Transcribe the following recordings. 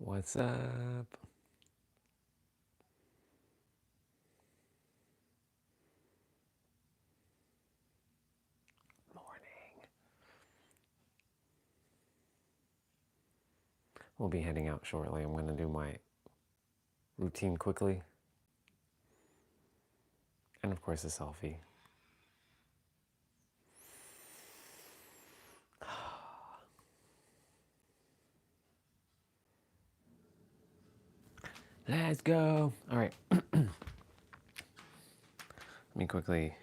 What's up? Morning. We'll be heading out shortly. I'm going to do my routine quickly. And of course, a selfie. Let's go. All right. Let me quickly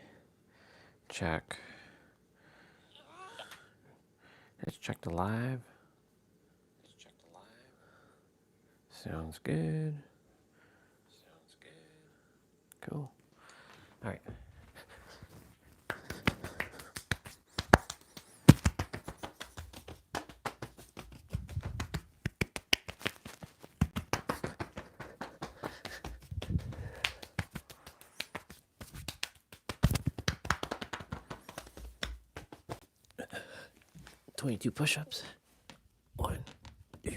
check. Let's check the live. Sounds good. Cool. All right. 22 push-ups. 1, 2,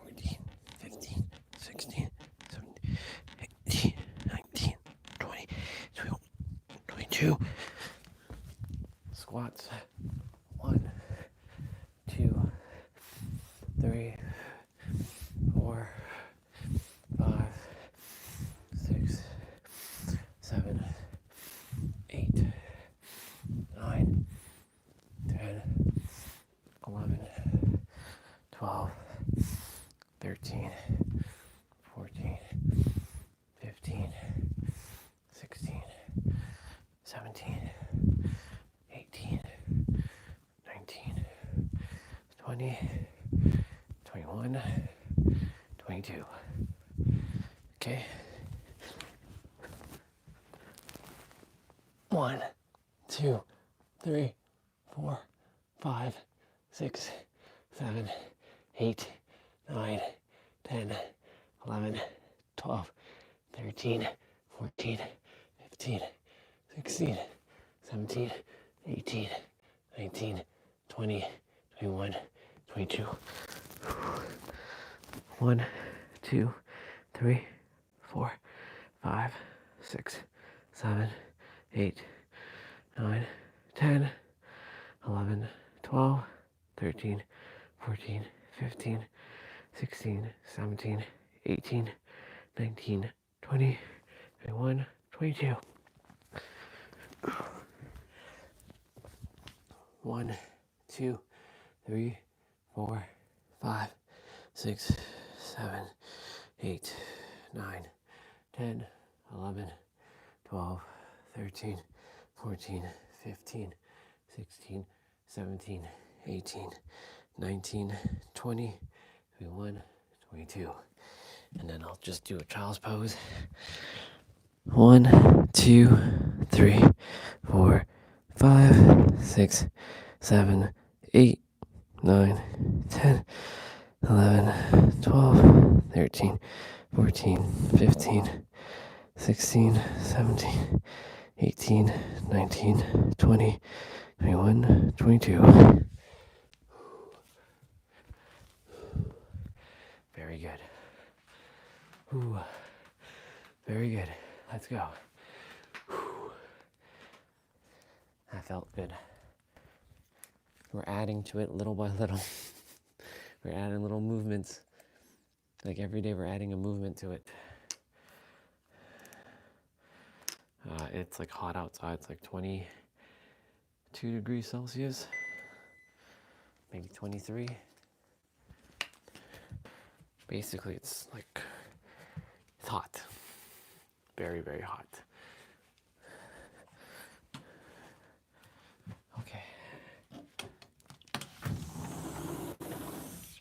14, 15, 16, 17, 18, 19, 20, 21, 22. Squats. 1, 2, 3, 4, 5, 6, 7, 8, 9, 10, 11, 12, 13, 14, 15, 16, 17, 18, 19, 20, 21, 22. Okay. 1, 2, 3, 4, 5, 6, 7, 8, 9, 10, 11, 12, 13, 14, 15, 16, 17, 18, 19, 20, 21, 22. 1, 2, 3, 4, 5, 6, 7, 8, 9, 10, 11, 12, 13, 14, 15, 16, 17, 18, 19, 20, 21, 22. 1, 2, 3, 4, 5, 6, 7, 8, 9, 10, 11, 12, 13, 14, 15, 16, 17, 18, 19, 20, 21, 22. And then I'll just do a child's pose. 1, 2, 3, 4, 5, 6, 7, 8, 9, 10, 11, 12, 13, 14, 15, 16, 17, 18, 19, 20, 21, 22. Very good. Ooh. Very good. Let's go. That felt good. We're adding to it little by little. We're adding little movements. Like every day we're adding a movement to it. It's like hot outside. It's like 22 degrees Celsius. Maybe 23. Basically, it's like, it's hot. Very, very hot. Okay.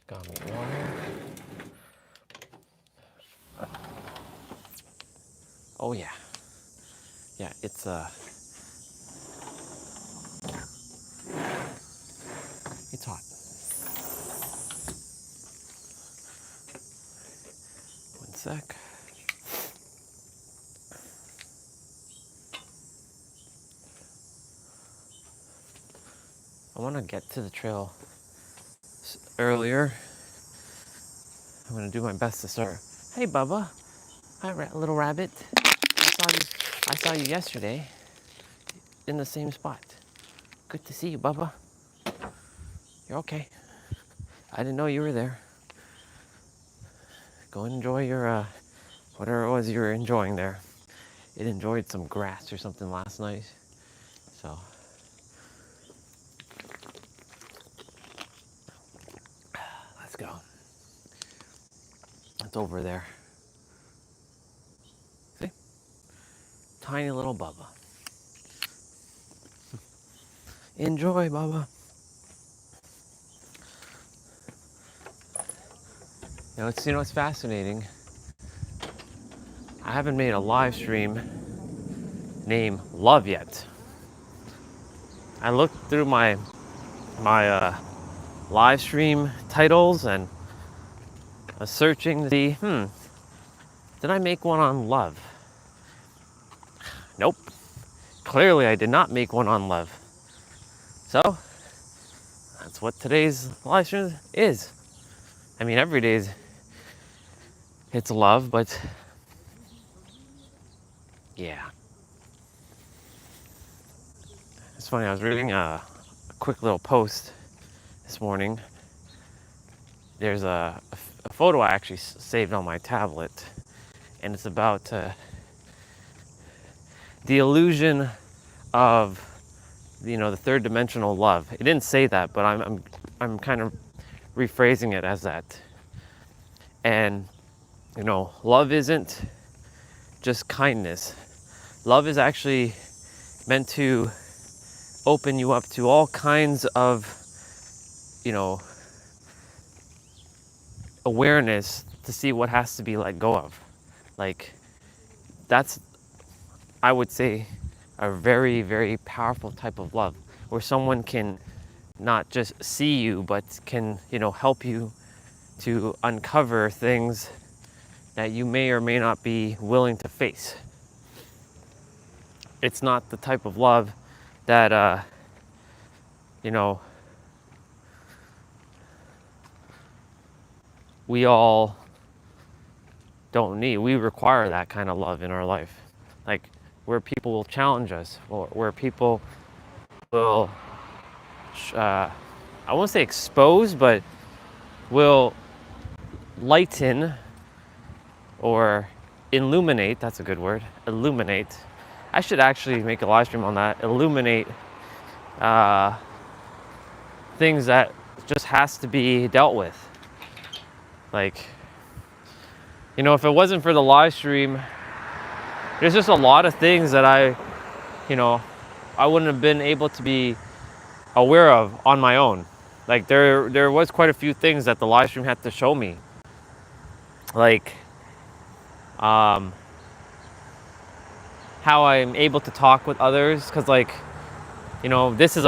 Got me water. Oh yeah. Yeah, it's hot. One sec. I want to get to the trail earlier. I'm going to do my best to start. Hey, Bubba. Hi, little rabbit. I saw you yesterday in the same spot. Good to see you, Bubba. You're okay. I didn't know you were there. Go enjoy your, whatever it was you were enjoying there. It enjoyed some grass or something last night. So, let's go. It's over there. See? Tiny little Bubba. Enjoy, Bubba. Now, you know what's fascinating? I haven't made a live stream named Love yet. I looked through my live stream titles and was searching to see, did I make one on love? Nope. Clearly I did not make one on love. So, that's what today's live stream is. I mean, every day it's love, but yeah. It's funny, I was reading a quick little post this morning. There's a photo I actually saved on my tablet, and it's about the illusion of, the third dimensional love. It didn't say that, but I'm kind of rephrasing it as that. And love isn't just kindness. Love is actually meant to open you up to all kinds of awareness to see what has to be let go of. Like, that's, I would say, a very, very powerful type of love, where someone can not just see you, but can, help you to uncover things that you may or may not be willing to face. It's not the type of love that, we all don't need. We require that kind of love in our life. Like, where people will challenge us, or where people will, I won't say expose, but will lighten or illuminate. That's a good word. Illuminate. I should actually make a live stream on that. Illuminate things that just has to be dealt with. Like, if it wasn't for the live stream, there's just a lot of things that I wouldn't have been able to be aware of on my own. Like, there was quite a few things that the live stream had to show me. Like, how I'm able to talk with others, because this is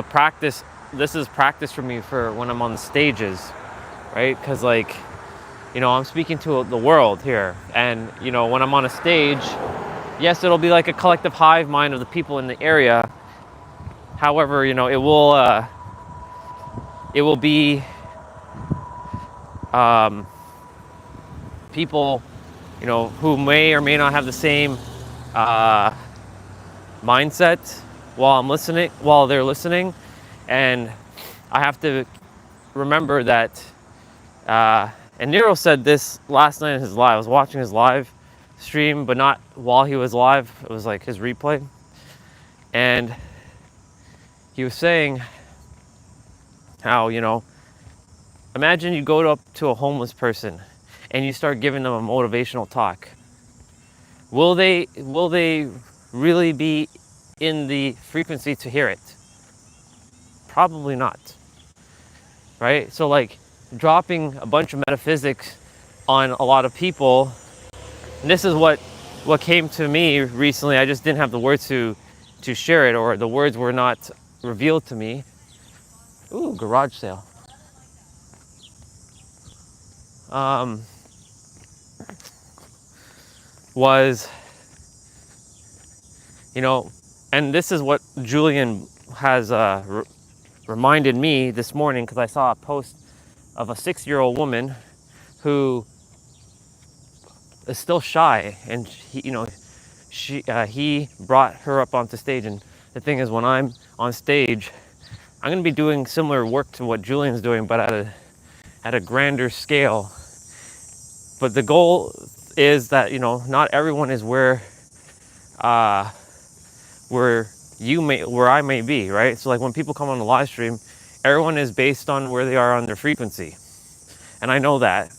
practice for me for when I'm on the stages, right? Because I'm speaking to the world here, and when I'm on a stage, yes, it'll be like a collective hive mind of the people in the area. However, it will be people who may or may not have the same mindset while they're listening. And I have to remember that, and Nero said this last night in his live. I was watching his live stream, but not while he was live. It was like his replay. And he was saying how, imagine you go up to a homeless person and you start giving them a motivational talk. Will they really be in the frequency to hear it? Probably not. Right? So dropping a bunch of metaphysics on a lot of people, and this is what came to me recently. I just didn't have the words to share it, or the words were not revealed to me. Ooh, garage sale. Was, and this is what Julian has reminded me this morning because I saw a post of a 6-year-old woman who is still shy, and he brought her up onto stage. And the thing is, when I'm on stage, I'm going to be doing similar work to what Julian's doing, but at a grander scale. But the goal is that, not everyone is where I may be, right? So like when people come on the live stream, everyone is based on where they are on their frequency. And I know that.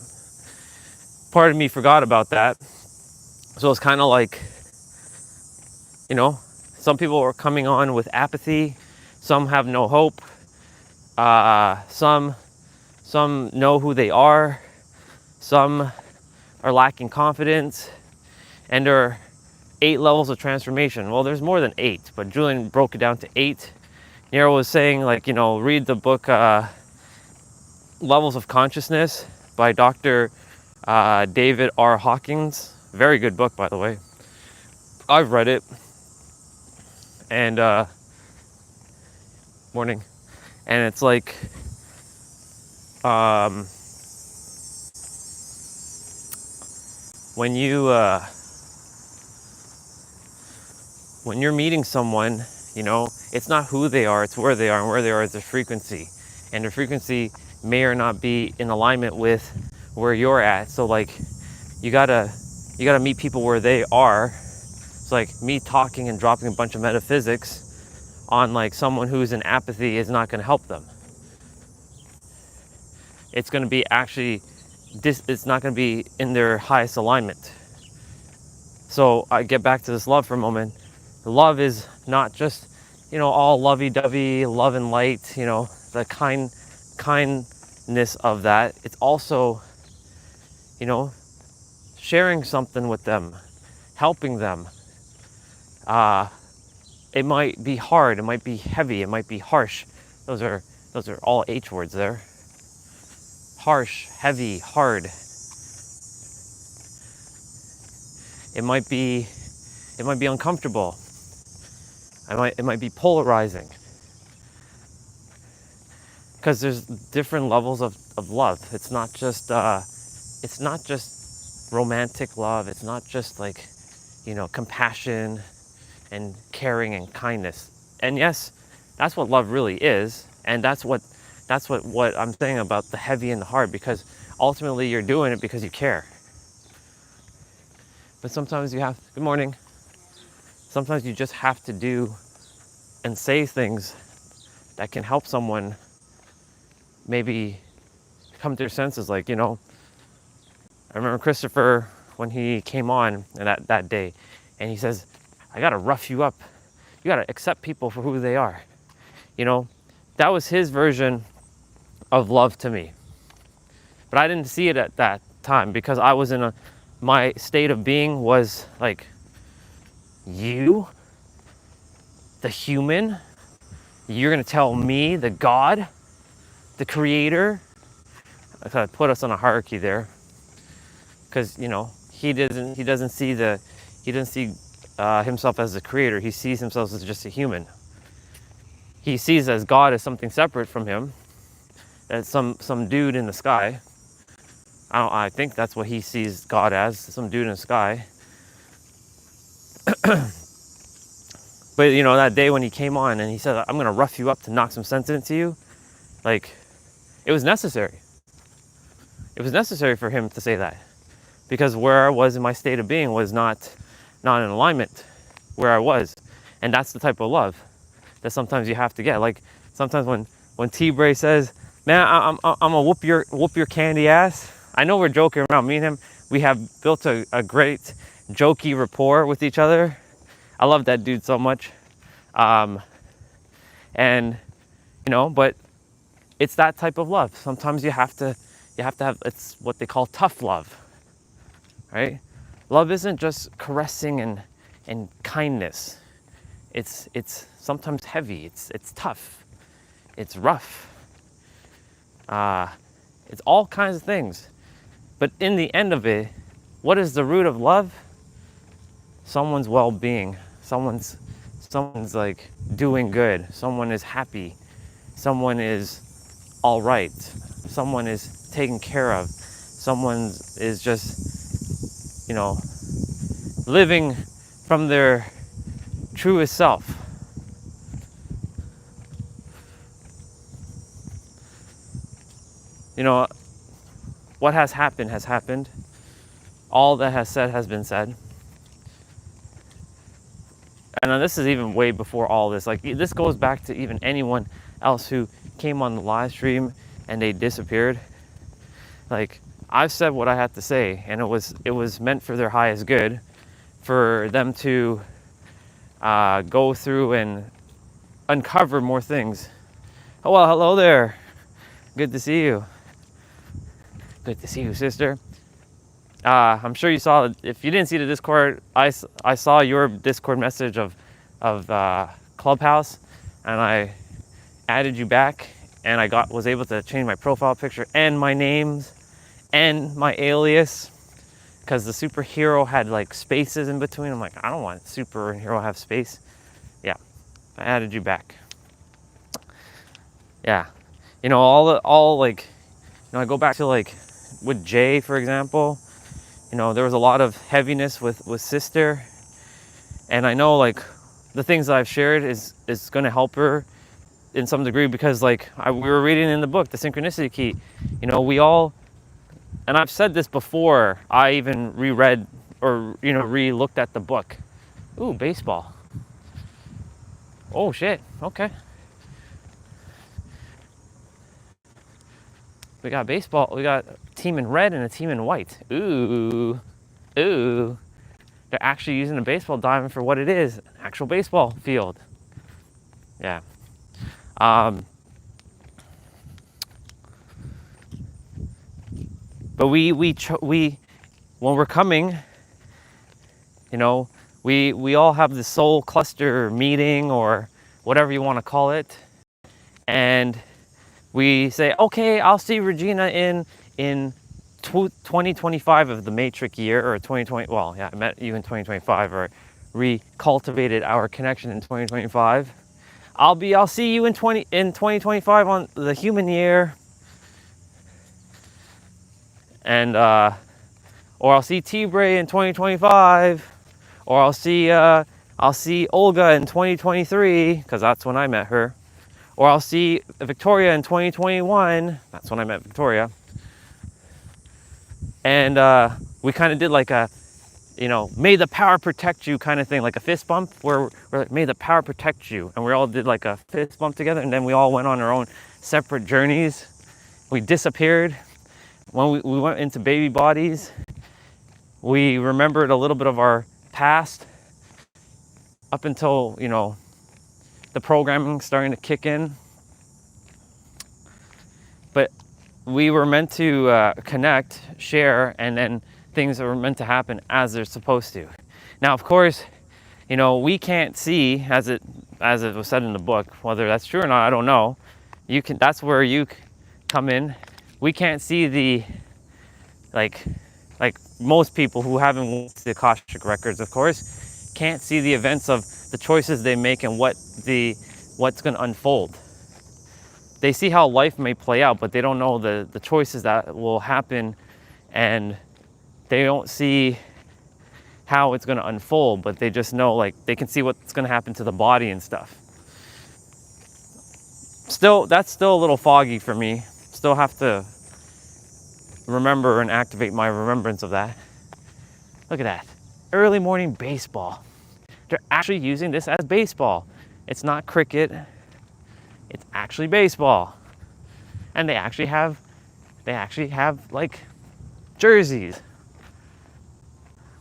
Part of me forgot about that. So it's kind of like, some people are coming on with apathy, some have no hope, some know who they are, some are lacking confidence, and there are 8 levels of transformation. Well, there's more than 8, but Julian broke it down to 8. Nero was saying, read the book Levels of Consciousness by Dr. David R. Hawkins. Very good book, by the way. I've read it. And morning. And it's like when you're meeting someone, it's not who they are, it's where they are, and where they are is the frequency. And the frequency may or not be in alignment with where you're at. So like you gotta meet people where they are. It's like me talking and dropping a bunch of metaphysics on like someone who's in apathy is not going to help them. It's going to be it's not going to be in their highest alignment. So I get back to this love for a moment. Love is not just, all lovey-dovey, love and light, the kindness of that. It's also, sharing something with them, helping them. It might be hard, it might be heavy, it might be harsh. Those are all H words there. Harsh, heavy, hard. It might be uncomfortable. It might be polarizing. Because there's different levels of love. It's not just romantic love. It's not just like, compassion and caring and kindness. And yes, that's what love really is. And that's what I'm saying about the heavy and the hard, because ultimately you're doing it because you care. But sometimes good morning. Sometimes you just have to do and say things that can help someone maybe come to their senses. Like, I remember Christopher when he came on that day, and he says, I gotta rough you up. You gotta accept people for who they are. That was his version of love to me. But I didn't see it at that time, because I was my state of being was like, you, the human, you're gonna tell me, the God, the creator. I kind of put us on a hierarchy there, because he doesn't see himself as the creator. He sees himself as just a human. He sees as God as something separate from him, as some dude in the sky. I think that's what he sees God as, some dude in the sky. But that day when he came on and he said, I'm gonna rough you up to knock some sense into you, like, it was necessary. It was necessary for him to say that, because where I was in my state of being was not in alignment where I was. And that's the type of love that sometimes you have to get. Like sometimes when T-Bray says, man, I'm gonna whoop your candy ass. I know we're joking around. Me and him, we have built a great jokey rapport with each other. I love that dude so much. But it's that type of love. Sometimes you have to have, it's what they call tough love, right? Love isn't just caressing and kindness. It's sometimes heavy. It's tough. It's rough. It's all kinds of things. But in the end of it, what is the root of love? Someone's well-being. Someone's like doing good. Someone is happy. someone is all right, someone is taken care of, someone is just, living from their truest self. What has happened has happened. All that has said has been said. And this is even way before all this. Like, this goes back to even anyone else who came on the live stream and they disappeared. Like, I've said what I had to say, and it was meant for their highest good, for them to go through and uncover more things. Oh, well, hello there. Good to see you. Good to see you, sister. I'm sure you saw, if you didn't see the Discord, I saw your Discord message of Clubhouse, and I added you back, and I was able to change my profile picture and my names and my alias, because the superhero had like spaces in between. I'm like, I don't want superhero to have space. Yeah, I added you back. Yeah, all like, I go back to like with Jay, for example. There was a lot of heaviness with sister, and I know like the things that I've shared is going to help her in some degree, because like we were reading in the book, The Synchronicity Key, we all, and I've said this before, I even reread or re-looked at the book. Ooh, baseball. Oh shit, okay. We got baseball, we got a team in red and a team in white. Ooh. They're actually using a baseball diamond for what it is, an actual baseball field. Yeah. But we when we're coming, we all have the soul cluster meeting, or whatever you want to call it, and we say, okay, I'll see Regina in 2025 of the matrix year, or 2020. Well, yeah, I met you in 2025, or recultivated our connection in 2025. I'll see you in 2025 on the human year, and or I'll see T-Bray in 2025, or I'll see Olga in 2023, because that's when I met her. Or I'll see Victoria in 2021. That's when I met Victoria. And we kind of did like a, may the power protect you kind of thing, like a fist bump, where we're like, may the power protect you. And we all did like a fist bump together, and then we all went on our own separate journeys. We disappeared. When we went into baby bodies, we remembered a little bit of our past up until, the programming starting to kick in. But we were meant to connect, share, and then things were meant to happen as they're supposed to. Now, of course, we can't see, as it was said in the book, whether that's true or not, I don't know. That's where you come in. We can't see the, like most people who haven't watched the Akashic records, of course, can't see the events of the choices they make and what's going to unfold. They see how life may play out, but they don't know the choices that will happen, and they don't see how it's going to unfold, but they just know, like, they can see what's going to happen to the body and stuff. That's still a little foggy for me. Still have to remember and activate my remembrance of that. Look at that. Early morning baseball. They're actually using this as baseball. It's not cricket. It's actually baseball. And they actually have like jerseys.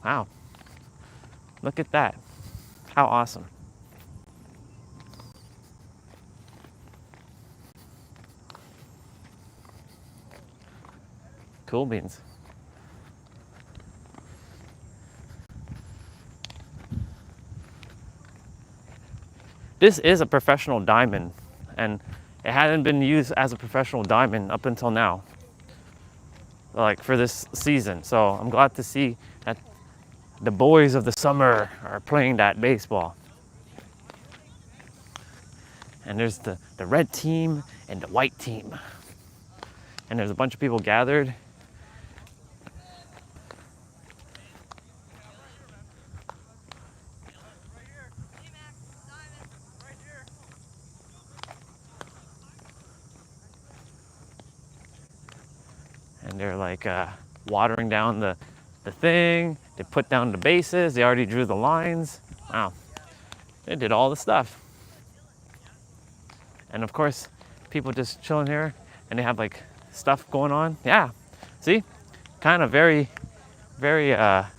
Wow. Look at that. How awesome. Cool beans. This is a professional diamond, and it hadn't been used as a professional diamond up until now, like for this season. So I'm glad to see that the boys of the summer are playing that baseball. And there's the red team and the white team. And there's a bunch of people gathered. And they're like watering down the thing. They put down the bases. They already drew the lines. Wow. They did all the stuff. And of course, people just chilling here and they have like stuff going on. Yeah. See? Kind of very, very, yeah.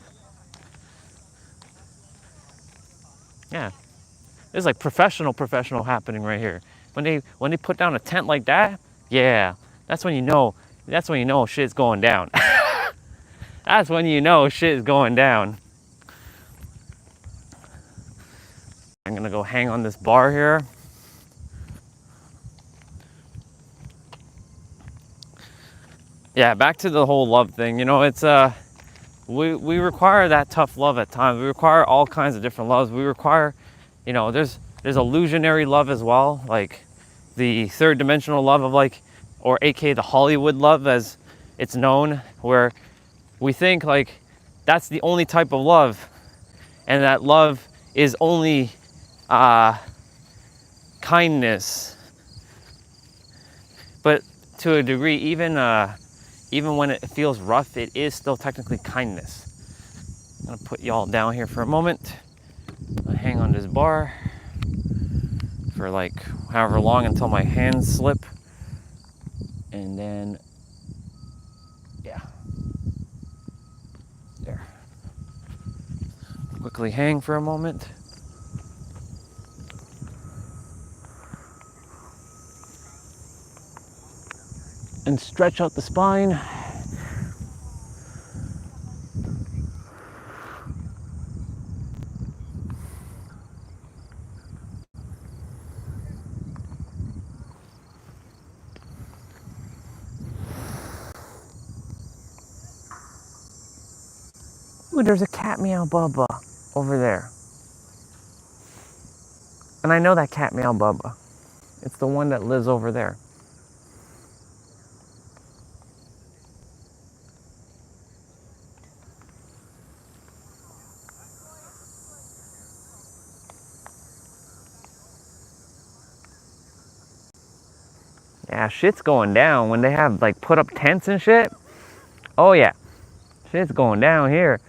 There's like professional happening right here. When they put down a tent like that, yeah, that's when you know shit's going down. That's when you know shit is going down. I'm gonna go hang on this bar here. Yeah, back to the whole love thing. You know, it's we require that tough love at times. We require all kinds of different loves. We require, you know, there's illusionary love as well, like the third dimensional love of like, or aka the Hollywood love as it's known, where we think like that's the only type of love, and that love is only kindness. But to a degree, even when it feels rough, it is still technically kindness. I'm gonna put y'all down here for a moment. I hang on this bar for like however long until my hands slip, and then yeah, there. Quickly hang for a moment. And stretch out the spine. Ooh, there's a cat meow Bubba over there. And I know that cat meow Bubba. It's the one that lives over there. Yeah, shit's going down when they have like put up tents and shit. Oh yeah, shit's going down here.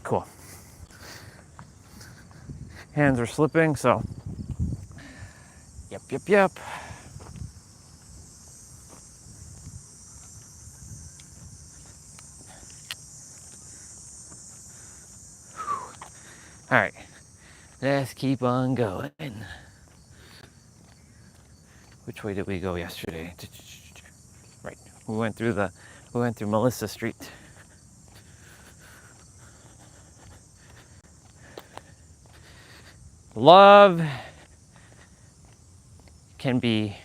Cool. Hands are slipping, so yep. All right, let's keep on going. Which way did we go yesterday? Right, we went through Melissa Street. Love can be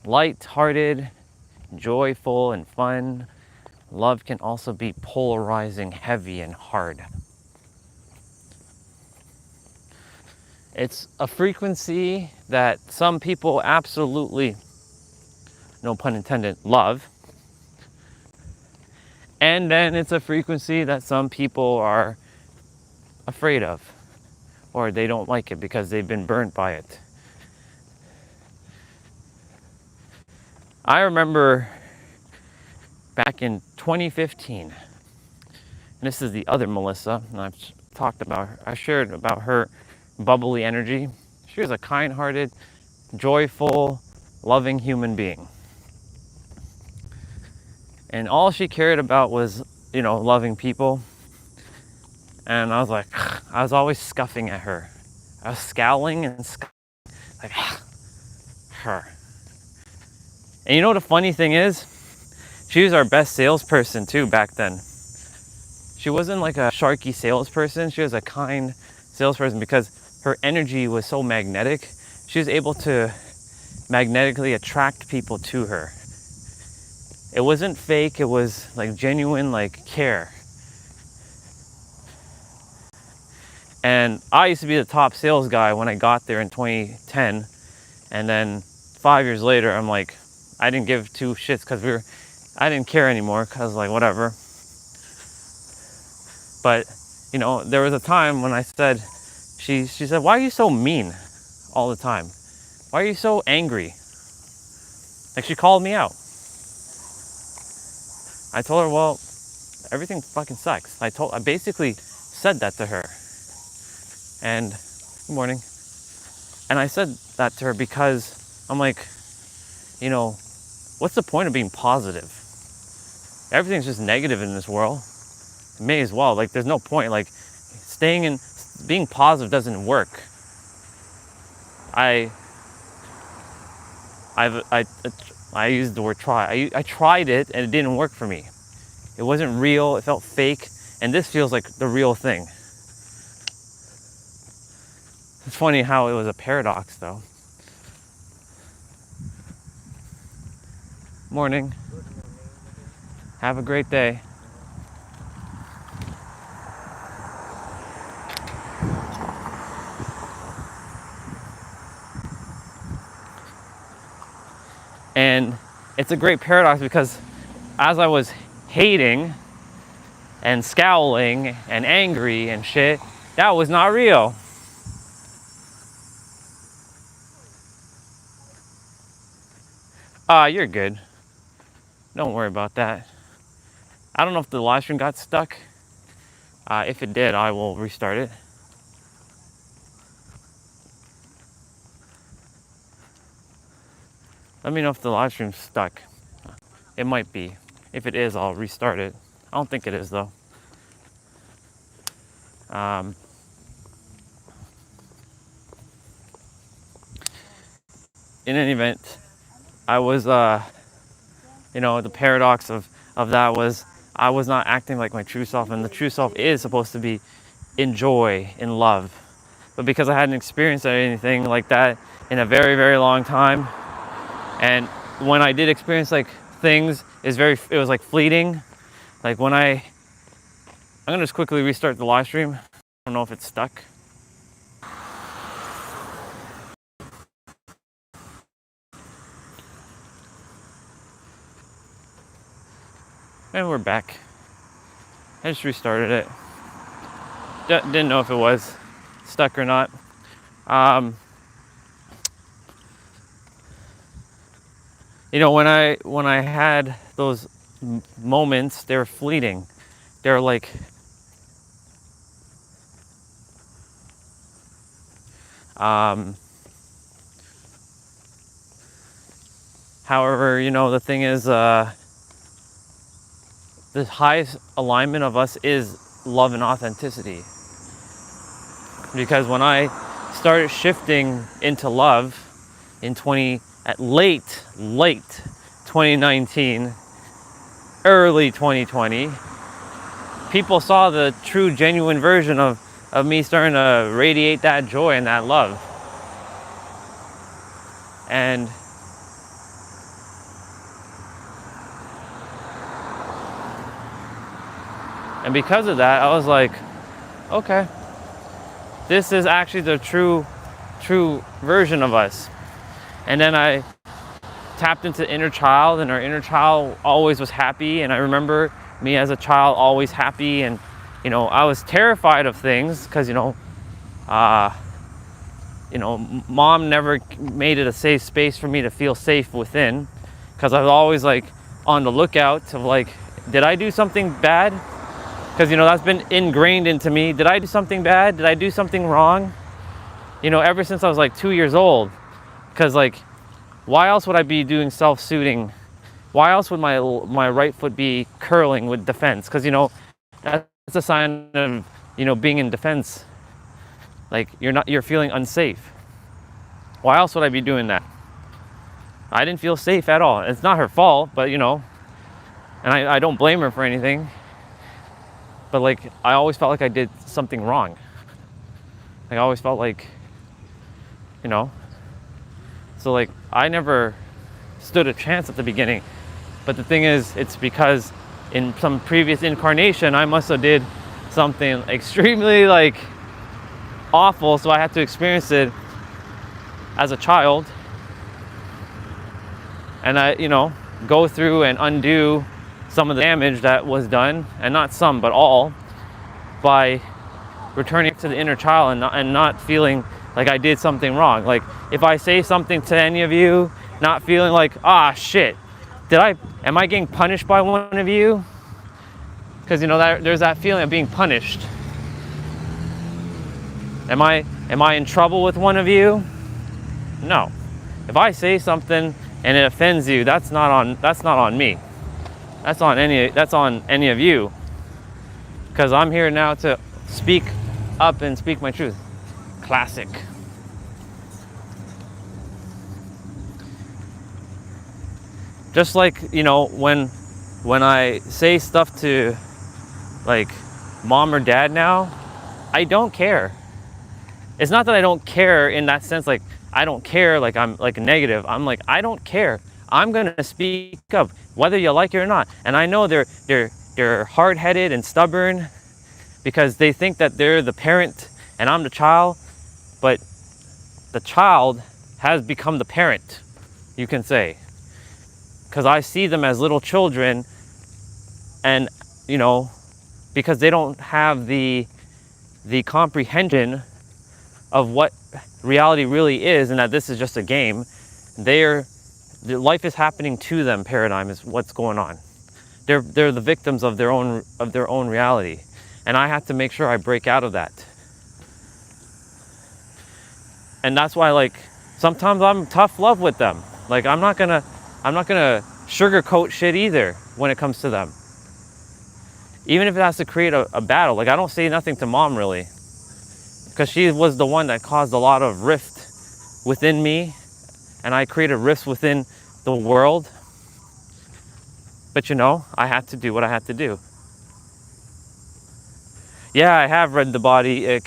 light-hearted, joyful, and fun. Love can also be polarizing, heavy, and hard. It's a frequency that some people absolutely, no pun intended, love. And then it's a frequency that some people are afraid of, or they don't like it because they've been burnt by it. I remember back in 2015, and this is the other Melissa, and I shared about her bubbly energy. She was a kind-hearted, joyful, loving human being. And all she cared about was, loving people. And I was like, I was always scuffing at her. I was scowling and like, her. And you know what the funny thing is? She was our best salesperson too back then. she wasn't like a sharky salesperson. She was a kind salesperson because her energy was so magnetic. She was able to magnetically attract people to her. It wasn't fake, it was like genuine, like care. And I used to be the top sales guy when I got there in 2010. And then 5 years later, I'm like, I didn't give two shits because I didn't care anymore because like, whatever. But, you know, there was a time when I said, she said, why are you so mean all the time? Why are you so angry? Like, she called me out. I told her, well, everything fucking sucks. I basically said that to her. And, good morning. And I said that to her because I'm like, you know, what's the point of being positive? Everything's just negative in this world. May as well. Like, there's no point. Like, being positive doesn't work. I used the word try. I tried it and it didn't work for me. It wasn't real. It felt fake. And this feels like the real thing. It's funny how it was a paradox, though. Morning. Have a great day. And it's a great paradox because as I was hating and scowling and angry and shit, that was not real. You're good. Don't worry about that. I don't know if the live stream got stuck. If it did, I will restart it. Let me know if the live stream's stuck. It might be. If it is, I'll restart it. I don't think it is, though. In any event, I was, you know, the paradox of that was I was not acting like my true self, and the true self is supposed to be in joy, in love. But because I hadn't experienced anything like that in a very, very long time, and when I did experience like things, it was like fleeting. Like when I'm gonna just quickly restart the live stream. I don't know if it's stuck. And we're back. I just restarted it. Didn't know if it was stuck or not. You know, when I had those moments, they were fleeting. They were like, however, you know, the thing is, the highest alignment of us is love and authenticity. Because when I started shifting into love in late 2019, early 2020, people saw the true, genuine version of me starting to radiate that joy and that love. And because of that, I was like, okay, this is actually the true version of us. And then I tapped into inner child, and our inner child always was happy. And I remember me as a child always happy. And, you know, I was terrified of things because, mom never made it a safe space for me to feel safe within, because I was always like on the lookout of like, did I do something bad? Because, you know, that's been ingrained into me. Did I do something bad? Did I do something wrong? You know, ever since I was like 2 years old. Because, like, why else would I be doing self-suiting? Why else would my right foot be curling with defense? Because, you know, that's a sign of, you know, being in defense. Like, you're feeling unsafe. Why else would I be doing that? I didn't feel safe at all. It's not her fault, but, you know, and I don't blame her for anything. but like I always felt like I did something wrong. Like I always felt like, you know, so like I never stood a chance at the beginning. But the thing is, it's because in some previous incarnation I must have did something extremely like awful, so I had to experience it as a child, and I, you know, go through and undo some of the damage that was done, and not some but all, by returning to the inner child and not feeling like I did something wrong. Like if I say something to any of you, not feeling like, ah, shit, am I getting punished by one of you? Because, you know, there's that feeling of being punished. Am I in trouble with one of you? No. If I say something and it offends you, that's not on me. That's on any of you. Because I'm here now to speak up and speak my truth. Classic. Just like, you know, when I say stuff to like mom or dad now, I don't care. It's not that I don't care in that sense, like I don't care, like I'm like negative. I'm like, I don't care. I'm gonna speak up, whether you like it or not. And I know they're hard-headed and stubborn because they think that they're the parent and I'm the child, but the child has become the parent, you can say. Because I see them as little children, and, you know, because they don't have the comprehension of what reality really is, and that this is just a game. Their life is happening to them paradigm is what's going on. They're the victims of their own reality, and I have to make sure I break out of that. And that's why, like, sometimes I'm tough love with them. Like I'm not gonna sugarcoat shit either when it comes to them. Even if it has to create a battle. Like I don't say nothing to mom really, because she was the one that caused a lot of rift within me, and I created rifts within the world. But you know, I had to do what I had to do. Yeah, I have read The Body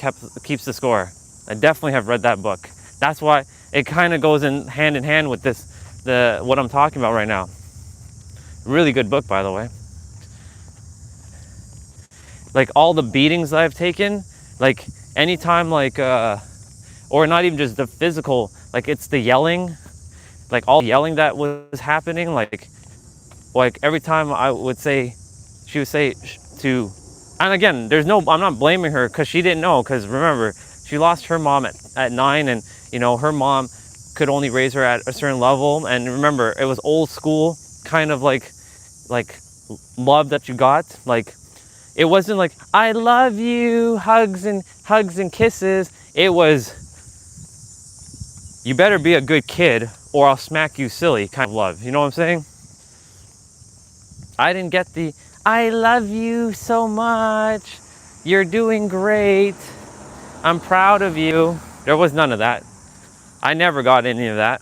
Keeps the Score. I definitely have read that book. That's why it kind of goes in hand with what I'm talking about right now. Really good book, by the way. Like all the beatings that I've taken, like anytime, like, or not even just the physical, like it's the yelling, like all the yelling that was happening, like every time I would say, she would say to, and again, I'm not blaming her because she didn't know, because remember, she lost her mom at 9, and you know, her mom could only raise her at a certain level, and remember, it was old school kind of like love that you got. Like it wasn't like I love you, hugs and kisses. It was, you better be a good kid or I'll smack you silly kind of love. You know what I'm saying? I didn't get the I love you so much, you're doing great, I'm proud of you. There was none of that. I never got any of that.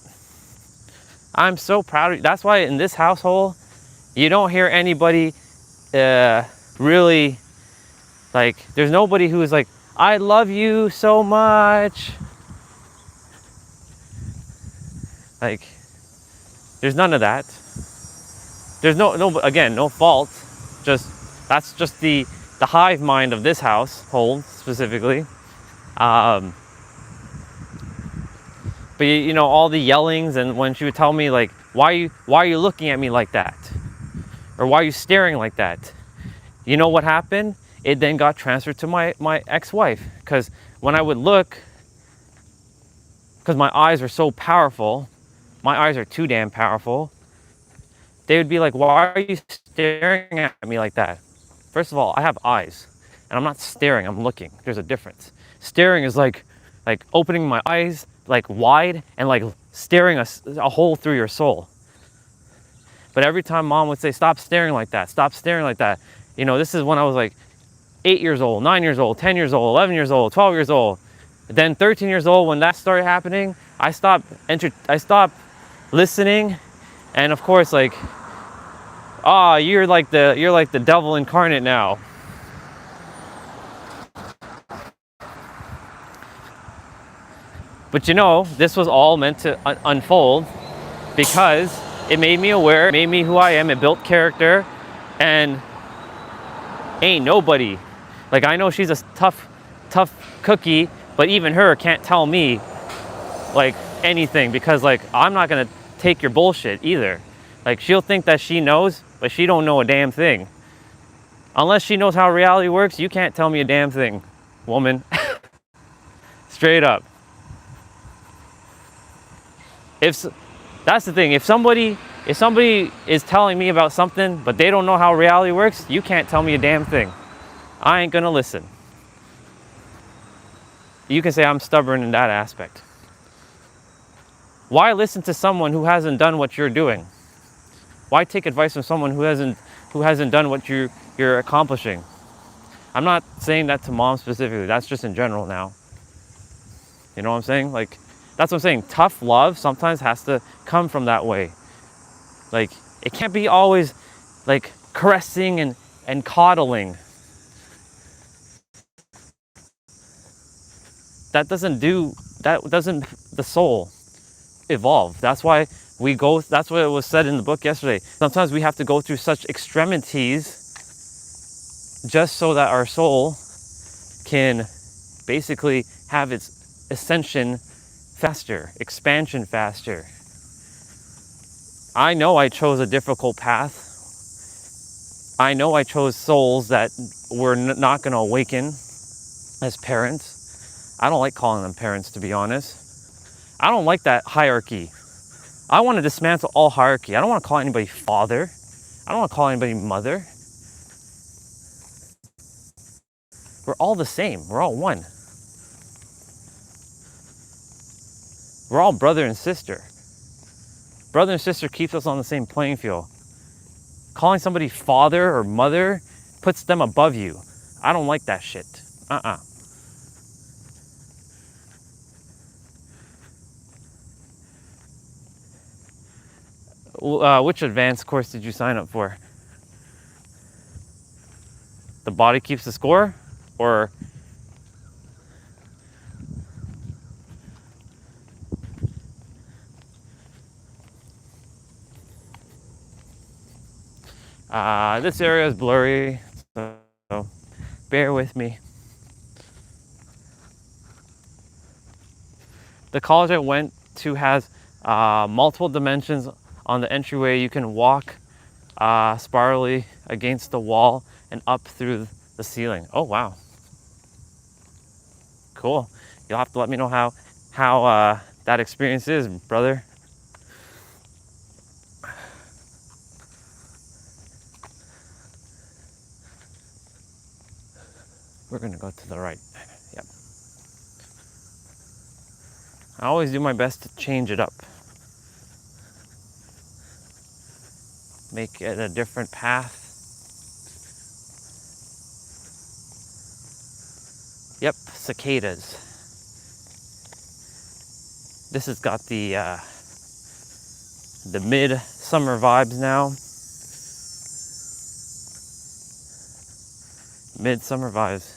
I'm so proud of you. That's why in this household, you don't hear anybody really, like, there's nobody who is like, I love you so much. Like, there's none of that. There's no fault. That's just the hive mind of this household specifically. But you know, all the yellings, and when she would tell me like, why are you looking at me like that? Or why are you staring like that? You know what happened? It then got transferred to my ex-wife, because when I would look, because my eyes are so powerful, my eyes are too damn powerful, they would be like, why are you staring at me like that? First of all, I have eyes, and I'm not staring, I'm looking. There's a difference. Staring is like opening my eyes like wide and like staring a hole through your soul. But every time mom would say, stop staring like that, stop staring like that. You know, this is when I was like 8 years old, 9 years old, 10 years old, 11 years old, 12 years old. Then 13 years old, when that started happening, I stopped listening. And of course, like, you're like the devil incarnate now. But this was all meant to unfold because it made me aware, it made me who I am, it built character, and ain't nobody, like, I know she's a tough cookie, but even her can't tell me like anything, because like I'm not gonna take your bullshit either. Like, she'll think that she knows, but she don't know a damn thing. Unless she knows how reality works, you can't tell me a damn thing, woman. Straight up. That's the thing, if somebody is telling me about something but they don't know how reality works, you can't tell me a damn thing. I ain't gonna listen. You can say I'm stubborn in that aspect. Why listen to someone who hasn't done what you're doing? Why take advice from someone who hasn't done what you're accomplishing? I'm not saying that to moms specifically, that's just in general now. You know what I'm saying? Like, that's what I'm saying. Tough love sometimes has to come from that way. Like, it can't be always like caressing and coddling. That doesn't the soul evolve. That's why that's what it was said in the book yesterday. Sometimes we have to go through such extremities just so that our soul can basically have its ascension faster, expansion faster. I know I chose a difficult path. I know I chose souls that were not going to awaken as parents. I don't like calling them parents, to be honest. I don't like that hierarchy. I want to dismantle all hierarchy. I don't want to call anybody father. I don't want to call anybody mother. We're all the same. We're all one. We're all brother and sister. Brother and sister keeps us on the same playing field. Calling somebody father or mother puts them above you. I don't like that shit. Which advanced course did you sign up for? The body keeps the score? Or this area is blurry, so bear with me. The college I went to has multiple dimensions on the entryway. You can walk spirally against the wall and up through the ceiling. Oh, wow. Cool. You'll have to let me know how that experience is, brother. We're gonna go to the right. Yep. I always do my best to change it up. Make it a different path. Yep, cicadas. This has got the mid-summer vibes now. Midsummer vibes.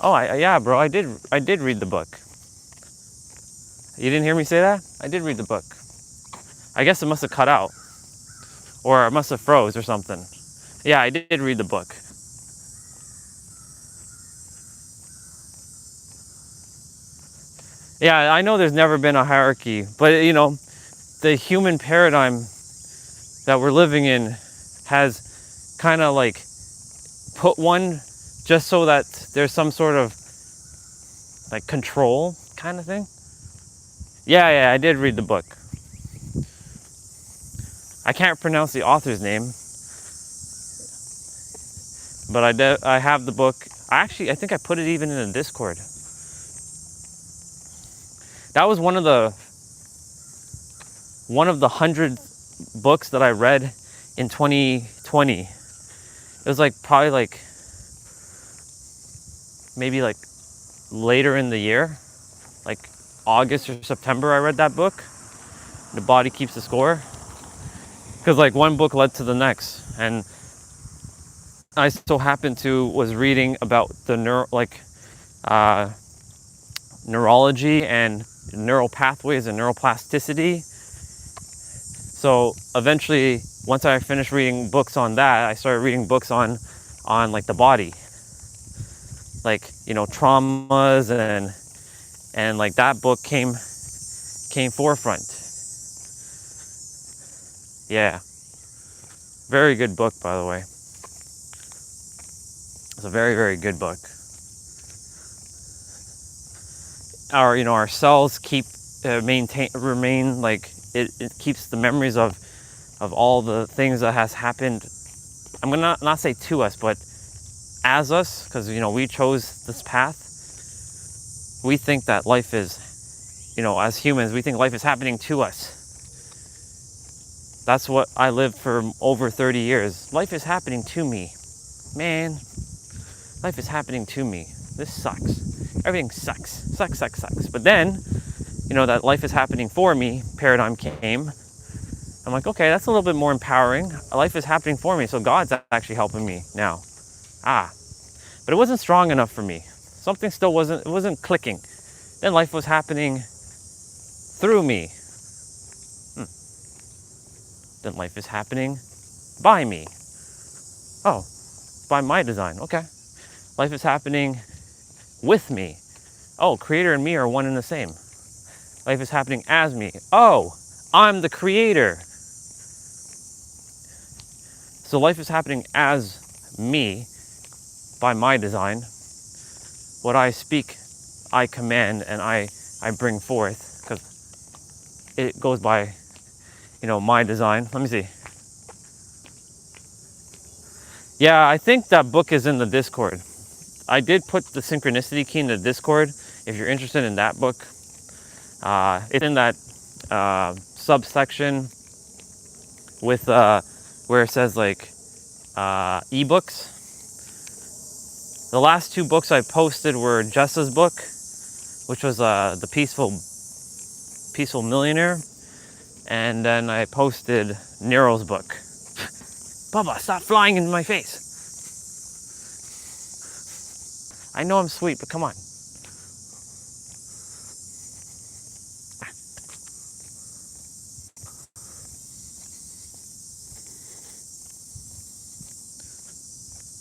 Oh, yeah, bro. I did read the book. You didn't hear me say that? I did read the book. I guess it must have cut out, or it must have froze or something. Yeah, I did read the book. Yeah, I know there's never been a hierarchy, but the human paradigm that we're living in has kind of like put one just so that there's some sort of like control kind of thing. Yeah, I did read the book. I can't pronounce the author's name, but I have the book. I think I put it even in a Discord. That was one of the 100 books that I read in 2020. It was probably maybe later in the year, like August or September. I read that book, The Body Keeps the Score, because one book led to the next, and I so happened to was reading about the neurology and neural pathways and neuroplasticity. So eventually, once I finished reading books on that, I started reading books on like the body, like, you know, traumas, and like that book came forefront. Yeah, very good book, by the way. It's a very, very good book. Our cells remain like it keeps the memories of all the things that has happened. I'm gonna not say to us, but as us, because we chose this path. We think that life is, as humans, we think life is happening to us. That's what I lived for over 30 years. Life is happening to me. Man, life is happening to me. This sucks. Everything sucks. Sucks. But then, that life is happening for me paradigm came. I'm like, okay, that's a little bit more empowering. Life is happening for me, so God's actually helping me now. But it wasn't strong enough for me. Something still wasn't clicking. Then life was happening through me. Then life is happening by me. Oh, by my design. Okay. Life is happening with me. Oh, creator and me are one and the same. Life is happening as me. Oh, I'm the creator. So life is happening as me by my design. What I speak, I command, and I bring forth, because it goes by, my design. Let me see. Yeah, I think that book is in the Discord. I did put the synchronicity key in the Discord if you're interested in that book. It's in that subsection with where it says like ebooks. The last two books I posted were Jessa's book, which was the Peaceful Millionaire, and then I posted Nero's book. Bubba, stop flying into my face. I know I'm sweet, but come on.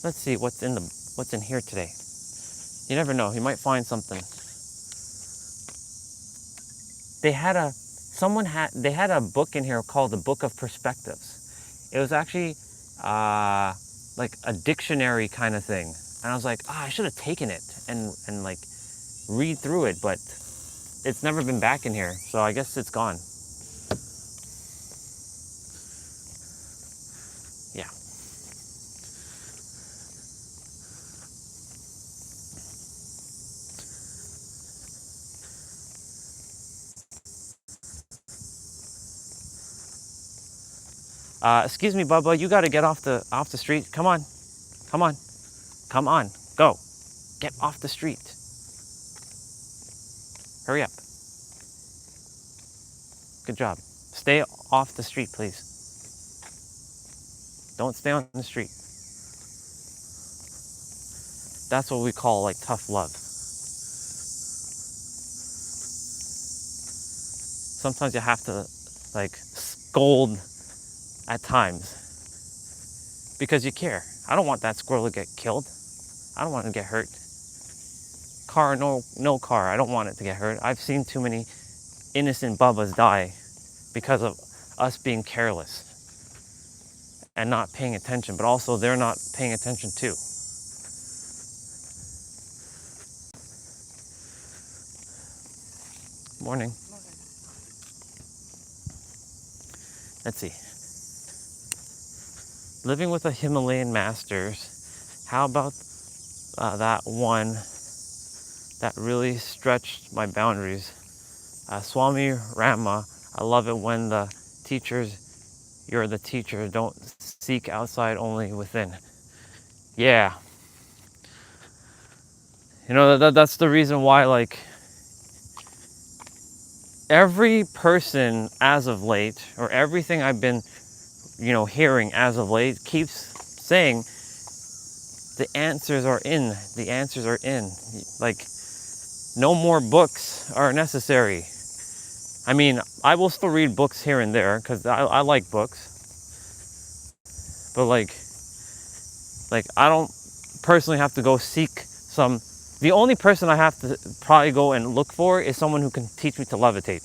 Let's see what's in here today. You never know, you might find something. They had a book in here called the Book of Perspectives. It was actually like a dictionary kind of thing. And I was like, I should have taken it and like read through it, but it's never been back in here, so I guess it's gone. Yeah. Excuse me, Bubba, you got to get off the street. Come on, go, get off the street. Hurry up. Good job. Stay off the street, please. Don't stay on the street. That's what we call like tough love. Sometimes you have to like scold at times because you care. I don't want that squirrel to get killed. I don't want it to get hurt. Car, no car. I don't want it to get hurt. I've seen too many innocent Bubbas die because of us being careless and not paying attention, but also they're not paying attention too. Morning. Let's see. Living with a Himalayan Masters. How about that one that really stretched my boundaries? Swami Rama. I love it when the you're the teacher, don't seek outside, only within. Yeah. That's the reason why, like, every person as of late, or everything I've been, hearing as of late, keeps saying The answers are in. The answers are in. Like, no more books are necessary. I mean, I will still read books here and there because I like books. But like I don't personally have to go seek some. The only person I have to probably go and look for is someone who can teach me to levitate.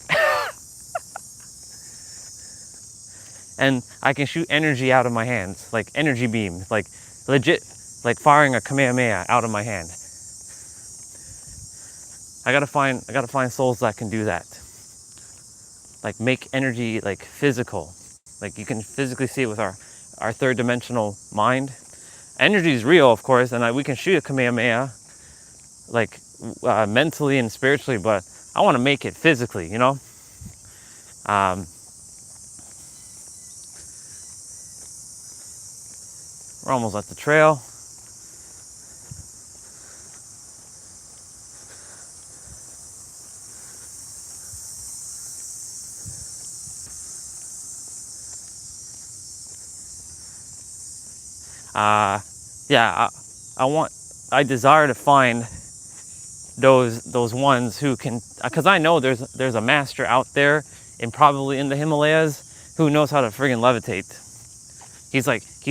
And I can shoot energy out of my hands, like energy beam, like legit, like firing a Kamehameha out of my hand. I gotta find souls that can do that. Like make energy like physical. Like you can physically see it with our third dimensional mind. Energy is real, of course, and we can shoot a Kamehameha, like mentally and spiritually, but I want to make it physically, you know? We're almost at the trail. Yeah, I desire to find those ones who can, because I know there's a master out there, and probably in the Himalayas, who knows how to friggin' levitate. He's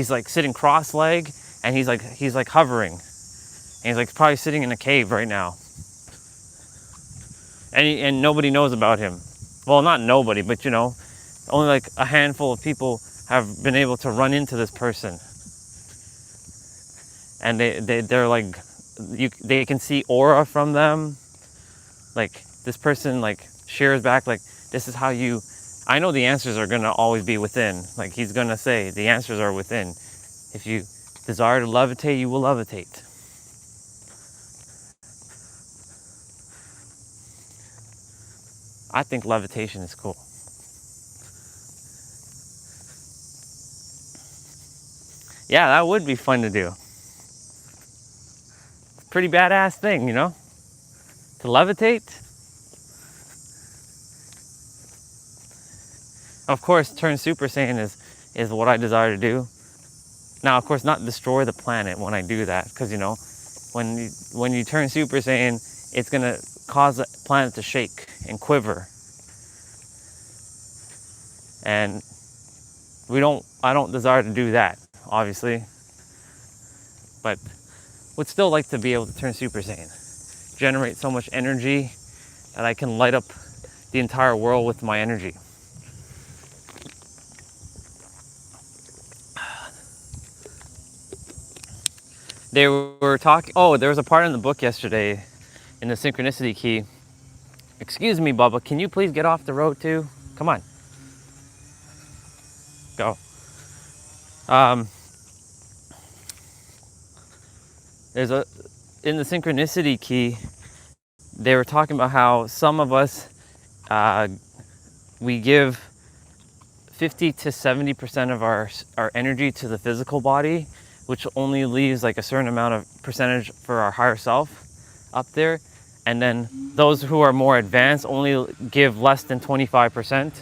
like sitting cross-legged, and he's like hovering, and he's like probably sitting in a cave right now, and nobody knows about him. Well, not nobody, but you know, only like a handful of people have been able to run into this person. And they're like, they can see aura from them. Like this person like shares back like, this is how you, I know the answers are gonna always be within. Like he's gonna say the answers are within. If you desire to levitate, you will levitate. I think levitation is cool. Yeah, that would be fun to do. Pretty badass thing, you know, to levitate. Of course, turn Super Saiyan is what I desire to do. Now, of course, not destroy the planet when I do that, because you know, when you turn Super Saiyan, it's gonna cause the planet to shake and quiver, and I don't desire to do that, obviously, but would still like to be able to turn Super Saiyan, generate so much energy that I can light up the entire world with my energy. They were talking, oh, there was a part in the book yesterday in the synchronicity key. Excuse me, Bubba, can you please get off the road too? Come on. Go. In the synchronicity key, they were talking about how some of us, we give 50 to 70% of our energy to the physical body, which only leaves like a certain amount of percentage for our higher self up there. And then those who are more advanced only give less than 25%.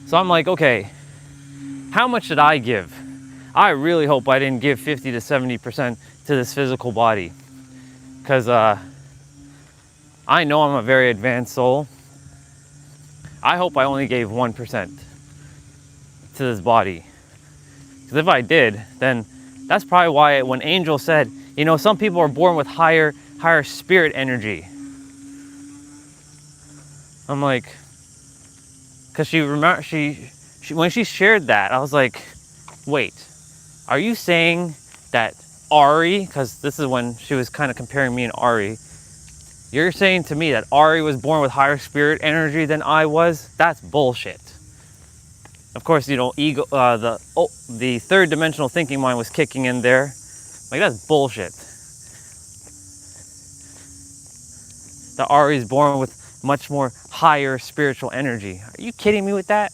So I'm like, okay, how much did I give? I really hope I didn't give 50 to 70% to this physical body, because I know I'm a very advanced soul. I hope I only gave 1% to this body, because if I did, then that's probably why when Angel said, you know, some people are born with higher spirit energy. I'm like, because she when she shared that, I was like, wait, are you saying that Ari, because this is when she was kind of comparing me and Ari, you're saying to me that Ari was born with higher spirit energy than I was? That's bullshit. Of course, you know, ego, the third dimensional thinking mind was kicking in there. Like, that's bullshit. That Ari's born with much more higher spiritual energy. Are you kidding me with that?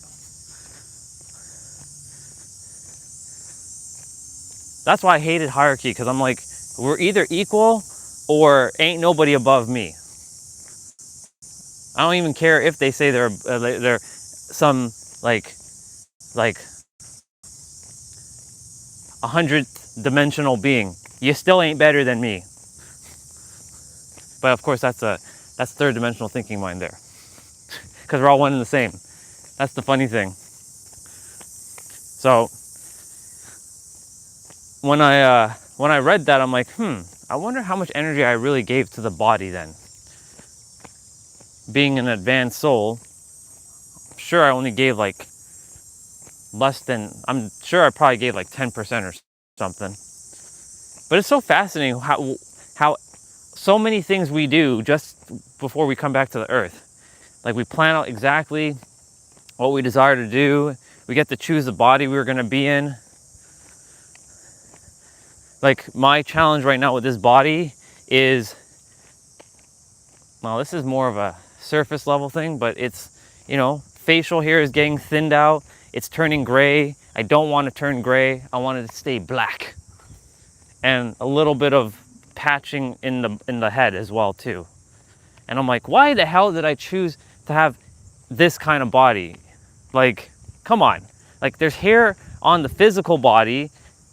That's why I hated hierarchy, because I'm like, we're either equal or ain't nobody above me. I don't even care if they say they're some like 100th dimensional being. you still ain't better than me. But of course, that's third dimensional thinking mind there, because we're all one and the same. That's the funny thing. So when I read that, I'm like, I wonder how much energy I really gave to the body then. Being an advanced soul, I'm sure I only gave like I'm sure I probably gave like 10% or something. But it's so fascinating how so many things we do just before we come back to the earth. Like we plan out exactly what we desire to do. We get to choose the body we're going to be in. Like my challenge right now with this body is, well, this is more of a surface level thing, but it's, facial hair is getting thinned out. It's turning gray. I don't want to turn gray. I want it to stay black. And a little bit of patching in the head as well too. And I'm like, why the hell did I choose to have this kind of body? Like, come on. Like there's hair on the physical body,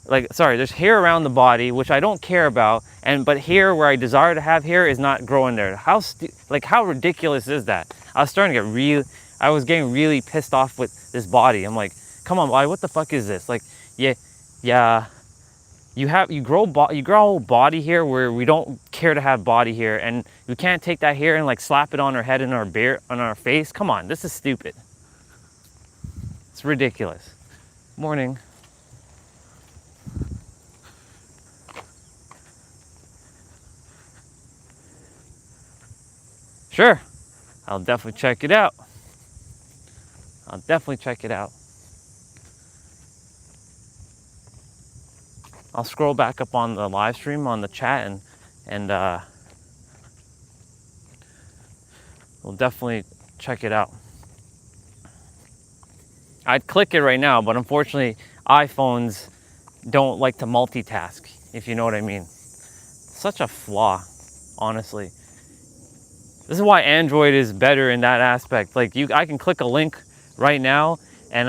there's hair around the body, which I don't care about, but hair where I desire to have hair is not growing there. How ridiculous is that? I was getting really pissed off with this body. I'm like, come on, body, what the fuck is this? Like, yeah. You grow body hair where we don't care to have body hair, and we can't take that hair and like slap it on our head and on our face. Come on, this is stupid. It's ridiculous. Morning. Sure, I'll definitely check it out. I'll scroll back up on the live stream on the chat and we'll definitely check it out. I'd click it right now, but unfortunately iPhones don't like to multitask, if you know what I mean. Such a flaw, honestly. This is why Android is better in that aspect. Like I can click a link right now and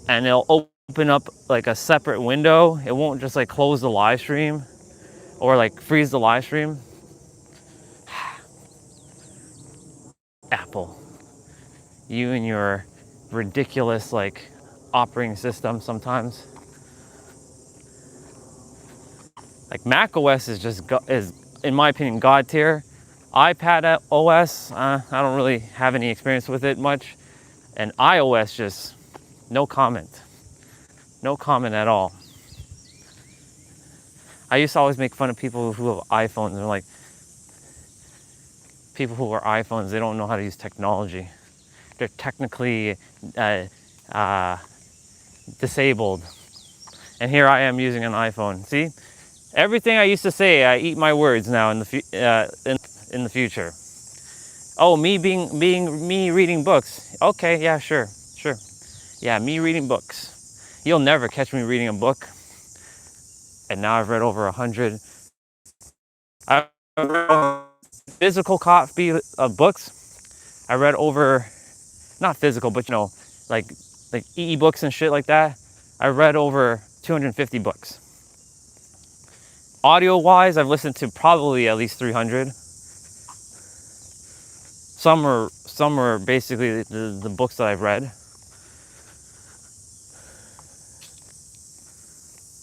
it'll open up like a separate window. It won't just like close the live stream or like freeze the live stream. Apple, you and your ridiculous like operating system sometimes. Like Mac OS is in my opinion God tier. iPad OS, I don't really have any experience with it much, and iOS just no comment at all. I used to always make fun of people who have iPhones, and they're like, people who are iPhones, they don't know how to use technology. They're technically disabled. And here I am using an iPhone. See, everything I used to say, I eat my words now in the future. Oh, me reading books. Okay, yeah, sure. Yeah, me reading books. You'll never catch me reading a book. And now I've read over 100. I've read physical copy of books. I read over, not physical, but like e-books and shit like that. I read over 250 books. Audio-wise, I've listened to probably at least 300. Some are basically the books that I've read.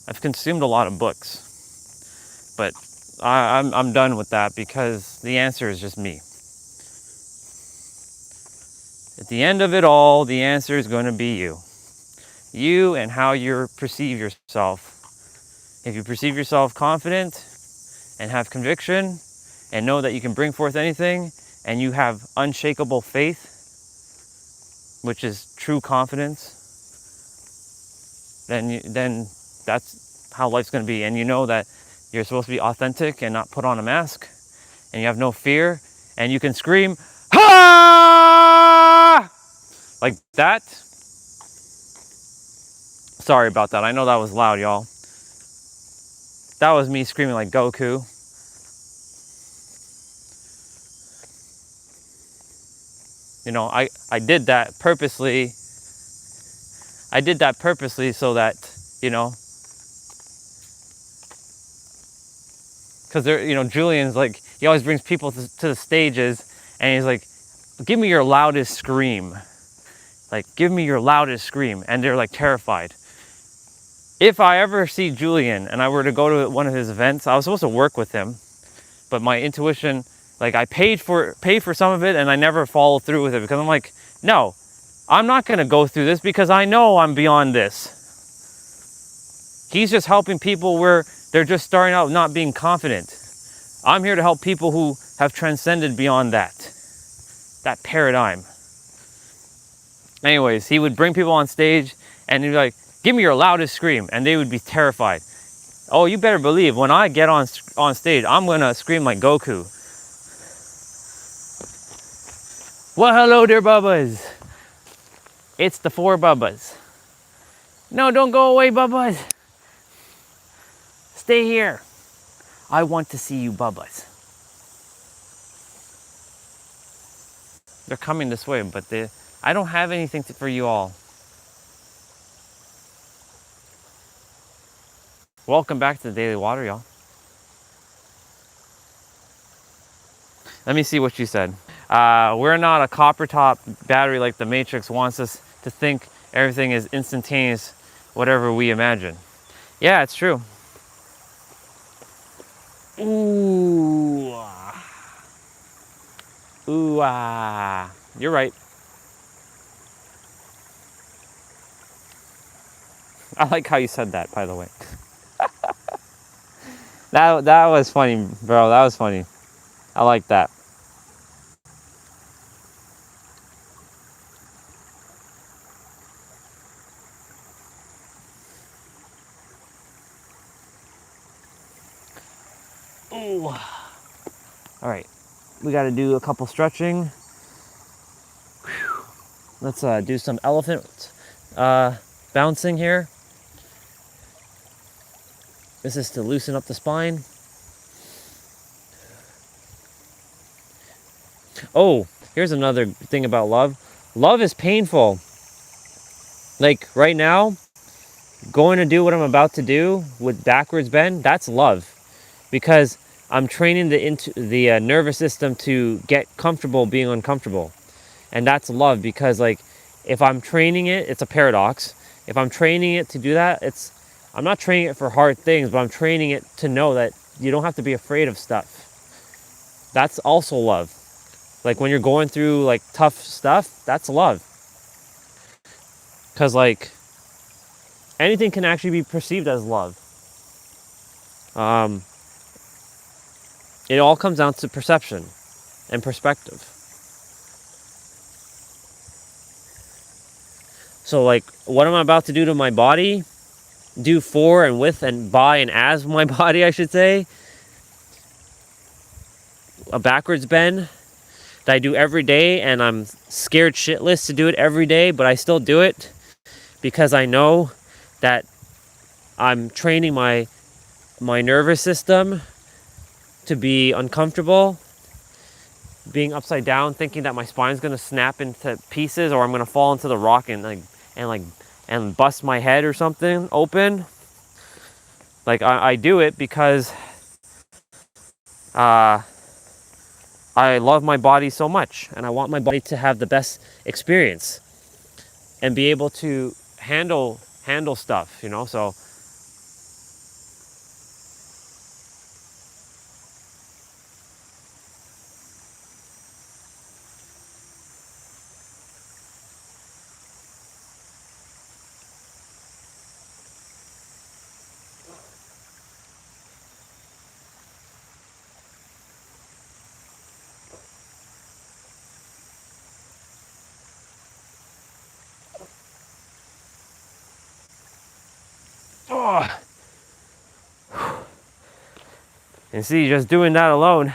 I've consumed a lot of books, but I'm done with that because the answer is just me. At the end of it all, the answer is going to be you. You and how you perceive yourself. If you perceive yourself confident and have conviction and know that you can bring forth anything, and you have unshakable faith, which is true confidence, then that's how life's going to be. And you know that you're supposed to be authentic and not put on a mask, and you have no fear, and you can scream, "Ha!" like that. Sorry about that. I know that was loud, y'all. That was me screaming like Goku. I did that purposely. I did that purposely so that, because they're, you know, Julian's like, he always brings people to the stages, and he's like, give me your loudest scream. Like, give me your loudest scream. And they're like terrified. If I ever see Julian and I were to go to one of his events, I was supposed to work with him, but my intuition, like, I paid for some of it, and I never followed through with it because I'm like, no, I'm not going to go through this because I know I'm beyond this. He's just helping people where they're just starting out not being confident. I'm here to help people who have transcended beyond that paradigm. Anyways, he would bring people on stage and he'd be like, give me your loudest scream. And they would be terrified. Oh, you better believe when I get on stage, I'm going to scream like Goku. Well, hello there, Bubbas. It's the 4 Bubbas. No, don't go away, Bubbas. Stay here. I want to see you, Bubbas. They're coming this way, but I don't have anything for you all. Welcome back to the Daily Water, y'all. Let me see what you said. We're not a copper top battery like the Matrix wants us to think everything is instantaneous, whatever we imagine. Yeah, it's true. Ooh. Ooh, ah. You're right. I like how you said that, by the way. That was funny, bro. That was funny. I like that. Ooh. All right. We got to do a couple stretching. Whew. Let's do some elephant bouncing here. This is to loosen up the spine. Oh, here's another thing about love. Love is painful. Like right now, going to do what I'm about to do with backwards bend, that's love. Because I'm training the nervous system to get comfortable being uncomfortable. And that's love, because like if I'm training it, it's a paradox. If I'm training it to do that, I'm not training it for hard things, but I'm training it to know that you don't have to be afraid of stuff. That's also love. Like when you're going through like tough stuff, that's love. Because like anything can actually be perceived as love. It all comes down to perception and perspective. So like what I'm about to do to my body, do for and with and by and as my body, I should say, a backwards bend that I do every day, and I'm scared shitless to do it every day, but I still do it because I know that I'm training my nervous system to be uncomfortable, being upside down, thinking that my spine's gonna snap into pieces or I'm gonna fall into the rock and bust my head or something open. Like I do it because I love my body so much, and I want my body to have the best experience and be able to handle stuff, you know. So and see, just doing that alone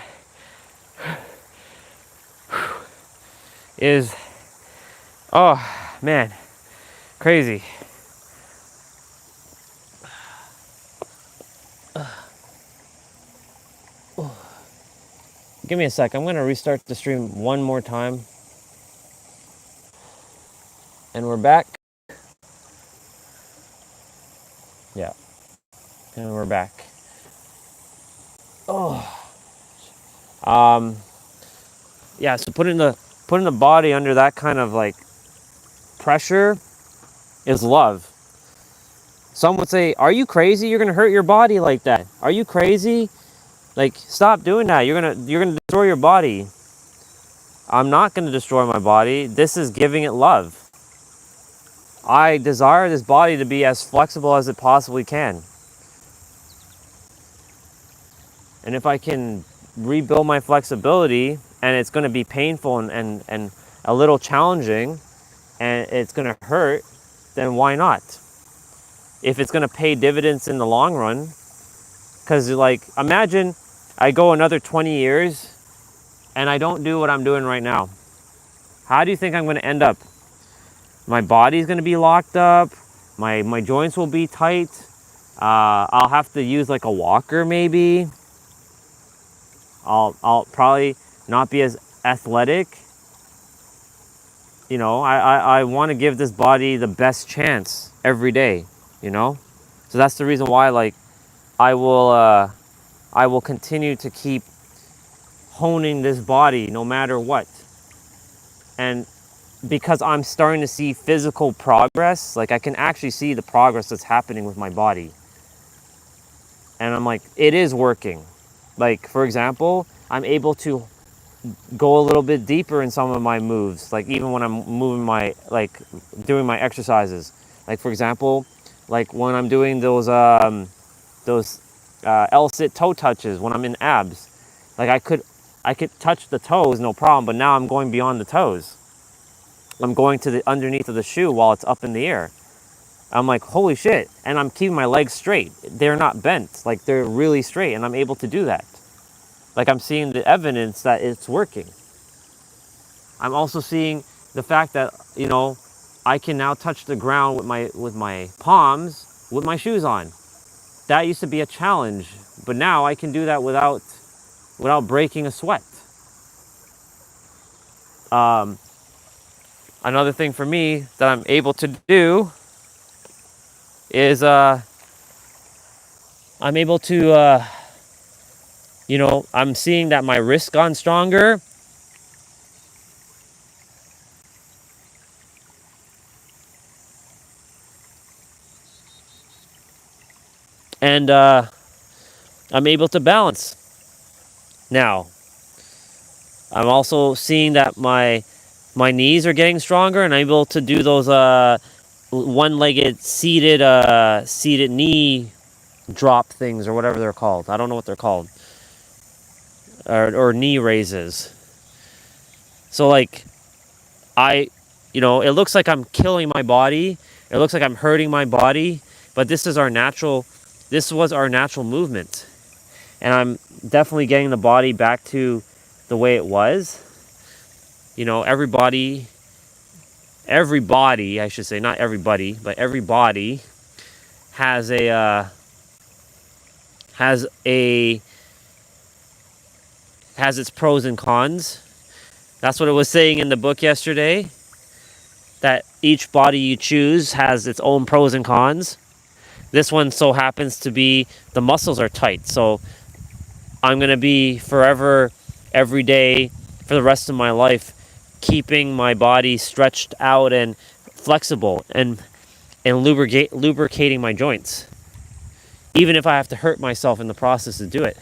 is, oh man, crazy. Give me a sec. I'm going to restart the stream one more time. And we're back. Yeah. And we're back. Yeah, so putting the body under that kind of like pressure is love. Some would say, "Are you crazy? You're gonna hurt your body like that. Are you crazy? Like, stop doing that. You're gonna destroy your body." I'm not gonna destroy my body. This is giving it love. I desire this body to be as flexible as it possibly can. And if I can rebuild my flexibility, and it's gonna be painful and a little challenging, and it's gonna hurt, then why not? If it's gonna pay dividends in the long run, because like, imagine I go another 20 years and I don't do what I'm doing right now. How do you think I'm gonna end up? My body's gonna be locked up, my joints will be tight, I'll have to use like a walker maybe, I'll probably not be as athletic. You know, I want to give this body the best chance every day, you know? So that's the reason why, like, I will continue to keep honing this body no matter what. And because I'm starting to see physical progress, like I can actually see the progress that's happening with my body. And I'm like, it is working. Like, for example, I'm able to go a little bit deeper in some of my moves, like even when I'm moving my, like doing my exercises. Like for example, like when I'm doing those L-sit toe touches when I'm in abs, like I could touch the toes no problem, but now I'm going beyond the toes. I'm going to the underneath of the shoe while it's up in the air. I'm like, holy shit. And I'm keeping my legs straight. They're not bent, like they're really straight, and I'm able to do that. Like I'm seeing the evidence that it's working. I'm also seeing the fact that, you know, I can now touch the ground with my palms with my shoes on. That used to be a challenge, but now I can do that without breaking a sweat. Another thing for me that I'm able to do is I'm able to you know, I'm seeing that my wrist gone stronger. And I'm able to balance. Now, I'm also seeing that my knees are getting stronger, and I'm able to do those one-legged seated knee drop things, or whatever they're called. I don't know what they're called. Or knee raises. So like, you know, it looks like I'm killing my body. It looks like I'm hurting my body, but this was our natural movement. And I'm definitely getting the body back to the way it was. You know, everybody, I should say, not everybody, but everybody has has its pros and cons. That's what it was saying in the book yesterday, that each body you choose has its own pros and cons. This one so happens to be the muscles are tight, so I'm going to be forever, every day, for the rest of my life, keeping my body stretched out and flexible and lubricating my joints, even if I have to hurt myself in the process to do it.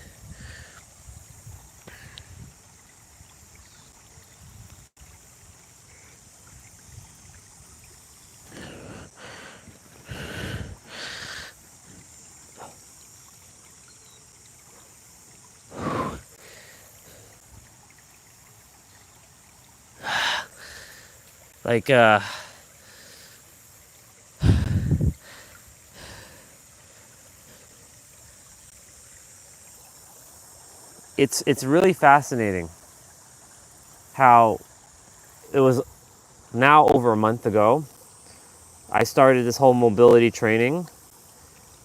Like, it's really fascinating how it was now over a month ago I started this whole mobility training,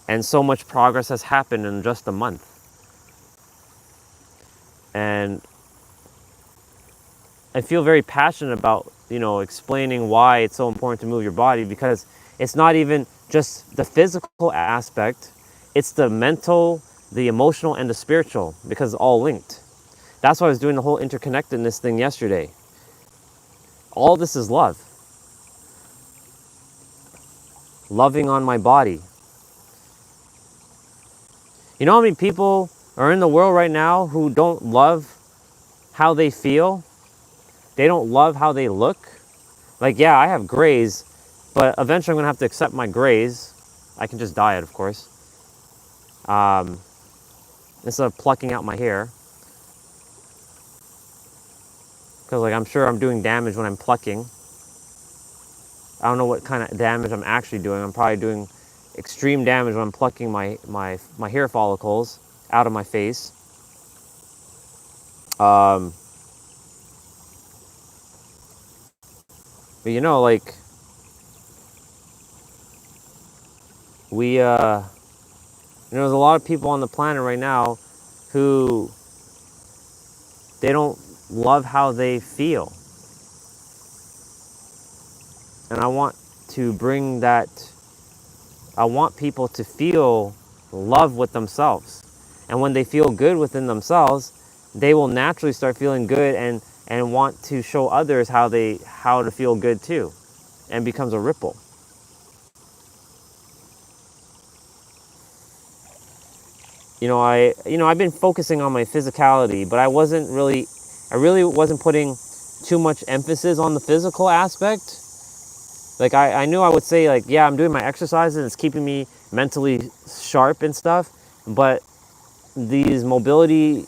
and so much progress has happened in just a month. And I feel very passionate about, you know, explaining why it's so important to move your body, because it's not even just the physical aspect, it's the mental, the emotional and the spiritual, because it's all linked. That's why I was doing the whole interconnectedness thing yesterday. All this is love. Loving on my body. You know how many people are in the world right now who don't love how they feel? They don't love how they look. Like, yeah, I have grays, but eventually I'm gonna have to accept my grays. I can just dye it, of course. Instead of plucking out my hair. Because like I'm sure I'm doing damage when I'm plucking. I don't know what kind of damage I'm actually doing. I'm probably doing extreme damage when I'm plucking my hair follicles out of my face. But you know, like there's a lot of people on the planet right now who they don't love how they feel. And I want to bring that, I want people to feel love with themselves. And when they feel good within themselves, they will naturally start feeling good and want to show others how to feel good too. And becomes a ripple. I've been focusing on my physicality, but I really wasn't putting too much emphasis on the physical aspect. Like I knew I would say like, yeah, I'm doing my exercises and it's keeping me mentally sharp and stuff, but these mobility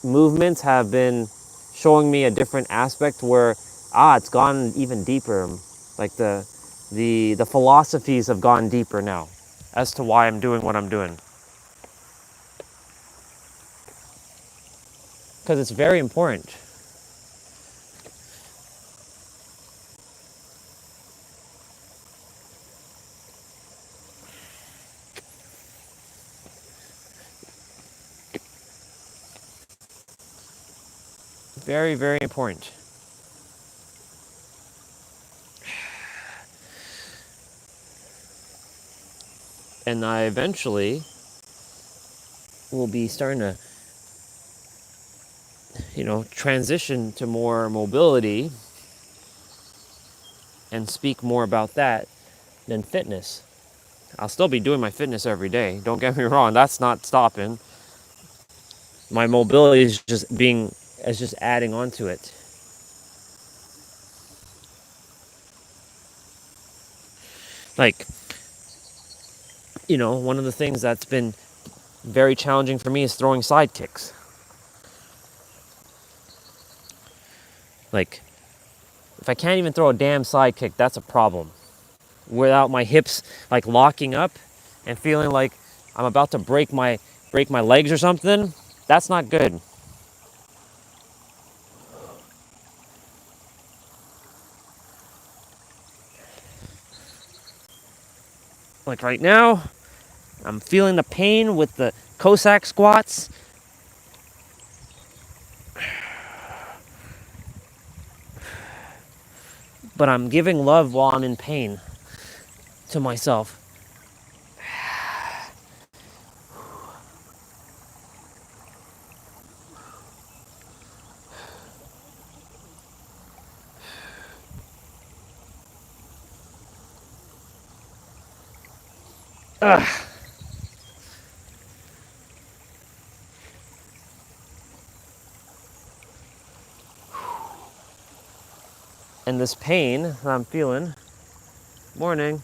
movements have been showing me a different aspect where it's gone even deeper. Like the philosophies have gone deeper now as to why I'm doing what I'm doing. Because it's very important. Very, very important. And I eventually will be starting to, transition to more mobility and speak more about that than fitness. I'll still be doing my fitness every day. Don't get me wrong, that's not stopping. My mobility is just adding on to it. Like, one of the things that's been very challenging for me is throwing side kicks. Like, if I can't even throw a damn side kick, that's a problem. Without my hips like locking up and feeling like I'm about to break my legs or something, that's not good. Like right now, I'm feeling the pain with the Cossack squats. But I'm giving love while I'm in pain to myself. Ugh. And this pain that I'm feeling, morning,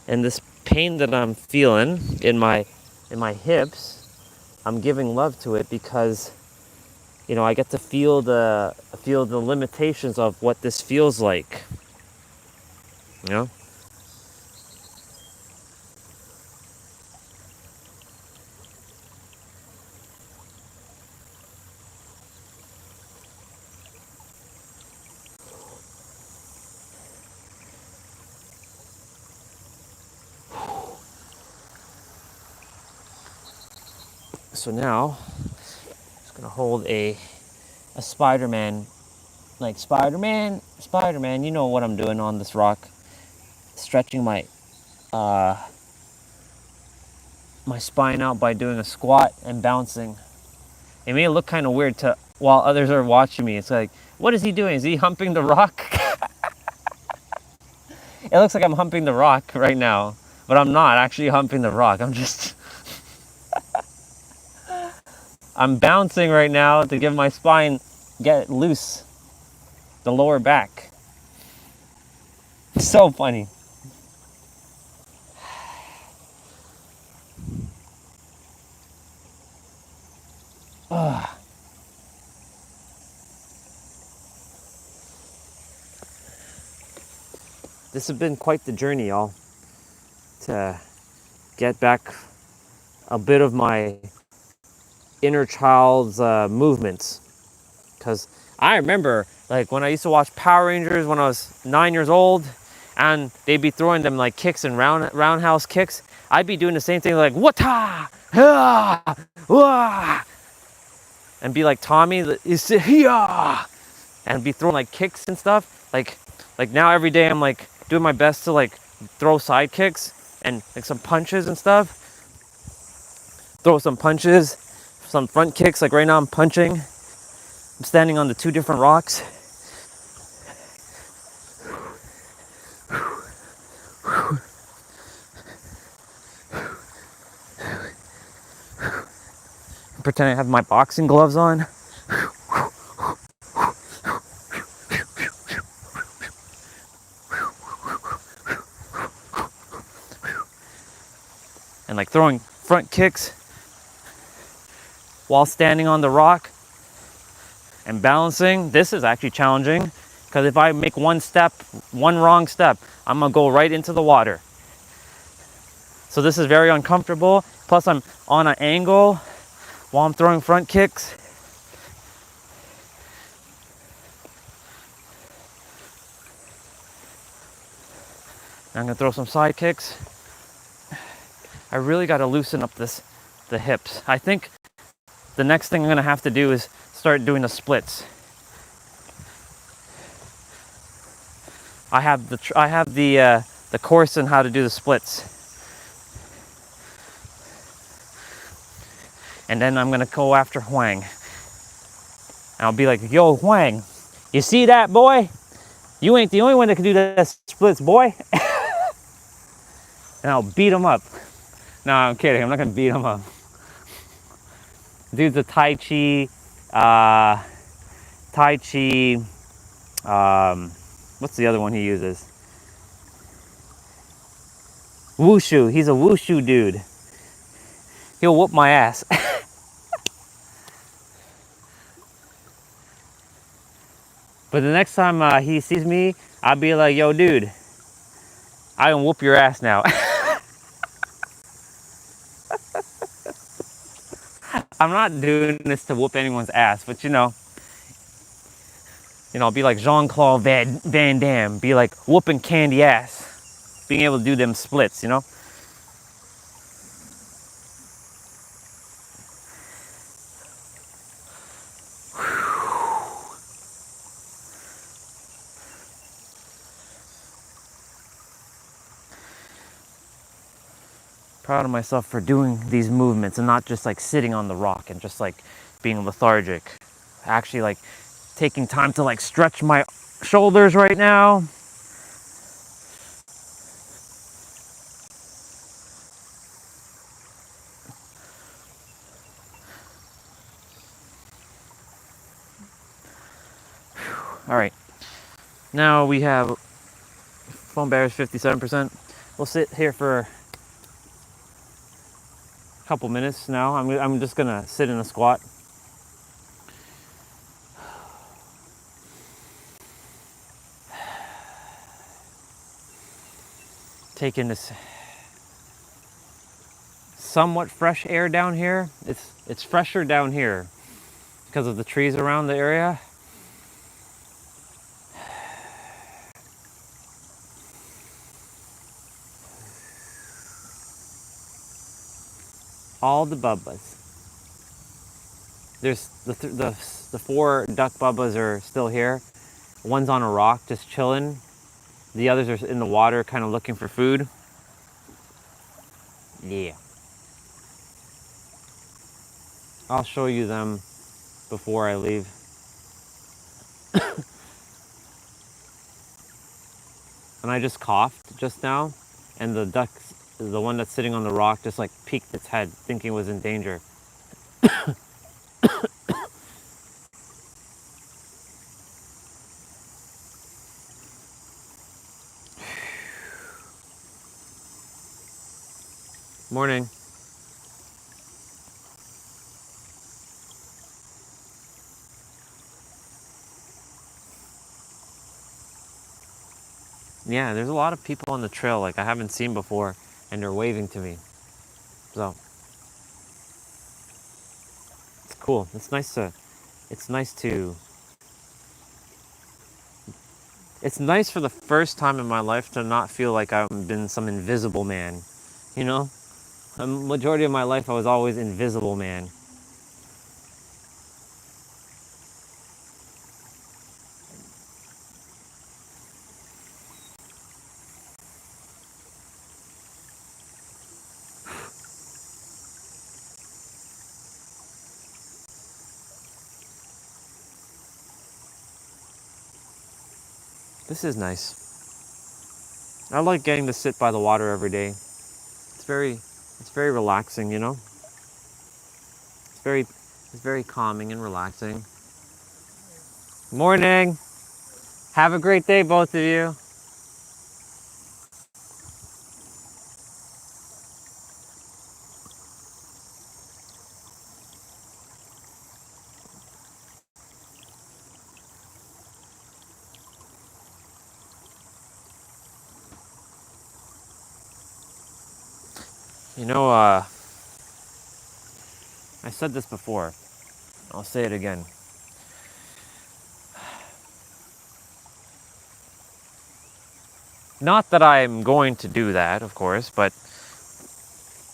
and this pain that I'm feeling in my hips, I'm giving love to it because I get to feel the limitations of what this feels like. So now, I'm just gonna hold a Spider-Man, like Spider-Man, you know what I'm doing on this rock, stretching my my spine out by doing a squat and bouncing. It made it look kind of weird to while others are watching me. It's like, what is he doing? Is he humping the rock? It looks like I'm humping the rock right now, but I'm not actually humping the rock. I'm just I'm bouncing right now to give my spine get loose, the lower back. It's so funny. This has been quite the journey, y'all, to get back a bit of my inner child's movements. Because I remember, like, when I used to watch Power Rangers when I was 9 years old, and they'd be throwing them like kicks and roundhouse kicks. I'd be doing the same thing, like wata, ha, wah, and be like Tommy, and be throwing like kicks and stuff. Like now every day I'm like doing my best to like throw side kicks and like some punches and stuff. Throw some punches, some front kicks. Like right now I'm punching. I'm standing on the 2 different rocks. Pretend I have my boxing gloves on. And like throwing front kicks while standing on the rock and balancing. This is actually challenging because if I make one wrong step, I'm gonna go right into the water. So this is very uncomfortable. Plus I'm on an angle while I'm throwing front kicks. I'm gonna throw some side kicks. I really gotta loosen up the hips. I think the next thing I'm gonna have to do is start doing the splits. I have the course on how to do the splits. And then I'm gonna go after Huang. And I'll be like, yo, Huang, you see that, boy? You ain't the only one that can do that splits, boy. And I'll beat him up. No, I'm kidding. I'm not gonna beat him up. Dude's a Tai Chi, what's the other one he uses? Wushu. He's a wushu dude. He'll whoop my ass. But the next time he sees me, I'll be like, yo, dude, I can whoop your ass now. I'm not doing this to whoop anyone's ass, but you know, be like Jean-Claude Van Damme, be like whooping candy ass, being able to do them splits, you know? Proud of myself for doing these movements and not just like sitting on the rock and just like being lethargic. Actually like taking time to like stretch my shoulders right now. All right, now we have phone battery's 57%. We'll sit here for a couple minutes now. I'm just gonna sit in a squat. Taking this somewhat fresh air down here. It's fresher down here because of the trees around the area. All the bubbas. There's the 4 duck bubbas are still here. One's on a rock just chilling. The others are in the water kind of looking for food. Yeah. I'll show you them before I leave. And I just coughed just now, and the duck, the one that's sitting on the rock, just like peeked its head, thinking it was in danger. Morning. Yeah, there's a lot of people on the trail like I haven't seen before, and they're waving to me. So it's cool. It's nice to, it's nice for the first time in my life to not feel like I've been some invisible man. You know, a majority of my life I was always invisible man. This is nice. I like getting to sit by the water every day. It's very relaxing, you know? It's very, it's very calming and relaxing. Morning. Have a great day, both of you. You know, I said this before. I'll say it again. Not that I'm going to do that, of course, but,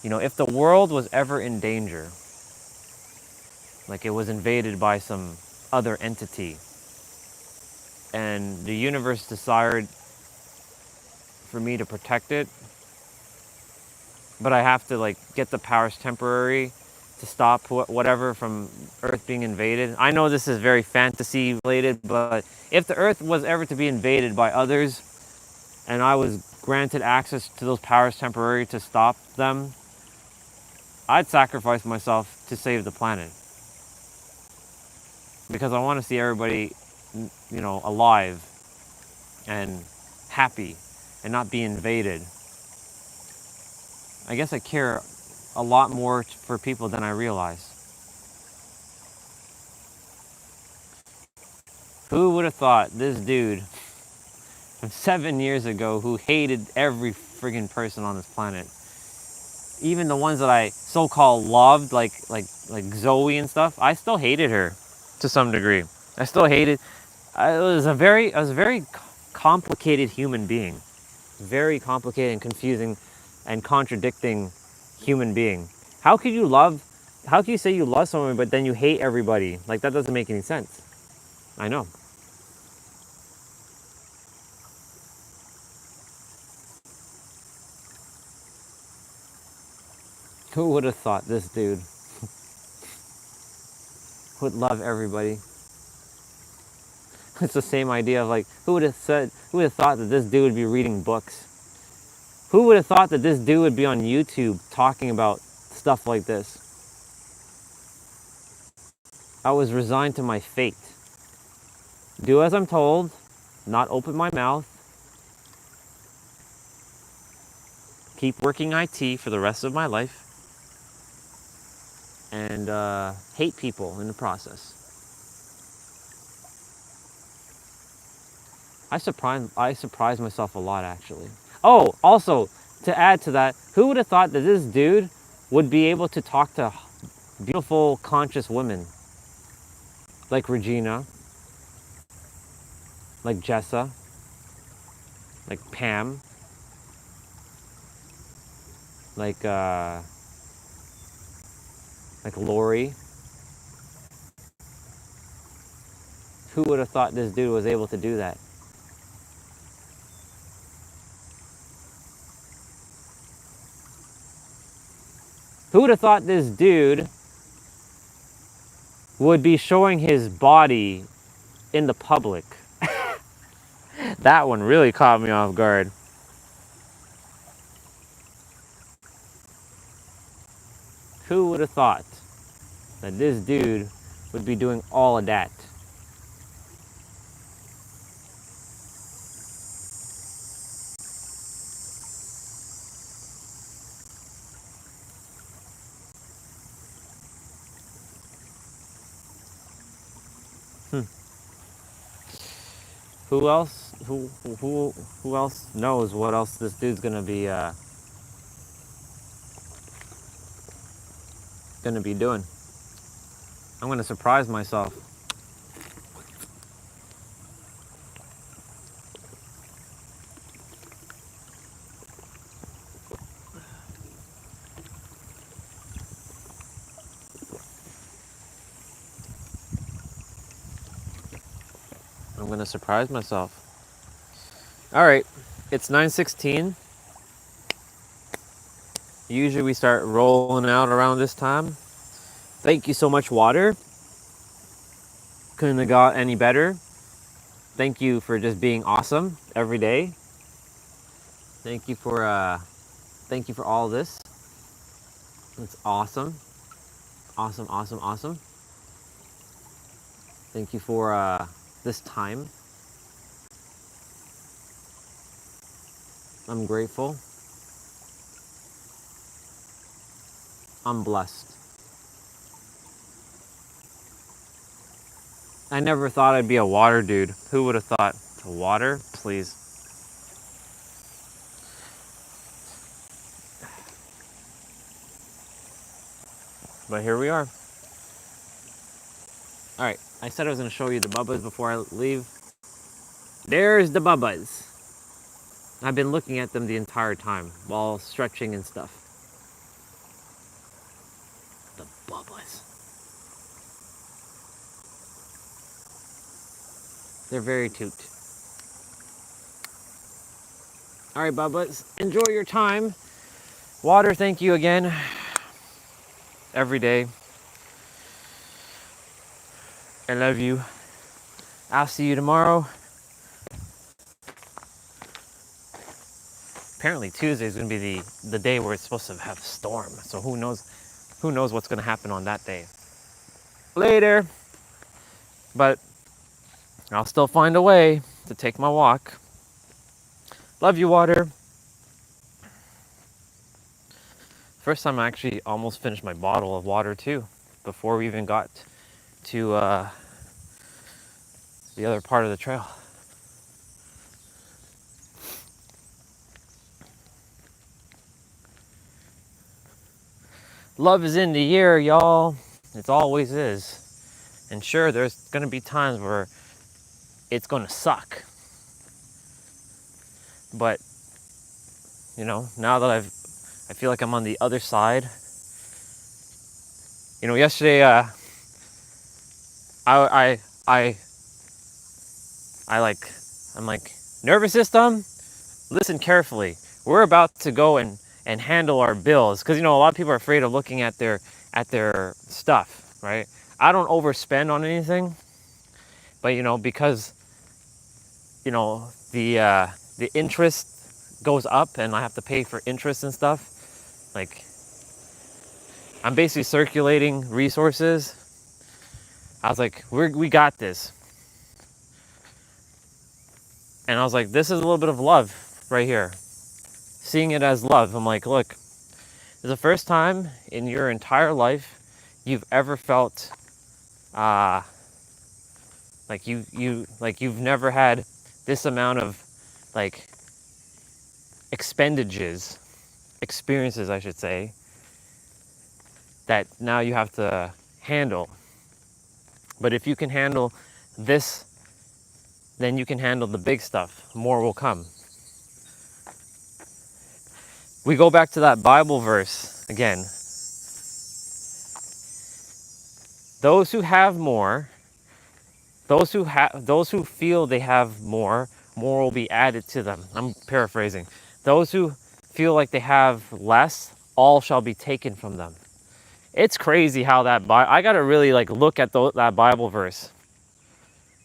you know, if the world was ever in danger, like it was invaded by some other entity, and the universe decided for me to protect it, but I have to like get the powers temporary to stop whatever from Earth being invaded. I know this is very fantasy related, but if the Earth was ever to be invaded by others and I was granted access to those powers temporary to stop them, I'd sacrifice myself to save the planet. Because I want to see everybody, you know, alive and happy and not be invaded. I guess I care a lot more for people than I realize. Who would have thought this dude from 7 years ago who hated every friggin' person on this planet, even the ones that I so-called loved, like Zoe and stuff, I still hated her to some degree. I still hated. I was a very complicated human being, very complicated and confusing, and contradicting human being. How could you love? How can you say you love someone but then you hate everybody? Like that doesn't make any sense. I know. Who would have thought this dude would love everybody? It's the same idea of like, who would have thought that this dude would be reading books? Who would have thought that this dude would be on YouTube talking about stuff like this? I was resigned to my fate. Do as I'm told, not open my mouth, keep working IT for the rest of my life, and hate people in the process. I surprise myself a lot, actually. Oh, also, to add to that, who would have thought that this dude would be able to talk to beautiful, conscious women like Regina, like Jessa, like Pam, like Lori? Who would have thought this dude was able to do that? Who would have thought this dude would be showing his body in the public. That one really caught me off guard. Who would have thought that this dude would be doing all of that? Who else? Who else knows what else this dude's gonna be doing? I'm gonna surprise myself. I'm gonna surprise myself. All right, it's 9:16. Usually we start rolling out around this time. Thank you so much, water. Couldn't have got any better. Thank you for just being awesome every day. Thank you for all this. It's awesome. Awesome, awesome, awesome. Thank you for this time. I'm grateful. I'm blessed. I never thought I'd be a water dude. Who would have thought? To water? Please. But here we are. All right, I said I was going to show you the bubbas before I leave. There's the bubbas. I've been looking at them the entire time while stretching and stuff. The bubbas. They're very cute. All right, bubbas, enjoy your time. Water, thank you again. Every day. I love you. I'll see you tomorrow. Apparently Tuesday is going to be the day where it's supposed to have a storm. So who knows what's going to happen on that day. Later. But I'll still find a way to take my walk. Love you, water. First time I actually almost finished my bottle of water too, before we even got to the other part of the trail. Love is in the air, y'all. It always is. And sure, there's gonna be times where it's gonna suck. But, you know, now that I feel like I'm on the other side. You know, yesterday, I'm like, nervous system, listen carefully. We're about to go and handle our bills. Because, you know, a lot of people are afraid of looking at their stuff, right? I don't overspend on anything. But, you know, because, you know, the interest goes up and I have to pay for interest and stuff. Like, I'm basically circulating resources. I was like, we got this. And I was like, this is a little bit of love right here. Seeing it as love. I'm like, look, this is the first time in your entire life you've ever felt like you've never had this amount of like experiences, I should say, that now you have to handle. But if you can handle this, then you can handle the big stuff. More will come. We go back to that Bible verse again. Those who have more, those who feel they have more will be added to them. I'm paraphrasing. Those who feel like they have less, all shall be taken from them. It's crazy how I gotta really like look at that Bible verse.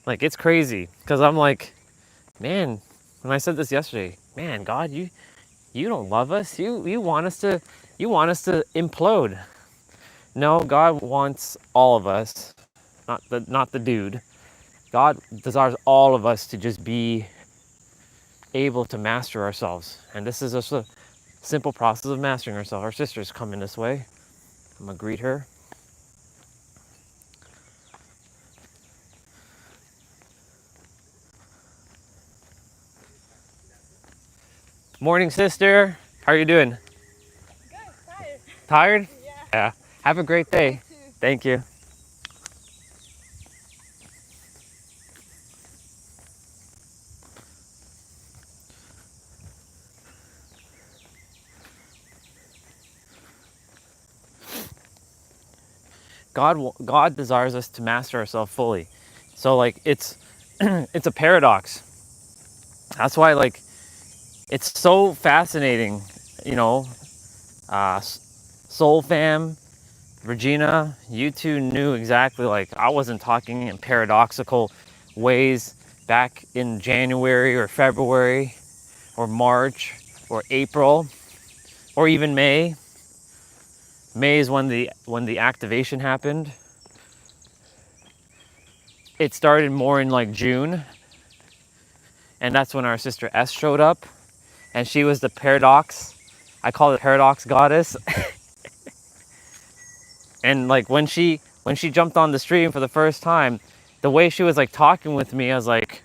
Like, it's crazy because I'm like, man, when I said this yesterday, man, God, you don't love us. You want us to implode. No, God wants all of us, not the dude. God desires all of us to just be able to master ourselves. And this is just a simple process of mastering ourselves. Our sister's coming this way. I'm gonna greet her. Morning, sister. How are you doing? Good, tired. Tired? Yeah. Yeah. Have a great day. You too. Thank you. God desires us to master ourselves fully. So like it's it's a paradox. That's why like it's so fascinating, you know. Soul Fam, Regina, you two knew exactly, like I wasn't talking in paradoxical ways back in January or February or March or April or even May. May is when the activation happened. It started more in like June, and that's when our sister S showed up, and she was the paradox. I call it paradox goddess. And like when she jumped on the stream for the first time, the way she was like talking with me, I was like,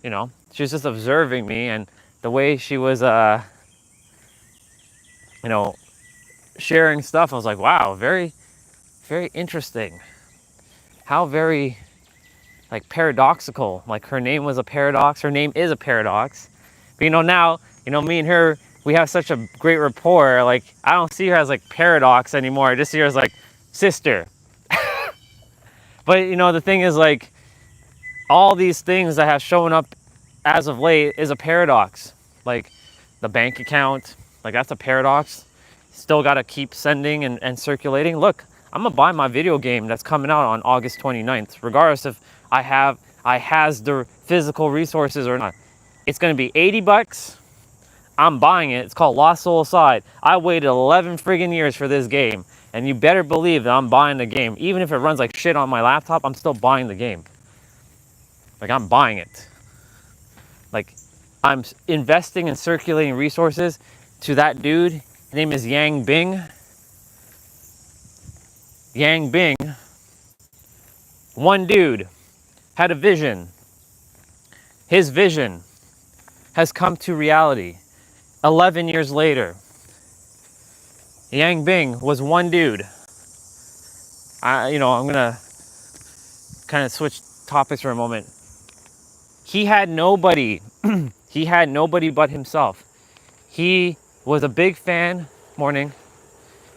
you know, she was just observing me, and the way she was you know, sharing stuff, I was like, wow, very, very interesting. How very like paradoxical. Like her name was a paradox. Her name is a paradox. But you know, now, you know, me and her, we have such a great rapport. Like I don't see her as like paradox anymore. I just see her as like sister. But you know, the thing is like all these things that have shown up as of late is a paradox. Like the bank account, like that's a paradox. Still got to keep sending and circulating. Look, I'm gonna buy my video game that's coming out on August 29th, regardless if I has the physical resources or not. It's gonna be 80 bucks. I'm buying it. It's called Lost Soul Aside. I waited 11 friggin' years for this game, and you better believe that I'm buying the game. Even if it runs like shit on my laptop, I'm still buying the game. Like I'm buying it. Like I'm investing and circulating resources to that dude. His name is Yang Bing. Yang Bing, one dude, had a vision. His vision has come to reality 11 years later. Yang Bing was one dude. I'm gonna kind of switch topics for a moment. He had nobody. He had nobody but himself. He was a big fan. Morning.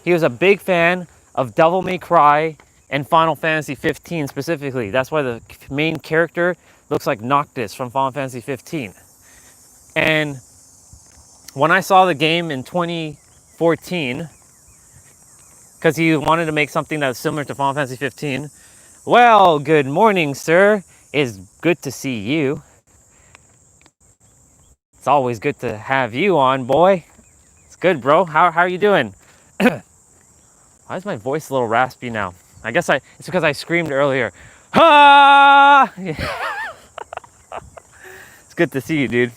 He was a big fan of Devil May Cry and Final Fantasy 15 specifically. That's why the main character looks like Noctis from Final Fantasy 15. And when I saw the game in 2014, because he wanted to make something that was similar to Final Fantasy 15, well, good morning, sir. It's good to see you. It's always good to have you on, boy. It's good, bro. How are you doing? Why is my voice a little raspy now? I guess it's because I screamed earlier. Ah! It's good to see you, dude.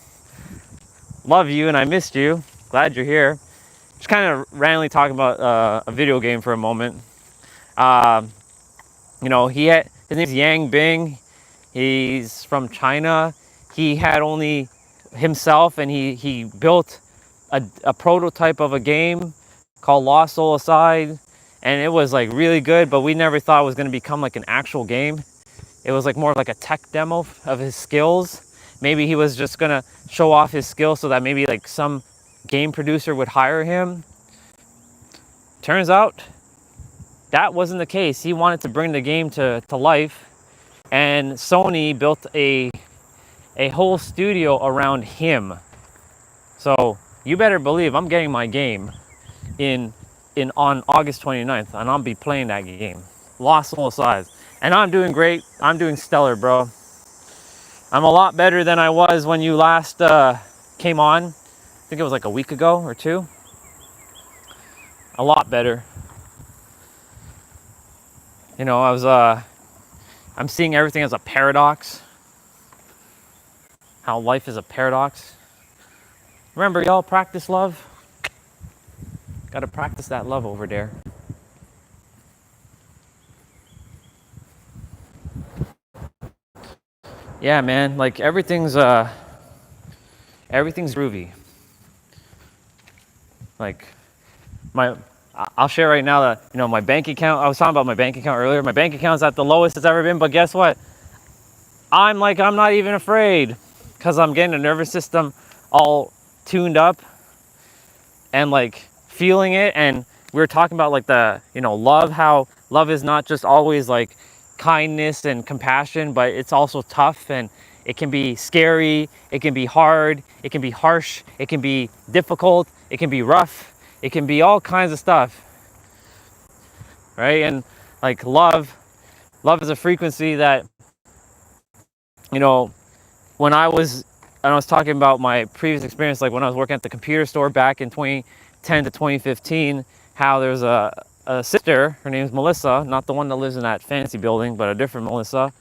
Love you, and I missed you. Glad you're here. Just kind of randomly talking about a video game for a moment. His name's Yang Bing. He's from China. He had only himself, and he built a prototype of a game called Lost Soul Aside, and it was like really good, but we never thought it was going to become like an actual game. It was like more like a tech demo of his skills. Maybe he was just going to show off his skills so that maybe like some game producer would hire him. Turns out that wasn't the case. He wanted to bring the game to life, and Sony built a whole studio around him. So you better believe I'm getting my game in on August 29th, and I'll be playing that game. Lost Soul Size. And I'm doing great. I'm doing stellar, bro. I'm a lot better than I was when you last came on. I think it was like a week ago or two. A lot better. You know, I'm seeing everything as a paradox. How life is a paradox. Remember, y'all, practice love. Gotta practice that love over there. Yeah, man, like everything's groovy. Like I'll share right now that, you know, my bank account, I was talking about my bank account earlier. My bank account's at the lowest it's ever been, but guess what? I'm not even afraid, because I'm getting the nervous system all tuned up and like feeling it. And we were talking about like the, you know, love, how love is not just always like kindness and compassion, but it's also tough, and it can be scary, it can be hard, it can be harsh, it can be difficult, it can be rough, it can be all kinds of stuff, right? And like love is a frequency that, you know, when I was talking about my previous experience, like when I was working at the computer store back in 2010 to 2015, how there's a sister, her name's Melissa, not the one that lives in that fancy building, but a different Melissa,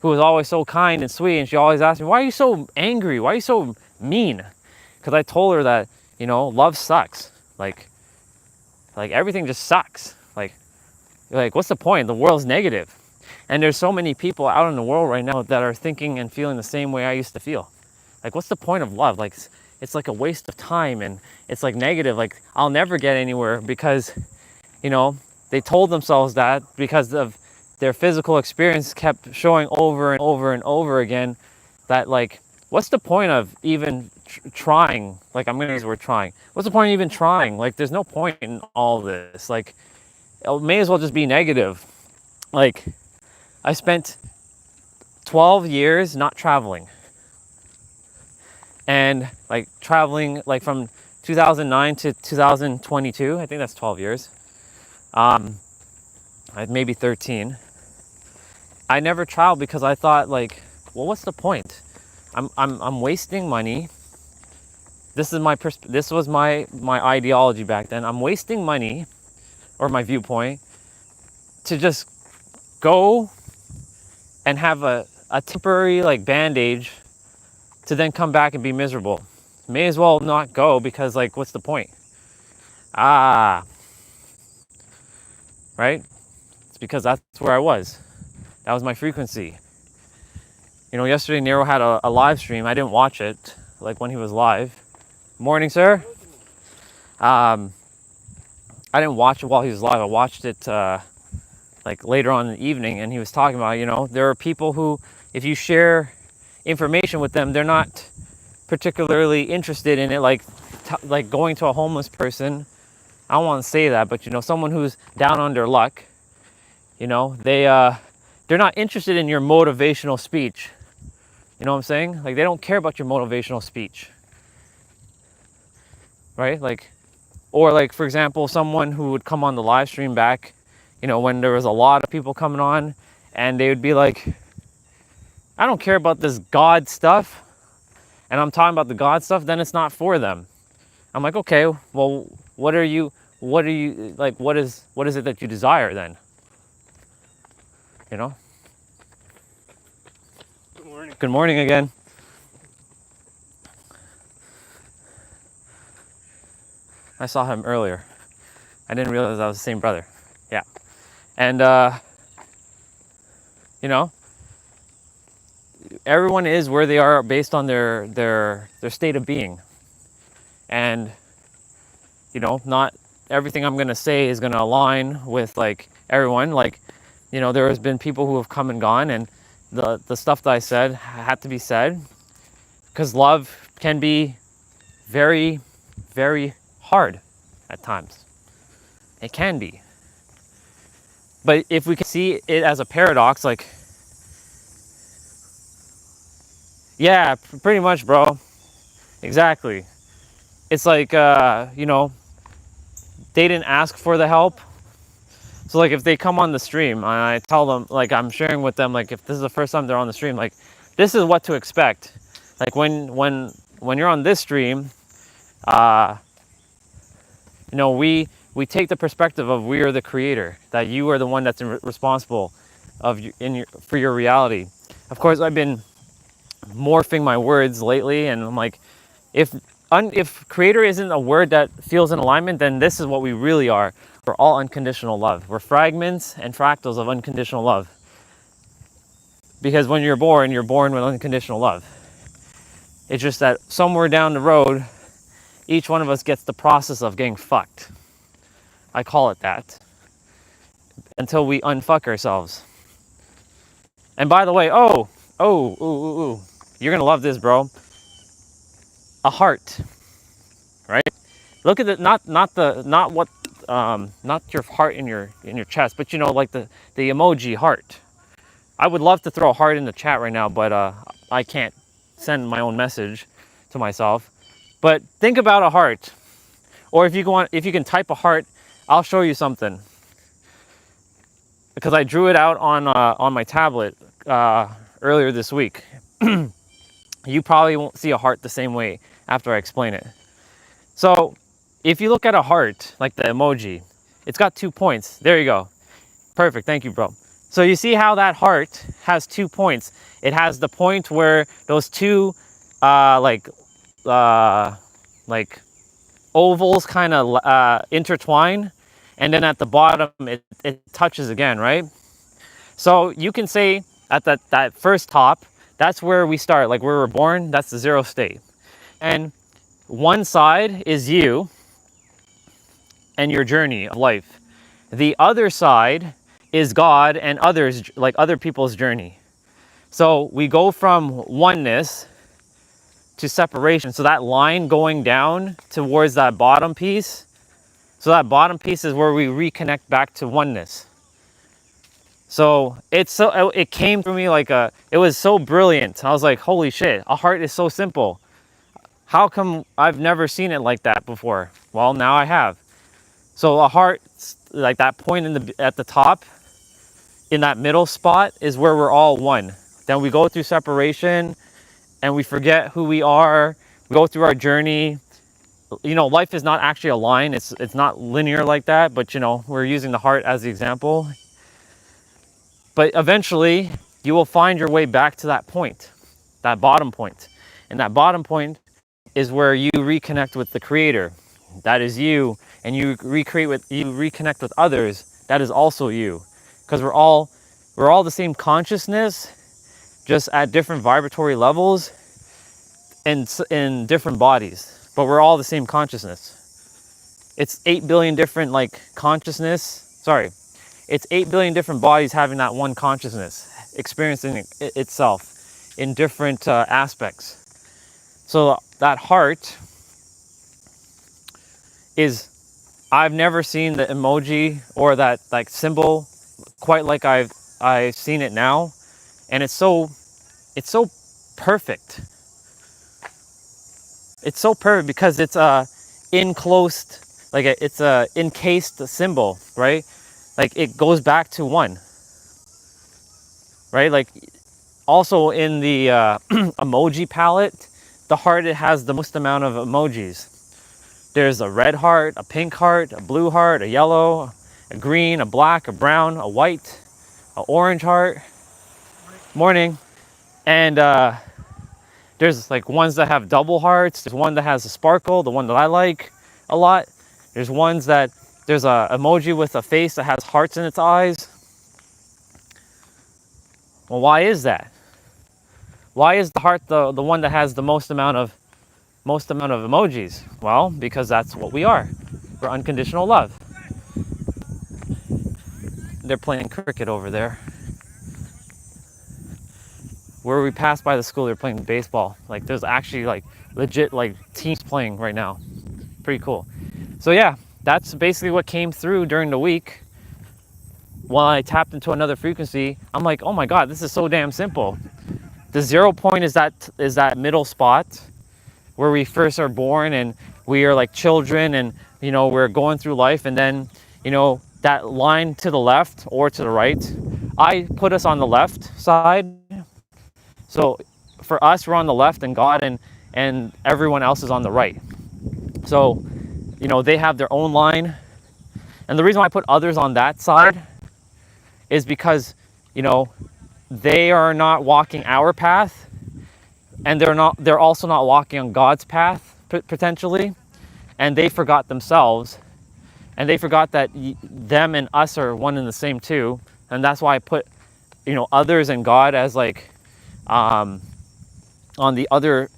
who was always so kind and sweet. And she always asked me, why are you so angry? Why are you so mean? Because I told her that, you know, love sucks. Like everything just sucks. Like what's the point? The world's negative. And there's so many people out in the world right now that are thinking and feeling the same way I used to feel. Like, what's the point of love? Like, it's like a waste of time, and it's like negative. Like, I'll never get anywhere, because, you know, they told themselves that because of their physical experience kept showing over and over and over again that, like, what's the point of even trying? Like, I'm going to use the word trying. What's the point of even trying? Like, there's no point in all this. Like, it may as well just be negative. Like, I spent 12 years not traveling. And like traveling like from 2009 to 2022, I think that's 12 years. Maybe 13. I never traveled because I thought, like, well, what's the point? I'm wasting money. This was my ideology back then. I'm wasting money, or my viewpoint, to just go and have a temporary like band-aid to then come back and be miserable. May as well not go, because like, what's the point? Right? It's because that's where I was. That was my frequency. You know, yesterday Nero had a live stream. I didn't watch it, like when he was live. Morning, sir. I didn't watch it while he was live. I watched it like later on in the evening, and he was talking about, you know, there are people who, if you share information with them, they're not particularly interested in it. Like going to a homeless person, I don't want to say that, but, you know, someone who's down on their luck, you know, they're not interested in your motivational speech. You know what I'm saying? Like, they don't care about your motivational speech, right? Like, or like, for example, someone who would come on the live stream back, you know, when there was a lot of people coming on, and they would be like, I don't care about this God stuff, and I'm talking about the God stuff, then it's not for them. I'm like, okay, well, what are you like, what is it that you desire then? You know? Good morning. Good morning again. I saw him earlier. I didn't realize I was the same brother. Yeah. And you know, everyone is where they are based on their state of being. And, you know, not everything I'm gonna say is gonna align with like everyone. Like, you know, there has been people who have come and gone, and the stuff that I said had to be said, because love can be very, very hard at times. It can be. But if we can see it as a paradox, like, yeah, pretty much, bro. Exactly. It's like, you know, they didn't ask for the help. So like if they come on the stream, I tell them, like I'm sharing with them, like if this is the first time they're on the stream, like this is what to expect. Like when you're on this stream, you know, we take the perspective of we are the creator, that you are the one that's responsible for your reality. Of course, I've been morphing my words lately, and I'm like, if creator isn't a word that feels in alignment, then this is what we really are. We're all unconditional love. We're fragments and fractals of unconditional love. Because when you're born with unconditional love. It's just that somewhere down the road, each one of us gets the process of getting fucked. I call it that. Until we unfuck ourselves. And by the way, you're gonna love this, bro. A heart, right? Look at it, not your heart in your chest, but you know, like the emoji heart. I would love to throw a heart in the chat right now, but I can't send my own message to myself. But think about a heart, or if you can type a heart, I'll show you something. Because I drew it out on my tablet earlier this week. You probably won't see a heart the same way after I explain it. So if you look at a heart, like the emoji, it's got 2 points. There you go. Perfect. Thank you, bro. So you see how that heart has 2 points. It has the point where those two like ovals kind of intertwine, and then at the bottom it touches again, right? So you can say at that first top, that's where we start, like where we're born, that's the 0 state. And one side is you and your journey of life. The other side is God and others, like other people's journey. So we go from oneness to separation. So that line going down towards that bottom piece, so that bottom piece is where we reconnect back to oneness. So it came through me like it was so brilliant. I was like, holy shit, a heart is so simple. How come I've never seen it like that before? Well, now I have. So a heart, like that point at the top, in that middle spot is where we're all one. Then we go through separation and we forget who we are. We go through our journey. You know, life is not actually a line. It's not linear like that, but you know, we're using the heart as the example. But eventually you will find your way back to that point, that bottom point. And that bottom point is where you reconnect with the creator. That is you. And you reconnect with others. That is also you. Because we're all the same consciousness, just at different vibratory levels and in different bodies. But we're all the same consciousness. It's 8 billion different it's 8 billion different bodies having that one consciousness, experiencing itself in different aspects. So that heart is, I've never seen the emoji or that like symbol quite like I've seen it now, and it's so perfect. It's so perfect because it's a enclosed, like it's a encased symbol, right? Like it goes back to one, right? Like also in the emoji palette, the heart, it has the most amount of emojis. There's a red heart, a pink heart, a blue heart, a yellow, a green, a black, a brown, a white, an orange heart. Morning. And there's like ones that have double hearts. There's one that has a sparkle, the one that I like a lot. There's ones that, there's a emoji with a face that has hearts in its eyes. Well, why is that? Why is the heart the one that has the most amount of emojis? Well, because that's what we are. We're unconditional love. They're playing cricket over there. Where we passed by the school, they're playing baseball. Like there's actually like legit like teams playing right now. Pretty cool. So yeah, that's basically what came through during the week. While I tapped into another frequency, I'm like, oh my God, this is so damn simple. The 0 point is that middle spot where we first are born, and we are like children, and we're going through life, and then that line to the left or to the right, I put us on the left side. So for us, we're on the left, and God and everyone else is on the right. So they have their own line, and the reason why I put others on that side is because they are not walking our path, and they're also not walking on God's path potentially, and they forgot themselves, and they forgot that them and us are one and the same too. And that's why I put others and God as like on the other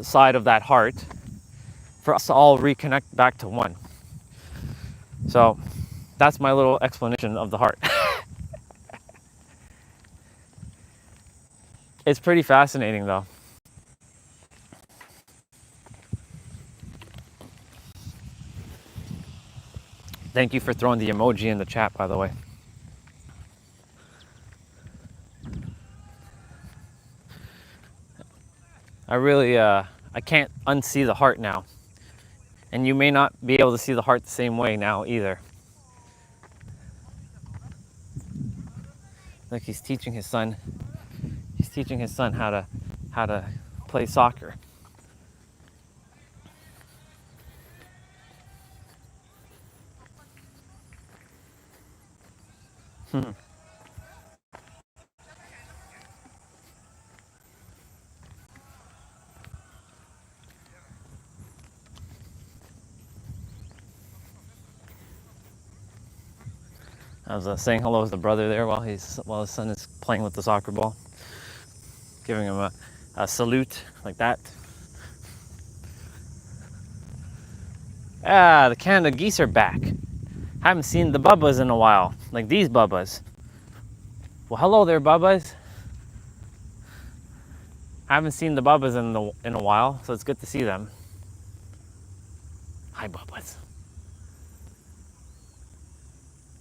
side of that heart, for us to all reconnect back to one. So that's my little explanation of the heart. It's pretty fascinating though. Thank you for throwing the emoji in the chat, by the way. I really, I can't unsee the heart now. And you may not be able to see the heart the same way now either. Like he's teaching his son how to play soccer. I was saying hello to the brother there while his son is playing with the soccer ball, giving him a salute like that. Ah, the Canada geese are back. Haven't seen the bubbas in a while, like these bubbas. Well, hello there, bubbas. Haven't seen the bubbas in a while, so it's good to see them. Hi, bubbas.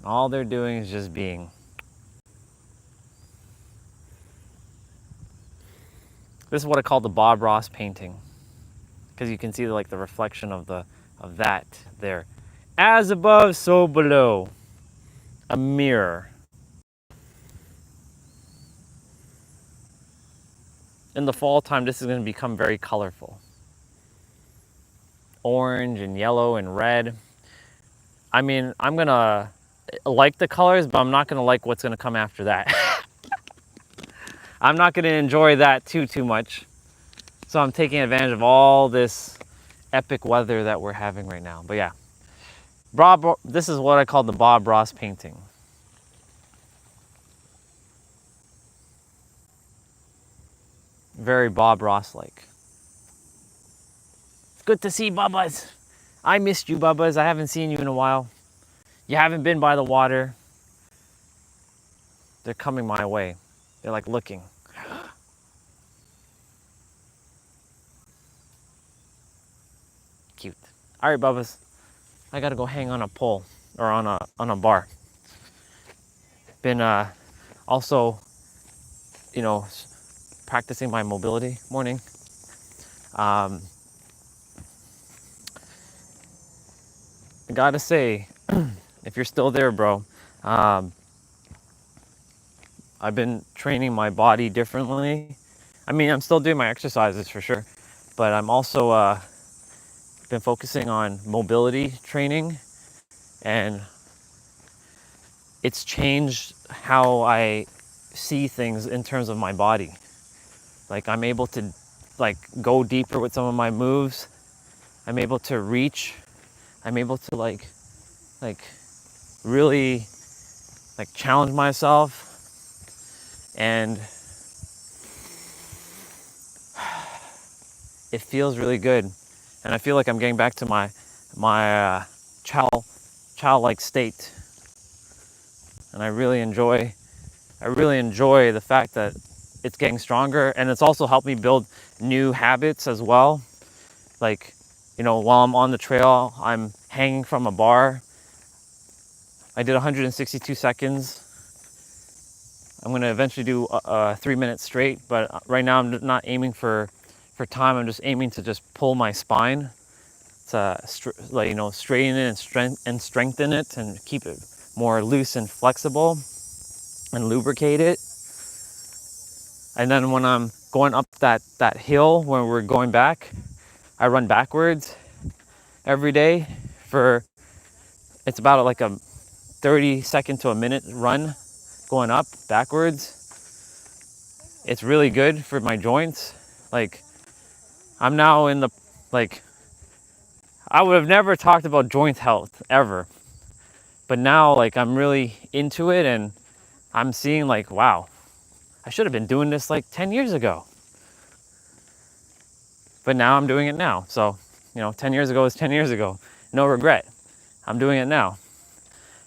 All they're doing is just being. This is what I call the Bob Ross painting, because you can see like the reflection of that there. As above, so below. A mirror. In the fall time, this is going to become very colorful. Orange and yellow and red. I mean, I'm going to like the colors, but I'm not going to like what's going to come after that. I'm not going to enjoy that too much. So I'm taking advantage of all this epic weather that we're having right now. But yeah, this is what I call the Bob Ross painting. Very Bob Ross-like. It's good to see Bubbas. I missed you, Bubbas. I haven't seen you in a while. You haven't been by the water. They're coming my way. They're like looking. Cute. All right, Bubbas. I gotta go hang on a pole or on a bar. Been also, practicing my mobility morning. I gotta say, if you're still there, bro, I've been training my body differently. I mean, I'm still doing my exercises for sure, but I'm also been focusing on mobility training, and it's changed how I see things in terms of my body. Like I'm able to go deeper with some of my moves. I'm able to reach. I'm able to like really challenge myself, and it feels really good. And I feel like I'm getting back to my childlike state. And I really enjoy the fact that it's getting stronger, and it's also helped me build new habits as well. Like, while I'm on the trail, I'm hanging from a bar. I did 162 seconds. I'm gonna eventually do 3 minutes straight, but right now I'm not aiming for time. I'm just aiming to just pull my spine. straighten it and strengthen it and keep it more loose and flexible and lubricate it. And then when I'm going up that hill where we're going back, I run backwards every day for, it's about like a 30-second to a minute run going up backwards. It's really good for my joints. Like, I'm now in the, like, I would have never talked about joint health ever, but now like I'm really into it, and I'm seeing like, wow, I should have been doing this like 10 years ago. But now I'm doing it now. So, 10 years ago is 10 years ago. No regret. I'm doing it now.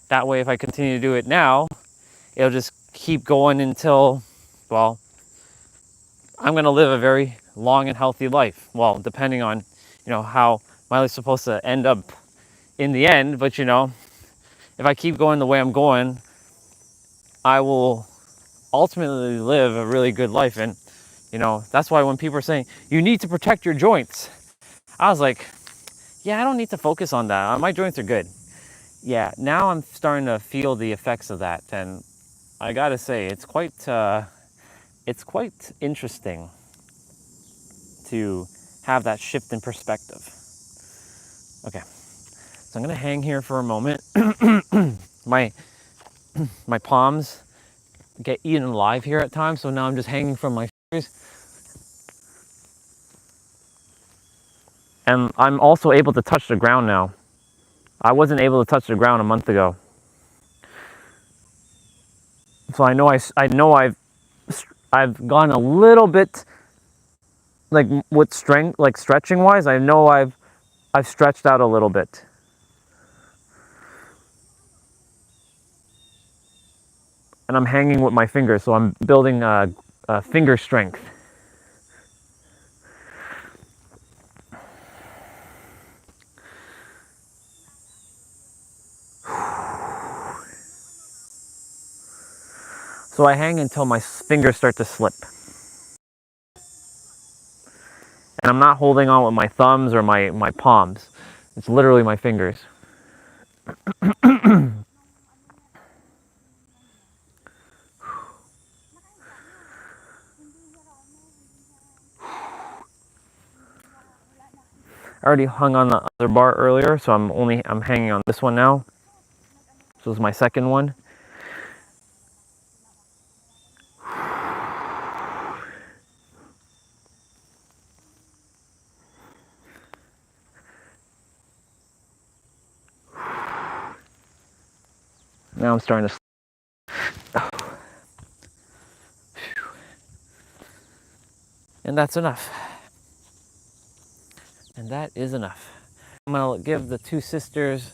That way, if I continue to do it now, it'll just keep going until, well, I'm going to live a very long and healthy life. Well, depending on, how my life's supposed to end up in the end. But, if I keep going the way I'm going, I will ultimately live a really good life. And, that's why when people are saying, you need to protect your joints, I was like, yeah, I don't need to focus on that. My joints are good. Yeah, now I'm starting to feel the effects of that. And I gotta say, it's quite interesting to have that shift in perspective. Okay, so I'm gonna hang here for a moment. my palms get eaten alive here at times, so now I'm just hanging from my fingers. And I'm also able to touch the ground now. I wasn't able to touch the ground a month ago. So I know I've gone a little bit, like with strength, like stretching wise. I know I've stretched out a little bit. And I'm hanging with my fingers, so I'm building a finger strength. So I hang until my fingers start to slip. And I'm not holding on with my thumbs or my palms. It's literally my fingers. I already hung on the other bar earlier, so I'm hanging on this one now. This is my second one. Now I'm starting to. And that's enough. And that is enough. I'm gonna give the two sisters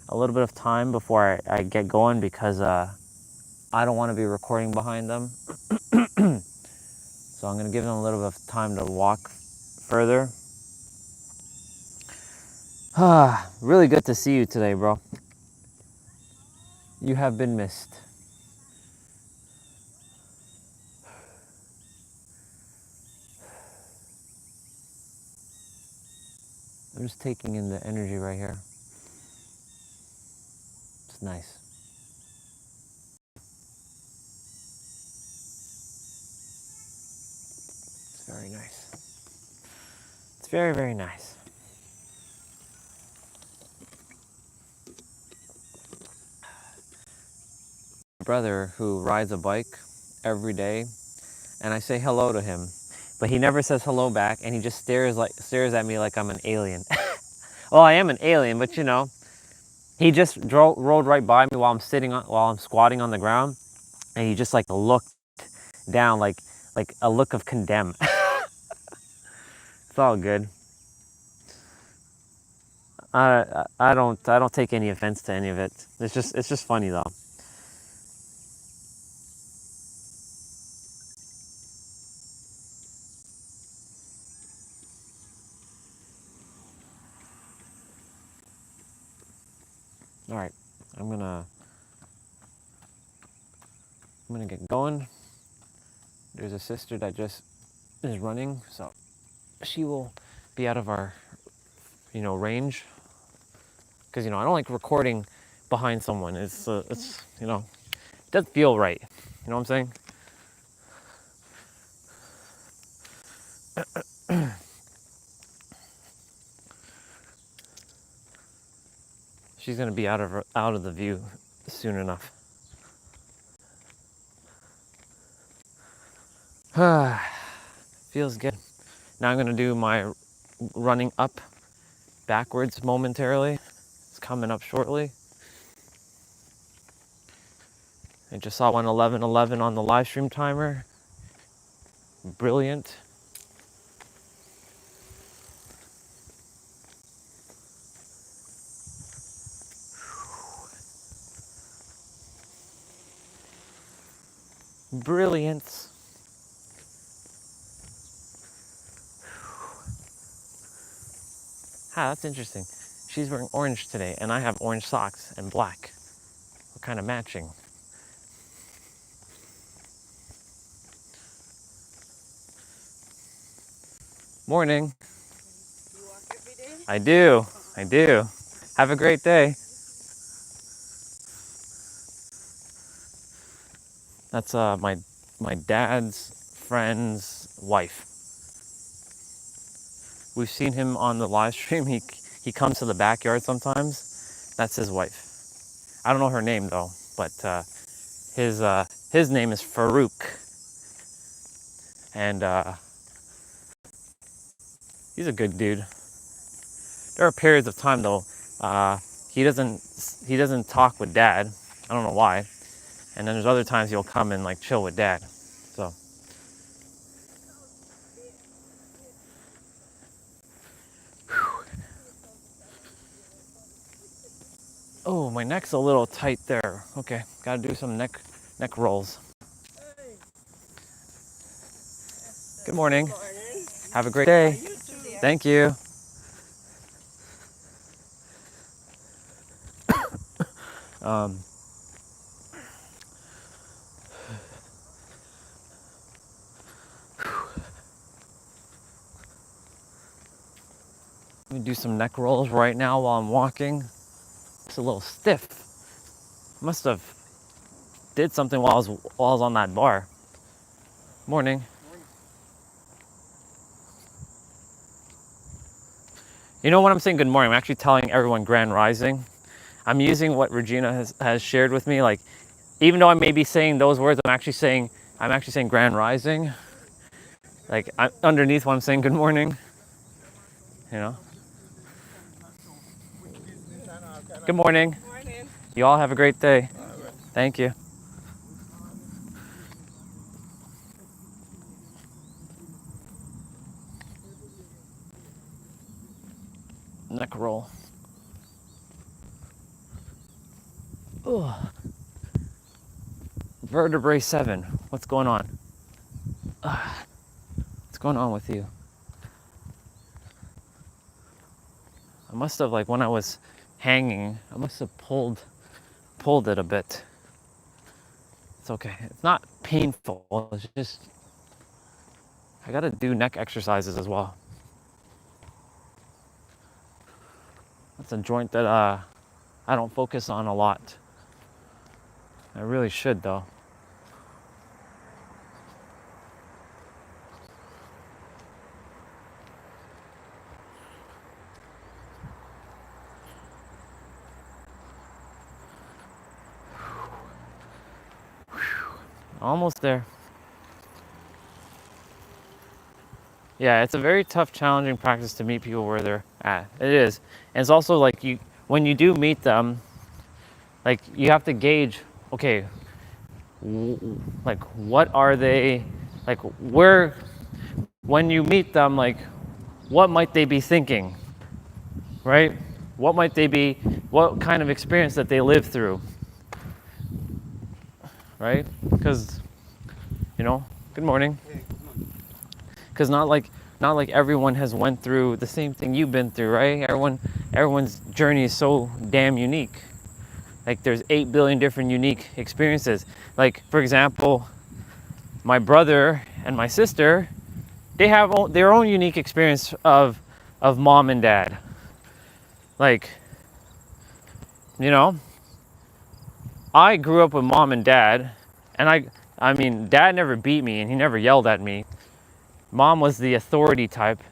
a little bit of time before I get going, because I don't want to be recording behind them. So I'm gonna give them a little bit of time to walk further. Really good to see you today, bro. You have been missed. I'm just taking in the energy right here. It's nice. It's very nice. It's very, very nice. My brother, who rides a bike every day, and I say hello to him, but he never says hello back, and he just stares at me like I'm an alien. Well, I am an alien, but he just rolled right by me while I'm squatting on the ground, and he just like looked down like a look of condemn. It's all good. I don't take any offense to any of it. It's just funny though. All right, I'm gonna get going. There's a sister that just is running, so she will be out of our range, because I don't like recording behind someone. It's it doesn't feel right. You know what I'm saying? She's gonna be out of the view soon enough. Feels good. Now I'm gonna do my running up backwards momentarily. It's coming up shortly. I just saw 1:11:11 on the live stream timer. Brilliant. Brilliance. That's interesting. She's wearing orange today, and I have orange socks and black. We're kind of matching. Morning. You walk every day? I do. Have a great day. That's my dad's friend's wife. We've seen him on the live stream. He comes to the backyard sometimes. That's his wife. I don't know her name though, but his name is Farouk, and he's a good dude. There are periods of time though, he doesn't talk with dad. I don't know why. And then there's other times he'll come and like chill with dad. So. Oh, my neck's a little tight there. Okay, gotta do some neck rolls. Good morning. Have a great day. Thank you. Let me do some neck rolls right now while I'm walking. It's a little stiff. Must have did something while I was on that bar. Morning. You know when I'm saying good morning, I'm actually telling everyone Grand Rising. I'm using what Regina has shared with me. Like, even though I may be saying those words, I'm actually saying Grand Rising. Like, underneath when I'm saying good morning. Good morning. Morning. You all have a great day. Thank you. Neck roll. Ugh. Vertebrae 7. What's going on? What's going on with you? I must have, like, when I was hanging, I must have pulled it a bit. It's okay. It's not painful. It's just I gotta do neck exercises as well. That's a joint that I don't focus on a lot. I really should though. Almost there. Yeah, it's a very tough, challenging practice to meet people where they're at. It is. And it's also like when you do meet them, like you have to gauge, okay, like what are they, like when you meet them, like what might they be thinking, right? What kind of experience that they live through, right? Because, good morning. Because not like everyone has went through the same thing you've been through, right? Everyone's journey is so damn unique. Like there's 8 billion different unique experiences. Like, for example, my brother and my sister, they have their own unique experience of mom and dad, Like, you know, I grew up with mom and dad, and I mean, dad never beat me and he never yelled at me. Mom was the authority type.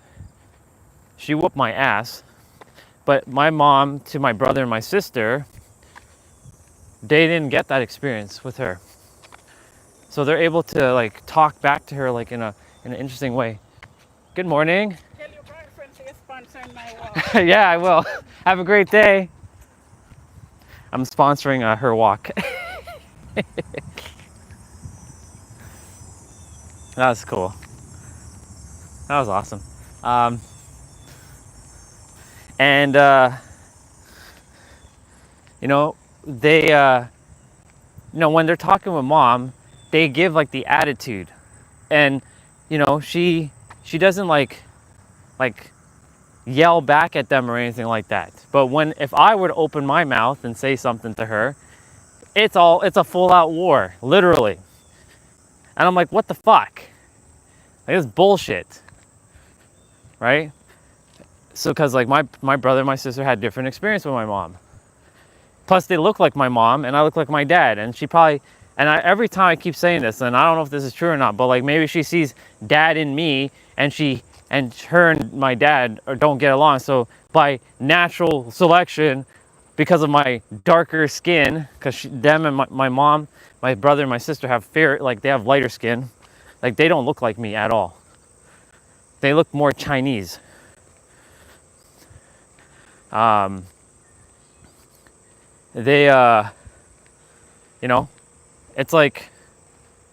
She whooped my ass. But my mom, to my brother and my sister, they didn't get that experience with her. So they're able to like talk back to her like in an interesting way. Good morning. Tell your boyfriend you're sponsoring my walk. Yeah, I will. Have a great day. I'm sponsoring her walk. That was cool. That was awesome. And you know, they when they're talking with mom, they give like the attitude, and she doesn't like yell back at them or anything like that. But if I were to open my mouth and say something to her, it's a full out war, literally. And I'm like, what the fuck? Like, this bullshit, right? So, because like my brother and my sister had different experience with my mom. Plus, they look like my mom, and I look like my dad. And she probably, every time I keep saying this, and I don't know if this is true or not, but like maybe she sees dad in me, and her and my dad don't get along. So by natural selection, because of my darker skin, because them and my mom, my brother and my sister have they have lighter skin, like they don't look like me at all. They look more Chinese. They it's like,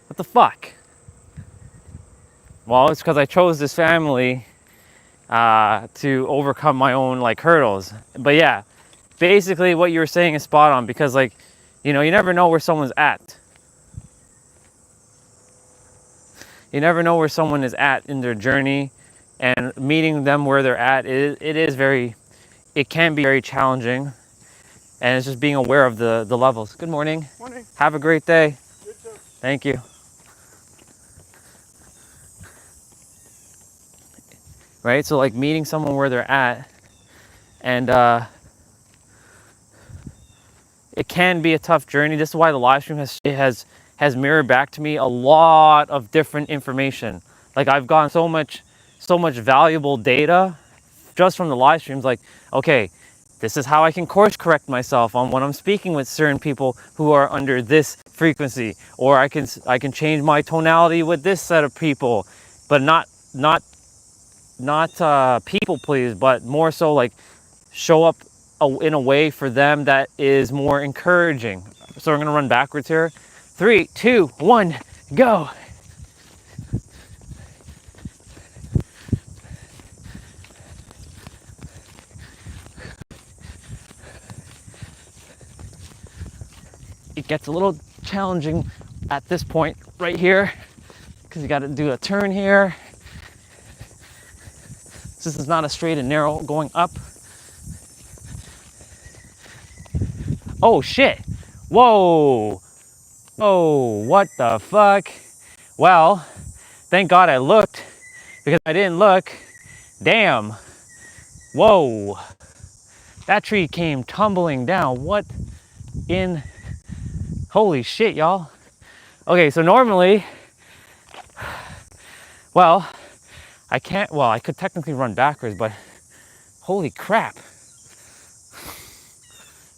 what the fuck? Well, it's because I chose this family to overcome my own like hurdles. But yeah, basically what you were saying is spot on, because like, you never know where someone's at. You never know where someone is at in their journey, and meeting them where they're at, it can be very challenging. And it's just being aware of the levels. Good morning. Morning. Have a great day. You too. Thank you. Right? So like meeting someone where they're at, and it can be a tough journey. This is why the live stream has mirrored back to me a lot of different information. Like, I've gotten so much valuable data just from the live streams. Like, okay, this is how I can course correct myself on when I'm speaking with certain people who are under this frequency, or I can change my tonality with this set of people, but not people please, but more so like show up in a way for them that is more encouraging. So we're gonna run backwards here. 3, 2, 1, go. It gets a little challenging at this point right here, because you got to do a turn here. This is not a straight and narrow going up. Oh shit. Whoa. Oh, what the fuck? Well, thank God I looked, because if I didn't look, damn. Whoa. That tree came tumbling down. What in... Holy shit, y'all. Okay, so normally, well, I could technically run backwards, but holy crap.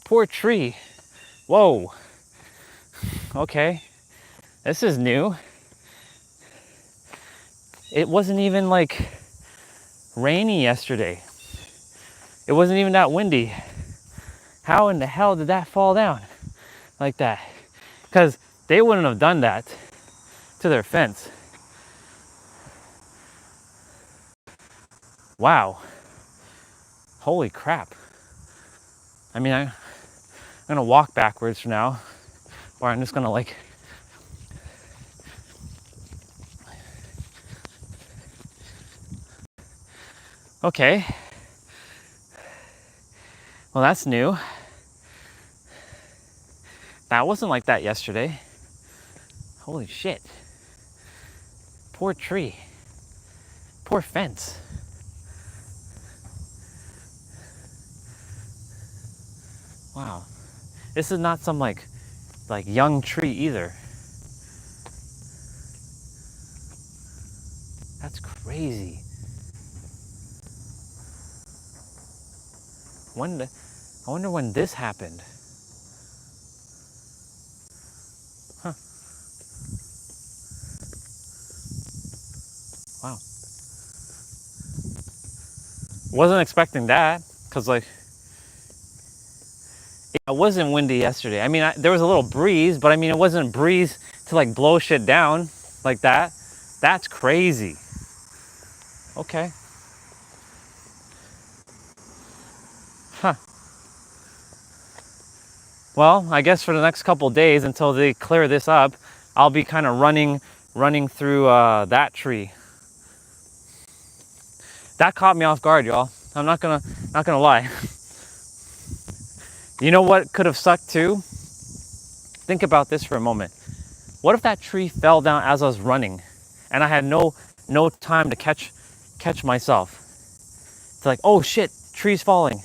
Poor tree. Whoa. Okay. This is new. It wasn't even like rainy yesterday. It wasn't even that windy. How in the hell did that fall down like that? Because they wouldn't have done that to their fence. Wow. Holy crap. I mean, I'm gonna walk backwards for now, or I'm just gonna like... Okay. Well, that's new. That wasn't like that yesterday. Holy shit. Poor tree. Poor fence. Wow. This is not some like young tree either. That's crazy. I wonder when this happened. Huh. Wow. Wasn't expecting that, because like it wasn't windy yesterday. I mean, there was a little breeze, but I mean, it wasn't a breeze to like blow shit down like that. That's crazy. Okay. Huh. Well, I guess for the next couple days until they clear this up, I'll be kind of running through that tree. That caught me off guard, y'all. I'm not gonna lie. You know what could have sucked too? Think about this for a moment. What if that tree fell down as I was running, and I had no time to catch myself? It's like, oh shit, tree's falling,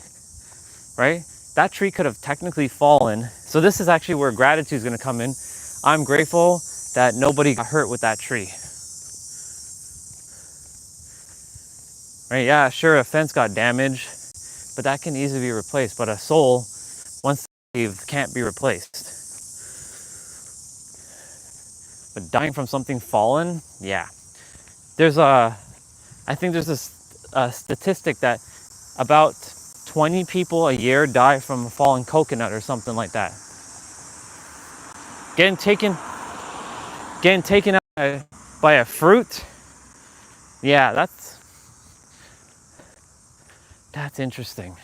right? That tree could have technically fallen. So this is actually where gratitude is going to come in. I'm grateful that nobody got hurt with that tree. Right? Yeah, sure, a fence got damaged, but that can easily be replaced. But a soul, once saved, can't be replaced. But dying from something fallen, yeah. I think there's a statistic that about 20 people a year die from a fallen coconut or something like that. Getting taken out by a fruit, yeah, that's interesting.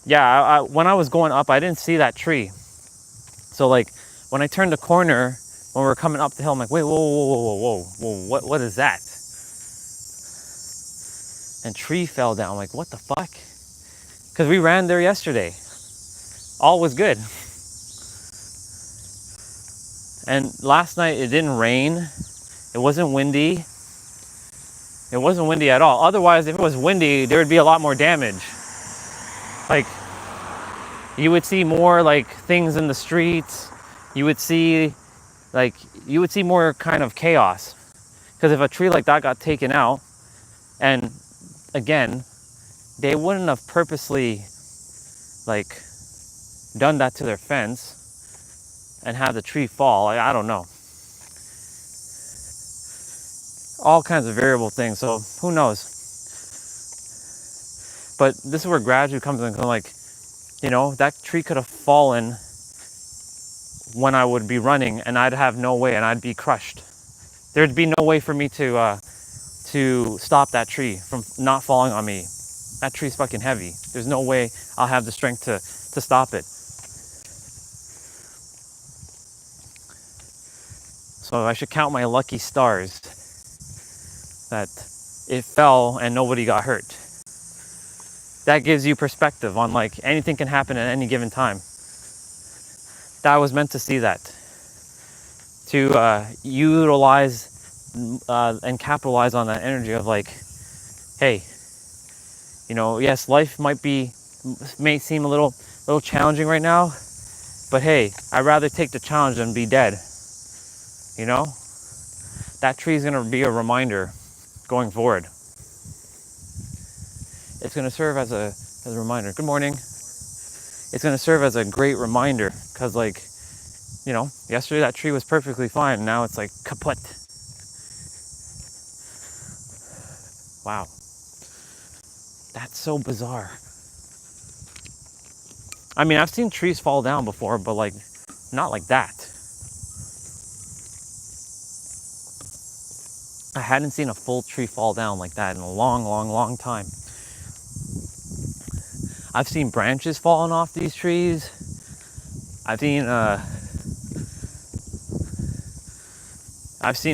Yeah, when I was going up, I didn't see that tree. So like when I turned the corner, when we were coming up the hill, I'm like, wait, whoa, what is that? And tree fell down. I'm like, what the fuck? Because we ran there yesterday. All was good. And last night it didn't rain. It wasn't windy. It wasn't windy at all. Otherwise, if it was windy, there would be a lot more damage. Like, you would see more like things in the streets. You would see more kind of chaos. Because if a tree like that got taken out, and again, they wouldn't have purposely like done that to their fence and have the tree fall. I don't know. All kinds of variable things. So who knows? But this is where gratitude comes in. Like, you know, that tree could have fallen when I would be running, and I'd have no way, and I'd be crushed. There'd be no way for me to stop that tree from not falling on me. That tree's fucking heavy. There's no way I'll have the strength to stop it. So I should count my lucky stars that it fell and nobody got hurt. That gives you perspective on like anything can happen at any given time. That was meant to see that. To utilize and capitalize on that energy of like, hey, you know, yes, life may seem a little challenging right now, but hey, I'd rather take the challenge than be dead. You know, that tree is gonna be a reminder going forward. It's gonna serve as a reminder. Good morning. It's gonna serve as a great reminder, because like, you know, yesterday that tree was perfectly fine. Now it's like kaput. Wow. That's so bizarre. I mean, I've seen trees fall down before, but like, not like that. I hadn't seen a full tree fall down like that in a long time. I've seen branches falling off these trees. I've seen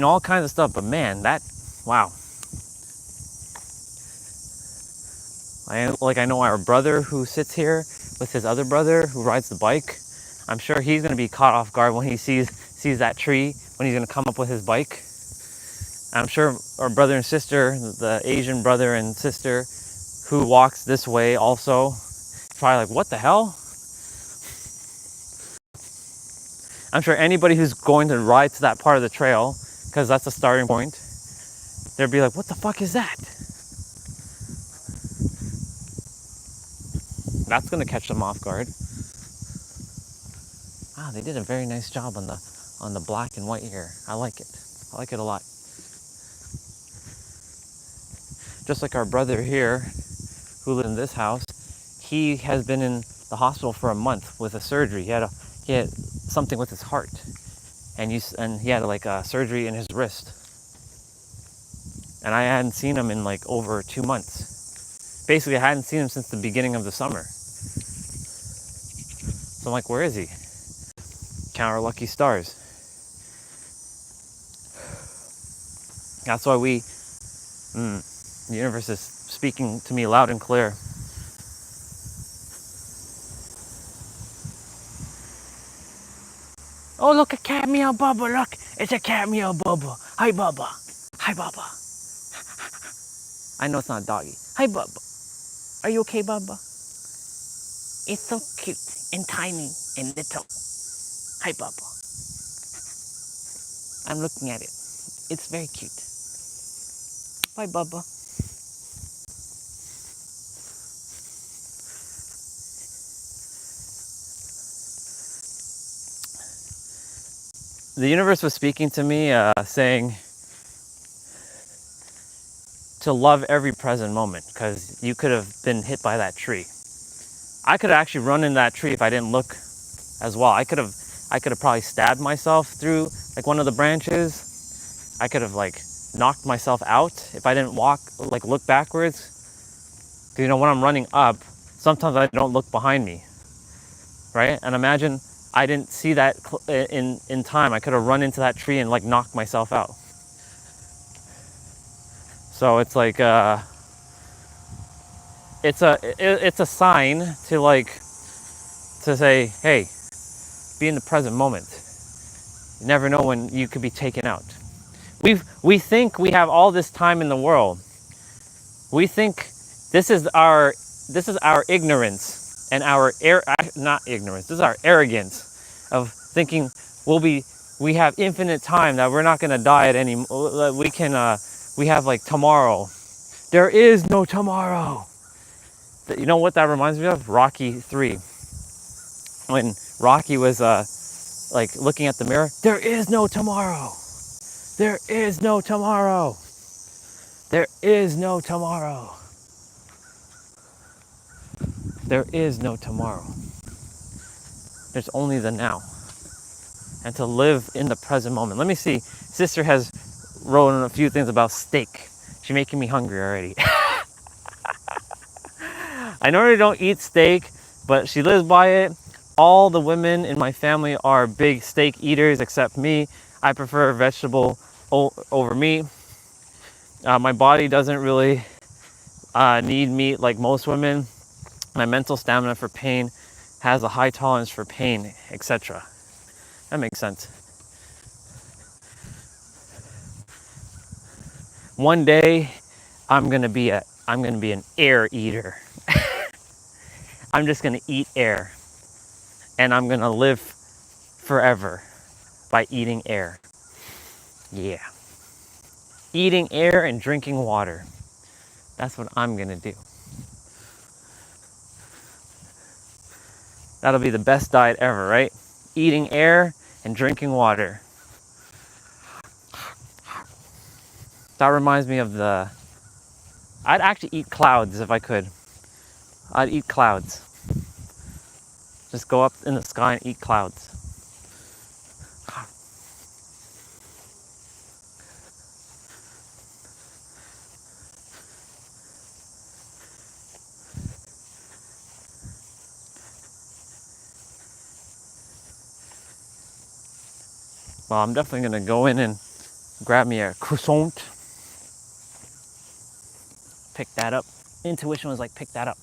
all kinds of stuff, but man, wow. I know our brother who sits here with his other brother who rides the bike. I'm sure he's gonna be caught off guard when he sees that tree, when he's gonna come up with his bike. I'm sure our brother and sister, the Asian brother and sister who walks this way also, probably like, what the hell? I'm sure anybody who's going to ride to that part of the trail, because that's the starting point, they'd be like, what the fuck is that? That's gonna catch them off guard. Ah, they did a very nice job on the black and white here. I like it. I like it a lot. Just like our brother here, who lived in this house, he has been in the hospital for a month with a surgery. He had something with his heart, and he had like a surgery in his wrist. And I hadn't seen him in like over 2 months. Basically, I hadn't seen him since the beginning of the summer. So I'm like, where is he? Count our lucky stars. That's why the universe is speaking to me loud and clear. Oh, look, a cat meow Bubba, look. It's a cat meow Bubba. Hi, Bubba. Hi, Bubba. I know it's not a doggy. Hi, Bubba. Are you okay, Bubba? It's so cute and tiny and little. Hi, Bubba. I'm looking at it. It's very cute. Bye, Bubba. The universe was speaking to me, saying to love every present moment, because you could have been hit by that tree. I could have actually run in that tree if I didn't look as well. I could have probably stabbed myself through like one of the branches. I could have like knocked myself out if I didn't look backwards. Because you know, when I'm running up, sometimes I don't look behind me, right? And imagine I didn't see that in time. I could have run into that tree and like knocked myself out. So it's like it's a sign to say, hey, be in the present moment. You never know when you could be taken out. We think we have all this time in the world. We think this is our ignorance and not ignorance. This is our arrogance of thinking we have infinite time, that we're not going to die at any. We have like tomorrow. There is no tomorrow. You know what that reminds me of? Rocky 3. When Rocky was like looking at the mirror, there is no tomorrow. There is no tomorrow. There is no tomorrow. There is no tomorrow. There's only the now. And to live in the present moment. Let me see. Sister has wrote a few things about steak. She's making me hungry already. I normally don't eat steak, but she lives by it. All the women in my family are big steak eaters except me. I prefer vegetable over meat. My body doesn't really need meat like most women. My mental stamina for pain has a high tolerance for pain, etc. That makes sense. One day, I'm gonna be an air eater. I'm just gonna eat air, and I'm gonna live forever by eating air. Yeah. Eating air and drinking water. That's what I'm gonna do. That'll be the best diet ever, right? Eating air and drinking water. That reminds me of I'd actually eat clouds if I could. I'd eat clouds. Just go up in the sky and eat clouds. Well, I'm definitely gonna go in and grab me a croissant. Pick that up. Intuition was like, pick that up.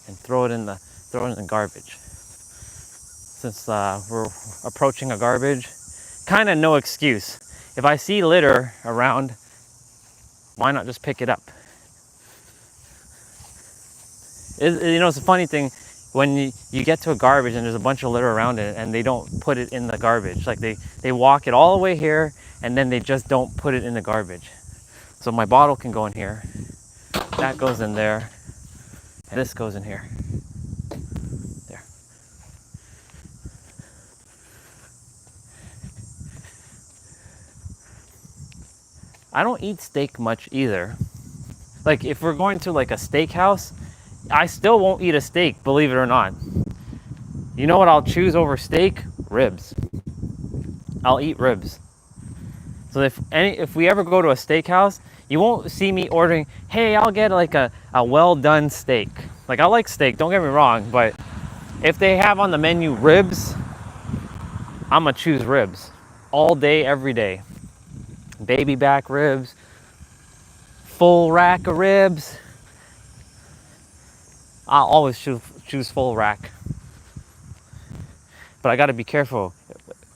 And throw it in the garbage. Since we're approaching a garbage, kind of no excuse. If I see litter around, why not just pick it up? You know, it's a funny thing when you get to a garbage and there's a bunch of litter around it and they don't put it in the garbage. Like they walk it all the way here and then they just don't put it in the garbage. So my bottle can go in here, that goes in there, and this goes in here. There. I don't eat steak much either. Like if we're going to like a steakhouse, I still won't eat a steak, believe it or not. You know what I'll choose over steak? Ribs. I'll eat ribs. So if we ever go to a steakhouse, you won't see me ordering, hey, I'll get like a well done steak. Like I like steak, don't get me wrong, but if they have on the menu ribs, I'm gonna choose ribs all day, every day. Baby back ribs, full rack of ribs. I'll always choose full rack. But I gotta be careful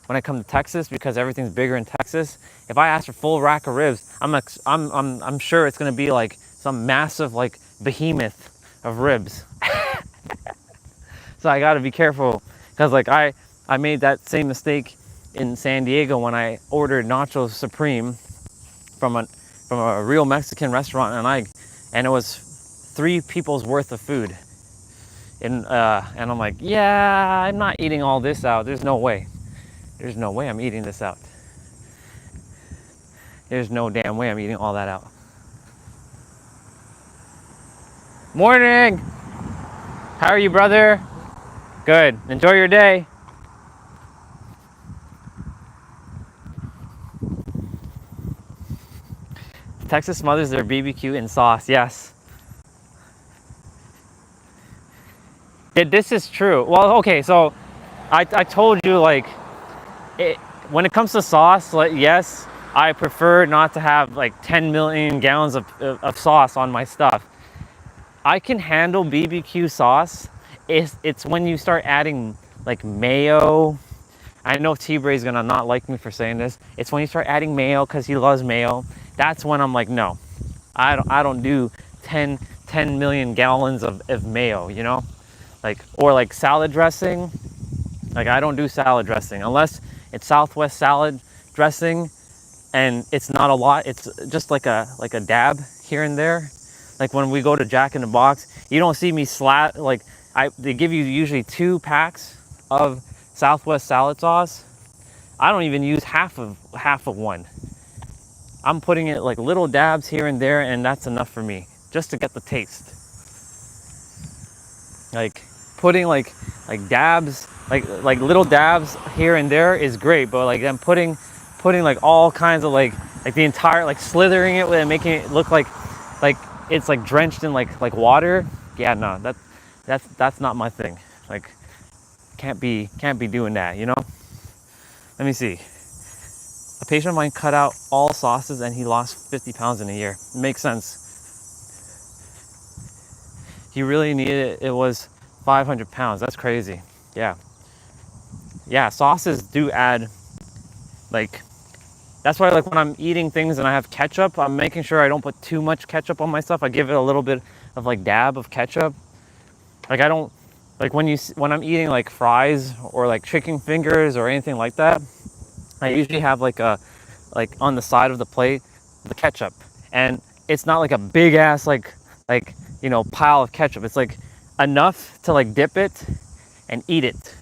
when I come to Texas because everything's bigger in Texas. If I ask for full rack of ribs, I'm sure it's gonna be like some massive like behemoth of ribs. So I gotta be careful because like I made that same mistake in San Diego when I ordered nachos supreme from a real Mexican restaurant, and it was 3 people's worth of food. And I'm like, yeah, I'm not eating all this out. There's no way I'm eating this out. There's no damn way I'm eating all that out. Morning. How are you, brother? Good. Enjoy your day. Texas smothers their BBQ in sauce. Yes. This is true. Well, okay, so I told you like when it comes to sauce, like yes, I prefer not to have like 10 million gallons of sauce on my stuff. I can handle BBQ sauce. It's when you start adding like mayo. I know T-Bray's gonna not like me for saying this. It's when you start adding mayo because he loves mayo. That's when I'm like, no, I don't do 10 million gallons of mayo, you know? Like, or like salad dressing. Like I don't do salad dressing unless it's Southwest salad dressing and it's not a lot. It's just like a dab here and there. Like when we go to Jack in the Box, you don't see me they give you usually 2 packs of Southwest salad sauce. I don't even use half of one. I'm putting it like little dabs here and there, and that's enough for me just to get the taste. Like putting like dabs, like little dabs here and there is great, but like I'm putting like all kinds of like the entire, like slithering it with and making it look like it's like drenched in like water. Yeah, no, that's not my thing. Like can't be doing that, you know? Let me see. A patient of mine cut out all sauces and he lost 50 pounds in a year. It makes sense. He really needed it. It was 500 pounds. That's crazy. Yeah. Yeah, sauces do add, like, that's why like when I'm eating things and I have ketchup, I'm making sure I don't put too much ketchup on my stuff. I give it a little bit of like dab of ketchup. Like I don't, like when I'm eating like fries or like chicken fingers or anything like that, I usually have like on the side of the plate, the ketchup. And it's not like a big ass like you know, pile of ketchup. It's like enough to like dip it and eat it.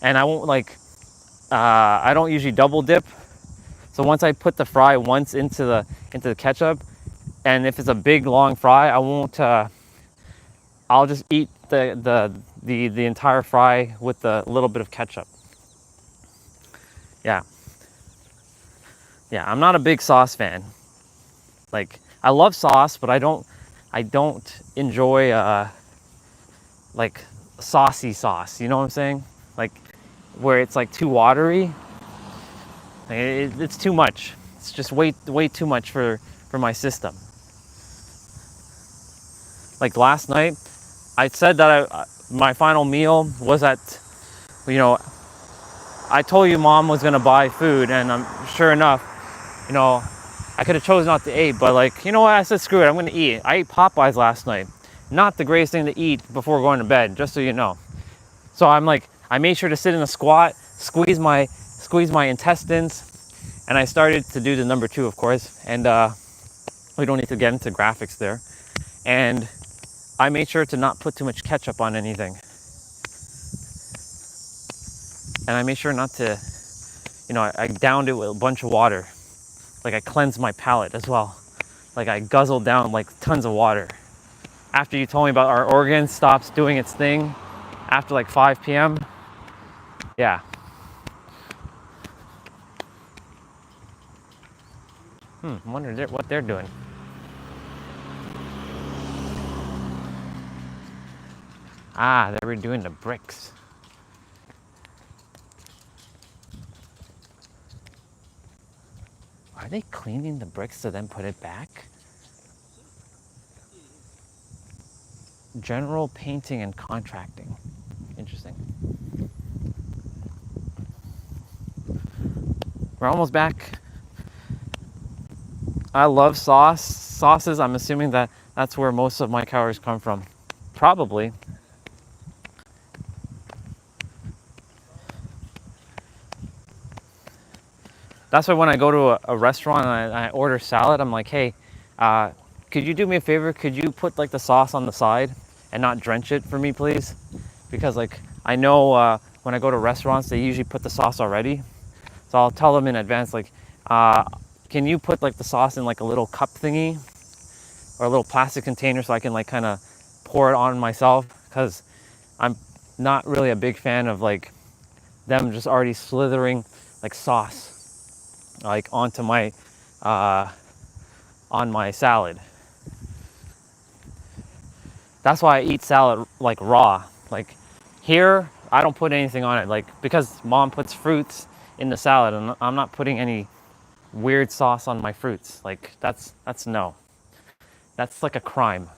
And I won't like, I don't usually double dip. So once I put the fry once into the ketchup, and if it's a big long fry, I won't, I'll just eat the entire fry with a little bit of ketchup. Yeah. Yeah, I'm not a big sauce fan. Like, I love sauce, but I don't enjoy like saucy sauce. You know what I'm saying? Like where it's like too watery. Like, it's too much. It's just way too much for my system. Like last night, I said that my final meal was at, you know, I told you mom was gonna buy food, and sure enough, you know, I could have chosen not to eat, but like, you know what? I said, screw it, I'm gonna eat. I ate Popeyes last night. not the greatest thing to eat before going to bed, just so you know. So I'm like, I made sure to sit in a squat, squeeze my intestines, and I started to do the number 2, of course. And we don't need to get into graphics there. And I made sure to not put too much ketchup on anything. And I made sure not to, I downed it with a bunch of water. Like I cleansed my palate as well. Like I guzzled down like tons of water. After you told me about our organ stops doing its thing after like 5 p.m. Yeah. I wonder what they're doing. Ah, they were doing the bricks. Are they cleaning the bricks to then put it back? General painting and contracting. Interesting. We're almost back. I love sauces. I'm assuming that that's where most of my calories come from. Probably. That's why when I go to a restaurant and I order salad, I'm like, hey, could you do me a favor? Could you put like the sauce on the side and not drench it for me, please? Because like I know when I go to restaurants, they usually put the sauce already. So I'll tell them in advance, like, can you put like the sauce in like a little cup thingy or a little plastic container so I can like kind of pour it on myself? Because I'm not really a big fan of like them just already slithering like sauce like onto my on my salad. That's why I eat salad like raw. Like here, I don't put anything on it, like because mom puts fruits in the salad, and I'm not putting any weird sauce on my fruits. Like that's no. That's like a crime.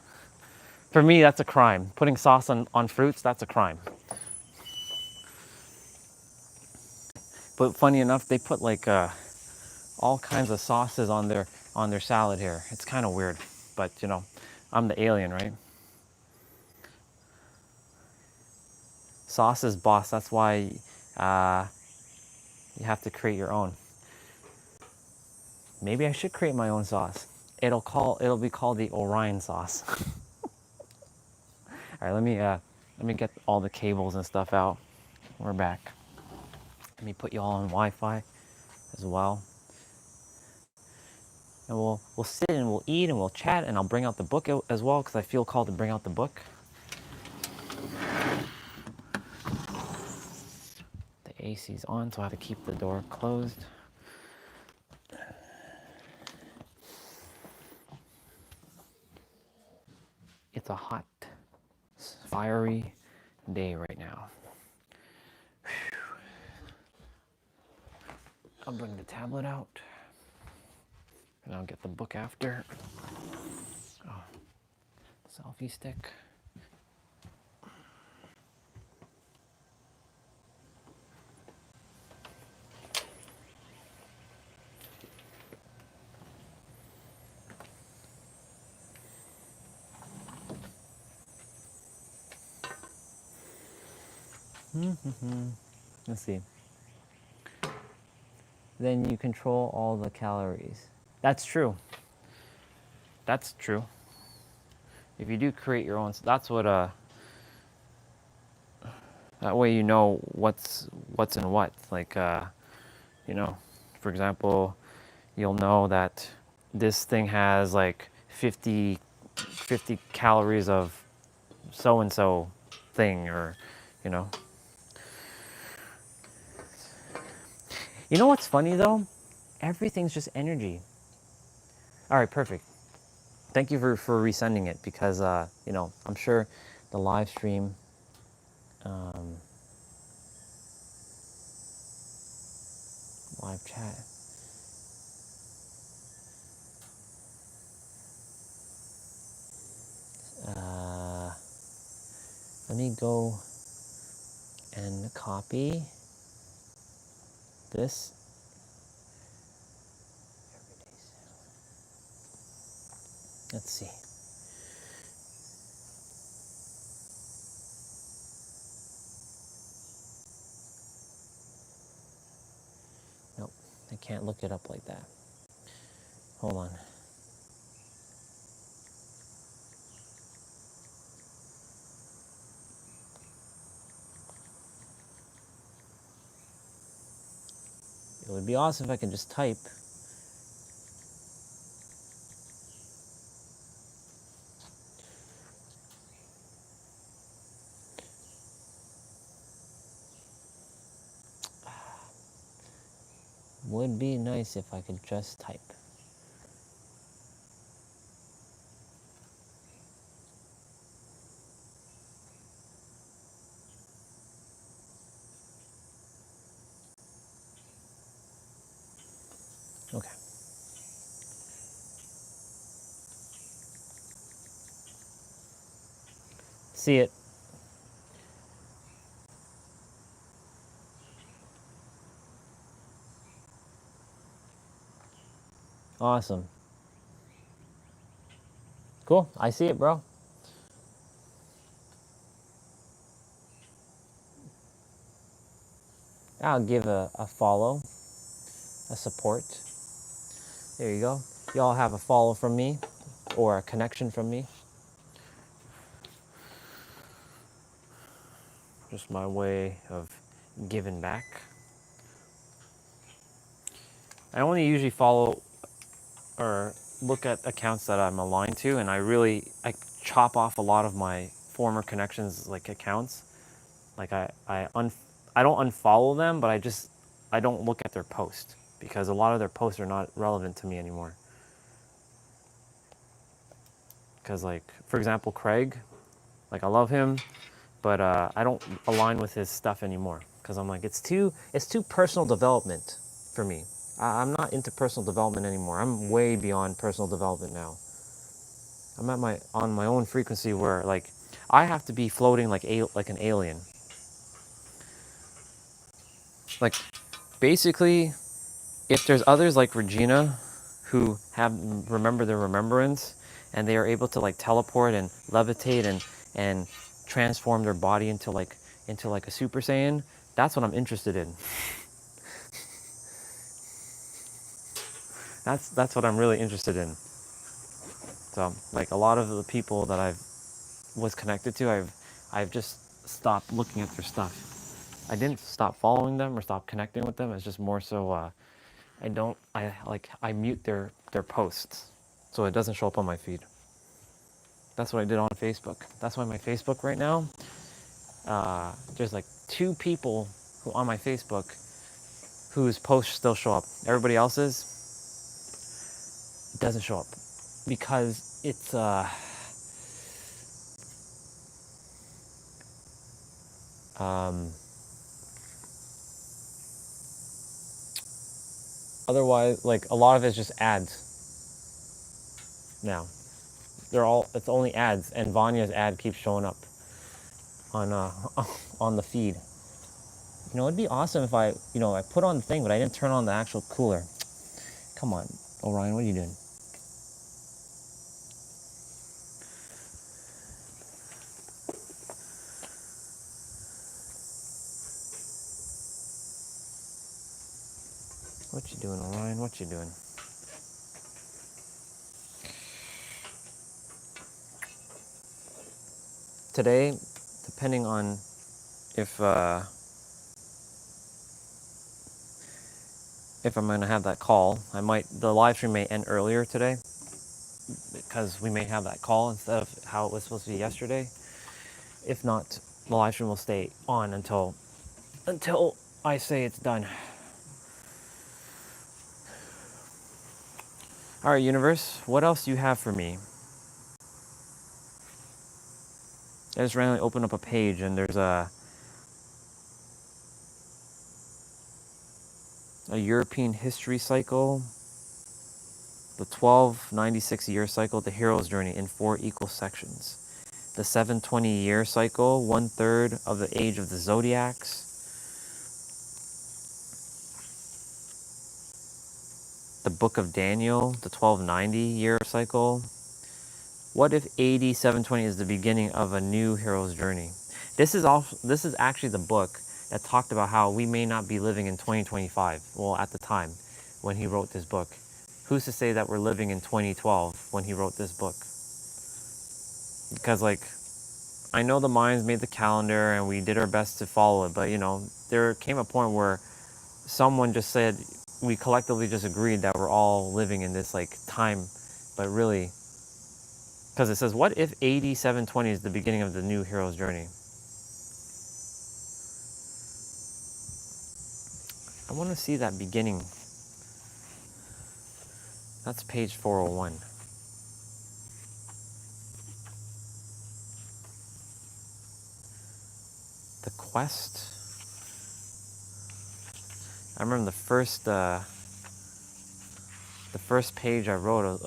For me, that's a crime. Putting sauce on fruits, that's a crime. But funny enough, they put like all kinds of sauces on their salad here. It's kind of weird, but I'm the alien, right? Sauce is boss. That's why you have to create your own. Maybe I should create my own sauce. It'll be called the Orion sauce. All right, let me get all the cables and stuff out. We're back. Let me put you all on Wi-Fi as well. And we'll sit and we'll eat and we'll chat, and I'll bring out the book as well because I feel called to bring out the book. The AC's on, so I have to keep the door closed. It's a hot, fiery day right now. I'll bring the tablet out, and I'll get the book after. Oh, selfie stick. Let's see. Then you control all the calories. That's true. That's true. If you do create your own, that's what that way you know what's in what. Like for example, you'll know that this thing has like 50 calories of so and so thing, or you know. You know what's funny though? Everything's just energy. All right, perfect. Thank you for resending it, because I'm sure the live stream live chat. Let me go and copy this. Let's see. can't look it up like that. Hold on. It would be awesome if I could just type. Would be nice if I could just type. Okay. See it. Awesome. Cool. I see it, bro. I'll give a follow, a support. There you go. Y'all have a follow from me or a connection from me. Just my way of giving back. I only usually follow or look at accounts that I'm aligned to, and I chop off a lot of my former connections, like accounts. Like I don't unfollow them, but I don't look at their post because a lot of their posts are not relevant to me anymore. Because like, for example, Craig, like I love him, but I don't align with his stuff anymore because I'm like, it's too personal development for me. I'm not into personal development anymore. I'm way beyond personal development now. I'm at on my own frequency where like I have to be floating like an alien. Like basically, if there's others like Regina who have remember their remembrance and they are able to like teleport and levitate and transform their body into like a Super Saiyan, that's what I'm interested in. That's what I'm really interested in. So like a lot of the people that I've was connected to, I've just stopped looking at their stuff. I didn't stop following them or stop connecting with them. It's just more so I mute their posts so it doesn't show up on my feed. That's what I did on Facebook. That's why my Facebook right now, there's like 2 people who on my Facebook whose posts still show up. Everybody else's, it doesn't show up because it's otherwise like a lot of it's just ads now. It's only ads, and Vanya's ad keeps showing up on on the feed. You know, it'd be awesome if I put on the thing, but I didn't turn on the actual cooler. Come on, Orion, what are you doing? What you doing, Orion? What you doing? Today, depending on if I'm gonna have that call, the live stream may end earlier today because we may have that call instead of how it was supposed to be yesterday. If not, the live stream will stay on until I say it's done. All right, universe, what else do you have for me? I just randomly opened up a page and there's a European history cycle, the 1296-year cycle, the hero's journey in 4 equal sections. The 720-year cycle, 1/3 of the age of the zodiacs. The book of Daniel, the 1290-year cycle. What if AD 720 is the beginning of a new hero's journey? This is actually the book that talked about how we may not be living in 2025. Well, at the time, when he wrote this book? Who's to say that we're living in 2012 when he wrote this book? Because like, I know the Mayans made the calendar and we did our best to follow it, but you know, there came a point where someone just said, we collectively just agreed that we're all living in this like time, but really, because it says, what if 8720 is the beginning of the new hero's journey? I want to see that beginning. That's page 401. The quest. I remember the first page I wrote.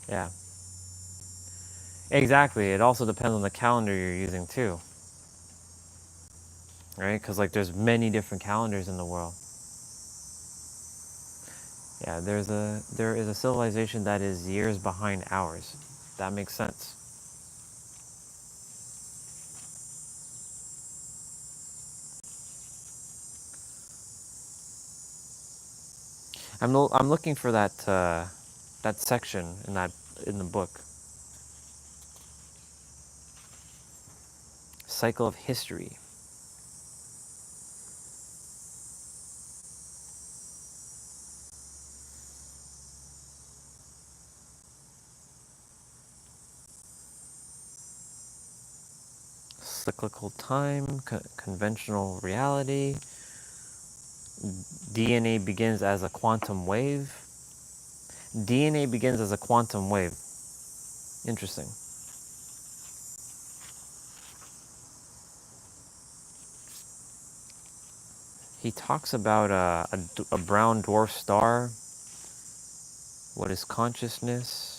Yeah, exactly. It also depends on the calendar you're using too, right? Because like there's many different calendars in the world. Yeah, there is a civilization that is years behind ours. That makes sense. I'm looking for that section in the book. Cycle of history. Cyclical time, conventional reality. DNA begins as a quantum wave. DNA begins as a quantum wave. Interesting. He talks about a brown dwarf star. What is consciousness?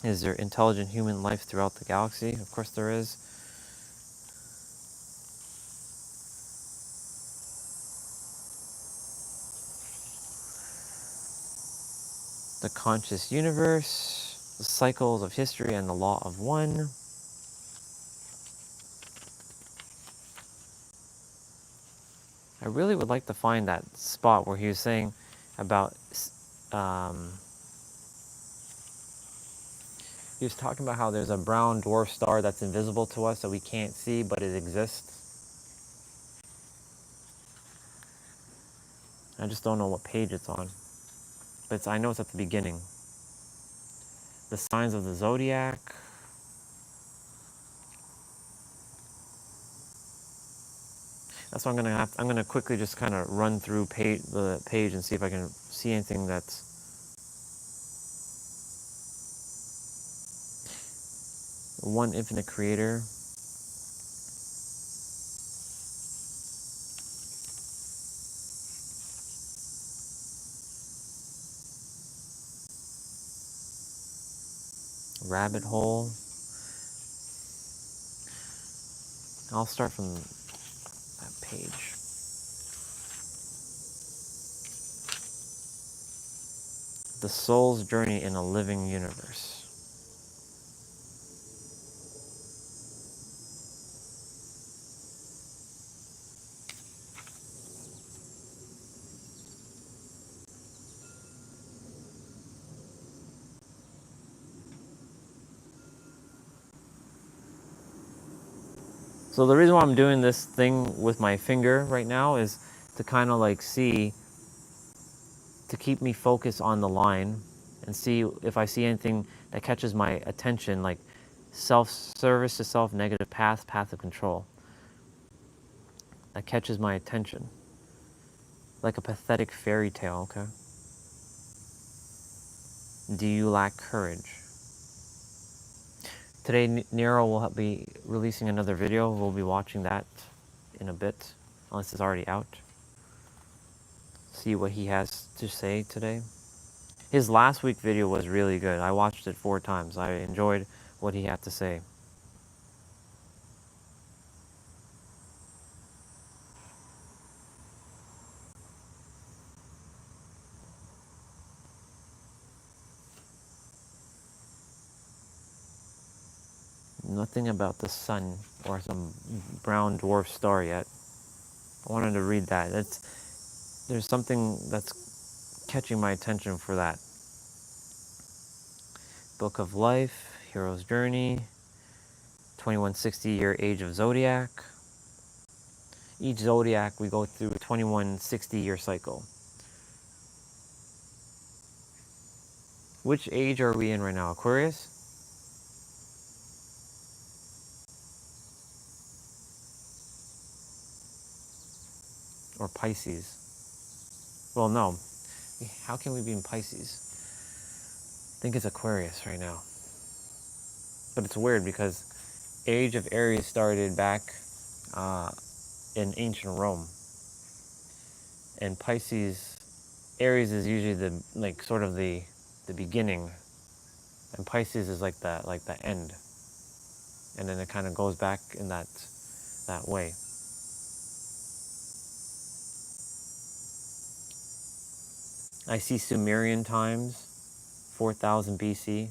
Is there intelligent human life throughout the galaxy? Of course there is. The conscious universe, the cycles of history, and the law of one. I really would like to find that spot where he was saying about, he was talking about how there's a brown dwarf star that's invisible to us that we can't see, but it exists. I just don't know what page it's on, but I know it's at the beginning. The signs of the zodiac. That's what I'm gonna have. I'm gonna quickly just kind of run through the page and see if I can see anything that's one infinite creator. Rabbit hole. I'll start from that page. The soul's journey in a living universe. So the reason why I'm doing this thing with my finger right now is to kind of like see, to keep me focused on the line and see if I see anything that catches my attention, like self-service to self, negative path, path of control. That catches my attention. Like a pathetic fairy tale, okay? Do you lack courage? Today, Nero will be releasing another video. We'll be watching that in a bit, unless it's already out. See what he has to say today. His last week video was really good. I watched it 4 times. I enjoyed what he had to say. Nothing about the sun or some brown dwarf star yet. I wanted to read that. there's something that's catching my attention for that. Book of Life, Hero's Journey, 2160-year age of Zodiac. Each Zodiac, we go through a 2160-year cycle. Which age are we in right now? Aquarius? Or Pisces? Well, no. How can we be in Pisces? I think it's Aquarius right now. But it's weird because Age of Aries started back in ancient Rome. And Pisces, Aries is usually the beginning, and Pisces is like the end, and then it kind of goes back in that way. I see Sumerian times, 4000 BC.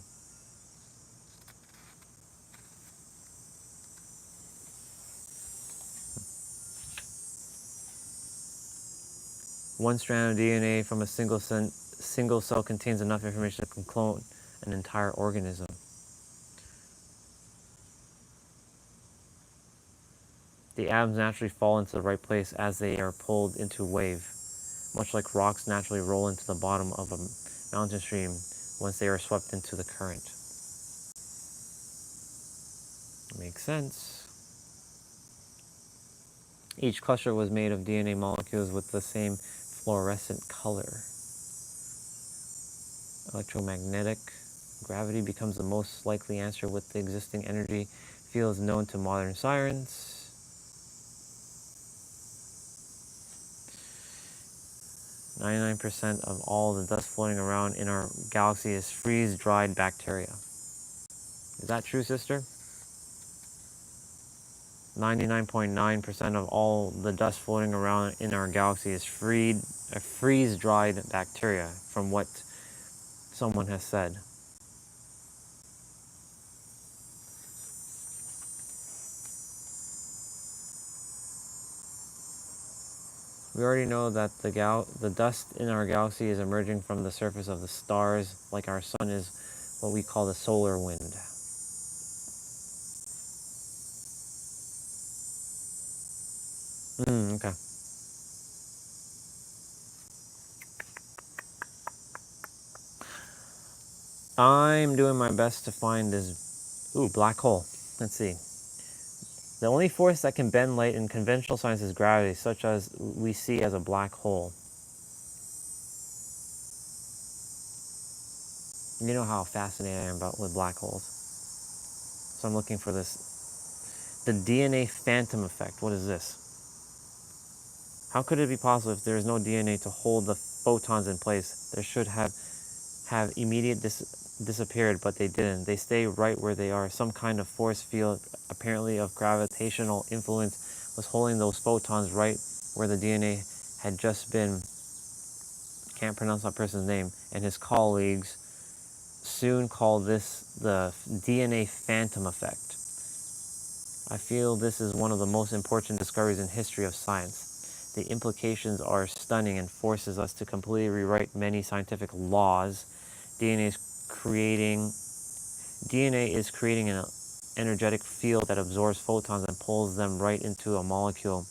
One strand of DNA from a single cell contains enough information to clone an entire organism. The atoms naturally fall into the right place as they are pulled into a wave, much like rocks naturally roll into the bottom of a mountain stream once they are swept into the current. Makes sense. Each cluster was made of DNA molecules with the same fluorescent color. Electromagnetic gravity becomes the most likely answer with the existing energy fields known to modern science. 99% of all the dust floating around in our galaxy is freeze-dried bacteria. Is that true, sister? 99.9% of all the dust floating around in our galaxy is freeze-dried bacteria, from what someone has said. We already know that the dust in our galaxy is emerging from the surface of the stars, like our sun is what we call the solar wind. Okay. I'm doing my best to find this black hole. Let's see. The only force that can bend light in conventional science is gravity, such as we see as a black hole. You know how fascinated I am with black holes. So I'm looking for this. The DNA phantom effect. What is this? How could it be possible if there is no DNA to hold the photons in place? There should have immediate disappeared, but they didn't. They stay right where they are. Some kind of force field, apparently of gravitational influence, was holding those photons right where the DNA had just been. Can't pronounce that person's name. And his colleagues soon called this the DNA phantom effect. I feel this is one of the most important discoveries in history of science. The implications are stunning and forces us to completely rewrite many scientific laws. DNA is creating an energetic field that absorbs photons and pulls them right into a molecule,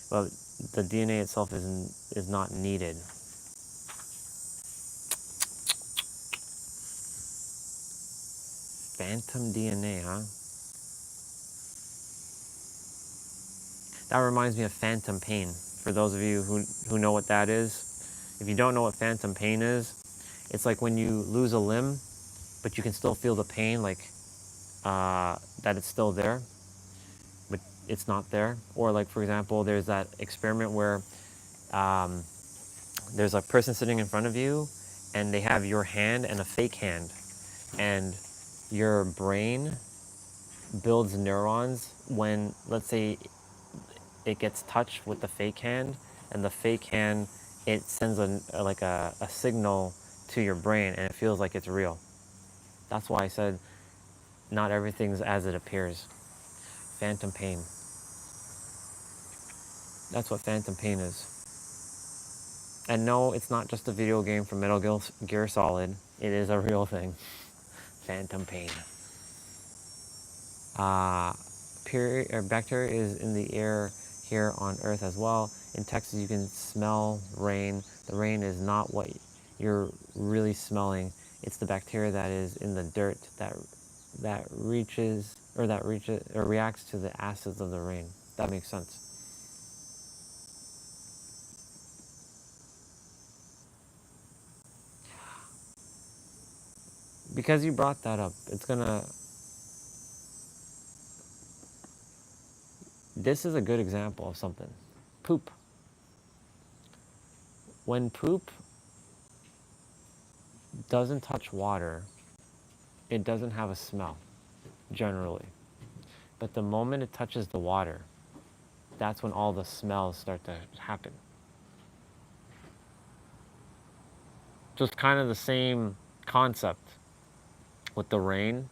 but the DNA itself is not needed. Phantom DNA, huh? That reminds me of phantom pain. For those of you who know what that is, if you don't know what phantom pain is, it's like when you lose a limb, but you can still feel the pain, like that it's still there, but it's not there. Or like, for example, there's that experiment where there's a person sitting in front of you, and they have your hand and a fake hand, and your brain builds neurons when, let's say, it gets touched with the fake hand, and the fake hand, it sends a signal to your brain, and it feels like it's real. That's why I said not everything's as it appears. Phantom pain. That's what phantom pain is. And no, it's not just a video game from Metal Gear Solid. It is a real thing. Phantom pain. Bacteria is in the air here on Earth as well. In Texas, you can smell rain. The rain is not what you're really smelling. It's the bacteria that is in the dirt that reacts to the acids of the rain. That makes sense. Because you brought that up, this is a good example of something. Poop. When poop doesn't touch water, it doesn't have a smell, generally. But the moment it touches the water, that's when all the smells start to happen. So it's kind of the same concept with the rain.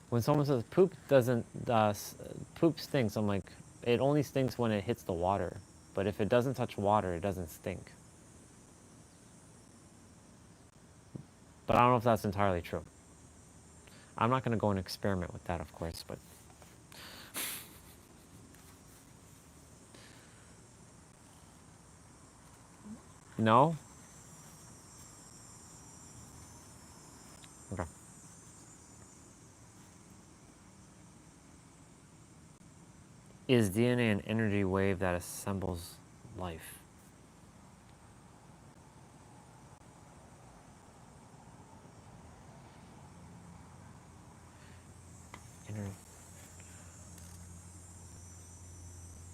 When someone says poop poop stinks, I'm like, it only stinks when it hits the water. But if it doesn't touch water, it doesn't stink. But I don't know if that's entirely true. I'm not going to go and experiment with that, of course, but no? Okay. Is DNA an energy wave that assembles life?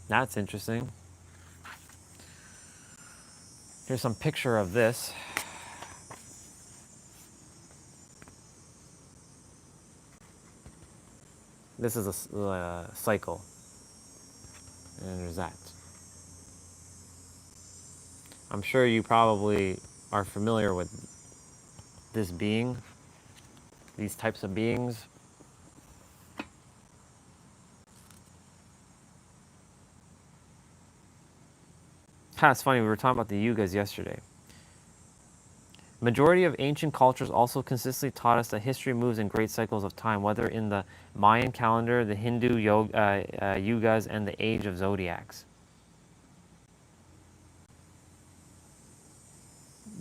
That's interesting. Here's some picture of this. This is a cycle. And there's that. I'm sure you probably are familiar with this being, these types of beings. It's funny, we were talking about the yugas yesterday. Majority of ancient cultures also consistently taught us that history moves in great cycles of time, whether in the Mayan calendar, the Hindu yugas, and the age of zodiacs.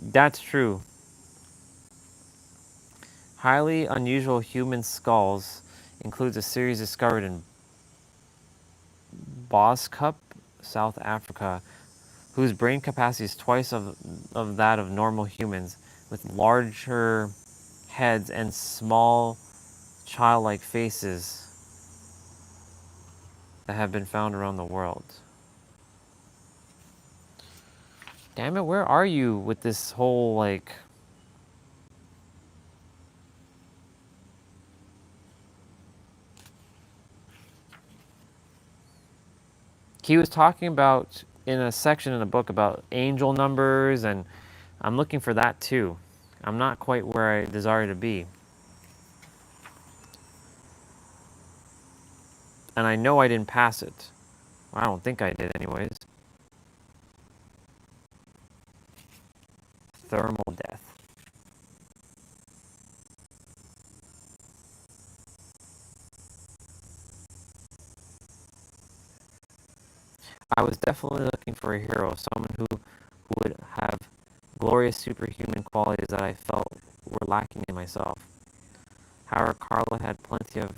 That's true. Highly unusual human skulls includes a series discovered in Boskop, South Africa, whose brain capacity is twice of that of normal humans, with larger heads and small childlike faces that have been found around the world. Damn it, where are you with this whole, like... He was talking about, in a section in the book, about angel numbers, and I'm looking for that too. I'm not quite where I desire to be. And I know I didn't pass it. I don't think I did anyways. Thermal death. I was definitely looking for a hero, someone who would have glorious superhuman qualities that I felt were lacking in myself. However, Carla had plenty of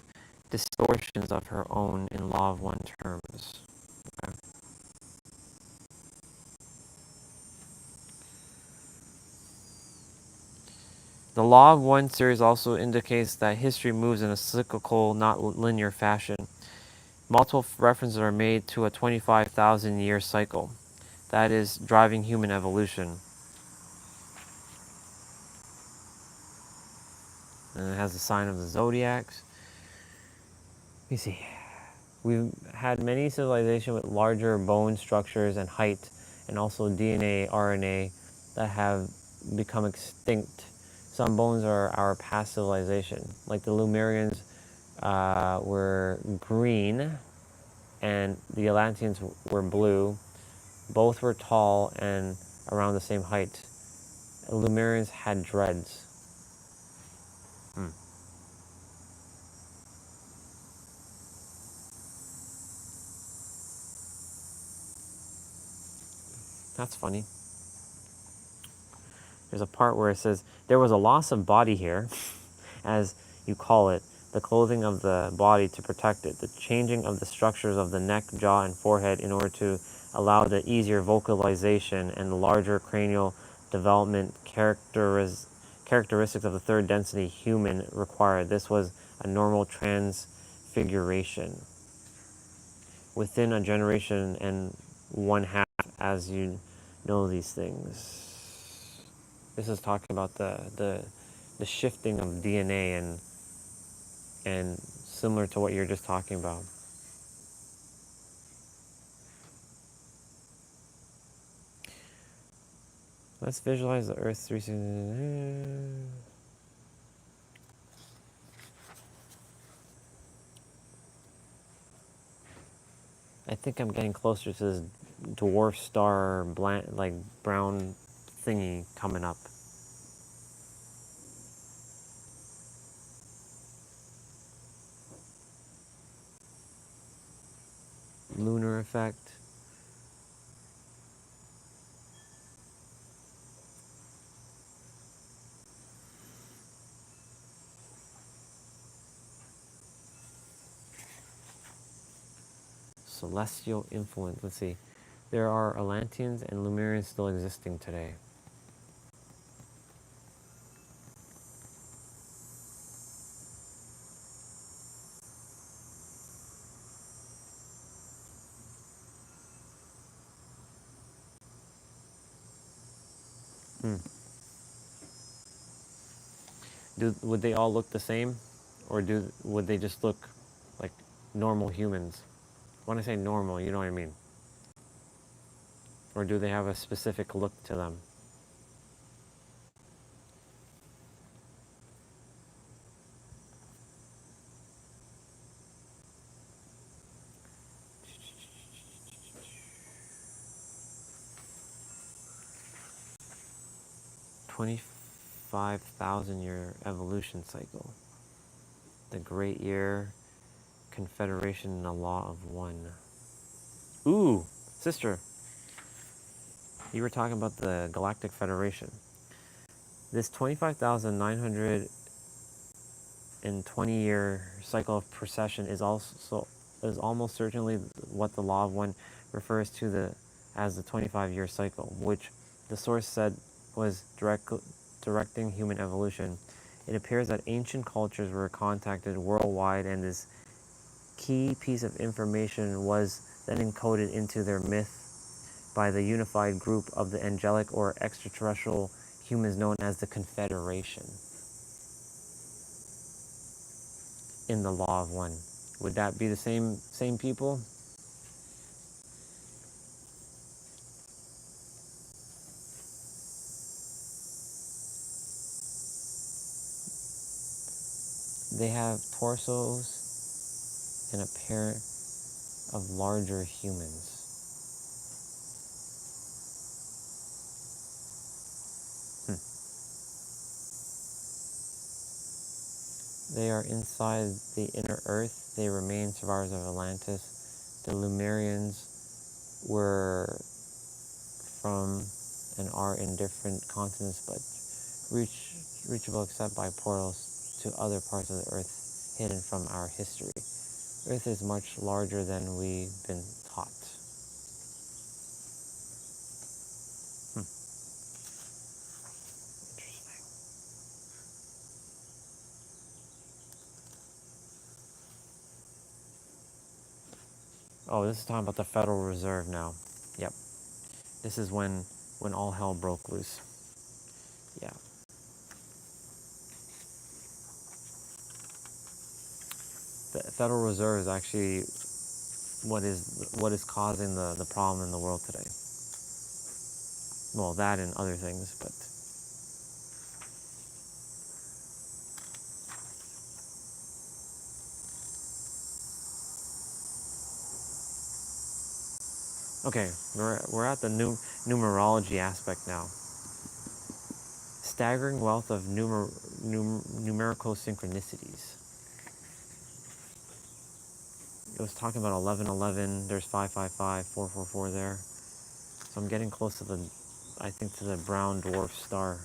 distortions of her own in Law of One terms. Okay. The Law of One series also indicates that history moves in a cyclical, not linear fashion. Multiple references are made to a 25,000 year cycle that is driving human evolution. And it has the sign of the zodiacs. Let me see. We've had many civilizations with larger bone structures and height, and also DNA, RNA, that have become extinct. Some bones are our past civilization. Like the Lemurians were green and the Atlanteans were blue. Both were tall and around the same height. Lemurians had dreads. That's funny. There's a part where it says, there was a loss of body here, as you call it, the clothing of the body to protect it, the changing of the structures of the neck, jaw, and forehead in order to allow the easier vocalization and the larger cranial development characteristics of the third density human required. This was a normal transfiguration. Within a generation and one half, as you know these things. This is talking about the shifting of DNA and similar to what you're just talking about. Let's visualize the Earth 360. I think I'm getting closer to this dwarf star, like brown thingy coming up. Lunar effect. Celestial influence. Let's see. There are Atlanteans and Lemurians still existing today. Hmm. Would they all look the same? Or would they just look like normal humans? When I say normal, you know what I mean. Or do they have a specific look to them? $25,000-year evolution cycle. The Great Year, Confederation, and the Law of One. Ooh, sister, you were talking about the Galactic Federation. This 25,920-year cycle of precession is almost certainly what the Law of One refers to as the 25-year cycle, which the source said was directing human evolution. It appears that ancient cultures were contacted worldwide, and this key piece of information was then encoded into their myth by the unified group of the angelic or extraterrestrial humans known as the Confederation in the Law of One. Would that be the same people? They have torsos and a pair of larger humans. They are inside the inner earth. They remain survivors of Atlantis. The Lemurians were from and are in different continents, but reachable except by portals to other parts of the earth hidden from our history. Earth is much larger than we've been taught. Interesting. Oh, this is talking about the Federal Reserve now. Yep. This is when all hell broke loose. Yeah. The Federal Reserve is actually what is causing the problem in the world today. Well, that and other things, but Okay, we're at the numerology aspect now. Staggering wealth of numerical synchronicities. It was talking about 1111. There's 555, 444 there. So I'm getting close to I think to the brown dwarf star.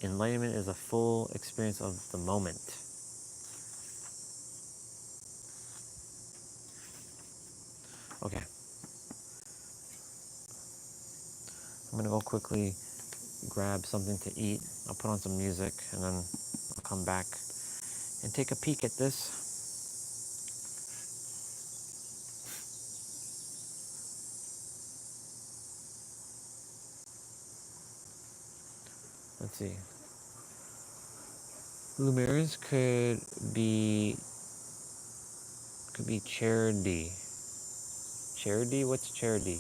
Enlightenment is a full experience of the moment. Okay, I'm gonna go quickly grab something to eat. I'll put on some music and then I'll come back and take a peek at this. Let's see. Lumineers could be charity. Charity? What's charity?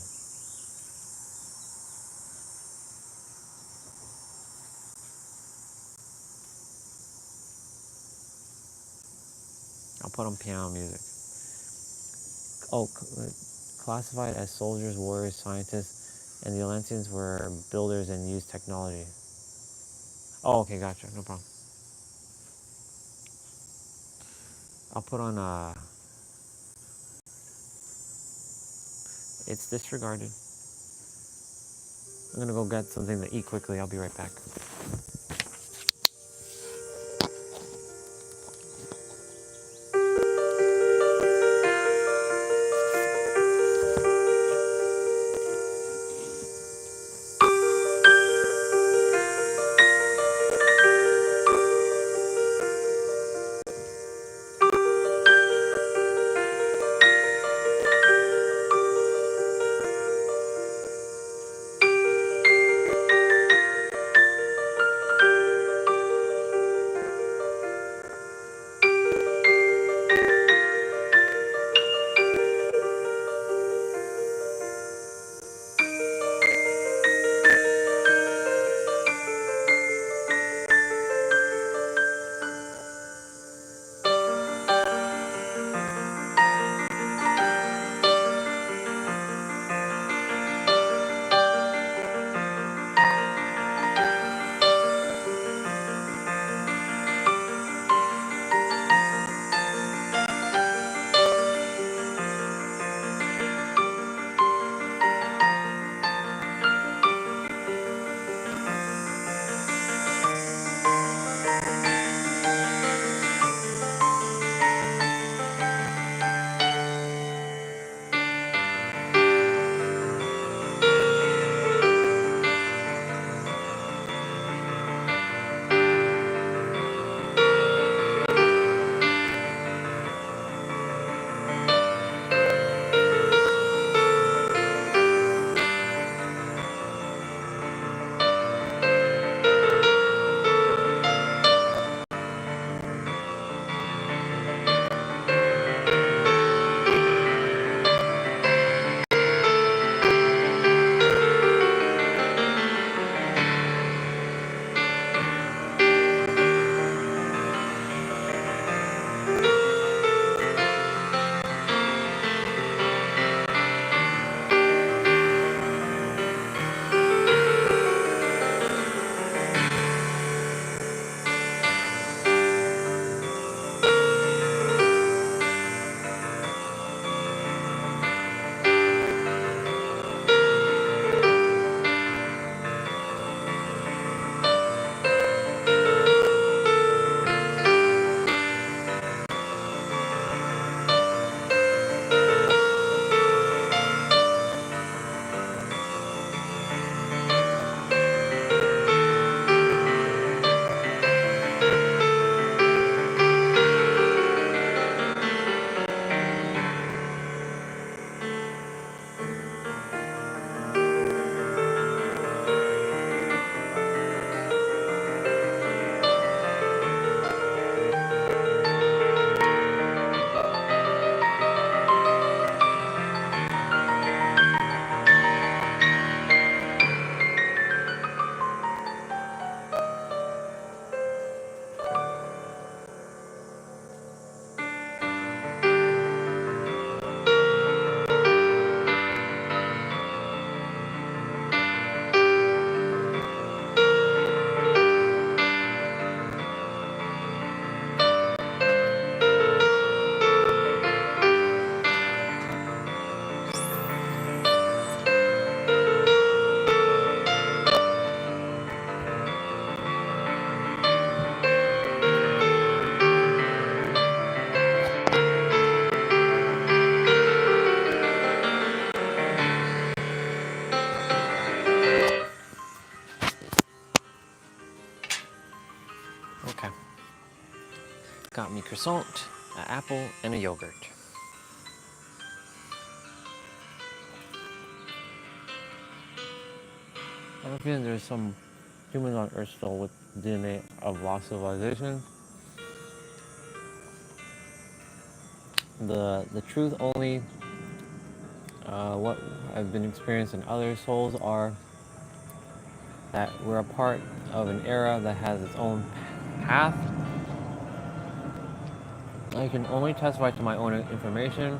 I'll put on piano music. Oh, classified as soldiers, warriors, scientists, and the Atlanteans were builders and used technology. Oh, okay, gotcha. No problem. I'll put on it's disregarded. I'm gonna go get something to eat quickly. I'll be right back. croissant, an apple, and a yogurt. I have a feeling there's some humans on Earth still with DNA of lost civilization. The truth only, what I've been experiencing in other souls are that we're a part of an era that has its own path. I can only testify to my own information.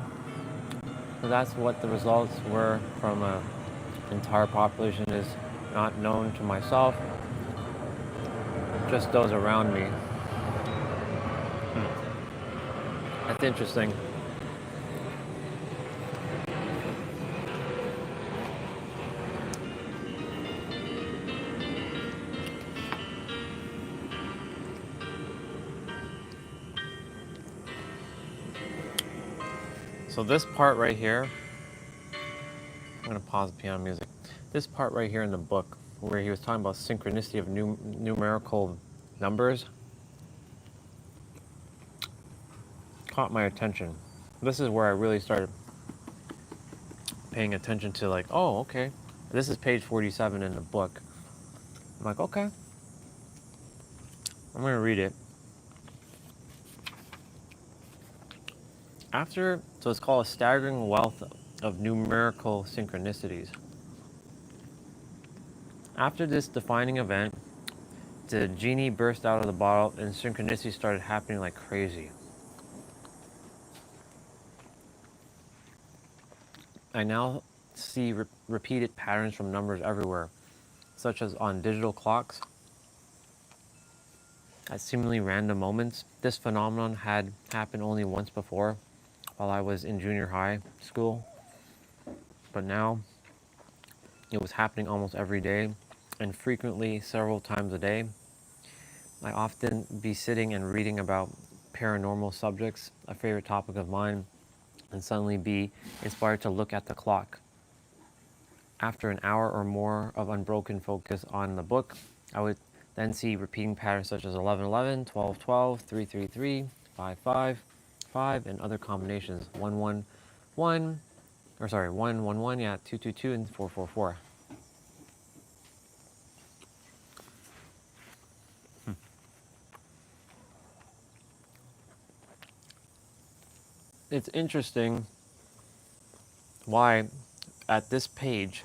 So that's what the results were from an entire population is not known to myself, just those around me. That's interesting. So this part right here, I'm gonna pause the piano music. This part right here in the book, where he was talking about synchronicity of numerical numbers, caught my attention. This is where I really started paying attention to, like, oh, okay. This is page 47 in the book. I'm like, okay. I'm gonna read it. So it's called A Staggering Wealth of Numerical Synchronicities. After this defining event, the genie burst out of the bottle and synchronicity started happening like crazy. I now see repeated patterns from numbers everywhere, such as on digital clocks, at seemingly random moments. This phenomenon had happened only once before, while I was in junior high school, but now it was happening almost every day and frequently several times a day. I often be sitting and reading about paranormal subjects, a favorite topic of mine, and suddenly be inspired to look at the clock. After an hour or more of unbroken focus on the book, I would then see repeating patterns such as 1111, 1212, 333, 555, and other combinations, 111, 111, yeah, 222, and 444. It's interesting why at this page,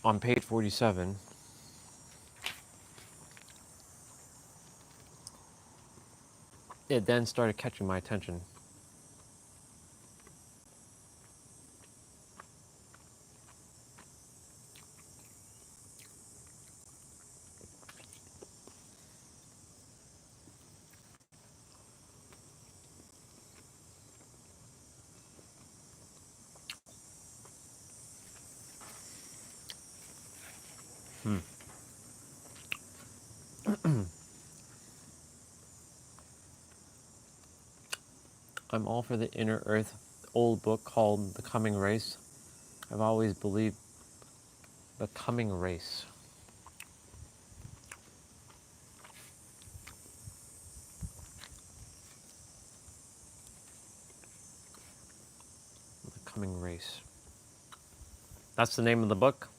on page 47, it then started catching my attention. I'm all for the Inner Earth old book called The Coming Race. I've always believed the coming race. The Coming Race. That's the name of the book.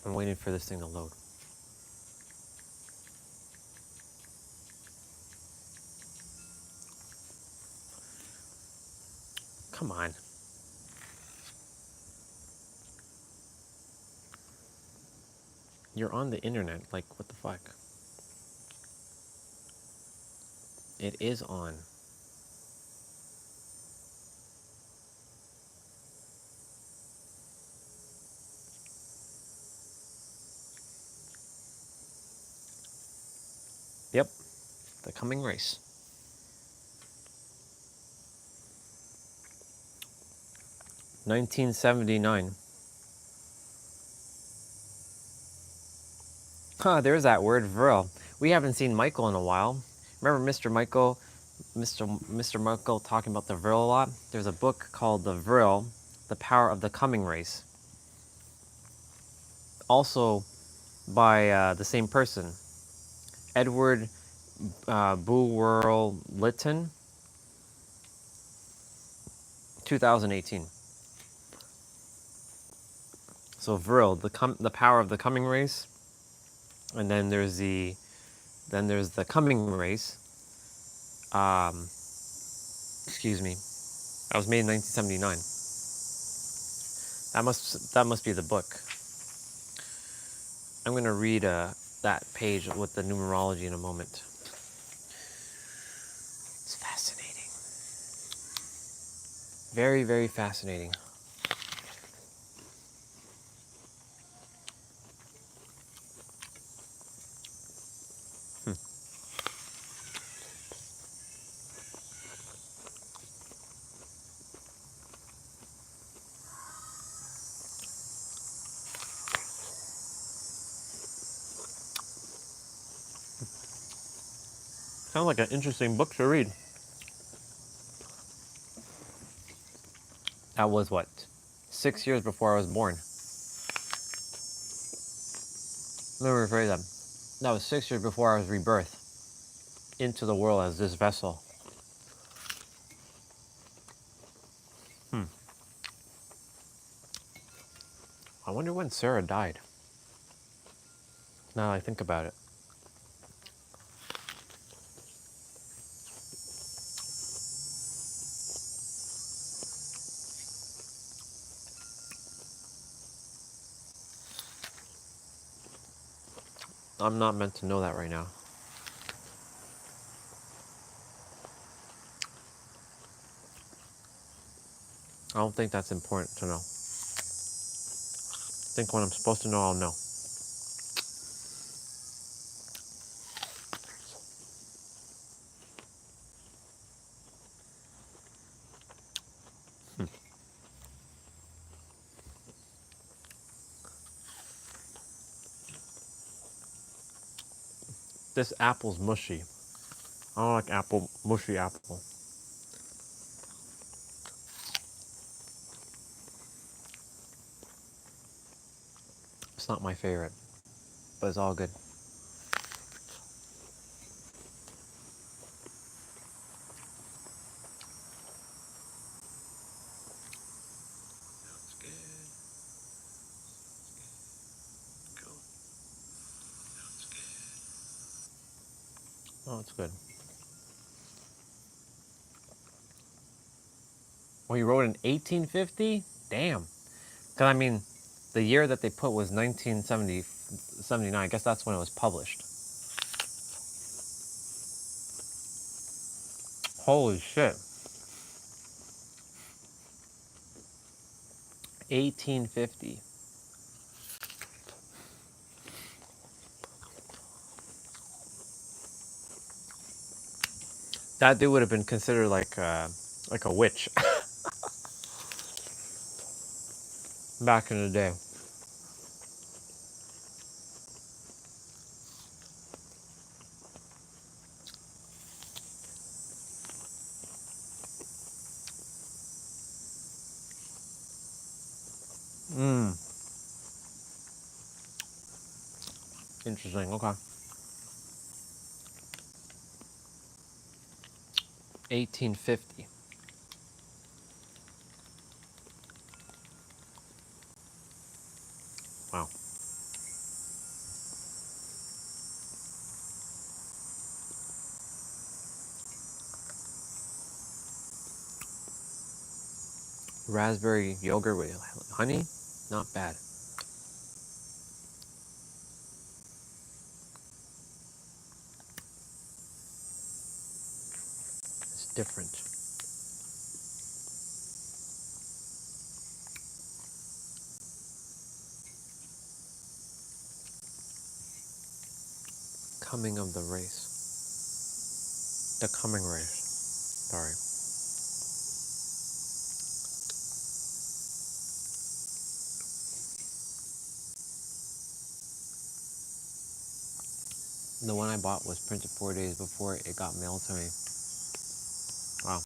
I'm waiting for this thing to load. Come on. You're on the internet, like, what the fuck? It is on. Yep, The Coming Race. $1979. There's that word, vril. We haven't seen Michael in a while. Remember Mr. Michael talking about the vril a lot? There's a book called The Vril The Power of the Coming Race. Also by the same person, Edward Bulwer-Lytton, 2018. So Vril, the Power of the Coming Race, and then there's the Coming Race. Excuse me, that was made in 1979. That must be the book. I'm gonna read that page with the numerology in a moment. It's fascinating. Very, very fascinating. Sounds like an interesting book to read. That was what? 6 years before I was born. Let me rephrase that. That was 6 years before I was rebirthed into the world as this vessel. I wonder when Sarah died. Now that I think about it. I'm not meant to know that right now. I don't think that's important to know. I think when I'm supposed to know, I'll know. This apple's mushy. I don't like mushy apple. It's not my favorite, but it's all good. Oh, it's good. Well, you wrote in 1850? Damn. Because, I mean, the year that they put was 1979. I guess that's when it was published. Holy shit. 1850. That dude would have been considered like a witch back in the day. Interesting. Okay. 1850. Wow. Raspberry yogurt with honey? Not bad. It's different. Coming of the race. The coming race. Sorry. The one I bought was printed 4 days before it got mailed to me. Wow.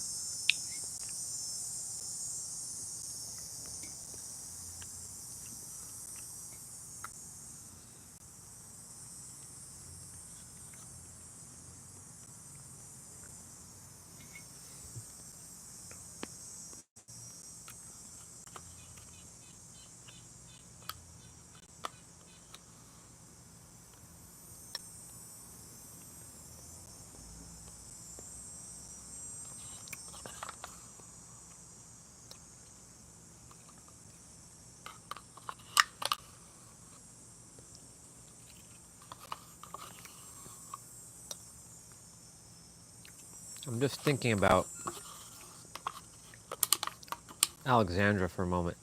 I'm just thinking about Alexandra for a moment,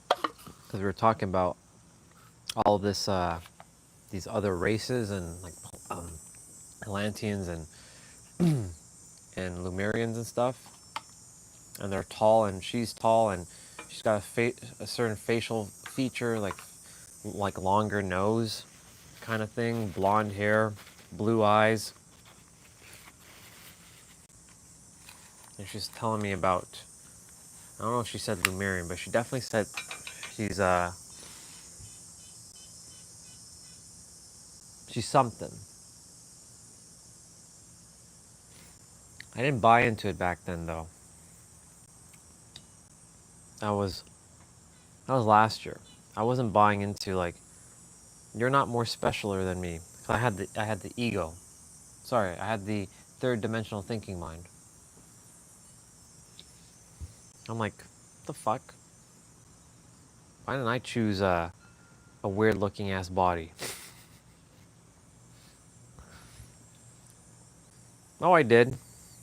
because we were talking about all this, these other races and like Atlanteans and Lumerians and stuff, and they're tall, and she's tall, and she's got a certain facial feature, like longer nose, kind of thing, blonde hair, blue eyes, and she's telling me about. I don't know if she said Lumerian, but she definitely said she's she's something. I didn't buy into it back then though. That was that was last year. I wasn't buying into like you're not more specialer than me. I had the ego. Sorry, I had the third dimensional thinking mind. I'm like, what the fuck? Why didn't I choose a weird looking ass body? Oh, I did.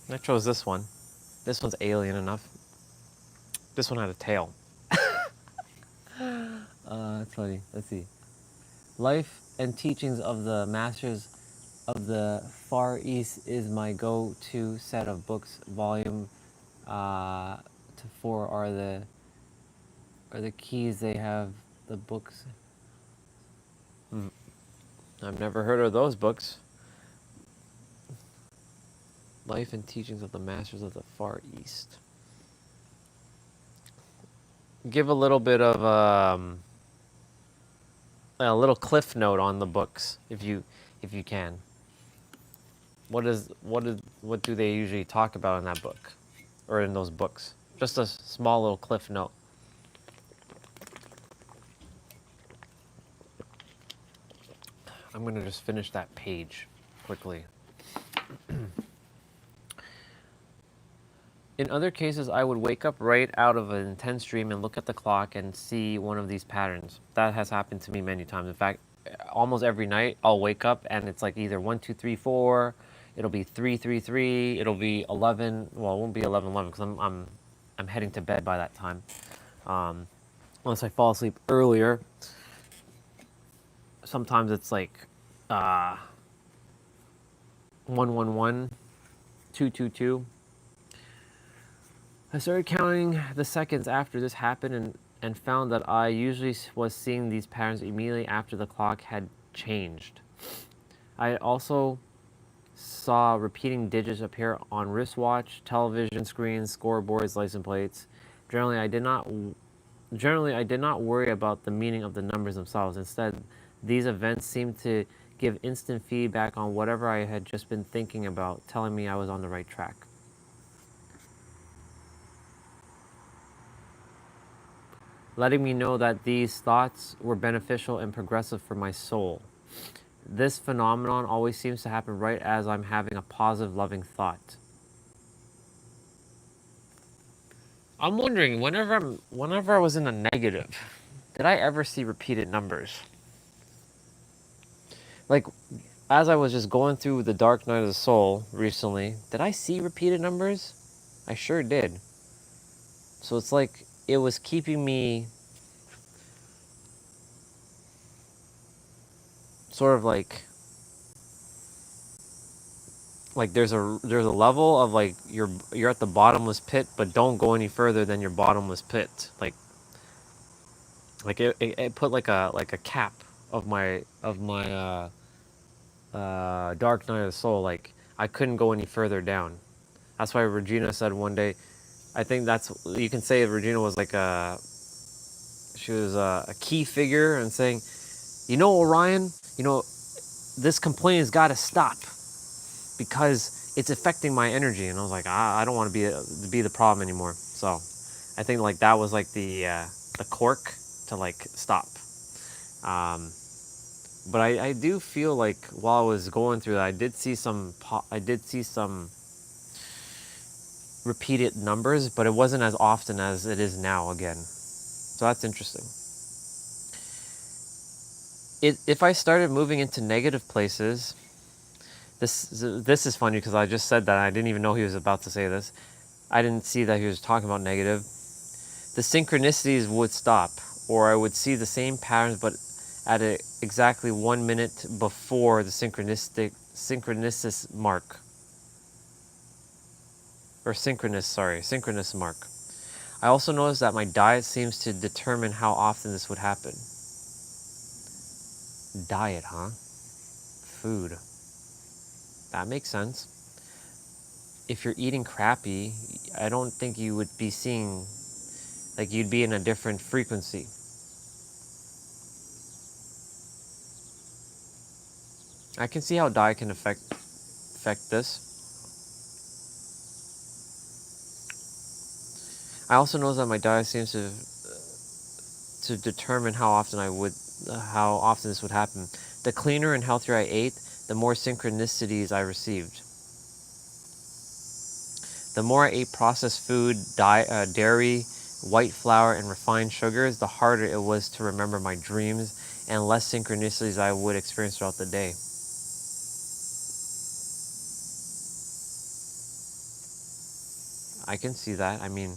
I chose this one. This one's alien enough. This one had a tail. That's funny. Let's see. Life and Teachings of the Masters of the Far East is my go-to set of books. Volume to 4 are the keys. They have the books. I've never heard of those books. Life and Teachings of the Masters of the Far East. Give a little bit of a little cliff note on the books, if you can. What do they usually talk about in that book, or in those books? Just a small little cliff note. I'm gonna just finish that page quickly. In other cases, I would wake up right out of an intense dream and look at the clock and see one of these patterns. That has happened to me many times. In fact, almost every night I'll wake up and it's like either 1, 2, 3, 4. It'll be 3, 3, 3. It'll be 11. Well, it won't be 11, 11 because I'm heading to bed by that time. Unless I fall asleep earlier. Sometimes it's like 1, 1, 1, 2, 2, 2. I started counting the seconds after this happened and found that I usually was seeing these patterns immediately after the clock had changed. I also saw repeating digits appear on wristwatch, television screens, scoreboards, license plates. Generally, I did not worry about the meaning of the numbers themselves. Instead, these events seemed to give instant feedback on whatever I had just been thinking about, telling me I was on the right track. Letting me know that these thoughts were beneficial and progressive for my soul. This phenomenon always seems to happen right as I'm having a positive, loving thought. I'm wondering, whenever I was in a negative, did I ever see repeated numbers? Like, as I was just going through the dark night of the soul recently, did I see repeated numbers? I sure did. So it's like it was keeping me sort of like there's a level of like you're at the bottomless pit, but don't go any further than your bottomless pit. It put like a cap of my dark night of the soul. Like I couldn't go any further down. That's why Regina said one day, I think you can say Regina was like she was a key figure and saying, you know, Orion, you know, this complaint has got to stop because it's affecting my energy. And I was like, I don't want to be the problem anymore. So I think like that was like the cork to like stop. But I do feel like while I was going through that, I did see some repeated numbers, but it wasn't as often as it is now again. So that's interesting. If I started moving into negative places, This is funny because I just said that. I didn't even know he was about to say this. I didn't see that he was talking about negative. The synchronicities would stop, or I would see the same patterns, but at exactly 1 minute before the synchronous mark. Or synchronous mark. I also noticed that my diet seems to determine how often this would happen. Diet, huh? Food. That makes sense. If you're eating crappy, I don't think you would be seeing, like you'd be in a different frequency. I can see how diet can affect this. I also know that my diet seems to determine how often this would happen. The cleaner and healthier I ate, the more synchronicities I received. The more I ate processed food, dairy, white flour, and refined sugars, the harder it was to remember my dreams and less synchronicities I would experience throughout the day. I can see that. I mean,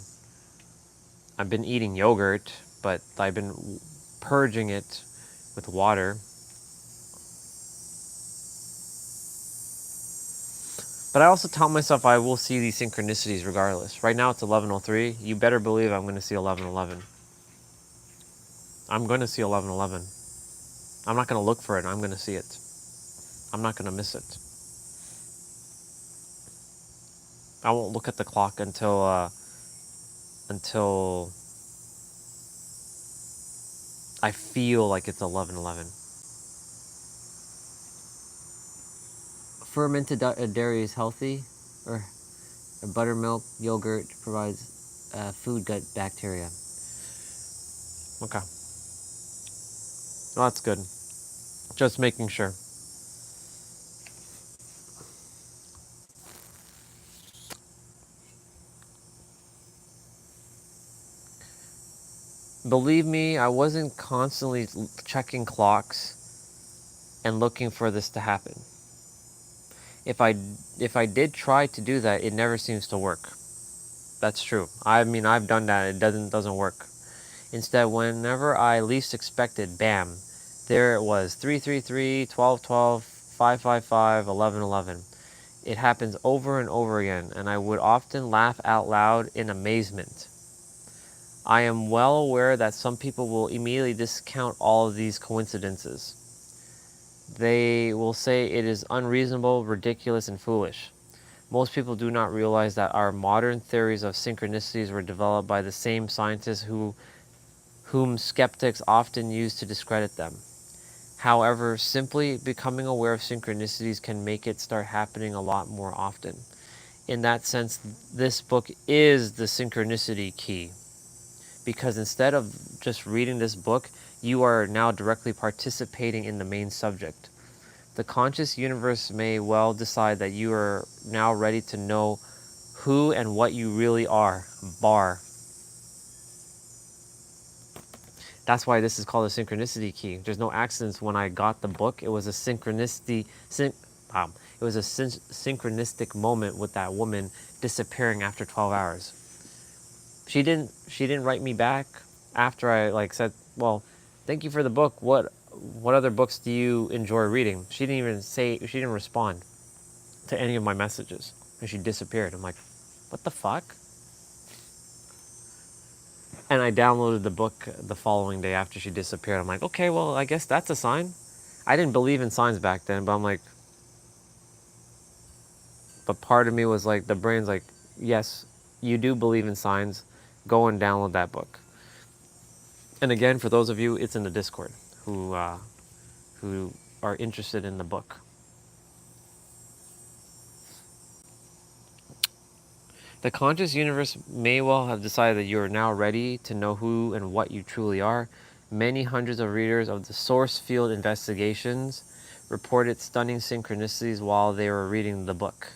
I've been eating yogurt, but I've been purging it with water. But I also tell myself I will see these synchronicities regardless. Right now it's 11:03. You better believe I'm going to see 11:11. I'm going to see 11:11. I'm not going to look for it. I'm going to see it. I'm not going to miss it. I won't look at the clock until I feel like it's 11:11. Fermented dairy is healthy, or buttermilk, yogurt provides food gut bacteria. Okay. Well, that's good. Just making sure. Believe me, I wasn't constantly checking clocks and looking for this to happen. If I did try to do that, it never seems to work. That's true. I mean, I've done that. It doesn't work. Instead, whenever I least expected, bam, there it was. 333, 1212, 555, 1111. It happens over and over again, and I would often laugh out loud in amazement. I am well aware that some people will immediately discount all of these coincidences. They will say it is unreasonable, ridiculous, and foolish. Most people do not realize that our modern theories of synchronicities were developed by the same scientists whom skeptics often use to discredit them. However, simply becoming aware of synchronicities can make it start happening a lot more often. In that sense, this book is the synchronicity key. Because instead of just reading this book, you are now directly participating in the main subject. The conscious universe may well decide that you are now ready to know who and what you really are. Bar. That's why this is called a synchronicity key. There's no accidents. When I got the book, it was a synchronistic moment with that woman disappearing after 12 hours. She didn't write me back after I said, well, thank you for the book. What other books do you enjoy reading? She didn't respond to any of my messages, and she disappeared. I'm like, what the fuck? And I downloaded the book the following day after she disappeared. I'm like, okay, well, I guess that's a sign. I didn't believe in signs back then, but I'm like, but part of me was like, the brain's like, yes, you do believe in signs. Go and download that book. And again, for those of you, it's in the Discord who are interested in the book. The conscious universe may well have decided that you are now ready to know who and what you truly are. Many hundreds of readers of the source field investigations reported stunning synchronicities while they were reading the book.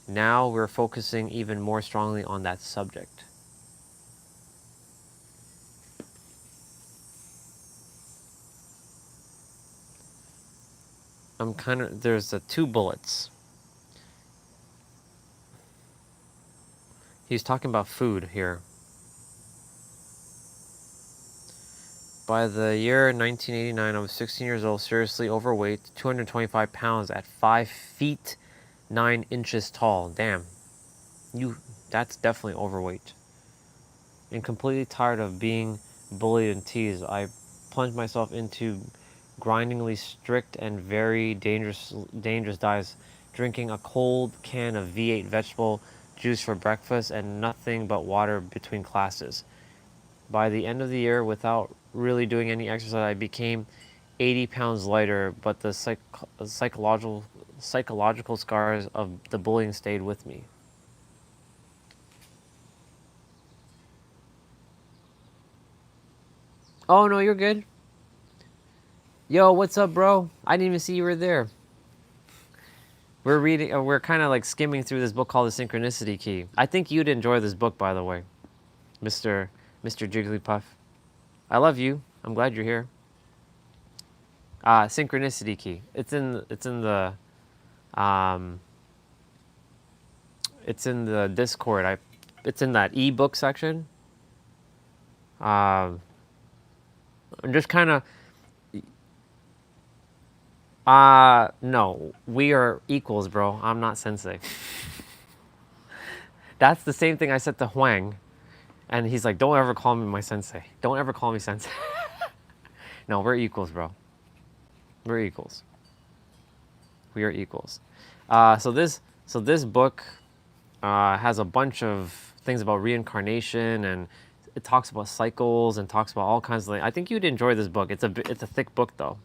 Now we're focusing even more strongly on that subject. there's 2 bullets. He's talking about food here. By the year 1989, I was 16 years old, seriously overweight, 225 pounds at 5 feet 9 inches tall. Damn, that's definitely overweight. And completely tired of being bullied and teased, I plunged myself into grindingly strict and very dangerous diets, drinking a cold can of V8 vegetable juice for breakfast and nothing but water between classes. By the end of the year, without really doing any exercise, I became 80 pounds lighter, but the psychological scars of the bullying stayed with me. Oh no, you're good. Yo, what's up, bro? I didn't even see you were there. We're kind of like skimming through this book called The Synchronicity Key. I think you'd enjoy this book, by the way, Mr. Jigglypuff. I love you. I'm glad you're here. Synchronicity Key. Um, it's in the Discord. It's in that ebook section. I'm just kind of. No, we are equals, bro. I'm not sensei. That's the same thing I said to Huang, and he's like, "Don't ever call me my sensei. Don't ever call me sensei." No, we're equals, bro. We're equals. We are equals. So this book has a bunch of things about reincarnation, and it talks about cycles and talks about all kinds of things. I think you'd enjoy this book. It's a thick book though.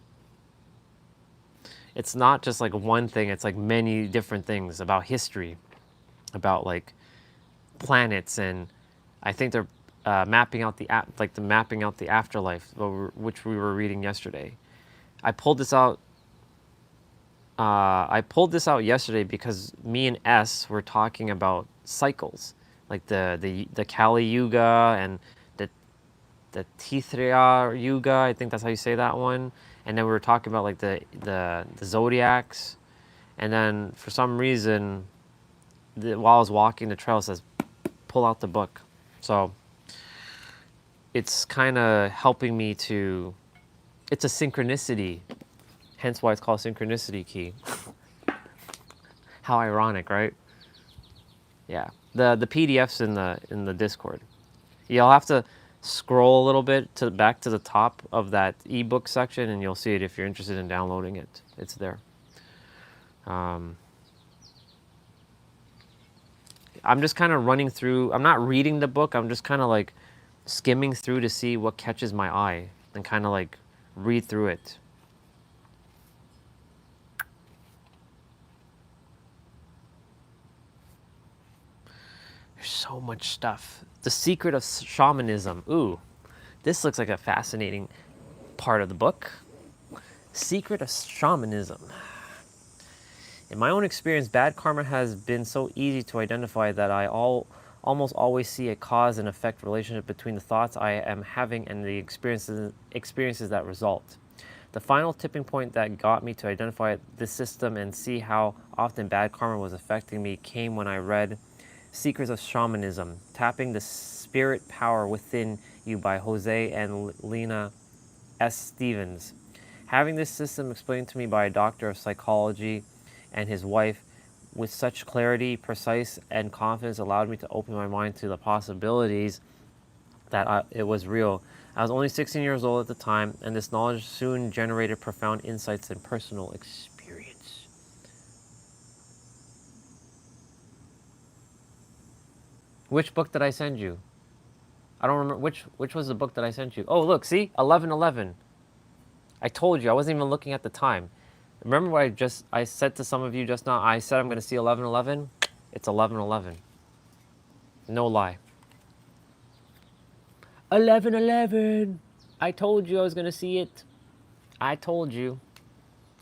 It's not just like one thing. It's like many different things about history, about like planets, and I think they're mapping out the afterlife, which we were reading yesterday. I pulled this out yesterday because me and S were talking about cycles, like the Kali Yuga and the Tithria Yuga. I think that's how you say that one. And then we were talking about like the zodiacs, and then for some reason, while I was walking the trail, it says, "Pull out the book." So it's kind of helping me to. It's a synchronicity, hence why it's called Synchronicity Key. How ironic, right? Yeah. The PDF's in the Discord. You'll have to scroll a little bit back to the top of that ebook section, and you'll see it if you're interested in downloading it. It's there. I'm just kind of running through. I'm not reading the book. I'm just kind of like skimming through to see what catches my eye and kind of like read through it. There's so much stuff. The Secret of Shamanism. Ooh, this looks like a fascinating part of the book. Secret of Shamanism. In my own experience, bad karma has been so easy to identify that I almost always see a cause and effect relationship between the thoughts I am having and the experiences that result. The final tipping point that got me to identify this system and see how often bad karma was affecting me came when I read Secrets of Shamanism, Tapping the Spirit Power Within You by Jose and Lena S. Stevens. Having this system explained to me by a doctor of psychology and his wife with such clarity, precise, and confidence allowed me to open my mind to the possibilities that it was real. I was only 16 years old at the time, and this knowledge soon generated profound insights and personal experience. Which book did I send you? I don't remember. Which was the book that I sent you? Oh, look, see? 11:11. I told you, I wasn't even looking at the time. Remember what I said to some of you just now? I said I'm going to see 11:11. It's 11:11. No lie. 11:11. I told you I was going to see it. I told you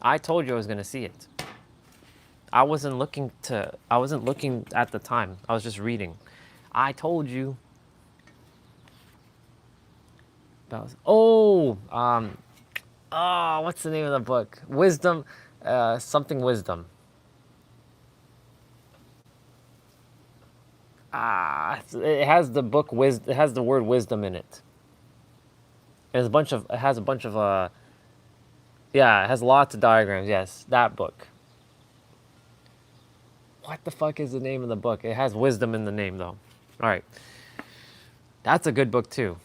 I was going to see it. I wasn't looking at the time. I was just reading. I told you. What's the name of the book? Wisdom something wisdom. It has the book wisdom. It has the word wisdom in it. It has a bunch of yeah, it has lots of diagrams. Yes, that book. What the fuck is the name of the book? It has wisdom in the name though. All right. That's a good book too.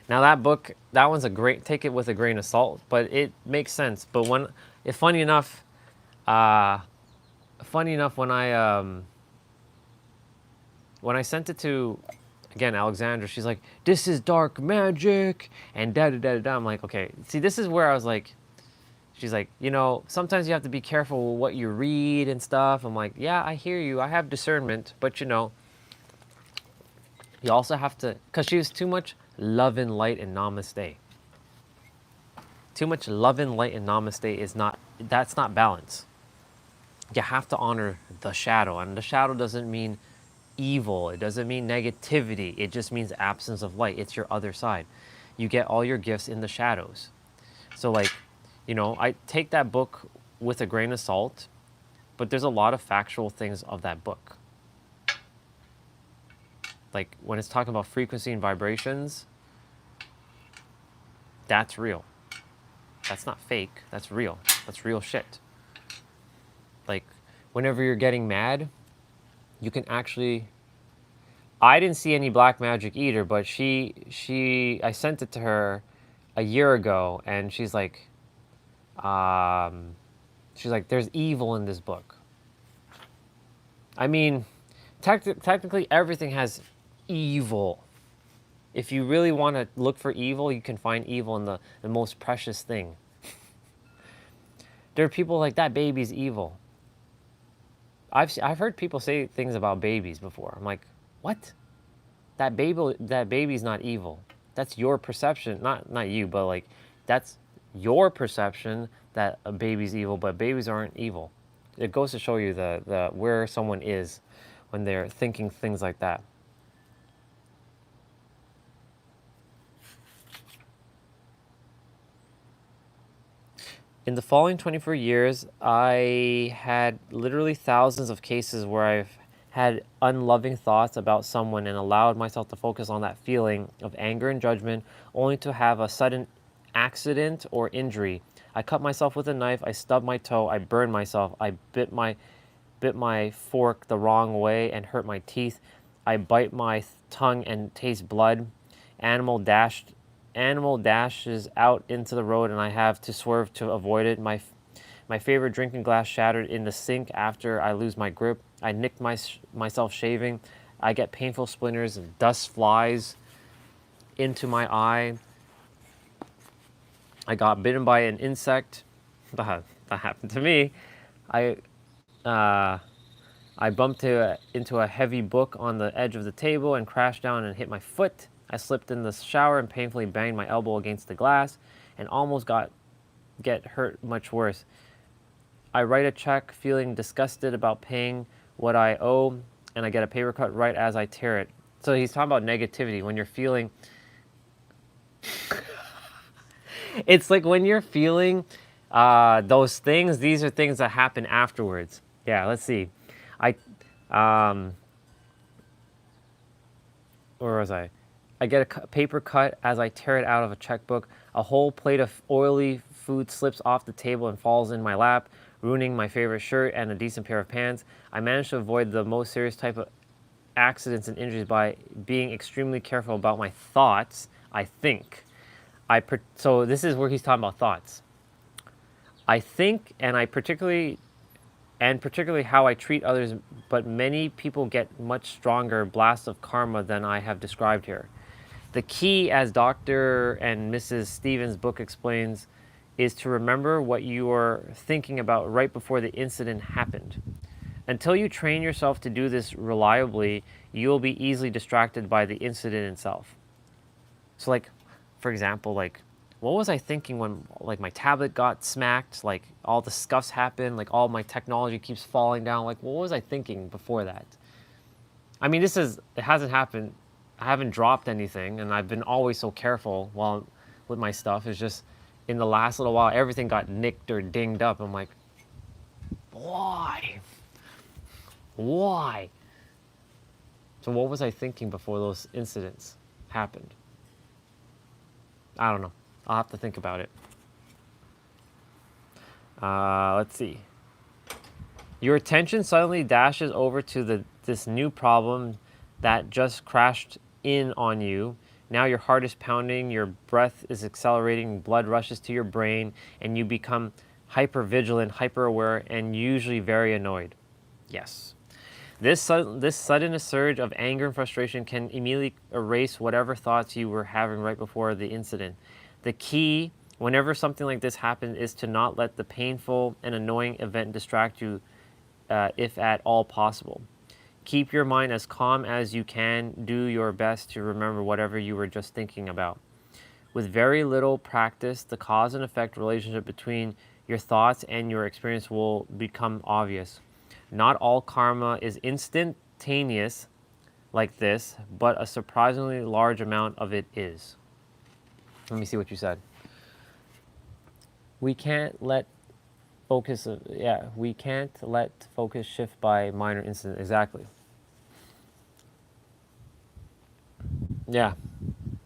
Now that book, that one's a great, take it with a grain of salt, but it makes sense. But funny enough, uh, when I sent it to, again, Alexandra, she's like, this is dark magic, and da da da da da. I'm like, okay, see, this is where I was like, she's like, sometimes you have to be careful with what you read and stuff. I'm like, yeah, I hear you. I have discernment, but you also have to, because she was too much love and light and namaste. Too much love and light and namaste that's not balance. You have to honor the shadow, and the shadow doesn't mean evil. It doesn't mean negativity. It just means absence of light. It's your other side. You get all your gifts in the shadows. So I take that book with a grain of salt, but there's a lot of factual things of that book. Like when it's talking about frequency and vibrations, that's real. That's not fake. That's real. That's real shit. Like whenever you're getting mad, you can actually, I didn't see any black magic either, but I sent it to her a year ago, and she's like, there's evil in this book. I mean, technically everything has evil. If you really want to look for evil, you can find evil in the most precious thing. There are people like, that baby's evil. I've heard people say things about babies before. I'm like, what? That baby's not evil. That's your perception. Not you, but like, that's your perception that a baby's evil, but babies aren't evil. It goes to show you the where someone is when they're thinking things like that. In the following 24 years, I had literally thousands of cases where I've had unloving thoughts about someone and allowed myself to focus on that feeling of anger and judgment, only to have a sudden accident or injury. I cut myself with a knife, I stubbed my toe, I burned myself, I bit my fork the wrong way and hurt my teeth. I bite my tongue and taste blood. Animal dashes out into the road and I have to swerve to avoid it. My favorite drinking glass shattered in the sink after I lose my grip. I nicked myself shaving. I get painful splinters and dust flies into my eye. I got bitten by an insect. That happened to me. I bumped into a heavy book on the edge of the table and crashed down and hit my foot. I slipped in the shower and painfully banged my elbow against the glass and almost get hurt much worse. I write a check feeling disgusted about paying what I owe, and I get a paper cut right as I tear it. So he's talking about negativity. When you're feeling... It's like when you're feeling those things, these are things that happen afterwards. Yeah, let's see. Where was I? I get a paper cut as I tear it out of a checkbook. A whole plate of oily food slips off the table and falls in my lap, ruining my favorite shirt and a decent pair of pants. I managed to avoid the most serious type of accidents and injuries by being extremely careful about my thoughts, I think. So this is where he's talking about thoughts. I think, and particularly how I treat others, but many people get much stronger blasts of karma than I have described here. The key, as Dr. and Mrs. Stevens' book explains, is to remember what you were thinking about right before the incident happened. Until you train yourself to do this reliably, you will be easily distracted by the incident itself. So like, for example, like, what was I thinking when like my tablet got smacked, like all the scuffs happened, like all my technology keeps falling down, like what was I thinking before that? I mean, it hasn't happened. I haven't dropped anything, and I've been always so careful with my stuff. It's just, in the last little while, everything got nicked or dinged up. I'm like, why? Why? So what was I thinking before those incidents happened? I don't know. I'll have to think about it. Let's see. Your attention suddenly dashes over to this new problem that just crashed in on you. Now your heart is pounding, your breath is accelerating, blood rushes to your brain, and you become hyper vigilant, hyper aware, and usually very annoyed. Yes. This sudden surge of anger and frustration can immediately erase whatever thoughts you were having right before the incident. The key, whenever something like this happens, is to not let the painful and annoying event distract you, if at all possible. Keep your mind as calm as you can. Do your best to remember whatever you were just thinking about. With very little practice, the cause and effect relationship between your thoughts and your experience will become obvious. Not all karma is instantaneous like this, but a surprisingly large amount of it is. Let me see what you said. We can't let we can't let focus shift by minor incident. Exactly. Yeah.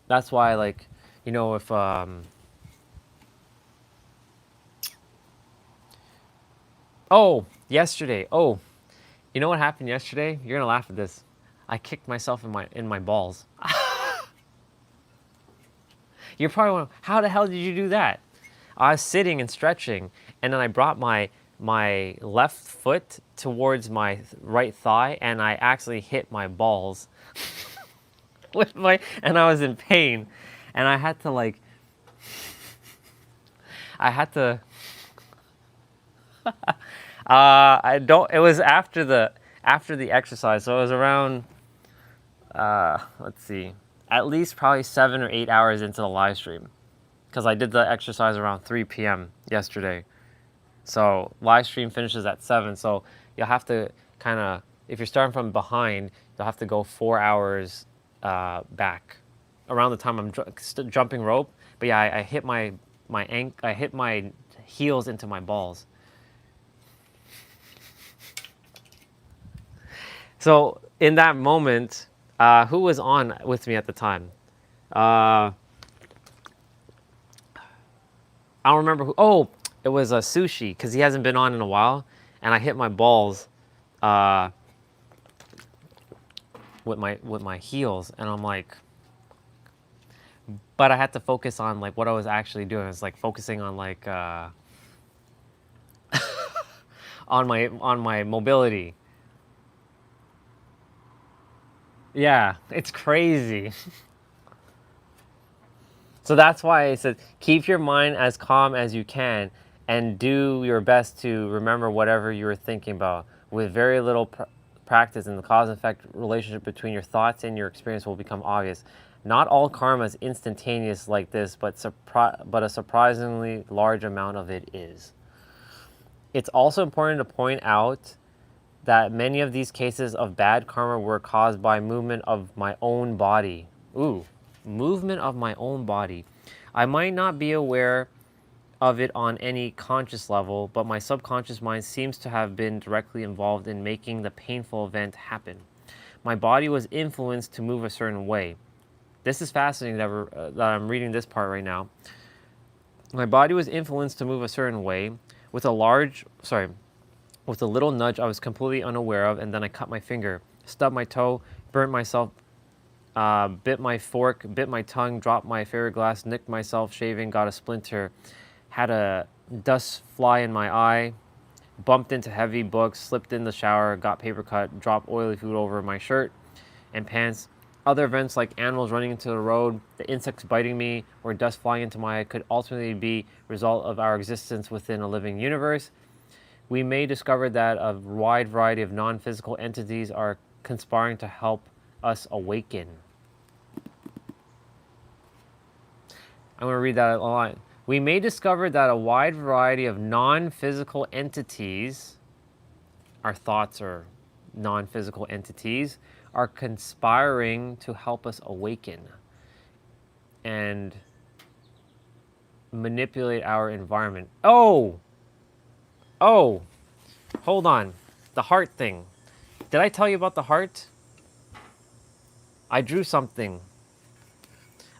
That's why, like, you know, if oh, yesterday. Oh, you know what happened yesterday? You're gonna laugh at this. I kicked myself in my balls. You're probably wondering, how the hell did you do that? I was sitting and stretching, and then I brought my left foot towards my right thigh, and I actually hit my balls with and I was in pain, and I had to like, I had to. I don't. It was after the exercise, so it was around. Let's see, at least probably 7 or 8 hours into the live stream, because I did the exercise around 3 p.m. yesterday. So live stream finishes at 7. So you'll have to kind of, if you're starting from behind, you'll have to go 4 hours back, around the time I'm jumping rope. But yeah, I hit I hit my heels into my balls. So in that moment, who was on with me at the time? I don't remember who. Oh, it was Sushi, because he hasn't been on in a while, and I hit my balls with my heels, and I'm like, but I had to focus on like what I was actually doing. It's like focusing on like on my mobility. Yeah, it's crazy. So that's why I said keep your mind as calm as you can and do your best to remember whatever you were thinking about. With very little practice, and the cause and effect relationship between your thoughts and your experience will become obvious. Not all karma is instantaneous like this, but a surprisingly large amount of it is. It's also important to point out that many of these cases of bad karma were caused by movement of my own body. Ooh, movement of my own body. I might not be aware of it on any conscious level, but my subconscious mind seems to have been directly involved in making the painful event happen. My body was influenced to move a certain way. This is fascinating that I'm reading this part right now. My body was influenced to move a certain way with a little nudge I was completely unaware of, and then I cut my finger, stubbed my toe, burnt myself, bit my fork, bit my tongue, dropped my favorite glass, nicked myself shaving, got a splinter, had a dust fly in my eye, bumped into heavy books, slipped in the shower, got paper cut, dropped oily food over my shirt and pants. Other events like animals running into the road, the insects biting me, or dust flying into my eye could ultimately be a result of our existence within a living universe. We may discover that a wide variety of non-physical entities are conspiring to help us awaken. I'm going to read that a line. We may discover that a wide variety of non-physical entities, our thoughts are non-physical entities, are conspiring to help us awaken. And manipulate our environment. Oh, hold on. The heart thing. Did I tell you about the heart? I drew something.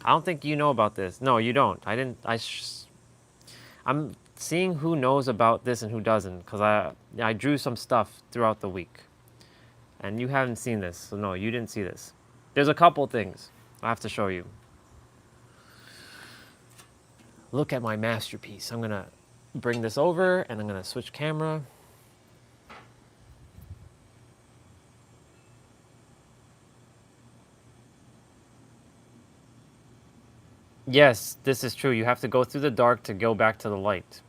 I don't think you know about this. No, you don't. I didn't. I'm seeing who knows about this and who doesn't, because I drew some stuff throughout the week. And you haven't seen this, so no, you didn't see this. There's a couple things I have to show you. Look at my masterpiece. I'm gonna bring this over and I'm gonna switch camera. Yes, this is true. You have to go through the dark to go back to the light.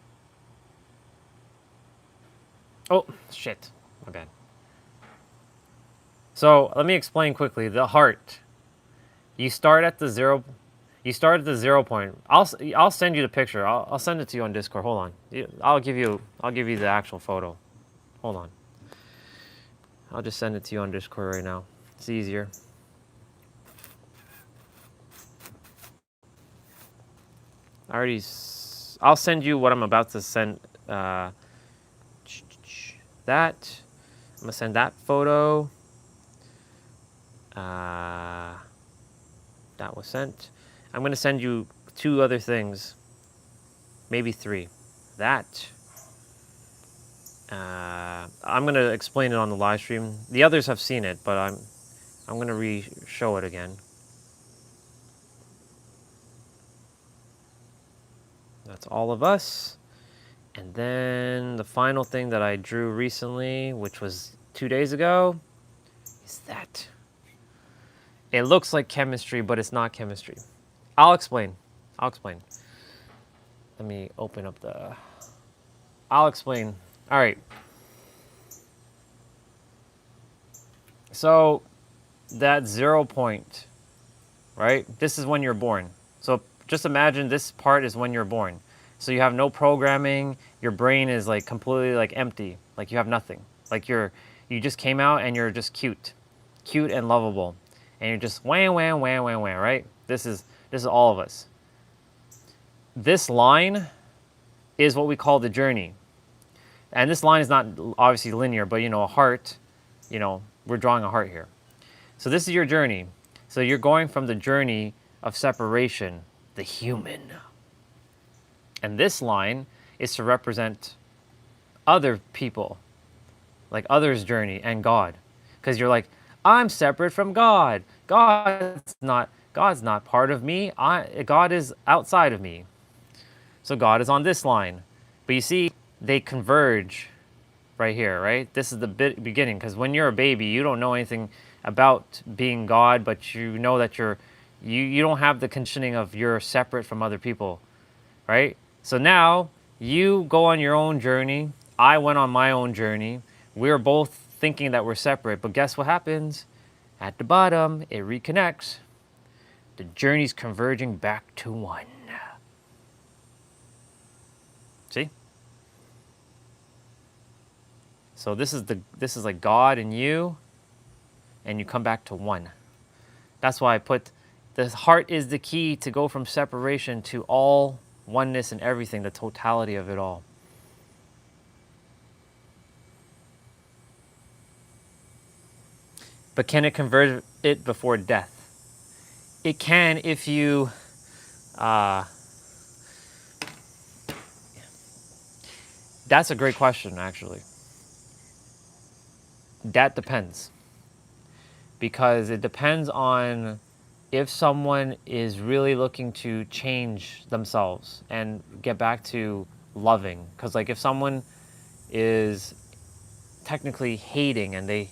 Oh, shit. My bad. So let me explain quickly. The heart. You start at the 0 point. I'll send you the picture. I'll send it to you on Discord. Hold on. I'll give you the actual photo. Hold on. I'll just send it to you on Discord right now. It's easier. I'll send you what I'm about to send. That. I'm gonna send that photo. That was sent. I'm gonna send you 2 other things, maybe 3. That. I'm gonna explain it on the live stream. The others have seen it, but I'm gonna re-show it again. That's all of us. And then the final thing that I drew recently, which was 2 days ago, is that. It looks like chemistry, but it's not chemistry. I'll explain. Let me open up the... I'll explain. All right. So that 0 point, right? This is when you're born. So just imagine this part is when you're born. So you have no programming. Your brain is like completely like empty. Like you have nothing. Like you just came out and you're just cute and lovable. And you're just wham, wham, wham, wham, wham, right? This is all of us. This line is what we call the journey. And this line is not obviously linear, but a heart, we're drawing a heart here. So this is your journey. So you're going from the journey of separation, the human. And this line is to represent other people, like others' journey and God. Because you're like, I'm separate from God. God's not part of me. God is outside of me. So God is on this line. But you see, they converge right here, right? This is the beginning, because when you're a baby, you don't know anything about being God, but you know that you don't have the conditioning of you're separate from other people, right? So now you go on your own journey. I went on my own journey. We're both thinking that we're separate, but guess what happens? At the bottom, it reconnects. The journey's converging back to one. See? So this is like God and you come back to one. That's why I put the heart is the key to go from separation to all oneness and everything, the totality of it all. But can it convert it before death? It can if you that's a great question, actually. That depends. Because it depends on if someone is really looking to change themselves and get back to loving. Because like if someone is technically hating and they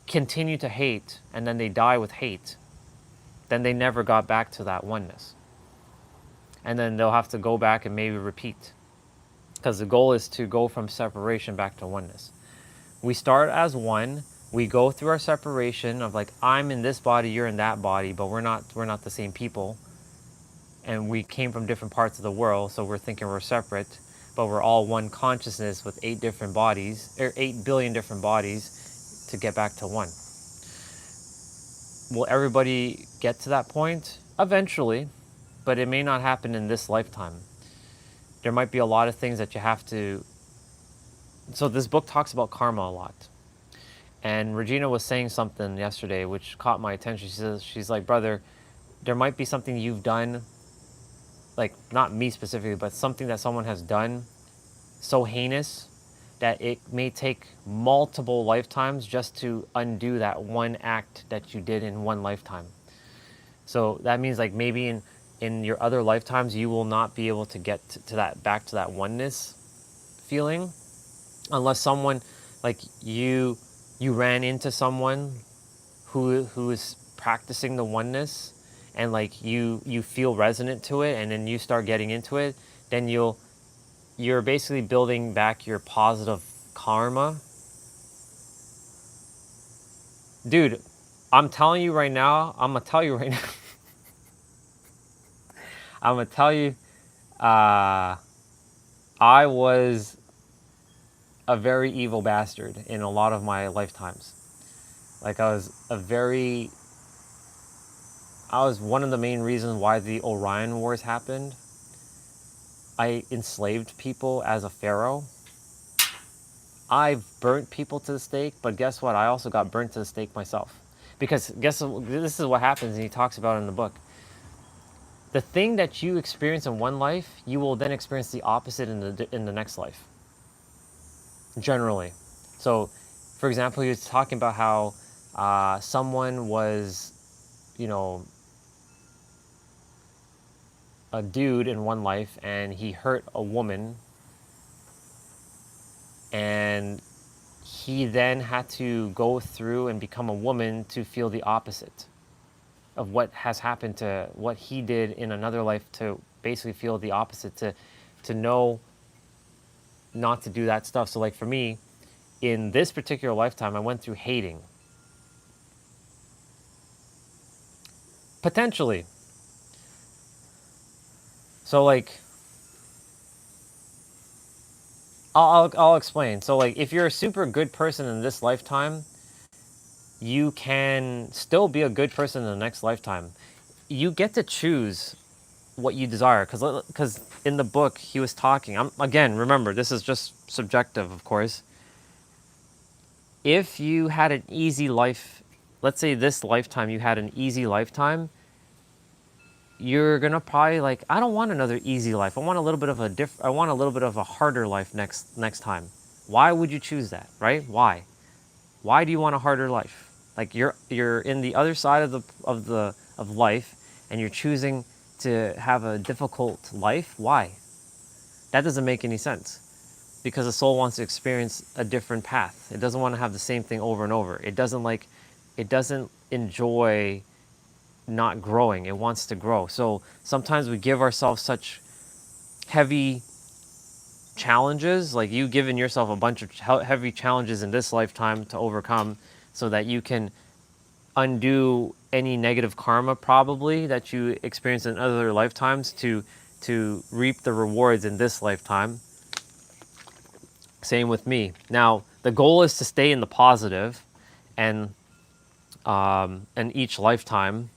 continue to hate and then they die with hate, then they never got back to that oneness. And then they'll have to go back and maybe repeat. Because the goal is to go from separation back to oneness. We start as one. We go through our separation of like, I'm in this body, you're in that body, but we're not the same people. And we came from different parts of the world, so we're thinking we're separate, but we're all one consciousness with 8 different bodies, or 8 billion different bodies to get back to one. Will everybody get to that point? Eventually, but it may not happen in this lifetime. There might be a lot of things that you have to. So this book talks about karma a lot. And Regina was saying something yesterday which caught my attention. She's like, brother, there might be something you've done, like not me specifically, but something that someone has done so heinous that it may take multiple lifetimes just to undo that one act that you did in one lifetime. So that means like maybe in your other lifetimes you will not be able to get to that, back to that oneness feeling, unless someone like you ran into someone who is practicing the oneness, and like you feel resonant to it, and then you start getting into it, then you're basically building back your positive karma. Dude, I'm telling you right now, I'm gonna tell you right now, I'm gonna tell you, I was a very evil bastard in a lot of my lifetimes. Like I was one of the main reasons why the Orion Wars happened. I enslaved people as a pharaoh. I've burnt people to the stake, but guess what? I also got burnt to the stake myself. Because this is what happens, and he talks about it in the book. The thing that you experience in one life, you will then experience the opposite in the next life. Generally. So, for example, he was talking about how someone was, you know, a dude in one life, and he hurt a woman, and he then had to go through and become a woman to feel the opposite of what has happened to what he did in another life, to basically feel the opposite, to know not to do that stuff. So like for me, in this particular lifetime, I went through hating. Potentially. So like, I'll explain. So like, if you're a super good person in this lifetime, you can still be a good person in the next lifetime. You get to choose what you desire, because in the book he was talking. Again, remember, this is just subjective, of course. If you had an easy life, let's say this lifetime you had an easy lifetime, you're gonna probably like, I don't want another easy life. I want a little bit of a harder life next time. Why would you choose that, right? Why? Why do you want a harder life? Like you're in the other side of life, and you're choosing to have a difficult life. Why? That doesn't make any sense. Because the soul wants to experience a different path. It doesn't want to have the same thing over and over. It doesn't enjoy not growing. It wants to grow. So sometimes we give ourselves such heavy challenges, like you giving yourself a bunch of heavy challenges in this lifetime to overcome, so that you can undo any negative karma probably that you experience in other lifetimes, to reap the rewards in this lifetime. Same with me. Now the goal is to stay in the positive, and each lifetime,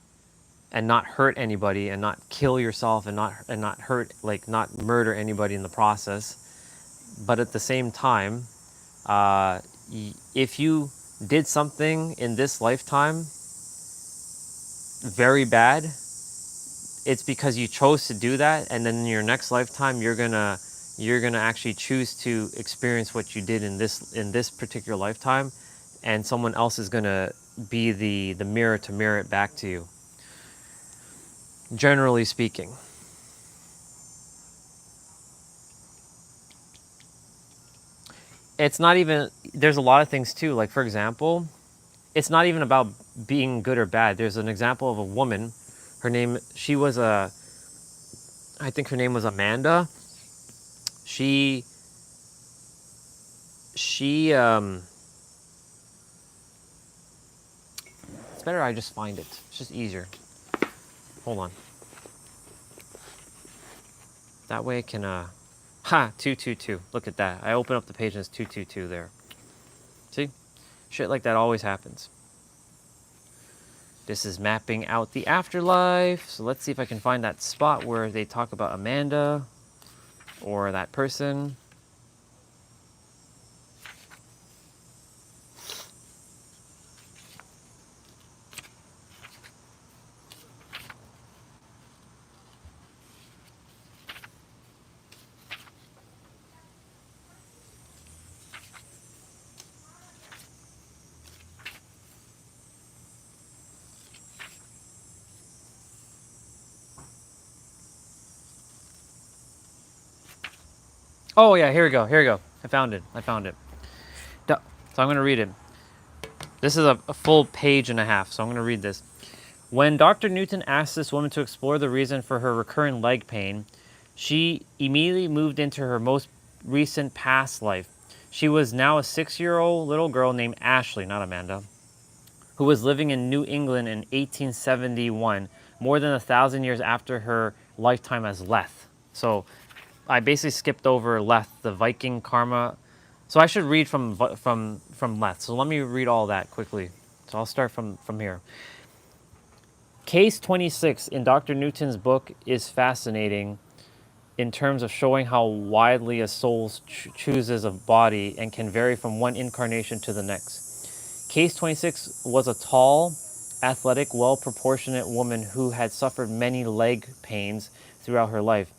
and not hurt anybody, and not kill yourself, and not hurt, like not murder anybody in the process. But at the same time, if you did something in this lifetime very bad, it's because you chose to do that, and then in your next lifetime you're gonna actually choose to experience what you did in this particular lifetime, and someone else is gonna be the mirror to mirror it back to you. Generally speaking. It's not even, there's a lot of things too. Like for example, it's not even about being good or bad. There's an example of a woman. I think her name was Amanda. She it's better I just find it. It's just easier. Hold on. That way I can 222. Look at that. I open up the page and it's 222 there. See? Shit like that always happens. This is mapping out the afterlife. So let's see if I can find that spot where they talk about Amanda or that person. Oh yeah, here we go. Here we go. I found it. So I'm going to read it. This is a full page and a half, so I'm going to read this. When Dr. Newton asked this woman to explore the reason for her recurrent leg pain, she immediately moved into her most recent past life. She was now a 6-year-old little girl named Ashley, not Amanda, who was living in New England in 1871, more than 1,000 years after her lifetime as Leth. So I basically skipped over Leth, the Viking karma. So I should read from Leth. So let me read all that quickly. So I'll start from here. Case 26 in Dr. Newton's book is fascinating in terms of showing how widely a soul chooses a body and can vary from one incarnation to the next. Case 26 was a tall, athletic, well-proportionate woman who had suffered many leg pains throughout her life.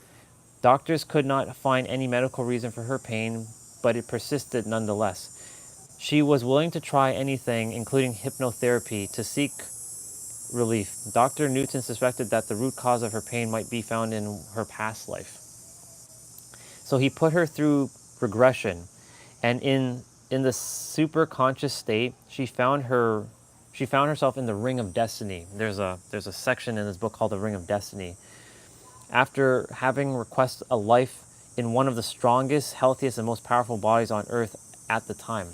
Doctors could not find any medical reason for her pain, but it persisted nonetheless. She was willing to try anything, including hypnotherapy, to seek relief. Dr. Newton suspected that the root cause of her pain might be found in her past life. So he put her through regression, and in the superconscious state, she found herself in the Ring of Destiny. There's a section in this book called the Ring of Destiny. After having requested a life in one of the strongest, healthiest, and most powerful bodies on earth at the time.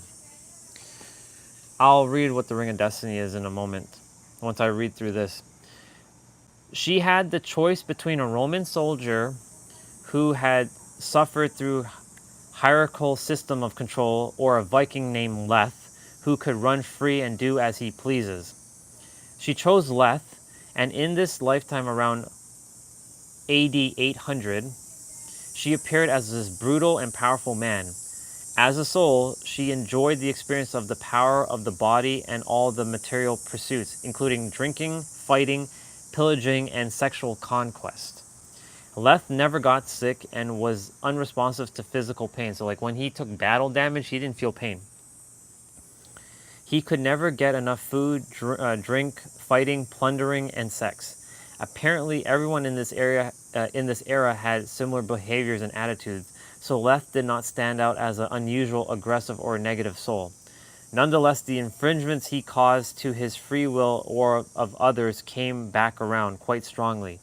I'll read what the Ring of Destiny is in a moment, once I read through this. She had the choice between a Roman soldier who had suffered through hierarchical system of control or a Viking named Leth who could run free and do as he pleases. She chose Leth, and in this lifetime around AD 800, she appeared as this brutal and powerful man. As a soul, she enjoyed the experience of the power of the body and all the material pursuits, including drinking, fighting, pillaging, and sexual conquest. Leth never got sick and was unresponsive to physical pain. So like when he took battle damage, he didn't feel pain. He could never get enough food, drink, fighting, plundering, and sex. Apparently, everyone in this era had similar behaviors and attitudes, so Leth did not stand out as an unusual, aggressive, or negative soul. Nonetheless, the infringements he caused to his free will or of others came back around quite strongly.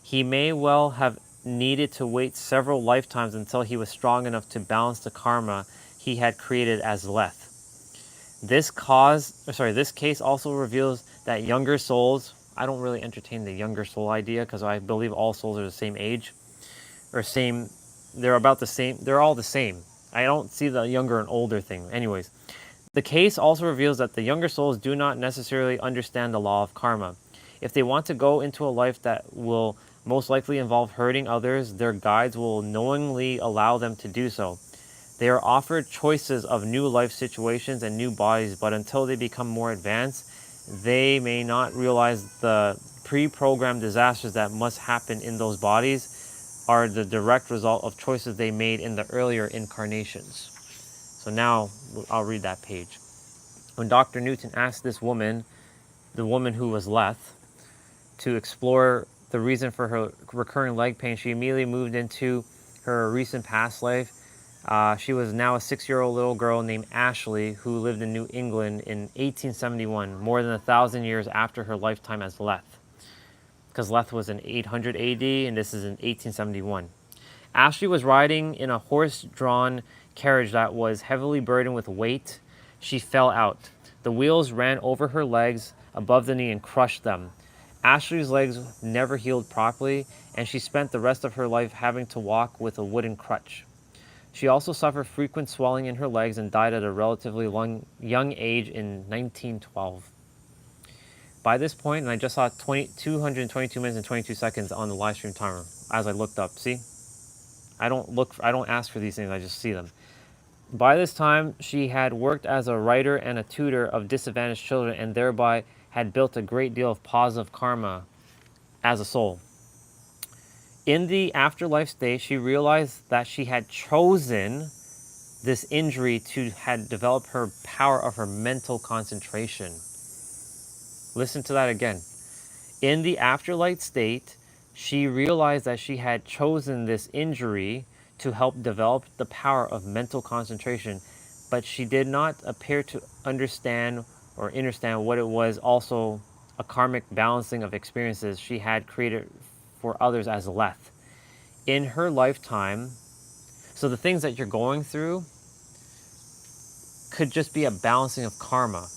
He may well have needed to wait several lifetimes until he was strong enough to balance the karma he had created as Leth. This case also reveals that younger souls, I don't really entertain the younger soul idea because I believe all souls are the same age, or they're about the same, they're all the same. I don't see the younger and older thing. Anyways, the case also reveals that the younger souls do not necessarily understand the law of karma. If they want to go into a life that will most likely involve hurting others, their guides will knowingly allow them to do so. They are offered choices of new life situations and new bodies, but until they become more advanced, they may not realize the pre-programmed disasters that must happen in those bodies are the direct result of choices they made in the earlier incarnations. So now I'll read that page. When Dr. Newton asked this woman, the woman who was Leth, to explore the reason for her recurring leg pain, she immediately moved into her recent past life. She was now a 6-year-old little girl named Ashley who lived in New England in 1871, more than 1,000 years after her lifetime as Leth. Because Leth was in 800 AD and this is in 1871. Ashley was riding in a horse-drawn carriage that was heavily burdened with weight. She fell out. The wheels ran over her legs above the knee and crushed them. Ashley's legs never healed properly, and she spent the rest of her life having to walk with a wooden crutch. She also suffered frequent swelling in her legs and died at a relatively young age in 1912. By this point, and I just saw 222 minutes and 22 seconds on the live stream timer as I looked up. See? I don't ask for these things, I just see them. By this time, she had worked as a writer and a tutor of disadvantaged children and thereby had built a great deal of positive karma as a soul. In the afterlife state, she realized that she had chosen this injury to had developed her power of her mental concentration. Listen to that again. In the afterlife state, she realized that she had chosen this injury to help develop the power of mental concentration, but she did not appear to understand or understand what it was also a karmic balancing of experiences she had created for others as leth. In her lifetime, so the things that you're going through could just be a balancing of karma.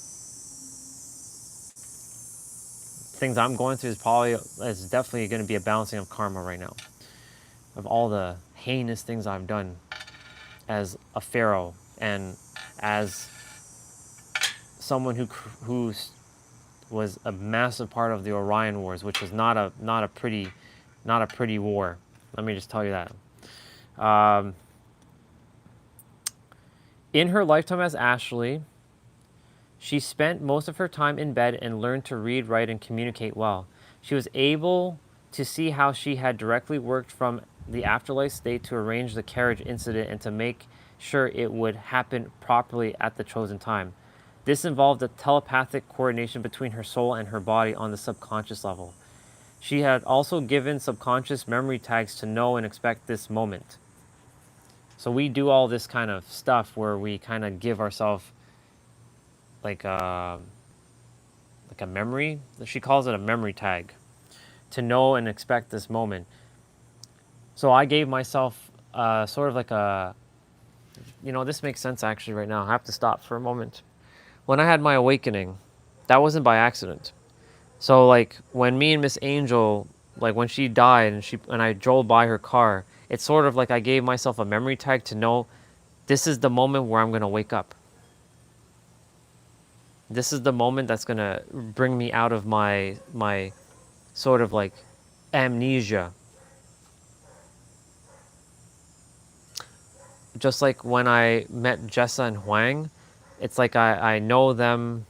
Things I'm going through is definitely going to be a balancing of karma right now. Of all the heinous things I've done as a pharaoh and as someone who was a massive part of the Orion Wars, which was not a pretty war. Let me just tell you that. In her lifetime as Ashley, she spent most of her time in bed and learned to read, write, and communicate well. She was able to see how she had directly worked from the afterlife state to arrange the carriage incident and to make sure it would happen properly at the chosen time. This involved a telepathic coordination between her soul and her body on the subconscious level. She had also given subconscious memory tags to know and expect this moment. So we do all this kind of stuff where we kind of give ourselves like a memory. She calls it a memory tag to know and expect this moment. So I gave myself sort of like a, this makes sense actually right now. I have to stop for a moment. When I had my awakening, that wasn't by accident. So like when me and Miss Angel, like when she died and I drove by her car, it's sort of like I gave myself a memory tag to know this is the moment where I'm going to wake up. This is the moment that's going to bring me out of my sort of like amnesia. Just like when I met Jessa and Huang, it's like I know them,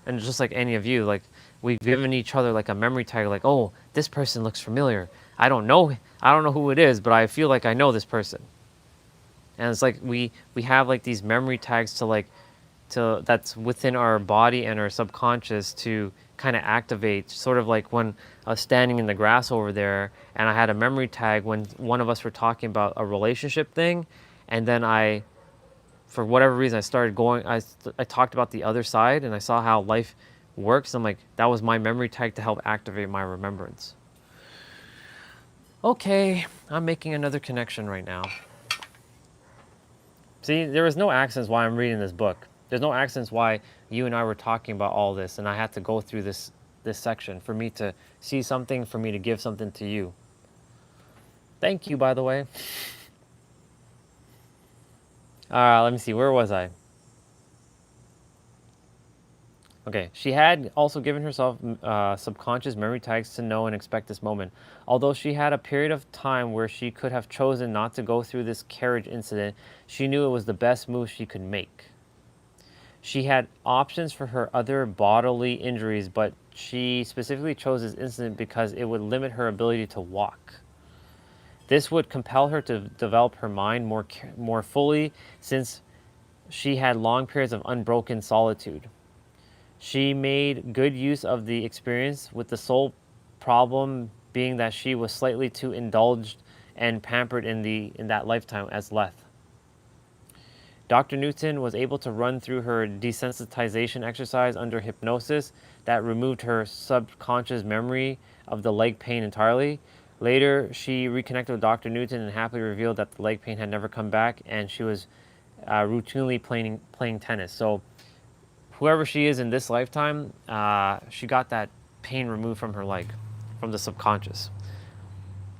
and just like any of you, like we've given each other like a memory tag, like, oh, this person looks familiar. I don't know who it is, but I feel like I know this person. And it's like we have like these memory tags to that's within our body and our subconscious to kind of activate, sort of like when I was standing in the grass over there and I had a memory tag when one of us were talking about a relationship thing, and then for whatever reason I started going, I talked about the other side and I saw how life works. I'm like, that was my memory tag to help activate my remembrance. Okay, I'm making another connection right now. See, there was no accidents why I'm reading this book. There's no accidents why you and I were talking about all this, and I had to go through this section for me to see something, for me to give something to you. Thank you, by the way. Let me see. Where was I? Okay. She had also given herself subconscious memory tags to know and expect this moment. Although she had a period of time where she could have chosen not to go through this carriage incident, she knew it was the best move she could make. She had options for her other bodily injuries, but she specifically chose this incident because it would limit her ability to walk. This would compel her to develop her mind more fully, since she had long periods of unbroken solitude. She made good use of the experience, with the sole problem being that she was slightly too indulged and pampered in that lifetime as Leth. Dr. Newton was able to run through her desensitization exercise under hypnosis that removed her subconscious memory of the leg pain entirely. Later, she reconnected with Dr. Newton and happily revealed that the leg pain had never come back, and she was routinely playing tennis. So whoever she is in this lifetime, she got that pain removed from her leg, from the subconscious,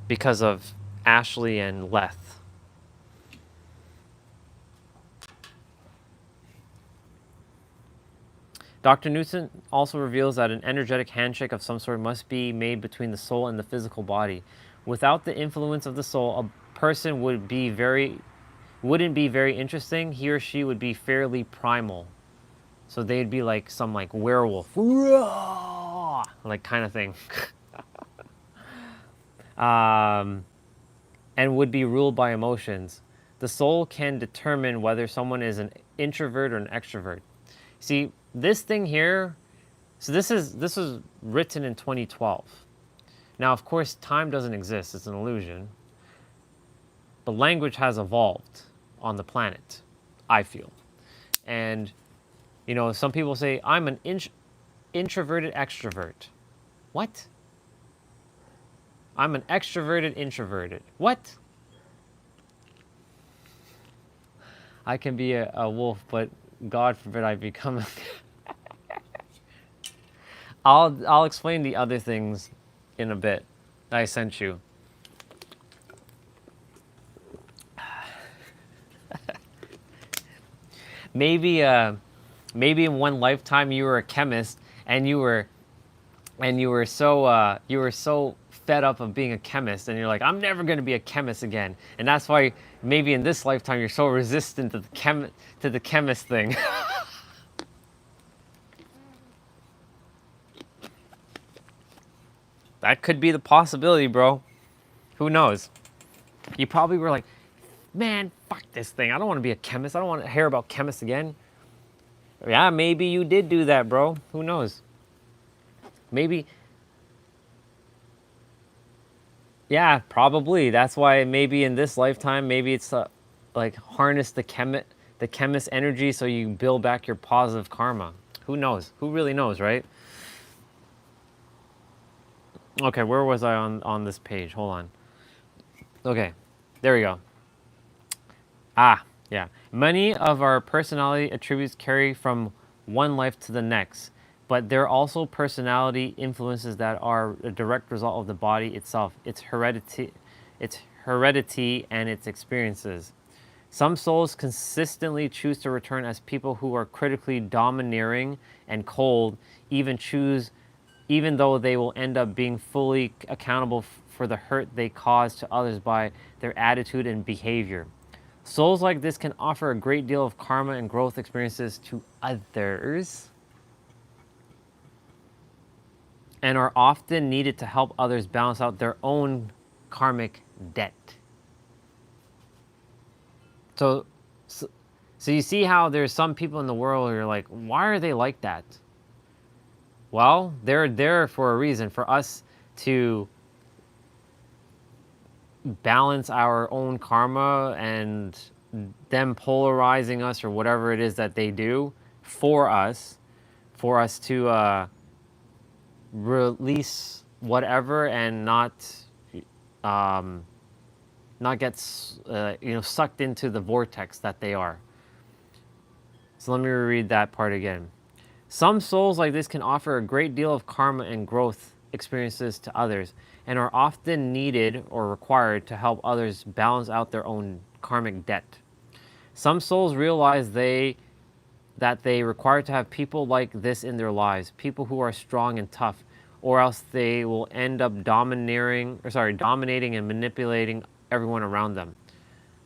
because of Ashley and Leth. Dr. Newton also reveals that an energetic handshake of some sort must be made between the soul and the physical body. Without the influence of the soul, a person wouldn't be very interesting. He or she would be fairly primal. So they'd be like some like werewolf, like kind of thing. And would be ruled by emotions. The soul can determine whether someone is an introvert or an extrovert. See, this thing here, so this was written in 2012. Now, of course, time doesn't exist, it's an illusion. But language has evolved on the planet, I feel. And, you know, some people say, I'm an introverted extrovert. What? I'm an extroverted introverted. What? I can be a wolf, but God forbid I become a... I'll explain the other things in a bit that I sent you. Maybe in one lifetime you were a chemist and you were so fed up of being a chemist and you're like, I'm never going to be a chemist again. And that's why maybe in this lifetime you're so resistant to the chemist thing. That could be the possibility, bro. Who knows? You probably were like, man, fuck this thing. I don't want to be a chemist. I don't want to hear about chemists again. Yeah, maybe you did do that, bro. Who knows? Maybe. Yeah, probably. That's why maybe in this lifetime, maybe it's like harness the chemist energy so you build back your positive karma. Who knows? Who really knows, right? Okay, where was I on this page? Hold on. Okay, there we go. Ah, yeah. Many of our personality attributes carry from one life to the next, but there are also personality influences that are a direct result of the body itself, its heredity, and its experiences. Some souls consistently choose to return as people who are critically domineering and cold, even though they will end up being fully accountable for the hurt they cause to others by their attitude and behavior. Souls like this can offer a great deal of karma and growth experiences to others and are often needed to help others balance out their own karmic debt. So you see how there's some people in the world who are like, why are they like that? Well, they're there for a reason, for us to balance our own karma and them polarizing us or whatever it is that they do for us to release whatever and not get sucked into the vortex that they are. So let me reread that part again. Some souls like this can offer a great deal of karma and growth experiences to others and are often needed or required to help others balance out their own karmic debt. Some souls realize that they require to have people like this in their lives, people who are strong and tough, or else they will end up dominating and manipulating everyone around them.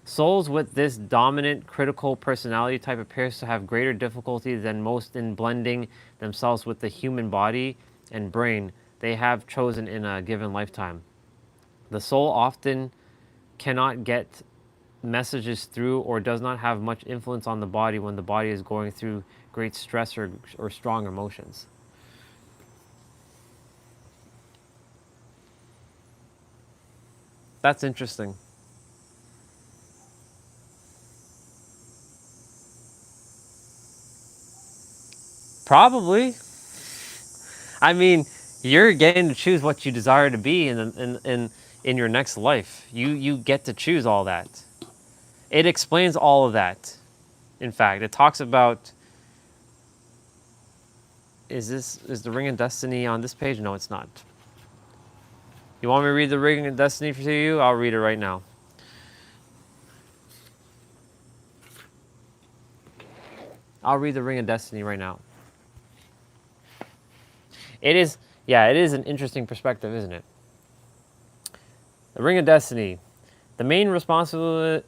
Souls with this dominant, critical personality type appears to have greater difficulty than most in blending themselves with the human body and brain they have chosen in a given lifetime. The soul often cannot get messages through or does not have much influence on the body when the body is going through great stress or strong emotions. That's interesting. Probably. I mean, you're getting to choose what you desire to be in your next life. You get to choose all that. It explains all of that. In fact, it talks about. Is the Ring of Destiny on this page? No, it's not. You want me to read the Ring of Destiny for you? I'll read it right now. I'll read the Ring of Destiny right now. It is, yeah, it is an interesting perspective, isn't it? The Ring of Destiny. The main responsibility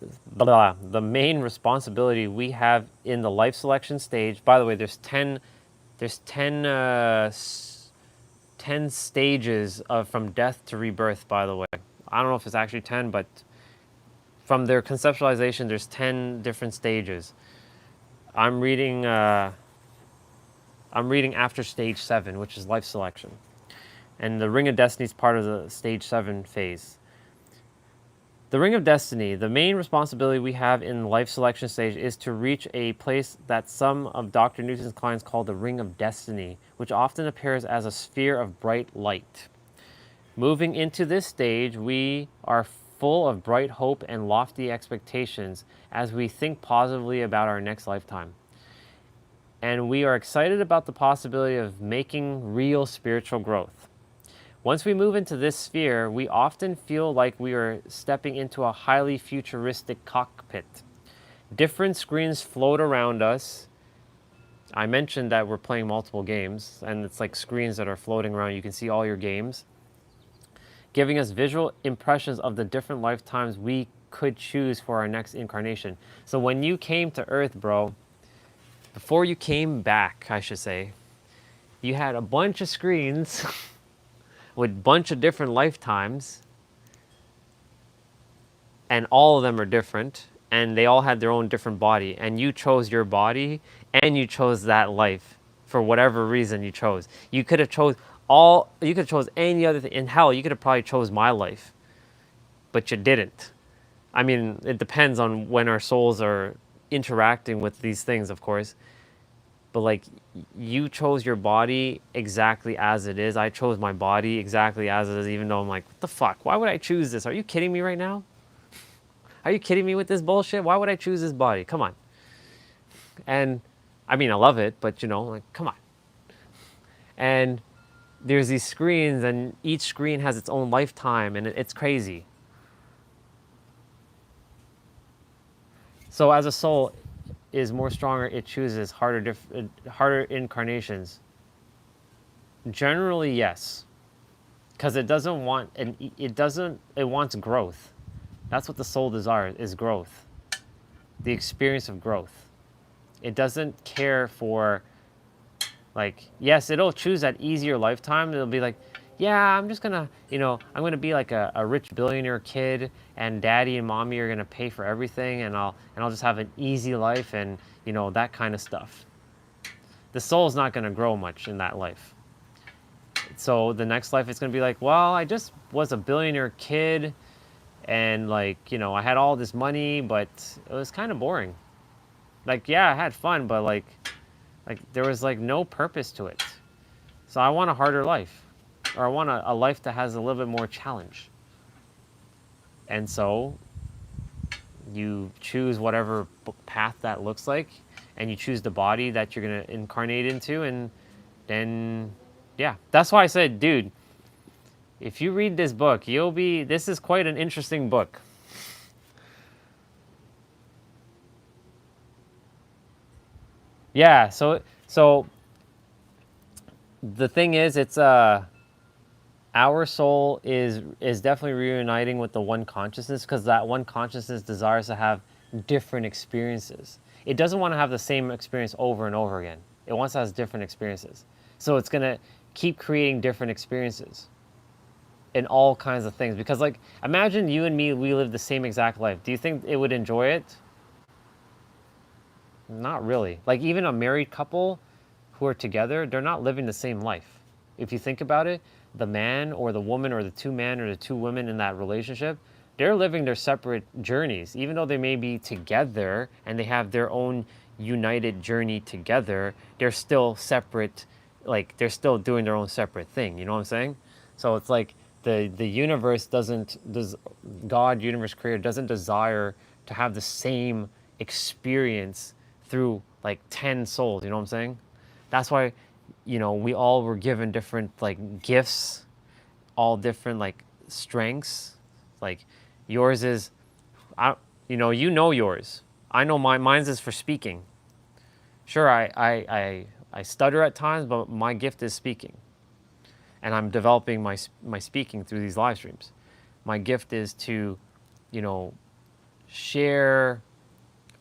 we have in the life selection stage. By the way, there's 10 stages of from death to rebirth. By the way, I don't know if it's actually 10, but from their conceptualization, there's 10 different stages. I'm reading after stage 7, which is life selection, and the Ring of Destiny is part of the stage 7 phase. The Ring of Destiny, the main responsibility we have in the life selection stage is to reach a place that some of Dr. Newton's clients call the Ring of Destiny, which often appears as a sphere of bright light. Moving into this stage, we are full of bright hope and lofty expectations as we think positively about our next lifetime. And we are excited about the possibility of making real spiritual growth. Once we move into this sphere, we often feel like we are stepping into a highly futuristic cockpit. Different screens float around us. I mentioned that we're playing multiple games, and it's like screens that are floating around. You can see all your games, giving us visual impressions of the different lifetimes we could choose for our next incarnation. So when you came to Earth, bro, before you came back, I should say, you had a bunch of screens with a bunch of different lifetimes, and all of them are different, and they all had their own different body, and you chose your body, and you chose that life for whatever reason you chose. You could have chose any other thing. In hell, you could have probably chose my life, but you didn't. I mean, it depends on when our souls are interacting with these things, of course. But like, you chose your body exactly as it is. I chose my body exactly as it is, even though I'm like, what the fuck? Why would I choose this? Are you kidding me right now? Are you kidding me with this bullshit? Why would I choose this body? Come on. And I mean, I love it, but you know, like, come on. And there's these screens, and each screen has its own lifetime, and it's crazy. So as a soul is more stronger, it chooses harder incarnations. Generally, yes, because it wants growth. That's what the soul desires, is growth, the experience of growth. It doesn't care for, like, yes, it'll choose that easier lifetime. It'll be like, yeah, I'm just gonna, I'm gonna be like a rich billionaire kid, and daddy and mommy are gonna pay for everything, and I'll just have an easy life, and that kind of stuff. The soul's not gonna grow much in that life. So the next life it's gonna be like, well, I just was a billionaire kid, and like, I had all this money, but it was kind of boring. Like, yeah, I had fun, but like there was like no purpose to it. So I want a harder life, or I want a life that has a little bit more challenge. And so you choose whatever path that looks like, and you choose the body that you're going to incarnate into, and then, yeah. That's why I said, dude, if you read this book, this is quite an interesting book. Yeah, so the thing is, it's our soul is definitely reuniting with the one consciousness, because that one consciousness desires to have different experiences. It doesn't want to have the same experience over and over again. It wants to have different experiences. So it's going to keep creating different experiences in all kinds of things. Because like, imagine you and me, we live the same exact life. Do you think it would enjoy it? Not really. Like, even a married couple who are together, they're not living the same life. If you think about it, the man or the woman, or the two men or the two women in that relationship, they're living their separate journeys. Even though they may be together and they have their own united journey together, they're still separate. Like, they're still doing their own separate thing. You know what I'm saying? So it's like the universe God, universe creator, doesn't desire to have the same experience through like 10 souls. You know what I'm saying? That's why, we all were given different like gifts, all different like strengths. Like, yours is, yours. I know mine's is for speaking. Sure, I stutter at times, but my gift is speaking. and I'm developing my speaking through these live streams. My gift is to, you know, share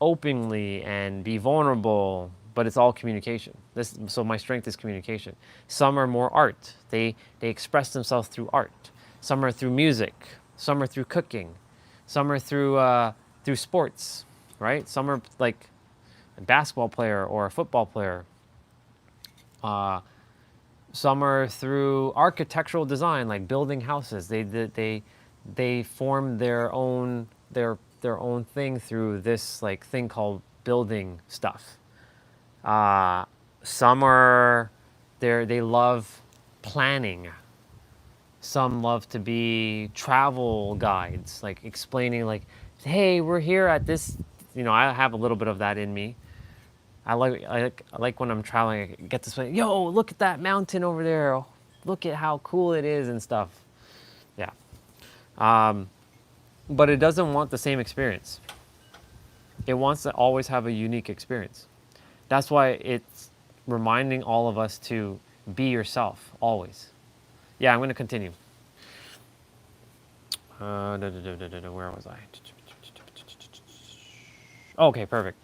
openly and be vulnerable, but it's all communication. So my strength is communication. Some are more art. They express themselves through art. Some are through music. Some are through cooking. Some are through sports, right? Some are like a basketball player or a football player. Some are through architectural design, like building houses. They form their own thing through this like thing called building stuff. Some are they love planning. Some love to be travel guides, like explaining like, hey, we're here at this. You know, I have a little bit of that in me. I like when I'm traveling, I get to say, yo, look at that mountain over there. Look at how cool it is and stuff. Yeah. But it doesn't want the same experience. It wants to always have a unique experience. That's why it's reminding all of us to be yourself always. Yeah, I'm going to continue. Where was I? Okay, perfect.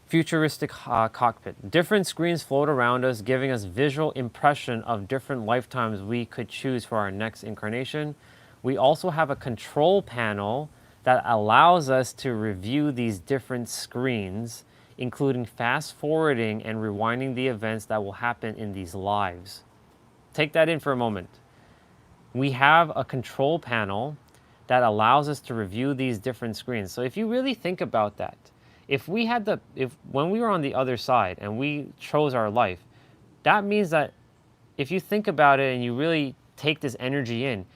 Futuristic cockpit. Different screens float around us, giving us visual impression of different lifetimes we could choose for our next incarnation. We also have a control panel that allows us to review these different screens, including fast forwarding and rewinding the events that will happen in these lives. Take that in for a moment. We have a control panel that allows us to review these different screens. So if you really think about that, if when we were on the other side and we chose our life, that means that if you think about it and you really take this energy in,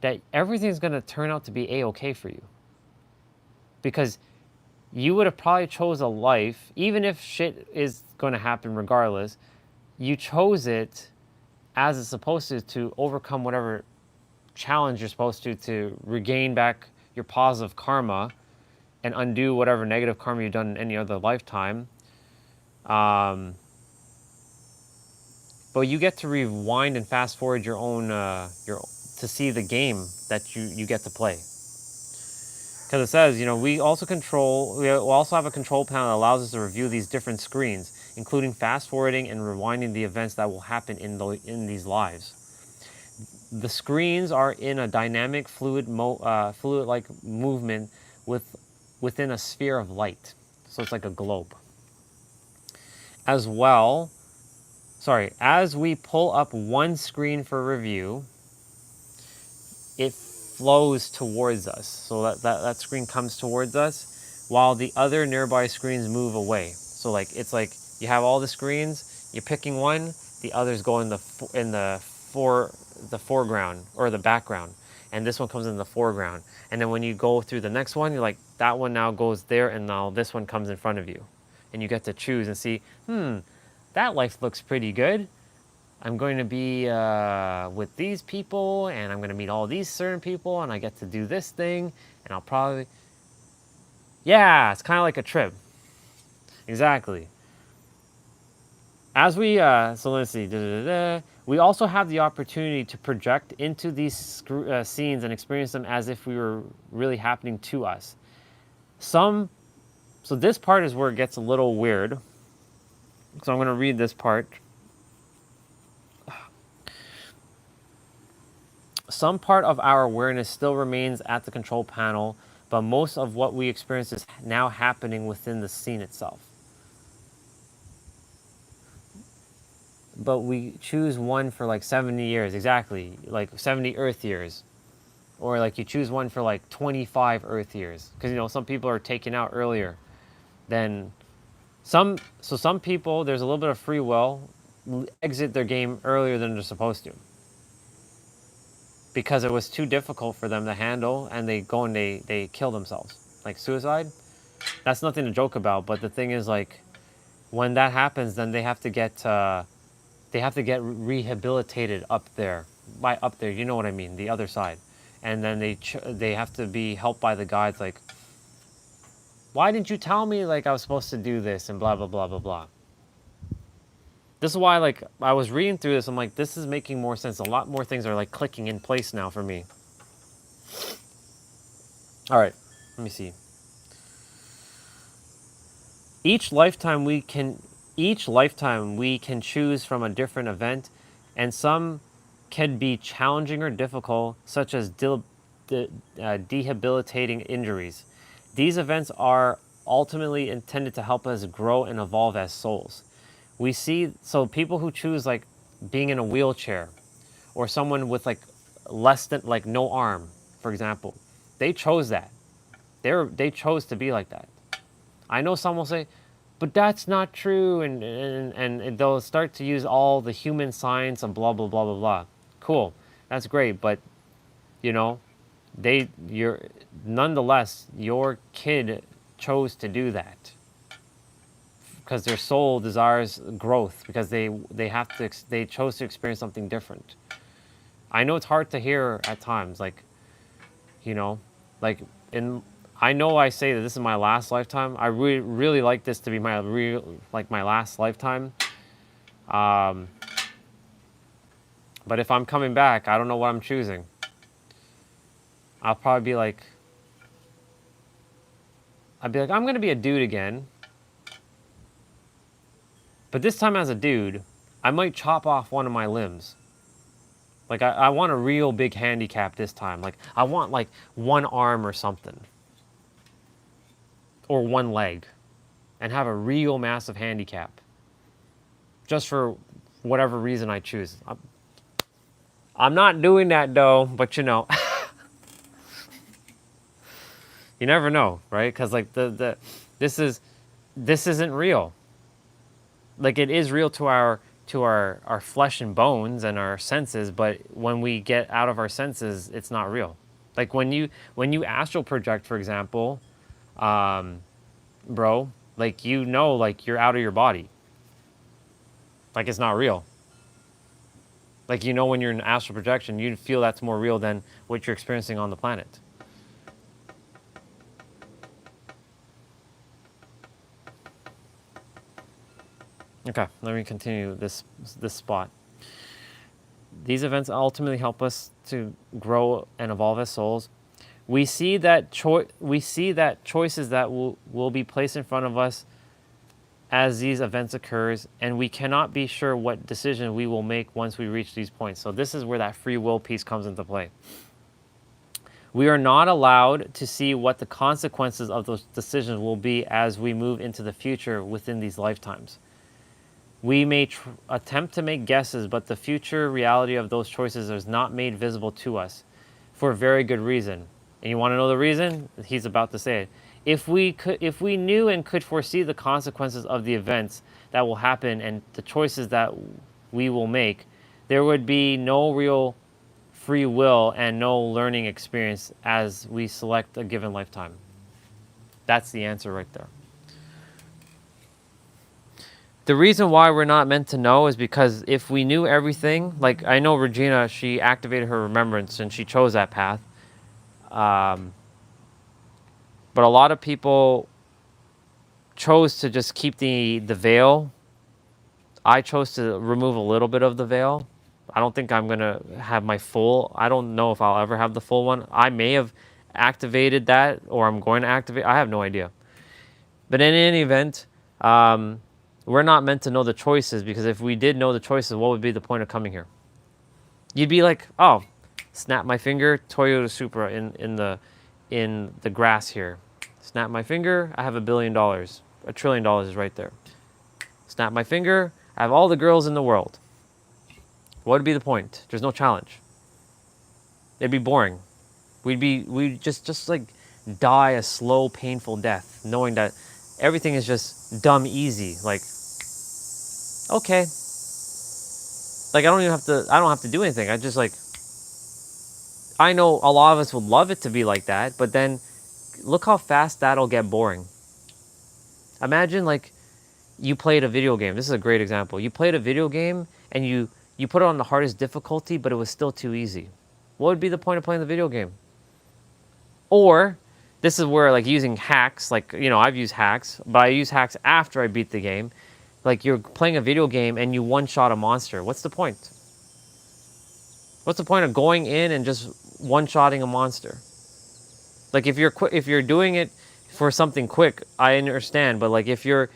that everything's going to turn out to be a-okay for you. Because you would have probably chose a life, even if shit is going to happen regardless, you chose it as it's supposed to overcome whatever challenge you're supposed to regain back your positive karma and undo whatever negative karma you've done in any other lifetime. But you get to rewind and fast forward your own to see the game that you get to play. Because it says, you know, we also have a control panel that allows us to review these different screens, including fast forwarding and rewinding the events that will happen in these lives. The screens are in a dynamic fluid-like movement within a sphere of light. So it's like a globe. As we pull up one screen for review, it flows towards us. So that screen comes towards us while the other nearby screens move away. So like it's like you have all the screens, you're picking one, the others go in the foreground or the background, and this one comes in the foreground. And then when you go through the next one, you're like, that one now goes there, and now this one comes in front of you. And you get to choose and see, that life looks pretty good. I'm going to be with these people, and I'm going to meet all these certain people, and I get to do this thing, and I'll probably... Yeah, it's kind of like a trip. Exactly. As we... so let's see. We also have the opportunity to project into these scenes and experience them as if we were really happening to us. So this part is where it gets a little weird. So I'm going to read this part. Some part of our awareness still remains at the control panel, but most of what we experience is now happening within the scene itself. But we choose one for like 70 years, exactly, like 70 Earth years. Or like you choose one for like 25 Earth years. Because, you know, some people are taken out earlier than some people, there's a little bit of free will, exit their game earlier than they're supposed to. Because it was too difficult for them to handle, and they go and they kill themselves. Like suicide. That's nothing to joke about, but the thing is, like, when that happens, then they have to get rehabilitated up there. By up there, you know what I mean, the other side. And then they have to be helped by the guides, like, why didn't you tell me, like, I was supposed to do this, and blah, blah, blah, blah, blah. This is why, like, I was reading through this. I'm like, this is making more sense. A lot more things are like clicking in place now for me. All right, let me see. Each lifetime we can choose from a different event, and some can be challenging or difficult, such as debilitating injuries. These events are ultimately intended to help us grow and evolve as souls. We see, so people who choose like being in a wheelchair, or someone with like less than, like, no arm, for example, they chose that. They chose to be like that. I know some will say, but that's not true, and they'll start to use all the human science and blah blah blah blah blah. Cool, that's great, but you know, you're nonetheless, your kid chose to do that because their soul desires growth, because they chose to experience something different. I know it's hard to hear at times, like, you know, like in I know I say that this is my last lifetime. I really like this to be my my last lifetime. But if I'm coming back, I don't know what I'm choosing. I'll probably be like, I'm going to be a dude again. But this time as a dude, I might chop off one of my limbs. Like, I want a real big handicap this time. Like, I want like one arm or something. Or one leg. And have a real massive handicap. Just for whatever reason I choose. I'm not doing that though, but you know. You never know, right? Because like this isn't real. Like, it is real to our flesh and bones and our senses, but when we get out of our senses, it's not real. Like when you astral project, for example, bro, like, you know, like, you're out of your body. Like, it's not real. Like, you know, when you're in astral projection, you feel that's more real than what you're experiencing on the planet. Okay, let me continue this spot. These events ultimately help us to grow and evolve as souls. We see that choices that will be placed in front of us as these events occurs, and we cannot be sure what decision we will make once we reach these points. So this is where that free will piece comes into play. We are not allowed to see what the consequences of those decisions will be as we move into the future within these lifetimes. We may attempt to make guesses, but the future reality of those choices is not made visible to us for a very good reason. And you want to know the reason? He's about to say it. If we knew and could foresee the consequences of the events that will happen and the choices that we will make, there would be no real free will and no learning experience as we select a given lifetime. That's the answer right there. The reason why we're not meant to know is because if we knew everything, like I know Regina, she activated her remembrance and she chose that path. But a lot of people chose to just keep the veil. I chose to remove a little bit of the veil. I don't think I'm going to have my full. I don't know if I'll ever have the full one. I may have activated that, or I'm going to activate. I have no idea. But in any event, we're not meant to know the choices, because if we did know the choices, what would be the point of coming here? You'd be like, oh, snap my finger, Toyota Supra in the grass here. Snap my finger, I have $1 billion. $1 trillion is right there. Snap my finger, I have all the girls in the world. What would be the point? There's no challenge. It'd be boring. We'd just like die a slow, painful death, knowing that everything is just dumb easy. Like, okay. Like, I don't have to do anything. I know a lot of us would love it to be like that, but then look how fast that'll get boring. Imagine like you played a video game. This is a great example. You played a video game and you put it on the hardest difficulty, but it was still too easy. What would be the point of playing the video game? Or this is where like using hacks, like, you know, I've used hacks, but I use hacks after I beat the game. Like you're playing a video game and you one-shot a monster. What's the point? What's the point of going in and just one-shotting a monster? Like if you're doing it for something quick, I understand. But like if you're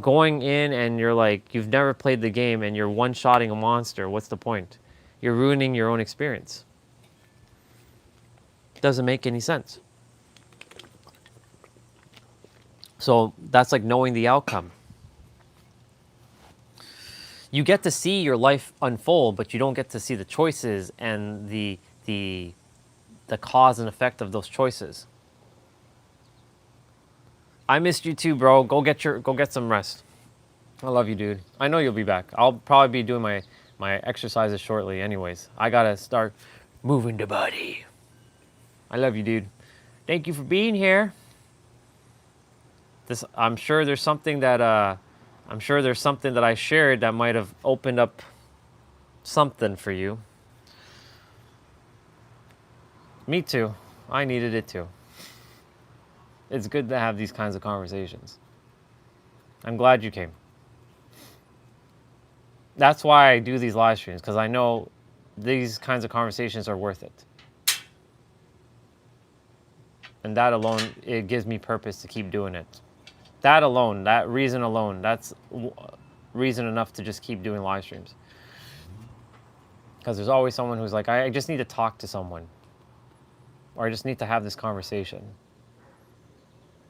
going in and you're like you've never played the game and you're one-shotting a monster, what's the point? You're ruining your own experience. It doesn't make any sense. So that's like knowing the outcome. You get to see your life unfold, but you don't get to see the choices and the cause and effect of those choices. I missed you too, bro. Go get some rest. I love you, dude. I know you'll be back. I'll probably be doing my exercises shortly anyways. I gotta start moving the body. I love you, dude. Thank you for being here. I'm sure there's something that I shared that might have opened up something for you. Me too. I needed it too. It's good to have these kinds of conversations. I'm glad you came. That's why I do these live streams, because I know these kinds of conversations are worth it. And that alone, it gives me purpose to keep doing it. That alone, that reason alone, that's reason enough to just keep doing live streams. Because there's always someone who's like, I just need to talk to someone. Or I just need to have this conversation.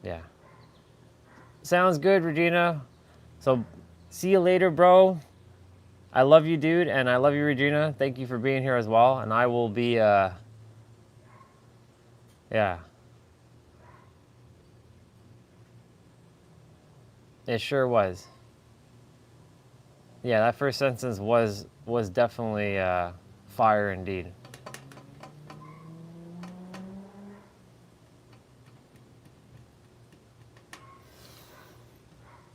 Yeah. Sounds good, Regina. So, see you later, bro. I love you, dude, and I love you, Regina. Thank you for being here as well. And I will be, yeah. It sure was. Yeah, that first sentence was definitely fire indeed.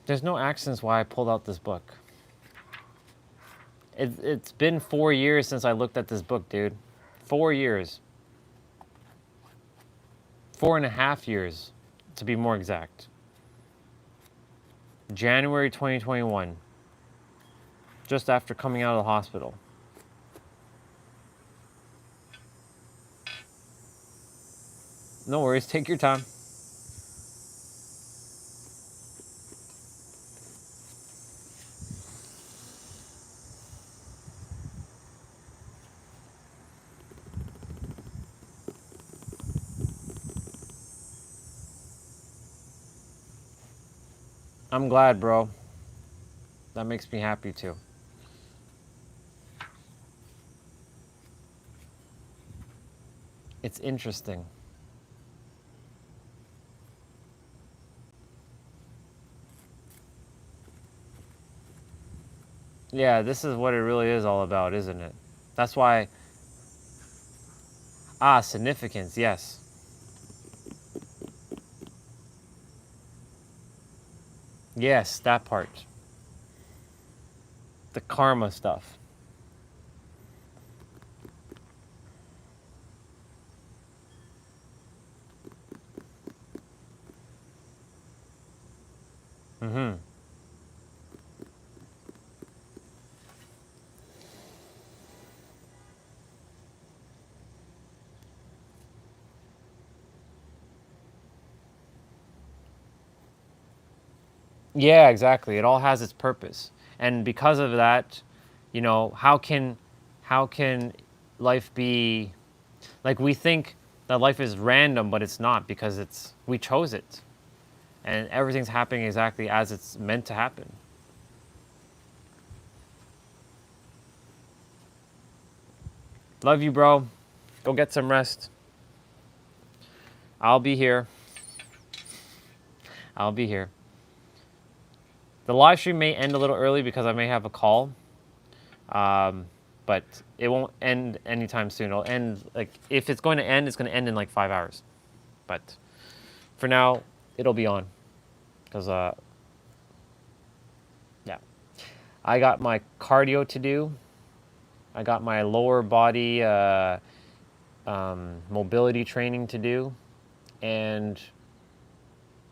There's no accents why I pulled out this book. It's been 4 years since I looked at this book, dude. 4 years. 4.5 years, to be more exact. January 2021. Just after coming out of the hospital. No worries, take your time. I'm glad, bro. That makes me happy too. It's interesting. Yeah, this is what it really is all about, isn't it? That's why... significance, yes. Yes, that part. The karma stuff. Mm-hmm. Yeah, exactly. It all has its purpose. And because of that, you know, how can life be like we think that life is random, but it's not because we chose it. And everything's happening exactly as it's meant to happen. Love you, bro. Go get some rest. I'll be here. I'll be here. The live stream may end a little early because I may have a call. But it won't end anytime soon. It'll end, like, if it's going to end, it's going to end in like 5 hours. But for now, it'll be on. Because, yeah. I got my cardio to do. I got my lower body mobility training to do. And,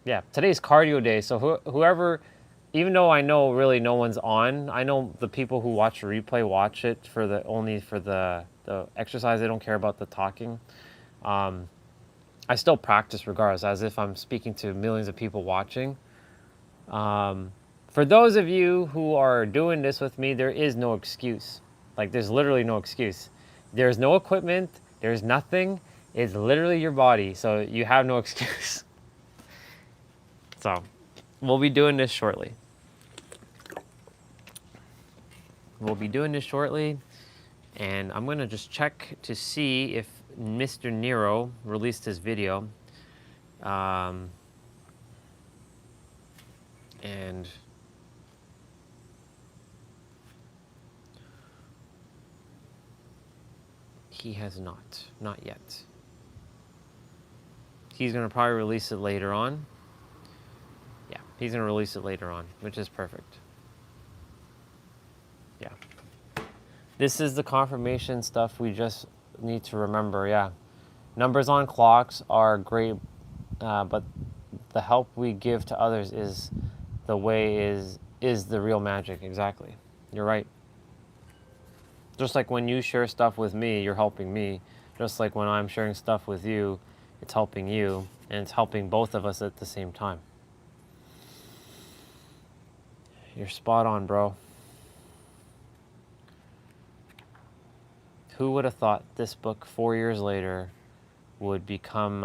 yeah, today's cardio day. So whoever even though I know really no one's on, I know the people who watch the replay watch it for the exercise. They don't care about the talking. I still practice regardless, as if I'm speaking to millions of people watching. For those of you who are doing this with me, there is no excuse. Like, there's literally no excuse. There's no equipment. There's nothing. It's literally your body. So you have no excuse. So we'll be doing this shortly. And I'm going to just check to see if Mr. Nero released his video. And he has not yet. He's going to probably release it later on. Yeah, he's going to release it later on, which is perfect. Yeah. This is the confirmation stuff we just need to remember, yeah. Numbers on clocks are great, but the help we give to others is the real magic. Exactly. You're right. Just like when you share stuff with me, you're helping me. Just like when I'm sharing stuff with you, it's helping you, and it's helping both of us at the same time. You're spot on, bro. Who would have thought this book 4 years later would become...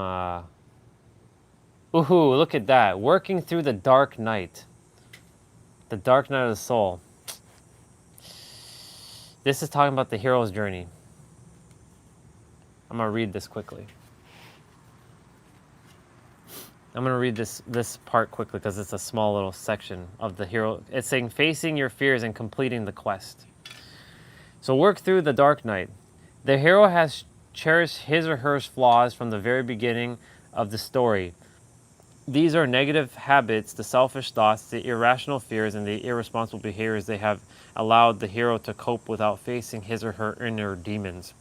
Ooh, look at that. Working through the dark night. The dark night of the soul. This is talking about the hero's journey. I'm going to read this quickly. I'm going to read this part quickly because it's a small little section of the hero. It's saying, facing your fears and completing the quest. So work through the dark night. The hero has cherished his or her flaws from the very beginning of the story. These are negative habits, the selfish thoughts, the irrational fears, and the irresponsible behaviors they have allowed the hero to cope without facing his or her inner demons.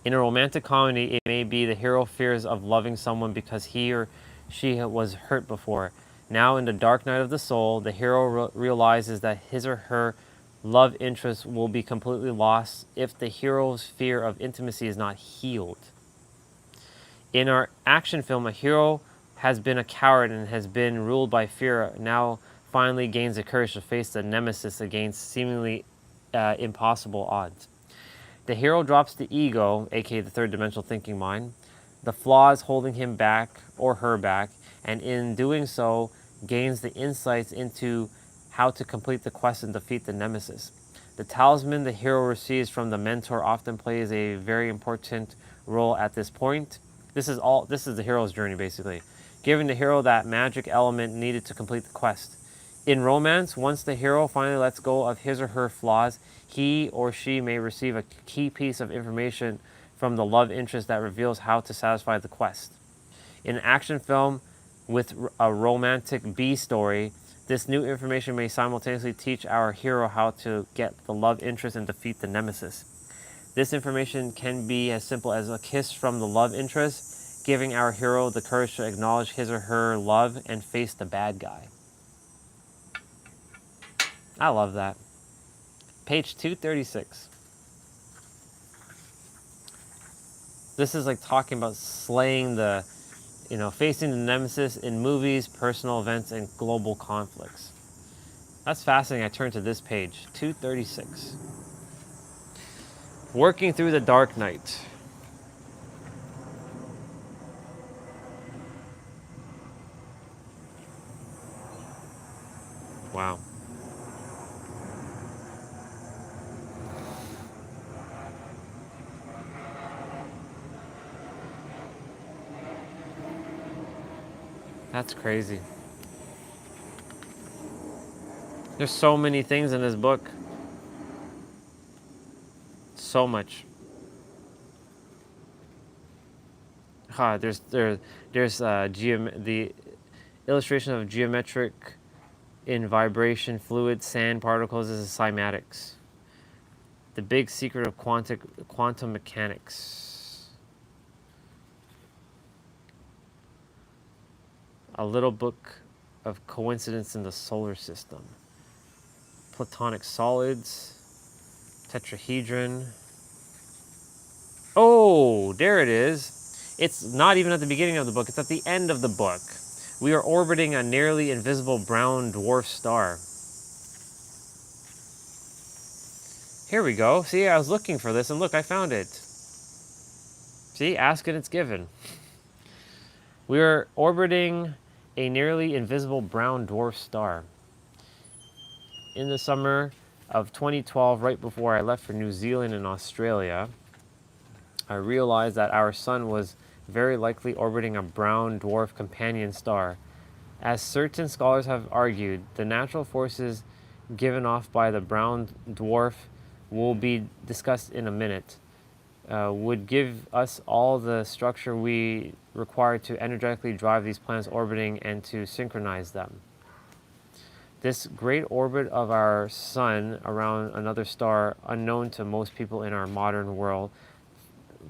In a romantic comedy, it may be the hero fears of loving someone because he or she was hurt before. Now, in the dark night of the soul, the hero realizes that his or her love interest will be completely lost if the hero's fear of intimacy is not healed. In our action film, a hero has been a coward and has been ruled by fear, now finally gains the courage to face the nemesis against seemingly impossible odds. The hero drops the ego, aka the third dimensional thinking mind, the flaws holding him back or her back, and in doing so, gains the insights into how to complete the quest and defeat the nemesis. The talisman the hero receives from the mentor often plays a very important role at this point. This is the hero's journey, basically, giving the hero that magic element needed to complete the quest. In romance, once the hero finally lets go of his or her flaws, he or she may receive a key piece of information from the love interest that reveals how to satisfy the quest. In an action film with a romantic B story, this new information may simultaneously teach our hero how to get the love interest and defeat the nemesis. This information can be as simple as a kiss from the love interest, giving our hero the courage to acknowledge his or her love and face the bad guy. I love that. Page 236. This is like talking about slaying facing the nemesis in movies, personal events, and global conflicts. That's fascinating. I turned to this page, 236. Working through the dark night. Wow. That's crazy. There's so many things in this book. So much. There's the illustration of geometric in vibration fluid sand particles is cymatics. The big secret of quantum mechanics. A little book of coincidence in the solar system. Platonic solids, tetrahedron. Oh, there it is. It's not even at the beginning of the book, it's at the end of the book. We are orbiting a nearly invisible brown dwarf star. Here we go. See, I was looking for this, and look, I found it. See, ask and it's given. We are orbiting a nearly invisible brown dwarf star. In the summer of 2012, right before I left for New Zealand and Australia, I realized that our sun was very likely orbiting a brown dwarf companion star. As certain scholars have argued, the natural forces given off by the brown dwarf will be discussed in a minute, would give us all the structure we require to energetically drive these planets orbiting and to synchronize them. This great orbit of our sun around another star, unknown to most people in our modern world,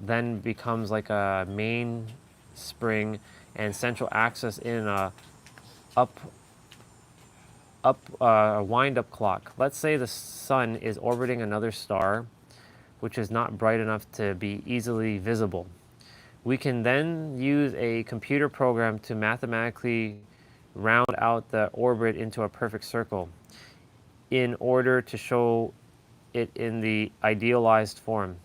then becomes like a mainspring and central axis in a wind-up clock. Let's say the sun is orbiting another star, which is not bright enough to be easily visible. We can then use a computer program to mathematically round out the orbit into a perfect circle in order to show it in the idealized form.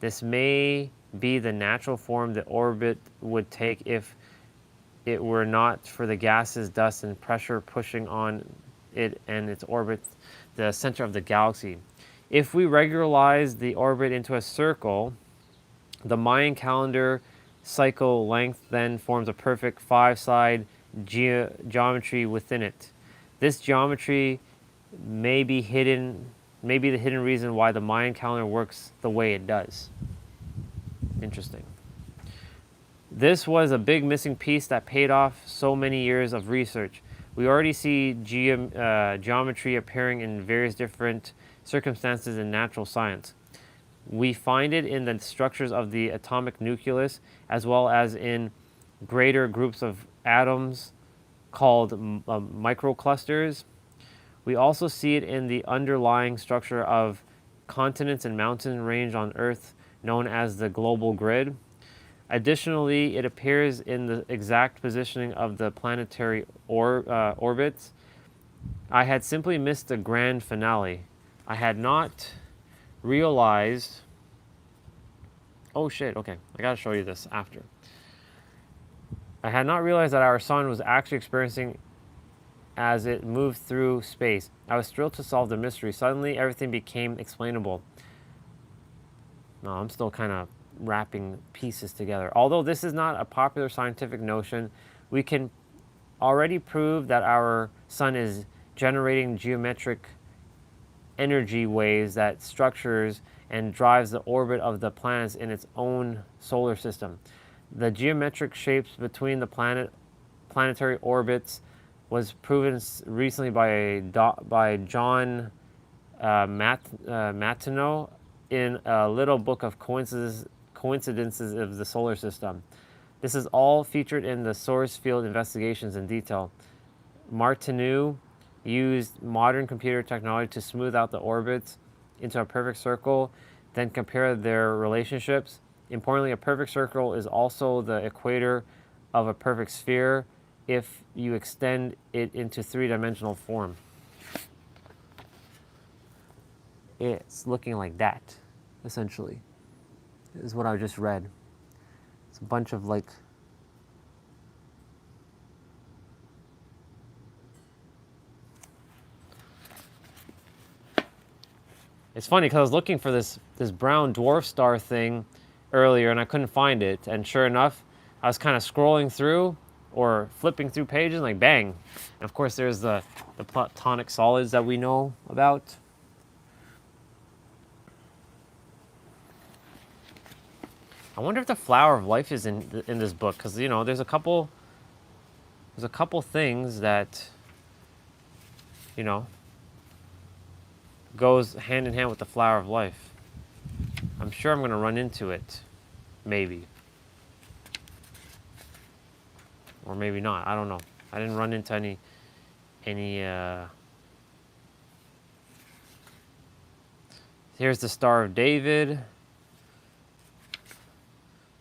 This may be the natural form the orbit would take if it were not for the gases, dust, and pressure pushing on it and its orbit, the center of the galaxy. If we regularize the orbit into a circle, the Mayan calendar cycle length then forms a perfect five-side geometry within it. This geometry may be the hidden reason why the Mayan calendar works the way it does. Interesting. This was a big missing piece that paid off so many years of research. We already see geometry appearing in various different circumstances in natural science. We find it in the structures of the atomic nucleus, as well as in greater groups of atoms called microclusters. We also see it in the underlying structure of continents and mountain range on Earth, known as the global grid. Additionally, it appears in the exact positioning of the planetary orbits. I had simply missed the grand finale. I had not realized... Oh shit, okay, I gotta show you this after. I had not realized that our sun was actually experiencing as it moved through space. I was thrilled to solve the mystery. Suddenly, everything became explainable. No, I'm still kind of wrapping pieces together. Although this is not a popular scientific notion, we can already prove that our sun is generating geometric energy waves that structures and drives the orbit of the planets in its own solar system. The geometric shapes between the planetary orbits was proven recently by John Martineau in a little book of coincidences of the solar system. This is all featured in the source field investigations in detail. Martineau used modern computer technology to smooth out the orbits into a perfect circle, then compare their relationships. Importantly, a perfect circle is also the equator of a perfect sphere if you extend it into three-dimensional form. It's looking like that, essentially, is what I just read. It's a bunch of like... It's funny because I was looking for this brown dwarf star thing earlier and I couldn't find it. And sure enough, I was kind of scrolling through or flipping through pages and like bang. And of course there's the platonic solids that we know about. I wonder if the flower of life is in this book, because you know there's a couple things that, you know, goes hand in hand with the flower of life. I'm sure I'm going to run into it, maybe, or maybe not. I don't know. I didn't run into any any here's the Star of David.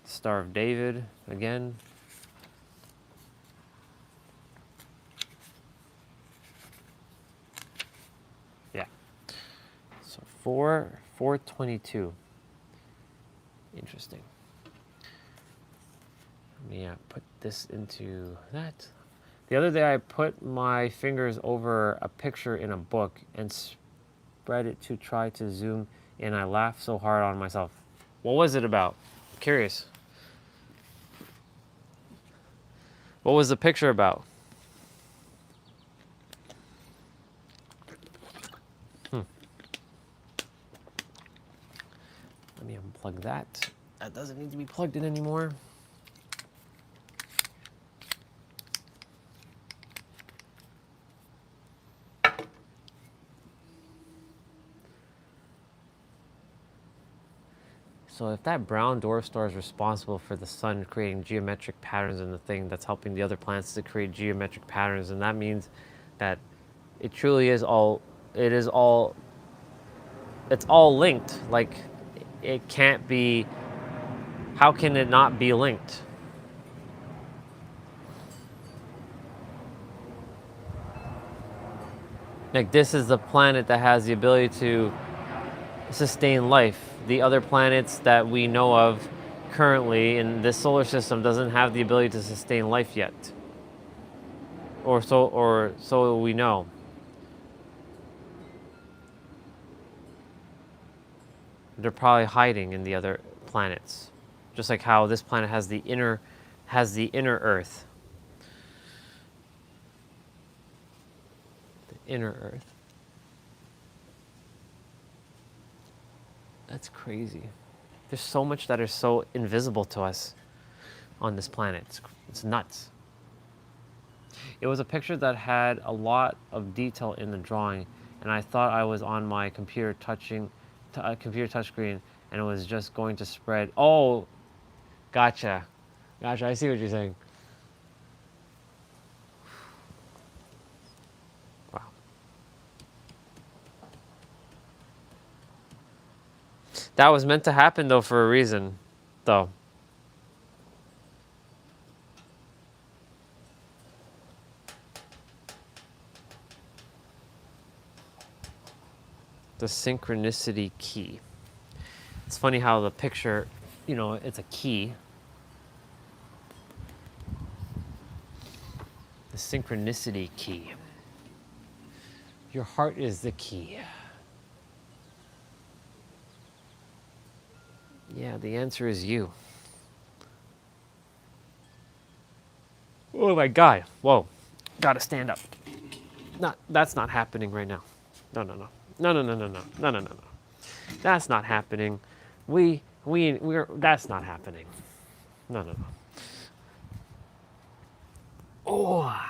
Star of David again. Yeah. So 422. Interesting. Let me put this into that. The other day I put my fingers over a picture in a book and spread it to try to zoom in. I laughed so hard on myself. What was it about? Curious. What was the picture about? Let me unplug that. That doesn't need to be plugged in anymore. So if that brown dwarf star is responsible for the sun creating geometric patterns in the thing that's helping the other planets to create geometric patterns, and that means that it truly is all, it's all linked. Like, it can't be, how can it not be linked? Like, this is the planet that has the ability to sustain life. The other planets that we know of currently in this solar system doesn't have the ability to sustain life yet. Or so we know. They're probably hiding in the other planets. Just like how this planet has the inner Earth. The inner Earth. That's crazy. There's so much that is so invisible to us on this planet. It's nuts. It was a picture that had a lot of detail in the drawing, and I thought I was on my computer touchscreen, and it was just going to spread. Oh, gotcha. I see what you're saying. Wow. That was meant to happen, though, for a reason, though. The synchronicity key. It's funny how the picture, it's a key. The synchronicity key. Your heart is the key. Yeah, the answer is you. Oh my God. Whoa. Gotta stand up. That's not happening right now. No. That's not happening. That's not happening. No. Oh.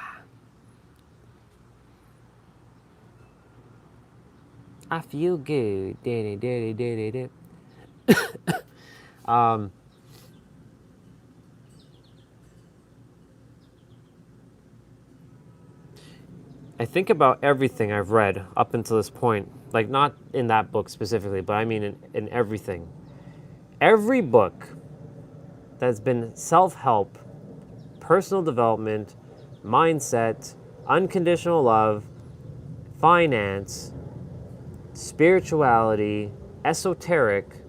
I feel good. I think about everything I've read up until this point, like not in that book specifically, but I mean in everything. Every book that's been self-help, personal development, mindset, unconditional love, finance, spirituality, esoteric,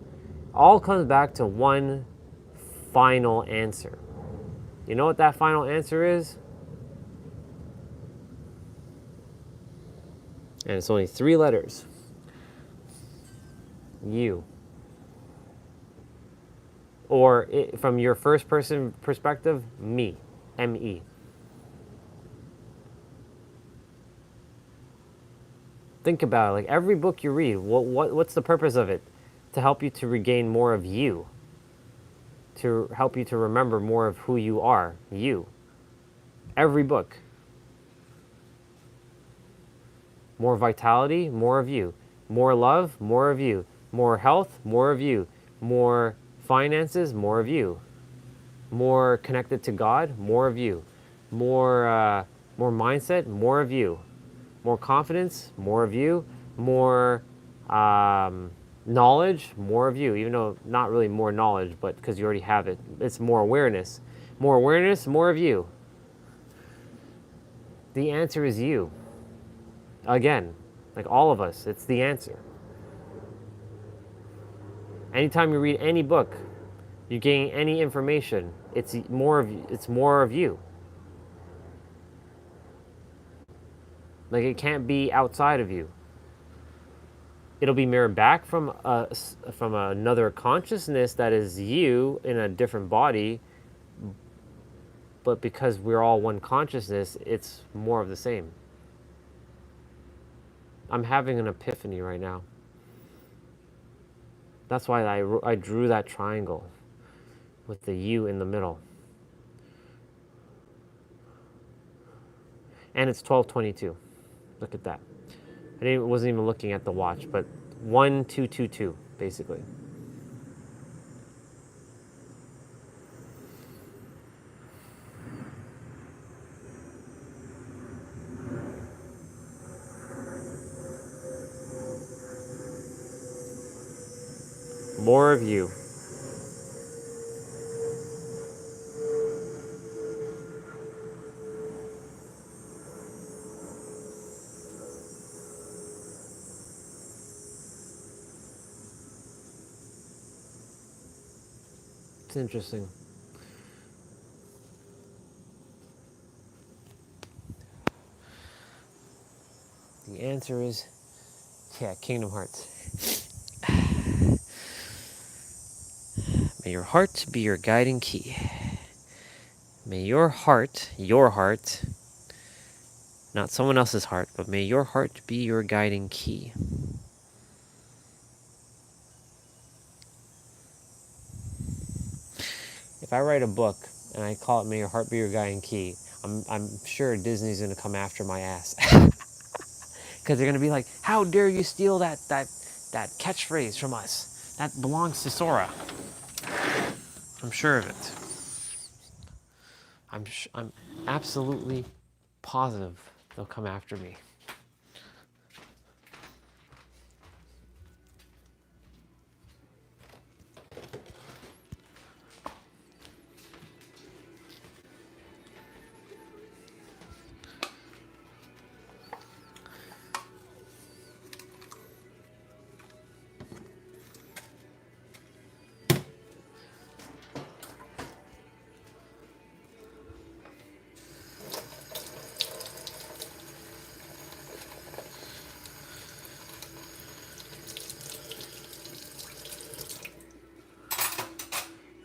all comes back to one final answer. You know what that final answer is? And it's only 3 letters. You. Or from your first person perspective, me. M-E. Think about it. Like every book you read, what's the purpose of it? To help you to regain more of you. To help you to remember more of who you are. You. Every book. More vitality, more of you. More love, more of you. More health, more of you. More finances, more of you. More connected to God, more of you. More mindset, more of you. More confidence, more of you. More knowledge, more of you. Even though not really more knowledge, but because you already have it, it's more awareness. More awareness, more of you. The answer is you. Again, like all of us, it's the answer. Anytime you read any book, you gain any information, it's more of you. Like it can't be outside of you. It'll be mirrored back from another consciousness that is you in a different body, but because we're all one consciousness, it's more of the same. I'm having an epiphany right now. That's why I drew that triangle with the you in the middle. And it's 12:22. Look at that. Wasn't even looking at the watch, but 1222 basically. More of you. It's interesting. The answer is, yeah, Kingdom Hearts. May your heart be your guiding key. May your heart, not someone else's heart, but may your heart be your guiding key. If I write a book and I call it "May Your Heart Be Your Guiding Key," I'm sure Disney's gonna come after my ass because they're gonna be like, "How dare you steal that catchphrase from us? That belongs to Sora." I'm sure of it. I'm absolutely positive they'll come after me.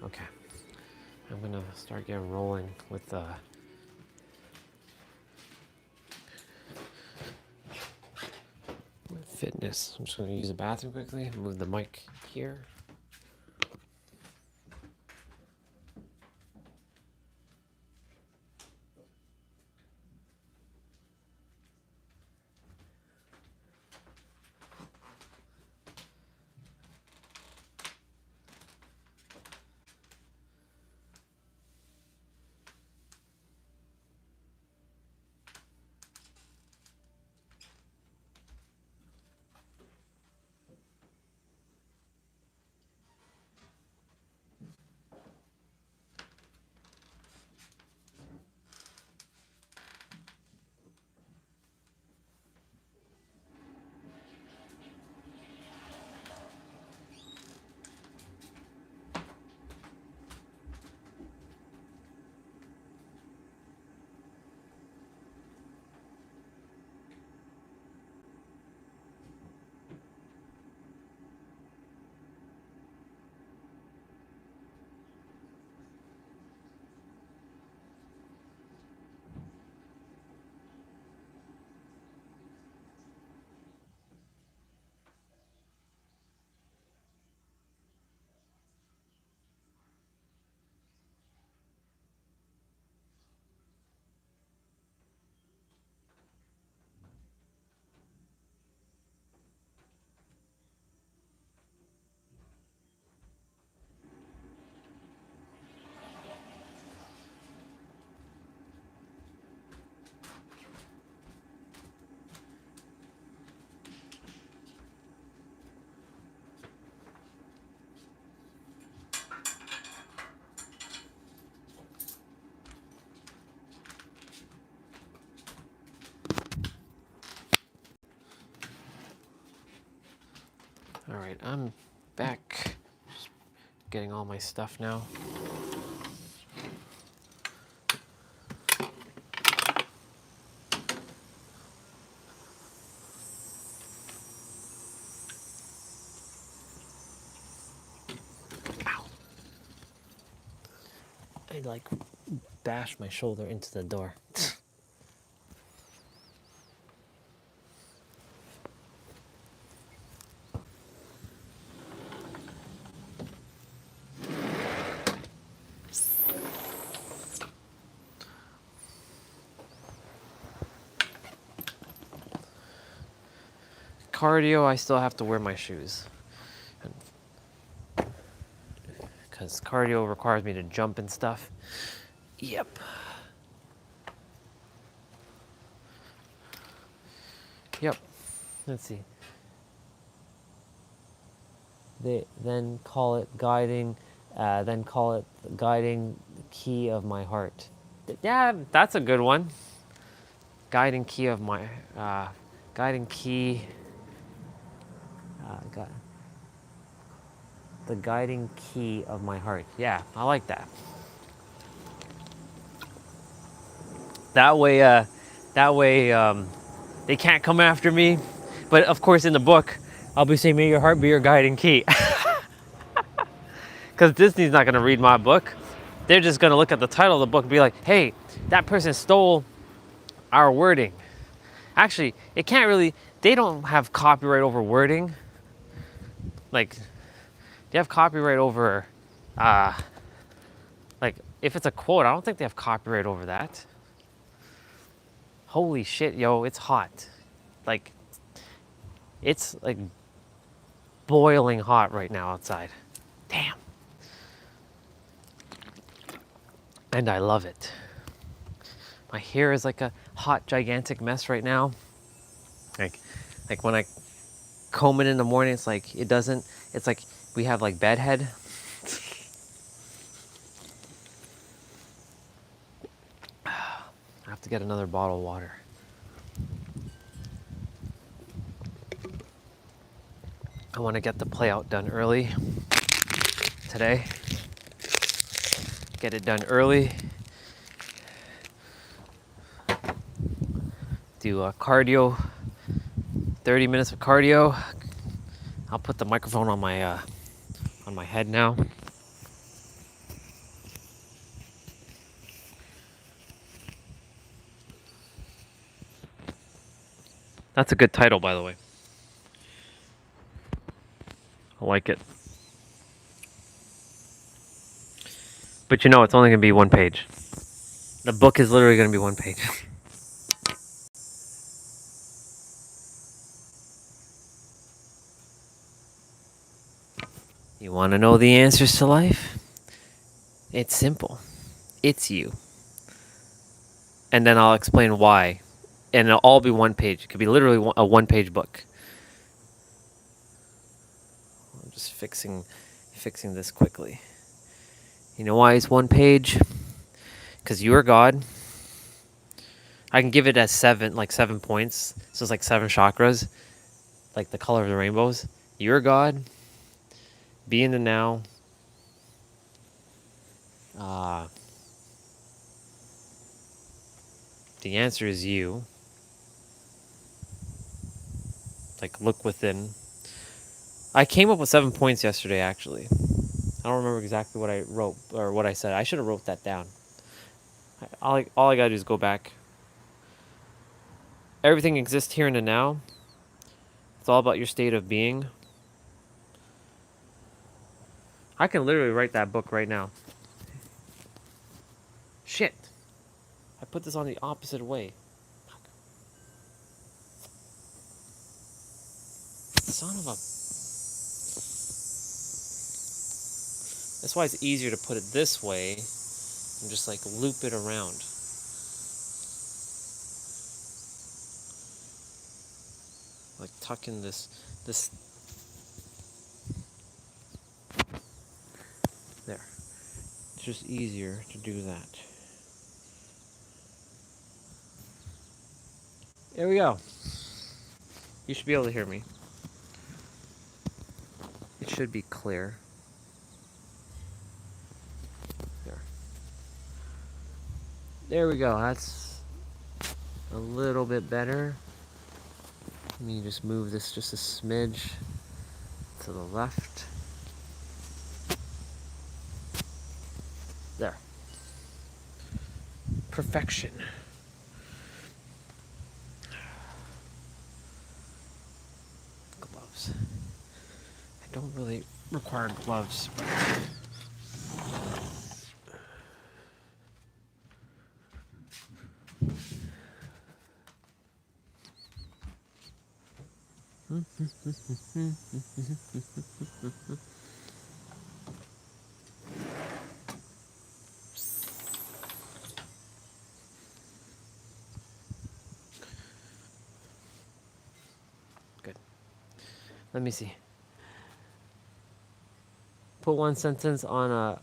Okay, I'm gonna start getting rolling with fitness. I'm just gonna use the bathroom quickly, move the mic here. All right, I'm back. Just getting all my stuff now. Ow. I like bashed my shoulder into the door. Cardio, I still have to wear my shoes. Because cardio requires me to jump and stuff. Yep. Yep. Let's see. They then call it guiding, guiding key of my heart. Yeah, that's a good one. Guiding key of my, guiding key, gu- the guiding key of my heart. Yeah, I like that. That way, they can't come after me. But of course, in the book, I'll be saying, "May your heart be your guiding key," because Disney's not gonna read my book. They're just gonna look at the title of the book and be like, "Hey, that person stole our wording." Actually, it can't really. They don't have copyright over wording. Like, they have copyright over, like, if it's a quote, I don't think they have copyright over that. Holy shit, yo, it's hot. Like, it's like boiling hot right now outside. Damn. And I love it. My hair is like a hot, gigantic mess right now. Like when I comb it in the morning, it's like it doesn't. It's like we have like bedhead. I have to get another bottle of water. I want to get the play out done early today. Get it done early. Do a cardio, 30 minutes of cardio. I'll put the microphone on my head now. That's a good title, by the way. I like it. But you know, it's only going to be one page. The book is literally going to be one page. You want to know the answers to life? It's simple. It's you. And then I'll explain why. And it'll all be one page. It could be literally a one-page book. I'm just fixing this quickly. You know why it's one page? Because you are God. I can give it as 7 points. So it's like 7 chakras, like the color of the rainbows. You're God. Be in the now. The answer is you. Like, look within. I came up with 7 points yesterday, actually. I don't remember exactly what I wrote or what I said. I should have wrote that down. All I gotta do is go back. Everything exists here in the now. It's all about your state of being. I can literally write that book right now. Shit. I put this on the opposite way. Son of a... That's why it's easier to put it this way and just like loop it around. Like tuck in this there. It's just easier to do that. There we go. You should be able to hear me. should be clear. There we go. That's a little bit better. Let me just move this just a smidge to the left. There. Perfection. Gloves. I don't really require gloves. Good. Let me see. Put one sentence on a.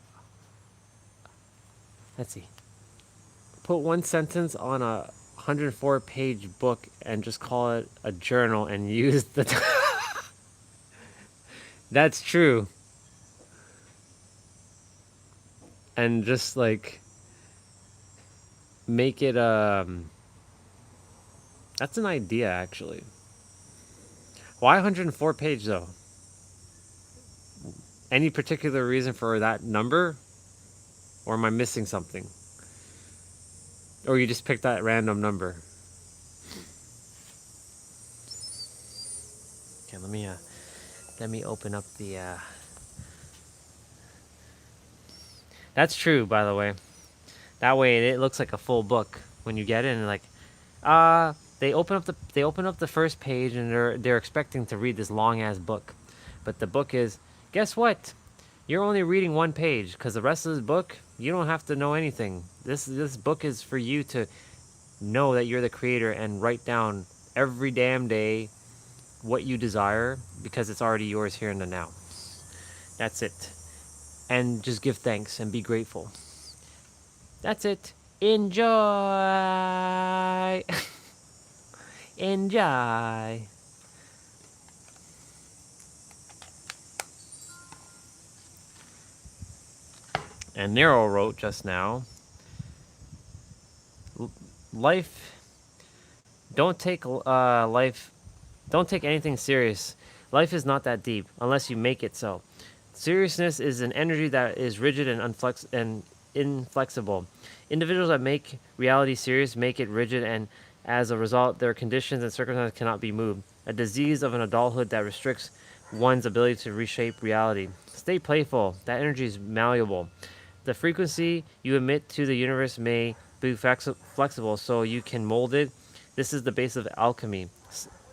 Let's see. Put one sentence on a 104-page book and just call it a journal and use the. That's true. And just like make it that's an idea actually. Why 104 page though? Any particular reason for that number? Or am I missing something? Or you just picked that random number? Okay, let me open up the That's true, by the way. That way it looks like a full book when you get in and like they open up the first page and they're expecting to read this long ass book. But the book is, guess what? You're only reading one page because the rest of this book, you don't have to know anything. This book is for you to know that you're the creator and write down every damn day what you desire because it's already yours here in the now. That's it. And just give thanks and be grateful. That's it. Enjoy. Enjoy. And Nero wrote just now, life, don't take anything serious. Life is not that deep unless you make it so. Seriousness is an energy that is rigid and inflexible. Individuals that make reality serious make it rigid, and as a result, their conditions and circumstances cannot be moved. A disease of an adulthood that restricts one's ability to reshape reality. Stay playful. That energy is malleable. The frequency you emit to the universe may be flexible, so you can mold it. This is the base of alchemy.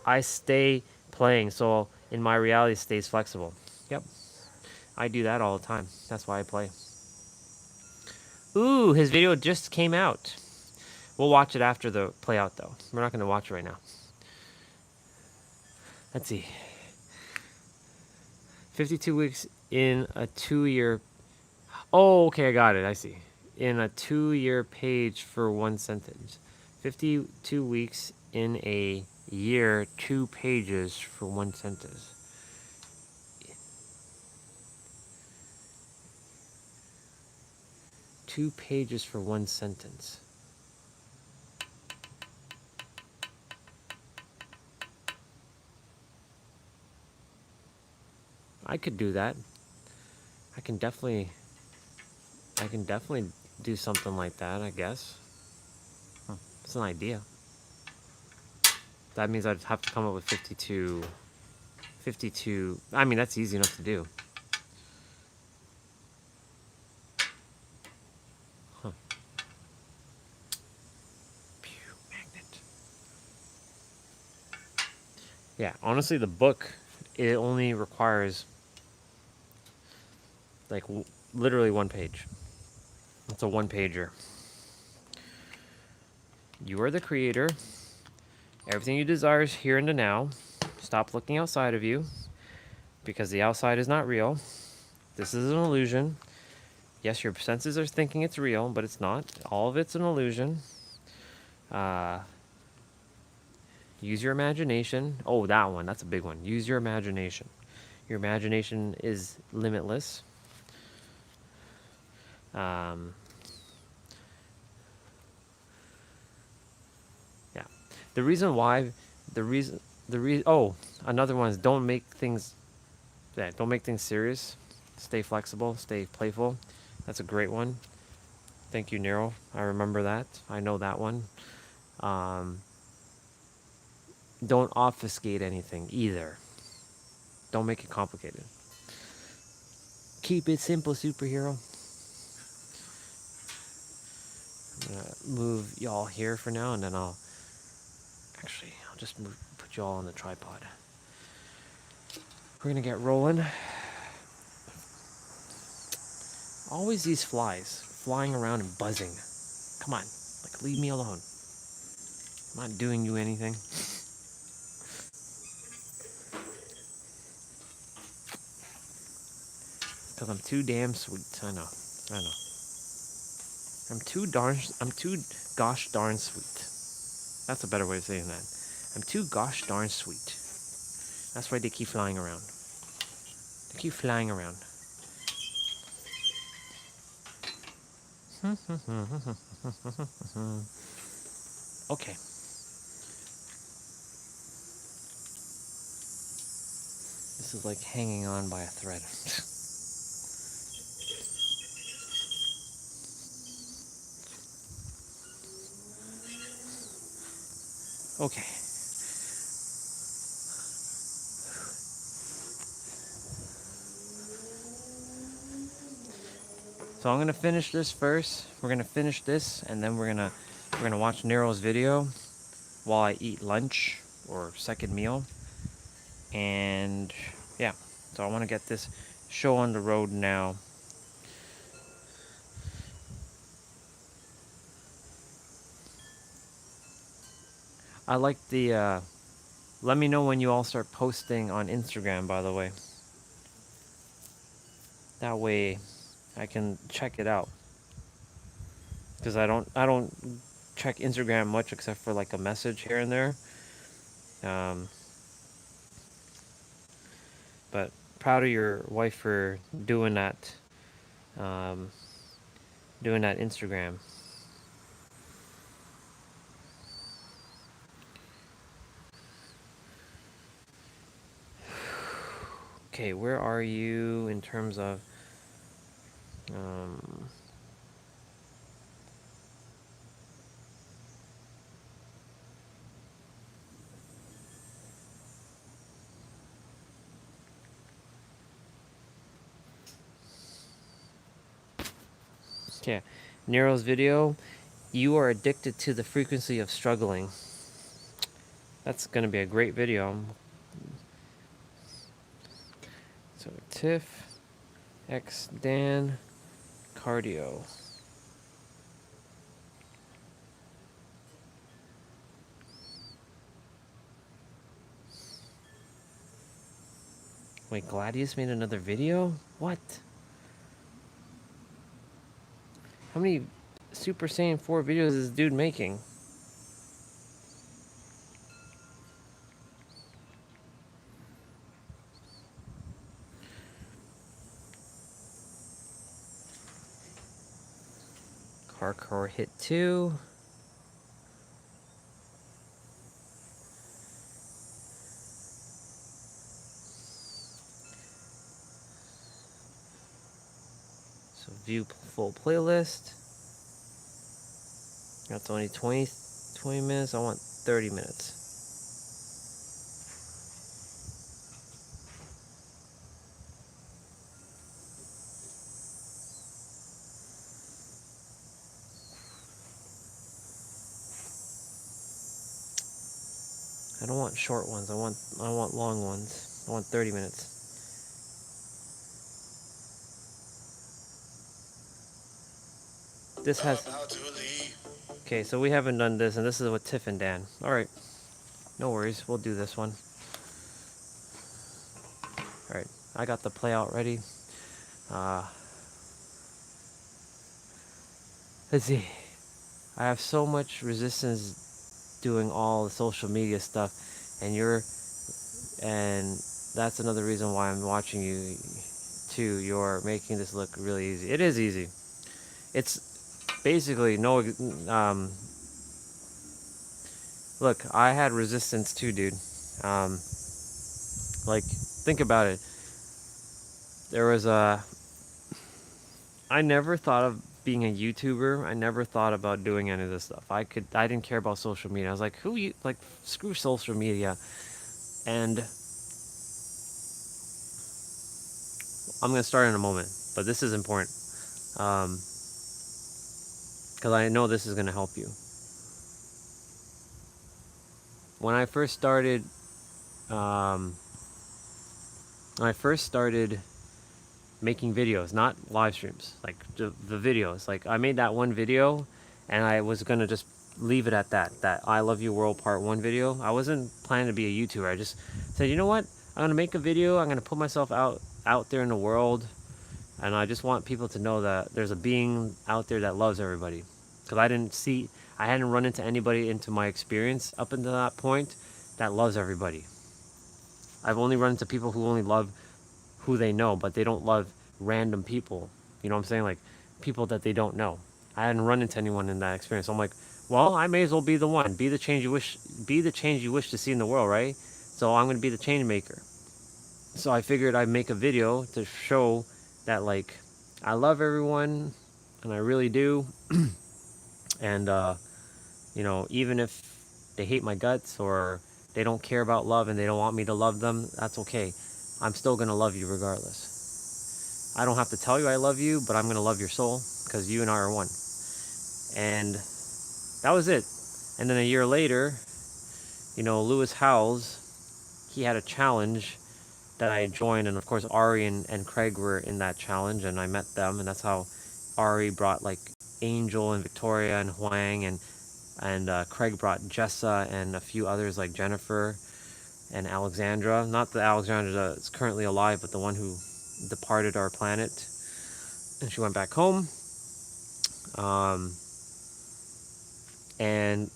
I stay playing, so in my reality stays flexible. Yep. I do that all the time. That's why I play. Ooh, his video just came out. We'll watch it after the play out, though. We're not going to watch it right now. Let's see. 52 weeks in a 2-year... Oh, okay, I got it. I see. In a 2-year page for one sentence. 52 weeks in a year, 2 pages for one sentence. Two pages for one sentence. I could do that. I can definitely do something like that, I guess. It's an idea. That means I'd have to come up with 52. I mean, that's easy enough to do. Huh. Pew, magnet. Yeah, honestly, the book, it only requires like literally one page. It's a one-pager. You are the creator. Everything you desire is here and the now. Stop looking outside of you because the outside is not real. This is an illusion. Yes, your senses are thinking it's real, but it's not. All of it's an illusion. Use your imagination. Oh, that one. That's a big one. Use your imagination. Your imagination is limitless. Um, yeah. The reason why, the reason, oh, another one is don't make things, yeah, don't make things serious. Stay flexible, stay playful. That's a great one. Thank you, Nero. I remember that. I know that one. Um, don't obfuscate anything either. Don't make it complicated. Keep it simple, superhero. I'm gonna move y'all here for now, and then I'll just put y'all on the tripod. We're gonna get rolling. Always these flies flying around and buzzing. Come on, like leave me alone. I'm not doing you anything. Cause I'm too damn sweet. I know. I'm too gosh darn sweet. That's a better way of saying that. I'm too gosh darn sweet. That's why they keep flying around. They keep flying around. Okay. This is like hanging on by a thread. Okay. So I'm gonna finish this first. We're gonna finish this, and then we're gonna watch Nero's video while I eat lunch or second meal. And yeah, so I want to get this show on the road now. I like the. Let me know when you all start posting on Instagram, by the way. That way, I can check it out. Because I don't check Instagram much except for like a message here and there. But proud of your wife for doing that. Doing that Instagram. Okay, where are you in terms of okay, Nero's video, you are addicted to the frequency of struggling. That's going to be a great video. So Tiff, X Dan, cardio. Wait, Gladius made another video? What? How many Super Saiyan 4 videos is this dude making? Hardcore Hit 2. So view full playlist. That's only 20 minutes. I want 30 minutes. I don't want short ones. I want long ones. I want 30 minutes. This has. Okay, so we haven't done this, and this is with Tiff and Dan. All right, no worries. We'll do this one. All right, I got the play out ready. Let's see. I have so much resistance doing all the social media stuff, and that's another reason why I'm watching you too. You're making this look really easy. It is easy. It's basically no. Look, I had resistance too, dude. Um, like, think about it. There was a. I never thought of being a YouTuber. I never thought about doing any of this stuff. I didn't care about social media. I was like, who you like? Screw social media. And I'm gonna start in a moment, but this is important. Because I know this is gonna help you. When I first started, um, when I first started making videos, not live streams, like the videos. Like I made that one video, and I was gonna just leave it at that. That I Love You World Part 1 video. I wasn't planning to be a YouTuber. I just said, you know what? I'm gonna make a video. I'm gonna put myself out there in the world, and I just want people to know that there's a being out there that loves everybody. Because I hadn't run into anybody into my experience up until that point that loves everybody. I've only run into people who only love who they know, but they don't love random people. You know what I'm saying? Like people that they don't know. I hadn't run into anyone in that experience. So I'm like, well, I may as well be the one. Be the change you wish to see in the world, right? So I'm gonna be the change maker. So I figured I'd make a video to show that like I love everyone and I really do. And you know, even if they hate my guts or they don't care about love and they don't want me to love them, that's okay. I'm still gonna love you regardless. I don't have to tell you I love you, but I'm gonna love your soul because you and I are one. And that was it. And then a year later, you know, Lewis Howes, he had a challenge that I joined, and of course Ari and Craig were in that challenge, and I met them, and that's how Ari brought like Angel and Victoria and Huang, and Craig brought Jessa and a few others like Jennifer and Alexandra. Not the Alexandra that's currently alive, but the one who departed our planet, and she went back home. And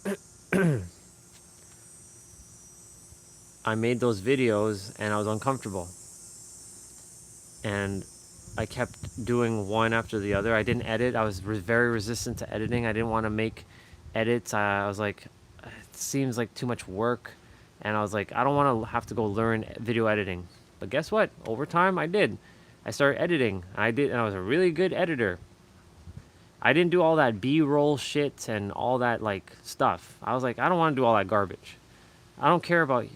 I made those videos, and I was uncomfortable, and I kept doing one after the other. I didn't edit. I was very resistant to editing. I didn't want to make edits. I was like, it seems like too much work. And I was like, I don't want to have to go learn video editing. But guess what? Over time, I did. I started editing. And I was a really good editor. I didn't do all that B-roll shit and all that like stuff. I was like, I don't want to do all that garbage. I don't care about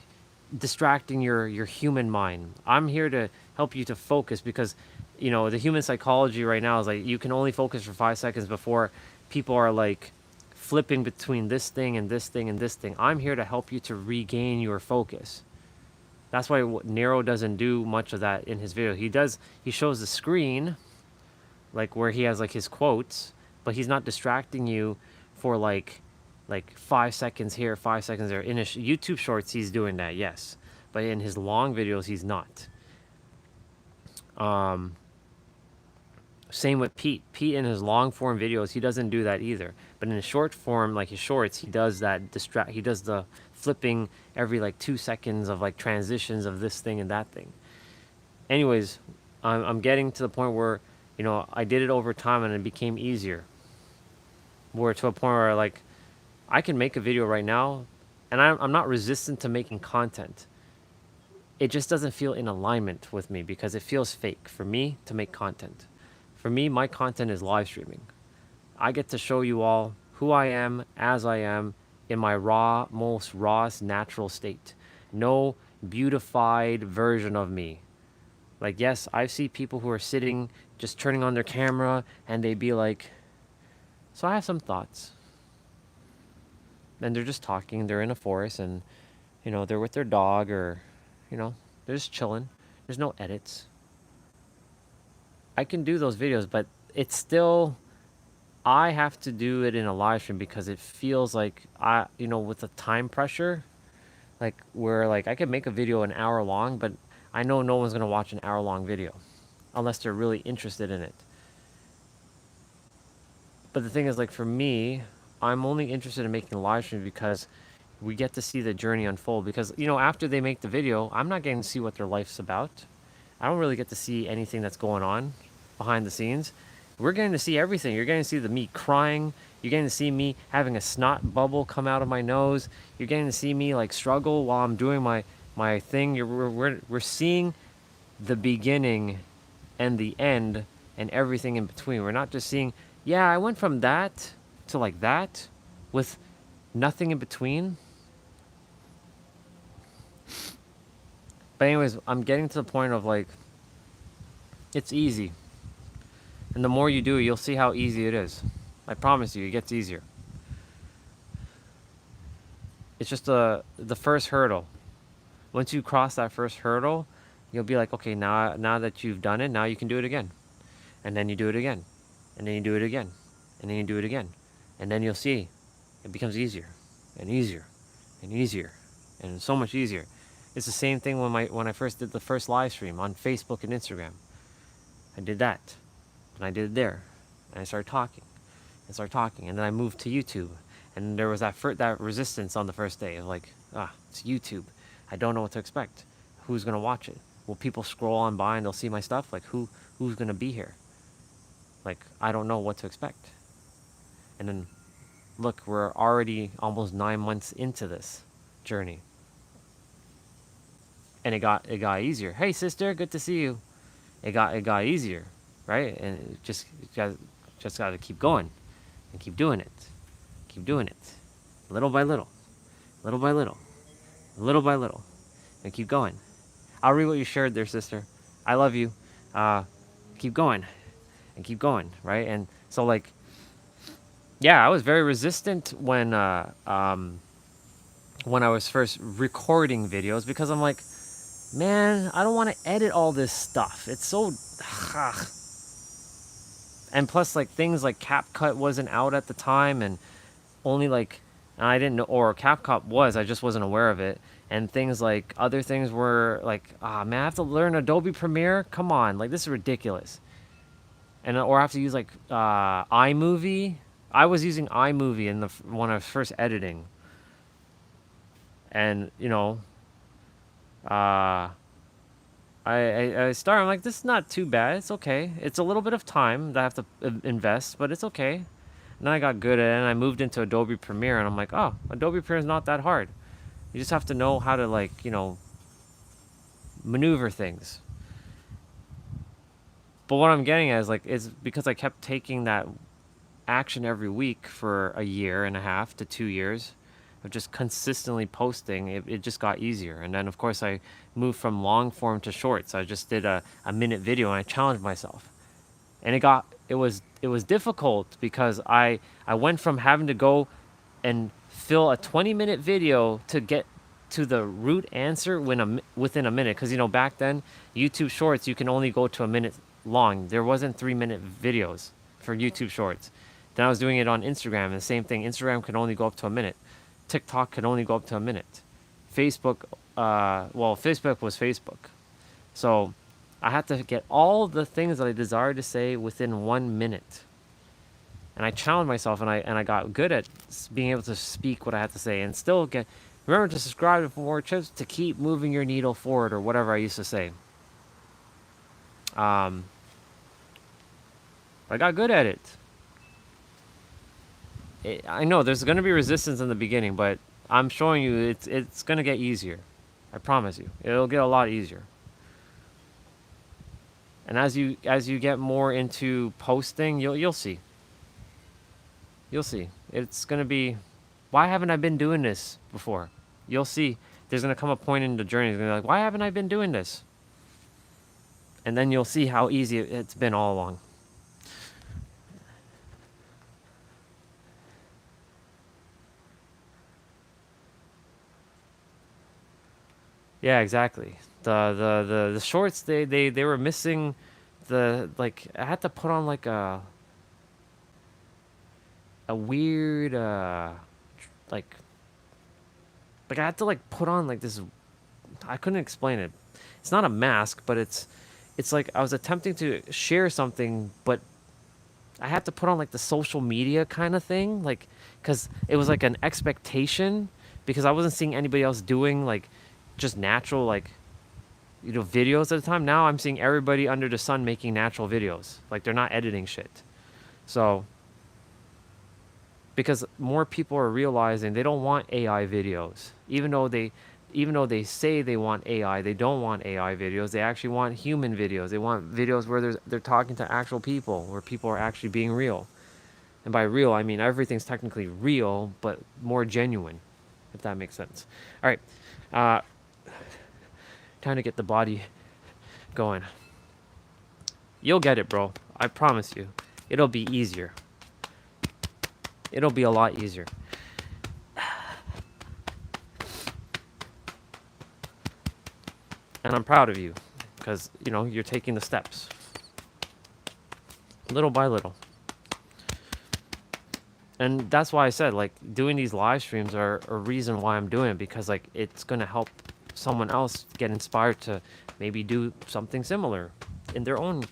distracting your human mind. I'm here to help you to focus because, you know, the human psychology right now is like you can only focus for 5 seconds before people are like flipping between this thing and this thing and this thing. I'm here to help you to regain your focus. That's why Nero doesn't do much of that in his video. He shows the screen like where he has like his quotes, but he's not distracting you for like 5 seconds here, 5 seconds there. In his YouTube shorts, he's doing that, yes, but in his long videos, he's not. Same with Pete. Pete in his long form videos, he doesn't do that either. But in his short form, like his shorts, he does that he does the flipping every like 2 seconds of like transitions of this thing and that thing. Anyways, I'm getting to the point where, you know, I did it over time and it became easier. Where to a point where like I can make a video right now, and I'm not resistant to making content. It just doesn't feel in alignment with me because it feels fake for me to make content. For me, my content is live streaming. I get to show you all who I am as I am in my most rawest natural state. No beautified version of me. Like, yes, I see people who are sitting, just turning on their camera, and they be like, so I have some thoughts. And they're just talking, they're in a forest, and, you know, they're with their dog, or, you know, they're just chilling. There's no edits. I can do those videos, but it's still, I have to do it in a live stream because it feels like you know, with the time pressure, like where like I could make a video an hour long, but I know no one's gonna watch an hour long video unless they're really interested in it. But the thing is, like for me, I'm only interested in making a live stream because we get to see the journey unfold because, after they make the video, I'm not getting to see what their life's about. I don't really get to see anything that's going on behind the scenes. We're getting to see everything. You're getting to see me crying. You're getting to see me having a snot bubble come out of my nose. You're getting to see me like struggle while I'm doing my thing. We're seeing the beginning and the end and everything in between. We're not just seeing, yeah, I went from that to like that with nothing in between. But anyways, I'm getting to the point of like, it's easy. And the more you do it, you'll see how easy it is. I promise you, it gets easier. It's just the first hurdle. Once you cross that first hurdle, you'll be like, okay, now that you've done it, now you can do it again. And then you do it again. And then you do it again. And then you do it again. And then you'll see it becomes easier and easier and easier and so much easier. It's the same thing when I first did the first live stream on Facebook and Instagram. I did that. And I did it there. And I started talking. And then I moved to YouTube. And there was that resistance on the first day of like, it's YouTube. I don't know what to expect. Who's gonna watch it? Will people scroll on by and they'll see my stuff? Like who's gonna be here? Like, I don't know what to expect. And then look, we're already almost 9 months into this journey. And it got easier. Hey sister, good to see you. It got easier, right? And it just got to keep going and keep doing it. Keep doing it. Little by little. Little by little. Little by little. And keep going. I'll read what you shared there, sister. I love you. Keep going. And keep going, right? And so like, yeah, I was very resistant when I was first recording videos because I'm like, man, I don't want to edit all this stuff. It's so and plus like things like CapCut wasn't out at the time and only like I didn't know, or CapCut was, I just wasn't aware of it. And things like other things were like, man, I have to learn Adobe Premiere? Come on, like this is ridiculous. And or I have to use like iMovie. I was using iMovie when I was first editing. And I started. I'm like, this is not too bad. It's okay. It's a little bit of time that I have to invest, but it's okay. And then I got good at it, and I moved into Adobe Premiere, and I'm like, oh, Adobe Premiere is not that hard. You just have to know how to like maneuver things. But what I'm getting at is like, it's because I kept taking that action every week for a year and a half to 2 years of just consistently posting. It just got easier. And then of course I moved from long form to shorts. I just did a minute video and I challenged myself. And it was difficult because I went from having to go and fill a 20-minute video to get to the root answer within a minute. Because back then YouTube Shorts, you can only go to a minute long. There wasn't 3-minute videos for YouTube Shorts. Then I was doing it on Instagram, and the same thing. Instagram could only go up to a minute. TikTok could only go up to a minute. Facebook, Facebook was Facebook. So I had to get all the things that I desired to say within 1 minute. And I challenged myself, and I got good at being able to speak what I had to say, and still remember to subscribe for more tips to keep moving your needle forward, or whatever I used to say. I got good at it. I know there's going to be resistance in the beginning, but I'm showing you it's going to get easier. I promise you. It'll get a lot easier. And as you get more into posting, you'll see. You'll see. It's going to be, why haven't I been doing this before? You'll see. There's going to come a point in the journey. It's going to be like, why haven't I been doing this? And then you'll see how easy it's been all along. Yeah, exactly. The shorts, they were missing like, I had to put on like a weird like I had to like put on like this, I couldn't explain it. It's not a mask, but it's like I was attempting to share something, but I had to put on like the social media kind of thing, like, because it was like an expectation because I wasn't seeing anybody else doing like just natural like videos at the time. Now I'm seeing everybody under the sun making natural videos. Like they're not editing shit. So because more people are realizing they don't want AI videos, even though they say they want AI, they don't want AI videos. They actually want human videos. They want videos where they're talking to actual people, where people are actually being real. And by real, I mean everything's technically real, but more genuine, if that makes sense. All right, time to get the body going. You'll get it, bro. I promise you. It'll be easier. It'll be a lot easier. And I'm proud of you because, you're taking the steps little by little. And that's why I said, like, doing these live streams are a reason why I'm doing it, because, like, it's going to help someone else get inspired to maybe do something similar in their own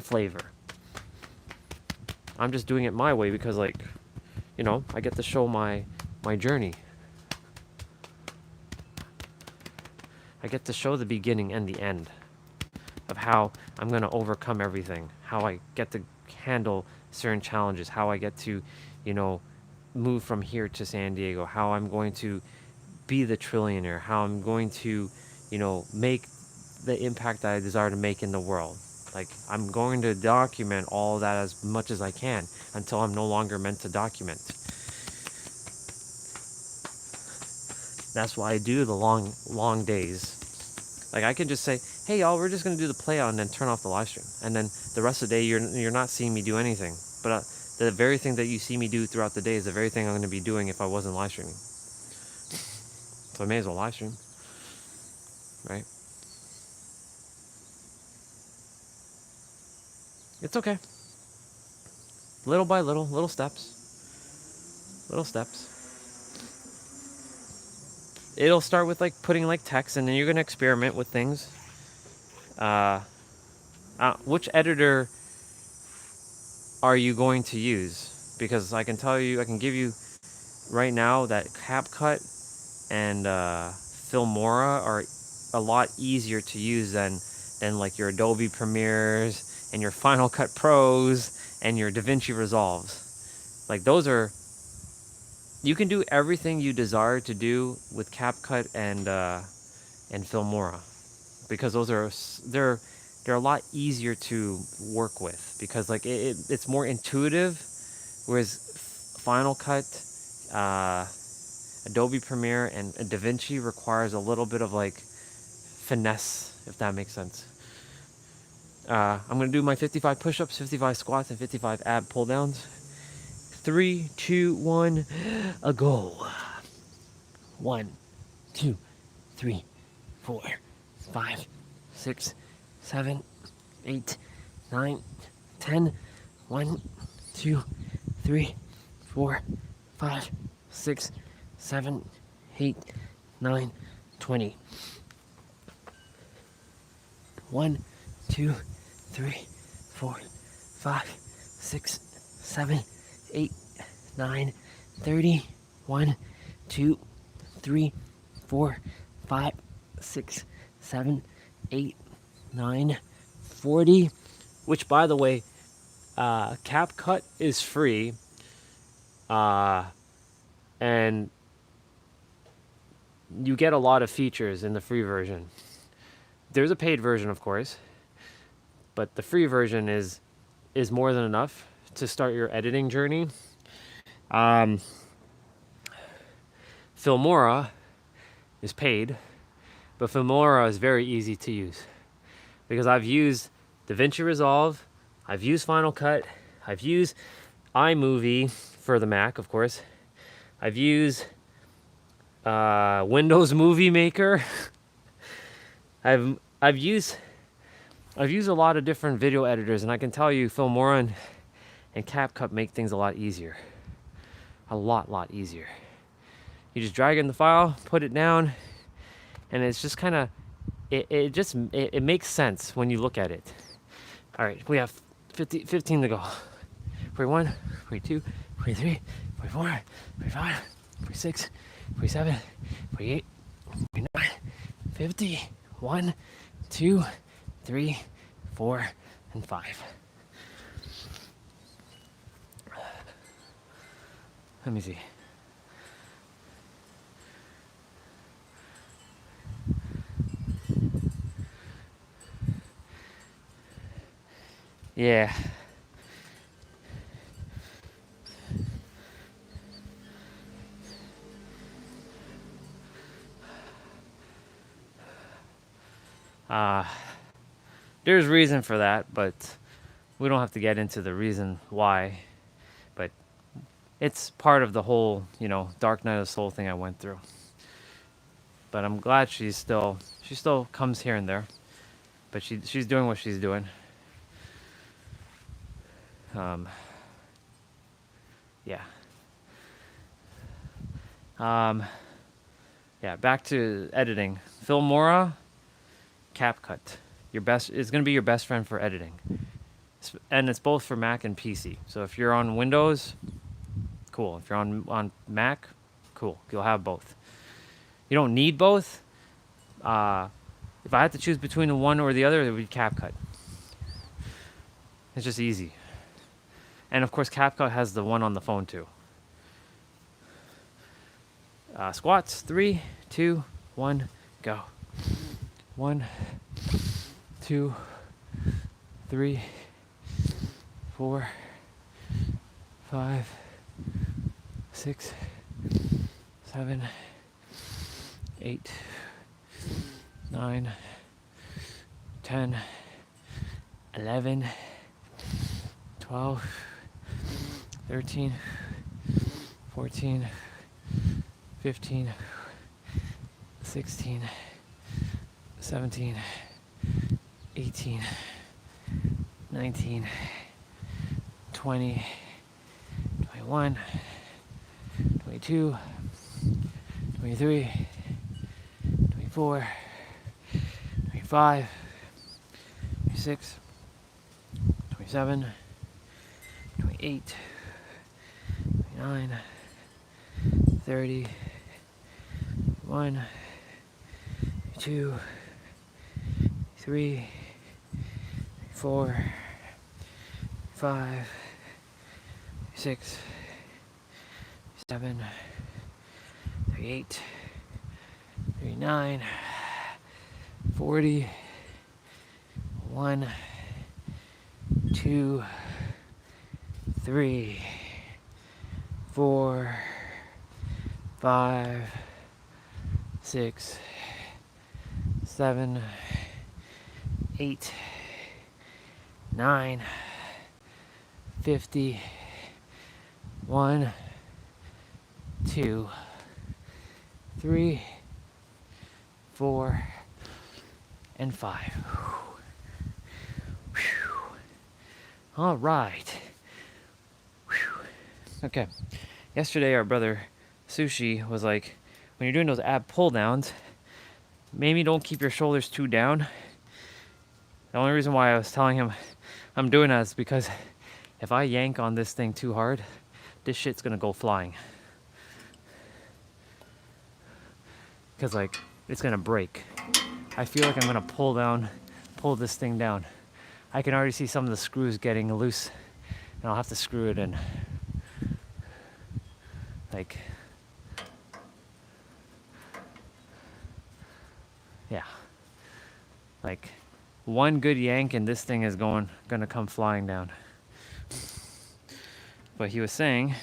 flavor. I'm just doing it my way because, like, I get to show my journey. I get to show the beginning and the end of how I'm going to overcome everything, how I get to handle certain challenges, how I get to, move from here to San Diego, how I'm going to be the trillionaire, how I'm going to, make the impact that I desire to make in the world. Like, I'm going to document all that as much as I can until I'm no longer meant to document. That's why I do the long days. Like, I can just say, hey, y'all, we're just going to do the play out and then turn off the live stream. And then the rest of the day, you're not seeing me do anything. But the very thing that you see me do throughout the day is the very thing I'm going to be doing if I wasn't live streaming. So I may as well live stream. Right? It's okay. Little by little, little steps. Little steps. It'll start with like putting like text, and then you're gonna experiment with things. Which editor are you going to use? Because I can give you right now that CapCut and Filmora are a lot easier to use than like your Adobe Premieres and your Final Cut Pros and your DaVinci Resolves. Like those are. You can do everything you desire to do with CapCut and Filmora, because they're a lot easier to work with, because like it's more intuitive, whereas Final Cut, Adobe Premiere, and DaVinci requires a little bit of like finesse, if that makes sense. I'm gonna do my 55 push-ups, 55 squats, and 55 ab pull downs. 3, 2, 1, a go. 1, 2, 3, 4, 5, 6, 7, 8, 9, 10. 1, 2, 3, 4, 5, 6, 7, 8, 9, 20. 1, 2, 3, 4, 5, 6, 7, 8, 9, 30. 1, 2, 3, 4, 5, 6, 7, 8, 9, 40. Which, by the way, CapCut is free, and you get a lot of features in the free version. There's a paid version, of course, but the free version is more than enough to start your editing journey. Filmora is paid, but Filmora is very easy to use because I've used DaVinci Resolve, I've used Final Cut, I've used iMovie for the Mac, of course. I've used Windows Movie Maker. I've used a lot of different video editors, and I can tell you Filmora and CapCut make things a lot easier. A lot easier. You just drag in the file, put it down, and it's just kind of, it makes sense when you look at it. All right, we have 15 to go. 41, 42, 43, 44, 45, 46, 47, 48, 49, 50. 1, 2, 3, 4, and 5. Let me see. Yeah. There's reason for that, but we don't have to get into the reason why. But it's part of the whole, dark night of the soul thing I went through. But I'm glad she still comes here and there. But she's doing what she's doing. Yeah. Yeah, back to editing. Filmora, CapCut. Your best is going to be your best friend for editing. And it's both for Mac and PC. So if you're on Windows, cool. If you're on Mac, cool. You'll have both. You don't need both. If I had to choose between the one or the other, it would be CapCut. It's just easy. And of course, CapCut has the one on the phone too. Squats, 3, 2, 1, go. 1, 2, 3, 4, 5, 6, 7, 8, 9, 10, 11, 12, 13, 14, 15, 16, 17, 18, 19, 20, 21, 22, 23, 24, 25, 26, 27, 28, 29, 30, 1, 2, 3, 4, 5, 6, 7, 38, 39, 40, 1, 2, 3, 4, 5, 6, 7, 8, 9, 50, 1, 2, 3, 4, and 5. All right. Okay. Yesterday, our brother Sushi was like, when you're doing those ab pull downs, maybe don't keep your shoulders too down. The only reason why I was telling him I'm doing that is because if I yank on this thing too hard, this shit's gonna go flying. Because it's gonna break. I feel like I'm gonna pull this thing down. I can already see some of the screws getting loose, and I'll have to screw it in. Yeah. One good yank and this thing is gonna come flying down. But he was saying,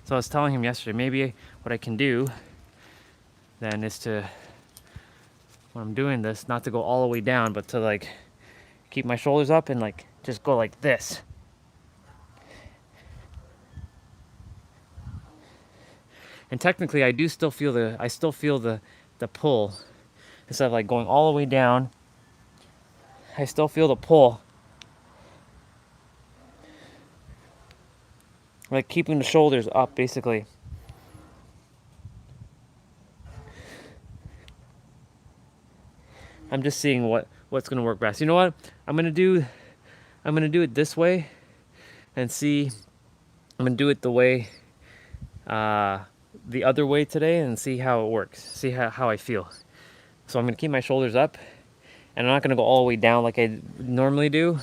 so I was telling him yesterday, maybe what I can do then is to, when I'm doing this, not to go all the way down, but to keep my shoulders up and just go like this. And technically I still feel the pull. Instead of going all the way down, I still feel the pull. Keeping the shoulders up, basically. I'm just seeing what's gonna work best. You know what? I'm gonna do it this way, and see. I'm gonna do it the way the other way today and see how it works, see how I feel. So I'm gonna keep my shoulders up, and I'm not gonna go all the way down like I normally do,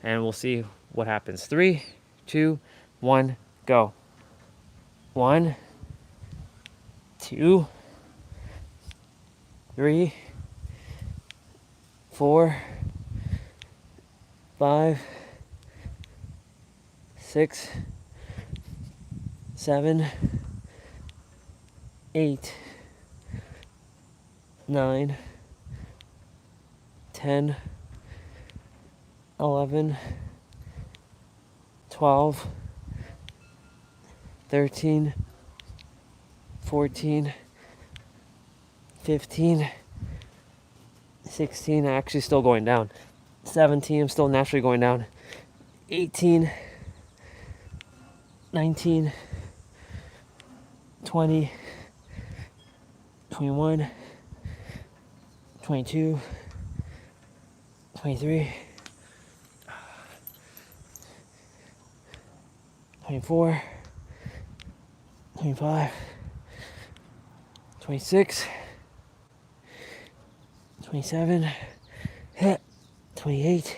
and we'll see what happens. 3, 2, 1, go. 1, 2, 3, 4, 5, 6, 7, 8, 9, 10, 11, 12, 13, 14, 15, 16, actually still going down. 17, I'm still naturally going down. 18, 19, 20, 21, 22, 23, 24, 25, 26, 27, 28,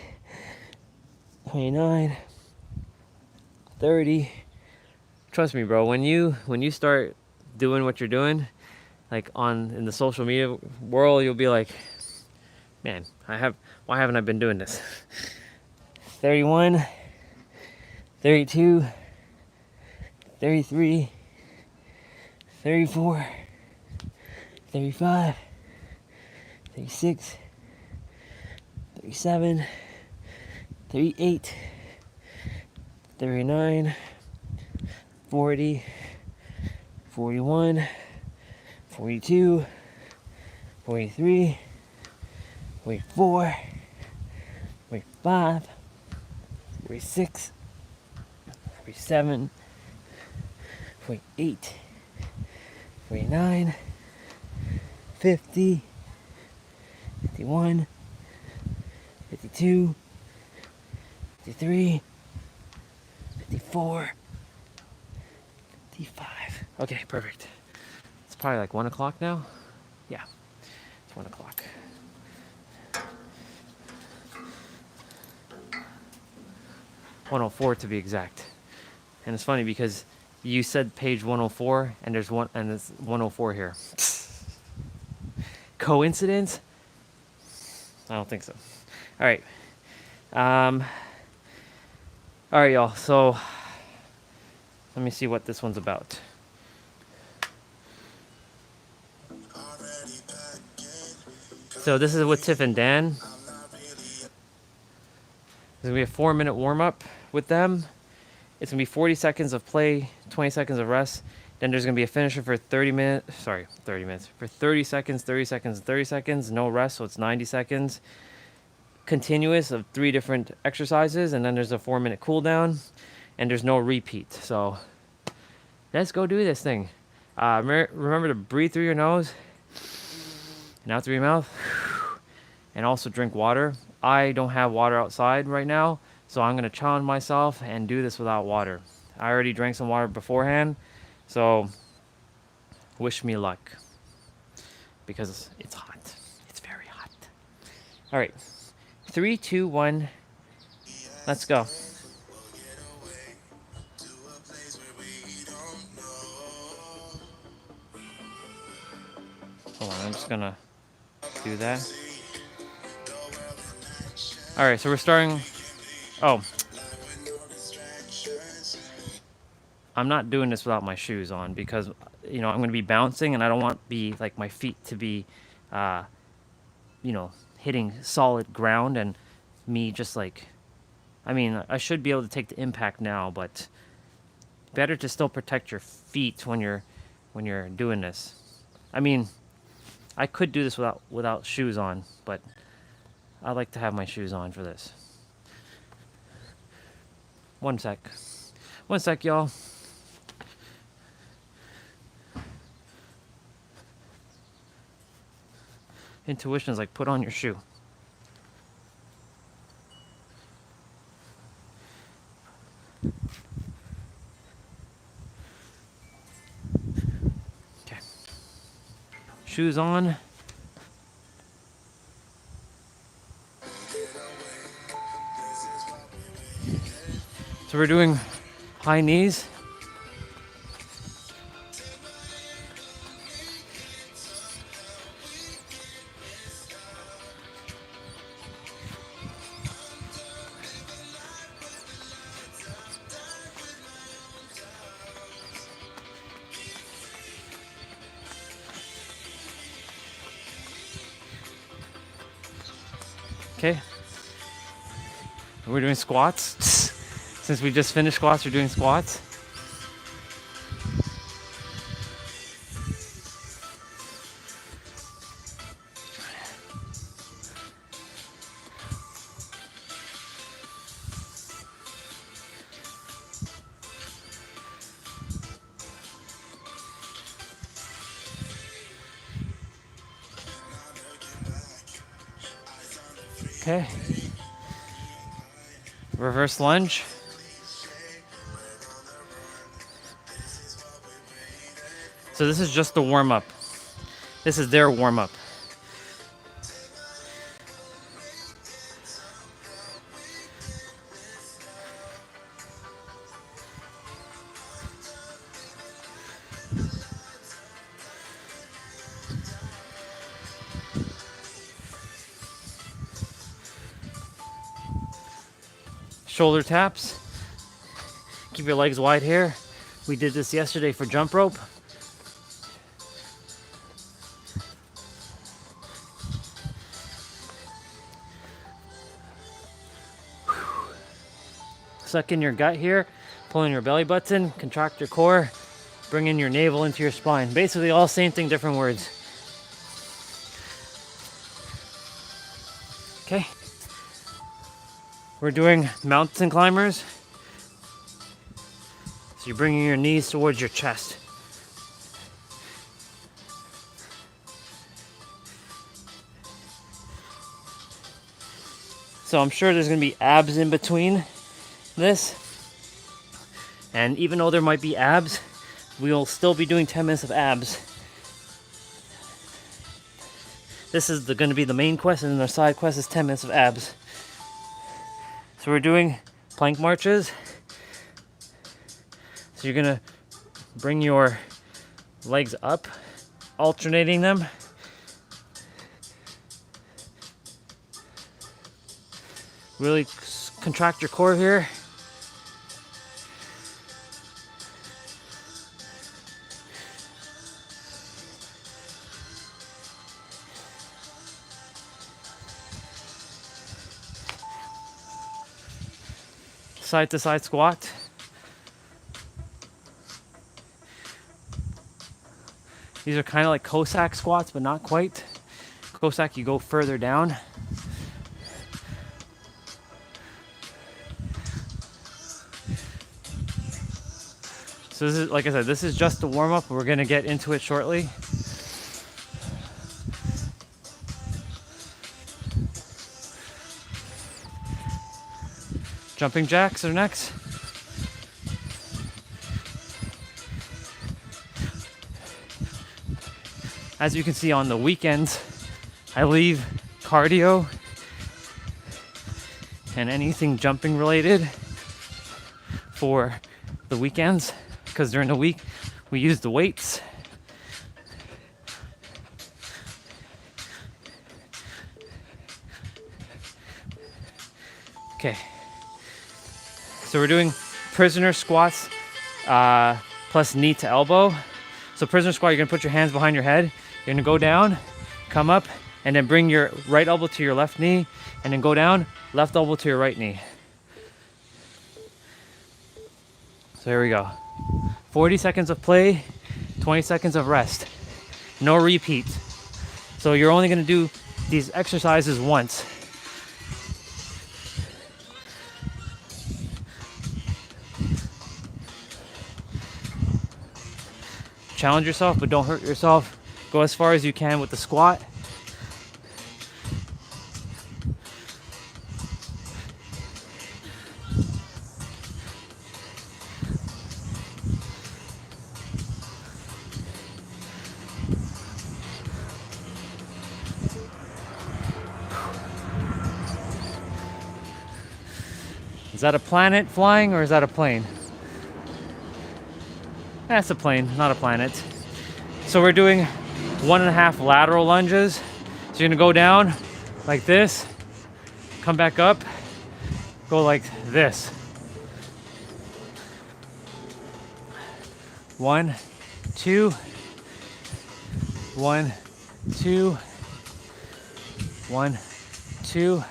29, 30. Trust me, bro, when you start doing what you're doing, like in the social media world, you'll be like, man, why haven't I been doing this? 31, 32, 33, 34, 35, 36, 37, 38, 39, 40, 41, 42, 43, 44, 45, 46, 47, 48, 49, 50, 51, 52, 53, 54, 55. Okay, perfect. It's probably like 1 o'clock now. Yeah, it's 1 o'clock. (104) to be exact. And it's funny because you said page 104 and there's one and it's 104 here. Coincidence? I don't think so. All right. All right, y'all. So let me see what this one's about. So this is with Tiff and Dan. There's gonna be a 4-minute warm up with them. It's gonna be 40 seconds of play, 20 seconds of rest. Then there's gonna be a finisher for 30 minutes. Sorry, 30 minutes. For 30 seconds, 30 seconds, 30 seconds. No rest, so it's 90 seconds. Continuous of 3 different exercises, and then there's a 4-minute cool down, and there's no repeat. So let's go do this thing. Remember to breathe through your nose and out through your mouth, and also drink water. I don't have water outside right now, so I'm gonna challenge myself and do this without water. I already drank some water beforehand, so wish me luck, because it's hot. It's very hot. All right, 3, 2, 1, let's go. Hold on, I'm just gonna do that. All right, so we're starting. Oh, I'm not doing this without my shoes on because, I'm going to be bouncing and I don't want my feet to be, hitting solid ground and me just I should be able to take the impact now, but better to still protect your feet when you're doing this. I could do this without shoes on, but I like to have my shoes on for this. One sec, y'all. Intuition is like, put on your shoe. shoes on. So we're doing high knees. Okay. We're doing squats. Since we just finished squats, we're doing squats. Okay. Reverse lunge. So this is just the warm up. This is their warm up. Shoulder taps. Keep your legs wide here. We did this yesterday for jump rope. Suck in your gut here, pull in your belly button, contract your core, bring in your navel into your spine. Basically all same thing, different words. Okay. We're doing mountain climbers. So you're bringing your knees towards your chest. So I'm sure there's gonna be abs in between this. And even though there might be abs, we'll still be doing 10 minutes of abs. This is going to be the main quest, and then the side quest is 10 minutes of abs. So we're doing plank marches. So you're gonna bring your legs up, alternating them. Really contract your core here. Side to side squat. These are kind of like Cossack squats, but not quite. Cossack, you go further down. So this is, like I said, this is just the warm up. We're gonna get into it shortly. Jumping jacks are next. As you can see on the weekends, I leave cardio and anything jumping related for the weekends, because during the week we use the weights. Okay. So we're doing prisoner squats plus knee to elbow. So prisoner squat, you're gonna put your hands behind your head. You're gonna go down, come up, and then bring your right elbow to your left knee, and then go down, left elbow to your right knee. So here we go. 40 seconds of play, 20 seconds of rest. No repeat. So you're only gonna do these exercises once. Challenge yourself, but don't hurt yourself. Go as far as you can with the squat. Is that a planet flying or is that a plane? That's a plane, not a planet. So we're doing 1.5 lateral lunges. So you're gonna go down like this, come back up, go like this. 1, 2, 1, 2, 1, 2,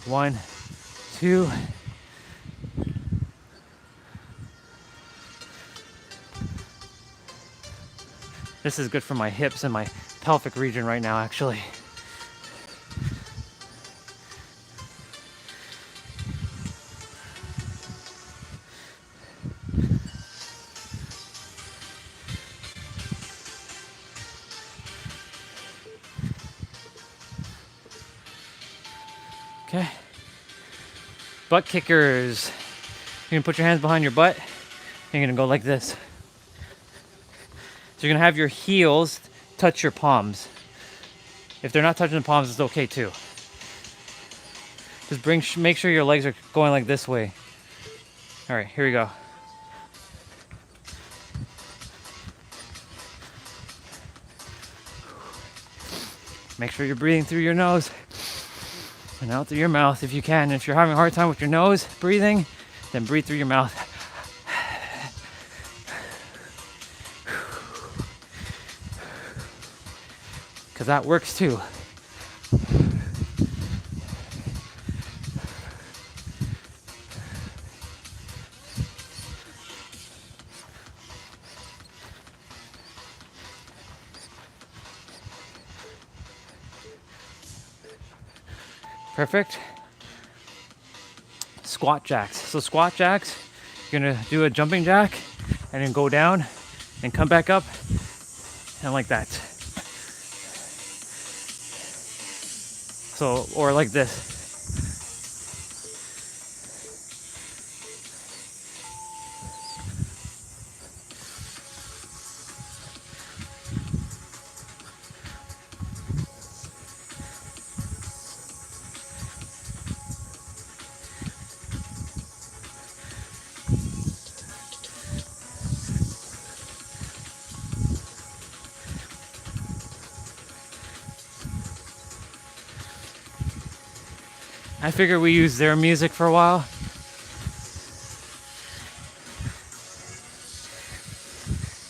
1, 2. This is good for my hips and my pelvic region right now, actually. Okay. Butt kickers. You're gonna put your hands behind your butt. You're gonna go like this. So you're gonna have your heels touch your palms. If they're not touching the palms, it's okay too. Just make sure your legs are going like this way. All right, here we go. Make sure you're breathing through your nose and out through your mouth if you can. If you're having a hard time with your nose breathing, then breathe through your mouth. Because that works too. Perfect. Squat jacks. So squat jacks, you're gonna do a jumping jack and then go down and come back up and like that. So, or like this. I figure we use their music for a while.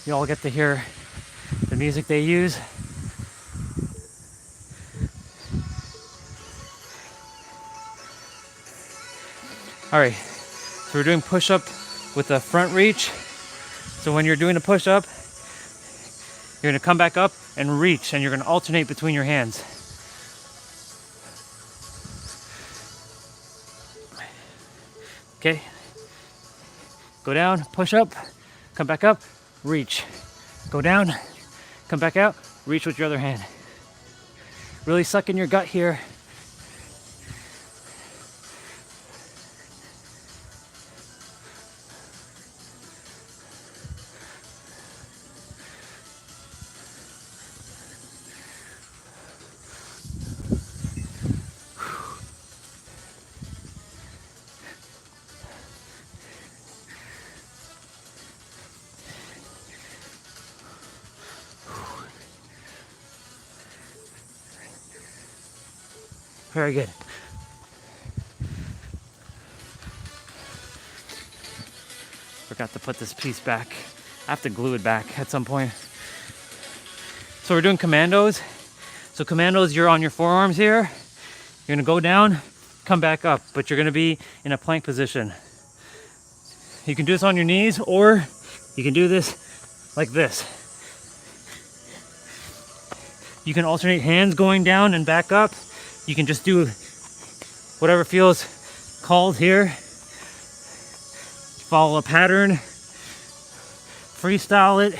You all get to hear the music they use. All right, so we're doing push-up with a front reach. So when you're doing a push-up, you're gonna come back up and reach, and you're gonna alternate between your hands. Okay, go down, push up, come back up, reach. Go down, come back out, reach with your other hand. Really suck in your gut here. Very good. Forgot to put this piece back. I have to glue it back at some point. So we're doing commandos. So commandos, you're on your forearms here. You're gonna go down, come back up, but you're gonna be in a plank position. You can do this on your knees, or you can do this like this. You can alternate hands going down and back up. You can just do whatever feels called here. Follow a pattern, freestyle it.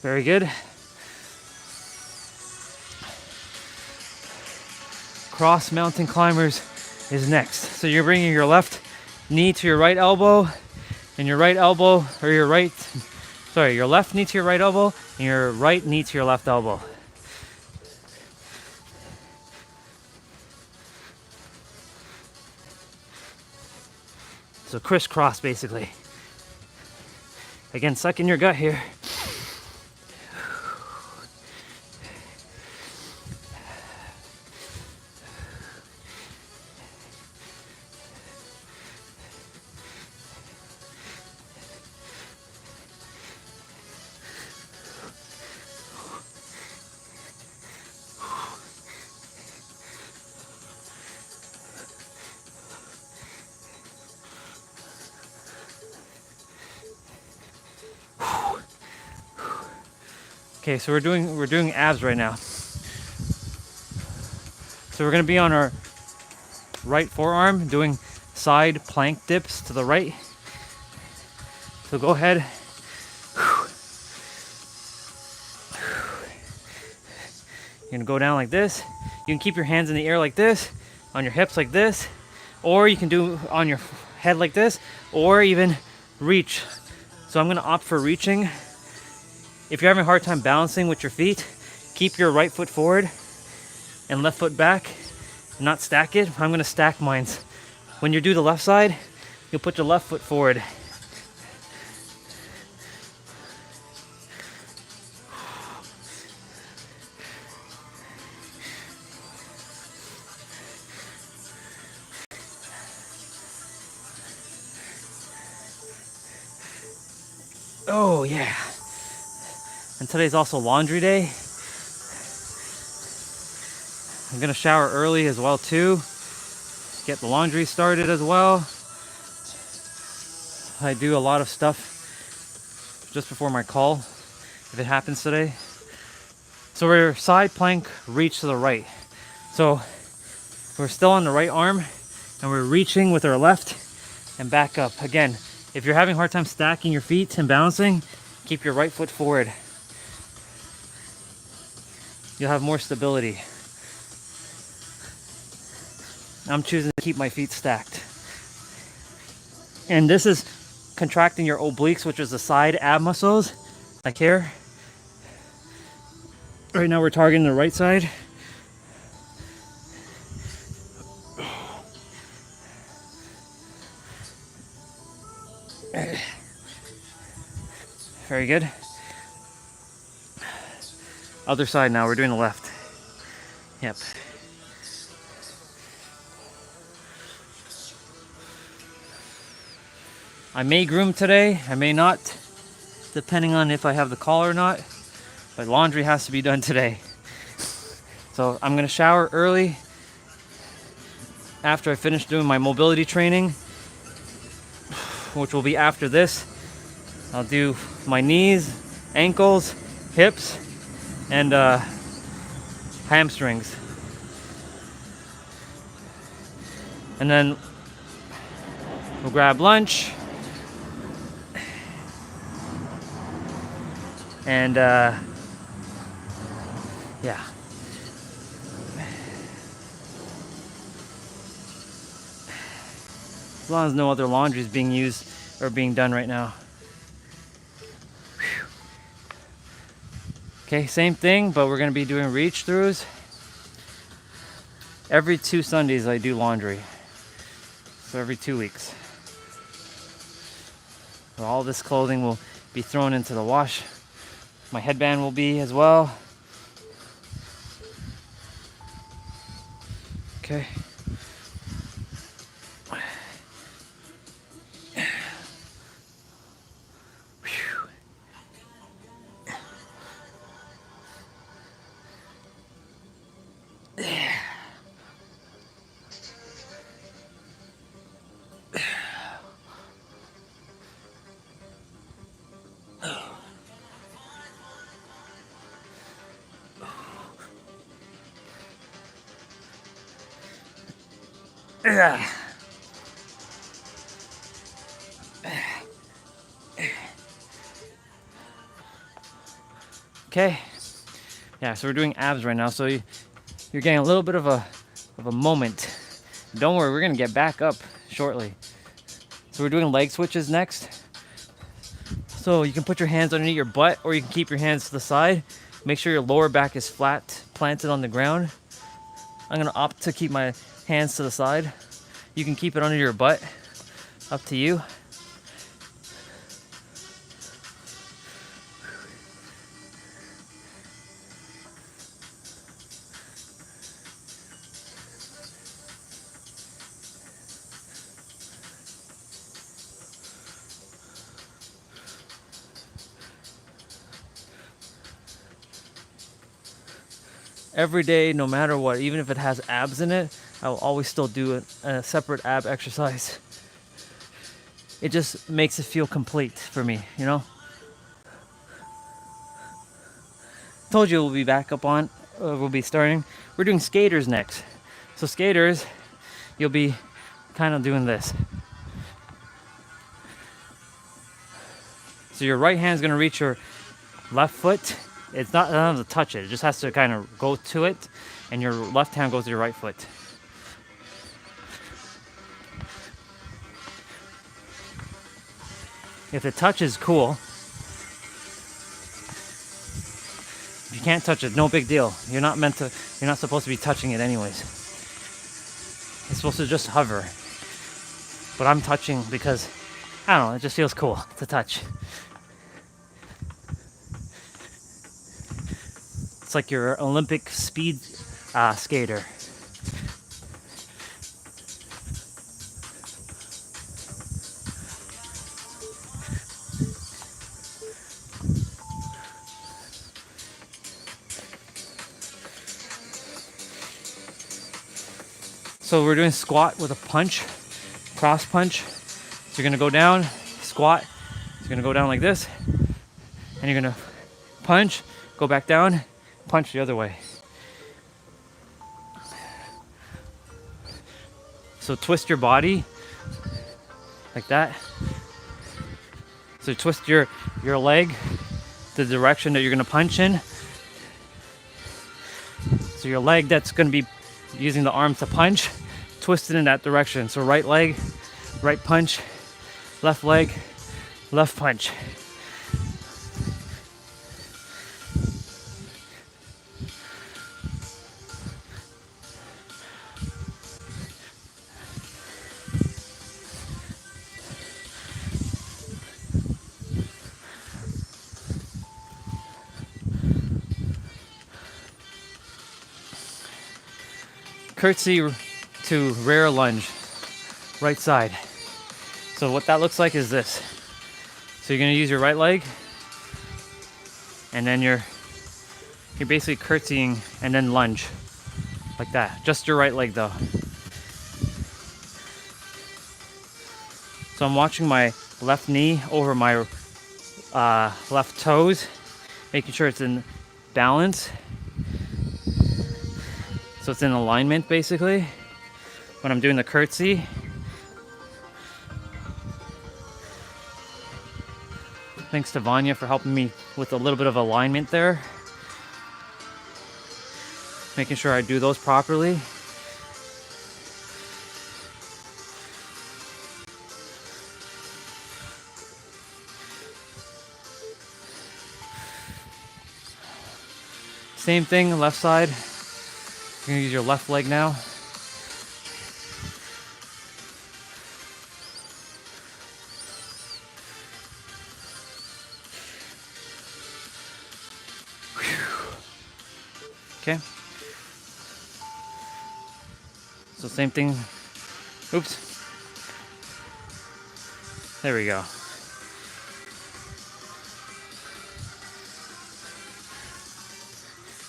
Very good. cross mountain climbers is next. So you're bringing your left knee to your right elbow, and your right elbow, or your left knee to your right elbow, and your right knee to your left elbow. So crisscross basically. Again, suck in your gut here. Okay, so we're doing abs right now. So we're gonna be on our right forearm doing side plank dips to the right. So go ahead. You're gonna go down like this. You can keep your hands in the air like this, on your hips like this, or you can do on your head like this, or even reach. So I'm gonna opt for reaching. If you're having a hard time balancing with your feet, keep your right foot forward and left foot back, not stack it. I'm gonna stack mine. When you do the left side, you'll put your left foot forward. Oh yeah. And today's also laundry day. I'm gonna shower early as well too. Get the laundry started as well. I do a lot of stuff just before my call, if it happens today. So we're side plank reach to the right. So we're still on the right arm and we're reaching with our left and back up. Again, if you're having a hard time stacking your feet and balancing, keep your right foot forward. You'll have more stability. I'm choosing to keep my feet stacked. And this is contracting your obliques, which is the side ab muscles, like here. Right now we're targeting the right side. Very good. Other side now, we're doing the left. Yep. I may groom today, I may not, depending on if I have the call or not, but laundry has to be done today. So I'm gonna shower early after I finish doing my mobility training, which will be after this. I'll do my knees, ankles, hips, and hamstrings. And then we'll grab lunch. And yeah. As long as no other laundry is being used or being done right now. Whew. Okay, same thing, but we're gonna be doing reach throughs. Every 2 Sundays I do laundry. So every 2 weeks. So all this clothing will be thrown into the wash. My headband will be as well. Okay. Okay. Yeah, so we're doing abs right now. So you're getting a little bit of a of a moment. Don't worry, we're gonna get back up shortly. So we're doing leg switches next. So you can put your hands underneath your butt, or you can keep your hands to the side. Make sure your lower back is flat, planted on the ground. I'm gonna opt to keep my hands to the side. You can keep it under your butt, up to you. Every day, no matter what, even if it has abs in it, I will always still do a separate ab exercise. It just makes it feel complete for me, you know? Told you we'll be back up on, we'll be starting. We're doing skaters next. So skaters, you'll be kind of doing this. So your right hand's gonna reach your left foot. It's not, it doesn't have to touch it. It just has to kind of go to it, and your left hand goes to your right foot. If it touches, cool. If you can't touch it, no big deal. You're not supposed to be touching it anyways. It's supposed to just hover. But I'm touching because, I don't know, it just feels cool to touch. It's like your Olympic speed skater. So we're doing squat with a punch, cross punch. So you're gonna go down, squat. You're gonna go down like this, and you're gonna punch, go back down, punch the other way. So twist your body like that. So twist your leg the direction that you're gonna punch in. So your leg that's gonna be using the arms to punch, twist it in that direction. So right leg, right punch, left leg, left punch. Curtsy to rear lunge, right side. So what that looks like is this. So you're gonna use your right leg, and then you're basically curtsying and then lunge, like that. Just your right leg though. So I'm watching my left knee over my left toes, making sure it's in balance. So it's in alignment basically when I'm doing the curtsy. Thanks to Vanya for helping me with a little bit of alignment there. Making sure I do those properly. Same thing, left side. You're gonna use your left leg now. Okay. So same thing. Oops. There we go.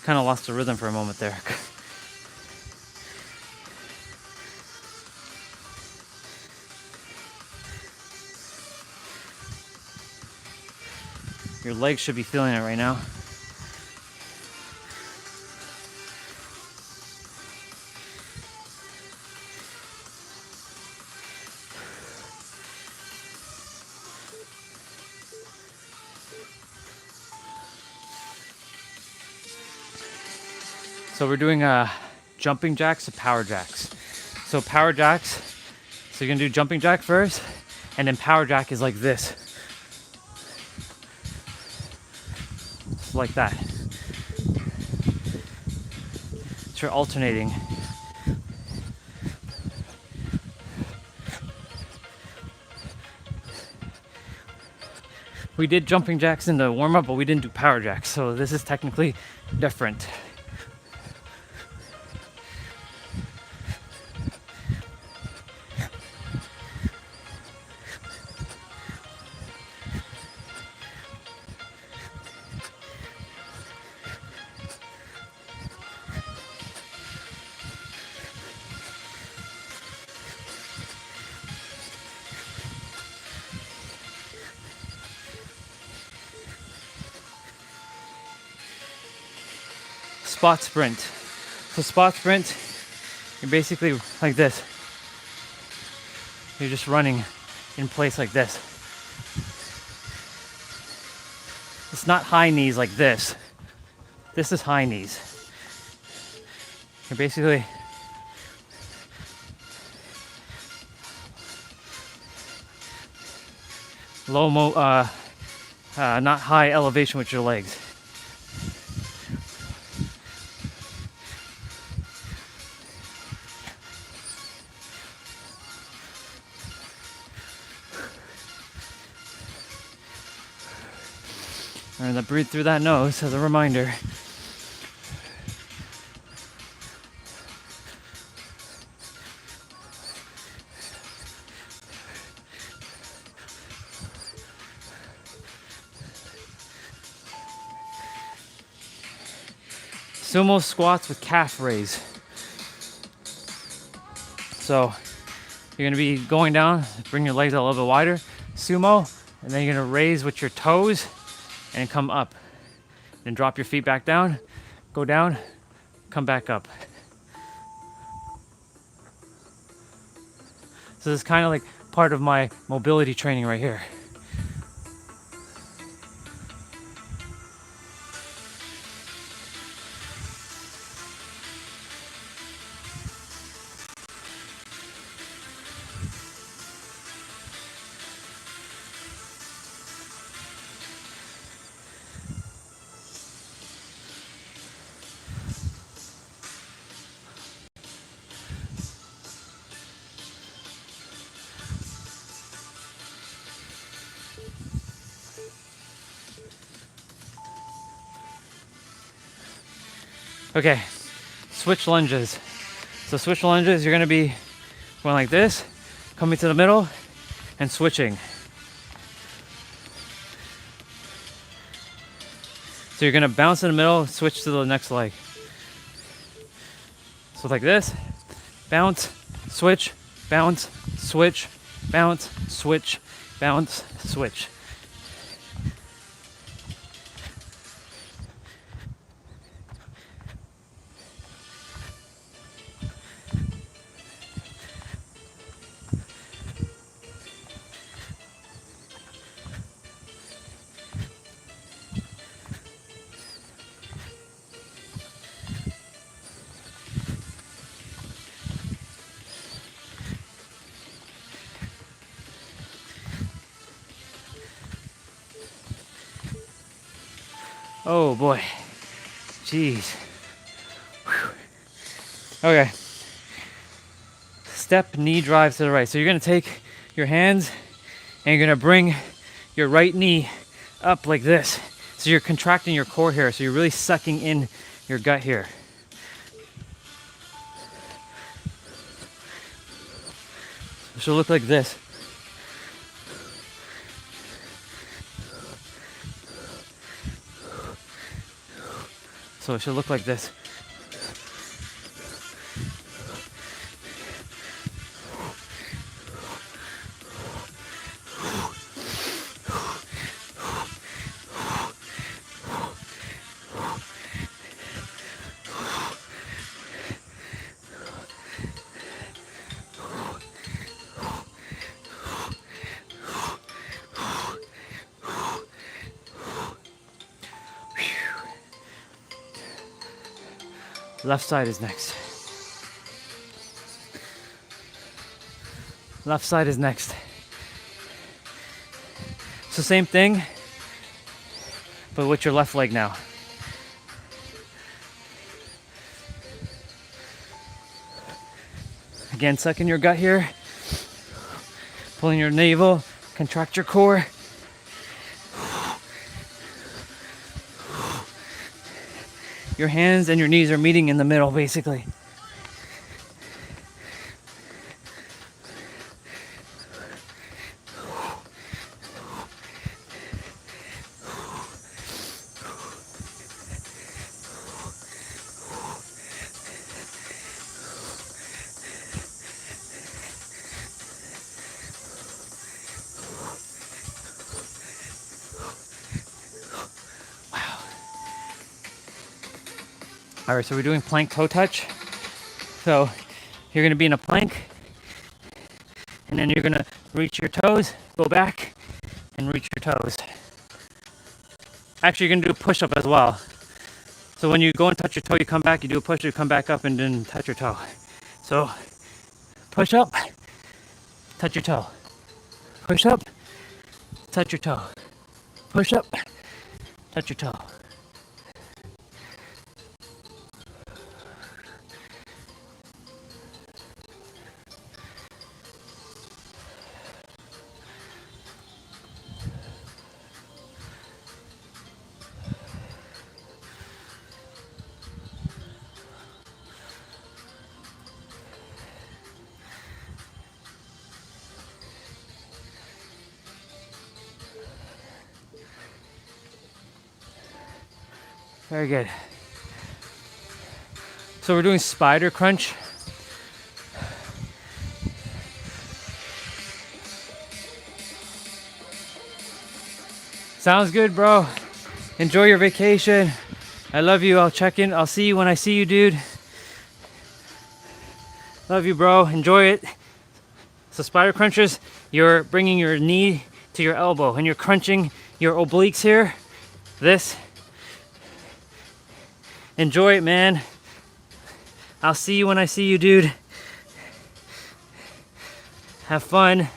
Kind of lost the rhythm for a moment there. Your legs should be feeling it right now. So we're doing jumping jacks to power jacks. So power jacks, so you're gonna do jumping jack first, and then power jack is like this. Just like that. So you're alternating. We did jumping jacks in the warm-up, but we didn't do power jacks, so this is technically different. Spot sprint. So spot sprint, you're basically like this. You're just running in place like this. It's not high knees like this. This is high knees. You're basically not high elevation with your legs. And then breathe through that nose as a reminder. Sumo squats with calf raise. So you're gonna be going down, bring your legs a little bit wider, sumo, and then you're gonna raise with your toes and come up. Then drop your feet back down, go down, come back up. So this is kind of like part of my mobility training right here. Okay, switch lunges. So switch lunges, you're gonna be going like this, coming to the middle, and switching. So you're gonna bounce in the middle, switch to the next leg. So like this, bounce, switch, bounce, switch, bounce, switch, bounce, switch. Oh boy, jeez. Whew. Okay, step knee drive to the right. So you're gonna take your hands and you're gonna bring your right knee up like this. So you're contracting your core here. So you're really sucking in your gut here. It should look like this. So it should look like this. Left side is next. Left side is next. So same thing, but with your left leg now. Again, suck in your gut here. Pulling your navel, contract your core. Your hands and your knees are meeting in the middle, basically. All right, so we're doing plank toe touch. So you're gonna be in a plank, and then you're gonna reach your toes, go back, and reach your toes. Actually, you're gonna do a push-up as well. So when you go and touch your toe, you come back, you do a push, you come back up, and then touch your toe. So push up, touch your toe. Push up, touch your toe. Push up, touch your toe. Very good. So we're doing spider crunch. Sounds good, bro. Enjoy your vacation. I love you. I'll check in. I'll see you when I see you, dude. Love you, bro. Enjoy it. So spider crunches, you're bringing your knee to your elbow and you're crunching your obliques here. This. Enjoy it, man. I'll see you when I see you, dude. Have fun.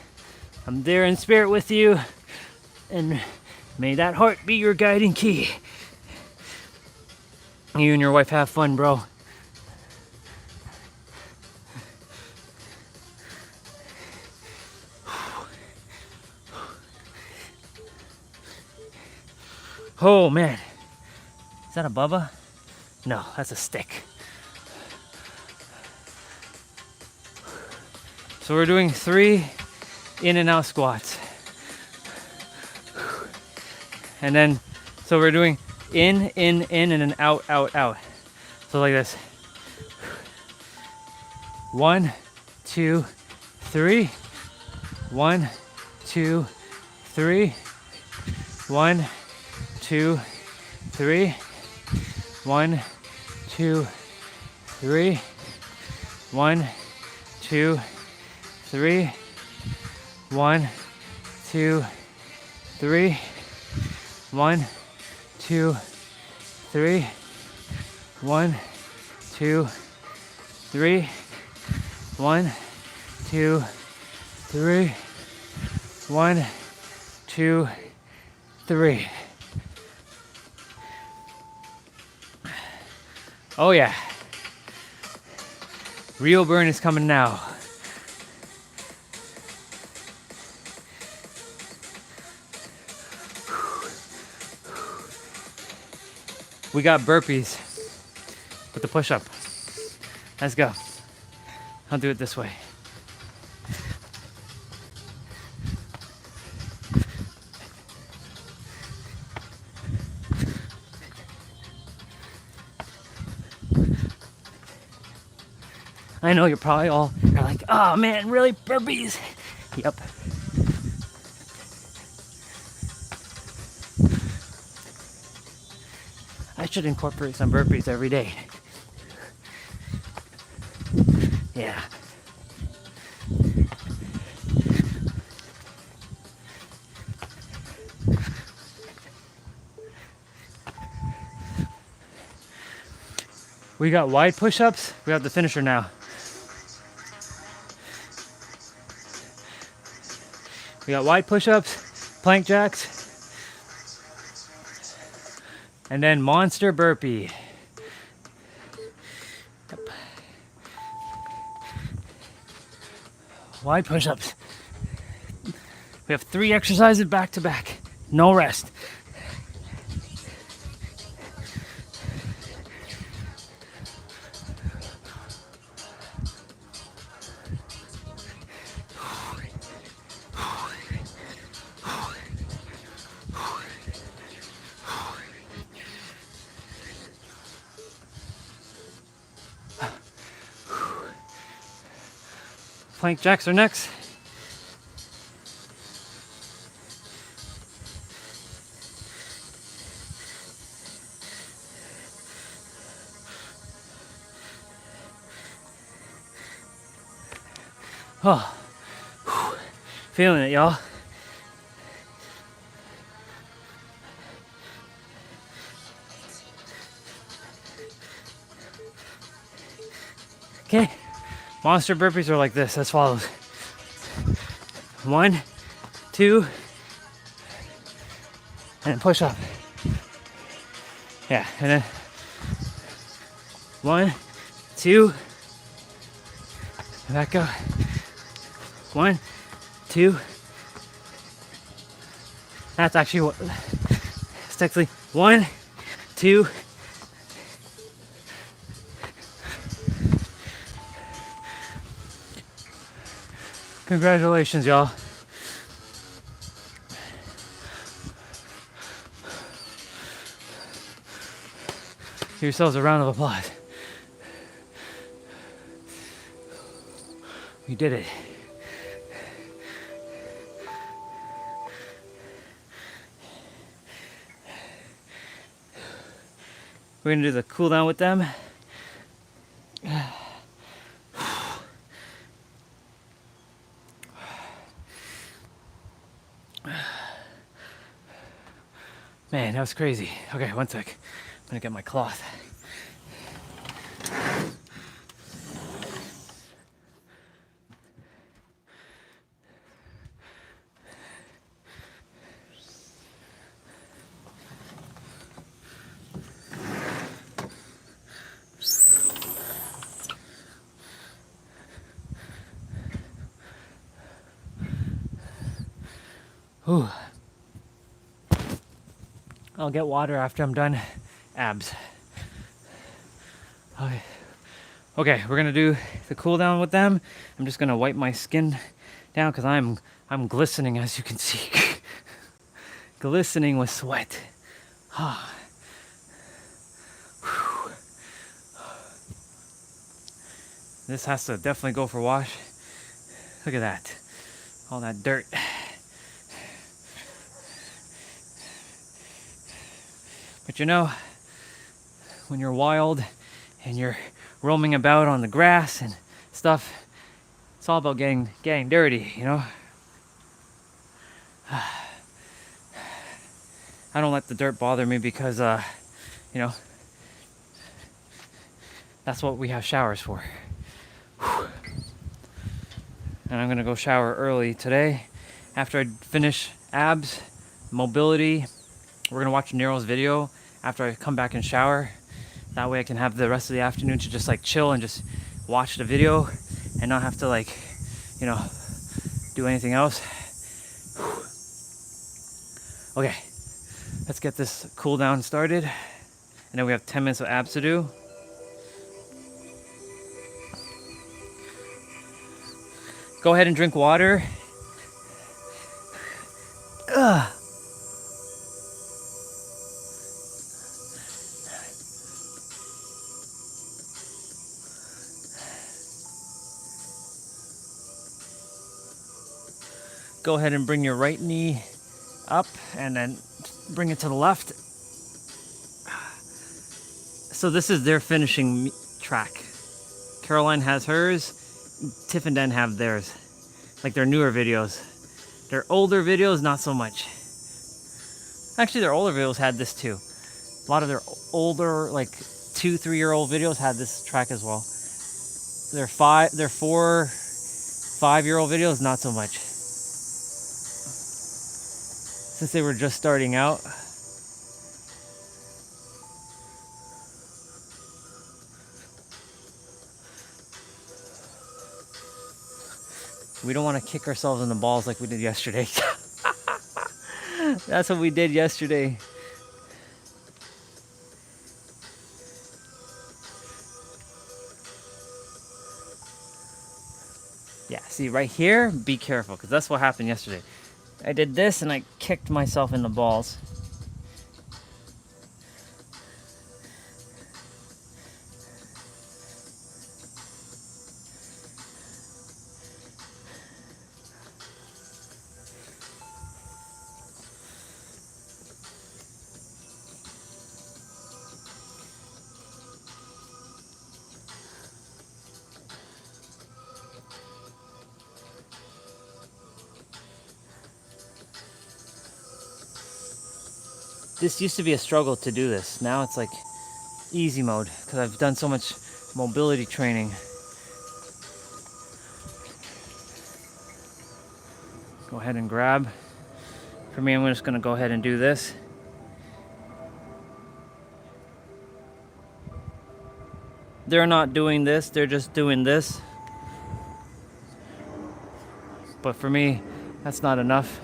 I'm there in spirit with you. And may that heart be your guiding key. You and your wife have fun, bro. Oh, man. Is that a Bubba? No, that's a stick. So we're doing 3 in and out squats. And then, so we're doing in, and then out, out. So like this. 1, 2, 3. 1, 2, 3. 1, 2, 3. 1, 2, 3. 1, 2, 3. 1, 2, 3. 1, 2, 3. 1, 2, 3. 1, 2, 3. 1, 2, 3. Oh yeah. Real burn is coming now. We got burpees with the push-up. Let's go. I'll do it this way. I know you're probably all are like, oh man, really burpees? Yep. I should incorporate some burpees every day. Yeah. We got wide push-ups. We have the finisher now. We got wide push-ups, plank jacks, and then monster burpee. Yep. Wide push-ups. We have 3 exercises back to back. No rest. Plank jacks are next. Oh, feeling it, y'all. Okay, monster burpees are like this, as follows. 1, 2, and push up. Yeah, and then 1, 2, and back up. 1, 2. That's actually what. It's actually 1, 2. Congratulations, y'all. Give yourselves a round of applause. You did it. We're gonna do the cool down with them. Man, that was crazy. Okay, one sec. I'm gonna get my cloth. Whew. I'll get water after I'm done abs. Okay. Okay, we're gonna do the cool down with them. I'm just gonna wipe my skin down because I'm glistening, as you can see. Glistening with sweat. This has to definitely go for a wash. Look at that. All that dirt. But you know, when you're wild and you're roaming about on the grass and stuff, it's all about getting dirty, you know? I don't let the dirt bother me because, you know, that's what we have showers for. And I'm gonna go shower early today. After I finish abs, mobility, we're gonna watch Nero's video after I come back and shower. That way I can have the rest of the afternoon to just like chill and just watch the video and not have to like, you know, do anything else. Okay, let's get this cool down started. And then we have 10 minutes of abs to do. Go ahead and drink water. Ugh. Go ahead and bring your right knee up and then bring it to the left. So this is their finishing track. Caroline has hers, Tiff and Den have theirs. Like their newer videos. Their older videos, not so much. Actually, their older videos had this too. A lot of their older, like 2-3-year-old videos had this track as well. Their 4-5-year-old videos, not so much. since they were just starting out. We don't want to kick ourselves in the balls like we did yesterday. That's what we did yesterday. Yeah, see right here, be careful, because that's what happened yesterday. I did this and I kicked myself in the balls. This used to be a struggle to do this. Now it's like easy mode because I've done so much mobility training. Go ahead and grab. For me, I'm just gonna go ahead and do this. They're not doing this, they're just doing this. But for me, that's not enough.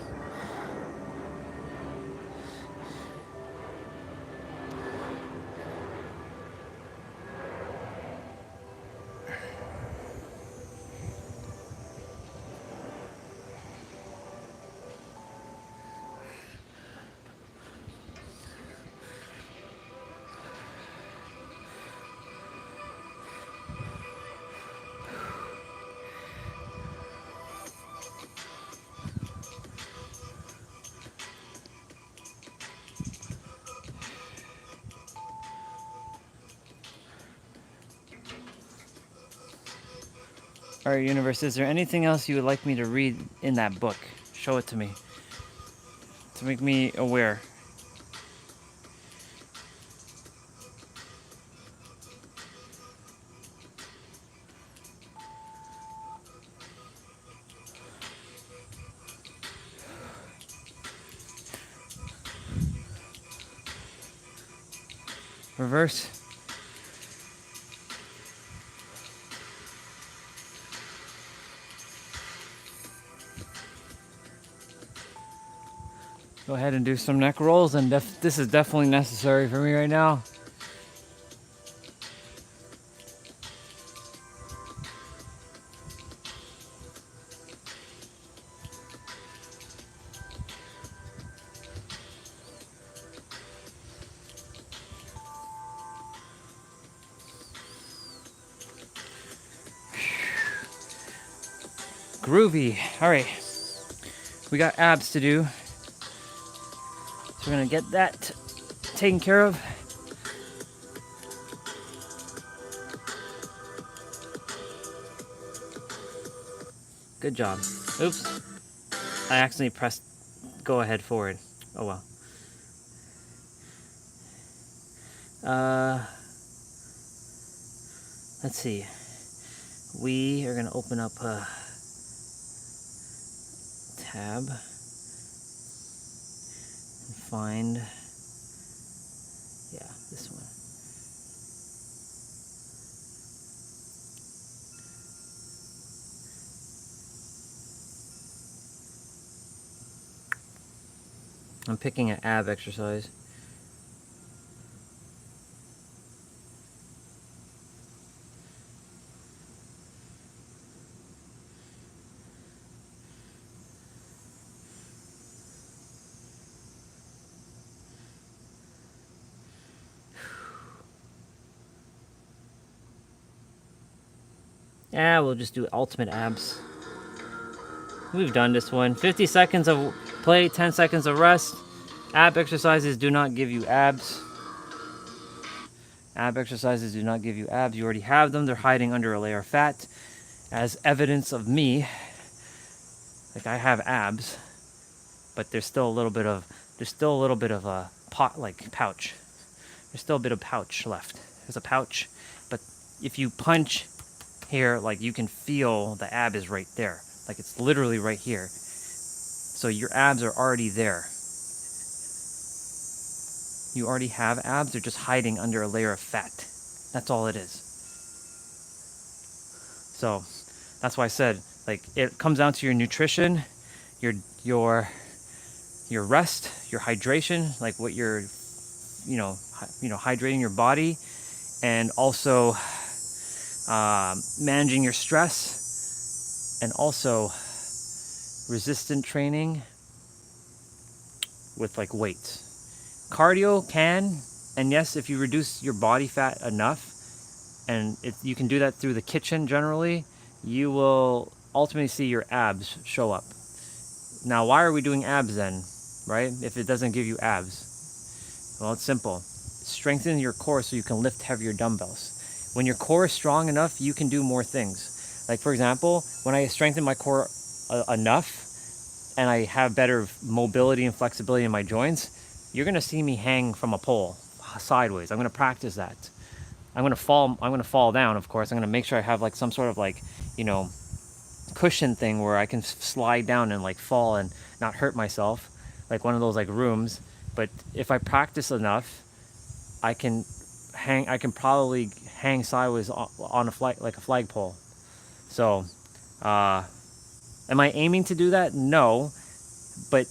All right, universe, is there anything else you would like me to read in that book? Show it to me. To make me aware. Reverse. Go ahead and do some neck rolls, and this is definitely necessary for me right now. Groovy. All right, we got abs to do. So we're gonna get that taken care of. Good job. Oops. I accidentally pressed go ahead forward. Oh well. Let's see. We are gonna open up a tab and find, yeah, this one. I'm picking an ab exercise. Yeah, we'll just do ultimate abs. We've done this one. 50 seconds of play, 10 seconds of rest. Ab exercises do not give you abs. Ab exercises do not give you abs. You already have them. They're hiding under a layer of fat as evidence of me. Like I have abs, but there's still a little bit of a pot, like pouch. There's still a bit of pouch left. There's a pouch, but if you punch here, like you can feel the ab is right there. Like it's literally right here. So your abs are already there. You already have abs, they're just hiding under a layer of fat. That's all it is. So that's why I said, like, it comes down to your nutrition, your rest, your hydration, like what you're, hydrating your body, and also managing your stress, and also resistant training with like weights. Cardio can, and yes, if you reduce your body fat enough, and you can do that through the kitchen generally, you will ultimately see your abs show up. Now, why are we doing abs then, right? If it doesn't give you abs? Well, it's simple. Strengthen your core so you can lift heavier dumbbells. When your core is strong enough, you can do more things. Like, for example, when I strengthen my core enough and I have better mobility and flexibility in my joints, you're gonna see me hang from a pole sideways. I'm gonna practice that. I'm gonna fall down, of course. I'm gonna make sure I have like some sort of like, cushion thing where I can slide down and like fall and not hurt myself, like one of those like rooms. But if I practice enough, I can probably hang sideways on a flagpole. So, am I aiming to do that? No, but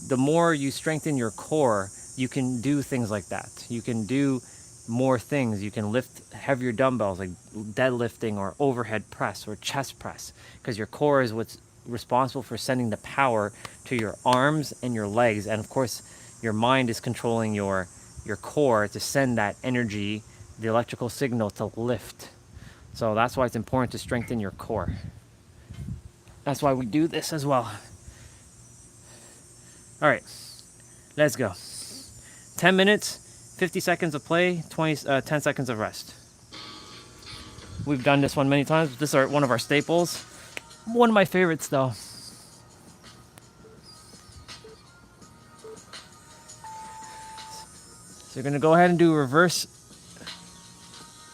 the more you strengthen your core, you can do things like that. You can do more things. You can lift heavier dumbbells like deadlifting or overhead press or chest press, because your core is what's responsible for sending the power to your arms and your legs. And of course, your mind is controlling your core to send that energy, the electrical signal, to lift. So that's why it's important to strengthen your core. That's why we do this as well. All right, let's go. 10 minutes, 50 seconds of play, 10 seconds of rest. We've done this one many times. This is one of our staples. One of my favorites though. So you're gonna go ahead and do a reverse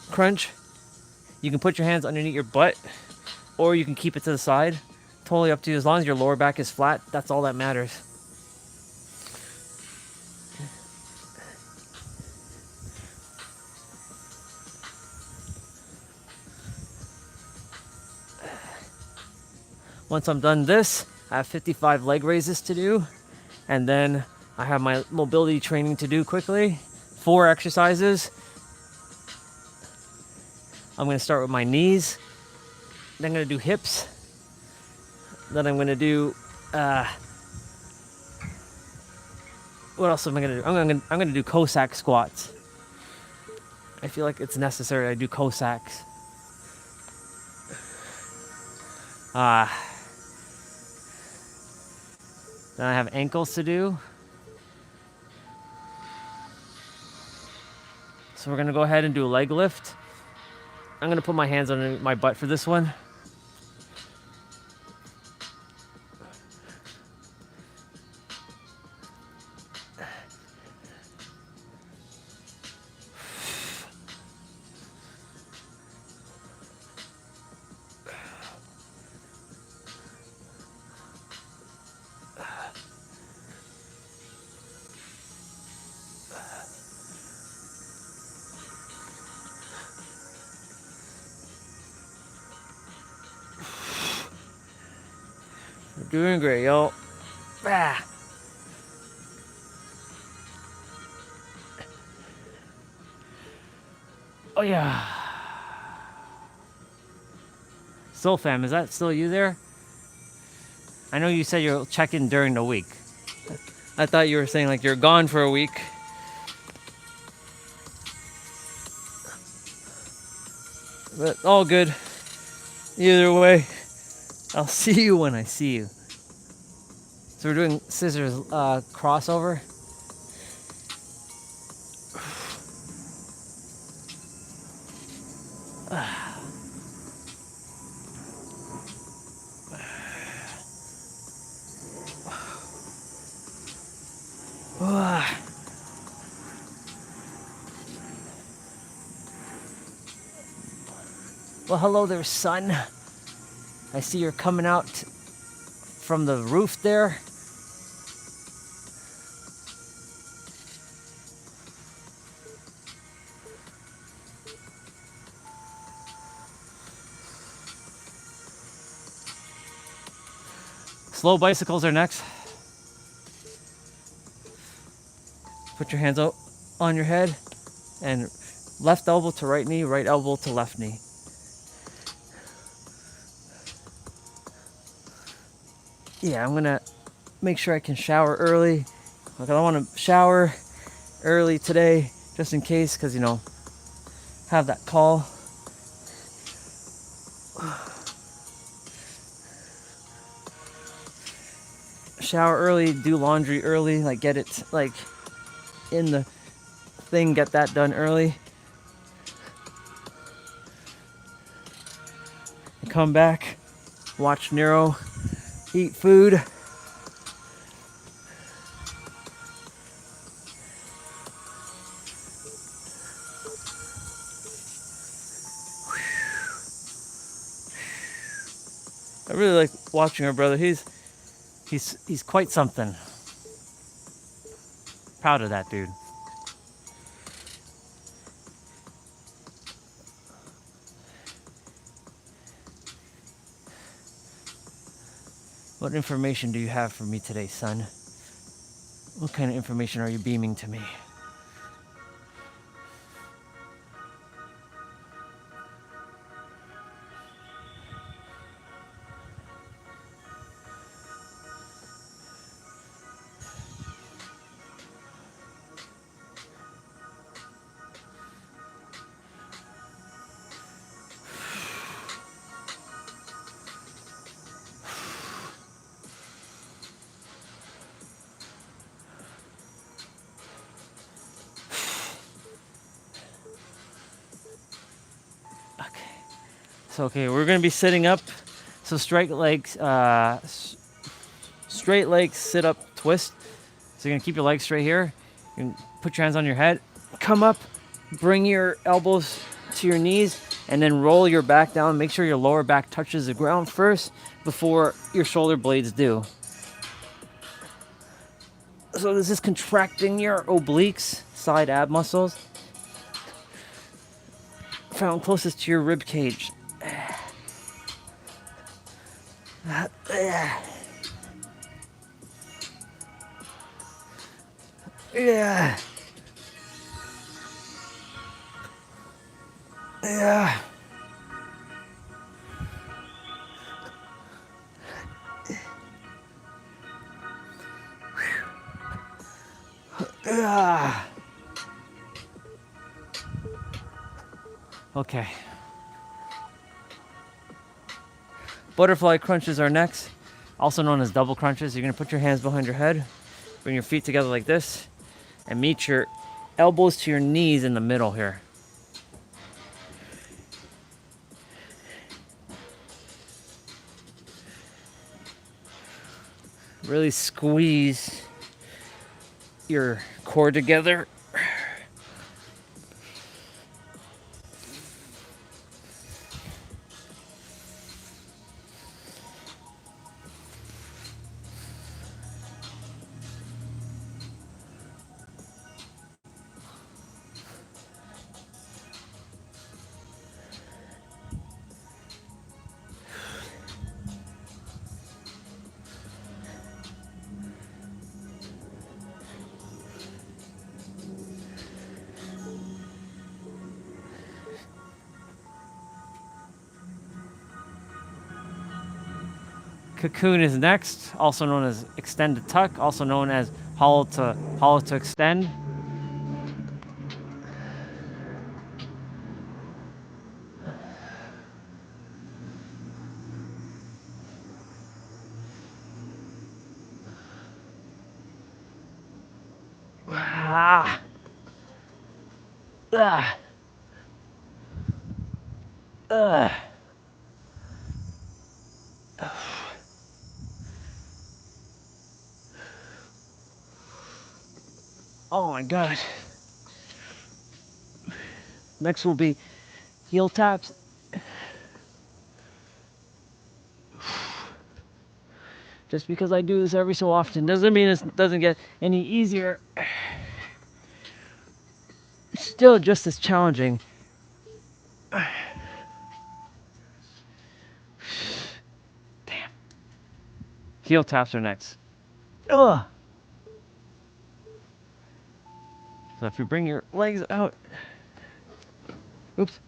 crunch. You can put your hands underneath your butt, or you can keep it to the side. Totally up to you. As long as your lower back is flat, that's all that matters. Once I'm done this, I have 55 leg raises to do, and then I have my mobility training to do quickly. 4 exercises. I'm going to start with my knees, then I'm going to do hips, then I'm going to do, what else am I going to do? I'm going to do Cossack squats. I feel like it's necessary I do Cossacks. Then I have ankles to do. So we're gonna go ahead and do a leg lift. I'm gonna put my hands on my butt for this one. We're doing great, yo. Ah. Oh yeah. Soul fam, is that still you there? I know you said you'll check in during the week. I thought you were saying like you're gone for a week. But all good. Either way, I'll see you when I see you. So we're doing scissors crossover. Well, hello there, son. I see you're coming out from the roof there. Slow bicycles are next. Put your hands out on your head and left elbow to right knee, right elbow to left knee. Yeah, I'm gonna make sure I can shower early. Like, I want to shower early today just in case, because, you know, have that call. Shower early, do laundry early, like get it like in the thing, get that done early. And come back, watch Nero, eat food. I really like watching our brother. He's quite something. Proud of that dude. What information do you have for me today, son? What kind of information are you beaming to me? So, okay, we're gonna be sitting up. So straight legs, sit up, twist. So you're gonna keep your legs straight here. You can put your hands on your head, come up, bring your elbows to your knees, and then roll your back down. Make sure your lower back touches the ground first before your shoulder blades do. So this is contracting your obliques, side ab muscles. Found closest to your rib cage. Yeah. Yeah. Yeah. Yeah. Okay. Butterfly crunches are next, also known as double crunches. You're gonna put your hands behind your head, bring your feet together like this, and meet your elbows to your knees in the middle here. Really squeeze your core together. Cocoon is next, also known as extended tuck, also known as hollow to extend. Ah. Ah. Oh my god. Next will be heel taps. Just because I do this every so often doesn't mean it doesn't get any easier. It's still just as challenging. Damn. Heel taps are next. Ugh. So if you bring your legs out, oops.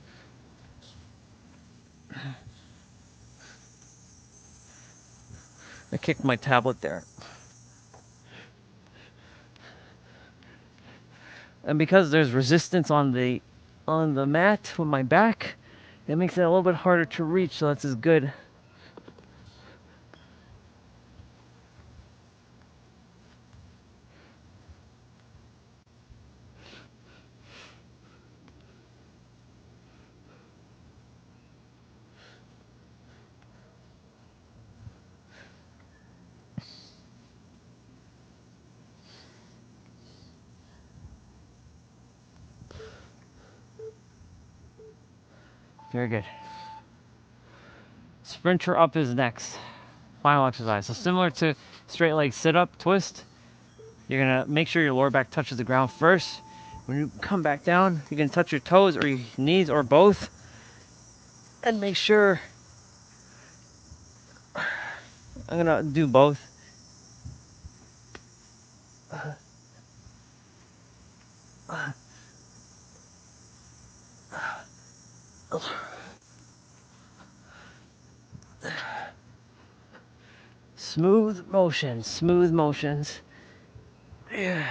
I kicked my tablet there. And because there's resistance on the mat with my back, it makes it a little bit harder to reach, so that's as good. Very good. Sprinter up is next. Final exercise. So similar to straight leg sit up twist, you're gonna make sure your lower back touches the ground first. When you come back down, you can touch your toes or your knees or both. And make sure, I'm gonna do both. Smooth motions, smooth motions. Yeah.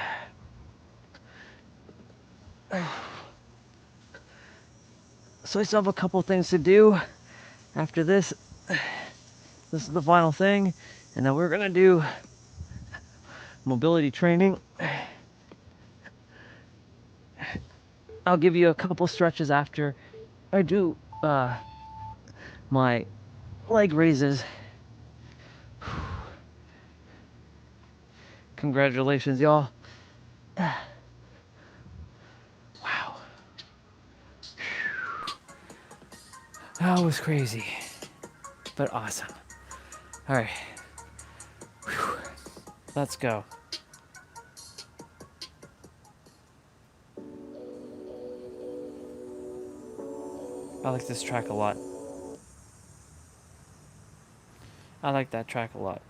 So I still have a couple things to do after this. This is the final thing. And then we're gonna do mobility training. I'll give you a couple stretches after I do my leg raises. Congratulations, y'all. Wow. That was crazy, but awesome. All right. Whew. Let's go. I like this track a lot. I like that track a lot.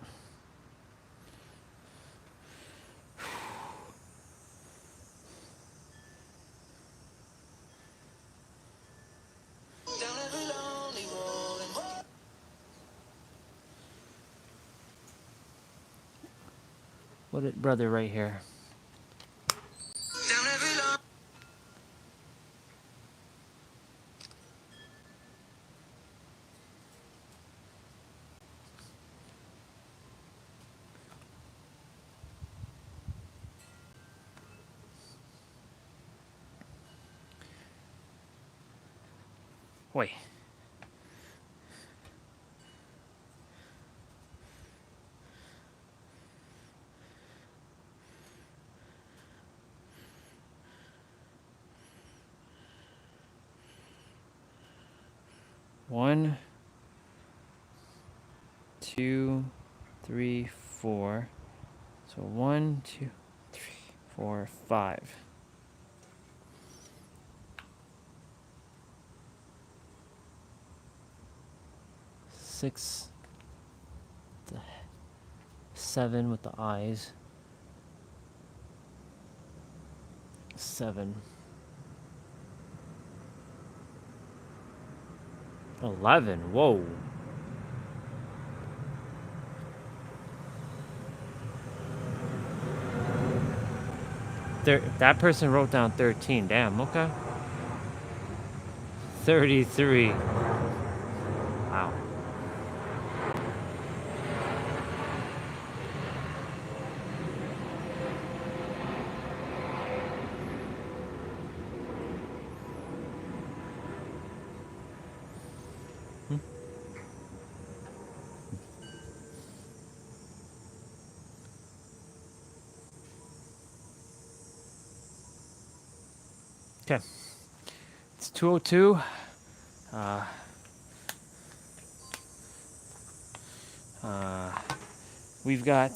What it, brother, right here. Wait. One, two, three, four. So 1, 2, 3, 4, 5. Six, 7 with the eyes. 7. 11. Whoa. That person wrote down 13. Damn, okay. 33. Wow. Okay. It's 2:02. We've got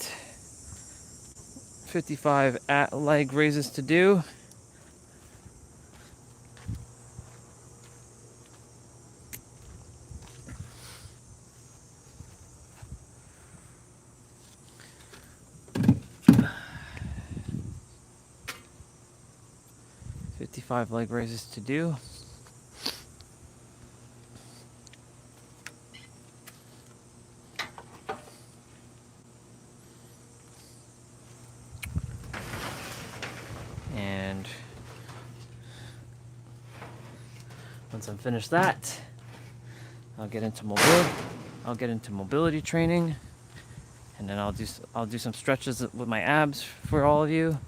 55 leg raises to do. 55 leg raises to do. And once I'm finished that, I'll get into mobility training, and then I'll do some stretches with my abs for all of you.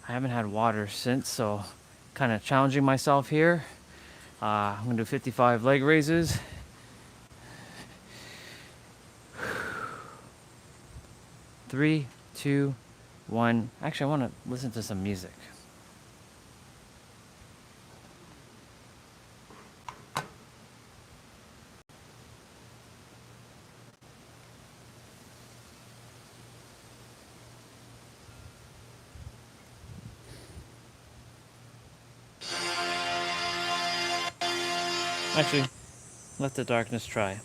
I haven't had water since, so kind of challenging myself here. I'm gonna do 55 leg raises. Three, two, one. Actually, I want to listen to some music. Actually, let the darkness try.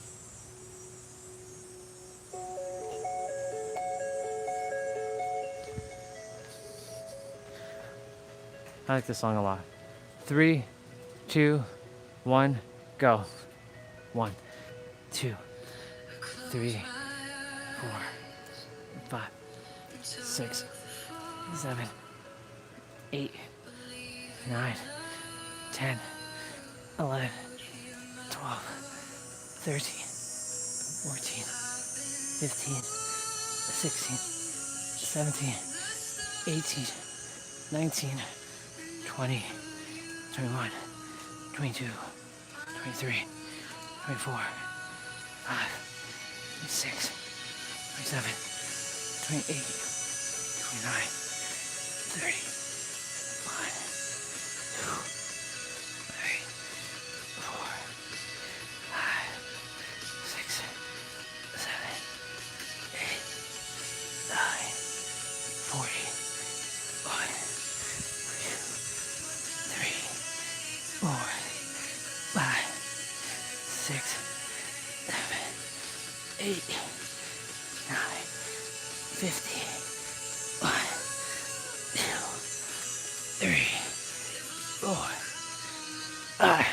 I like this song a lot. 3, 2, 1, go. 1, 2, 3, 4, 5, 6, 7, 8, 9, 10, 11, 12, 13, 14, 15, 16, 17, 18, 19, 20, 21, 22, 23, 24, 5, 26, 27, 28, 29, 30, 1, 2, 3, 4, 5, 6, 7, 8, 9, 40, 1, 2, 3, 4, 5, 6, 7, 8, 9, 50, 1, 2, 3, 4, 5.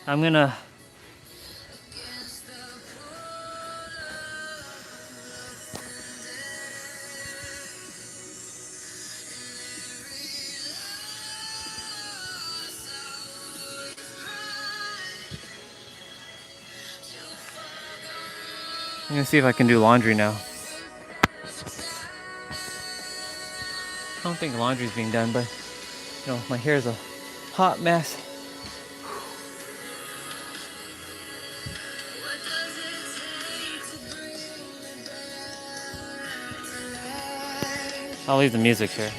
I'm gonna see if I can do laundry now. I don't think laundry's being done, but my hair is a hot mess. I'll leave the music here.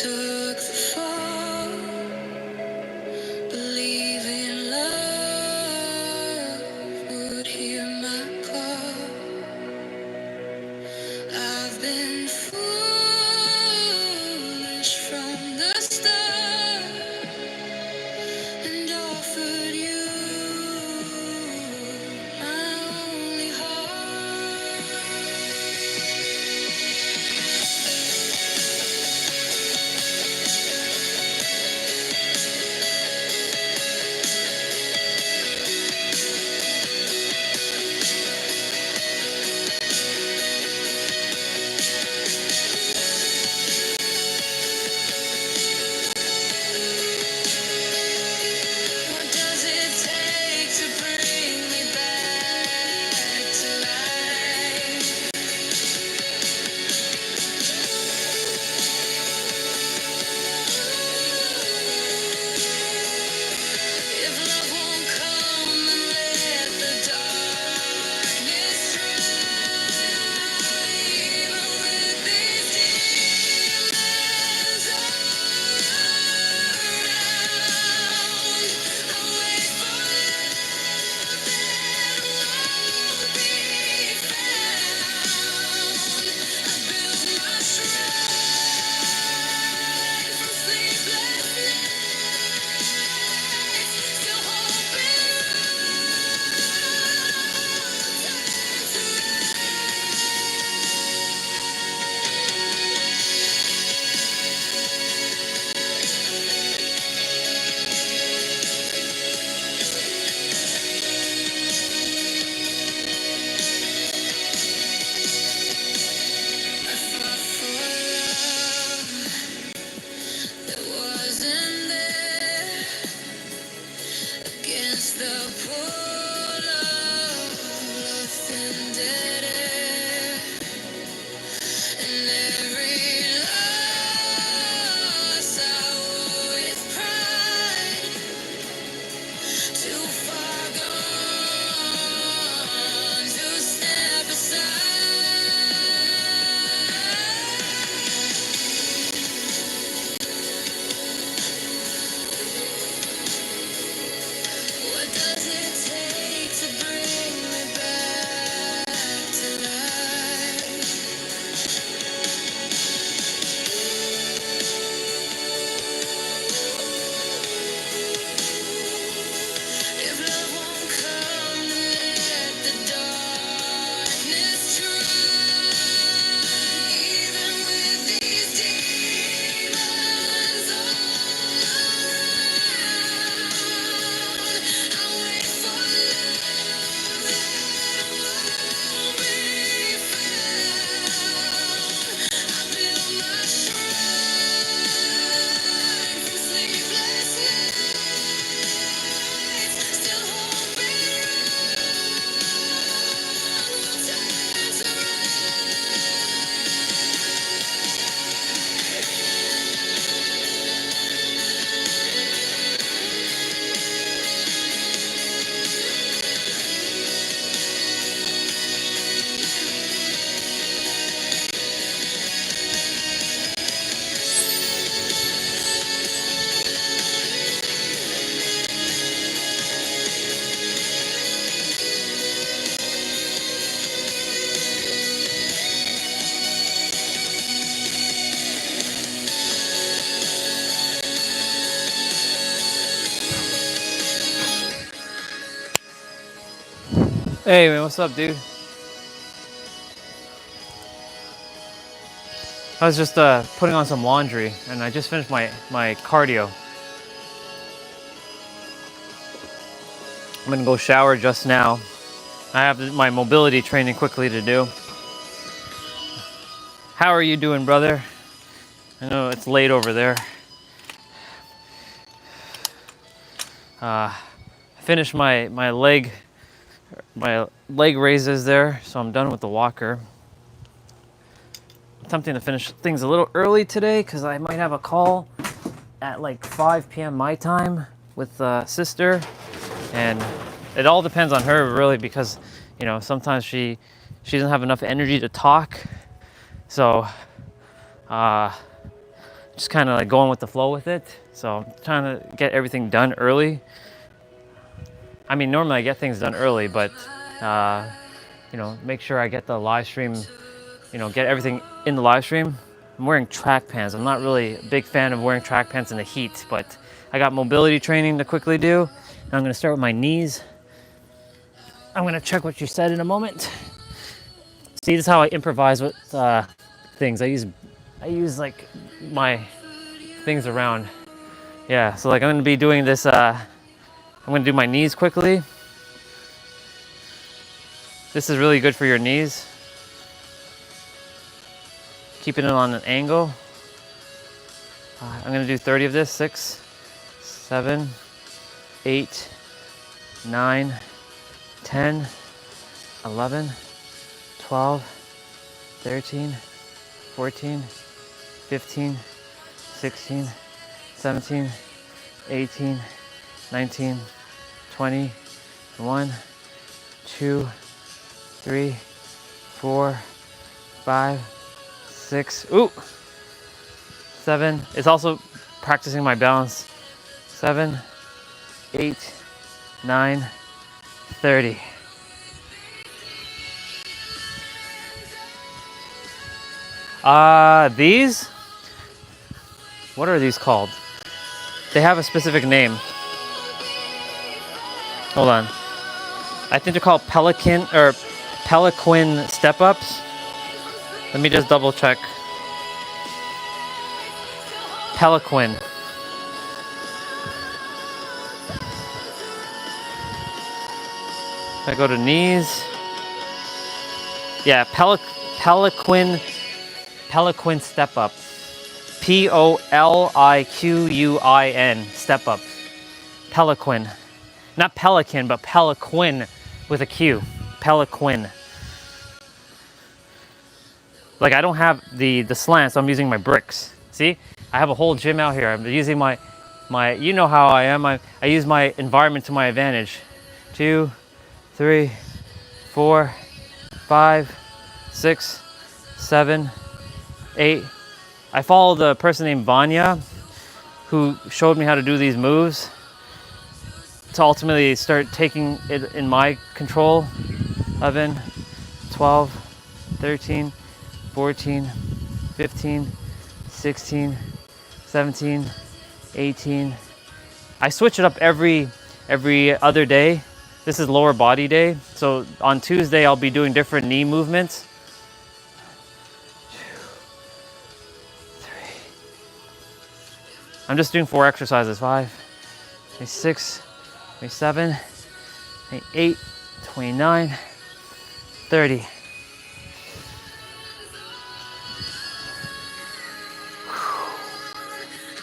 took the fall, believing love would hear my call. I've been foolish from the start and offered you my only heart. What does it take to bring me back to life? If love won't come, then let the darkness try. Even with these demons around, I'll wait for love that won't be found. I build my shrine from sleepless nights, still hoping I fought for love that wasn't there, against the pull of love and dead air. And every loss I wore with pride, too far gone to step aside. What does it take to bring me back to life? If love won't come, then let the darkness try. Even with these demons all around, I'll wait for love that won't be found. I build my shrine from sleepless nights, still hoping will turn to Hey man, what's up, dude? I was just putting on some laundry, and I just finished my cardio. I'm gonna go shower just now. I have my mobility training quickly to do. How are you doing, brother? I know it's late over there. Finished my leg raises there, so I'm done with the walker. I'm attempting to finish things a little early today because I might have a call at like 5 p.m. my time with sister, and it all depends on her really, because you know sometimes she doesn't have enough energy to talk, so just kind of like going with the flow with it. So I'm trying to get everything done early. I mean, normally I get things done early, but you know, make sure I get the live stream, you know, get everything in the live stream. I'm wearing track pants. I'm not really a big fan of wearing track pants in the heat, but I got mobility training to quickly do. And I'm gonna start with my knees. I'm gonna check what you said in a moment. See, this is how I improvise with things. I use like my things around. Yeah, so like I'm gonna be doing this, I'm gonna do my knees quickly. This is really good for your knees. Keeping it on an angle. I'm gonna do 30 of this. 6, 7, 8, 9, 10, 11, 12, 13, 14, 15, 16, 17, 18, 19, 20, 1, 2, 3, 4, 5, 6, 7. It's also practicing my balance. 7, 8, 9, 30. These, what are these called? They have a specific name. Hold on. I think they're called Peliquin step ups. Let me just double check. Peliquin. I go to knees. Yeah, Peliquin step up. Poliquin step up. Peliquin. Not pelican, but Peliquin with a Q. Peliquin. Like I don't have the slant, so I'm using my bricks. See? I have a whole gym out here. I'm using my you know how I am. I use my environment to my advantage. 2, 3, 4, 5, 6, 7, 8. I followed a person named Vanya who showed me how to do these moves to ultimately start taking it in my control. 11, 12, 13, 14, 15, 16, 17, 18. I switch it up every other day. This is lower body day. So on Tuesday, I'll be doing different knee movements. 2, 3. I'm just doing 4 exercises. 5, 6, 7, 8, 29, 30.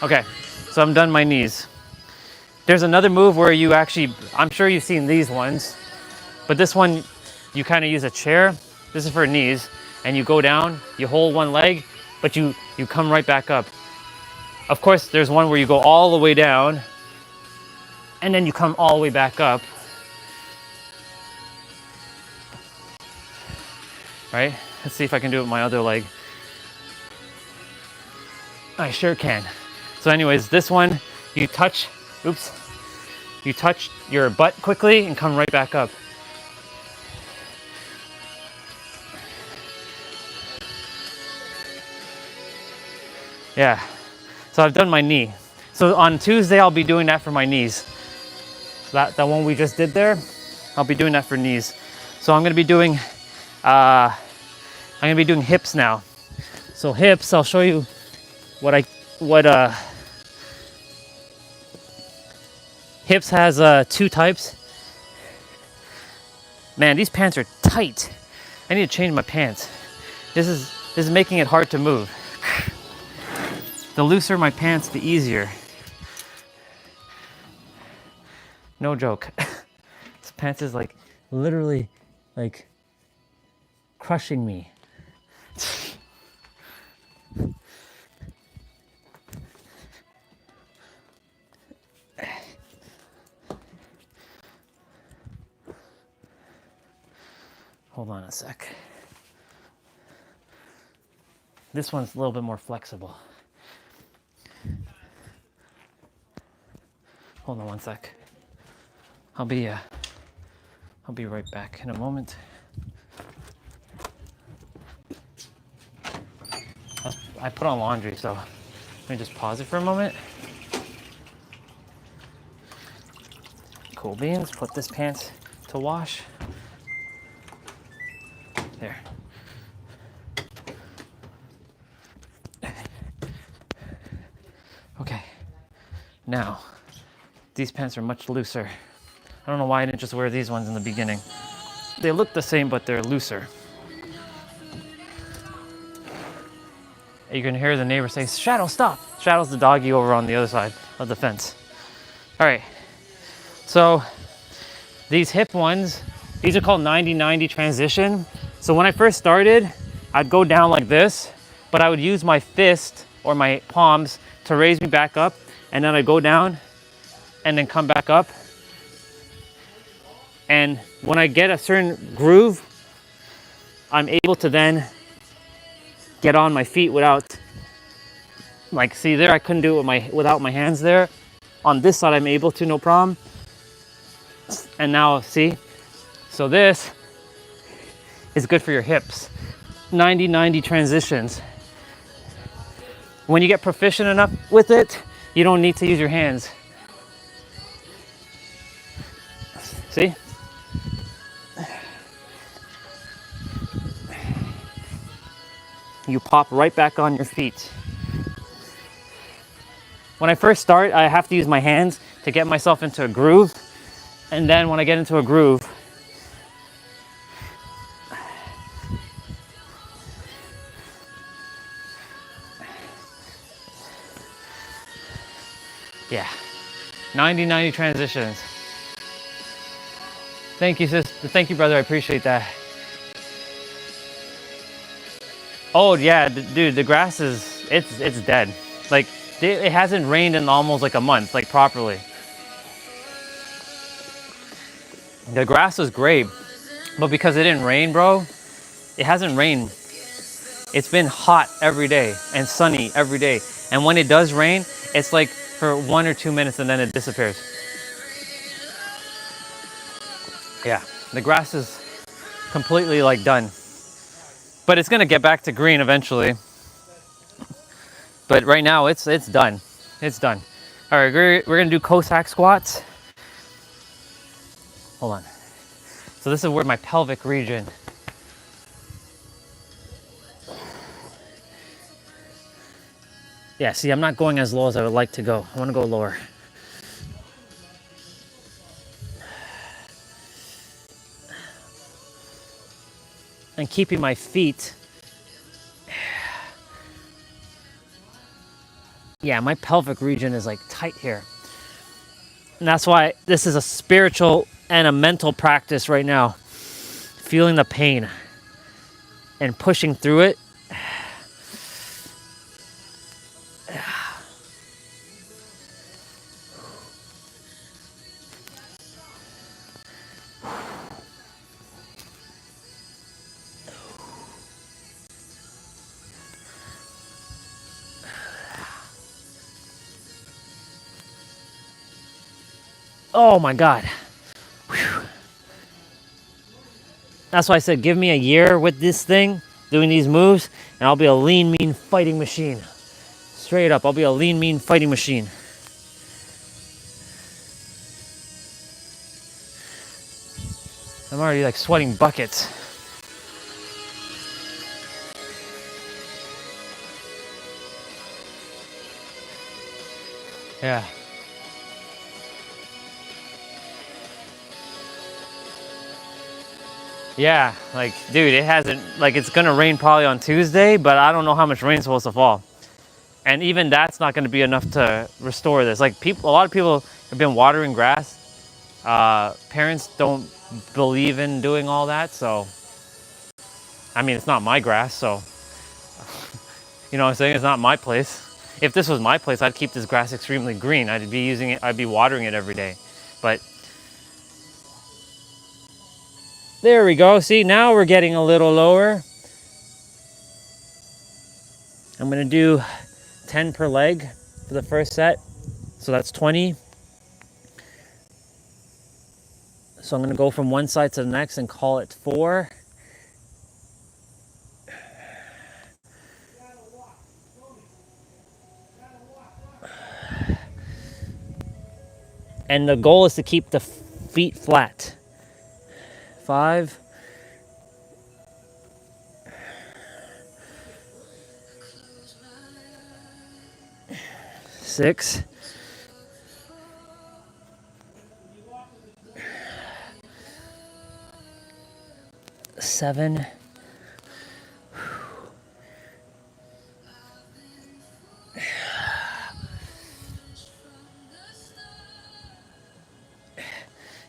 Okay, so I'm done my knees. There's another move where you actually, I'm sure you've seen these ones, but this one, you kind of use a chair. This is for knees, and you go down, you hold one leg, but you come right back up. Of course, there's one where you go all the way down, and then you come all the way back up. Right? Let's see if I can do it with my other leg. I sure can. So anyways, this one, you touch your butt quickly and come right back up. Yeah, so I've done my knee. So on Tuesday, I'll be doing that for my knees. That one we just did there, I'll be doing that for knees. So I'm gonna be doing hips now. So hips, I'll show you hips has 2 types. Man, these pants are tight. I need to change my pants. This is making it hard to move. The looser my pants, the easier. No joke. This pants is like literally like crushing me. Hold on a sec. This one's a little bit more flexible. Hold on one sec. I'll be right back in a moment. I put on laundry, so let me just pause it for a moment. Cool beans, put this pants to wash. There. Okay, now, these pants are much looser. I don't know why I didn't just wear these ones in the beginning. They look the same, but they're looser. You can hear the neighbor say, Shadow, stop! Shadow's the doggy over on the other side of the fence. All right, so these hip ones, these are called 90-90 transition. So when I first started, I'd go down like this, but I would use my fist or my palms to raise me back up, and then I'd go down and then come back up. And when I get a certain groove, I'm able to then get on my feet without, like, see there, I couldn't do it without my hands there. On this side, I'm able to, no problem. And now, see? So this is good for your hips. 90-90 transitions. When you get proficient enough with it, you don't need to use your hands. See? You pop right back on your feet. When I first start, I have to use my hands to get myself into a groove. And then when I get into a groove, yeah, 90-90 transitions. Thank you, sis. Thank you, brother. I appreciate that. Oh yeah, dude, the grass is, it's dead. Like, it hasn't rained in almost like a month, like properly. The grass was great, but because it didn't rain, bro, it hasn't rained. It's been hot every day and sunny every day. And when it does rain, it's like for 1 or 2 minutes and then it disappears. Yeah, the grass is completely like done. But it's gonna get back to green eventually. But right now it's done. It's done. All right, we're gonna do Cossack squats. Hold on. So this is where my pelvic region. Yeah, see, I'm not going as low as I would like to go. I wanna go lower. And keeping my feet. Yeah, my pelvic region is like tight here. And that's why this is a spiritual and a mental practice right now. Feeling the pain and pushing through it. Oh my God. Whew. That's why I said, give me a year with this thing, doing these moves, and I'll be a lean, mean fighting machine. Straight up, I'll be a lean, mean fighting machine. I'm already like sweating buckets. Yeah. Yeah, like, dude, it hasn't, like, it's gonna rain probably on Tuesday, but I don't know how much rain's supposed to fall. And even that's not gonna be enough to restore this. Like, a lot of people have been watering grass. Parents don't believe in doing all that, so, I mean, it's not my grass, so, you know what I'm saying? It's not my place. If this was my place, I'd keep this grass extremely green. I'd be using it, I'd be watering it every day. But there we go. See, now we're getting a little lower. I'm gonna do 10 per leg for the first set. So that's 20. So I'm going to go from one side to the next and call it 4. And the goal is to keep the feet flat. 5. 6. 7.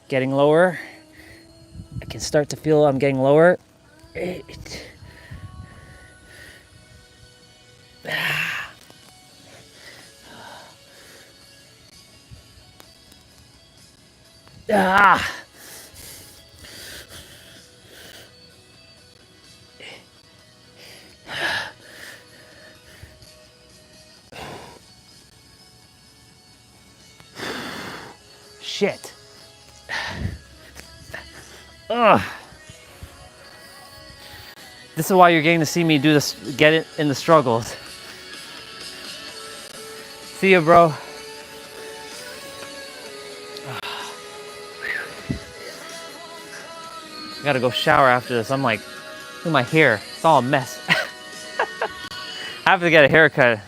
'Getting lower. I can start to feel I'm getting lower. 8. Ah. Shit. Ugh. This is why you're getting to see me do this, get it in the struggles. See ya, bro. I gotta go shower after this. I'm like, look at my hair. It's all a mess. I have to get a haircut.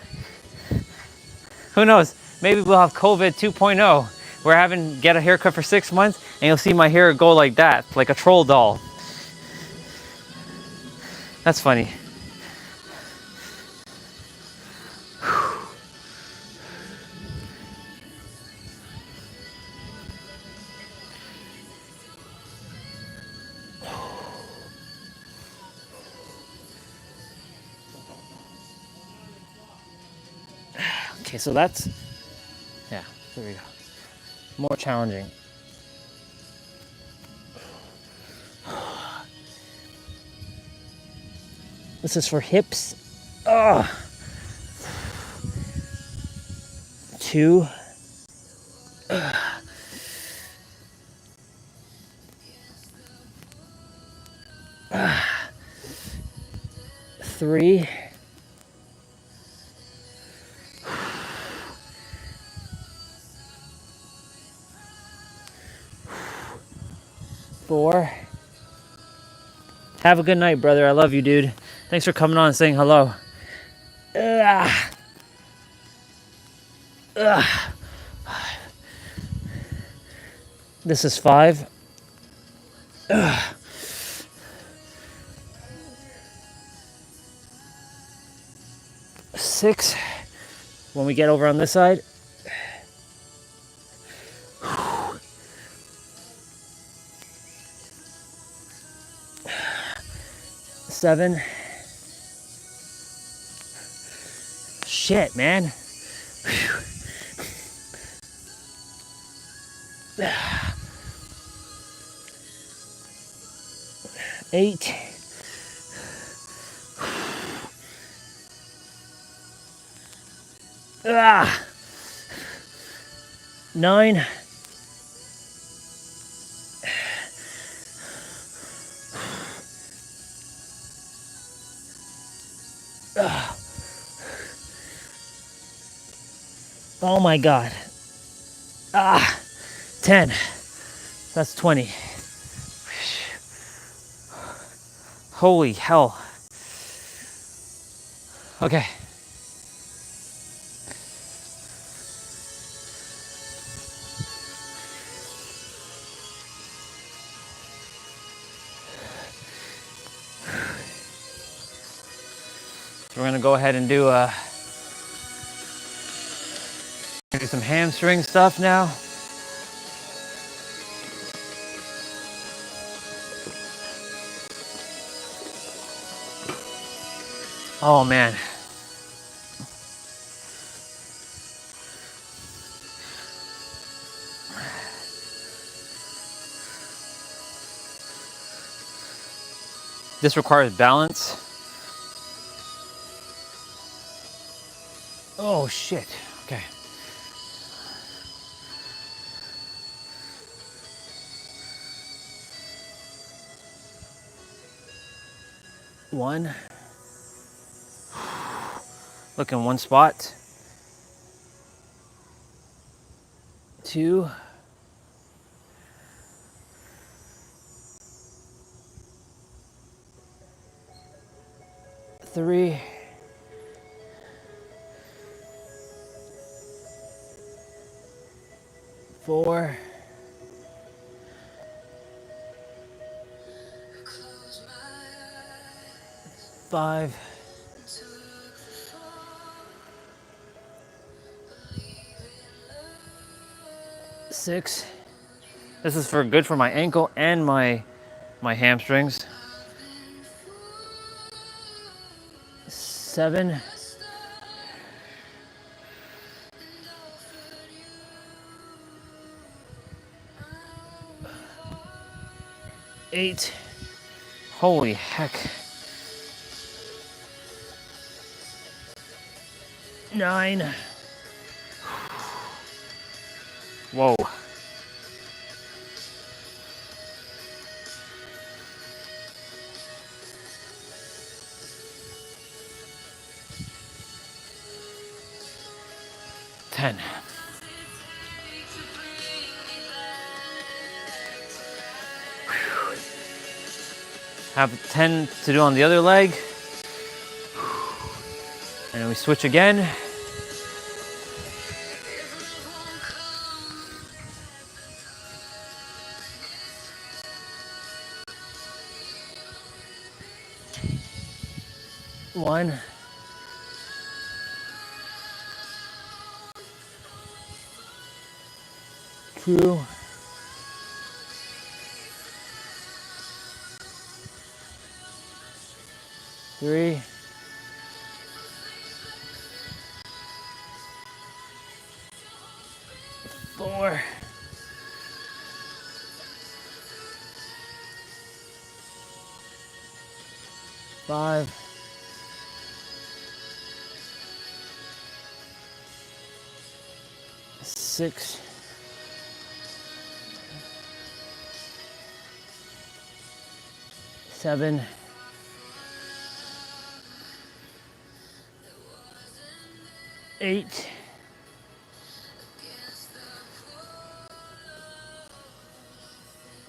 Who knows? Maybe we'll have COVID 2.0. We're having get a haircut for 6 months and you'll see my hair go like that, like a troll doll. That's funny. Okay, so that's, yeah, there we go. More challenging. This is for hips. 2. 3. 4. Have a good night, brother. I love you, dude. Thanks for coming on and saying hello. Ugh. Ugh. This is 5. Ugh. 6. When we get over on this side. 7. Shit, man. 8. 9. 'Oh my God. 10. That's 20. Holy hell. Okay. So we're gonna go ahead and do some hamstring stuff now. Oh man. This requires balance. Oh shit. Okay. 1. Look in one spot. 2. 3. 4. 5. 6. This is good for my ankle and my hamstrings. 7. 8. Holy heck. 9. Whoa. 10. Have 10 to do on the other leg. And then we switch again. One. 2. 3. 4. 5. 6. 7. 8.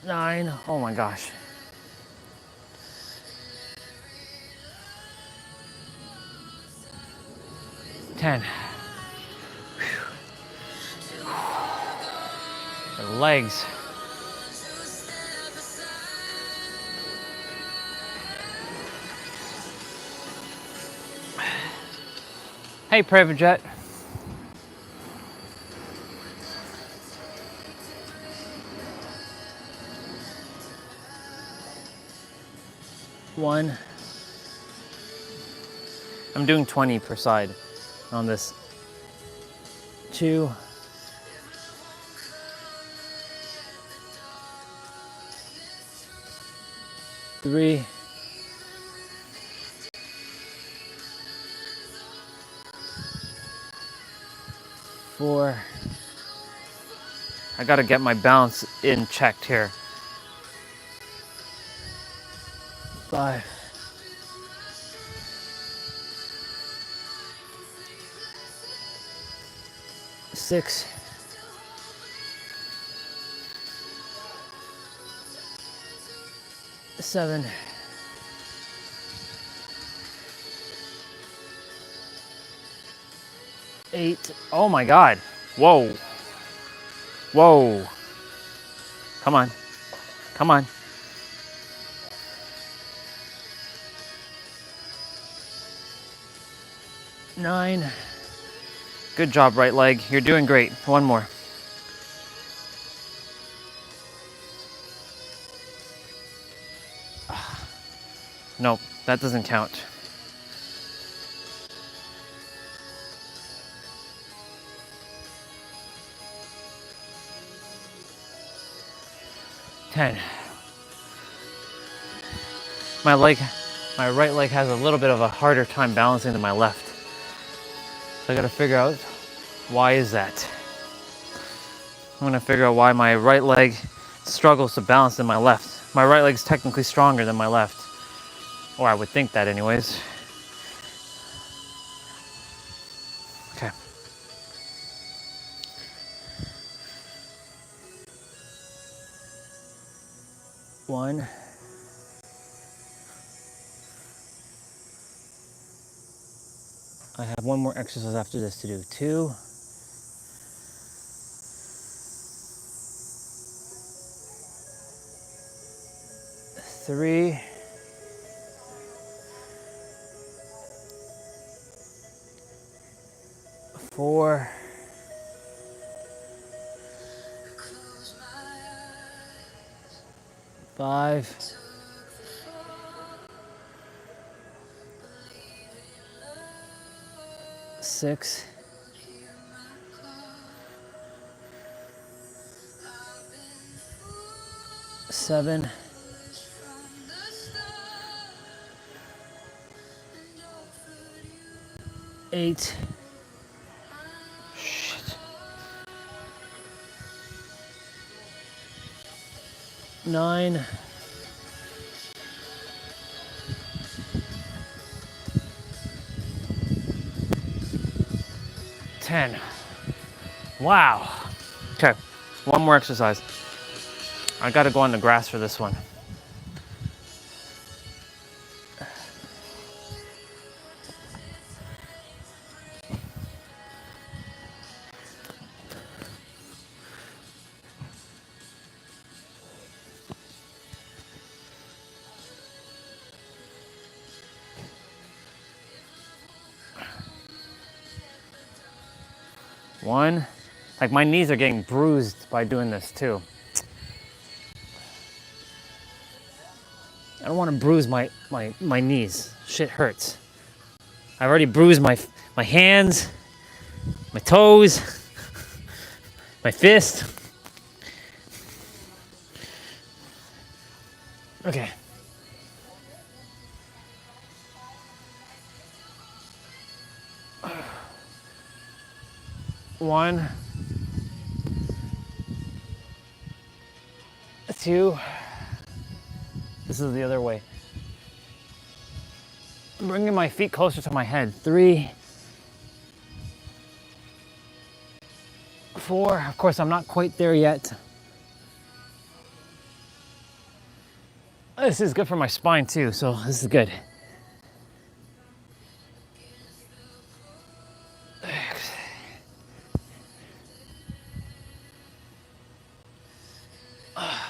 9. Oh my gosh. 10. The legs. Hey, private jet. One. I'm doing 20 per side on this. 2. 3. 4. I gotta get my balance in checked here. 5. 6. 7. 8. Oh my God. Whoa. Whoa. Come on. Come on. 9. Good job, right leg. You're doing great. One more. Nope, that doesn't count. 10. My right leg has a little bit of a harder time balancing than my left. So I gotta figure out why is that. I'm gonna figure out why my right leg struggles to balance than my left. My right leg's technically stronger than my left. Or I would think that anyways. Okay. One. I have one more exercise after this to do. 2. 3. 4. 5. 6. 7. 8. Shit. 9. 10. Wow. Okay, one more exercise. I gotta go on the grass for this one. One. Like my knees are getting bruised by doing this too. I don't want to bruise my knees. Shit hurts. I've already bruised my hands, my toes, my fist. Okay. One. 2. This is the other way. I'm bringing my feet closer to my head. 3. 4. Of course, I'm not quite there yet. This is good for my spine too, so this is good.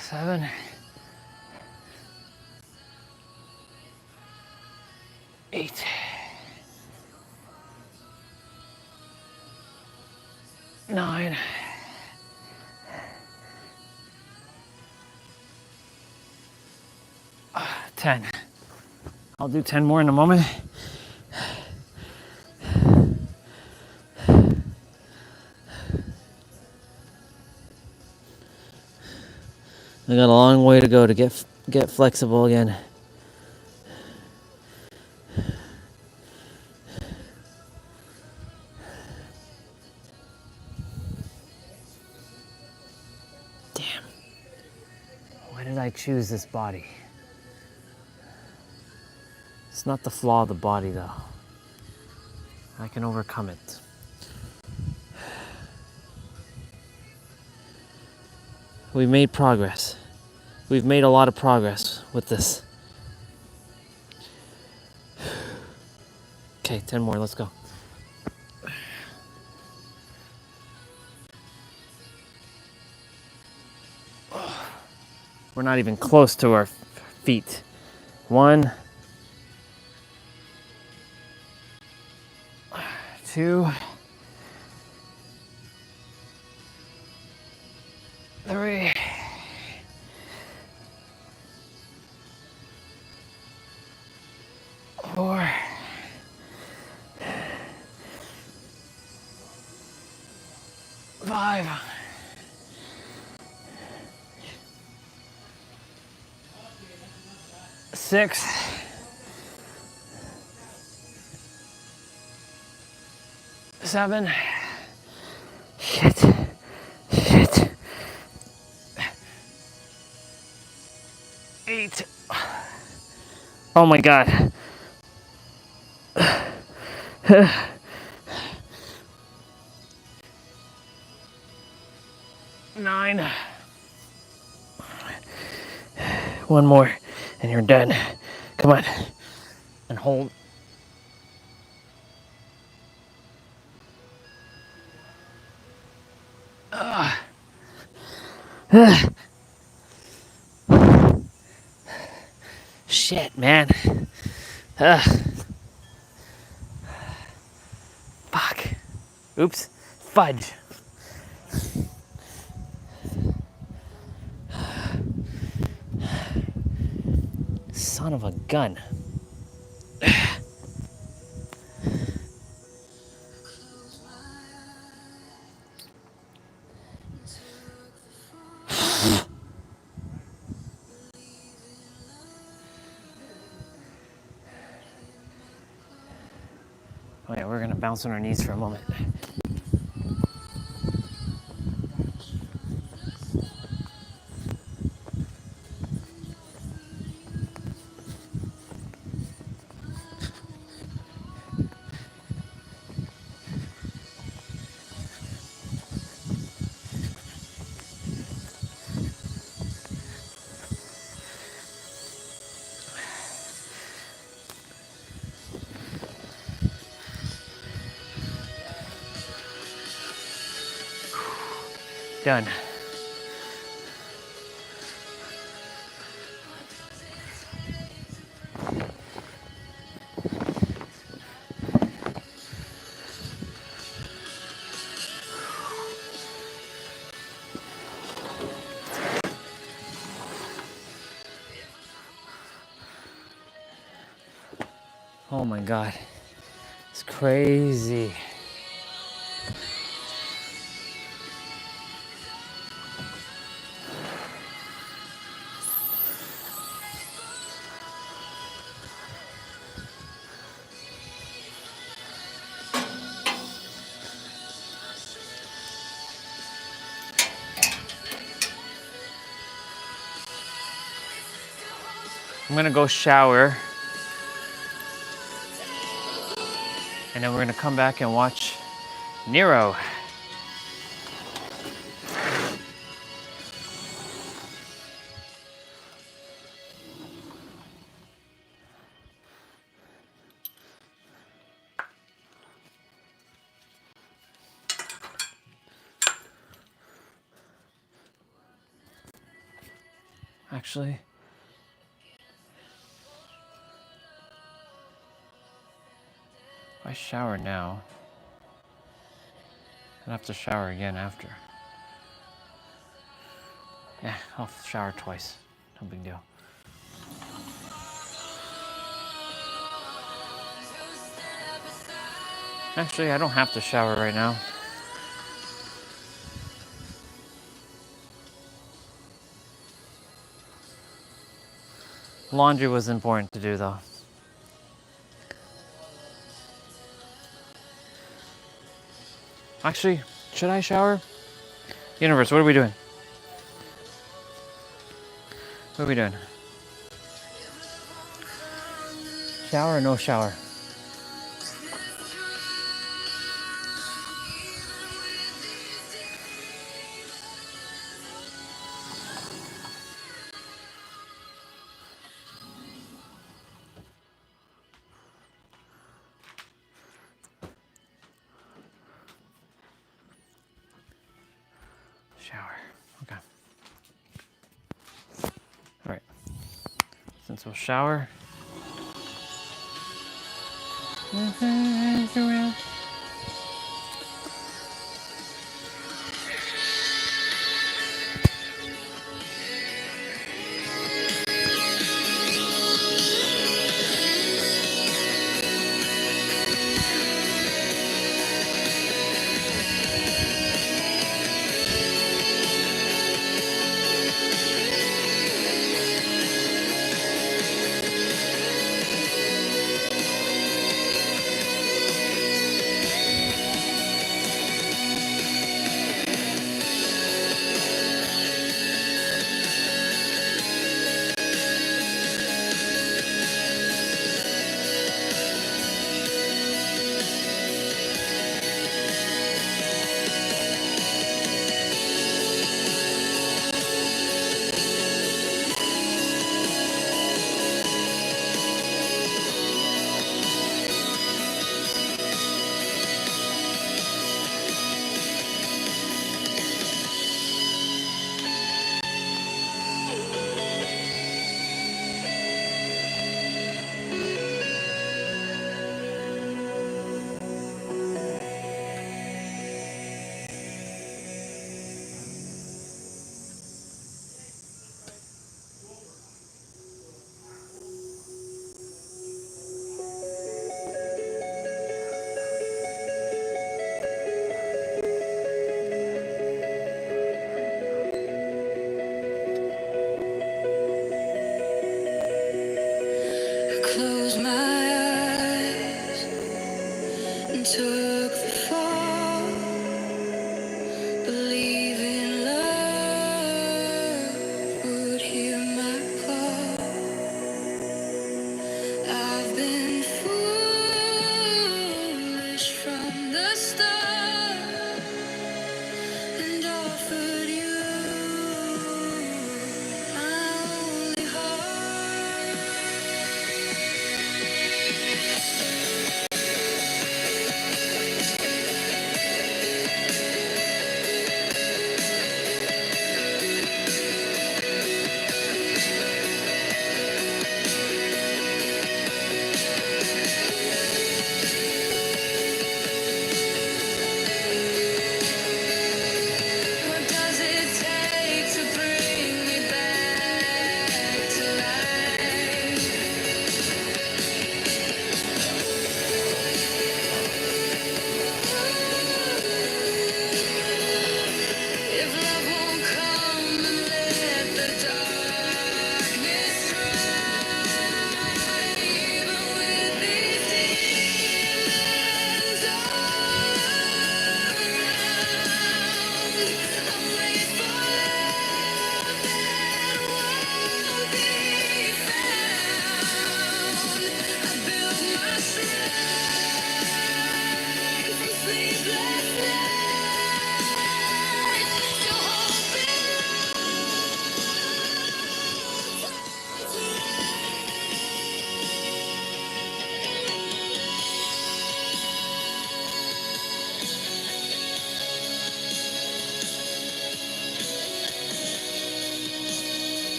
7. 8. 9. 10. I'll do 10 more in a moment. I got a long way to go to get flexible again. Damn. Why did I choose this body? It's not the flaw of the body though. I can overcome it. We made progress. We've made a lot of progress with this. Okay, 10 more, let's go. We're not even close to our feet. 1, 2, 3, 4, 5, 6, 7, shit, 8, Oh my God. 9. One more, and you're done. Come on. And hold. Shit, man. Fuck. Oops. Fudge. Son of a gun. Oh yeah, we're gonna bounce on our knees for a moment. Done. Oh my God. It's crazy. I'm gonna go shower. And then we're gonna come back and watch Nero. Actually, if I shower now, I'd have to shower again after. Yeah, I'll shower twice. No big deal. Actually, I don't have to shower right now. Laundry was important to do though. Actually, should I shower? Universe, what are we doing? What are we doing? Shower or no shower? Shower. Okay. All right. Since we'll shower.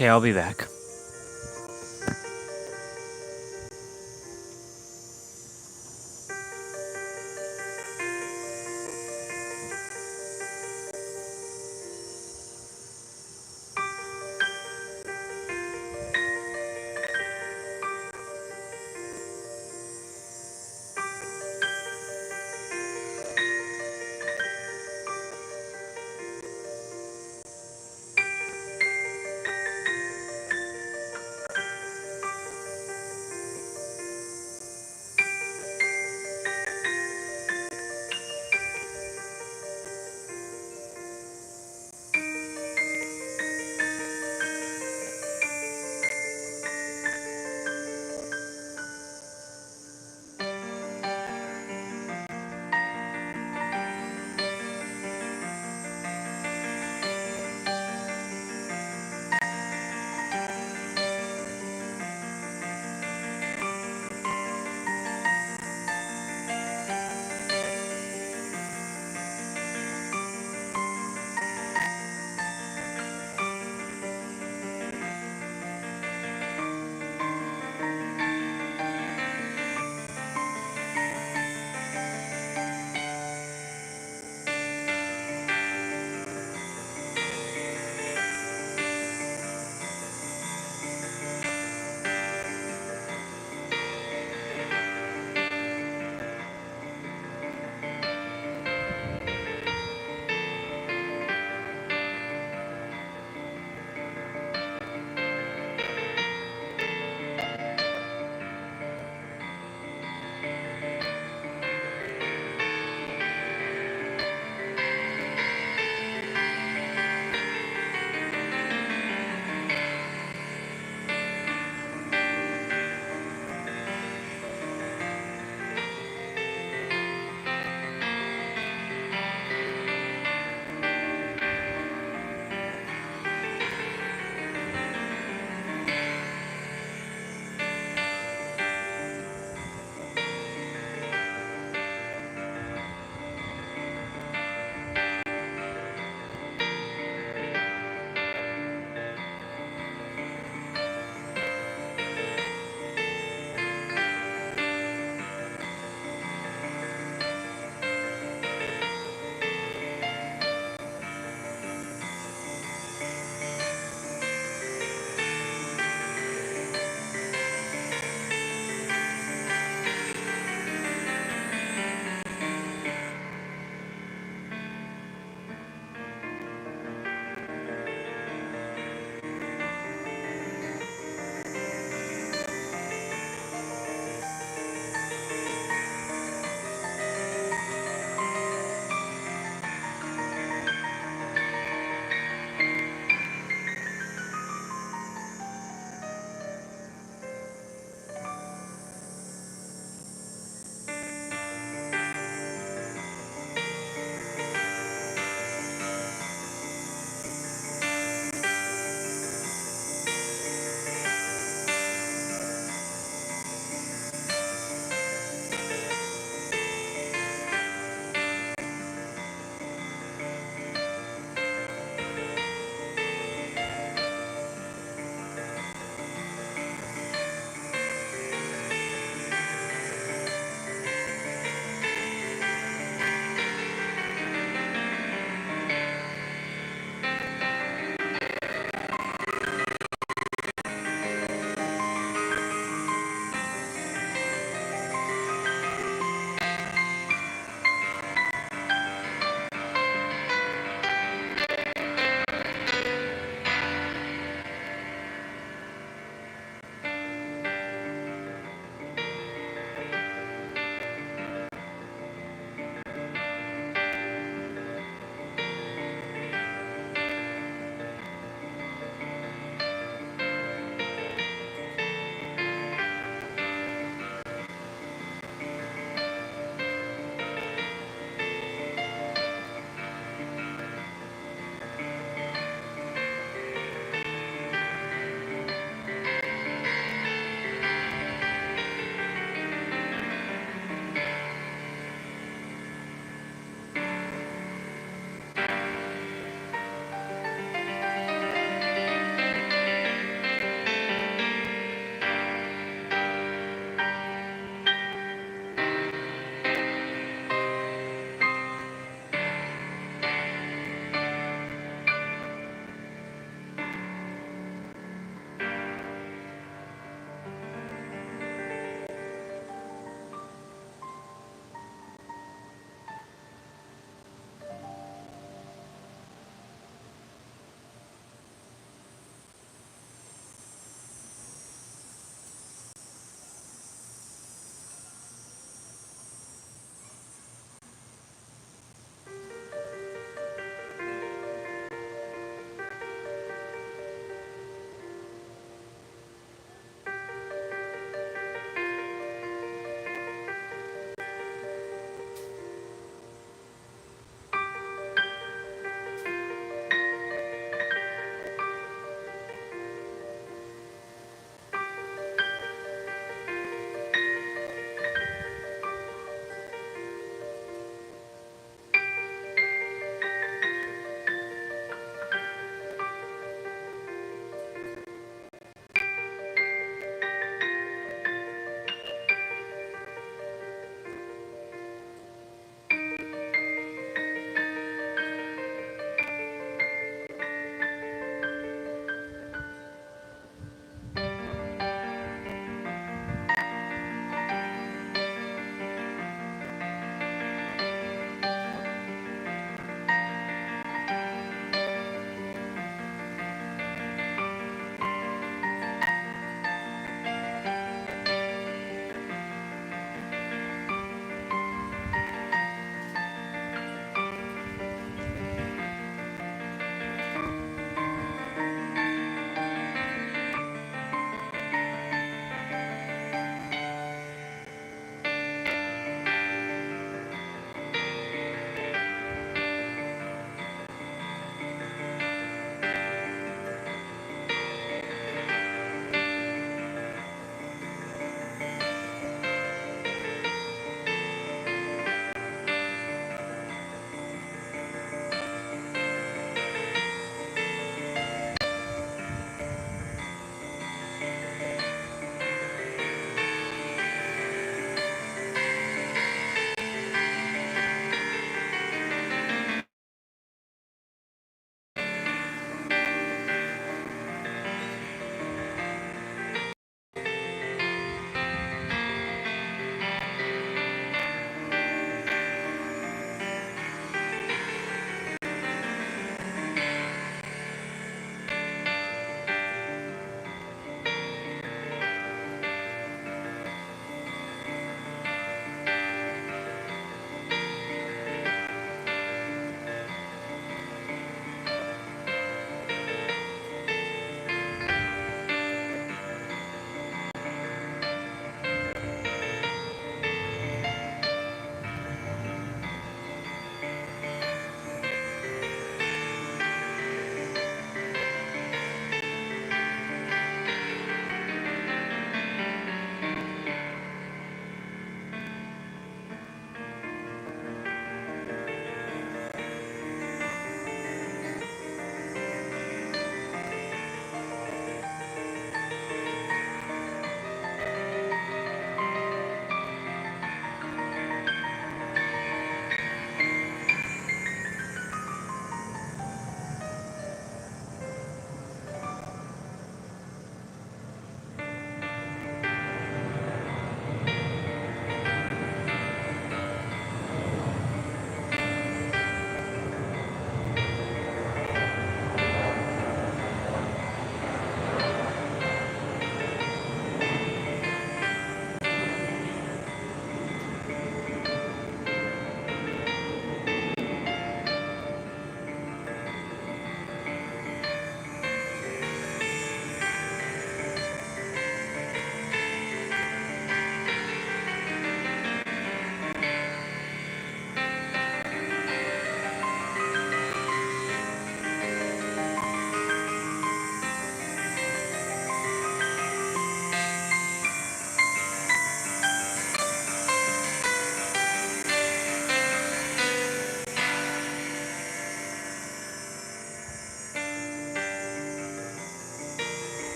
Okay, I'll be back.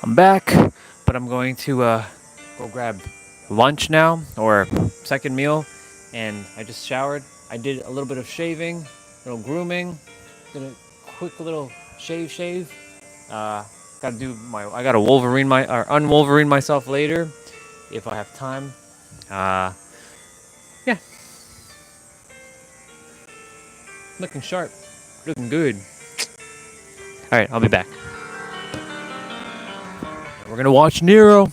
I'm back, but I'm going to go grab lunch now, or second meal, and I just showered. I did a little bit of shaving, a little grooming, did a quick little shave. Gotta do I gotta unwolverine myself later if I have time. Yeah, looking sharp, looking good. All right, I'll be back. We're gonna watch Nero.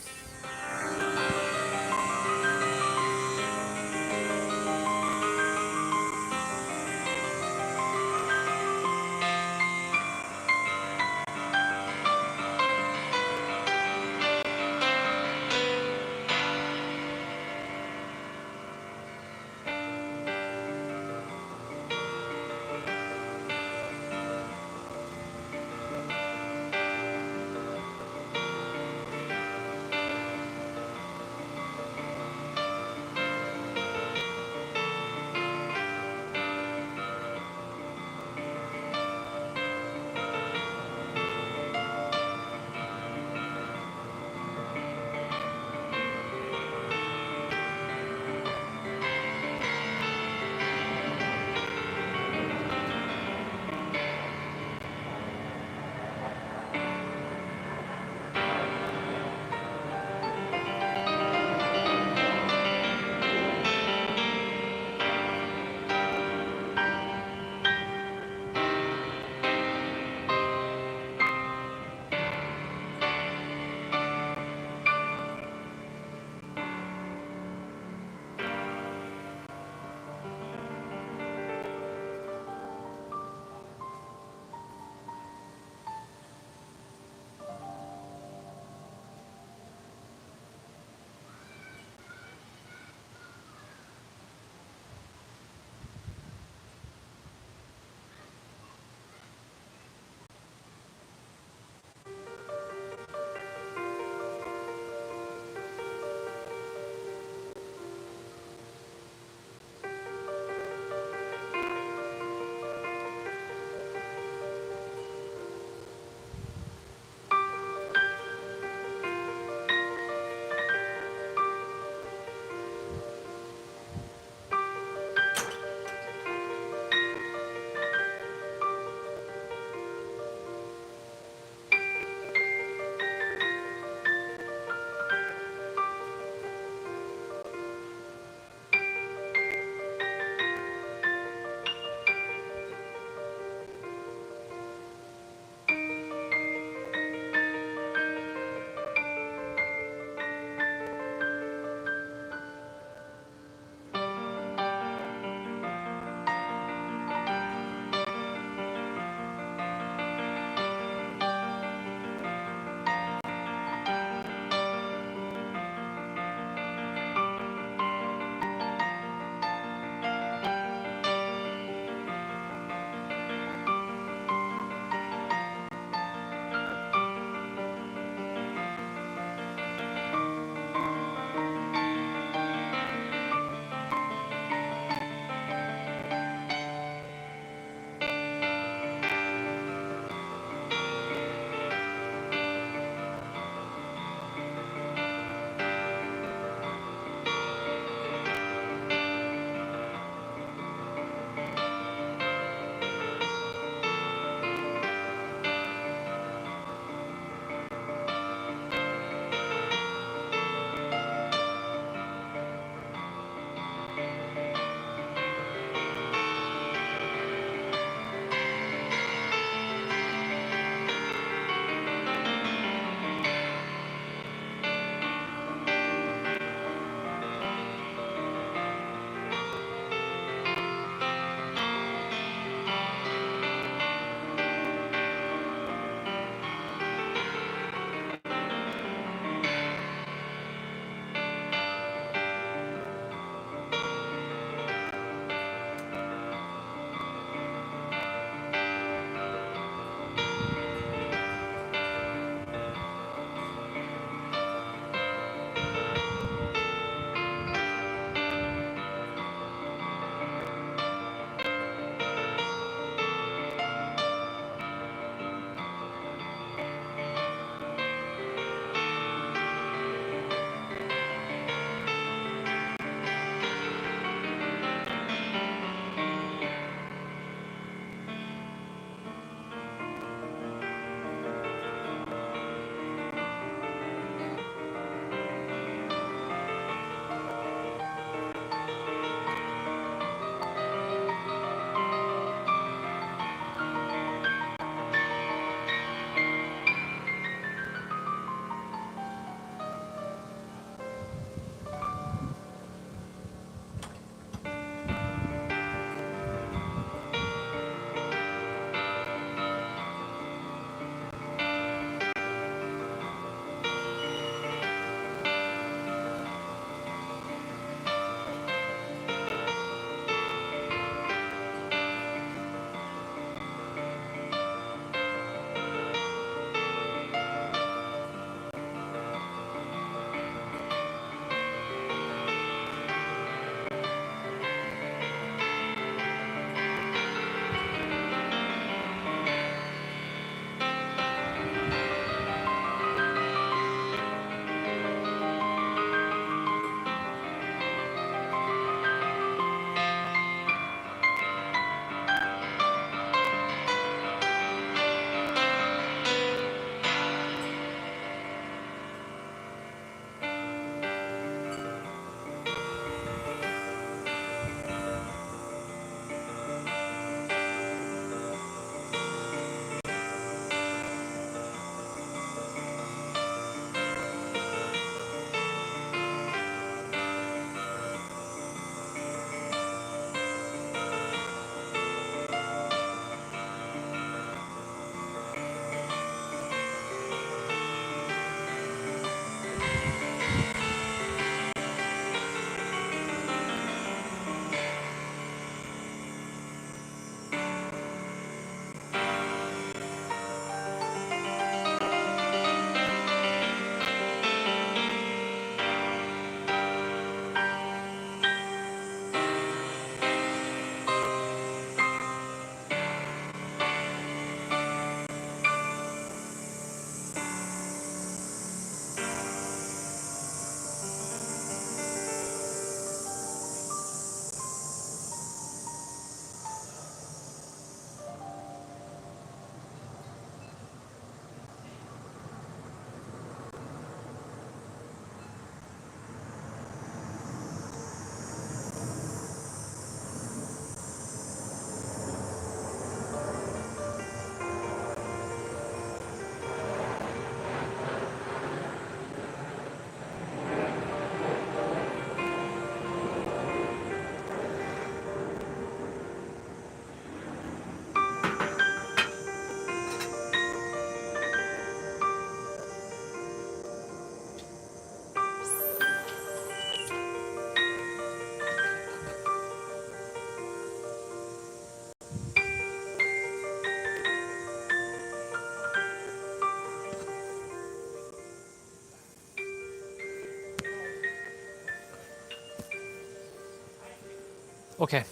Okay.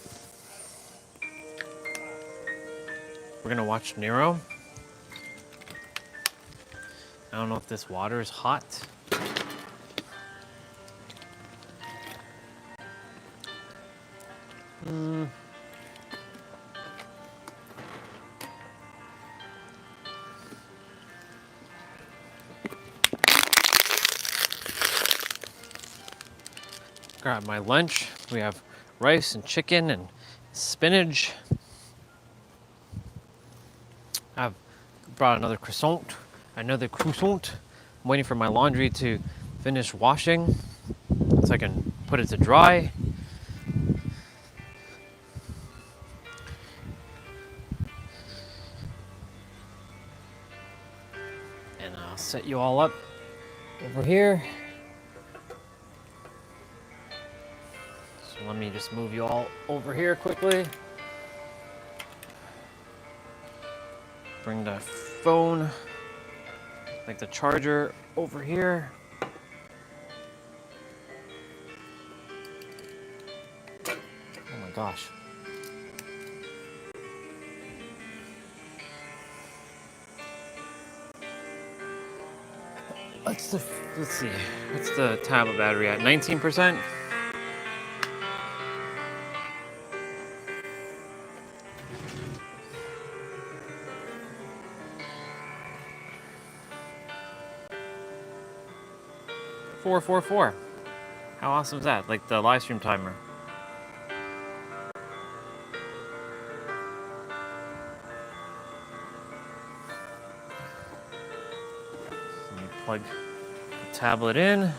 We're gonna watch Nero. I don't know if this water is hot. Grab my lunch. We have rice and chicken and spinach. I've brought another croissant. Another croissant. I'm waiting for my laundry to finish washing so I can put it to dry. And I'll set you all up over here. So let me just move you all over here quickly. Bring the phone, like the charger, over here. Oh my gosh. Let's see. What's the tablet battery at? 19%? $444. How awesome is that? Like the live stream timer. Let me plug the tablet in.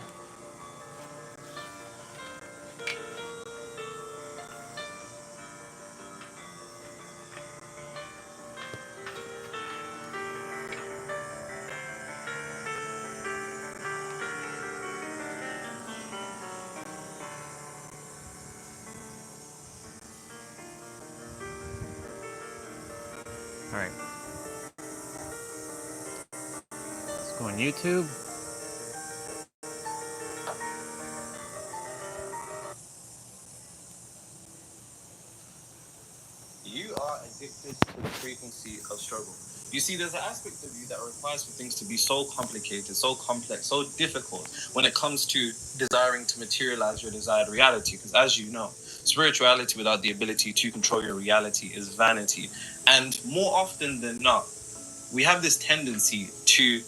All right. Let's go on YouTube. You are addicted to the frequency of struggle. You see, there's an aspect of you that requires for things to be so complicated, so complex, so difficult when it comes to desiring to materialize your desired reality. Because as you know, spirituality without the ability to control your reality is vanity. And more often than not, we have this tendency to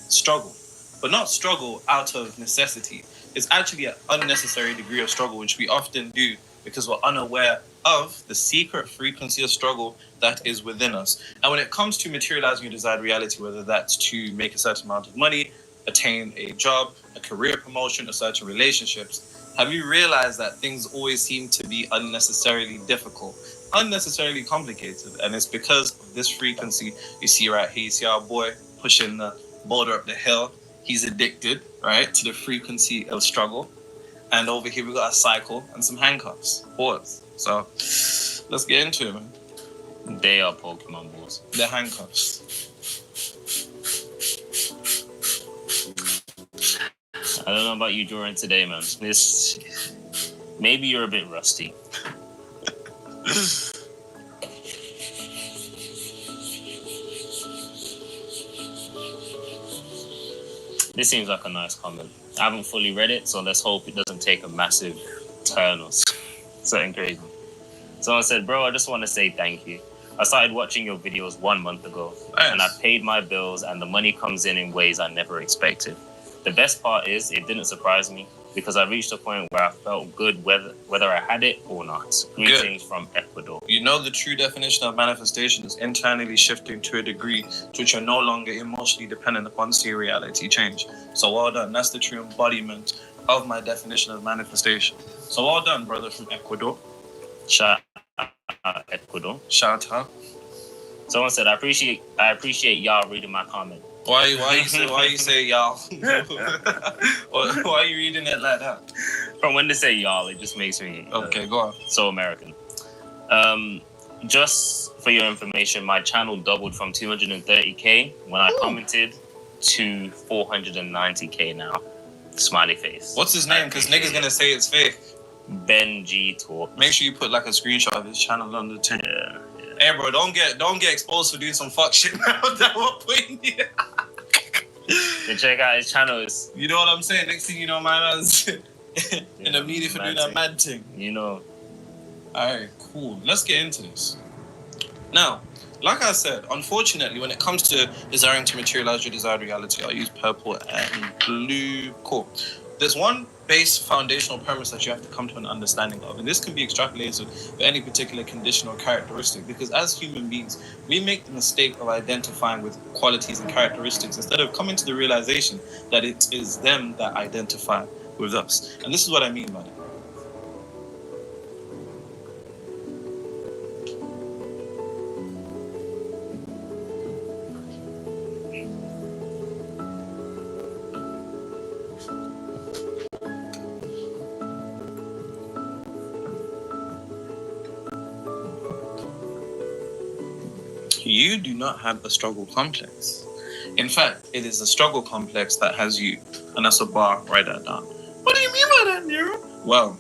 struggle, but not struggle out of necessity. It's actually an unnecessary degree of struggle, which we often do because we're unaware of the secret frequency of struggle that is within us. And when it comes to materializing your desired reality, whether that's to make a certain amount of money, attain a job, a career promotion, or certain relationships, have you realized that things always seem to be unnecessarily difficult, unnecessarily complicated? And it's because of this frequency. You see right here, you see our boy pushing the boulder up the hill. He's addicted, right, to the frequency of struggle. And over here we got a cycle and some handcuffs. Pause. So let's get into it, man. They are Pokemon balls. They're handcuffs. I don't know about you during today, man. Maybe you're a bit rusty. This seems like a nice comment. I haven't fully read it, so let's hope it doesn't take a massive turn or something crazy. Someone said, bro, I just want to say thank you. I started watching your videos 1 month ago, and I paid my bills, and the money comes in ways I never expected. The best part is it didn't surprise me because I reached a point where I felt good whether I had it or not. Greetings from Ecuador. You know, the true definition of manifestation is internally shifting to a degree to which you're no longer emotionally dependent upon seeing reality change. So well done. That's the true embodiment of my definition of manifestation. So well done, brother from Ecuador. Shout out Ecuador. Shout out. Someone said, I appreciate y'all reading my comment. Why you say y'all? Why are you reading it like that? From when they say y'all, it just makes me Okay, go on. so American. Just for your information, my channel doubled from 230k when I commented to 490k now. Smiley face. What's his name? Because niggas gonna say it's fake. Ben G Talk. Make sure you put like a screenshot of his channel on the thing. Yeah. Hey, bro, don't get exposed for doing some fuck shit now. That what putting you. You check out his channels. You know what I'm saying? Next thing you know, my man's in the media for doing that mad thing. You know. Alright, cool. Let's get into this. Now, like I said, unfortunately, when it comes to desiring to materialize your desired reality, I'll use purple and blue. Cool. There's one base foundational premise that you have to come to an understanding of, and this can be extrapolated for any particular condition or characteristic, because as human beings, we make the mistake of identifying with qualities and characteristics instead of coming to the realization that it is them that identify with us. And this is what I mean by that. You do not have a struggle complex. In fact, it is a struggle complex that has you. And that's a bar. Write that down. What do you mean by that, Nero? Well,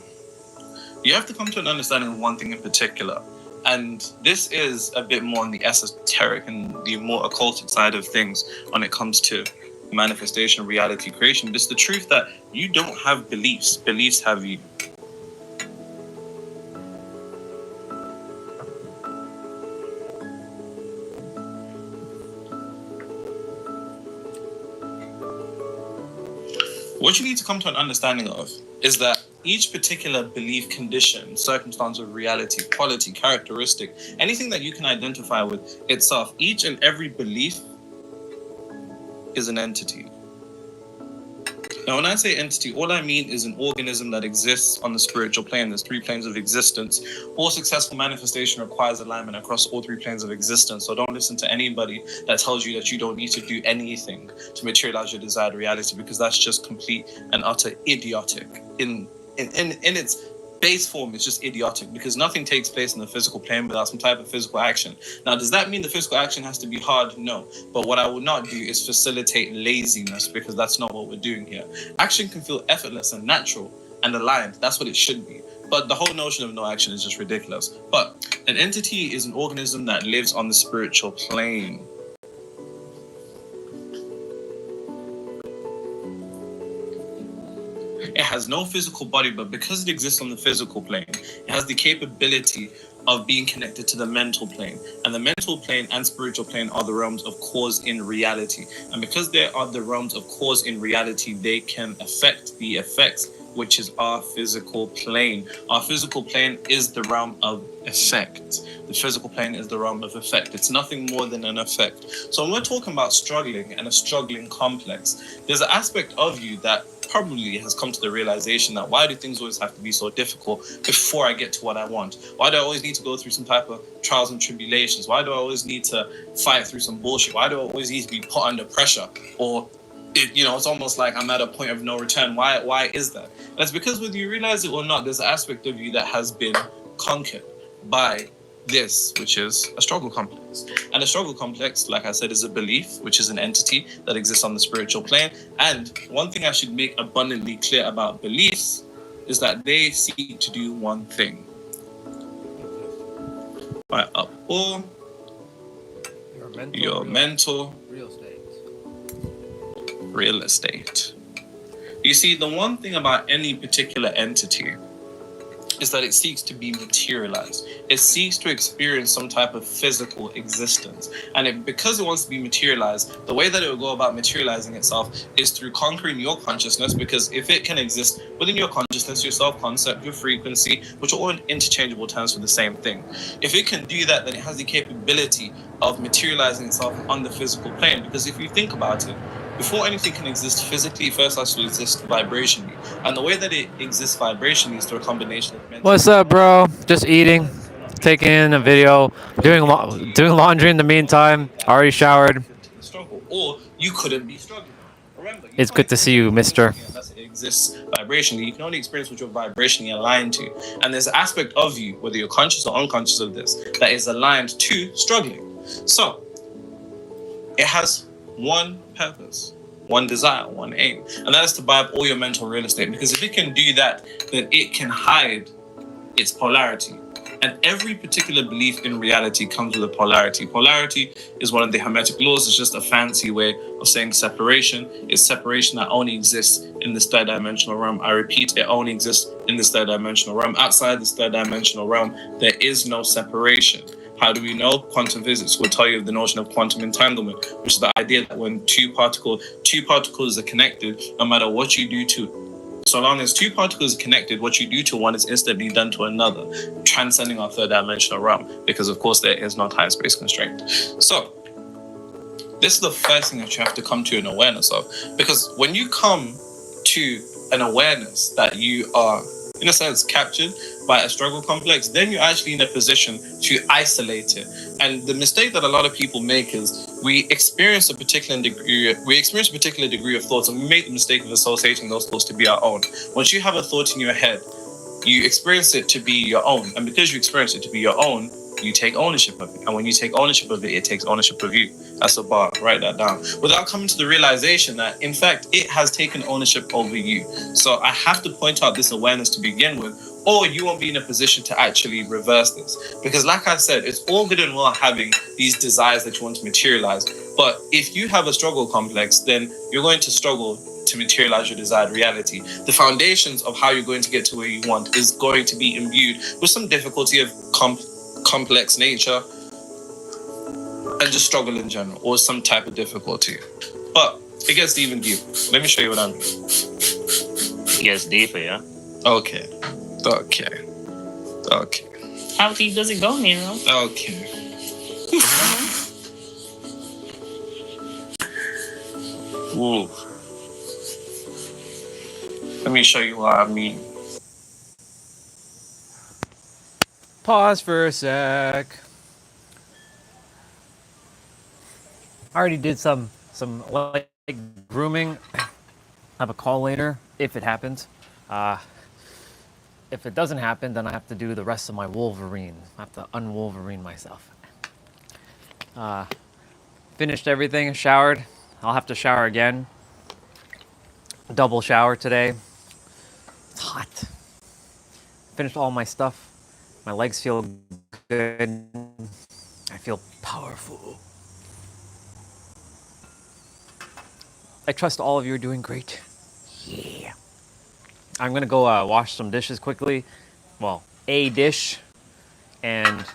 you have to come to an understanding of one thing in particular. And this is a bit more on the esoteric and the more occultic side of things when it comes to manifestation, reality creation. It's the truth that you don't have beliefs. Beliefs have you. What you need to come to an understanding of is that each particular belief, condition, circumstance of reality, quality, characteristic, anything that you can identify with itself, each and every belief is an entity. Now, when I say entity, all I mean is an organism that exists on the spiritual plane. There's 3 planes of existence. All successful manifestation requires alignment across all 3 planes of existence. So don't listen to anybody that tells you that you don't need to do anything to materialize your desired reality, because that's just complete and utter idiotic. In its base form, it's just idiotic, because nothing takes place in the physical plane without some type of physical action. Now, does that mean the physical action has to be hard? No. But what I will not do is facilitate laziness, because that's not what we're doing here. Action can feel effortless and natural and aligned. That's what it should be. But the whole notion of no action is just ridiculous. But an entity is an organism that lives on the spiritual plane. It has no physical body, but because it exists on the physical plane, it has the capability of being connected to the mental plane. And the mental plane and spiritual plane are the realms of cause in reality. And because they are the realms of cause in reality, they can affect the effects, which is our physical plane. Our physical plane is the realm of effect. The physical plane is the realm of effect. It's nothing more than an effect. So when we're talking about struggling and a struggling complex, there's an aspect of you that probably has come to the realization that why do things always have to be so difficult before I get to what I want? Why do I always need to go through some type of trials and tribulations? Why do I always need to fight through some bullshit? Why do I always need to be put under pressure? Or it's almost like I'm at a point of no return. Why is that? That's because whether you realize it or not, there's an aspect of you that has been conquered by this, which is a struggle complex. And a struggle complex, like I said, is a belief, which is an entity that exists on the spiritual plane. And one thing I should make abundantly clear about beliefs is that they seek to do one thing. Right up all your mental real estate. You see, the one thing about any particular entity is that it seeks to be materialized. It seeks to experience some type of physical existence. And because it wants to be materialized, the way that it will go about materializing itself is through conquering your consciousness, because if it can exist within your consciousness, your self-concept, your frequency, which are all interchangeable terms for the same thing. If it can do that, then it has the capability of materializing itself on the physical plane. Because if you think about it, before anything can exist physically, it first has to exist vibrationally. And the way that it exists vibrationally is through a combination of mental. What's up, bro? Just eating, taking in a video, doing laundry in the meantime. Already showered. Struggle, or you couldn't be struggling. Remember, It's good to see you, mister. Unless it exists vibrationally, you can only experience what you're vibrationally aligned to. And there's an aspect of you, whether you're conscious or unconscious of this, that is aligned to struggling. So, it has one purpose. one desire, one aim, and that is to buy up all your mental real estate. Because if it can do that, then it can hide its polarity. And every particular belief in reality comes with a polarity. Polarity is one of the Hermetic laws. It's just a fancy way of saying separation. It's separation that only exists in this third dimensional realm. I repeat, it only exists in this third dimensional realm. Outside this third dimensional realm, there is no separation. How do we know? Quantum physics will tell you of the notion of quantum entanglement, which is the idea that when two particles are connected, no matter what you do to, so long as two particles are connected, what you do to one is instantly done to another, transcending our third dimensional realm, because of course there is no time space constraint. So this is the first thing that you have to come to an awareness of, because when you come to an awareness that you are, in a sense, captured by a struggle complex, then you're actually in a position to isolate it. And the mistake that a lot of people make is we experience a particular degree of thoughts, and we make the mistake of associating those thoughts to be our own. Once you have a thought in your head, you experience it to be your own. And because you experience it to be your own, you take ownership of it. And when you take ownership of it, it takes ownership of you. That's a bar. Write that down. Without coming to the realization that, in fact, it has taken ownership over you. So I have to point out this awareness to begin with, or you won't be in a position to actually reverse this. Because like I said, it's all good and well having these desires that you want to materialize. But if you have a struggle complex, then you're going to struggle to materialize your desired reality. The foundations of how you're going to get to where you want is going to be imbued with some difficulty of complex nature and just struggle in general, or some type of difficulty. But it gets even deeper. Let me show you what I mean. It gets deeper, yeah? Okay. How deep does it go, Nero? Okay. Ooh. Let me show you what I mean. Pause for a sec. I already did some like grooming. I have a call later if it happens. If it doesn't happen, then I have to do the rest of my Wolverine. I have to unwolverine myself. Finished everything, showered. I'll have to shower again. Double shower today. It's hot. Finished all my stuff. My legs feel good. I feel powerful. I trust all of you are doing great. Yeah. I'm gonna go wash some dishes quickly. Well, a dish. And I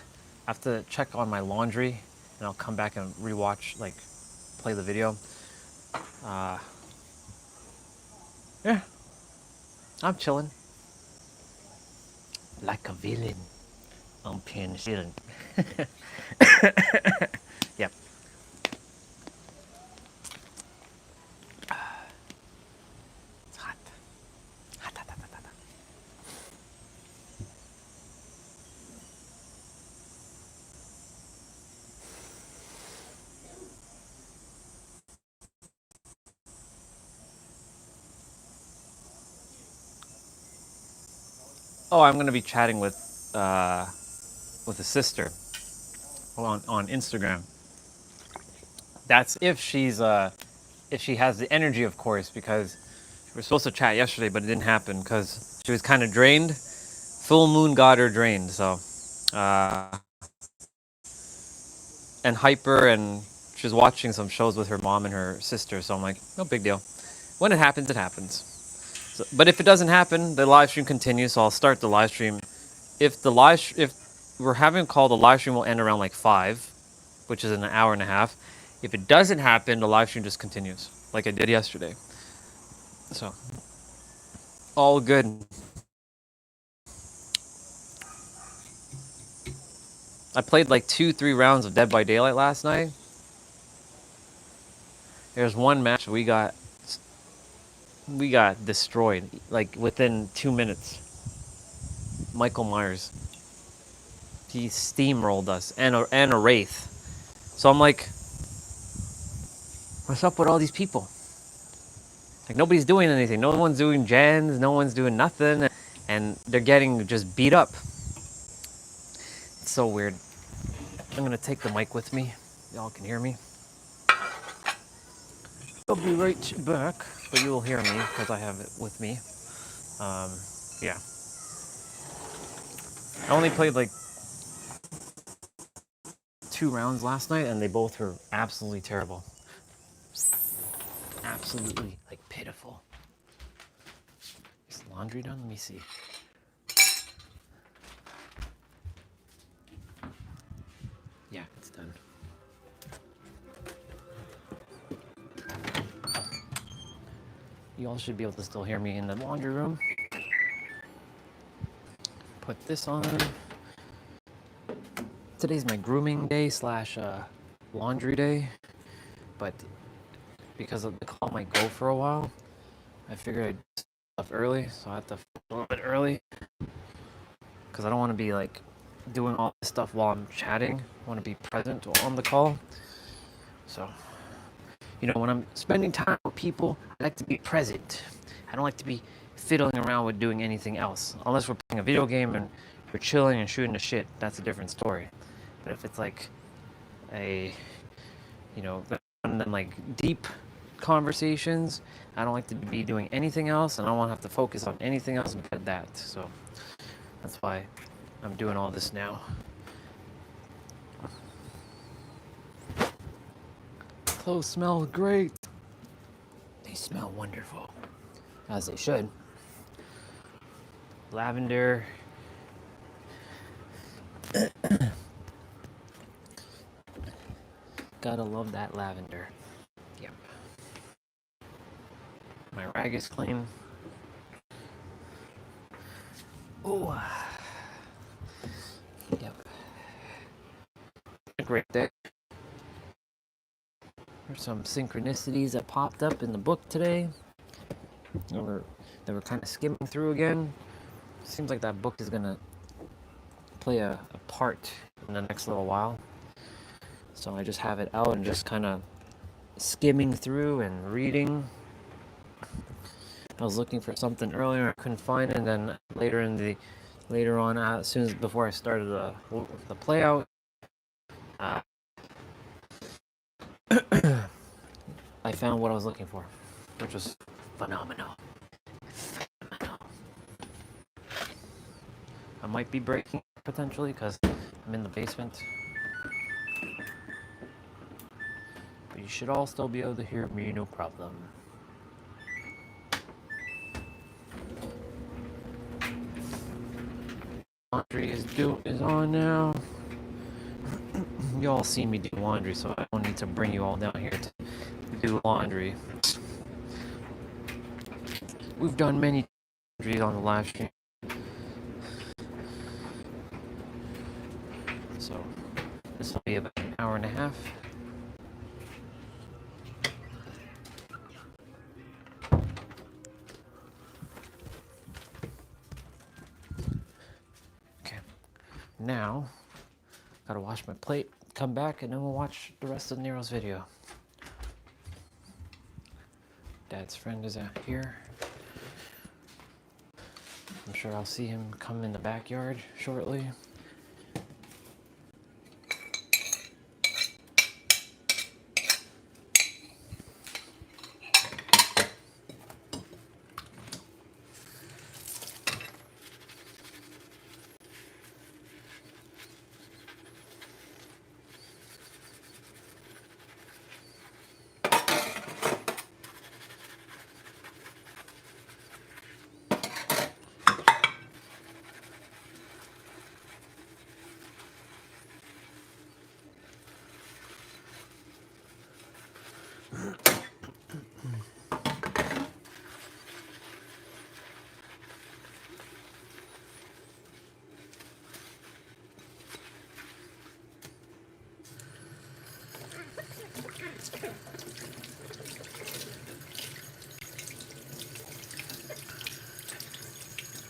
have to check on my laundry. And I'll come back and rewatch, like, play the video. Yeah. I'm chilling. Like a villain. I'm penicillin. Yep. It's hot. Hot. Oh, I'm gonna be chatting with a sister on Instagram. That's if she has the energy, of course, because we were supposed to chat yesterday, but it didn't happen because she was kind of drained. Full moon got her drained, so and hyper, and she was watching some shows with her mom and her sister. So I'm like, no big deal. When it happens, it happens. So, but if it doesn't happen, the live stream continues. So I'll start the live stream. If we're having a call, the live stream will end around like 5, which is in an hour and a half. If it doesn't happen, the live stream just continues, like I did yesterday. So, all good. I played like 2-3 rounds of Dead by Daylight last night. There's one match we got destroyed, like within 2 minutes. Michael Myers. He steamrolled us, and a Wraith. So I'm like, what's up with all these people? Like, nobody's doing anything. No one's doing gens. No one's doing nothing. And they're getting just beat up. It's so weird. I'm going to take the mic with me. Y'all can hear me. I'll be right back, but you will hear me because I have it with me. Yeah. I only played like 2 rounds last night, and they both were absolutely terrible. Absolutely, like, pitiful. Is laundry done? Let me see. Yeah, it's done. You all should be able to still hear me in the laundry room. Put this on. Today's my grooming day slash laundry day, but because the call might go for a while, I figured I'd do stuff early, so I have to a little bit early because I don't want to be like doing all this stuff while I'm chatting. I want to be present on the call. So, you know, when I'm spending time with people, I like to be present. I don't like to be fiddling around with doing anything else, unless we're playing a video game and we're chilling and shooting the shit. That's a different story. But if it's like a, you know, and then like deep conversations, I don't like to be doing anything else, and I don't want to have to focus on anything else but that. So that's why I'm doing all this now. Clothes smell great. They smell wonderful, as they should. Lavender. Gotta love that lavender. Yep. My rag is clean. Oh. Yep. A great day. There's some synchronicities that popped up in the book today. They were kind of skimming through again. Seems like that book is gonna play a part in the next little while. So I just have it out and just kind of skimming through and reading. I was looking for something earlier, I couldn't find it, and then later on, as soon as before I started the play out, I found what I was looking for, which was phenomenal. I might be breaking potentially because I'm in the basement. But you should all still be able to hear me, no problem. Laundry is on now. You all see me do laundry, so I don't need to bring you all down here to do laundry. We've done many laundries on the live stream. So this will be about an hour and a half. Okay. Now, gotta wash my plate, come back, and then we'll watch the rest of Nero's video. Dad's friend is out here. I'm sure I'll see him come in the backyard shortly.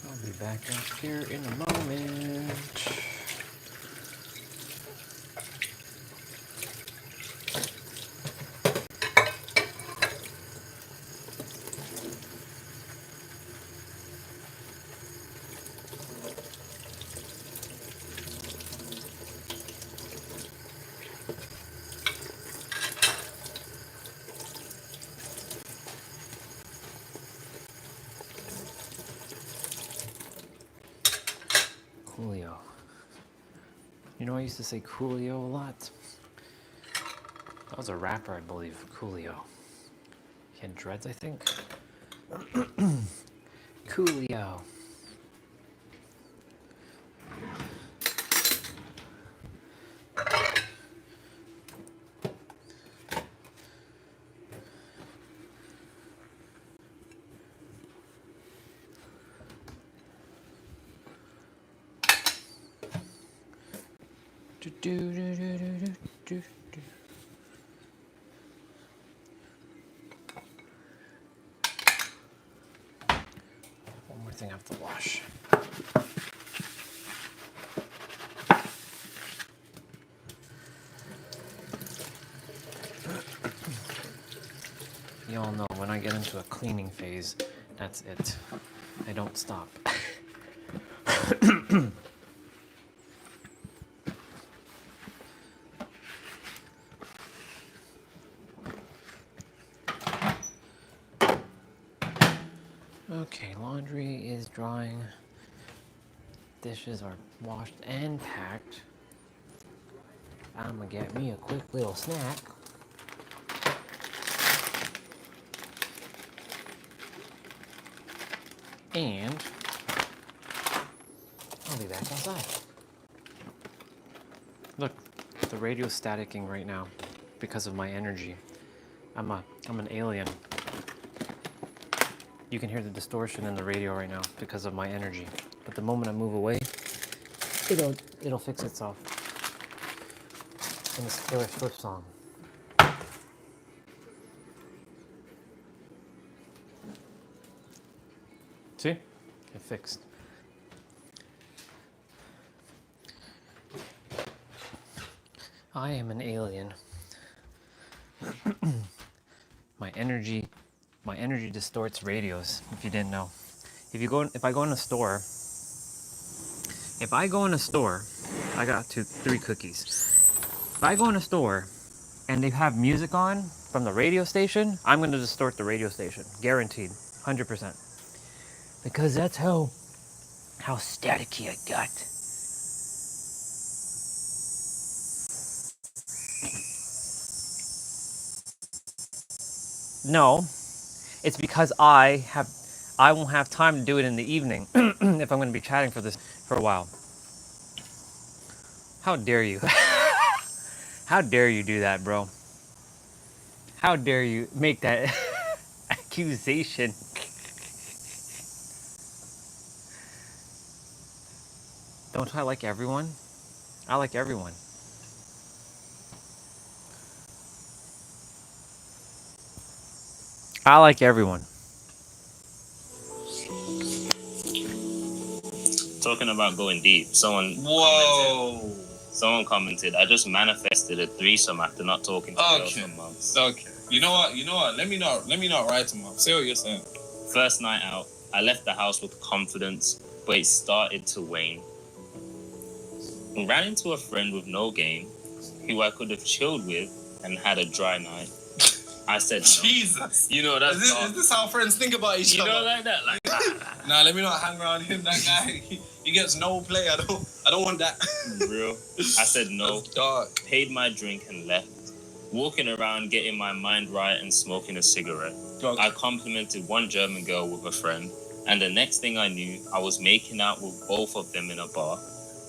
I'll be back up here in a moment. Coolio. You know, I used to say Coolio a lot. That was a rapper, I believe, Coolio. He had dreads, I think. Coolio. Do, do, do, do, do, do, do. One more thing I have to wash. Y'all know when I get into a cleaning phase, that's it. I don't stop. Okay, laundry is drying. Dishes are washed and packed. I'm gonna get me a quick little snack. And I'll be back outside. Look, the radio's staticking right now because of my energy. I'm an alien. You can hear the distortion in the radio right now because of my energy. But the moment I move away, it'll fix itself. In this Taylor Swift song. See? It fixed. I am an alien. My energy distorts radios, if you didn't know. If I go in a store, I got 3 cookies. If I go in a store and they have music on from the radio station, I'm gonna distort the radio station. Guaranteed. 100%. Because that's how staticky I got. No, it's because I won't have time to do it in the evening if I'm going to be chatting for a while. How dare you? How dare you do that, bro? How dare you make that accusation? Don't I like everyone? I like everyone. I like everyone. Talking about going deep, someone commented, I just manifested a threesome after not talking to girls for months. Okay. You know what? Let me not write them off. Say what you're saying. First night out, I left the house with confidence, but it started to wane. Ran into a friend with no game, who I could have chilled with and had a dry night. I said no. Jesus. You know, that's Is this how friends think about each other? You know, like that? Like, nah, let me not hang around him. That guy, he gets no play. I don't want that. Real. I said no. That's dark. Paid my drink and left. Walking around, getting my mind right and smoking a cigarette. Okay. I complimented one German girl with a friend, and the next thing I knew, I was making out with both of them in a bar.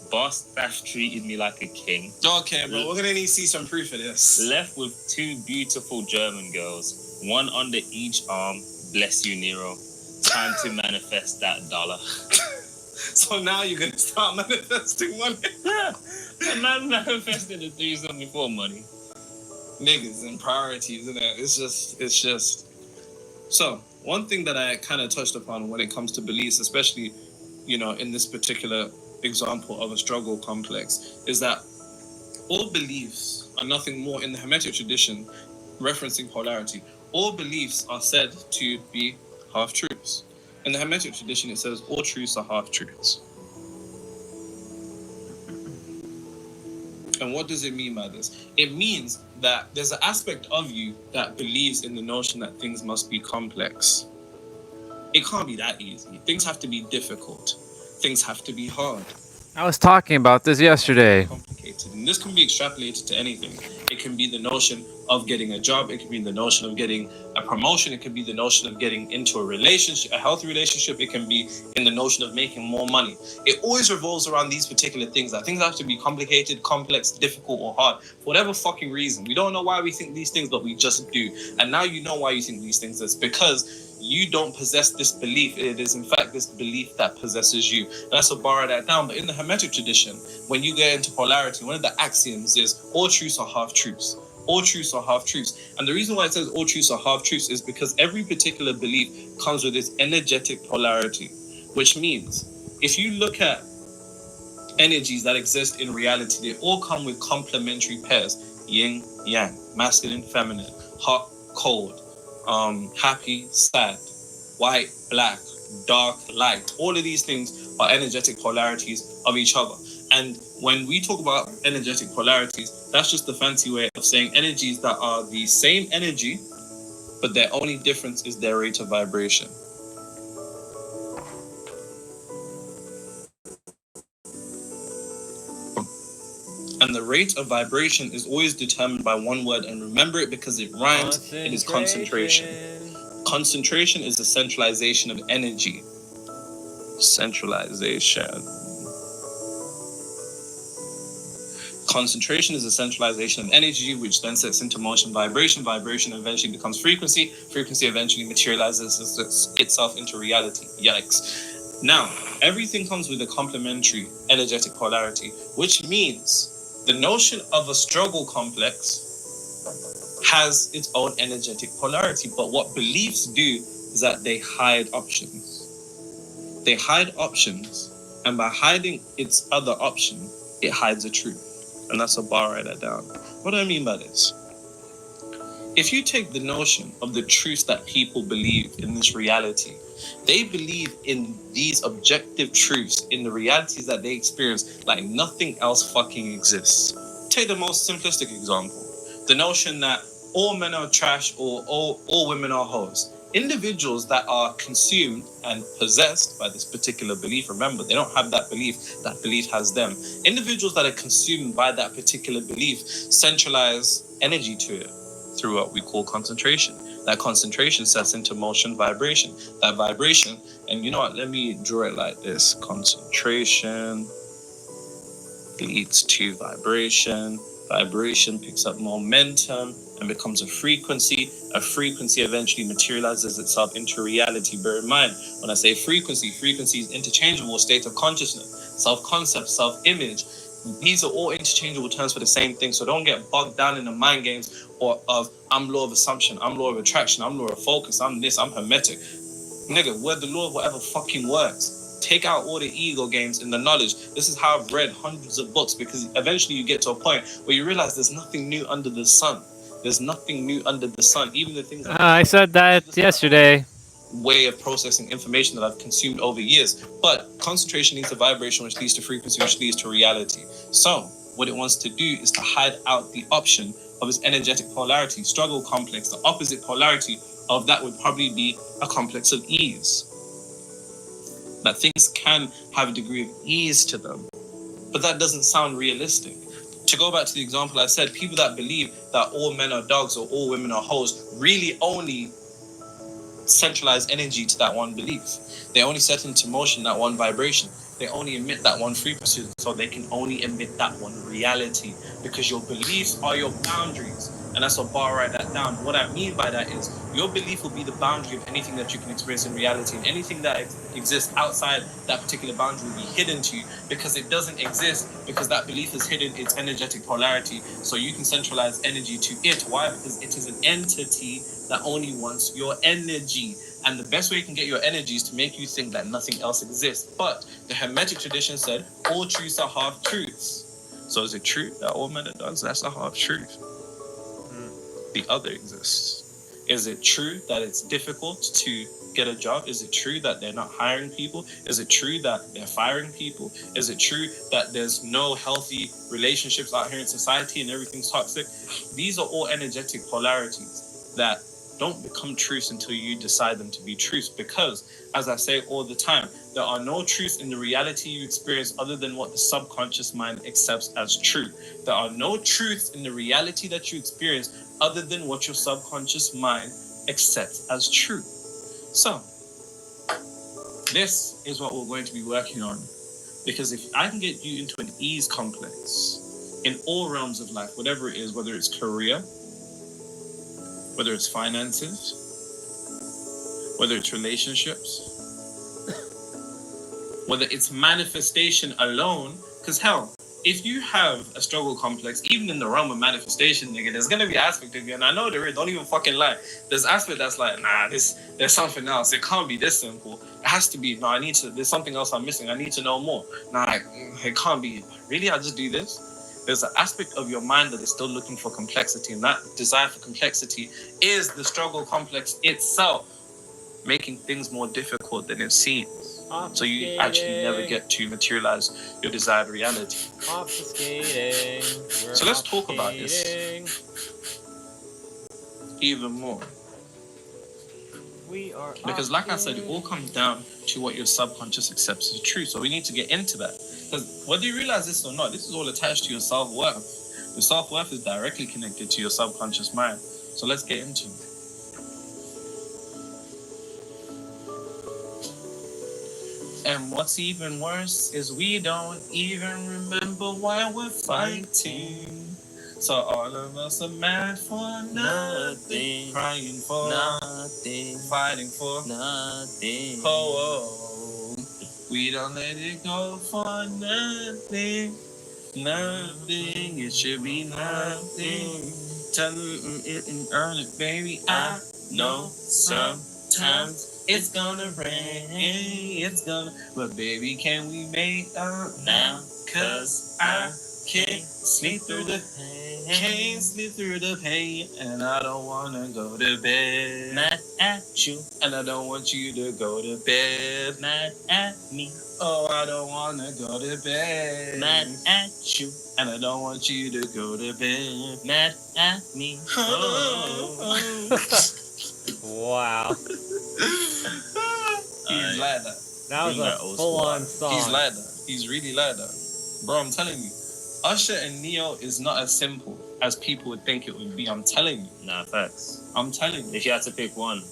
Bar staff treated me like a king. Okay, bro, we're gonna need to see some proof of this. Left with 2 beautiful German girls, one under each arm. Bless you, Nero. Time to manifest that dollar. So now you're gonna start manifesting money? Yeah, a man manifested a threesome before money. Niggas and priorities, isn't it? It's just. So one thing that I kind of touched upon when it comes to beliefs, especially, in this particular example of a struggle complex, is that all beliefs are nothing more in the Hermetic tradition, referencing polarity. All beliefs are said to be half-truths. In the Hermetic tradition, it says all truths are half-truths. And what does it mean by this? It means that there's an aspect of you that believes in the notion that things must be complex. It can't be that easy. Things have to be difficult. Things have to be hard. I was talking about this yesterday. Complicated. And this can be extrapolated to anything. It can be the notion of getting a job. It can be the notion of getting a promotion. It can be the notion of getting into a relationship, a healthy relationship. It can be in the notion of making more money. It always revolves around these particular things. That things have to be complicated, complex, difficult, or hard. For whatever fucking reason. We don't know why we think these things, but we just do. And now you know why you think these things. It's because you don't possess this belief. It is in fact this belief that possesses you. And that's to borrow that down. But in the Hermetic tradition, when you get into polarity, one of the axioms is all truths are half truths. All truths are half truths. And the reason why it says all truths are half truths is because every particular belief comes with its energetic polarity, which means if you look at energies that exist in reality, they all come with complementary pairs: yin, yang, masculine, feminine, hot, cold, happy, sad, white, black, dark, light. All of these things are energetic polarities of each other. And when we talk about energetic polarities, that's just the fancy way of saying energies that are the same energy, but their only difference is their rate of vibration. And the rate of vibration is always determined by one word, and remember it because it rhymes. It is concentration. Concentration is the centralization of energy. Centralization. Concentration is a centralization of energy, which then sets into motion vibration. Vibration eventually becomes frequency. Frequency eventually materializes itself into reality. Yikes. Now, everything comes with a complementary energetic polarity, which means the notion of a struggle complex has its own energetic polarity. But what beliefs do is that they hide options. They hide options, and by hiding its other option, it hides a truth. And that's a bar, write that down. What do I mean by this? If you take the notion of the truths that people believe in this reality, they believe in these objective truths, in the realities that they experience, like nothing else fucking exists. Take the most simplistic example. The notion that all men are trash or all women are hoes. Individuals that are consumed and possessed by this particular belief, remember, they don't have that belief has them. Individuals that are consumed by that particular belief centralize energy to it through what we call concentration. That concentration sets into motion vibration. That vibration, and you know what, let me draw it like this. Concentration leads to vibration. Vibration picks up momentum and becomes a frequency. A frequency eventually materializes itself into reality. Bear in mind, when I say frequency, frequency is interchangeable state of consciousness, self-concept, self-image. These are all interchangeable terms for the same thing. So don't get bogged down in the mind games or of I'm law of assumption, I'm law of attraction, I'm law of focus, I'm this, I'm hermetic. Nigga, we're the law of whatever fucking works. Take out all the ego games and the knowledge. This is how I've read hundreds of books, because eventually you get to a point where you realize there's nothing new under the sun. There's nothing new under the sun. Even the things I said that yesterday. way of processing information that I've consumed over years. But concentration leads to vibration, which leads to frequency, which leads to reality. So what it wants to do is to hide out the option of its energetic polarity, struggle complex. The opposite polarity of that would probably be a complex of ease. That things can have a degree of ease to them, but that doesn't sound realistic. To go back to the example I said, people that believe that all men are dogs or all women are hoes really only centralize energy to that one belief. They only set into motion that one vibration. They only emit that one frequency, so they can only emit that one reality, because your beliefs are your boundaries. And that's a bar, write that down. What I mean by that is your belief will be the boundary of anything that you can experience in reality, and anything that exists outside that particular boundary will be hidden to you, because it doesn't exist, because that belief is hidden its energetic polarity. So you can centralize energy to it. Why? Because it is an entity that only wants your energy. And the best way you can get your energy is to make you think that nothing else exists. But the Hermetic tradition said all truths are half truths. So is it true that all men are dogs? That's a half truth. The other exists. Is it true that it's difficult to get a job? Is it true that they're not hiring people? Is it true that they're firing people? Is it true that there's no healthy relationships out here in society and everything's toxic? These are all energetic polarities that don't become truths until you decide them to be truths. Because, as I say all the time, there are no truths in the reality you experience other than what the subconscious mind accepts as true. There are no truths in the reality that you experience other than what your subconscious mind accepts as true. So, this is what we're going to be working on. Because if I can get you into an ease complex in all realms of life, whatever it is, whether it's career, whether it's finances, whether it's relationships, whether it's manifestation alone, because hell, if you have a struggle complex, even in the realm of manifestation, nigga, there's gonna be aspect of you, and I know there is, don't even fucking lie. There's aspect that's like, nah, there's something else. It can't be this simple. It has to be, no, there's something else I'm missing. I need to know more. Nah, it can't be. Really, I just do this? There's an aspect of your mind that is still looking for complexity, and that desire for complexity is the struggle complex itself, making things more difficult than it seems. So you actually never get to materialize your desired reality. Obfuscating. So let's talk about this even more. We are Because like I said, it all comes down to what your subconscious accepts as true. So we need to get into that. Because whether you realize this or not, this is all attached to your self-worth. Your self-worth is directly connected to your subconscious mind. So let's get into it. And what's even worse is we don't even remember why we're fighting. So all of us are mad for nothing, crying for Nothing. fighting for Nothing. oh. We don't let it go for nothing. Nothing, it should be nothing. Tell it and earn it, baby. I know sometimes it's gonna rain, but baby, can we make up now? Cause I can't sleep through the pain, and I don't wanna go to bed. Mad at you. And I don't want you to go to bed. Mad at me. Oh, I don't wanna go to bed. Mad at you. And I don't want you to go to bed. Mad at me. Oh. Wow. He's like that. That was a full-on song. He's like that. He's really like that. Bro, I'm telling you. Usher and Neo is not as simple as people would think it would be. I'm telling you. Nah, facts. I'm telling you. If you had to pick one,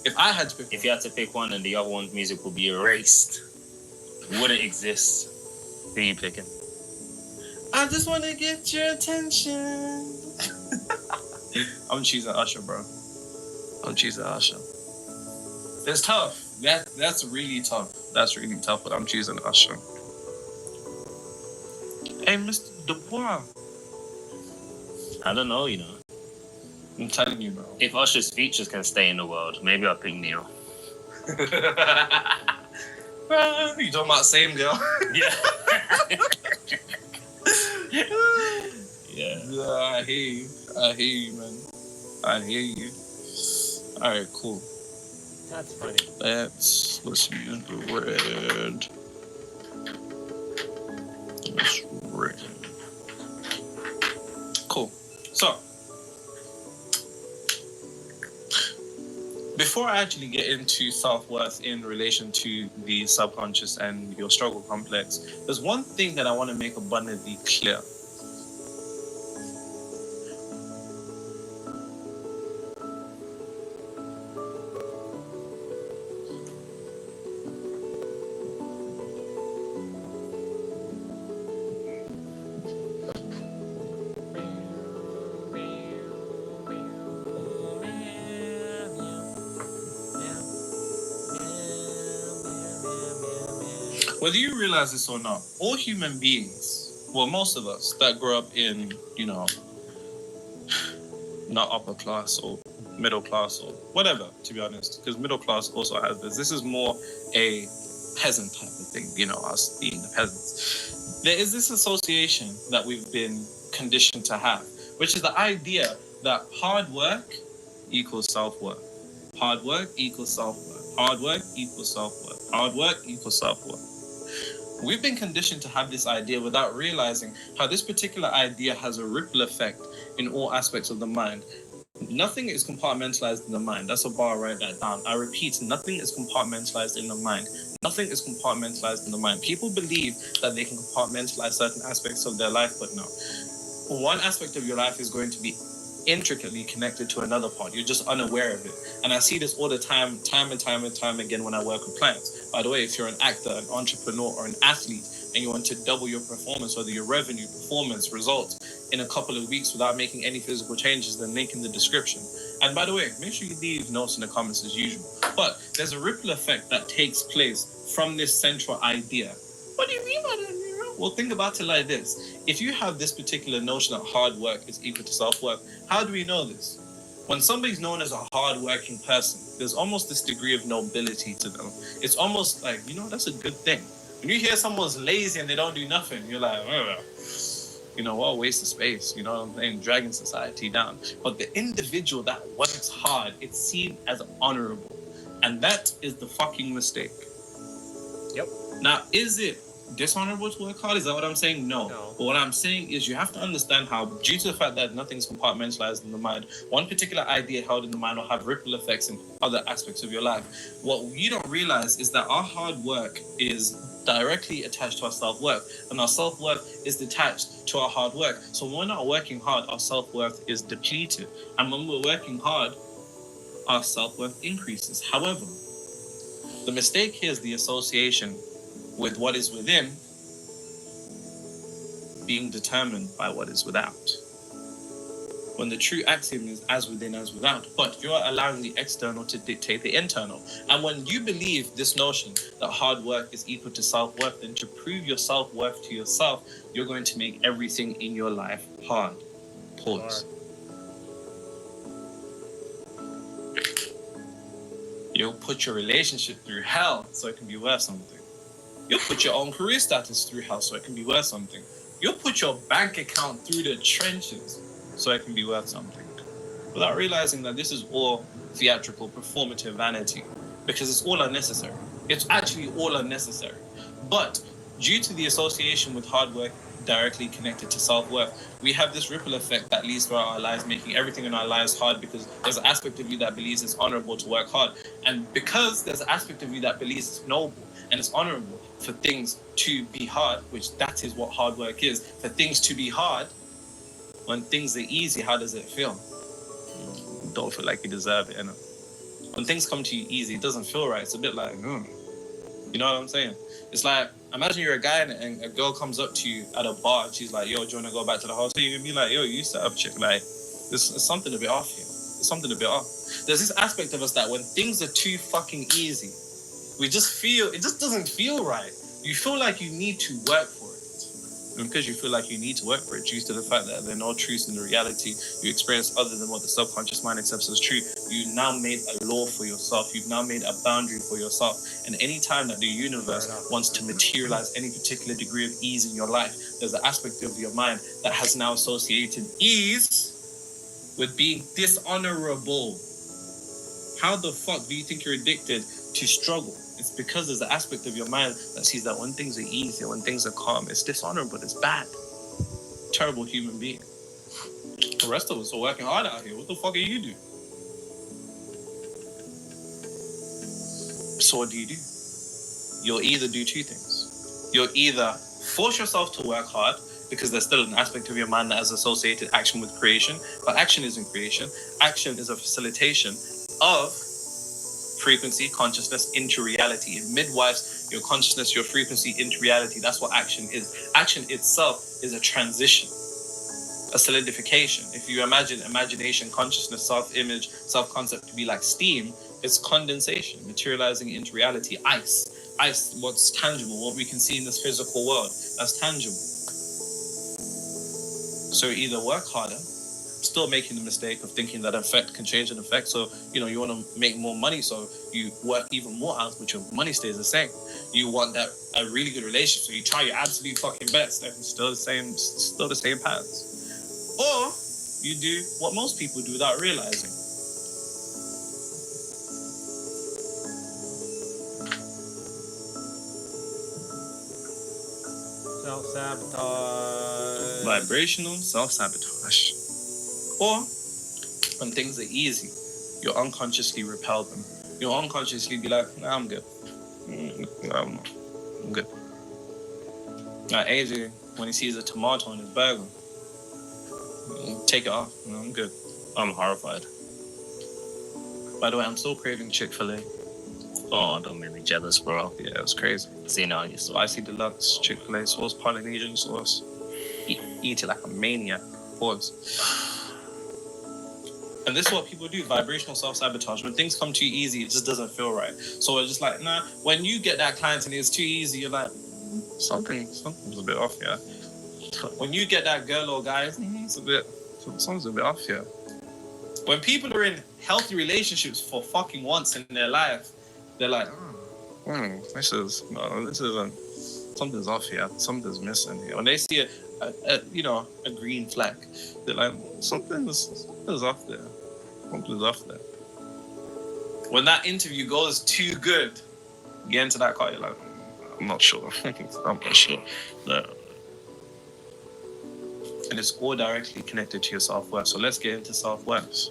If I had to pick if you had to pick one and the other one's music would be erased, wouldn't exist, who you picking? I just want to get your attention. I'm choosing Usher, bro. I'm choosing Usher. It's tough. That's really tough. That's really tough, but I'm choosing Usher. Hey, Mr. Dubois. I don't know, you know. I'm telling you, bro. If Usher's features can stay in the world, maybe I'll pick Neo. You talking about same girl? Yeah. Yeah, I hear you, man. I hear you. All right, cool. That's funny. Let's listen to the red. Let's red. Cool. So, before I actually get into self-worth in relation to the subconscious and your struggle complex, there's one thing that I want to make abundantly clear. Whether you realize this or not, all human beings, well, most of us that grow up in, not upper class or middle class or whatever, to be honest, because middle class also has this. This is more a peasant type of thing, us being the peasants. There is this association that we've been conditioned to have, which is the idea that hard work equals self-worth. Hard work equals self-worth. Hard work equals self-worth. Hard work equals self-worth. We've been conditioned to have this idea without realizing how this particular idea has a ripple effect in all aspects of the mind. Nothing is compartmentalized in the mind. That's a bar, write that down. I repeat, nothing is compartmentalized in the mind. Nothing is compartmentalized in the mind. People believe that they can compartmentalize certain aspects of their life, but no. One aspect of your life is going to be intricately connected to another part. You're just unaware of it. And I see this all the time and time again when I work with clients. By the way, if you're an actor, an entrepreneur, or an athlete, and you want to double your performance, whether your revenue, performance, results in a couple of weeks without making any physical changes, then link in the description. And by the way, make sure you leave notes in the comments as usual. But there's a ripple effect that takes place from this central idea. What do you mean by that, Nero? Well, think about it like this. If you have this particular notion that hard work is equal to self-worth, how do we know this? When somebody's known as a hard-working person, there's almost this degree of nobility to them. It's almost like, that's a good thing. When you hear someone's lazy and they don't do nothing, you're like, what a waste of space, and dragging society down. But the individual that works hard, it's seen as honorable. And that is the fucking mistake. Yep. Now, is it dishonorable to work hard? Is that what I'm saying? No. But what I'm saying is you have to understand how, due to the fact that nothing's compartmentalized in the mind, one particular idea held in the mind will have ripple effects in other aspects of your life. What you don't realize is that our hard work is directly attached to our self-worth, and our self-worth is detached to our hard work. So when we're not working hard, our self-worth is depleted. And when we're working hard, our self-worth increases. However, the mistake here is the association with what is within being determined by what is without. When the true axiom is as within, as without, but you're allowing the external to dictate the internal. And when you believe this notion that hard work is equal to self-worth, then to prove your self-worth to yourself, you're going to make everything in your life hard. Pause. You'll put your relationship through hell so it can be worth something. You'll put your own career status through hell so it can be worth something. You'll put your bank account through the trenches so it can be worth something. Without realizing that this is all theatrical, performative vanity, because it's all unnecessary. It's actually all unnecessary. But due to the association with hard work directly connected to self-worth, we have this ripple effect that leads throughout our lives, making everything in our lives hard, because there's an aspect of you that believes it's honorable to work hard. And because there's an aspect of you that believes it's noble and it's honorable for things to be hard, which that is what hard work is, for things to be hard, when things are easy, how does it feel? You don't feel like you deserve it, innit? When things come to you easy, it doesn't feel right. It's a bit like, You know what I'm saying? It's like, imagine you're a guy and a girl comes up to you at a bar and she's like, yo, do you want to go back to the hotel? You're going to be like, yo, you set up, chick. Like, there's something a bit off here. There's something a bit off. There's this aspect of us that when things are too fucking easy, we just feel, it just doesn't feel right. You feel like you need to work for it. And because you feel like you need to work for it, due to the fact that there are no truths in the reality you experience other than what the subconscious mind accepts as true, you now made a law for yourself. You've now made a boundary for yourself. And any time that the universe wants to materialize any particular degree of ease in your life, there's an aspect of your mind that has now associated ease with being dishonorable. How the fuck do you think you're addicted to struggle? It's because there's an aspect of your mind that sees that when things are easy, when things are calm, it's dishonorable, it's bad. Terrible human being. The rest of us are working hard out here. What the fuck are you doing? So what do? You'll either do two things. You'll either force yourself to work hard, because there's still an aspect of your mind that has associated action with creation, but action isn't creation. Action is a facilitation of frequency, consciousness into reality. It midwives your consciousness, your frequency into reality. That's what action is. Action itself is a transition, a solidification. If you imagine imagination, consciousness, self-image, self-concept to be like steam, it's condensation, materializing into reality. Ice, what's tangible, what we can see in this physical world, that's tangible. So either work harder, still making the mistake of thinking that effect can change an effect. So, you want to make more money, so you work even more hours, but your money stays the same. You want a really good relationship, so you try your absolute fucking best, and still the same paths. Or you do what most people do without realizing. Self-sabotage. Vibrational self-sabotage. Or when things are easy, you unconsciously repel them. You'll unconsciously be like, nah, I'm good. I'm good. Like AJ, when he sees a tomato in his burger, take it off. I'm good. I'm horrified. By the way, I'm still craving Chick-fil-A. Oh, don't make me jealous, bro. Yeah, it was crazy. See now you saw. Spicy deluxe Chick-fil-A sauce, Polynesian sauce. Eat it like a maniac. Pause. And this is what people do, vibrational self-sabotage. When things come too easy, it just doesn't feel right. So it's just like, nah, when you get that client and it's too easy, you're like, something's a bit off here. When you get that girl or guy, something's a bit off here. When people are in healthy relationships for fucking once in their life, they're like, something's off here. Something's missing here. When they see a green flag, they're like, something's off there. Something's off there. When that interview goes too good, you get into that car, you're like, I'm not sure. I'm not sure. No. And it's all directly connected to your self-worth. So let's get into self-worth.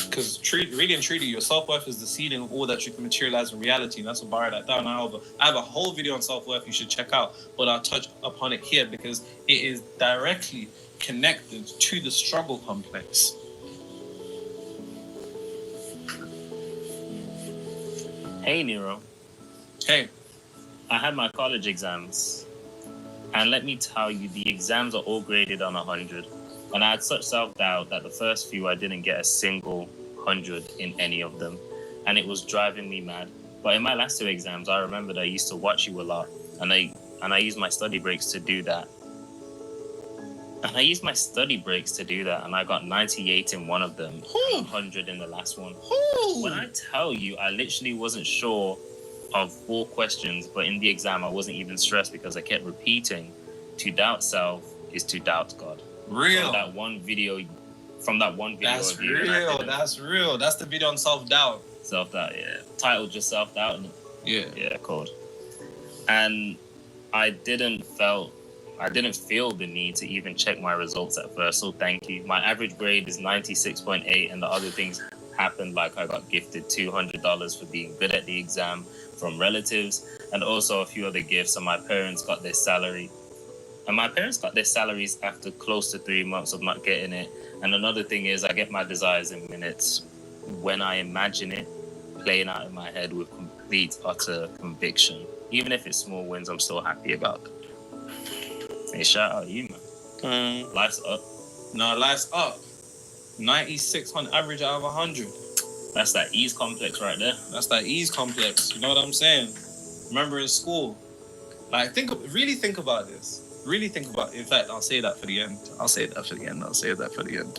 Because really and truly, your self-worth is the ceiling of all that you can materialize in reality. And that's what borrow that down. I have a whole video on self-worth you should check out, but I'll touch upon it here because it is directly connected to the struggle complex. Hey, Nero. Hey. I had my college exams. And let me tell you, the exams are all graded on 100. And I had such self-doubt that the first few, I didn't get a single 100 in any of them. And it was driving me mad. But in my last two exams, I remembered I used to watch you a lot. And I used my study breaks to do that. And I got 98 in one of them, 100 in the last one. When I tell you, I literally wasn't sure of 4 questions, but in the exam, I wasn't even stressed because I kept repeating, to doubt self is to doubt God. Real. From that one video. That's of you, real. That's real. That's the video on self-doubt. Self-doubt, yeah. Titled just self-doubt. Yeah. Yeah, called. And I didn't feel the need to even check my results at first, so thank you. My average grade is 96.8, and the other things happened, like I got gifted $200 for being good at the exam from relatives, and also a few other gifts, and my parents got their salary. And my parents got their salaries after close to 3 months of not getting it. And another thing is I get my desires in minutes when I imagine it playing out in my head with complete, utter conviction. Even if it's small wins, I'm still happy about it. Hey, shout out you, man. Life's up. No, life's up. 96 on average out of 100. That's that ease complex right there. That's that ease complex. You know what I'm saying? Remember in school, like really think about this. Really think about. In fact, I'll say that for the end. I'll save that for the end.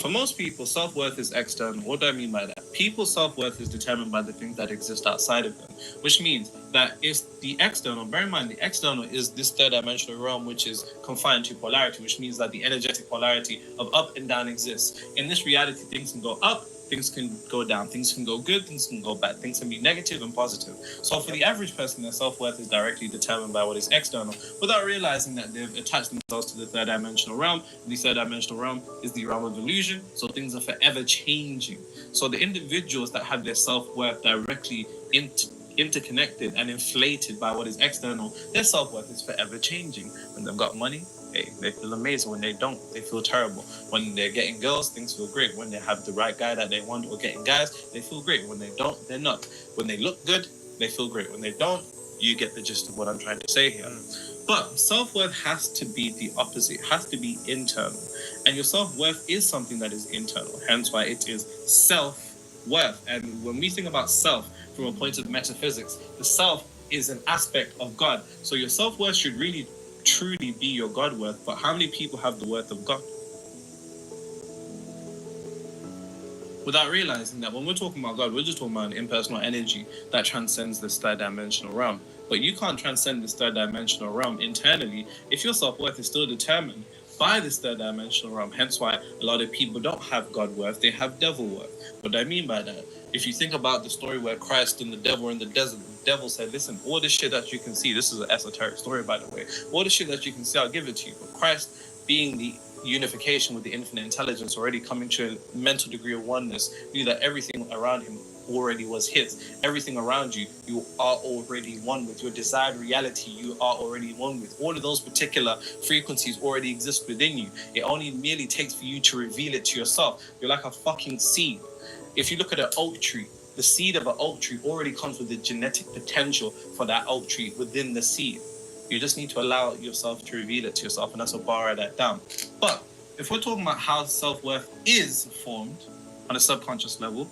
For most people, self-worth is external. What do I mean by that? People's self-worth is determined by the things that exist outside of them, which means that if the external, bear in mind, the external is this third dimensional realm, which is confined to polarity, which means that the energetic polarity of up and down exists. In this reality, things can go up, things can go down, things can go good, things can go bad, things can be negative and positive. So for the average person, their self-worth is directly determined by what is external, without realizing that they've attached themselves to the third dimensional realm. And the third dimensional realm is the realm of illusion, so things are forever changing. So the individuals that have their self-worth directly interconnected and inflated by what is external, their self-worth is forever changing. When they've got money, hey, they feel amazing. When they don't, they feel terrible. When they're getting girls, things feel great. When they have the right guy that they want or getting guys, they feel great. When they don't, they're not. When they look good, they feel great. When they don't, you get the gist of what I'm trying to say here. But self-worth has to be the opposite. It has to be internal. And your self-worth is something that is internal. Hence why it is self-worth. And when we think about self from a point of metaphysics, the self is an aspect of God. So your self-worth should really truly be your God worth. But how many people have the worth of God? Without realizing that when we're talking about God, we're just talking about an impersonal energy that transcends this third dimensional realm. But you can't transcend this third dimensional realm internally if your self-worth is still determined by this third dimensional realm. Hence why a lot of people don't have God worth, they have devil worth. What do I mean by that? If you think about the story where Christ and the devil were in the desert, the devil said, listen, all this shit that you can see, this is an esoteric story, by the way, all the shit that you can see, I'll give it to you. But Christ, being the unification with the infinite intelligence, already coming to a mental degree of oneness, knew that everything around him already was his. Everything around you, you are already one with. Your desired reality, you are already one with. All of those particular frequencies already exist within you. It only merely takes for you to reveal it to yourself. You're like a fucking seed. If you look at an oak tree, the seed of an oak tree already comes with the genetic potential for that oak tree within the seed. You just need to allow yourself to reveal it to yourself, and that's what borrow that down. But if we're talking about how self-worth is formed on a subconscious level,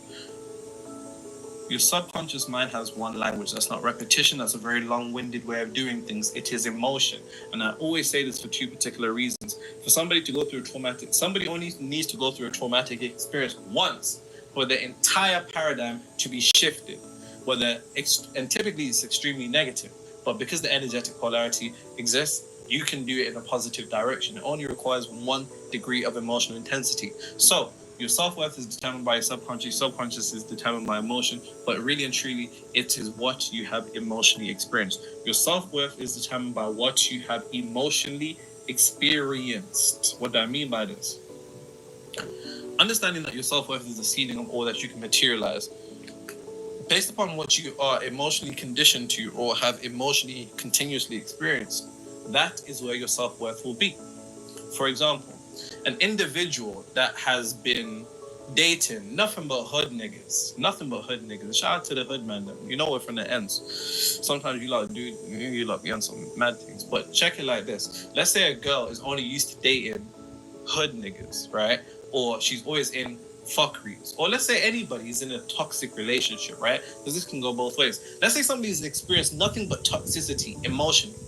your subconscious mind has one language. That's not repetition. That's a very long-winded way of doing things. It is emotion. And I always say this for two particular reasons. For somebody to go through a traumatic, somebody only needs to go through a traumatic experience once for the entire paradigm to be shifted. And typically it's extremely negative. But because the energetic polarity exists, you can do it in a positive direction. It only requires 1 degree of emotional intensity. So your self-worth is determined by your subconscious. Subconscious is determined by emotion. But really and truly, it is what you have emotionally experienced. Your self-worth is determined by what you have emotionally experienced. What do I mean by this? Understanding that your self-worth is the ceiling of all that you can materialize. Based upon what you are emotionally conditioned to or have emotionally continuously experienced, that is where your self-worth will be. For example, an individual that has been dating nothing but hood niggas. Shout out to the hood man. You know we're from the ends. Sometimes you lot be on some mad things. But check it like this. Let's say a girl is only used to dating hood niggas, right? Or she's always in fuckeries. Or let's say anybody's in a toxic relationship, right? Because this can go both ways. Let's say somebody's experienced nothing but toxicity emotionally,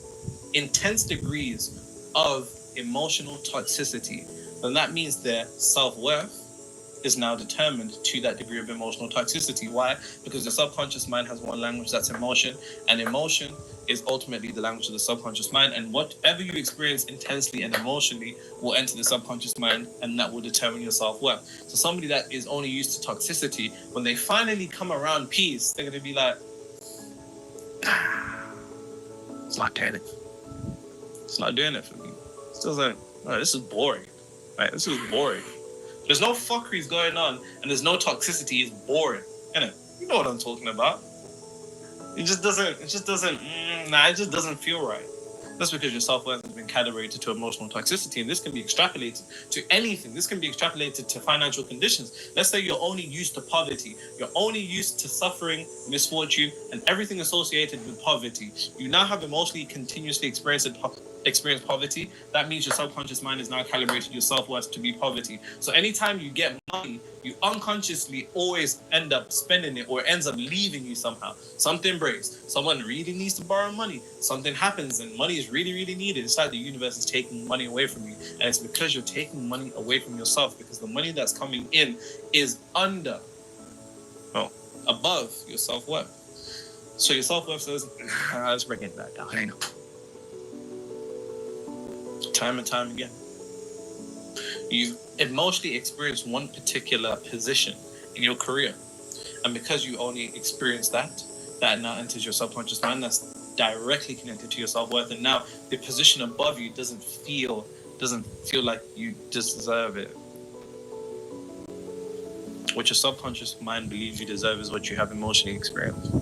intense degrees of emotional toxicity, then that means their self-worth is now determined to that degree of emotional toxicity. Why? Because the subconscious mind has one language, that's emotion, and emotion is ultimately the language of the subconscious mind, and whatever you experience intensely and emotionally will enter the subconscious mind, and that will determine your self-worth. So somebody that is only used to toxicity, when they finally come around peace, they're going to be like, it's not doing it. It's not doing it for me. It's just like, oh, this is boring. Right? This is boring. There's no fuckeries going on, and there's no toxicity. It's boring. You know what I'm talking about. It just doesn't feel right. That's because your self-worth has been calibrated to emotional toxicity, and this can be extrapolated to anything. This can be extrapolated to financial conditions. Let's say you're only used to poverty. You're only used to suffering, misfortune, and everything associated with poverty. You now have emotionally continuously experienced poverty. That means your subconscious mind is now calibrated your self-worth to be poverty. So anytime you get money, you unconsciously always end up spending it, or it ends up leaving you somehow. Something breaks. Someone really needs to borrow money. Something happens and money is really, really needed. It's like the universe is taking money away from you. And it's because you're taking money away from yourself, because the money that's coming in is above your self-worth. So your self-worth says, let's bring it back down. I know. Time and time again. You've emotionally experienced one particular position in your career. And because you only experience that now enters your subconscious mind, that's directly connected to your self-worth. And now the position above you doesn't feel like you deserve it. What your subconscious mind believes you deserve is what you have emotionally experienced.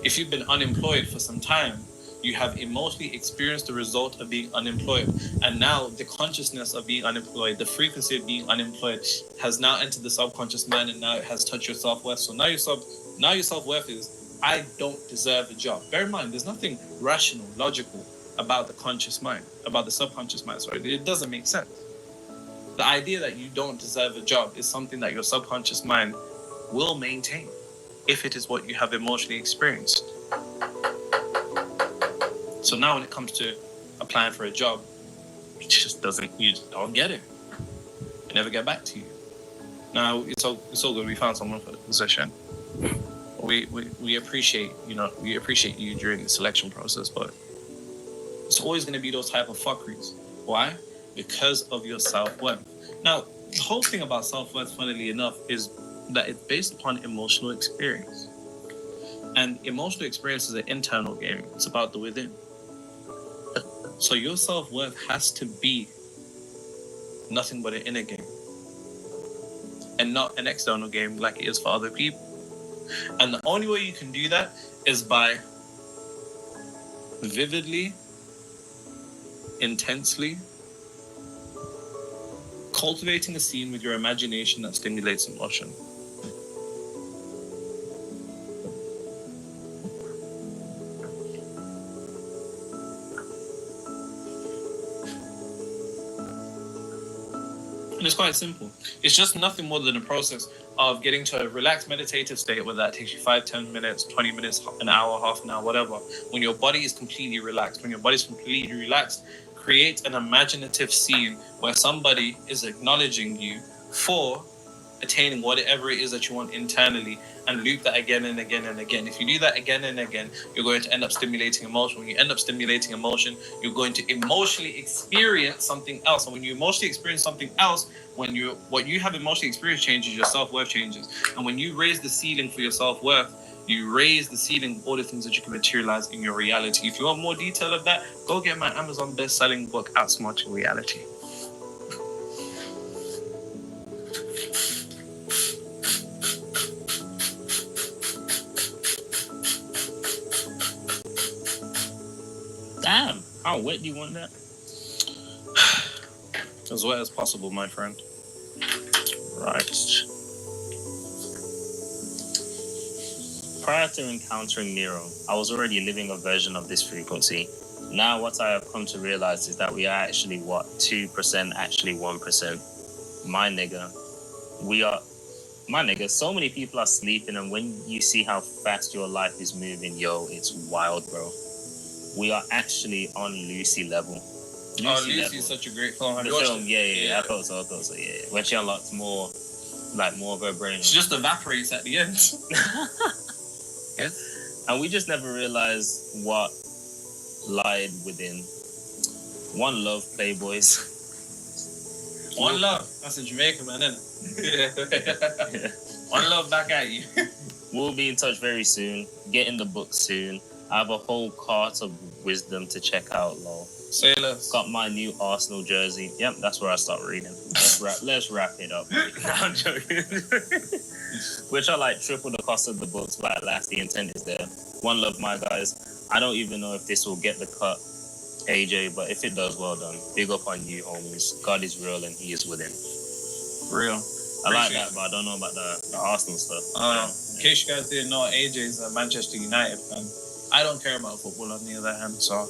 If you've been unemployed for some time, you have emotionally experienced the result of being unemployed. And now the consciousness of being unemployed, the frequency of being unemployed has now entered the subconscious mind, and now it has touched your self-worth. So now your self-worth is, I don't deserve a job. Bear in mind, there's nothing rational, logical about the conscious mind, about the subconscious mind. Sorry, it doesn't make sense. The idea that you don't deserve a job is something that your subconscious mind will maintain if it is what you have emotionally experienced. So now when it comes to applying for a job, you just don't get it. It never get back to you. Now it's all good. We found someone for the position. We appreciate you during the selection process, but it's always going to be those type of fuckeries. Why? because of your self-worth. Now, the whole thing about self-worth, funnily enough, is that it's based upon emotional experience. And emotional experience is an internal game. It's about the within. So your self-worth has to be nothing but an inner game and not an external game like it is for other people. And the only way you can do that is by vividly, intensely cultivating a scene with your imagination that stimulates emotion. And it's quite simple. It's just nothing more than a process of getting to a relaxed meditative state, whether that takes you 5, 10 minutes, 20 minutes, an hour, half an hour, whatever. When your body is completely relaxed, create an imaginative scene where somebody is acknowledging you for attaining whatever it is that you want internally, and loop that again and again and again. If you do that again and again, you're going to end up stimulating emotion. When you end up stimulating emotion, you're going to emotionally experience something else. And when you emotionally experience something else, what you have emotionally experienced changes, your self-worth changes. And when you raise the ceiling for your self-worth, you raise the ceiling of all the things that you can materialize in your reality. If you want more detail of that, go get my Amazon best-selling book, Outsmarting Reality. Damn, how wet do you want that? As wet as possible, my friend. Right. Prior to encountering Nero, I was already living a version of this frequency. Now what I have come to realize is that we are actually 2%, actually 1%. My nigga, so many people are sleeping, and when you see how fast your life is moving, yo, it's wild, bro. We are actually on Lucy level. Lucy is such a great film. Have you watched it? Yeah. I thought so, yeah. When she unlocks more of her brain. She just evaporates at the end. Yeah. And we just never realized what lied within. One love, Playboys. One love. That's in Jamaica, man, isn't it? Yeah. One love back at you. We'll be in touch very soon. Get in the book soon. I have a whole cart of wisdom to check out, lol. Say less. Got my new Arsenal jersey. Yep, that's where I start reading. Let's wrap it up. No, I'm joking. Which are like triple the cost of the books, but at last the intent is there. One love, my guys. I don't even know if this will get the cut, AJ, but if it does, well done. Big up on you, homies. God is real and he is within. Real. I like that, but I don't know about the Arsenal stuff. In case you guys didn't know, AJ is a Manchester United fan. I don't care about football on the other hand, so...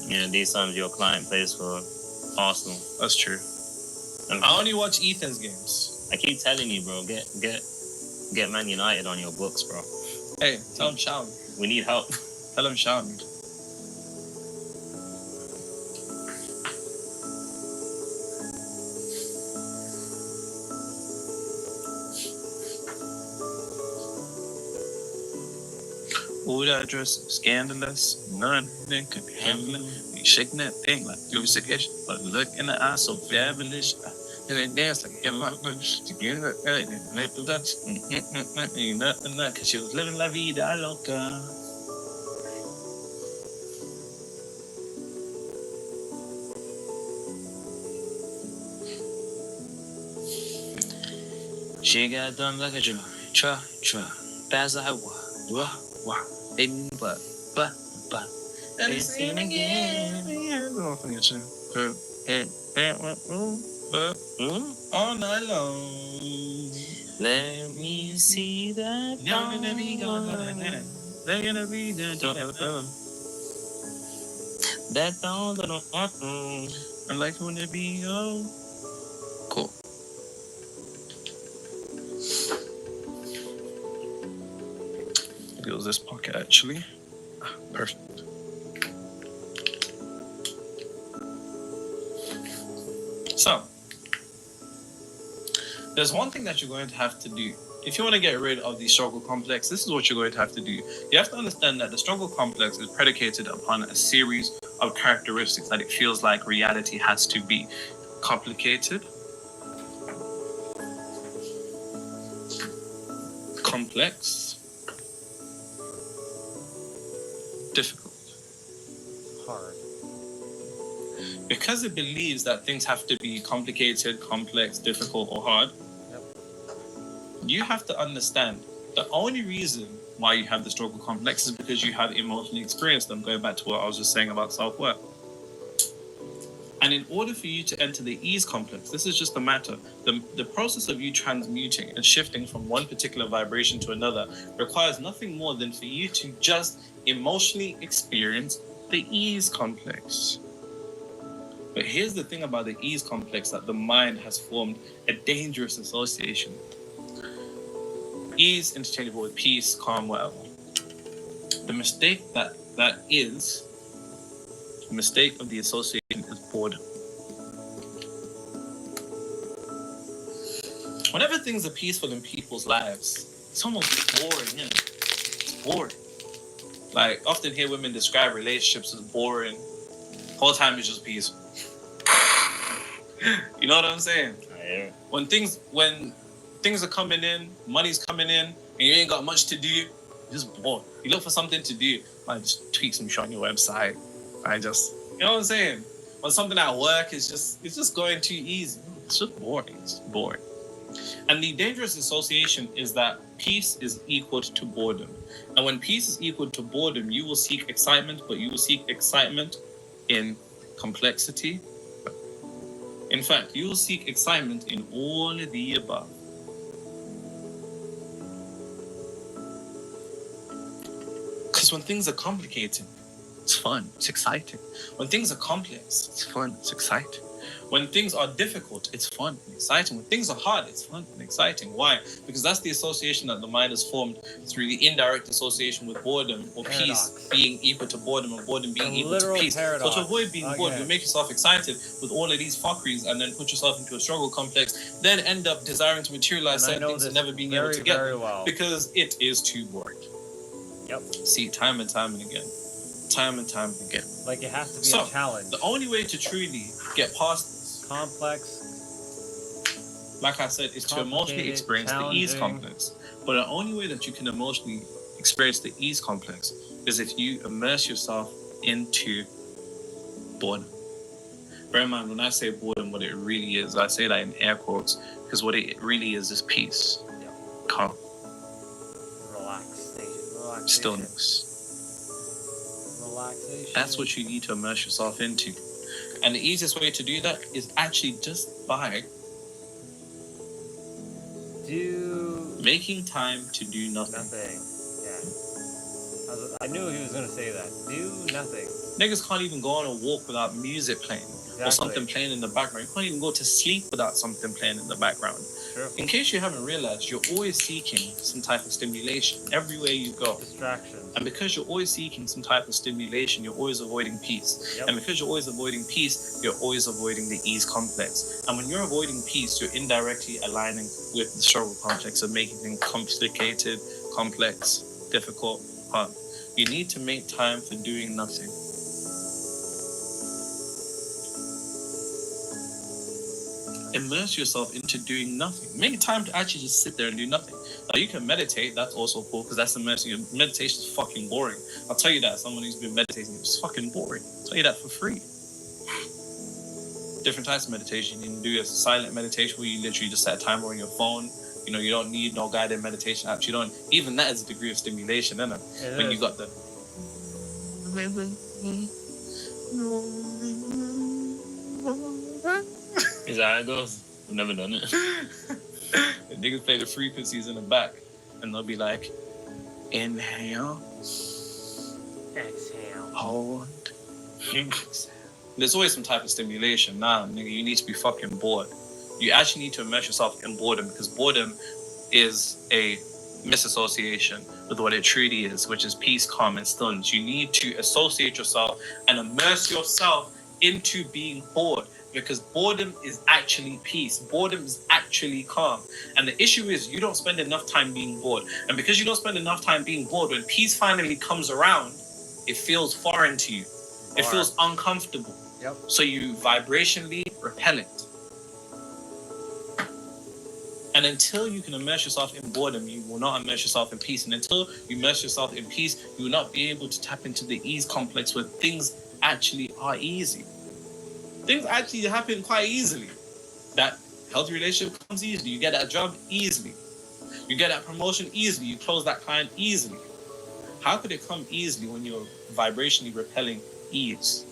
Yeah, these times your client plays for Arsenal. That's true. And I only watch Ethan's games. I keep telling you, bro, get Man United on your books, bro. Hey, tell him shout me. We need help. Tell him shout me. Ooh, that dress scandalous. None can handle it. You shaking that thing like you're sick, but look in the eye so fabulous. And then dance like get my to get it right. And they do that. Ain't nothing like, cause she was living la vida loca. She got done like a draw, fast like wah, baby, but, and it's seen again. All night long. Let me see that. They're gonna be gone. They're gonna be there. That don't. I like when they be cool. It goes this pocket actually. Perfect. So, there's one thing that you're going to have to do. If you want to get rid of the struggle complex, this is what you're going to have to do. You have to understand that the struggle complex is predicated upon a series of characteristics that it feels like reality has to be. complicated, complex, difficult. Hard. Because it believes that things have to be complicated, complex, difficult, or hard, Yep. you have to understand the only reason why you have the struggle complex is because you have emotionally experienced them, going back to what I was just saying about self-worth. And in order for you to enter the ease complex, this is just a matter. The process of you transmuting and shifting from one particular vibration to another requires nothing more than for you to just emotionally experience the ease complex. But here's the thing about the ease complex, that the mind has formed a dangerous association. Ease interchangeable with peace, calm, whatever. The mistake the mistake of the association is boredom. Whenever things are peaceful in people's lives, it's almost boring, isn't it? It's boring. Like, often hear women describe relationships as boring. Whole time it's just peaceful. You know what I'm saying? Yeah. When things are coming in, money's coming in, and you ain't got much to do, you're just bored. You look for something to do. I just tweak some shit on your website. You know what I'm saying? When something at work is just going too easy. It's just boring. It's boring. And the dangerous association is that peace is equal to boredom. And when peace is equal to boredom, you will seek excitement, but you will seek excitement in complexity. In fact, you will seek excitement in all of the above. Because when things are complicated, it's fun, it's exciting. When things are complex, it's fun, it's exciting. When things are difficult, it's fun and exciting. When things are hard, it's fun and exciting. Why? Because that's the association that the mind has formed through the indirect association with boredom, or Paradox. peace being equal to boredom, and boredom being A equal to literal peace. paradox. So to avoid being bored, Again. you make yourself excited with all of these fuckeries and then put yourself into a struggle complex, then end up desiring to materialize And I certain know things and this never being able to get very them well. because it is too boring. Yep. See, time and time and again. Time and time and again. Like, it has to be So, a challenge. the only way to truly get past this, Complex. like I said, is to emotionally Complicated, experience the ease challenging. complex. But the only way that you can emotionally experience the ease complex is if you immerse yourself into boredom. Bear in mind, when I say boredom, what it really is, I say that in air quotes, because what it really is peace, Yep. calm, Relaxation. stillness. Relaxation. That's what you need to immerse yourself into. And the easiest way to do that is actually just by Do making time to do nothing. nothing. Yeah. I knew he was gonna say that. Do nothing. Niggas can't even go on a walk without music playing or Exactly. something playing in the background. You can't even go to sleep without something playing in the background. True. In case you haven't realized, you're always seeking some type of stimulation everywhere you go. Distractions. And because you're always seeking some type of stimulation, you're always avoiding peace. Yep. And because you're always avoiding peace, you're always avoiding the ease complex. And when you're avoiding peace, you're indirectly aligning with the struggle complex of making things complicated, complex, difficult, hard. You need to make time for doing nothing. Immerse yourself into doing nothing. Make time to actually just sit there and do nothing. Now, you can meditate. That's also cool because that's immersion. Meditation is fucking boring. I'll tell you that. Someone who's been meditating, it's fucking boring. I'll tell you that for free. Different types of meditation. You can do a silent meditation where you literally just set a timer on your phone. You know, you don't need no guided meditation apps. You don't. Even that is a degree of stimulation, isn't it? It When is. you got the. Is that how it goes? I've never done it. The niggas play the frequencies in the back, and they'll be like, inhale, Exhale. hold. There's always some type of stimulation. Nah, nigga, you need to be fucking bored. You actually need to immerse yourself in boredom because boredom is a misassociation with what it truly is, which is peace, calm, and stillness. You need to associate yourself and immerse yourself into being bored because boredom is actually peace. Boredom is actually calm. And the issue is you don't spend enough time being bored. And because you don't spend enough time being bored, when peace finally comes around, it feels foreign to you. It feels uncomfortable. Yep. So you vibrationally repel it. And until you can immerse yourself in boredom, you will not immerse yourself in peace. And until you immerse yourself in peace, you will not be able to tap into the ease complex where things actually are easy. Things actually happen quite easily. That healthy relationship comes easily. You get that job easily. You get that promotion easily. You close that client easily. How could it come easily when you're vibrationally repelling ease?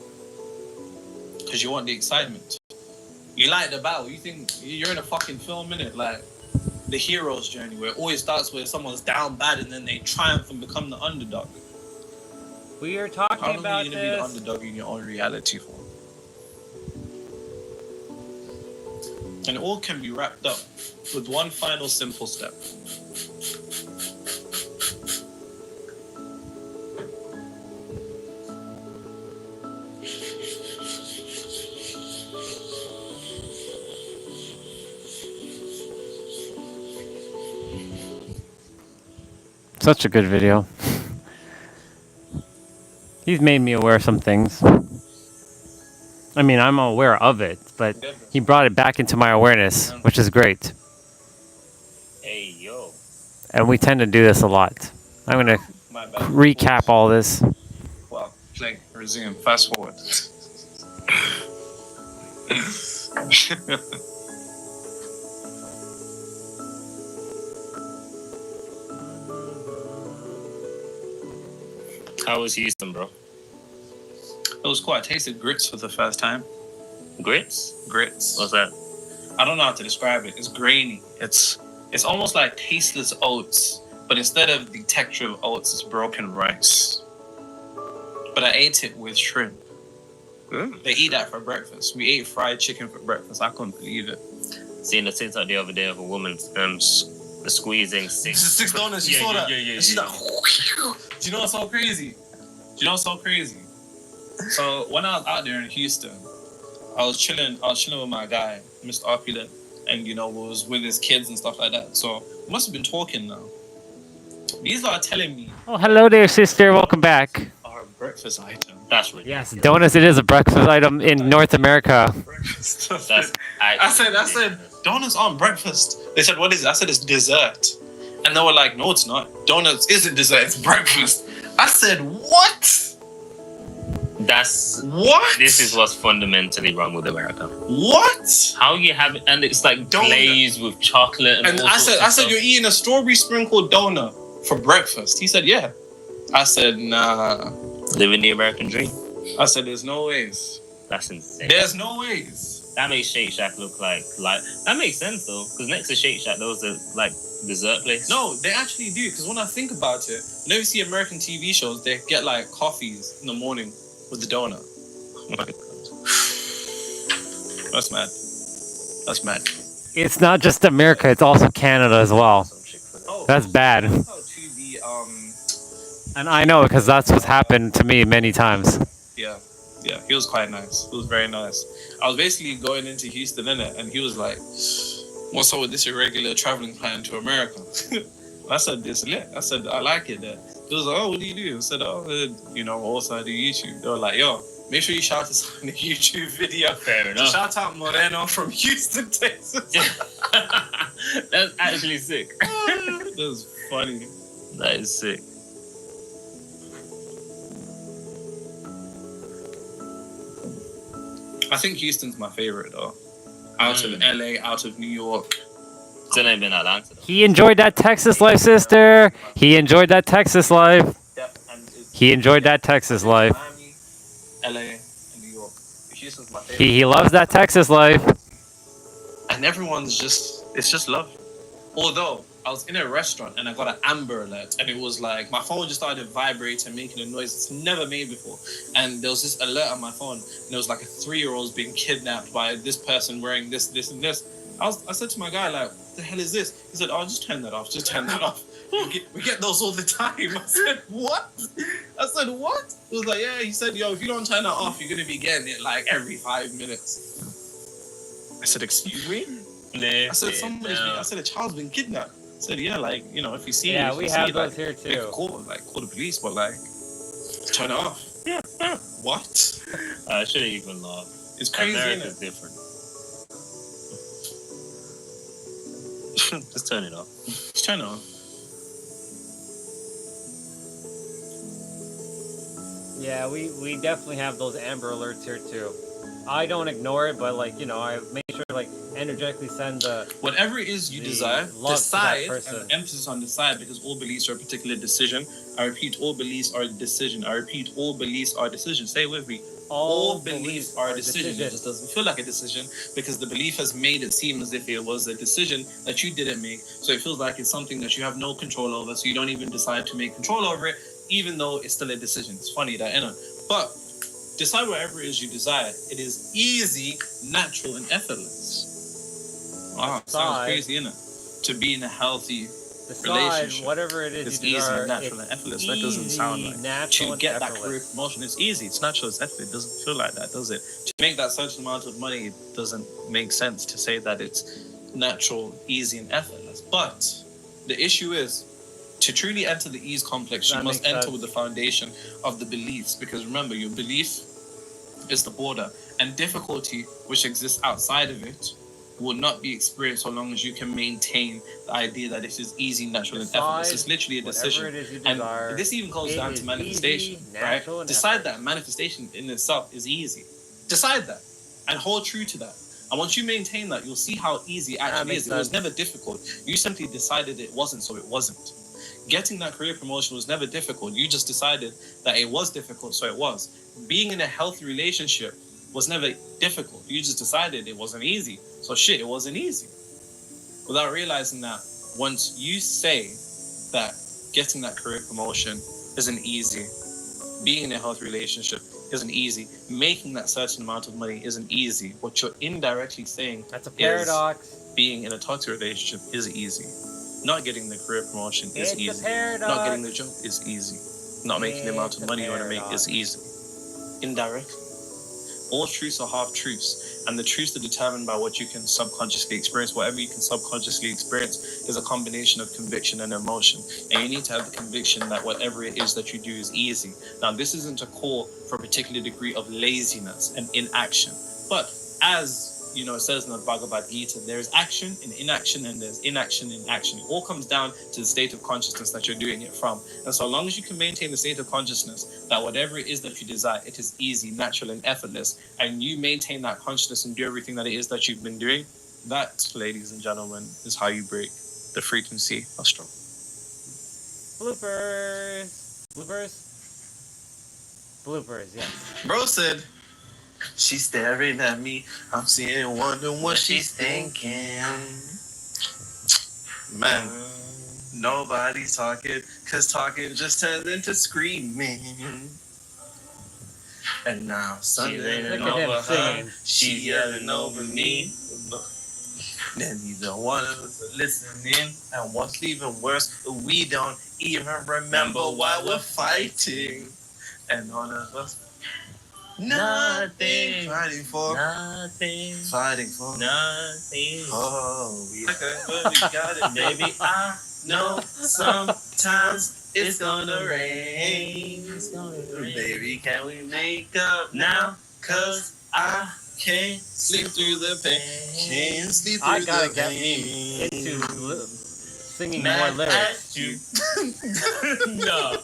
Because you want the excitement. You like the battle. You think you're in a fucking film, innit? Like the hero's journey, where it always starts where someone's down bad and then they triumph and become the underdog. We are How talking long are about you going to be the this. underdog in your own reality for? And it all can be wrapped up with one final simple step. Such a good video. He's made me aware of some things. I mean, I'm aware of it, but he brought it back into my awareness, which is great. Hey, yo. And we tend to do this a lot. I'm going to My bad. recap all this. Well, play, resume, fast forward. How was Houston, bro? It was cool. I tasted grits for the first time. Grits? Grits. What's that? I don't know how to describe it. It's grainy. It's almost like tasteless oats, but instead of the texture of oats, it's broken rice. But I ate it with shrimp. Mm. They eat that for breakfast. We ate fried chicken for breakfast. I couldn't believe it. Seen the TikTok the other day of a woman squeezing six donuts. You saw that? And she's like, do you know what's so crazy? So when I was out there in Houston, I was chilling with my guy, Mr. Opulent, and was with his kids and stuff like that. So we must have been talking now. These are telling me Oh, hello there, sister. Welcome back. our breakfast item. That's ridiculous. Yes, donuts. It is a breakfast item in North America. Breakfast. That's I said, donuts aren't breakfast. They said, what is it? I said, it's dessert. And they were like, no, it's not. Donuts isn't dessert, it's breakfast. I said, what? What? This is what's fundamentally wrong with America. What? How you have it, and it's like Donut. glazed with chocolate and all I sorts of said, stuff. you're eating a strawberry sprinkled donut for breakfast. He said, yeah. I said, nah. Living the American dream. I said, there's no ways. That's insane. There's no ways. That makes Shake Shack look like that makes sense though, because next to Shake Shack there was a like dessert place. No, they actually do. Because when I think about it, whenever you see American TV shows, they get like coffees in the morning with the donut. Oh my God. That's mad. It's not just America, it's also Canada as well. Some Chick-fil-A. Oh, That's bad. shout out to the And I know because that's what's happened to me many times. yeah, he was quite nice. It was very nice. I was basically going into Houston, innit? And he was like, what's up with this irregular traveling plan to America? I said, it's lit. I said, I like it there. He was like, oh, what do you do? I said, also I do YouTube. They were like, yo, make sure you shout us on the YouTube video. Fair enough. Shout out Moreno from Houston, Texas. That's actually sick. That was funny. That is sick. I think Houston's my favorite, though. Out of LA, out of New York. Still ain't been Atlanta though. He enjoyed that Texas life, sister. He enjoyed that Texas life. He enjoyed that Texas life. Miami, LA, and New York. Houston's my favorite. He loves that Texas life. And everyone's it's just love. Although I was in a restaurant and I got an Amber Alert, and it was like my phone just started vibrating, making a noise it's never made before. And there was this alert on my phone, and it was like a 3-year-old being kidnapped by this person wearing this, and this. I said to my guy, like, what the hell is this? He said, oh, just turn that off. We get those all the time. I said, what? He was like, yeah. He said, yo, if you don't turn that off, you're going to be getting it like every 5 minutes. I said, excuse me? I said, I said, a child's been kidnapped. I said, yeah, like, if you see Yeah, if we you have see, those like, here too. Call the police, but like, turn it off. What? I shouldn't even laugh. It's crazy, America's innit? different. Just turn it off. Just turn it on. Yeah, we definitely have those Amber Alerts here too. I don't ignore it, but like, you know, I make sure to like energetically send the Whatever it is you The desire, love to that decide, person. and emphasis on decide, because all beliefs are a particular decision. I repeat, all beliefs are a decision. I repeat, all beliefs are decisions. Say it with me. All beliefs are a decision. It just doesn't feel like a decision because the belief has made it seem as if it was a decision that you didn't make. So it feels like it's something that you have no control over. So you don't even decide to make control over it, even though it's still a decision. It's funny that, you know. But decide whatever it is you desire. It is easy, natural, and effortless. Wow, sounds crazy, innit? To be in a healthy relationship. whatever it is It's you easy, desire. natural, and effortless. That doesn't sound like natural, to and get that effortless. career promotion. It's easy. It's natural. It's effortless. It doesn't feel like that, does it? To make that certain amount of money, it doesn't make sense to say that it's natural, easy, and effortless. But the issue is, to truly enter the ease complex, you That must makes enter sense. with the foundation of the beliefs. Because remember, your belief is the border, and difficulty which exists outside of it will not be experienced so long as you can maintain the idea that this is easy, natural, and effortless. It's literally a decision. Whatever it is you And desire, this even goes it down is to manifestation, easy, right? natural, and Decide effortless. that manifestation in itself is easy. Decide that and hold true to that. And once you maintain that, you'll see how easy it actually makes is. It was sense. never difficult. You simply decided it wasn't, so it wasn't. Getting that career promotion was never difficult. You just decided that it was difficult, so it was. Being in a healthy relationship was never difficult. You just decided it wasn't easy. So shit, it wasn't easy. Without realizing that once you say that getting that career promotion isn't easy, being in a healthy relationship isn't easy, making that certain amount of money isn't easy, what you're indirectly saying That's a is paradox. being in a toxic relationship is easy. Not getting the career promotion is It's easy. a paradox. Not getting the job is easy. Not making the amount of It's a money you want to make paradox. is easy. Indirectly. All truths are half truths, and the truths are determined by what you can subconsciously experience. Whatever you can subconsciously experience is a combination of conviction and emotion. And you need to have the conviction that whatever it is that you do is easy. Now, this isn't a call for a particular degree of laziness and inaction, but as you know, it says in the Bhagavad Gita, there is action in inaction, and there's inaction in action. It all comes down to the state of consciousness that you're doing it from. And so long as you can maintain the state of consciousness that whatever it is that you desire, it is easy, natural, and effortless, and you maintain that consciousness and do everything that it is that you've been doing, that, ladies and gentlemen, is how you break the frequency of struggle. Bloopers. Bloopers, yes. Bro said, she's staring at me. I'm seeing, wondering what she's thinking. Man, nobody's talking, cause talking just turns into screaming. And now something Look at him over her, singing. she yelling over me. Then neither one of us are listening. And what's even worse, we don't even remember why we're fighting. And none of us nothing fighting for Nothing. fighting for Nothing. oh we got it baby. I know sometimes it's gonna rain. It's gonna rain. Baby, can we make up now? Cause I can't sleep through the pain. Can't sleep through I gotta the get pain. into singing Mad more lyrics. at you. No.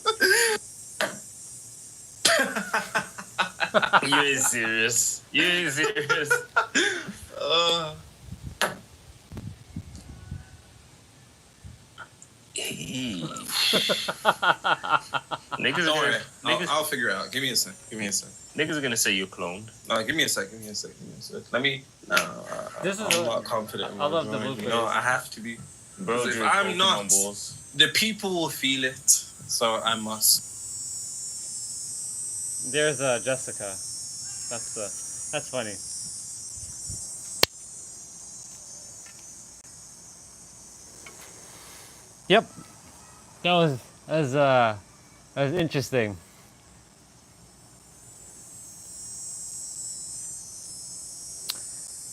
You ain't serious. You ain't serious. Niggas Don't are worry. gonna, I'll figure it out. Give me a sec. niggas are gonna say you're cloned. No, give me a sec. Let me. This is I'm a- not confident. in I my love the drawing. blue You know, face. I have to be. Bro, If drew I'm Pokemon not, balls. the people will feel it. So I must. There's Jessica. That's funny. Yep. That was interesting.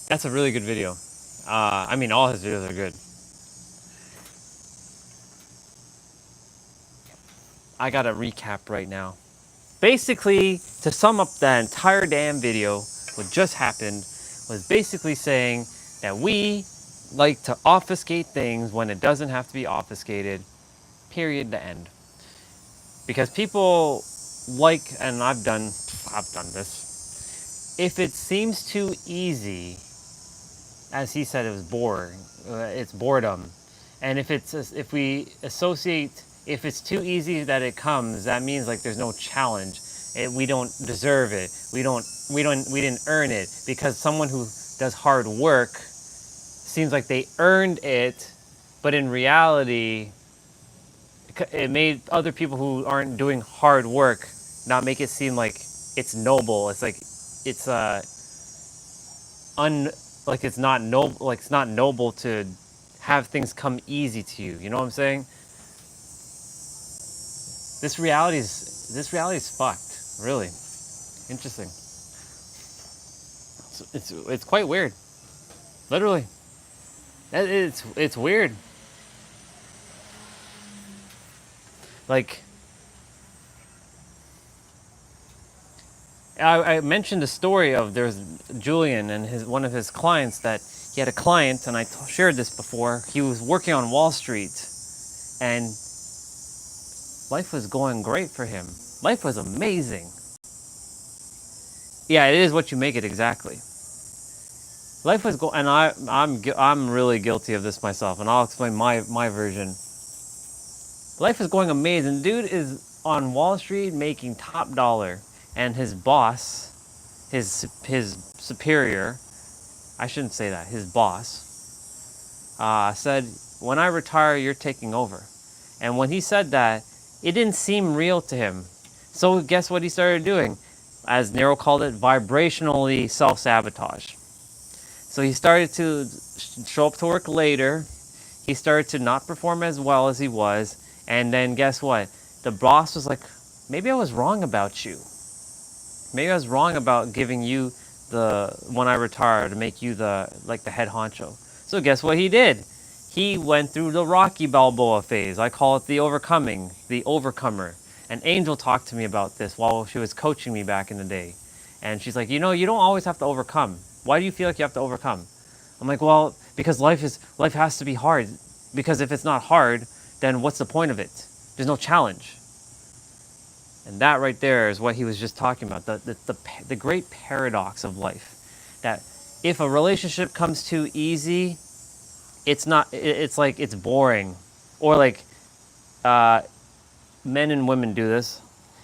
That's a really good video. I mean, all his videos are good. I gotta recap right now. Basically, to sum up that entire damn video, what just happened was basically saying that we like to obfuscate things when it doesn't have to be obfuscated. Period. The end. Because people like, and I've done this. If it seems too easy, as he said, it was boring. It's boredom, and if we associate, if it's too easy that it comes, that means like there's no challenge. We don't deserve it. We didn't earn it, because someone who does hard work seems like they earned it, but in reality, it made other people who aren't doing hard work not make it seem like it's noble. It's like it's un like it's not noble, like it's not noble to have things come easy to you. You know what I'm saying? This reality is fucked. Really interesting. It's quite weird. Literally, it's weird. Like I mentioned the story of there's Julian and one of his clients, that he had a client, and I shared this before. He was working on Wall Street, and life was going great for him. Life was amazing. Yeah, it is what you make it, exactly. Life was and I'm really guilty of this myself, and I'll explain my version. Life is going amazing. Dude is on Wall Street making top dollar, and his boss, his superior, I shouldn't say that, his boss, said, "When I retire, you're taking over." And when he said that, it didn't seem real to him. So guess what he started doing? As Nero called it, vibrationally self-sabotage. So he started to show up to work later. He started to not perform as well as he was. And then guess what? The boss was like, maybe I was wrong about you. Maybe I was wrong about giving you when I retire, to make you the head honcho. So guess what he did? He went through the Rocky Balboa phase. I call it the overcomer. And Angel talked to me about this while she was coaching me back in the day. And she's like, you don't always have to overcome. Why do you feel like you have to overcome? I'm like, well, because life has to be hard. Because if it's not hard, then what's the point of it? There's no challenge. And that right there is what he was just talking about, the great paradox of life. That if a relationship comes too easy, it's like it's boring. Or like men and women do this.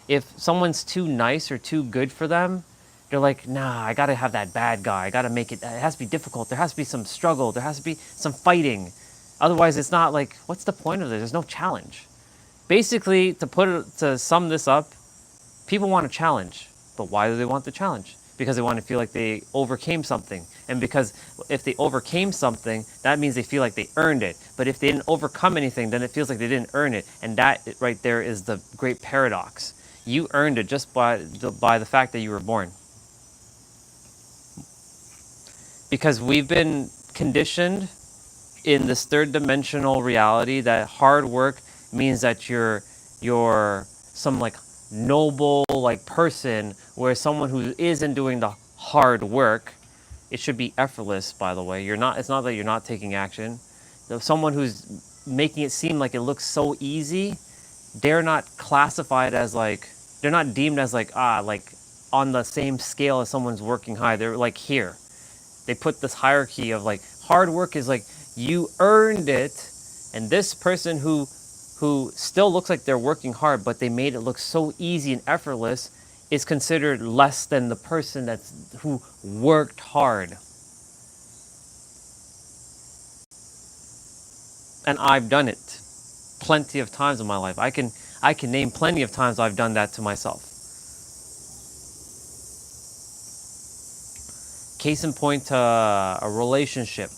If someone's too nice or too good for them, they're like, nah, I gotta have that bad guy. I gotta make it has to be difficult. There has to be some struggle. There has to be some fighting. Otherwise, it's not like, what's the point of it? There's no challenge. Basically, to sum this up, people want a challenge. But why do they want the challenge? Because they want to feel like they overcame something. And because if they overcame something, that means they feel like they earned it. But if they didn't overcome anything, then it feels like they didn't earn it. And that right there is the great paradox. You earned it just by the fact that you were born. Because we've been conditioned in this third dimensional reality that hard work means that you're some like noble like person, where someone who isn't doing the hard work, it should be effortless, by the way. It's not that you're not taking action. Someone who's making it seem like it looks so easy, they're not classified as like, they're not deemed as like on the same scale as someone's working high. They're like here. They put this hierarchy of like hard work is like you earned it, and this person who still looks like they're working hard, but they made it look so easy and effortless, is considered less than the person who worked hard. And I've done it plenty of times in my life. I can name plenty of times I've done that to myself. Case in point, a relationship,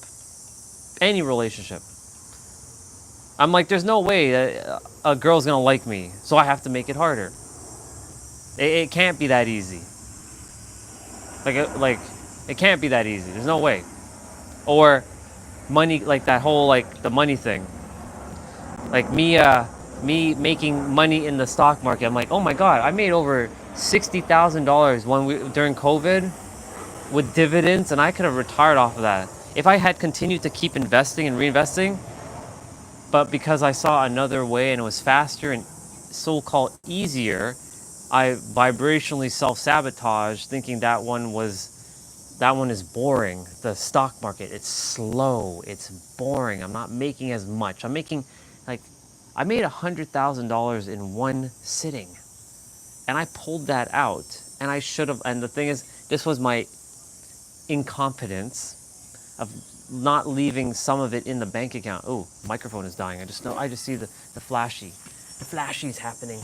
any relationship. I'm like, there's no way that a girl's gonna like me, so I have to make it harder. It can't be that easy. Like it can't be that easy. There's no way. Or money, like that whole like the money thing. Like me making money in the stock market. I'm like, oh my god, I made over $60,000 during COVID with dividends, and I could have retired off of that. If I had continued to keep investing and reinvesting, but because I saw another way and it was faster and so-called easier, I vibrationally self-sabotage thinking that one is boring. The stock market, it's slow, it's boring. I'm not making as much. I'm making like I made $100,000 in one sitting. And I pulled that out. And I should have, and the thing is, this was my incompetence of not leaving some of it in the bank account. Oh, microphone is dying. I just see the flashy. The flashy's happening.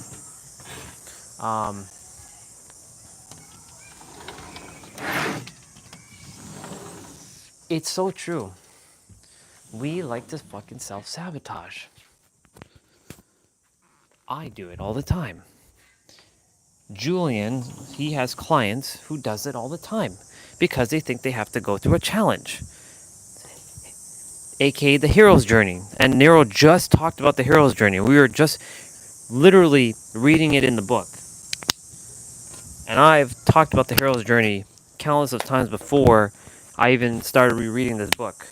It's so true. We like to fucking self-sabotage. I do it all the time. Julian, he has clients who does it all the time because they think they have to go through a challenge, aka the hero's journey. And Nero just talked about the hero's journey. We were just literally reading it in the book. And I've talked about the hero's journey countless of times before I even started rereading this book.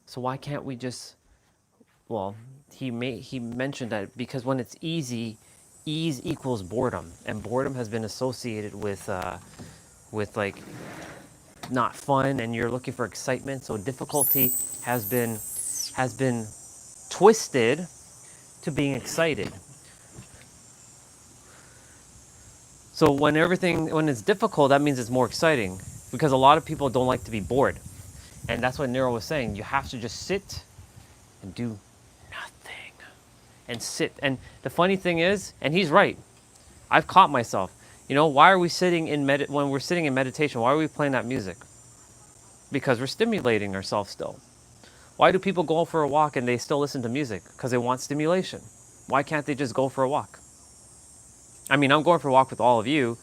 So why can't we just, well, he mentioned that because when it's easy, ease equals boredom, and boredom has been associated with like not fun, and you're looking for excitement. So difficulty has been twisted to being excited. So when it's difficult, that means it's more exciting because a lot of people don't like to be bored. And that's what Nero was saying. You have to just sit and do nothing and sit. And the funny thing is, and he's right, I've caught myself. Why are we sitting when we're sitting in meditation, why are we playing that music? Because we're stimulating ourselves still. Why do people go for a walk and they still listen to music? Because they want stimulation. Why can't they just go for a walk? I mean, I'm going for a walk with all of you,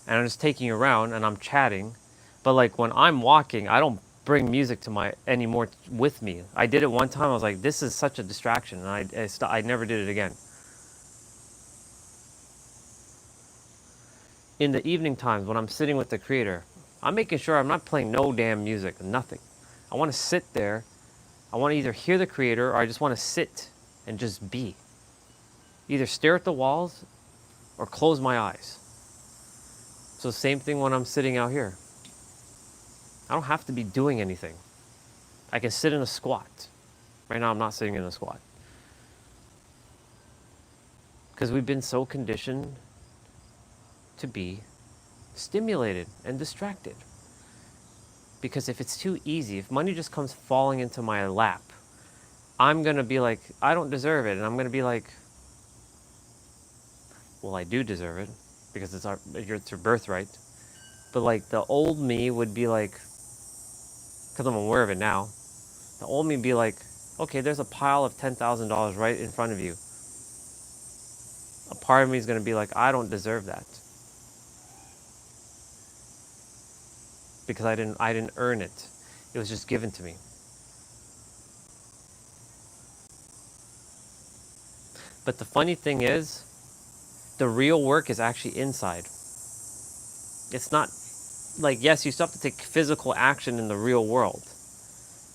and I'm just taking you around and I'm chatting. But like when I'm walking, I don't bring music anymore with me. I did it one time. I was like, this is such a distraction, and I never did it again. In the evening times when I'm sitting with the creator, I'm making sure I'm not playing no damn music, nothing. I want to sit there. I want to either hear the creator or I just want to sit and just be. Either stare at the walls or close my eyes. So same thing when I'm sitting out here. I don't have to be doing anything. I can sit in a squat. Right now I'm not sitting in a squat. Because we've been so conditioned to be stimulated and distracted. Because if it's too easy, if money just comes falling into my lap, I'm going to be like, I don't deserve it. And I'm going to be like, well, I do deserve it because it's your birthright. But like the old me would be like, because I'm aware of it now, the old me would be like, okay, there's a pile of $10,000 right in front of you. A part of me is going to be like, I don't deserve that. Because I didn't earn it. It was just given to me. But the funny thing is, the real work is actually inside. It's not like, yes, you still have to take physical action in the real world,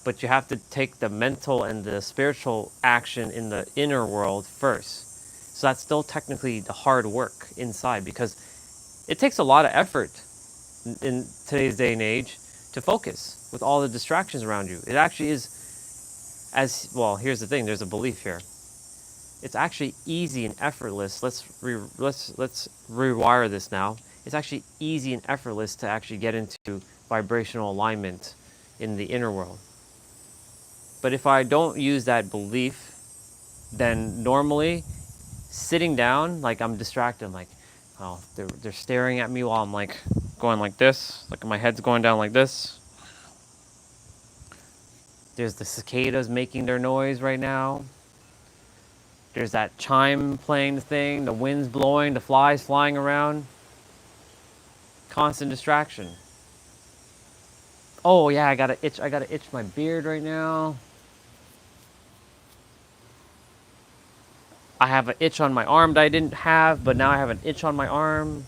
but you have to take the mental and the spiritual action in the inner world first. So that's still technically the hard work inside, because it takes a lot of effort in today's day and age to focus with all the distractions around you. It actually is, well, here's the thing, there's a belief here. It's actually easy and effortless. Let's rewire this now. It's actually easy and effortless to actually get into vibrational alignment in the inner world. But if I don't use that belief, then normally sitting down, like I'm distracted, I'm like, oh, they're staring at me while I'm like going like this, like my head's going down like this. There's the cicadas making their noise right now. There's that chime playing the thing, the wind's blowing, the flies flying around. Constant distraction. Oh yeah, I gotta itch my beard right now. I have an itch on my arm that I didn't have, but now I have an itch on my arm.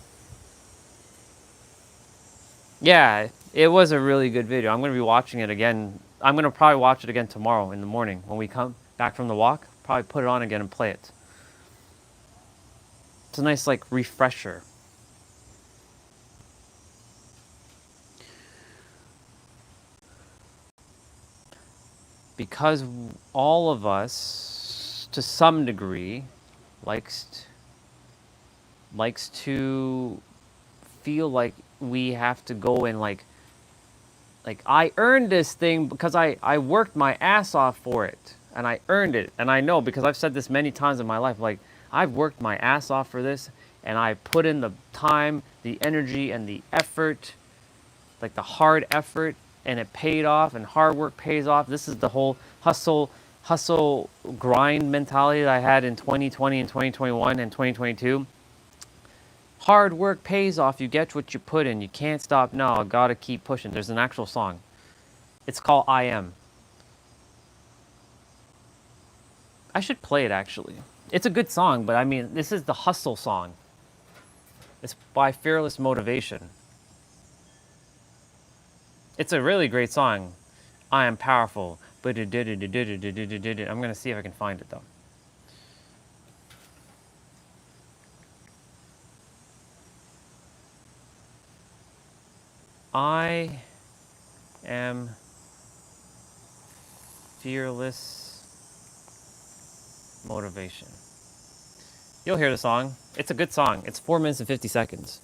Yeah, it was a really good video. I'm going to be watching it again. I'm going to probably watch it again tomorrow in the morning when we come back from the walk. Probably put it on again and play it. It's a nice like refresher. Because all of us, to some degree, likes to feel like we have to go and like I earned this thing because I worked my ass off for it and I earned it. And I know because I've said this many times in my life, like I've worked my ass off for this and I put in the time, the energy and the effort, like the hard effort, and it paid off and hard work pays off. This is the whole hustle grind mentality that I had in 2020 and 2021 and 2022. Hard work pays off. You get what you put in. You can't stop now. Gotta keep pushing. There's an actual song. It's called I Am. I should play it actually. It's a good song, but I mean, this is the hustle song. It's by Fearless Motivation. It's a really great song. I am powerful. I'm gonna see if I can find it though. I am fearless motivation. You'll hear the song. It's a good song. It's 4 minutes and 50 seconds.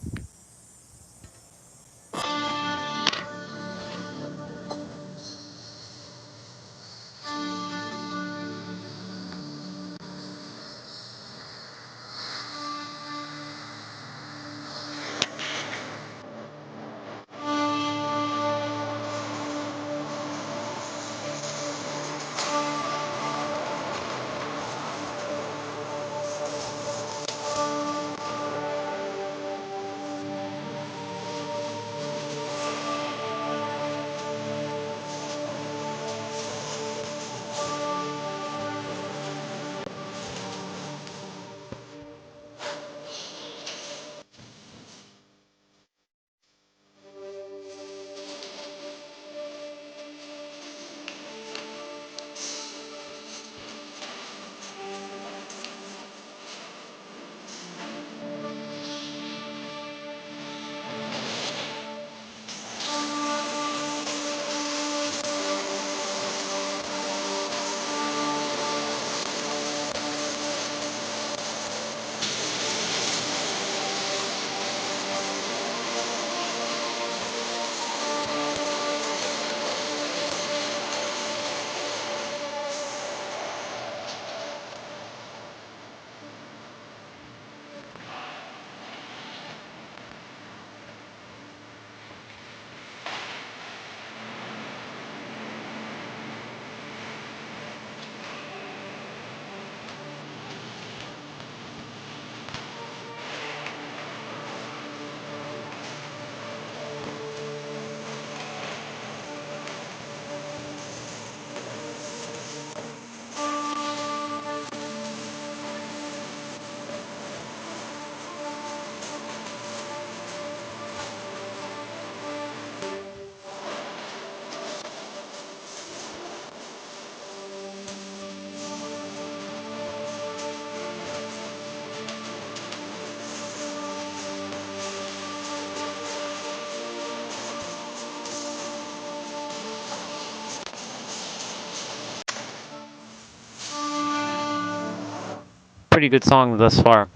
Pretty good song thus far.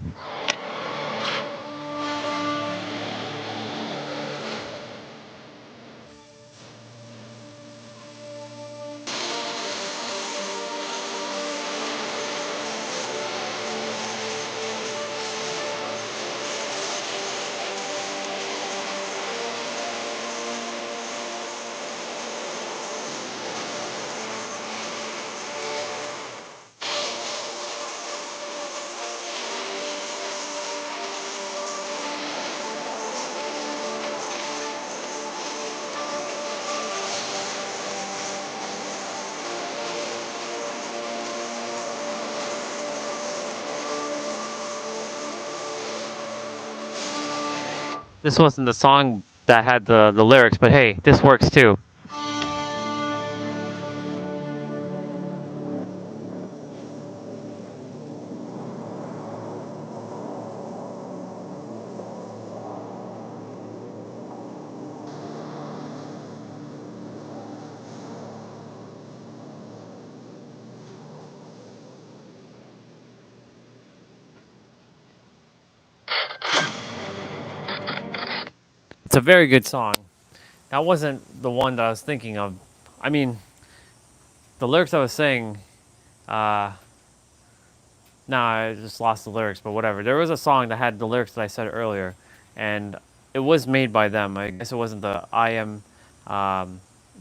This wasn't the song that had the lyrics, but hey, this works too. It's a very good song. That wasn't the one that I was thinking of. I mean, the lyrics I was saying, uh, nah, I just lost the lyrics, but whatever. There was a song that had the lyrics that I said earlier, and it was made by them. I guess it wasn't the I am,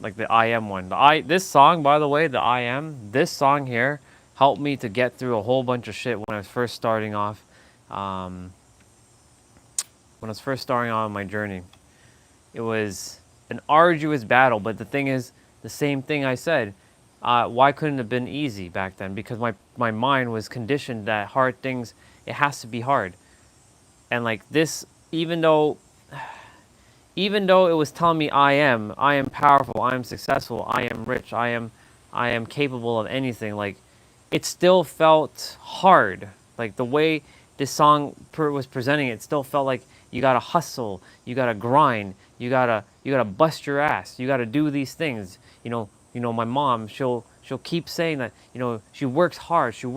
like the I am one. This song, by the way, the I am, this song here helped me to get through a whole bunch of shit when I was first starting off, um, when I was first starting on my journey. It was an arduous battle, but the thing is, the same thing I said. Why couldn't it have been easy back then? Because my mind was conditioned that hard things, it has to be hard. And like this, even though it was telling me I am powerful, I am successful, I am rich, I am capable of anything, like it still felt hard. Like the way this song was presenting it still felt like you gotta hustle, you gotta grind, you gotta bust your ass, you gotta do these things. My mom, she'll keep saying that, she works hard, she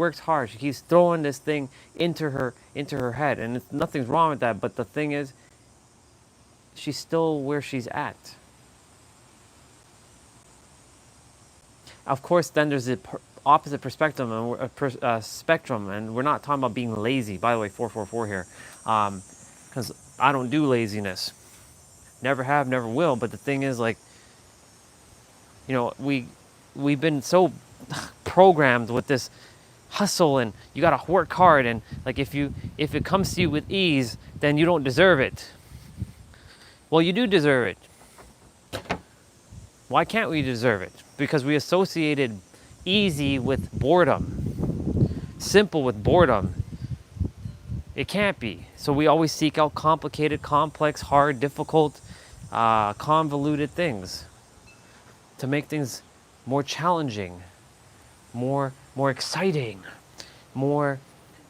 keeps throwing this thing into her head, and nothing's wrong with that, but the thing is, she's still where she's at. Of course, then there's the opposite perspective and spectrum, and we're not talking about being lazy. By the way, 444 here, because I don't do laziness. Never have, never will. But the thing is, like, we've been so programmed with this hustle, and you gotta work hard, and like if it comes to you with ease, then you don't deserve it. Well, you do deserve it. Why can't we deserve it? Because we associated easy with boredom, simple with boredom. It can't be. So we always seek out complicated, complex, hard, difficult, convoluted things to make things more challenging, more exciting, more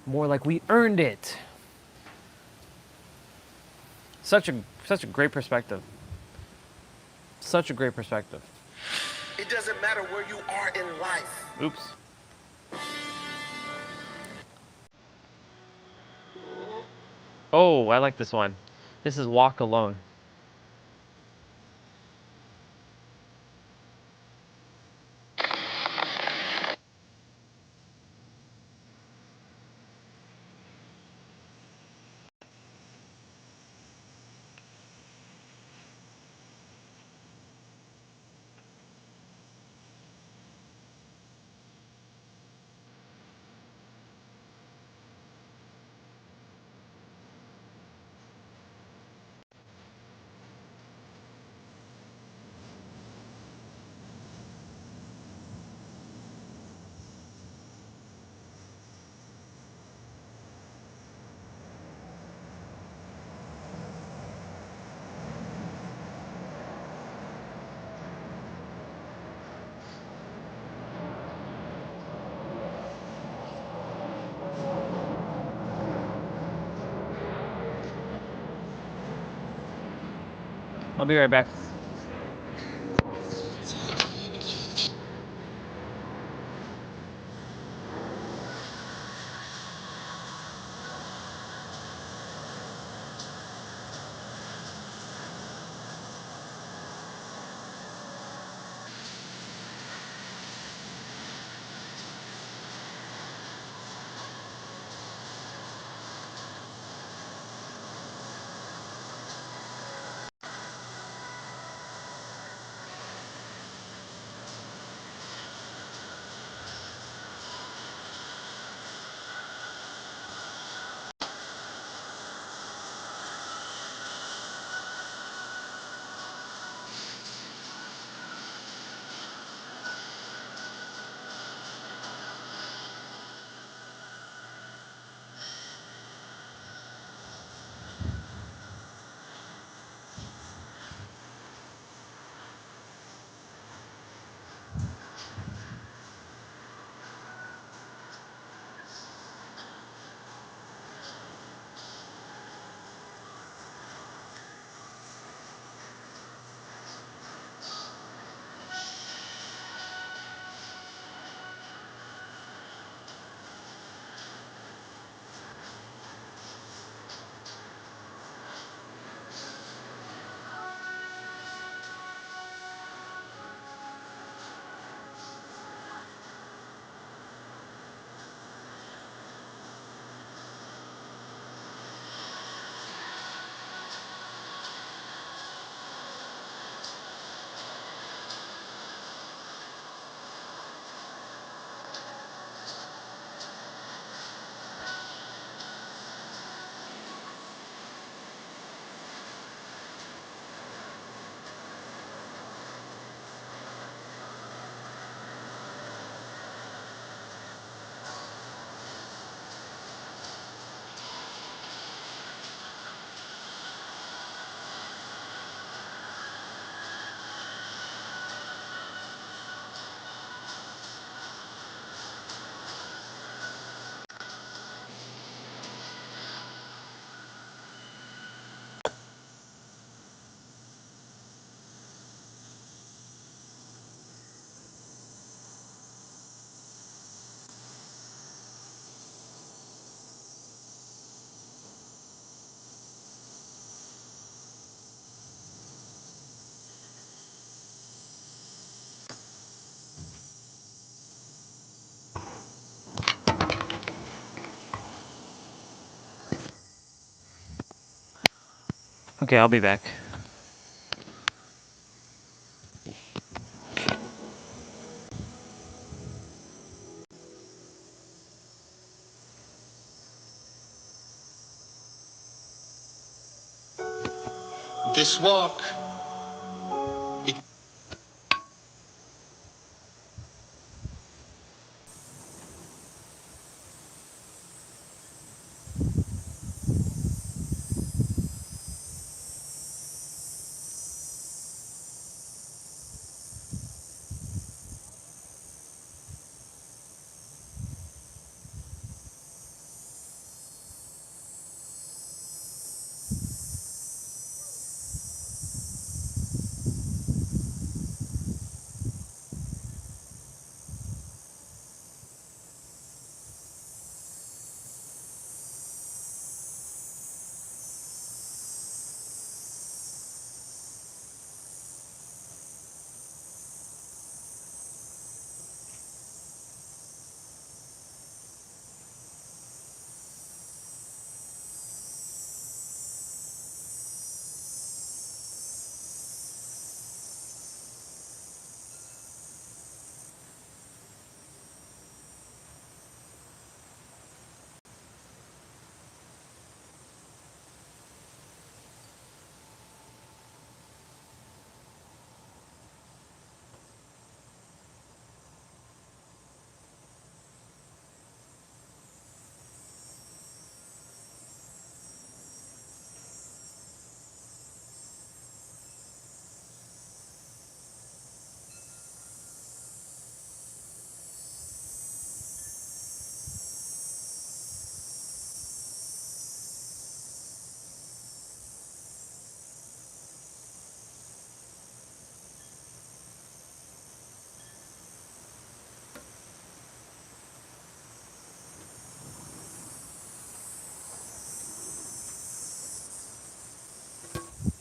like we earned it. Such a great perspective. Such a great perspective. It doesn't matter where you are in life. Oops. Oh, I like this one. This is Walk Alone. I'll be right back. Okay, I'll be back. This walk,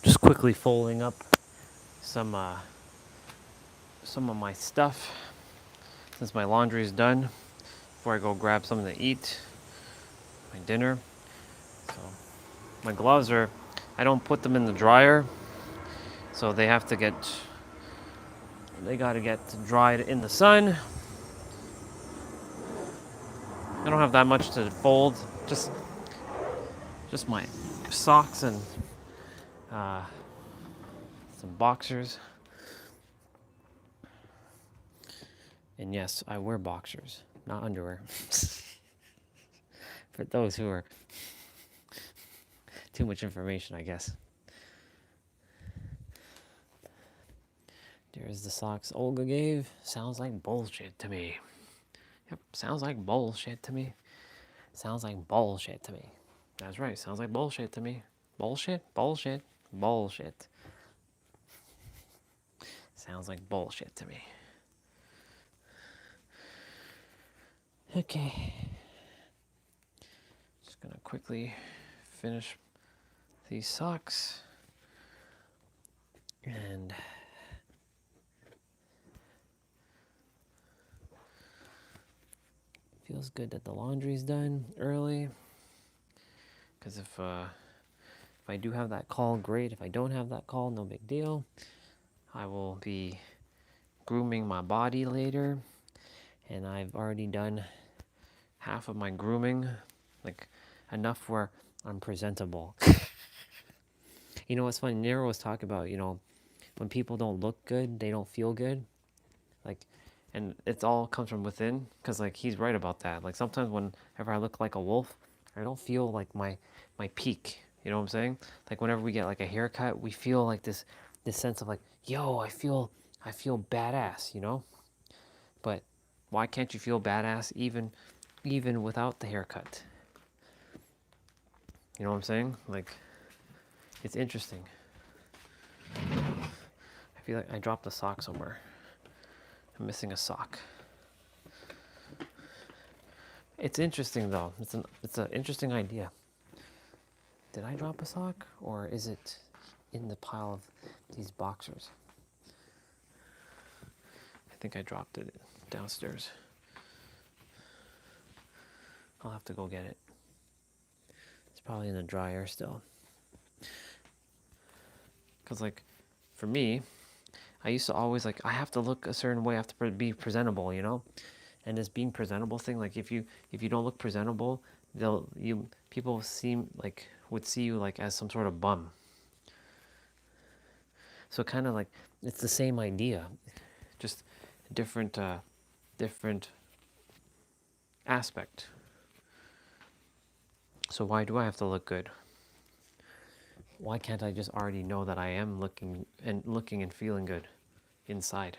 Just quickly folding up some of my stuff since my laundry is done before I go grab something to eat, my dinner. So my gloves are, I don't put them in the dryer, so they have to get, they gotta get dried in the sun. I don't have that much to fold, just my socks and uh, some boxers. And yes, I wear boxers, not underwear. For those who are too much information, I guess. There's the socks Olga gave. Sounds like bullshit to me. Yep, sounds like bullshit to me. Sounds like bullshit to me. That's right, sounds like bullshit to me. Bullshit, bullshit, bullshit. Sounds like bullshit to me. Okay. Just gonna quickly finish these socks. And feels good that the laundry's done early. Because if I do have that call, great. If I don't have that call, no big deal. I will be grooming my body later. And I've already done half of my grooming. Like, enough where I'm presentable. You know what's funny? Nero was talking about, when people don't look good, they don't feel good. Like, and it all comes from within. Because, like, he's right about that. Like, sometimes whenever I look like a wolf, I don't feel like my peak. You know what I'm saying? Like, whenever we get, like, a haircut, we feel like this sense of, like, yo, I feel badass, But why can't you feel badass even without the haircut? You know what I'm saying? Like, it's interesting. I feel like I dropped a sock somewhere. I'm missing a sock. It's interesting though. It's an interesting idea. Did I drop a sock, or is it in the pile of these boxers? I think I dropped it downstairs. I'll have to go get it. It's probably in the dryer still. Because like, for me, I used to always like, I have to look a certain way, I have to be presentable, you know? And this being presentable thing, like if you don't look presentable, people seem like, would see you like as some sort of bum. So kind of like, it's the same idea, just different different aspect. So why do I have to look good? Why can't I just already know that I am looking and feeling good inside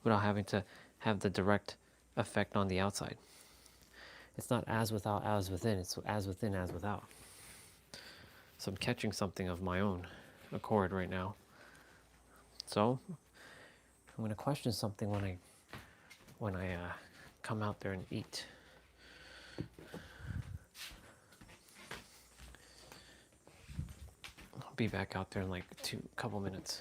without having to have the direct effect on the outside? It's not as without as within, it's as within as without. So I'm catching something of my own accord right now. So I'm going to question something when I come out there and eat. I'll be back out there in like couple minutes.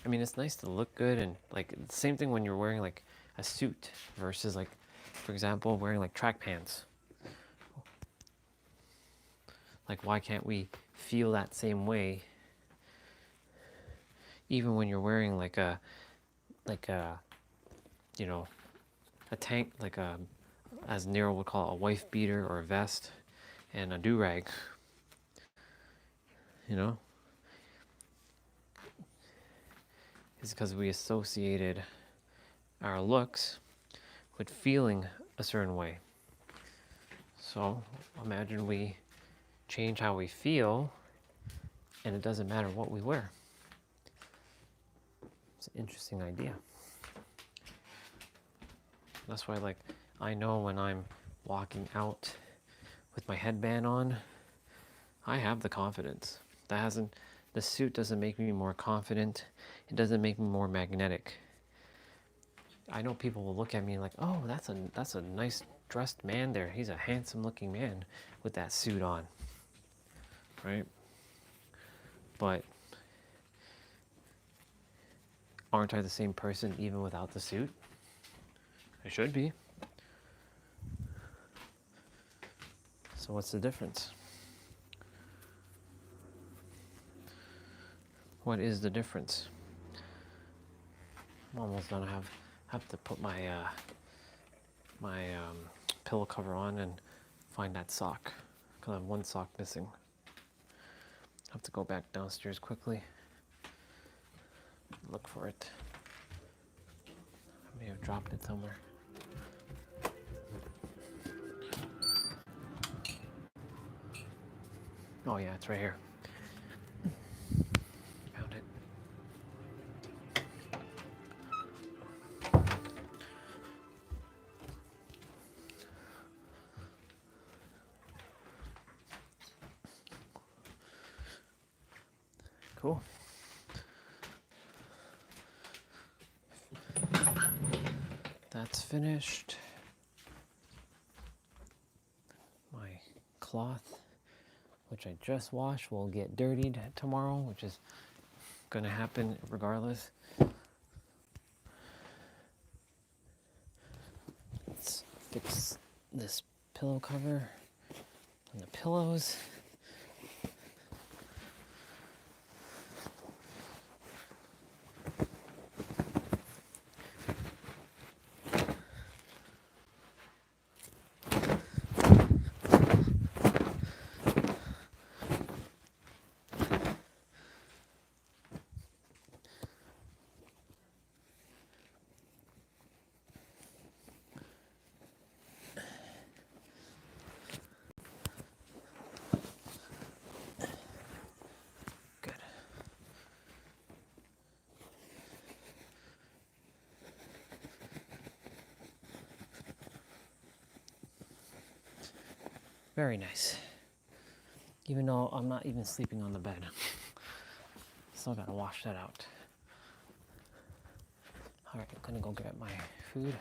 I mean, it's nice to look good, and like the same thing when you're wearing like a suit versus like, for example, wearing like track pants. Like, why can't we feel that same way even when you're wearing like a you know, a tank, like a, as Nero would call it, a wife beater or a vest and a do-rag, you know? It's because we associated our looks with feeling a certain way. So imagine we change how we feel and it doesn't matter what we wear. It's an interesting idea. That's why, like, I know when I'm walking out with my headband on, I have the confidence. The suit doesn't make me more confident. It doesn't make me more magnetic. I know people will look at me like, oh, that's a nice dressed man there. He's a handsome looking man with that suit on, right? But aren't I the same person even without the suit? I should be. So what's the difference? What is the difference? I'm almost done. I have to put my pillow cover on and find that sock because I have one sock missing. I have to go back downstairs quickly, look for it. I may have dropped it somewhere. Oh yeah, it's right here. Found it. Cool. That's finished. My cloth, which I just washed, will get dirtied tomorrow, which is gonna happen regardless. Let's fix this pillow cover and the pillows. Good. Very nice. Even though I'm not even sleeping on the bed. Still gotta wash that out. Alright, I'm gonna go get my food.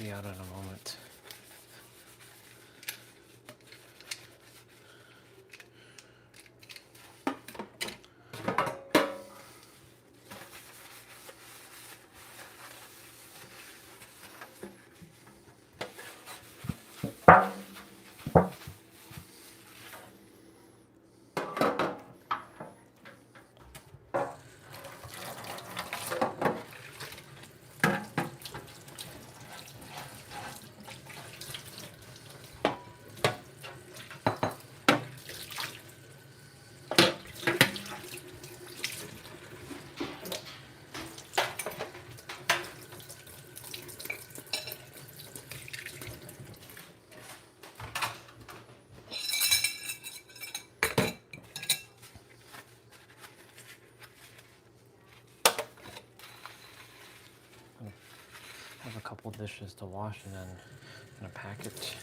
be out in a moment. I have a couple dishes to wash and then I'm gonna pack it.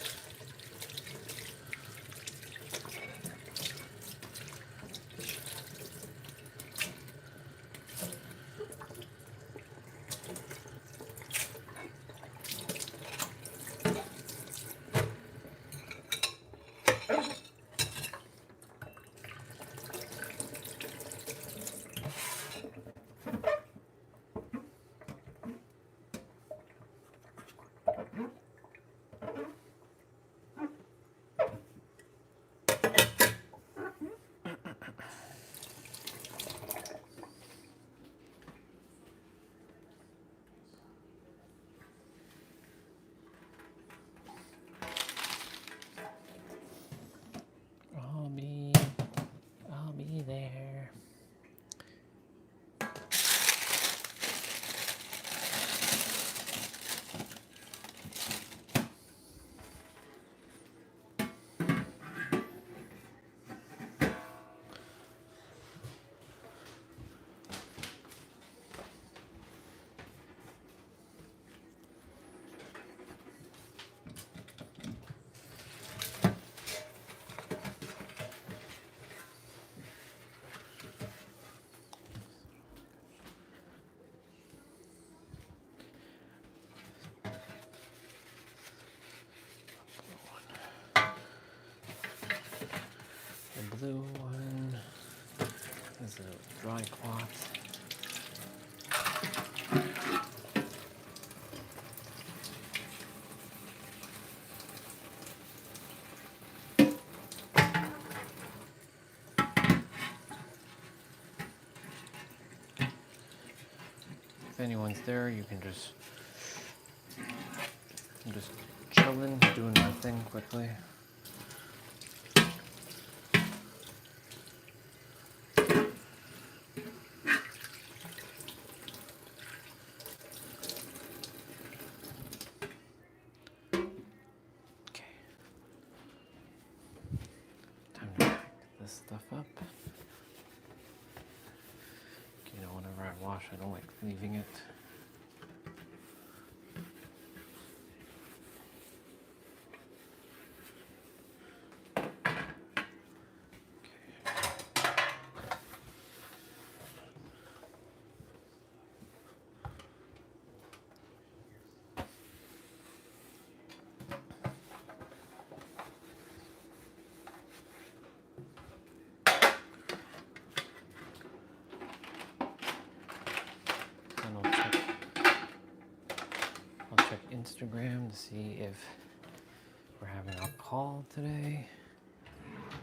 I'll be there. The blue one is a dry cloth. If anyone's there, you can just, I'm just chilling, doing my thing quickly. Okay. Time to pack this stuff up. You know, whenever I wash, I don't like leaving it. Then I'll check Instagram to see if we're having a call today.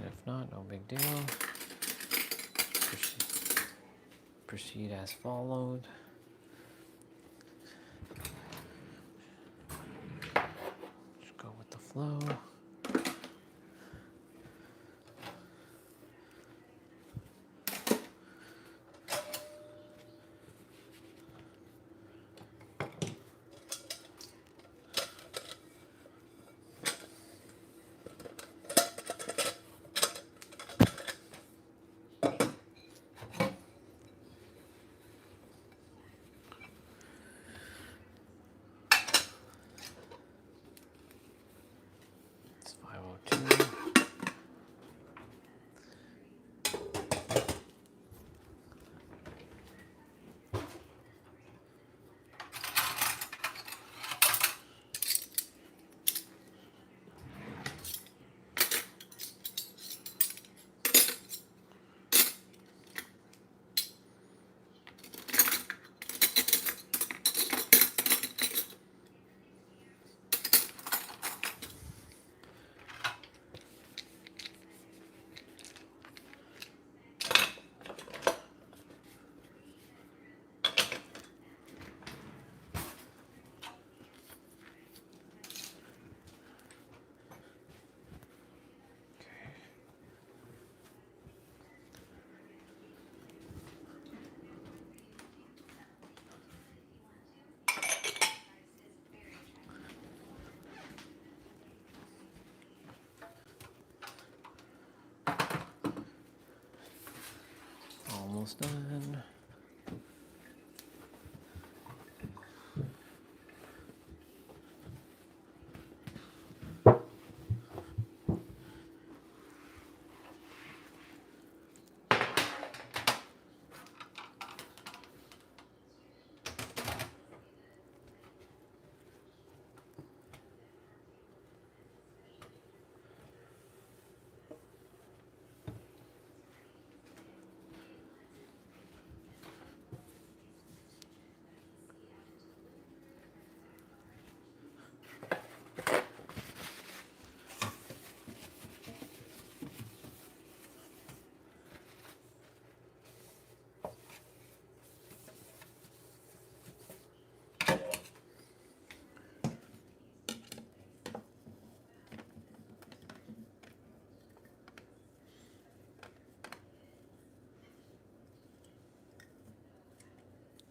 If not, no big deal. Proceed as followed. Just go with the flow. almost done.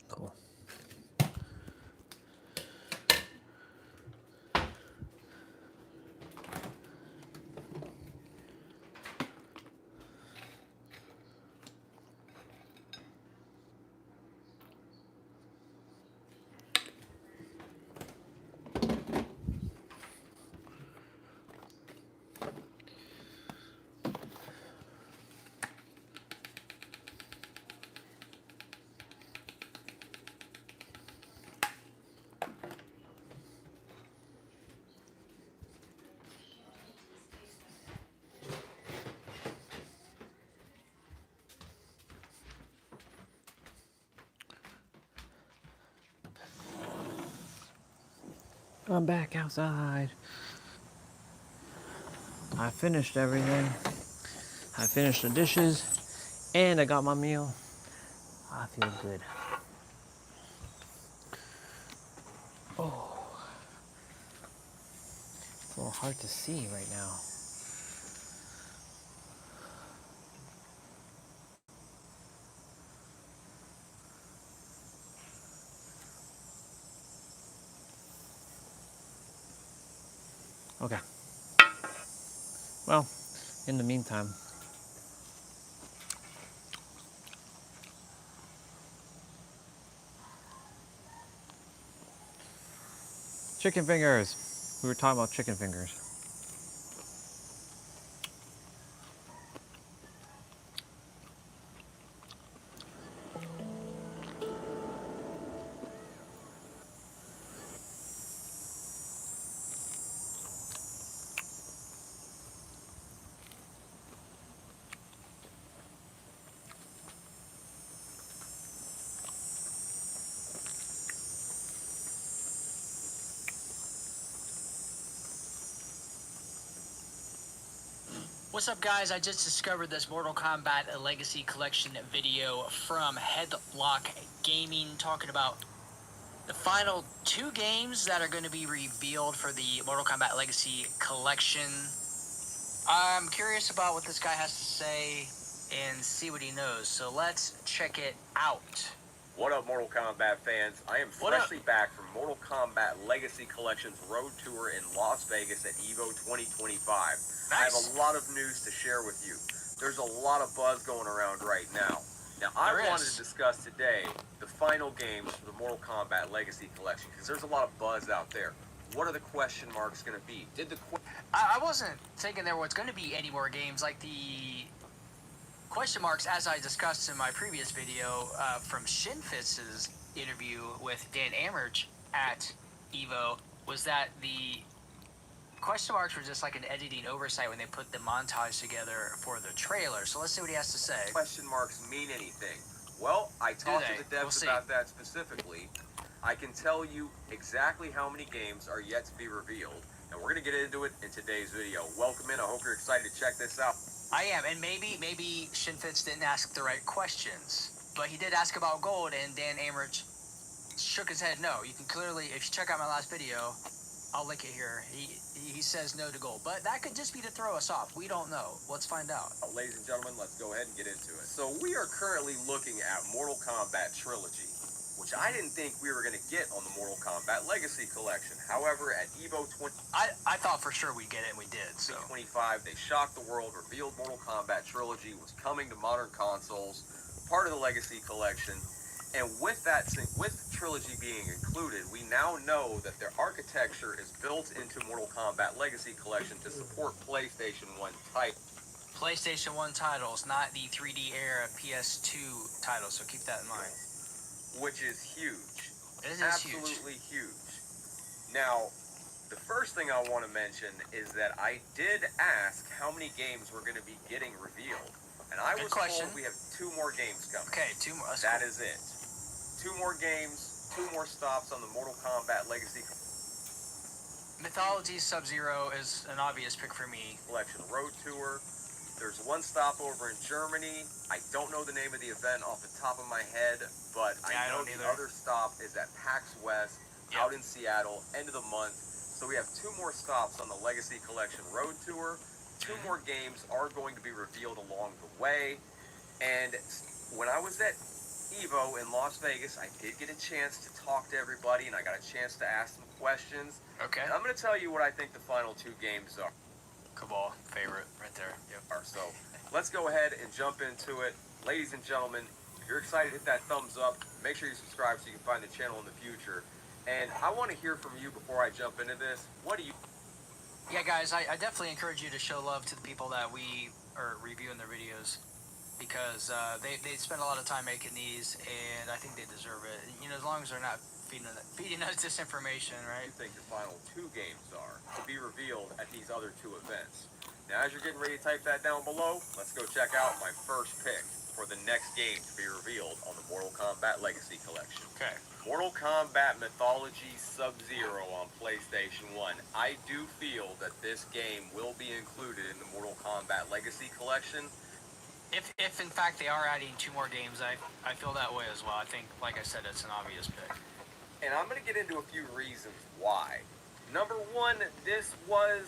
Cool. I'm back outside. I finished everything. I finished the dishes and I got my meal. I feel good. Oh, it's a little hard to see right now. Okay. Well, in the meantime, chicken fingers. We were talking about chicken fingers. What's up, guys? I just discovered this Mortal Kombat Legacy Collection video from Headlock Gaming talking about the final 2 games that are going to be revealed for the Mortal Kombat Legacy Collection. I'm curious about what this guy has to say and see what he knows, so let's check it out. What up, Mortal Kombat fans? I am freshly back from Mortal Kombat Legacy Collection's Road Tour in Las Vegas at EVO 2025. Nice. I have a lot of news to share with you. There's a lot of buzz going around right now. Now, I wanted to discuss today the final games for the Mortal Kombat Legacy Collection, because there's a lot of buzz out there. What are the question marks going to be? I wasn't thinking there was going to be any more games like the question marks, as I discussed in my previous video from Shinfitz's interview with Dan Amherst at EVO, was that the question marks were just like an editing oversight when they put the montage together for the trailer. So let's see what he has to say. Question marks mean anything? Well, I talked to the devs about that specifically. I can tell you exactly how many games are yet to be revealed, and we're going to get into it in today's video. Welcome in. I hope you're excited to check this out. I am, and maybe Shinfitz didn't ask the right questions, but he did ask about gold, and Dan Amherst shook his head no. You can clearly, if you check out my last video, I'll link it here. He says no to gold, but that could just be to throw us off. We don't know. Let's find out. Ladies and gentlemen, let's go ahead and get into it. So we are currently looking at Mortal Kombat Trilogy, which I didn't think we were going to get on the Mortal Kombat Legacy Collection. However, at EVO 20... I thought for sure we'd get it, and we did. So 25, they shocked the world, revealed Mortal Kombat Trilogy was coming to modern consoles. part of the Legacy Collection. And with Trilogy being included, we now know that their architecture is built into Mortal Kombat Legacy Collection to support PlayStation 1 titles. PlayStation 1 titles, not the 3D era PS2 titles, so keep that in mind. Which is huge. It is absolutely huge. Now, the first thing I want to mention is that I did ask how many games were going to be getting revealed. And I was told we have 2 more games coming. Okay, 2 more. That is it. 2 more games, 2 more stops on the Mortal Kombat Legacy Mythology Sub-Zero is an obvious pick for me. Collection Road Tour. There's 1 stop over in Germany. I don't know the name of the event off the top of my head, but I know the other stop is at PAX West out in Seattle, end of the month. So we have 2 more stops on the Legacy Collection Road Tour. 2 more games are going to be revealed along the way. And when I was at Evo in Las Vegas, I did get a chance to talk to everybody, and I got a chance to ask some questions. Okay. And I'm going to tell you what I think the final 2 games are. Cabal, favorite, right there. Yep. So let's go ahead and jump into it. Ladies and gentlemen, if you're excited, hit that thumbs up. Make sure you subscribe so you can find the channel in the future. And I want to hear from you before I jump into this. What do you... Yeah, guys, I definitely encourage you to show love to the people that we are reviewing their videos, because they spend a lot of time making these, and I think they deserve it. You know, as long as they're not feeding us disinformation, right? What do you think the final 2 games are to be revealed at these other 2 events? Now, as you're getting ready to type that down below, let's go check out my first pick for the next game to be revealed on the Mortal Kombat Legacy Collection. Okay. Mortal Kombat Mythology Sub-Zero on PlayStation 1. I do feel that this game will be included in the Mortal Kombat Legacy Collection. If in fact they are adding 2 more games, I feel that way as well. I think, like I said, it's an obvious pick. And I'm going to get into a few reasons why. Number 1, this was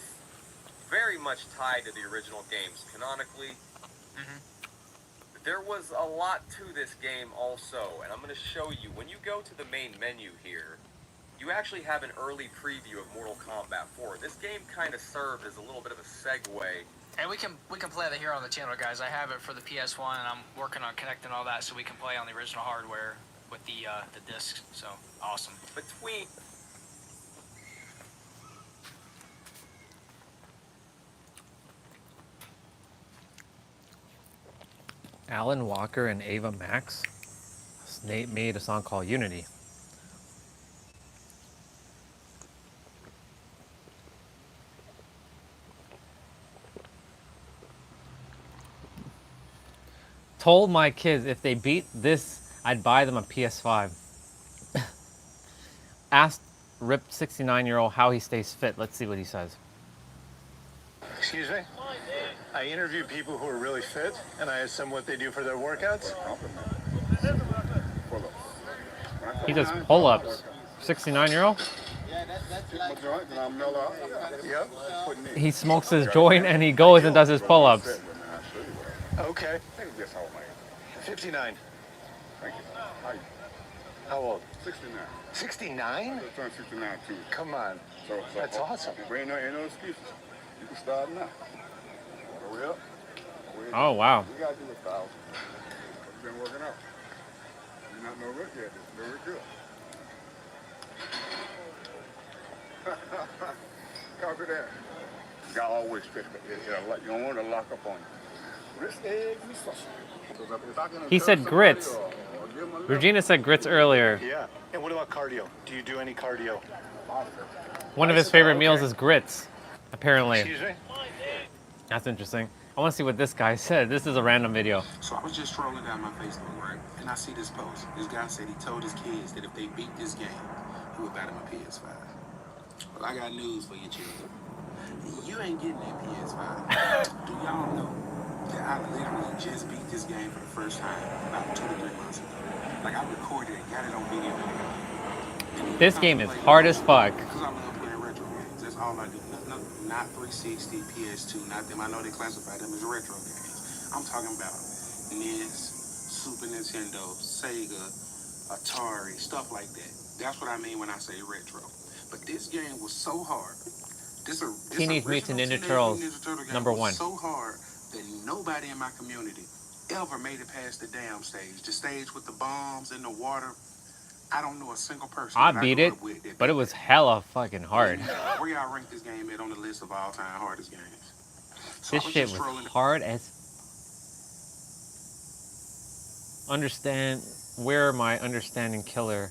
very much tied to the original games canonically. There was a lot to this game also, and I'm going to show you. When you go to the main menu here, you actually have an early preview of Mortal Kombat 4. This game kind of served as a little bit of a segue. And we can play that here on the channel, guys. I have it for the PS1, and I'm working on connecting all that so we can play on the original hardware with the discs. So awesome. Between Alan Walker and Ava Max made a song called Unity. Told my kids if they beat this, I'd buy them a PS5. Asked ripped 69-year-old how he stays fit. Let's see what he says. Excuse me? I interview people who are really fit, and I ask them what they do for their workouts. He does pull-ups. 69-year-old? He smokes his joint and he goes and does his pull-ups. Okay. 59. How old? 69. 69? I turned 69 too. Come on. That's awesome. Ain't no excuses. You can start now. Hurry up. Oh, wow. We got to do 1,000. You've been working out. You're not no rookie at this. Very good. Copy that. You got always fit. You don't want to lock up on you. He said grits. Regina said grits earlier. Yeah. And what about cardio? Do you do any cardio? One of his favorite meals is grits, apparently. Excuse me? That's interesting. I want to see what this guy said. This is a random video. So I was just scrolling down my Facebook, right? And I see this post. This guy said he told his kids that if they beat this game, he would buy them a PS5. Well, I got news for you children. You ain't getting that PS5. Do y'all know that I literally just beat this game for the first time about 2 to 3 months ago? Like, I recorded it, got it on video. This game is hard as fuck. Because I love playing retro games. That's all I do. Not 360, PS2, not them. I know they classify them as retro games. I'm talking about NES, Super Nintendo, Sega, Atari, stuff like that. That's what I mean when I say retro. But this game was so hard. Teenage Mutant Ninja Turtles, Ninja Turtle game number was 1. so hard that nobody in my community ever made it past the dam stage, the stage with the bombs in the water. I don't know a single person I that I beat grew it, up with that but it beat was that. hella fucking hard. Where y'all rank this game at on the list of all-time hardest games? So This I was shit just was strolling. hard as... Understand where my understanding killer.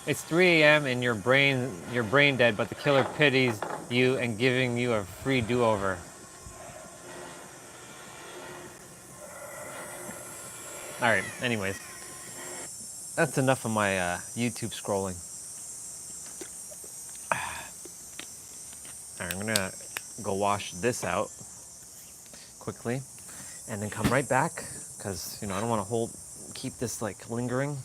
It's 3 a.m. and you're brain dead, but the killer pities you and giving you a free do-over. All right. Anyways, that's enough of my YouTube scrolling. All right, I'm gonna go wash this out quickly, and then come right back because I don't want to keep this like lingering.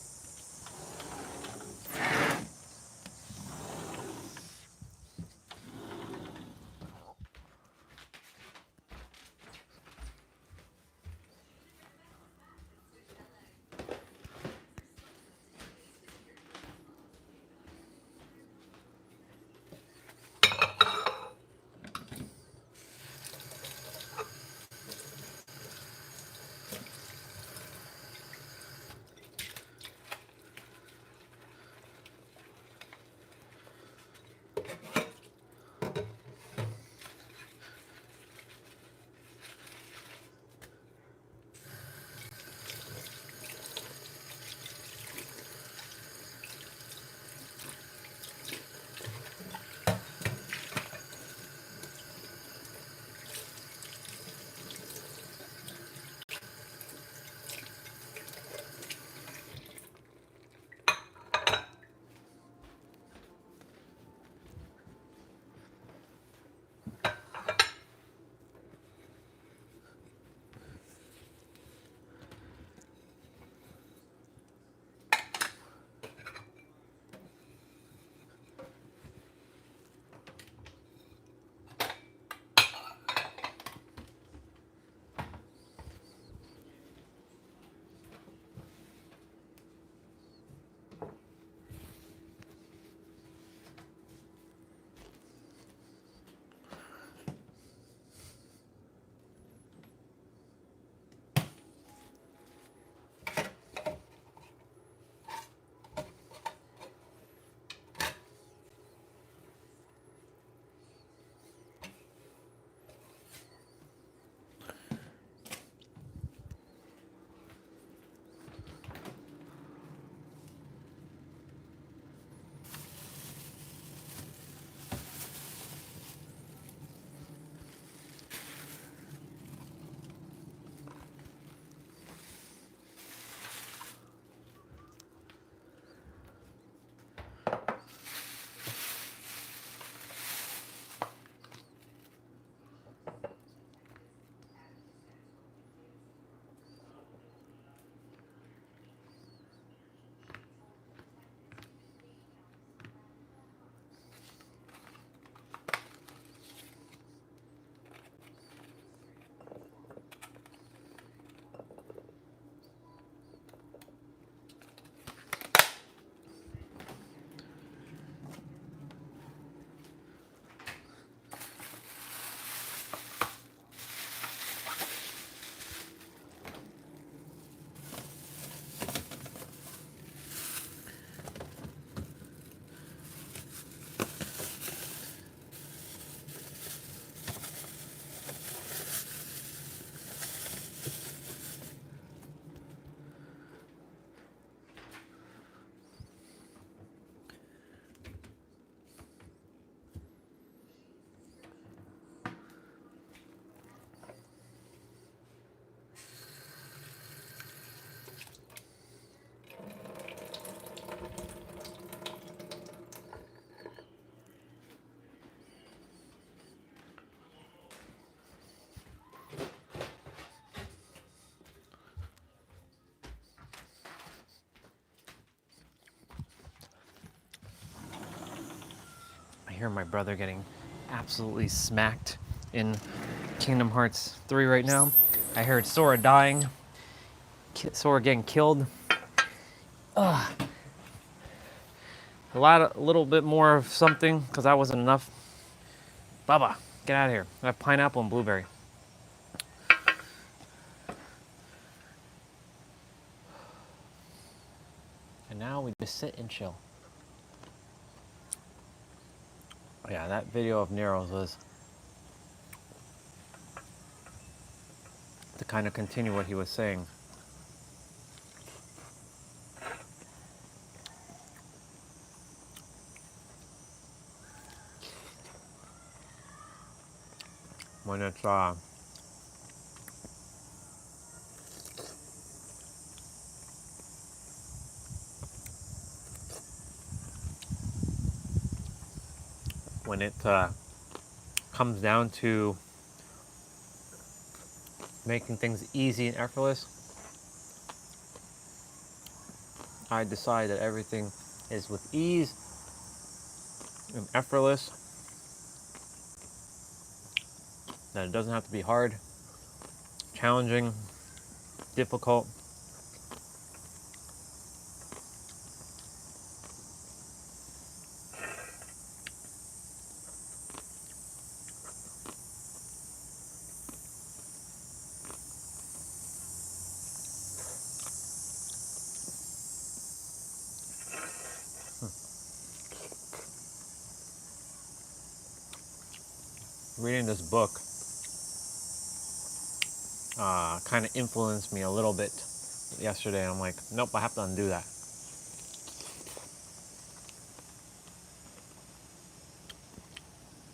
I hear my brother getting absolutely smacked in Kingdom Hearts 3 right now. I heard Sora dying, Sora getting killed. Ugh. A little bit more of something, because that wasn't enough. Baba, get out of here. I have pineapple and blueberry. now we just sit and chill. Yeah, that video of Nero's was to kind of continue what he was saying. When it's when it comes down to making things easy and effortless, I decide that everything is with ease and effortless, that it doesn't have to be hard, challenging, difficult. Reading this book kind of influenced me a little bit yesterday. I'm like, nope, I have to undo that.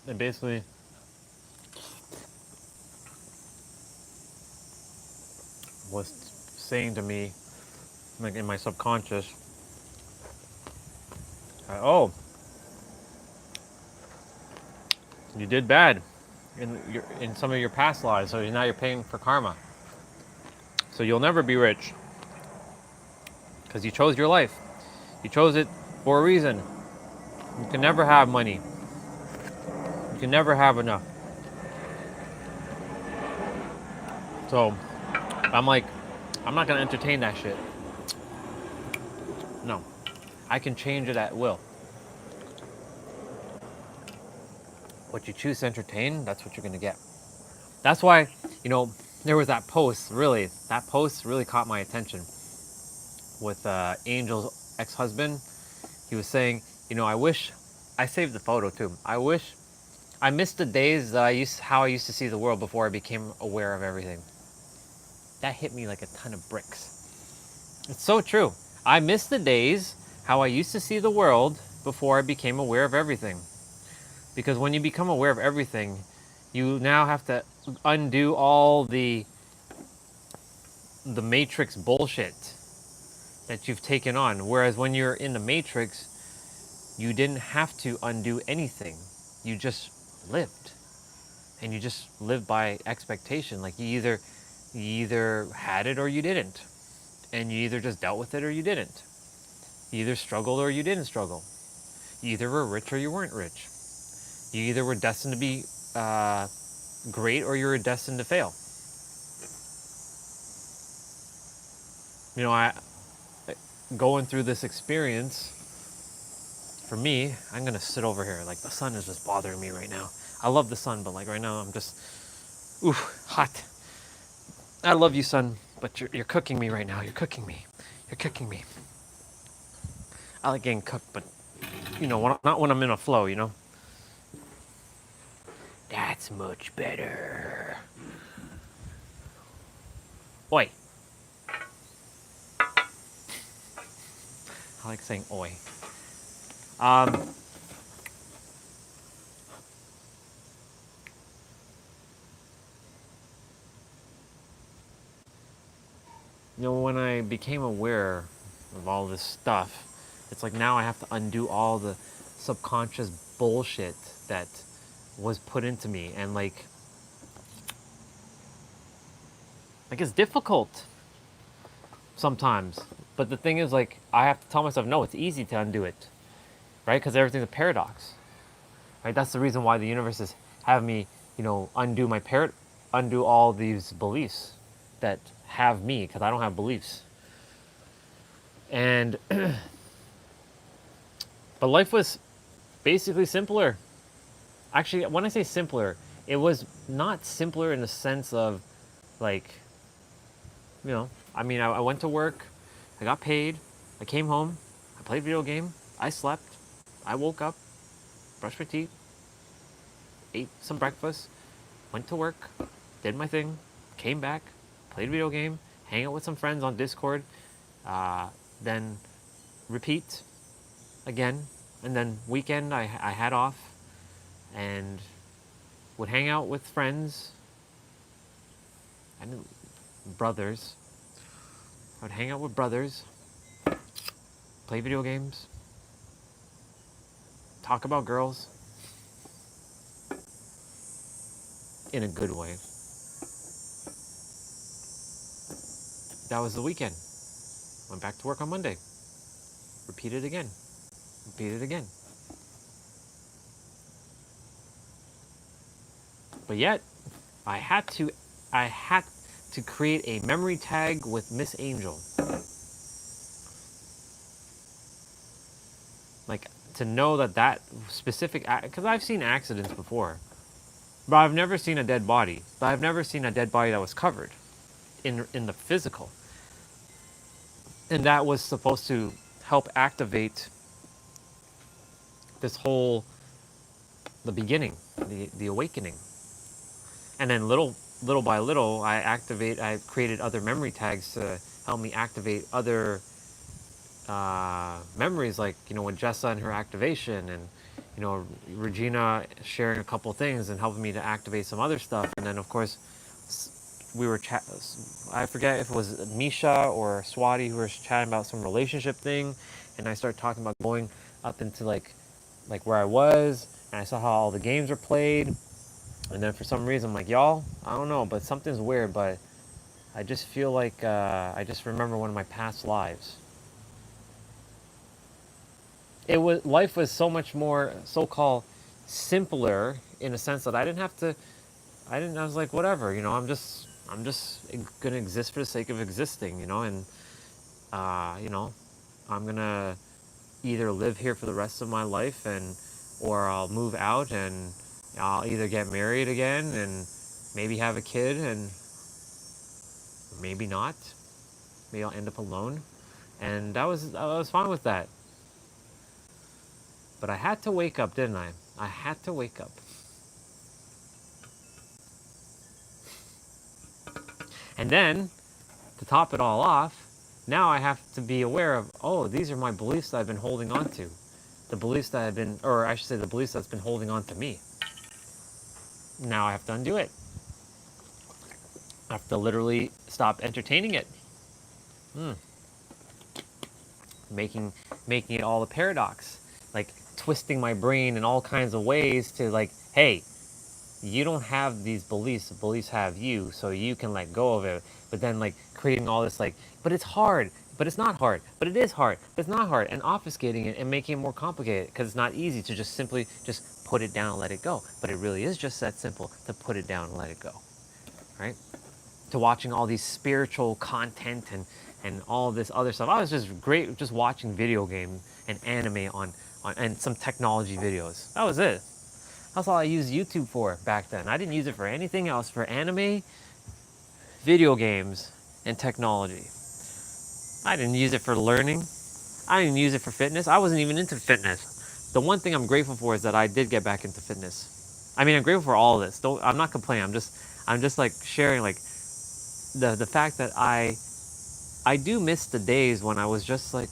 It basically was saying to me, like in my subconscious, oh, you did bad in some of your past lives, so now you're paying for karma. So you'll never be rich because you chose your life. You chose it for a reason. You can never have money. You can never have enough. So I'm like, I'm not gonna entertain that shit. No, I can change it at will. What you choose to entertain, that's what you're gonna get. That's why, there was that post really caught my attention with Angel's ex-husband. He was saying, I saved the photo too. I missed the days that how I used to see the world before I became aware of everything. That hit me like a ton of bricks. It's so true. I miss the days how I used to see the world before I became aware of everything. Because when you become aware of everything, you now have to undo all the matrix bullshit that you've taken on. Whereas when you're in the matrix, you didn't have to undo anything. You just lived. And you just lived by expectation. Like you either had it or you didn't. And you either just dealt with it or you didn't. You either struggled or you didn't struggle. You either were rich or you weren't rich. You either were destined to be great or you were destined to fail. I going through this experience, for me, I'm gonna sit over here. Like the sun is just bothering me right now. I love the sun, but like right now I'm just, hot. I love you, sun, but you're cooking me right now. You're cooking me. You're cooking me. I like getting cooked, but not when I'm in a flow. That's much better. Oi. I like saying oi. When I became aware of all this stuff, it's like now I have to undo all the subconscious bullshit that was put into me. And like it's difficult sometimes. But the thing is, like, I have to tell myself, no, it's easy to undo it. Right? Because everything's a paradox. Right? That's the reason why the universe is having me, undo all these beliefs that have me, because I don't have beliefs. And but life was basically simpler. Actually, when I say simpler, it was not simpler in the sense of I went to work, I got paid, I came home, I played video game. I slept. I woke up, brushed my teeth, ate some breakfast, went to work, did my thing, came back, played a video game, hang out with some friends on Discord, then repeat again, and then weekend I had off and would hang out with friends and brothers. I would hang out with brothers, play video games, talk about girls in a good way. That was the weekend. Went back to work on Monday. Repeat it again. Repeat it again. But yet, I had to create a memory tag with Miss Angel. Like, to know that specific, because I've seen accidents before, but I've never seen a dead body. But I've never seen a dead body that was covered in the physical. And that was supposed to help activate this whole, the beginning, the awakening. And then little by little, I created other memory tags to help me activate other memories, like, you know, with Jessa and her activation, and, you know, Regina sharing a couple things and helping me to activate some other stuff. And then, of course, we were I forget if it was Misha or Swati who were chatting about some relationship thing, and I started talking about going up into like where I was, and I saw how all the games were played. And then for some reason, I'm like, y'all, I don't know, but something's weird, but I just feel like I just remember one of my past lives. Life was so much more so-called simpler, in a sense that I was like, whatever, you know, I'm just gonna exist for the sake of existing, you know, and you know, I'm gonna either live here for the rest of my life, or I'll move out and I'll either get married again and maybe have a kid, and maybe not. Maybe I'll end up alone. And I was fine with that. But I had to wake up, didn't I? I had to wake up. And then, to top it all off, now I have to be aware of, oh, these are my beliefs that I've been holding on to. The beliefs that I've been, or I should say the beliefs that's been holding on to me. Now I have to undo it. I have to literally stop entertaining it. Making it all a paradox. Like, twisting my brain in all kinds of ways to, like, hey, you don't have these beliefs, the beliefs have you, so you can let go of it. But then, like, creating all this, like, but it's hard, but it's not hard, but it is hard, but it's not hard, and obfuscating it and making it more complicated, because it's not easy to just simply just put it down and let it go. But it really is just that simple, to put it down and let it go, right? To watching all these spiritual content and all this other stuff. I was just great just watching video game and anime on and some technology videos. That was it. That's all I used YouTube for back then. I didn't use it for anything else, for anime, video games, and technology. I didn't use it for learning. I didn't use it for fitness. I wasn't even into fitness. The one thing I'm grateful for is that I did get back into fitness. I mean, I'm grateful for all of this. I'm not complaining. I'm just like sharing, like, the fact that I do miss the days when I was just like,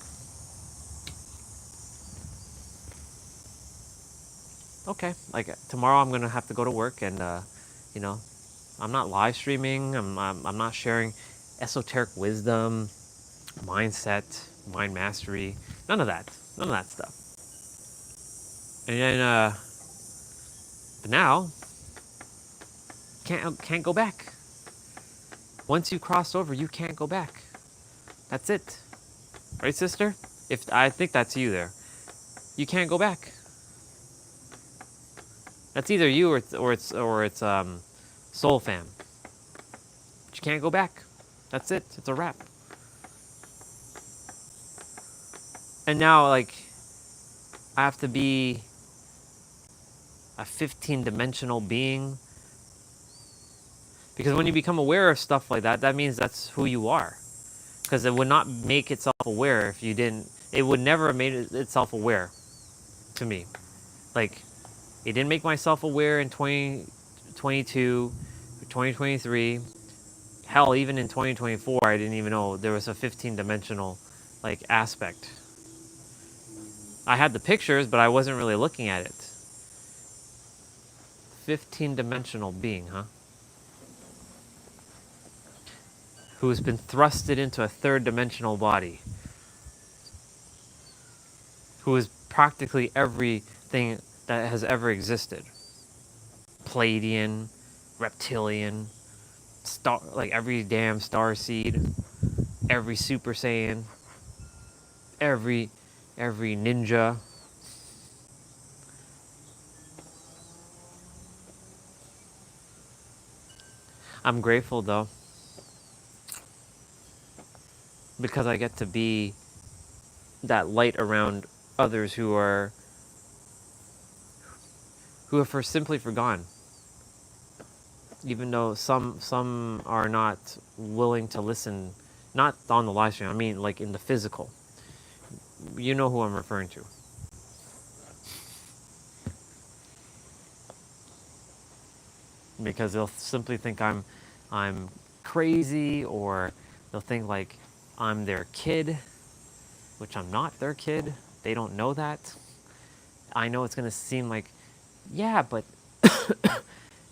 okay, like, tomorrow I'm gonna have to go to work, and you know, I'm not live streaming. I'm not sharing esoteric wisdom, mindset, mind mastery. None of that stuff. And then, but now, can't go back. Once you cross over, you can't go back. That's it, right, sister? If I think that's you there, you can't go back. That's either you or it's Soul Fam. But you can't go back. That's it. It's a wrap. And now, like, I have to be a 15-dimensional being. Because when you become aware of stuff like that, that means that's who you are. Because it would not make itself aware if you didn't it would never have made itself aware to me. Like, it didn't make myself aware in 2022, 2023. Hell, even in 2024, I didn't even know there was a 15-dimensional like aspect. I had the pictures, but I wasn't really looking at it. 15-dimensional being, huh? Who's been thrusted into a third-dimensional body. Who is practically everything that has ever existed. Pleiadian, reptilian, star, like every damn star seed, every Super Saiyan, every ninja. I'm grateful though, because I get to be that light around others who have simply forgotten. Even though some are not willing to listen, not on the live stream, I mean like in the physical. You know who I'm referring to. Because they'll simply think I'm crazy, or they'll think like I'm their kid, which I'm not their kid. They don't know that. I know it's gonna seem like, yeah, but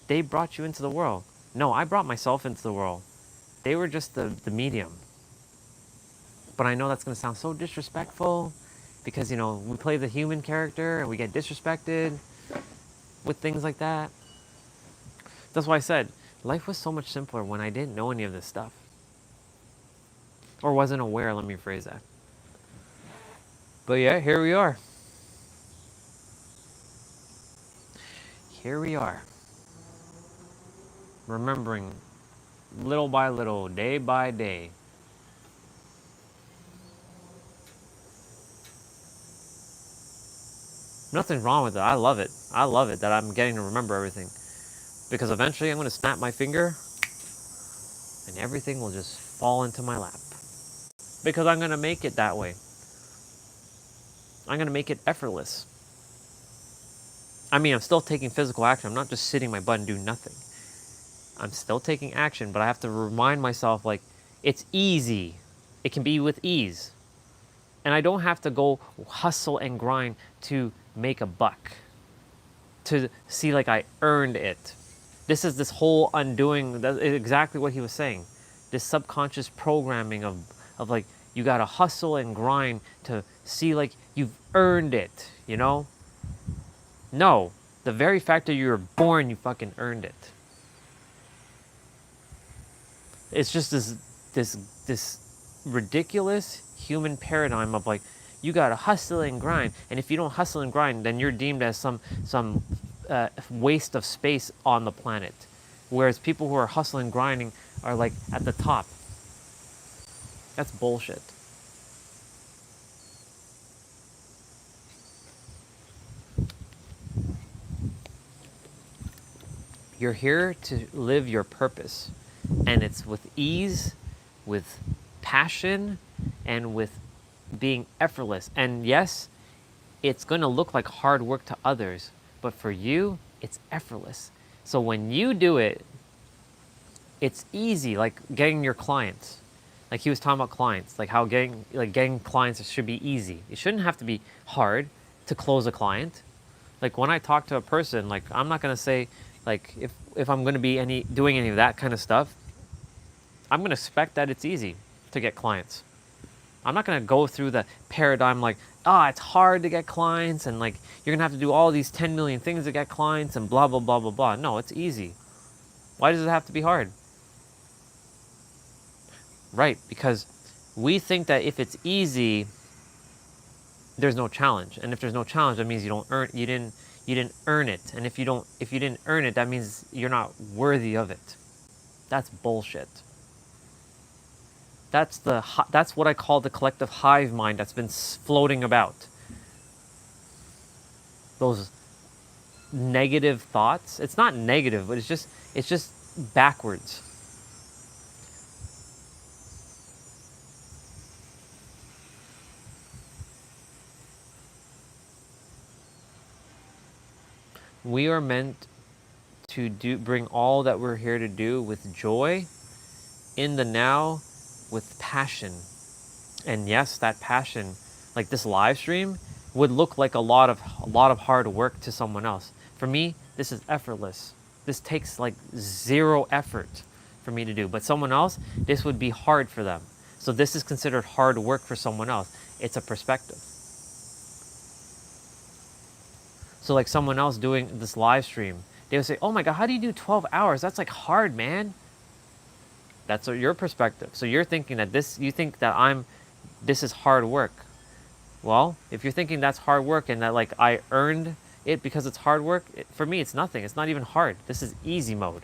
they brought you into the world. No, I brought myself into the world. They were just the medium. But I know that's gonna sound so disrespectful, because you know we play the human character and we get disrespected with things like that. That's why I said life was so much simpler when I didn't know any of this stuff. Or wasn't aware, let me phrase that. But yeah, here we are. Here we are. Remembering little by little, day by day. Nothing's wrong with it. I love it. I love it that I'm getting to remember everything. Because eventually I'm going to snap my finger and everything will just fall into my lap. Because I'm going to make it that way. I'm going to make it effortless. I mean, I'm still taking physical action. I'm not just sitting my butt and doing nothing. I'm still taking action, but I have to remind myself, like, it's easy. It can be with ease. And I don't have to go hustle and grind to make a buck. To see like I earned it. This is this whole undoing, that's exactly what he was saying. This subconscious programming of like, you gotta hustle and grind to see like you've earned it, you know? No, the very fact that you were born, you fucking earned it. It's just this ridiculous human paradigm of like, you gotta hustle and grind, and if you don't hustle and grind, then you're deemed as some waste of space on the planet. Whereas people who are hustling and grinding are like at the top. That's bullshit. You're here to live your purpose, and it's with ease, with passion, and with being effortless. And yes, it's going to look like hard work to others, but for you, it's effortless. So when you do it, it's easy, like getting your clients. Like he was talking about clients, like how getting clients should be easy. It shouldn't have to be hard to close a client. Like when I talk to a person, like I'm not gonna say, like if I'm gonna be doing any of that kind of stuff, I'm gonna expect that it's easy to get clients. I'm not gonna go through the paradigm like, it's hard to get clients, and like you're gonna have to do all these 10 million things to get clients and blah blah blah blah blah. No, it's easy. Why does it have to be hard? Right, because we think that if it's easy, there's no challenge, and if there's no challenge, that means you didn't earn it, and if you didn't earn it, that means you're not worthy of it. That's bullshit. That's what I call the collective hive mind that's been floating about. Those negative thoughts. It's not negative, but it's just backwards. We are meant to bring all that we're here to do with joy, in the now, with passion. And yes, that passion, like this live stream, would look like a lot of hard work to someone else. For me, this is effortless. This takes like zero effort for me to do. But someone else, this would be hard for them. So this is considered hard work for someone else. It's a perspective. So like someone else doing this live stream, they would say, "Oh my God, how do you do 12 hours? That's like hard, man." That's your perspective. So you're thinking that you think that this is hard work. Well, if you're thinking that's hard work and that like I earned it because it's hard work, for me it's nothing. It's not even hard. This is easy mode.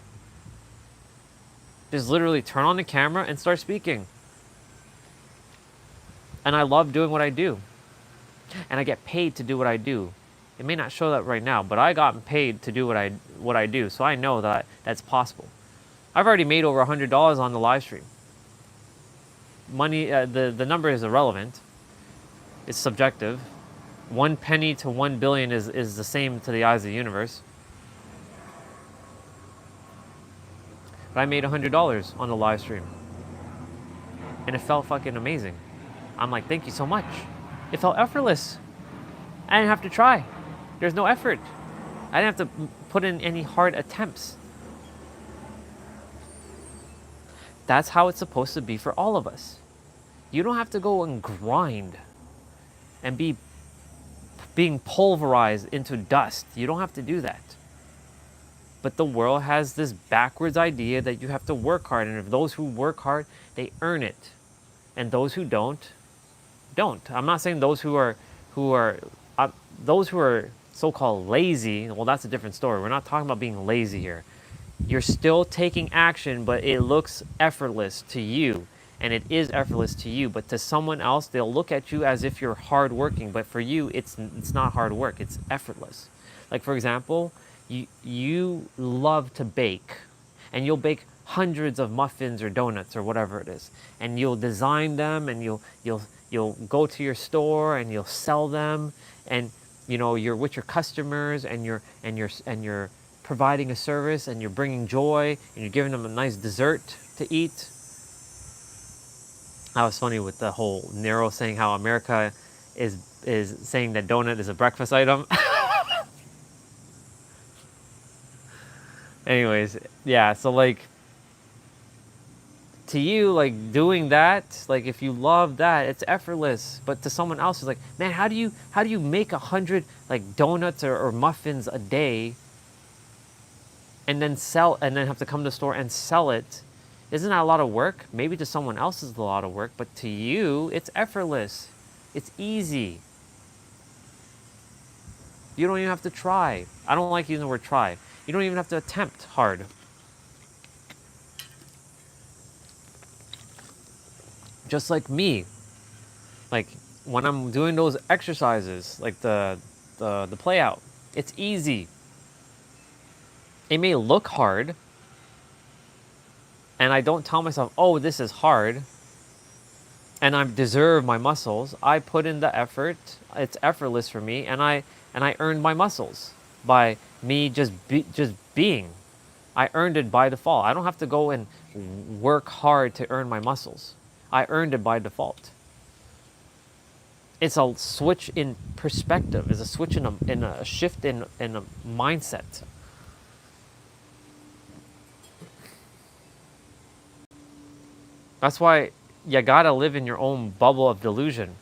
Just literally turn on the camera and start speaking. And I love doing what I do. And I get paid to do what I do. It may not show that right now, but I got paid to do what I do. So I know that that's possible. I've already made over $100 on the live stream. Money, the number is irrelevant. It's subjective. 1 penny to 1 billion is the same to the eyes of the universe. But I made $100 on the live stream. And it felt fucking amazing. I'm like, thank you so much. It felt effortless. I didn't have to try. There's no effort. I didn't have to put in any hard attempts. That's how it's supposed to be for all of us. You don't have to go and grind and being pulverized into dust. You don't have to do that. But the world has this backwards idea that you have to work hard, and if those who work hard, they earn it. And those who don't. I'm not saying those who are so-called lazy, well, that's a different story. We're not talking about being lazy here. You're still taking action, but it looks effortless to you. And it is effortless to you, but to someone else, they'll look at you as if you're hardworking. But for you, it's not hard work. It's effortless. Like, for example, you love to bake, and you'll bake hundreds of muffins or donuts or whatever it is, and you'll design them, and you'll go to your store and you'll sell them, and you're with your customers, and you're providing a service, and you're bringing joy, and you're giving them a nice dessert to eat. That was funny with the whole Nero saying how America is saying that donut is a breakfast item. Anyways, yeah, so like to you, like doing that, like if you love that, it's effortless. But to someone else, it's like, man, how do you make 100 like donuts or muffins a day, and then have to come to the store and sell it? Isn't that a lot of work? Maybe to someone else it's a lot of work, but to you, it's effortless. It's easy. You don't even have to try. I don't like using the word try. You don't even have to attempt hard. Just like me. Like when I'm doing those exercises, like the play out, it's easy. It may look hard, and I don't tell myself, oh, this is hard, and I deserve my muscles. I put in the effort. It's effortless for me, and I earned my muscles by me just being. I earned it by default. I don't have to go and work hard to earn my muscles. I earned it by default. It's a switch in perspective. It's a switch in a shift in a mindset. That's why you gotta live in your own bubble of delusion,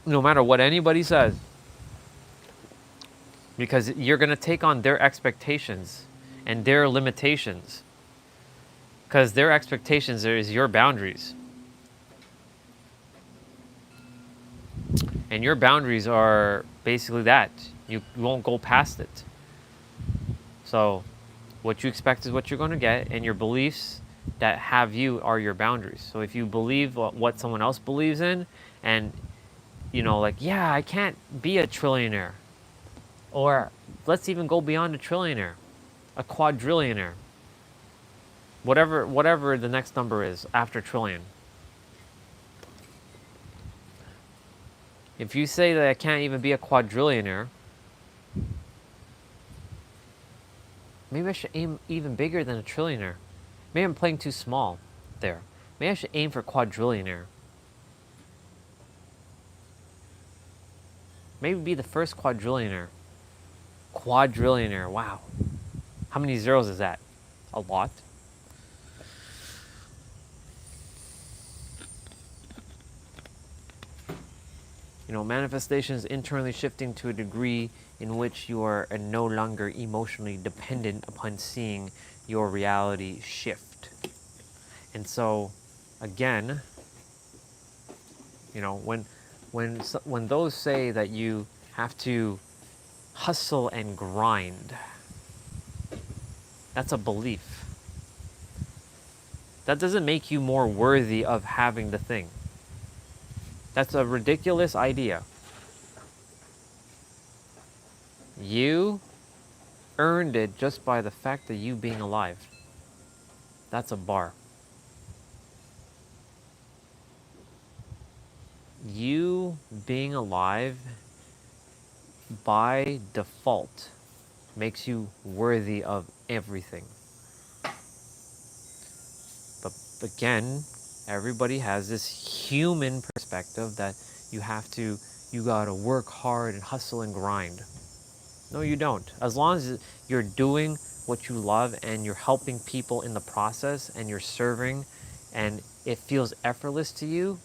no matter what anybody says, because you're gonna take on their expectations and their limitations, because their expectations is your boundaries, and your boundaries are basically that you won't go past it. So what you expect is what you're going to get, and your beliefs that have you are your boundaries. So if you believe what someone else believes in, and like, yeah, I can't be a trillionaire, or let's even go beyond a trillionaire, a quadrillionaire, whatever the next number is after trillion. If you say that I can't even be a quadrillionaire, Maybe I should aim even bigger than a trillionaire. Maybe I'm playing too small there. Maybe I should aim for quadrillionaire. Maybe be the first quadrillionaire. Quadrillionaire, wow. How many zeros is that? A lot. You know, manifestation is internally shifting to a degree in which you are no longer emotionally dependent upon seeing your reality shift. And so, again, you know, when those say that you have to hustle and grind, that's a belief. That doesn't make you more worthy of having the thing. That's a ridiculous idea. You earned it just by the fact of you being alive. That's a bar. You being alive by default makes you worthy of everything. But again, everybody has this human perspective that you gotta work hard and hustle and grind. No, you don't. As long as you're doing what you love and you're helping people in the process and you're serving and it feels effortless to you,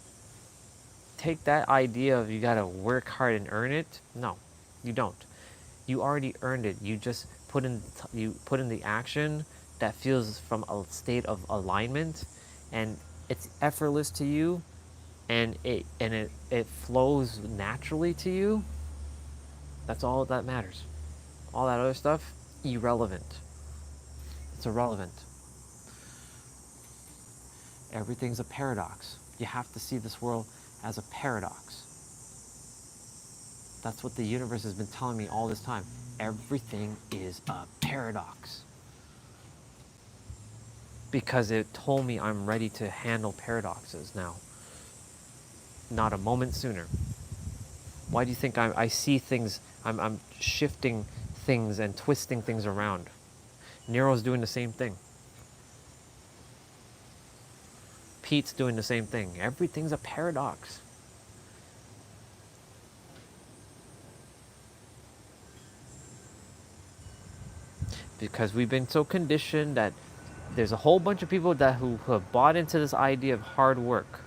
take that idea of you gotta work hard and earn it. No, you don't. You already earned it. You just put in the action that feels from a state of alignment, and it's effortless to you, and it flows naturally to you. That's all that matters. All that other stuff, irrelevant. It's irrelevant. Everything's a paradox. You have to see this world as a paradox. That's what the universe has been telling me all this time. Everything is a paradox. Because it told me I'm ready to handle paradoxes now. Not a moment sooner. Why do you think I see things, I'm shifting things and twisting things around? Nero's doing the same thing. Pete's doing the same thing. Everything's a paradox. Because we've been so conditioned that there's a whole bunch of people who have bought into this idea of hard work.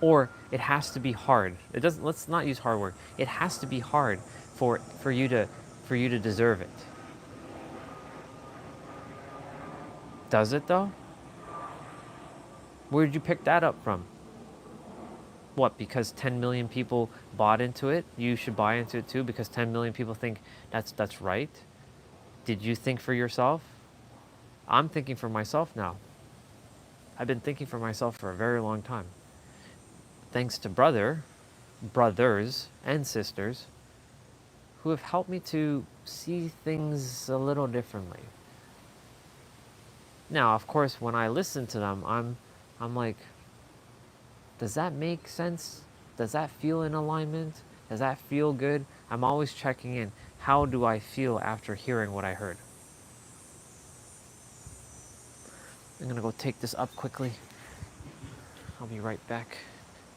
Or it has to be hard. It doesn't. Let's not use hard work. It has to be hard for you to deserve it. Does it though? Where did you pick that up from? What, because 10 million people bought into it, you should buy into it too because 10 million people think that's right? Did you think for yourself? I'm thinking for myself now. I've been thinking for myself for a very long time. Thanks to brothers and sisters who have helped me to see things a little differently. Now, of course, when I listen to them, I'm like, does that make sense? Does that feel in alignment? Does that feel good? I'm always checking in. How do I feel after hearing what I heard? I'm gonna go take this up quickly. I'll be right back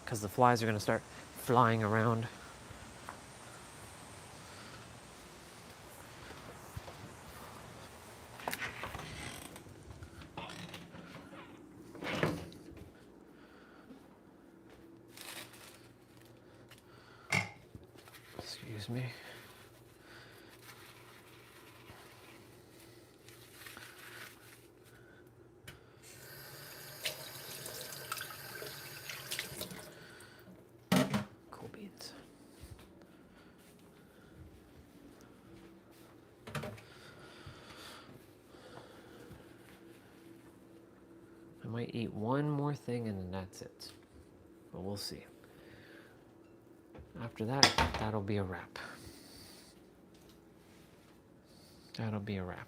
because the flies are gonna start flying around. Excuse me. Cool beans. I might eat one more thing and then that's it. But we'll see. After that, that'll be a wrap. That'll be a wrap.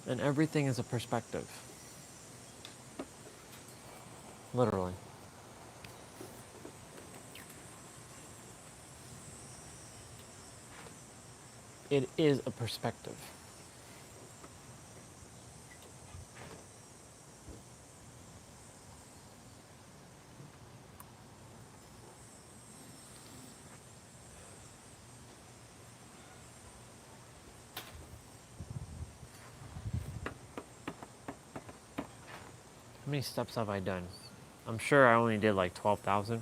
And everything is a perspective. Literally. It is a perspective. How many steps have I done? I'm sure I only did like 12,000.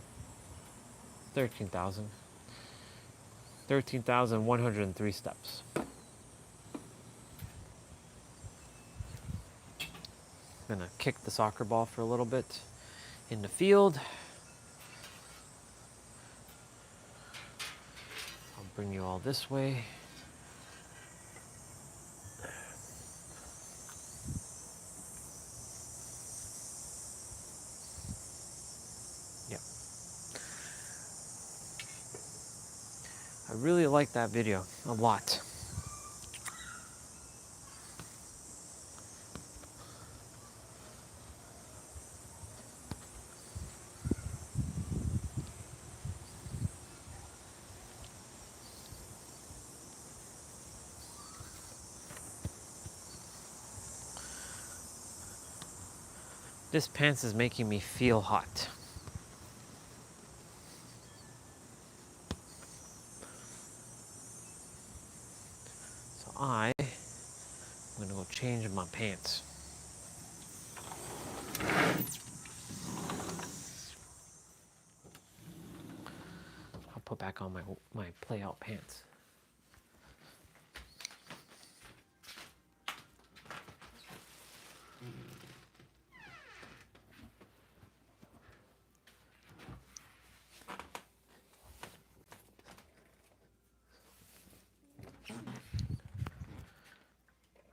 13,000. 13,103 steps. I'm gonna kick the soccer ball for a little bit in the field. I'll bring you all this way. Yep. I really like that video a lot. This pants is making me feel hot. So I'm gonna go change my pants. I'll put back on my play out pants.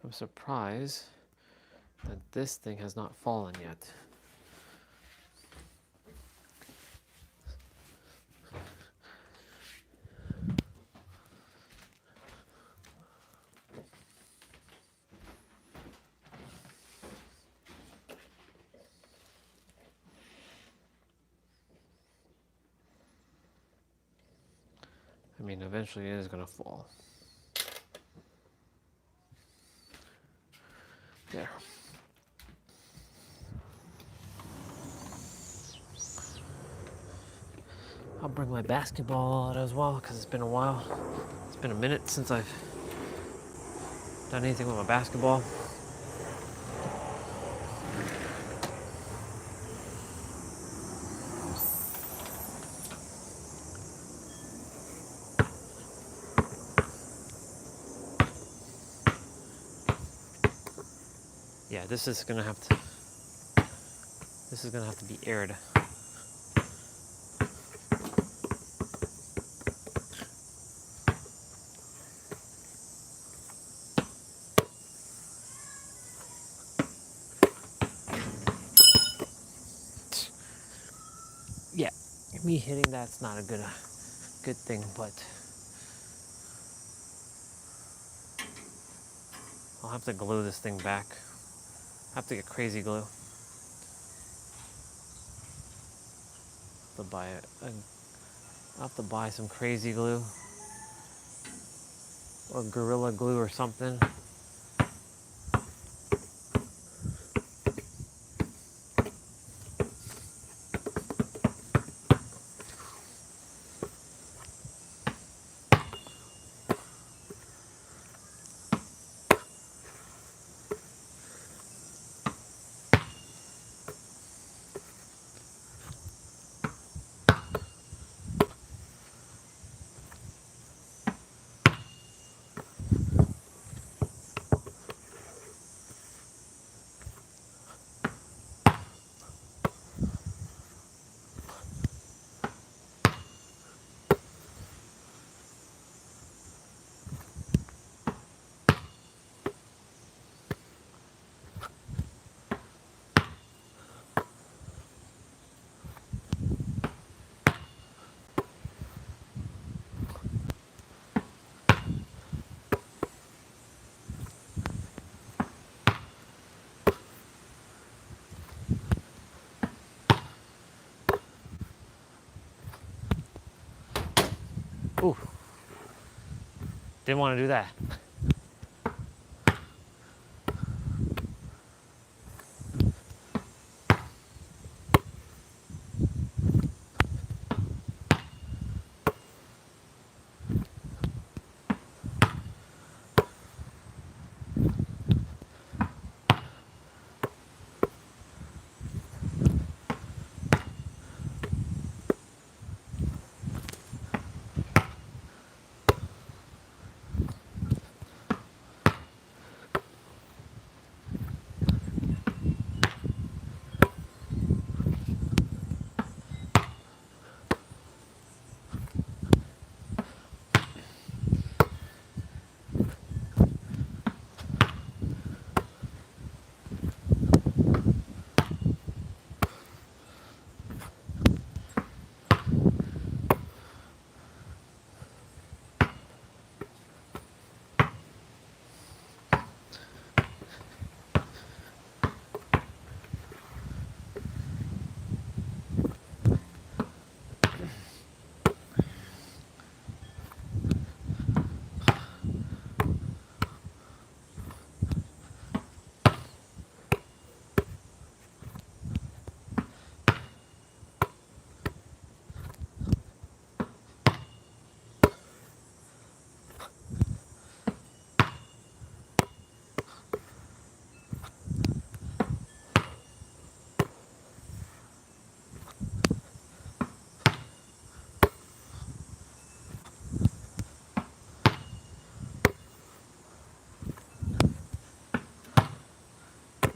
I'm surprised that this thing has not fallen yet. I mean, eventually it is gonna fall. There. I'll bring my basketball out as well because it's been a while. It's been a minute since I've done anything with my basketball. Yeah, this is gonna have to be aired. Yeah, me hitting that's not a good thing, but I'll have to glue this thing back. I have to get crazy glue. I'll have to buy some crazy glue or Gorilla Glue or something. Didn't want to do that.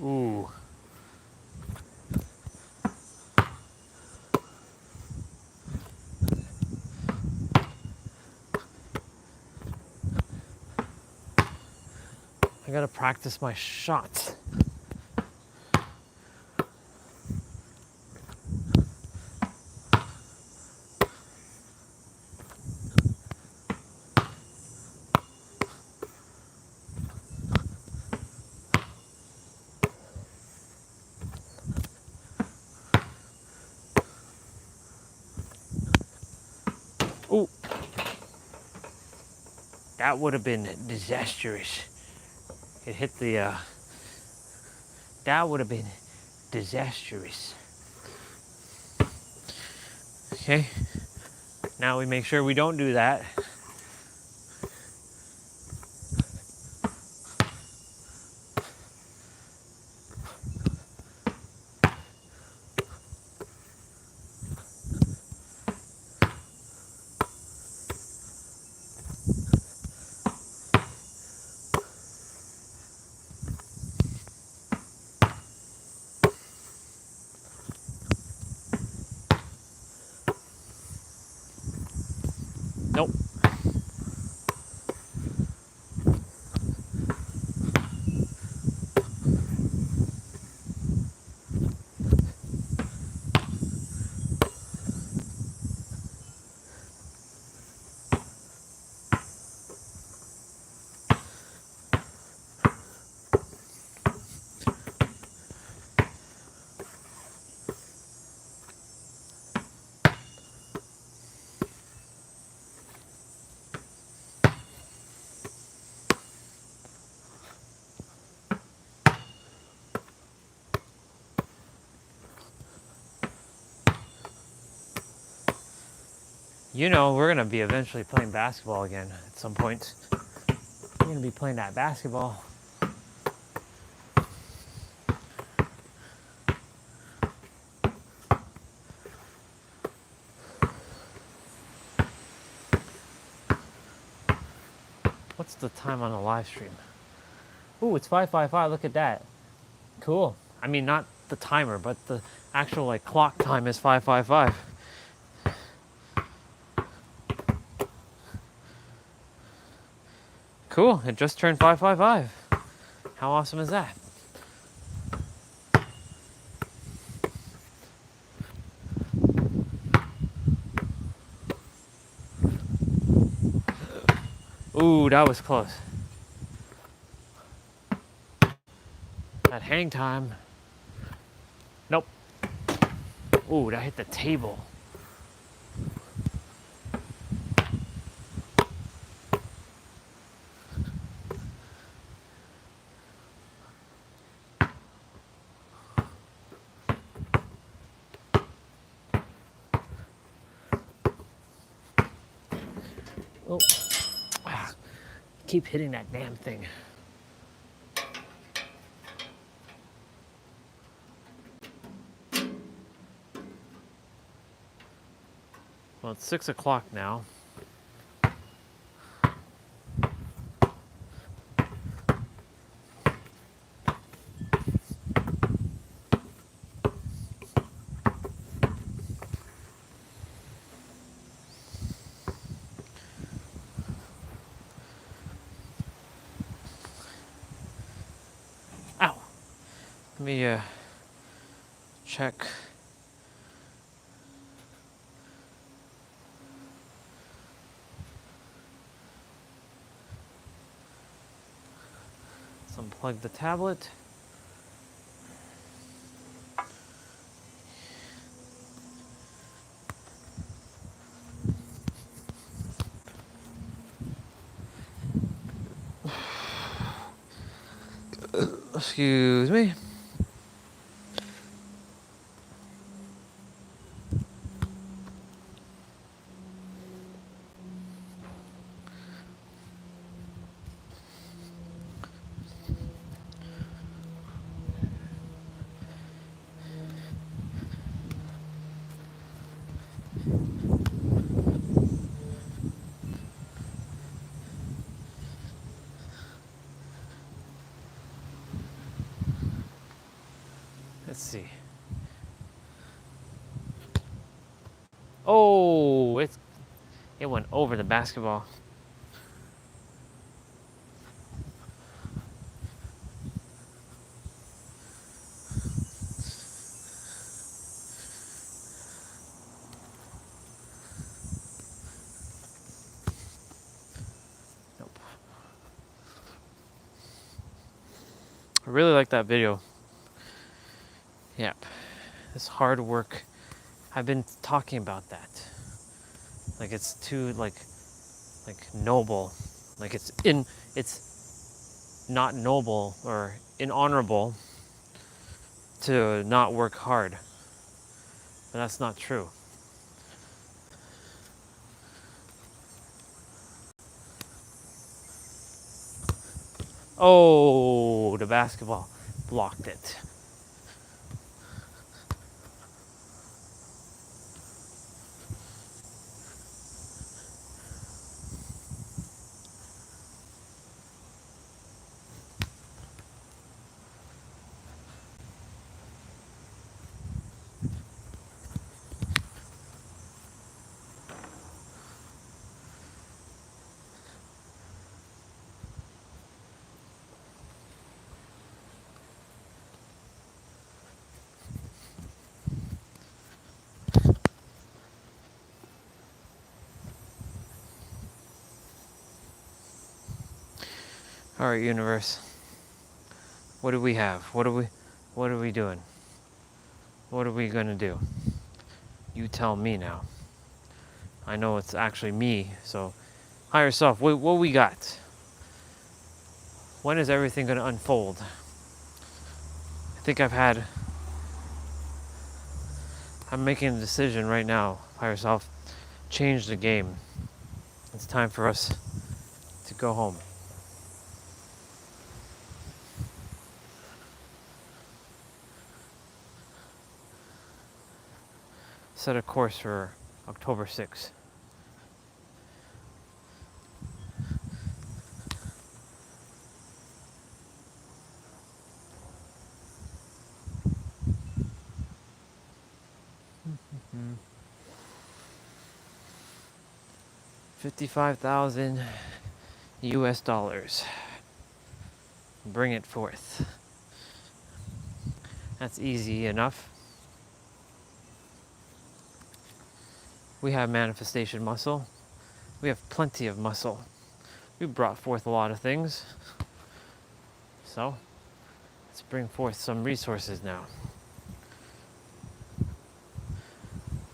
Ooh. I gotta practice my shots. Ooh. That would have been disastrous. It hit the, that would have been disastrous. Okay. Now we make sure we don't do that. Nope. You know, we're gonna be eventually playing basketball again at some point. We're gonna be playing that basketball. What's the time on the live stream? Ooh, it's 5:55. Look at that. Cool. I mean, not the timer, but the actual like clock time is 5:55. Cool. It just turned 5:55. How awesome is that? Ooh, that was close. That hang time. Nope. Ooh, that hit the table. Oh, keep hitting that damn thing. Well, it's 6 o'clock now. Ow. Let me check. Let's unplug the tablet. Excuse me. Let's see. Oh, it went over the basketball. Nope. I really like that video. Yep. This hard work. I've been talking about that. Like it's too like noble. Like it's not noble or inhonorable to not work hard. But that's not true. Oh, the basketball blocked it. All right, universe. What do we have? What are we doing? What are we gonna do? You tell me now. I know it's actually me, so higher self, what we got? When is everything gonna unfold? I think I'm making a decision right now, higher self. Change the game. It's time for us to go home. Set a course for October 6th. $55,000 US. Bring it forth. That's easy enough. We have manifestation muscle. We have plenty of muscle. We brought forth a lot of things. So, let's bring forth some resources now.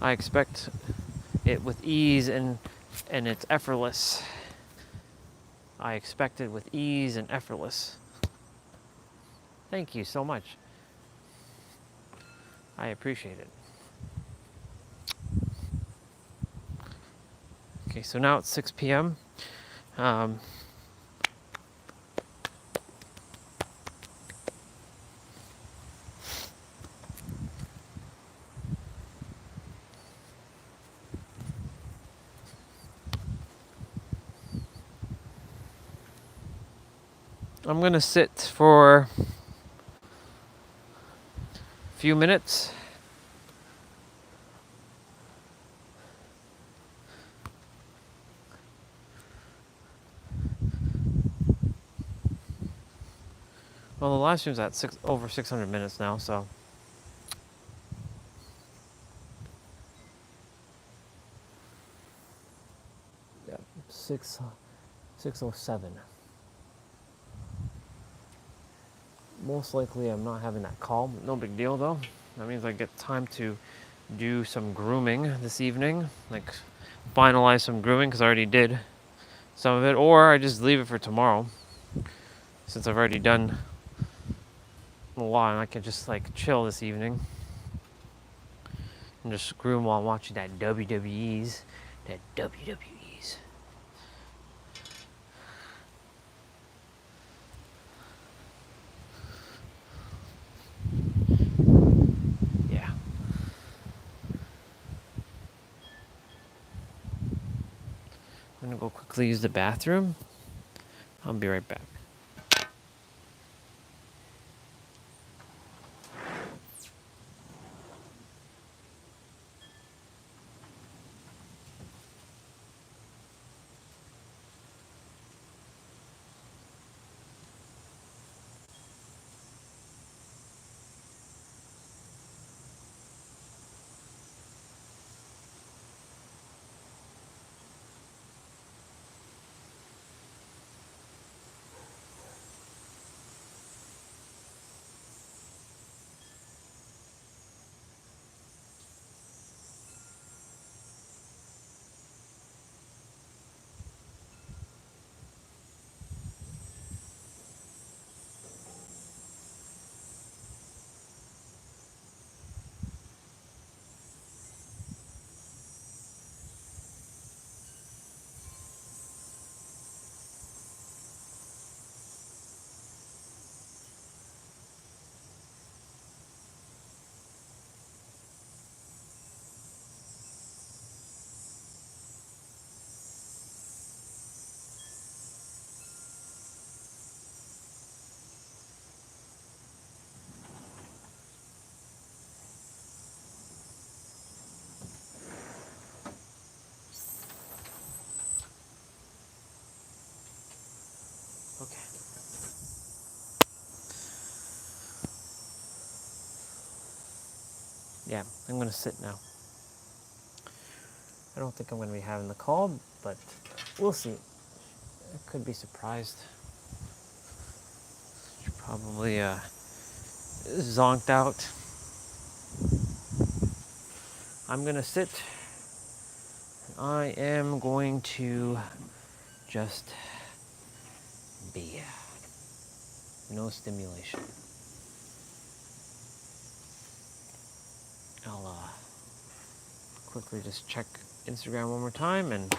I expect it with ease and it's effortless. I expect it with ease and effortless. Thank you so much. I appreciate it. Okay, so now it's 6 p.m. Um, I'm gonna sit for a few minutes. Well, the live stream's at over 600 minutes now, so. Yeah, 6:07. Most likely I'm not having that call, but no big deal though. That means I get time to do some grooming this evening, like finalize some grooming because I already did some of it, or I just leave it for tomorrow since I've already done a lot and I can just like chill this evening and just groom while I'm watching that WWEs. Yeah. I'm gonna go quickly use the bathroom. I'll be right back. Okay. Yeah, I'm gonna sit now. I don't think I'm gonna be having the call, but we'll see. I could be surprised. Probably zonked out. I'm gonna sit. I am going to just be. No stimulation. I'll quickly just check Instagram one more time and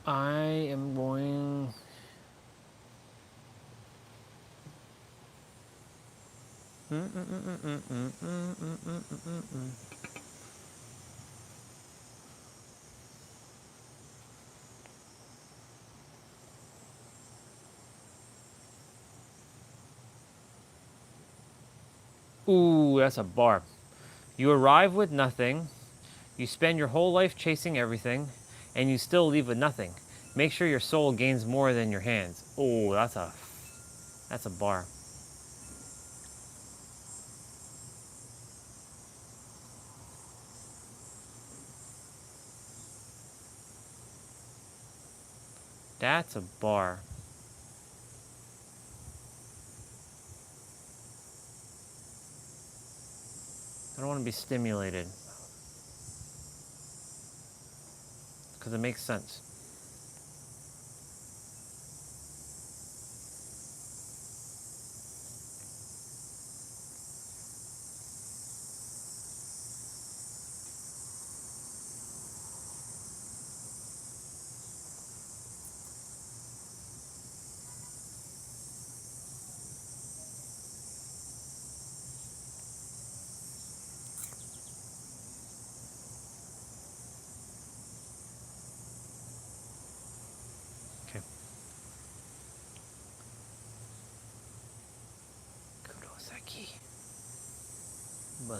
I am going. Ooh, that's a bar. You arrive with nothing. You spend your whole life chasing everything, and you still leave with nothing. Make sure your soul gains more than your hands. Oh, that's a bar. That's a bar. I don't want to be stimulated because it makes sense. Okay. Kurosaki. But.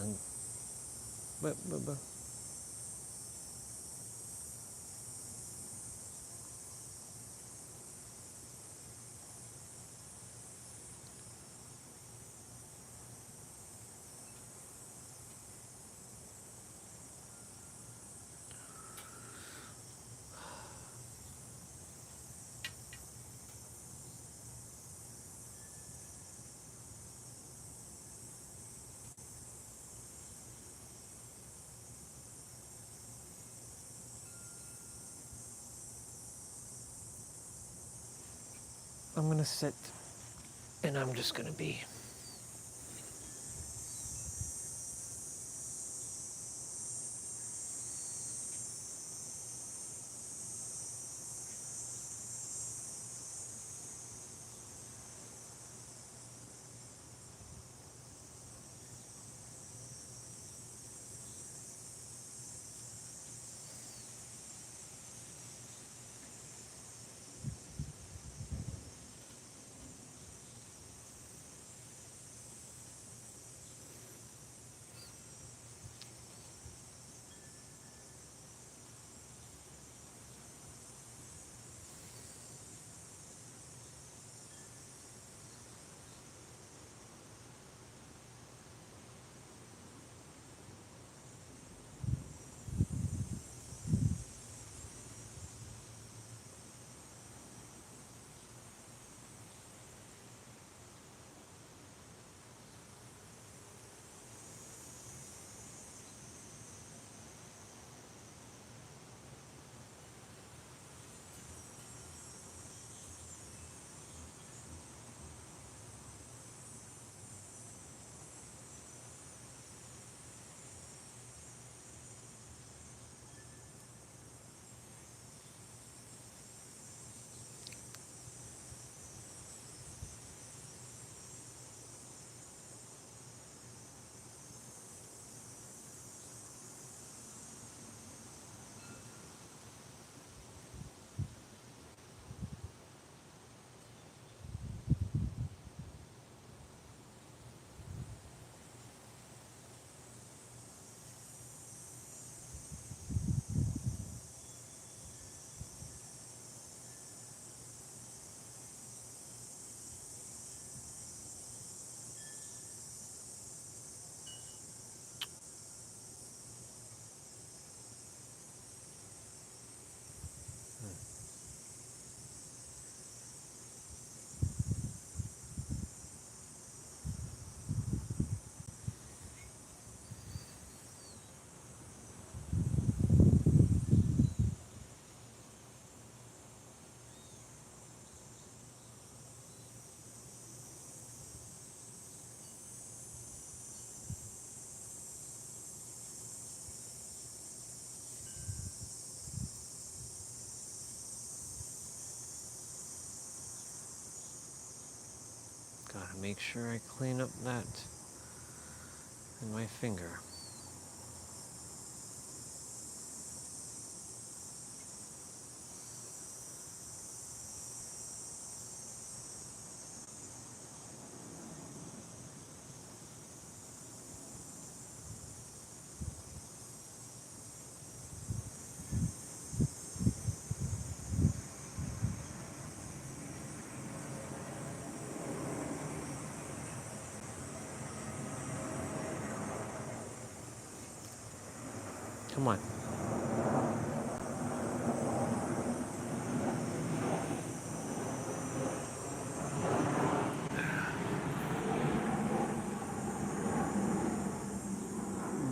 I'm gonna sit and I'm just gonna be. make sure I clean up that in my finger. Come on.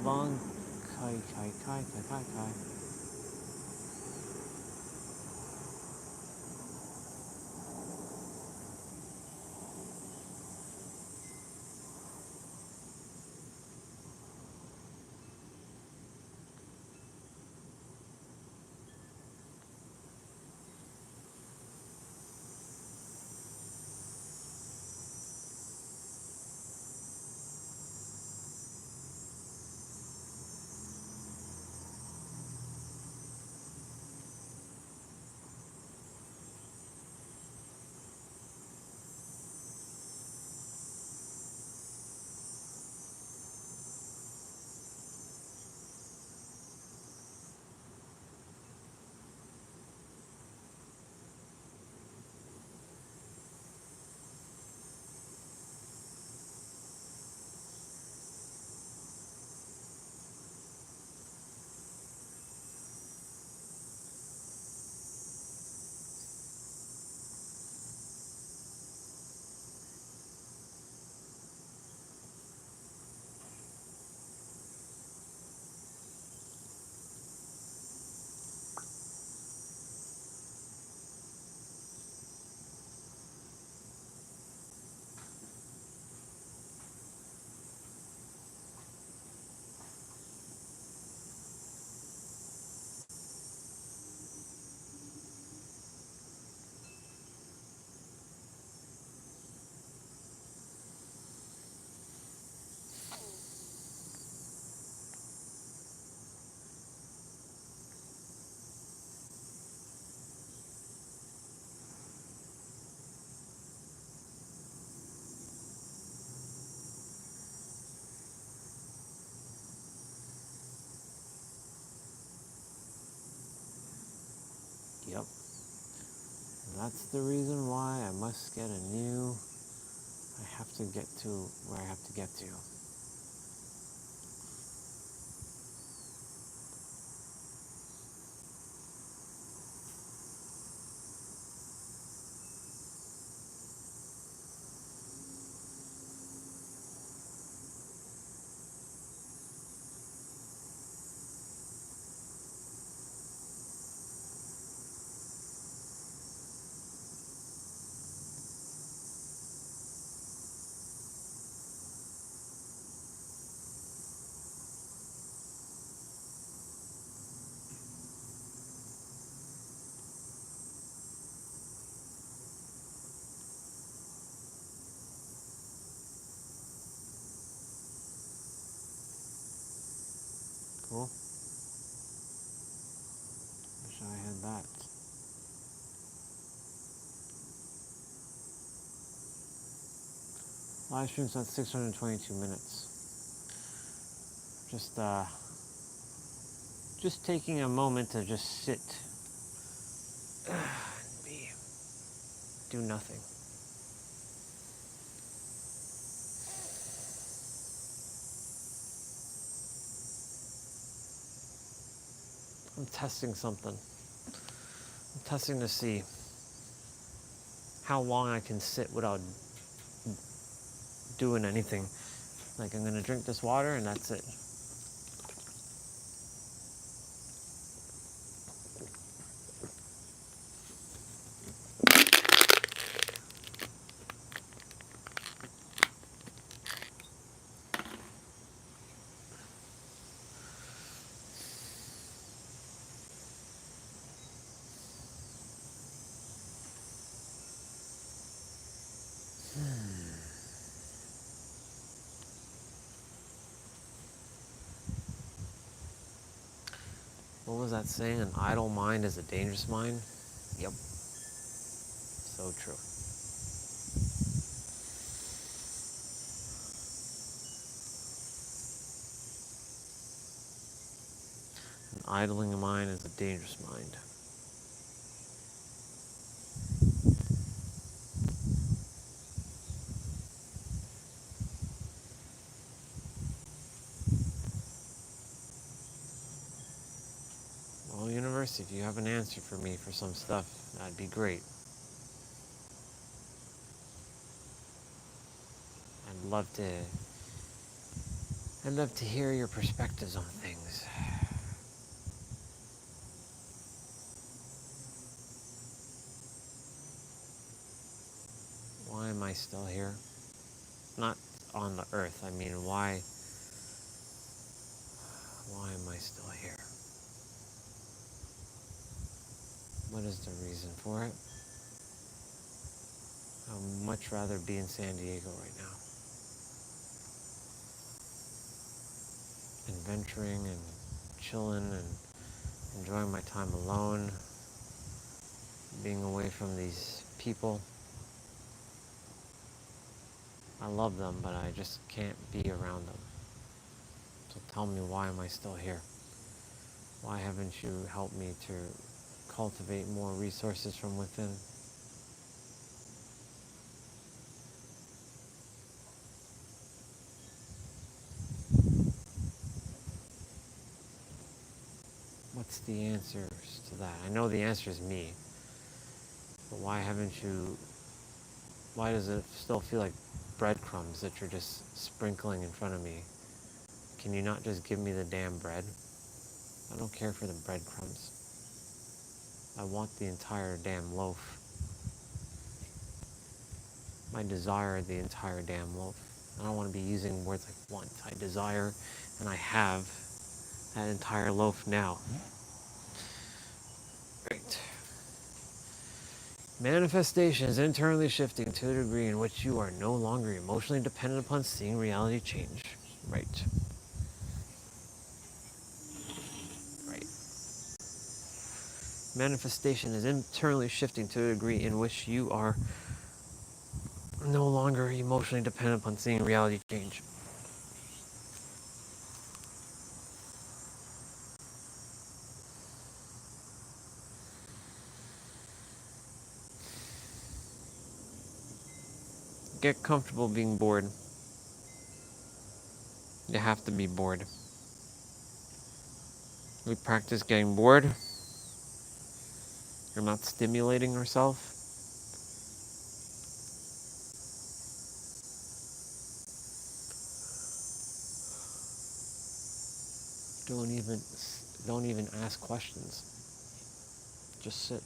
Bong kai kai kai kai kai kai. Yep. That's the reason why I must get a new. I have to get to where I have to get to. Cool. Wish I had that. Live stream's at 622 minutes. Just taking a moment to just sit and do nothing. I'm testing something. I'm testing to see how long I can sit without doing anything. Like, I'm gonna drink this water and that's it. What was that saying? An idle mind is a dangerous mind? Yep. So true. An idling mind is a dangerous mind. Well, universe, if you have an answer for me for some stuff, that'd be great. I'd love to hear your perspectives on things. Why am I still here? Not on the earth. I mean, why am I still here? What is the reason for it? I'd much rather be in San Diego right now. Adventuring and chilling and enjoying my time alone, being away from these people. I love them, but I just can't be around them. So tell me, why am I still here? Why haven't you helped me to cultivate more resources from within? What's the answers to that? I know the answer is me, but why does it still feel like breadcrumbs that you're just sprinkling in front of me? Can you not just give me the damn bread? I don't care for the breadcrumbs. I want the entire damn loaf. I desire the entire damn loaf. I don't want to be using words like want. I desire, and I have that entire loaf now. Great. Manifestation is internally shifting to a degree in which you are no longer emotionally dependent upon seeing reality change. Right. Right. Manifestation is internally shifting to a degree in which you are no longer emotionally dependent upon seeing reality change. Get comfortable being bored. You have to be bored. We practice getting bored. You're not stimulating yourself. Don't even ask questions. Just sit.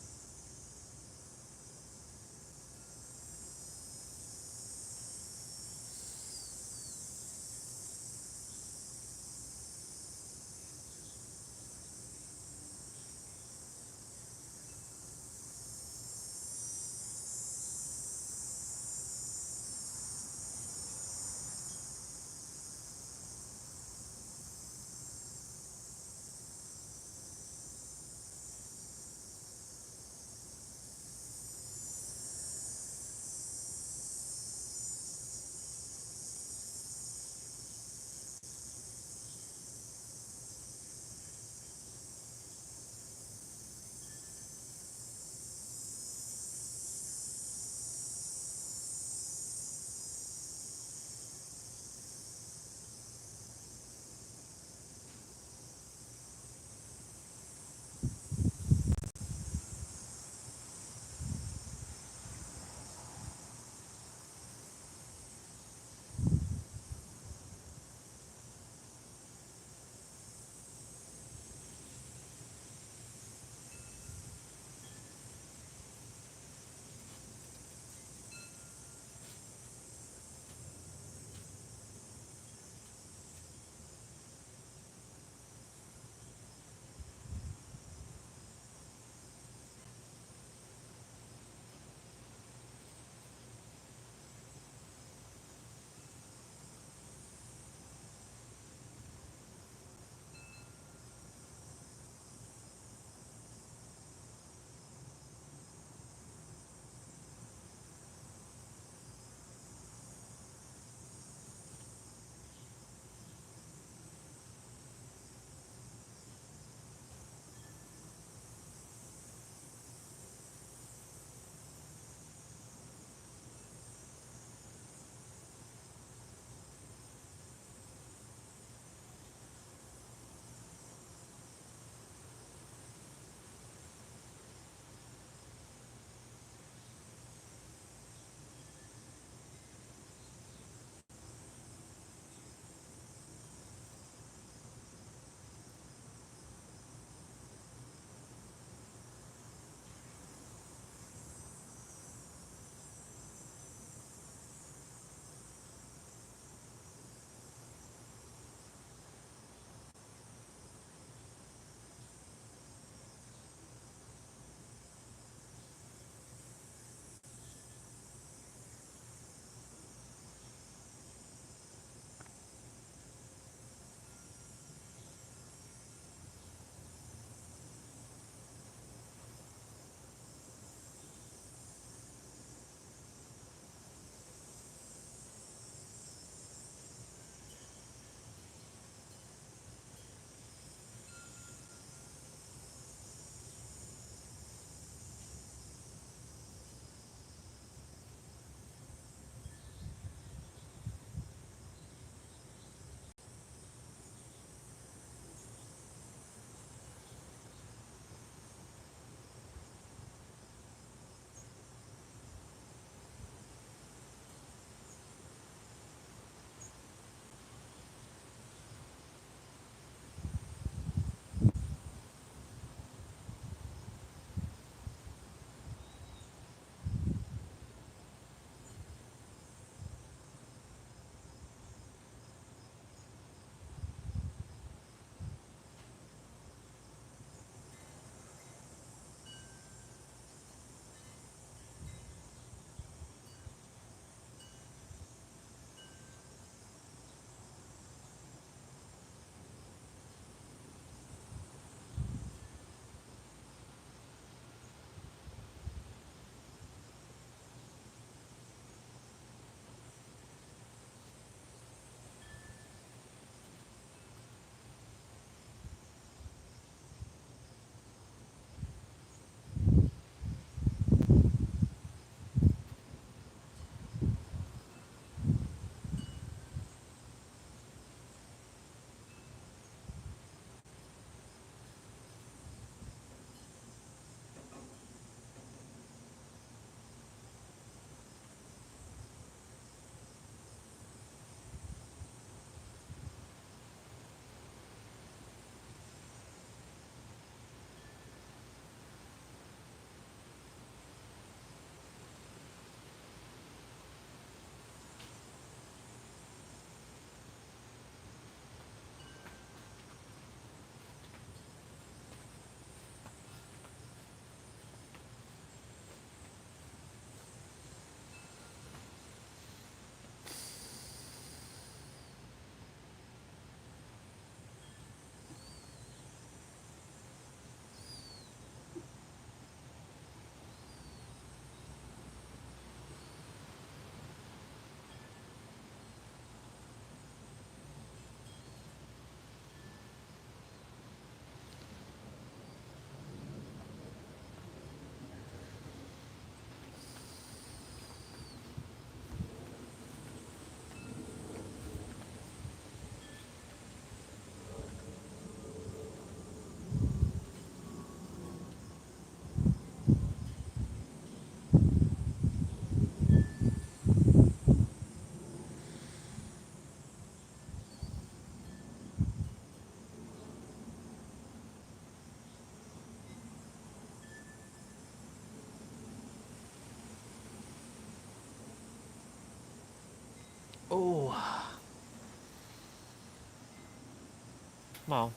Well,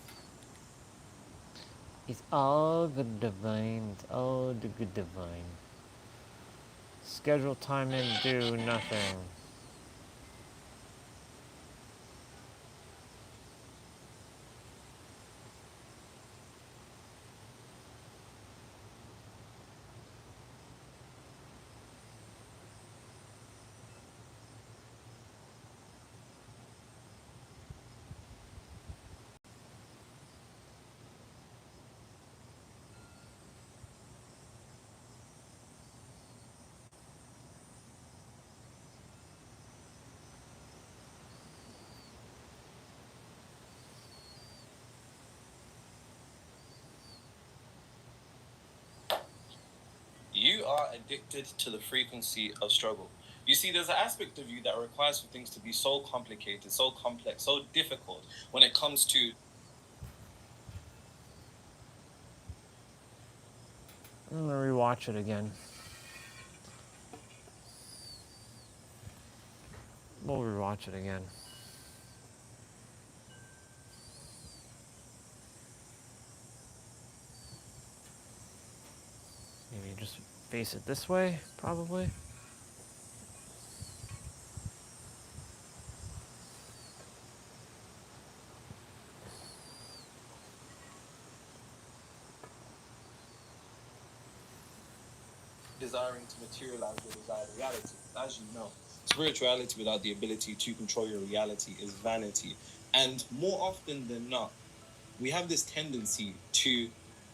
it's all good divine. It's all the good divine. Schedule time and do nothing. You are addicted to the frequency of struggle. You see, there's an aspect of you that requires for things to be so complicated, so complex, so difficult when it comes to. I'm gonna rewatch it again. We'll rewatch it again. Maybe just face it this way, probably. Desiring to materialize your desired reality. As you know, spirituality without the ability to control your reality is vanity. And more often than not, we have this tendency to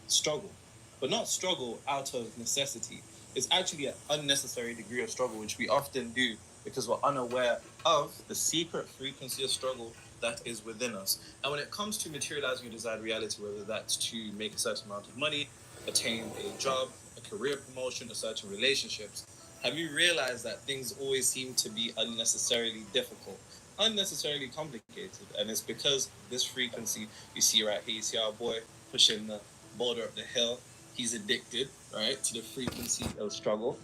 struggle, but not struggle out of necessity. It's actually an unnecessary degree of struggle, which we often do because we're unaware of the secret frequency of struggle that is within us. And when it comes to materializing your desired reality, whether that's to make a certain amount of money, attain a job, a career promotion, or certain relationships, have you realized that things always seem to be unnecessarily difficult, unnecessarily complicated? And it's because this frequency, you see right here, you see our boy pushing the boulder up the hill. He's addicted, right, to the frequency of struggle.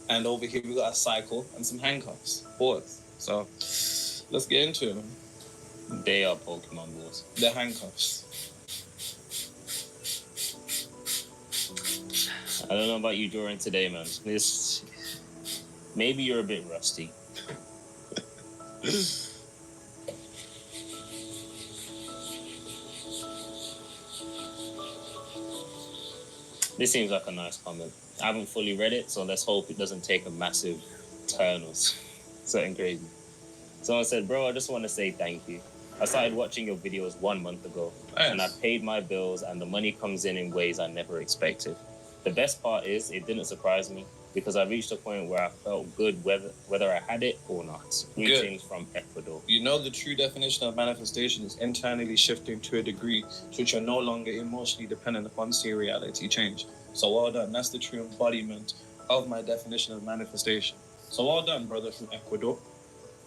And over here we got a cycle and some handcuffs. Boys. So let's get into it, man. They are Pokemon boys. The handcuffs. I don't know about you during today, man. This maybe you're a bit rusty. This seems like a nice comment. I haven't fully read it, so let's hope it doesn't take a massive turn or something crazy. Someone said, bro, I just want to say thank you. I started watching your videos 1 month ago, and I paid my bills, and the money comes in ways I never expected. The best part is, it didn't surprise me, because I reached a point where I felt good whether I had it or not. Greetings from Ecuador. You know, the true definition of manifestation is internally shifting to a degree to which you're no longer emotionally dependent upon seeing reality change. So well done. That's the true embodiment of my definition of manifestation. So well done, brother from Ecuador.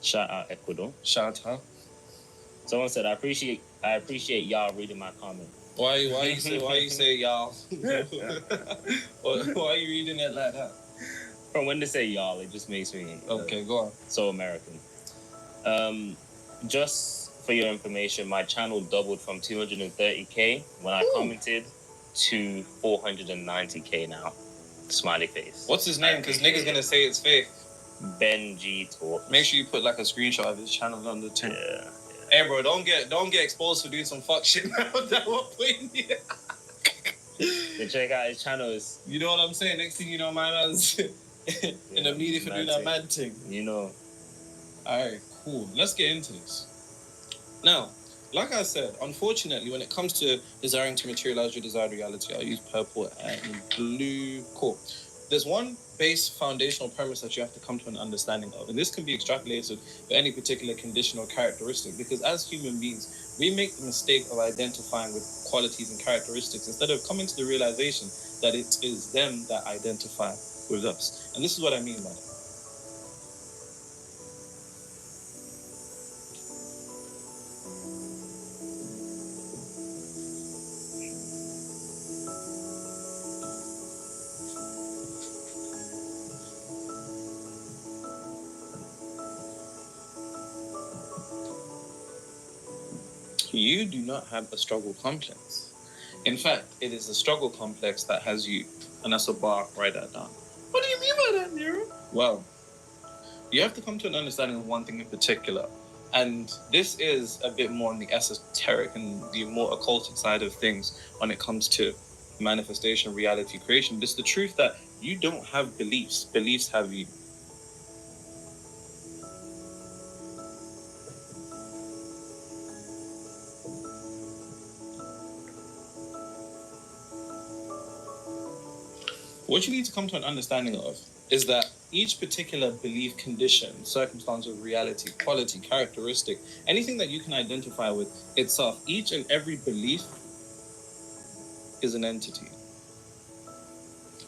Shout out Ecuador. Shout out. Someone said, I appreciate y'all reading my comment. Why you say y'all? Why are you reading it like that? From when they say y'all, it just makes me okay. Go on. So American. Just for your information, my channel doubled from 230k when I commented to 490k now. Smiley face. What's his name? Because niggas gonna say it's fake. Ben G Talk. Make sure you put like a screenshot of his channel on the thing. Yeah. Hey, bro, don't get exposed for doing some fuck shit now. That what putting you. Then check out his channel. You know what I'm saying? Next thing you know, my man's in the media for doing that mad thing. You know. All right, cool. Let's get into this. Now, like I said, unfortunately, when it comes to desiring to materialize your desired reality, I'll use purple and blue. Cool. There's one base foundational premise that you have to come to an understanding of, and this can be extrapolated for any particular condition or characteristic, because as human beings, we make the mistake of identifying with qualities and characteristics instead of coming to the realization that it is them that identify with us. And this is what I mean by that. You do not have a struggle complex. In fact, it is the struggle complex that has you. And that's a bar, write that down. What do you mean by that, Nero? Well, you have to come to an understanding of one thing in particular. And this is a bit more on the esoteric and the more occultic side of things when it comes to manifestation, reality creation. It's the truth that you don't have beliefs. Beliefs have you. What you need to come to an understanding of is that each particular belief, condition, circumstance of reality, quality, characteristic, anything that you can identify with itself, each and every belief is an entity.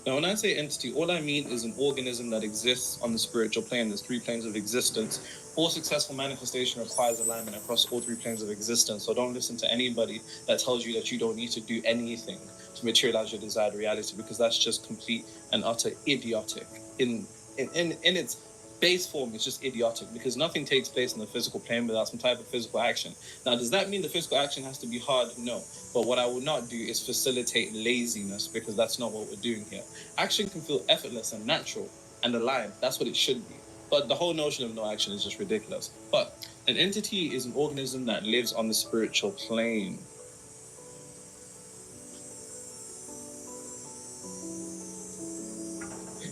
Now, when I say entity, all I mean is an organism that exists on the spiritual plane. There's 3 planes of existence. All successful manifestation requires alignment across all 3 planes of existence. So don't listen to anybody that tells you that you don't need to do anything to materialize your desired reality, because that's just complete and utter idiotic. In its base form, it's just idiotic, because nothing takes place in the physical plane without some type of physical action. Now, does that mean the physical action has to be hard? No. But what I will not do is facilitate laziness, because that's not what we're doing here. Action can feel effortless and natural and aligned. That's what it should be. But the whole notion of no action is just ridiculous. But an entity is an organism that lives on the spiritual plane.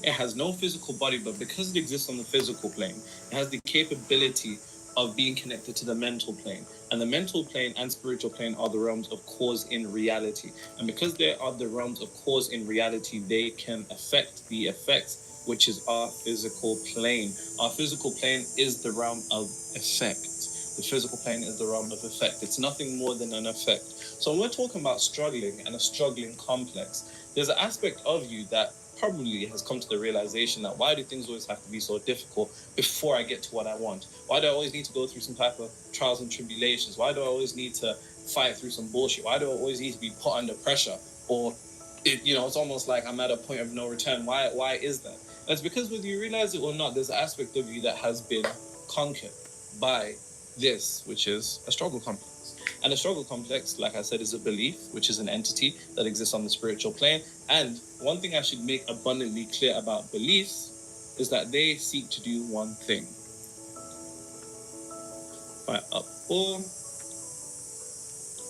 It has no physical body, but because it exists on the physical plane, it has the capability of being connected to the mental plane. And the mental plane and spiritual plane are the realms of cause in reality. And because they are the realms of cause in reality, they can affect the effects, which is our physical plane. Our physical plane is the realm of effect. The physical plane is the realm of effect. It's nothing more than an effect. So when we're talking about struggling and a struggling complex, there's an aspect of you that probably has come to the realization that why do things always have to be so difficult before I get to what I want? Why do I always need to go through some type of trials and tribulations? Why do I always need to fight through some bullshit? Why do I always need to be put under pressure? Or, it's almost like I'm at a point of no return. Why is that? That's because whether you realize it or not, there's an aspect of you that has been conquered by this, which is a struggle complex. And a struggle complex, like I said, is a belief, which is an entity that exists on the spiritual plane. And one thing I should make abundantly clear about beliefs is that they seek to do one thing. Fight up all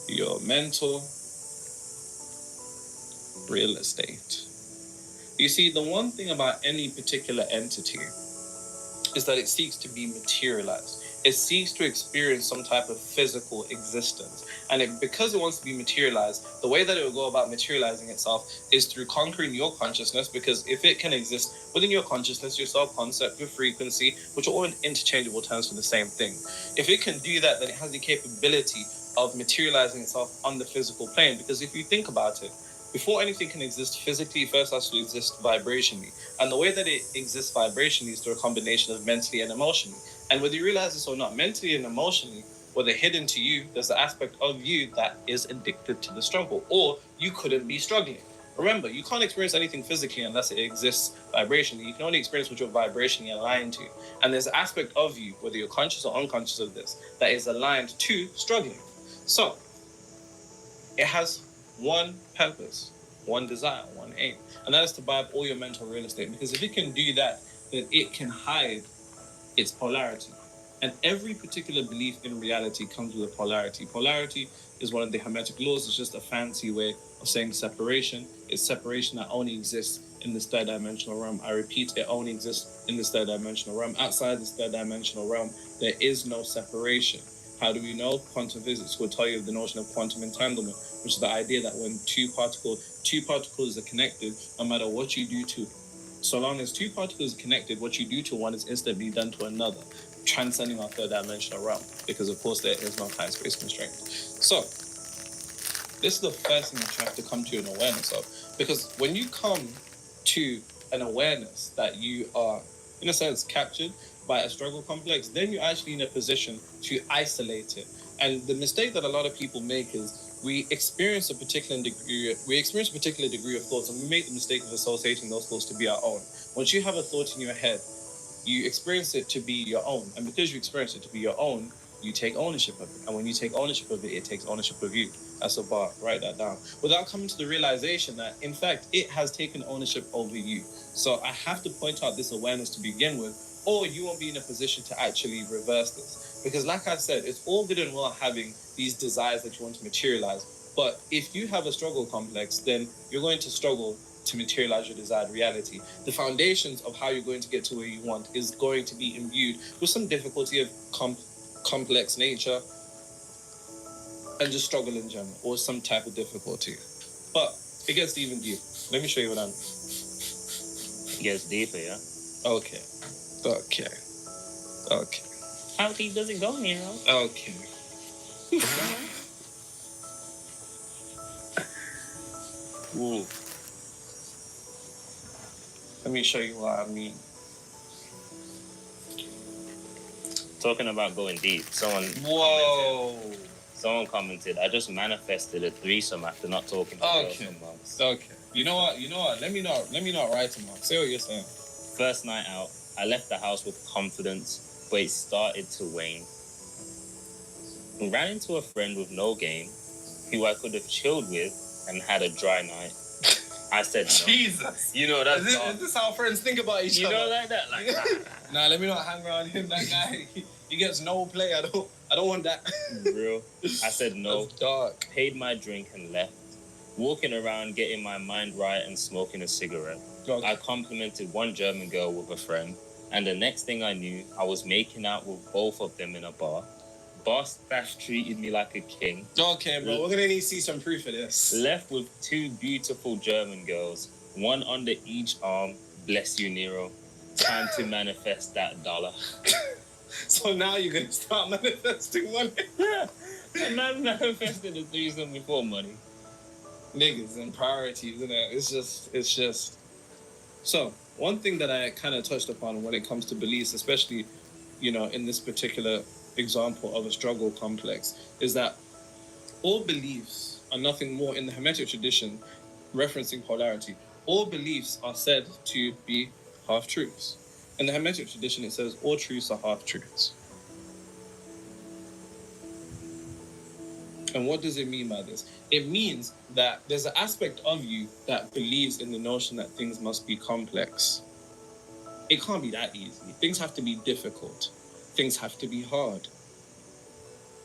your mental real estate. You see, the one thing about any particular entity is that it seeks to be materialized. It seeks to experience some type of physical existence. And because it wants to be materialized, the way that it will go about materializing itself is through conquering your consciousness, because if it can exist within your consciousness, your self-concept, your frequency, which are all interchangeable terms for the same thing. If it can do that, then it has the capability of materializing itself on the physical plane. Because if you think about it, before anything can exist physically, it first has to exist vibrationally. And the way that it exists vibrationally is through a combination of mentally and emotionally. And whether you realize this or not, mentally and emotionally, whether hidden to you, there's an aspect of you that is addicted to the struggle, or you couldn't be struggling. Remember, you can't experience anything physically unless it exists vibrationally. You can only experience what you're vibrationally aligned to. And there's an aspect of you, whether you're conscious or unconscious of this, that is aligned to struggling. So, it has one purpose, one desire, one aim, and that is to buy up all your mental real estate. Because if it can do that, then it can hide its polarity. And every particular belief in reality comes with a polarity. Polarity is one of the Hermetic laws. It's just a fancy way of saying separation. It's separation that only exists in this third dimensional realm. I repeat, it only exists in this third dimensional realm. Outside this third dimensional realm, there is no separation. How do we know? Quantum physics will tell you of the notion of quantum entanglement, which is the idea that when two particles are connected, no matter what you do to, so long as two particles are connected, what you do to one is instantly done to another, transcending our third dimensional realm, because of course there is no time space constraint. So this is the first thing that you have to come to an awareness of, because when you come to an awareness that you are, in a sense, captured by a struggle complex, then you're actually in a position to isolate it. And the mistake that a lot of people make is we experience a particular degree of thoughts, and we make the mistake of associating those thoughts to be our own. Once you have a thought in your head, you experience it to be your own, and because you experience it to be your own, you take ownership of it. And when you take ownership of it, it takes ownership of you. That's a bar. Write that down. Without coming to the realization that, in fact, it has taken ownership over you. So I have to point out this awareness to begin with, or you won't be in a position to actually reverse this. Because like I said, it's all good and well having these desires that you want to materialize. But if you have a struggle complex, then you're going to struggle to materialize your desired reality. The foundations of how you're going to get to where you want is going to be imbued with some difficulty of complex nature and just struggle in general, or some type of difficulty. But it gets even deeper. Let me show you what I mean. It gets deeper, yeah? Okay. How deep does it go, Nero? Okay. Ooh. Let me show you what I mean. Talking about going deep, someone commented, I just manifested a threesome after not talking to girls for months. Okay. You know what? Let me not write them off. Say what you're saying. First night out, I left the house with confidence, but it started to wane. Ran into a friend with no game, who I could have chilled with and had a dry night. I said no. Jesus. You know, that's is this how friends think about each other? You know, like that? Like, nah, let me not hang around him. That guy, he gets no play. I don't want that. Real. I said no. That's dark. Paid my drink and left. Walking around, getting my mind right and smoking a cigarette. Okay. I complimented one German girl with a friend, and the next thing I knew, I was making out with both of them in a bar. Boss Stash treated me like a king. Okay, bro, we're gonna need to see some proof of this. Left with two beautiful German girls, one under each arm. Bless you, Nero. Time to manifest that dollar. So now you're gonna start manifesting money? I'm not manifesting the threesome before money. Niggas and priorities, isn't it? It's just. So, one thing that I kind of touched upon when it comes to beliefs, especially, in this particular example of a struggle complex, is that all beliefs are nothing more in the Hermetic tradition, referencing polarity. All beliefs are said to be half-truths. In the Hermetic tradition, it says all truths are half-truths. And what does it mean by this? It means that there's an aspect of you that believes in the notion that things must be complex. It can't be that easy. Things have to be difficult. Things have to be hard.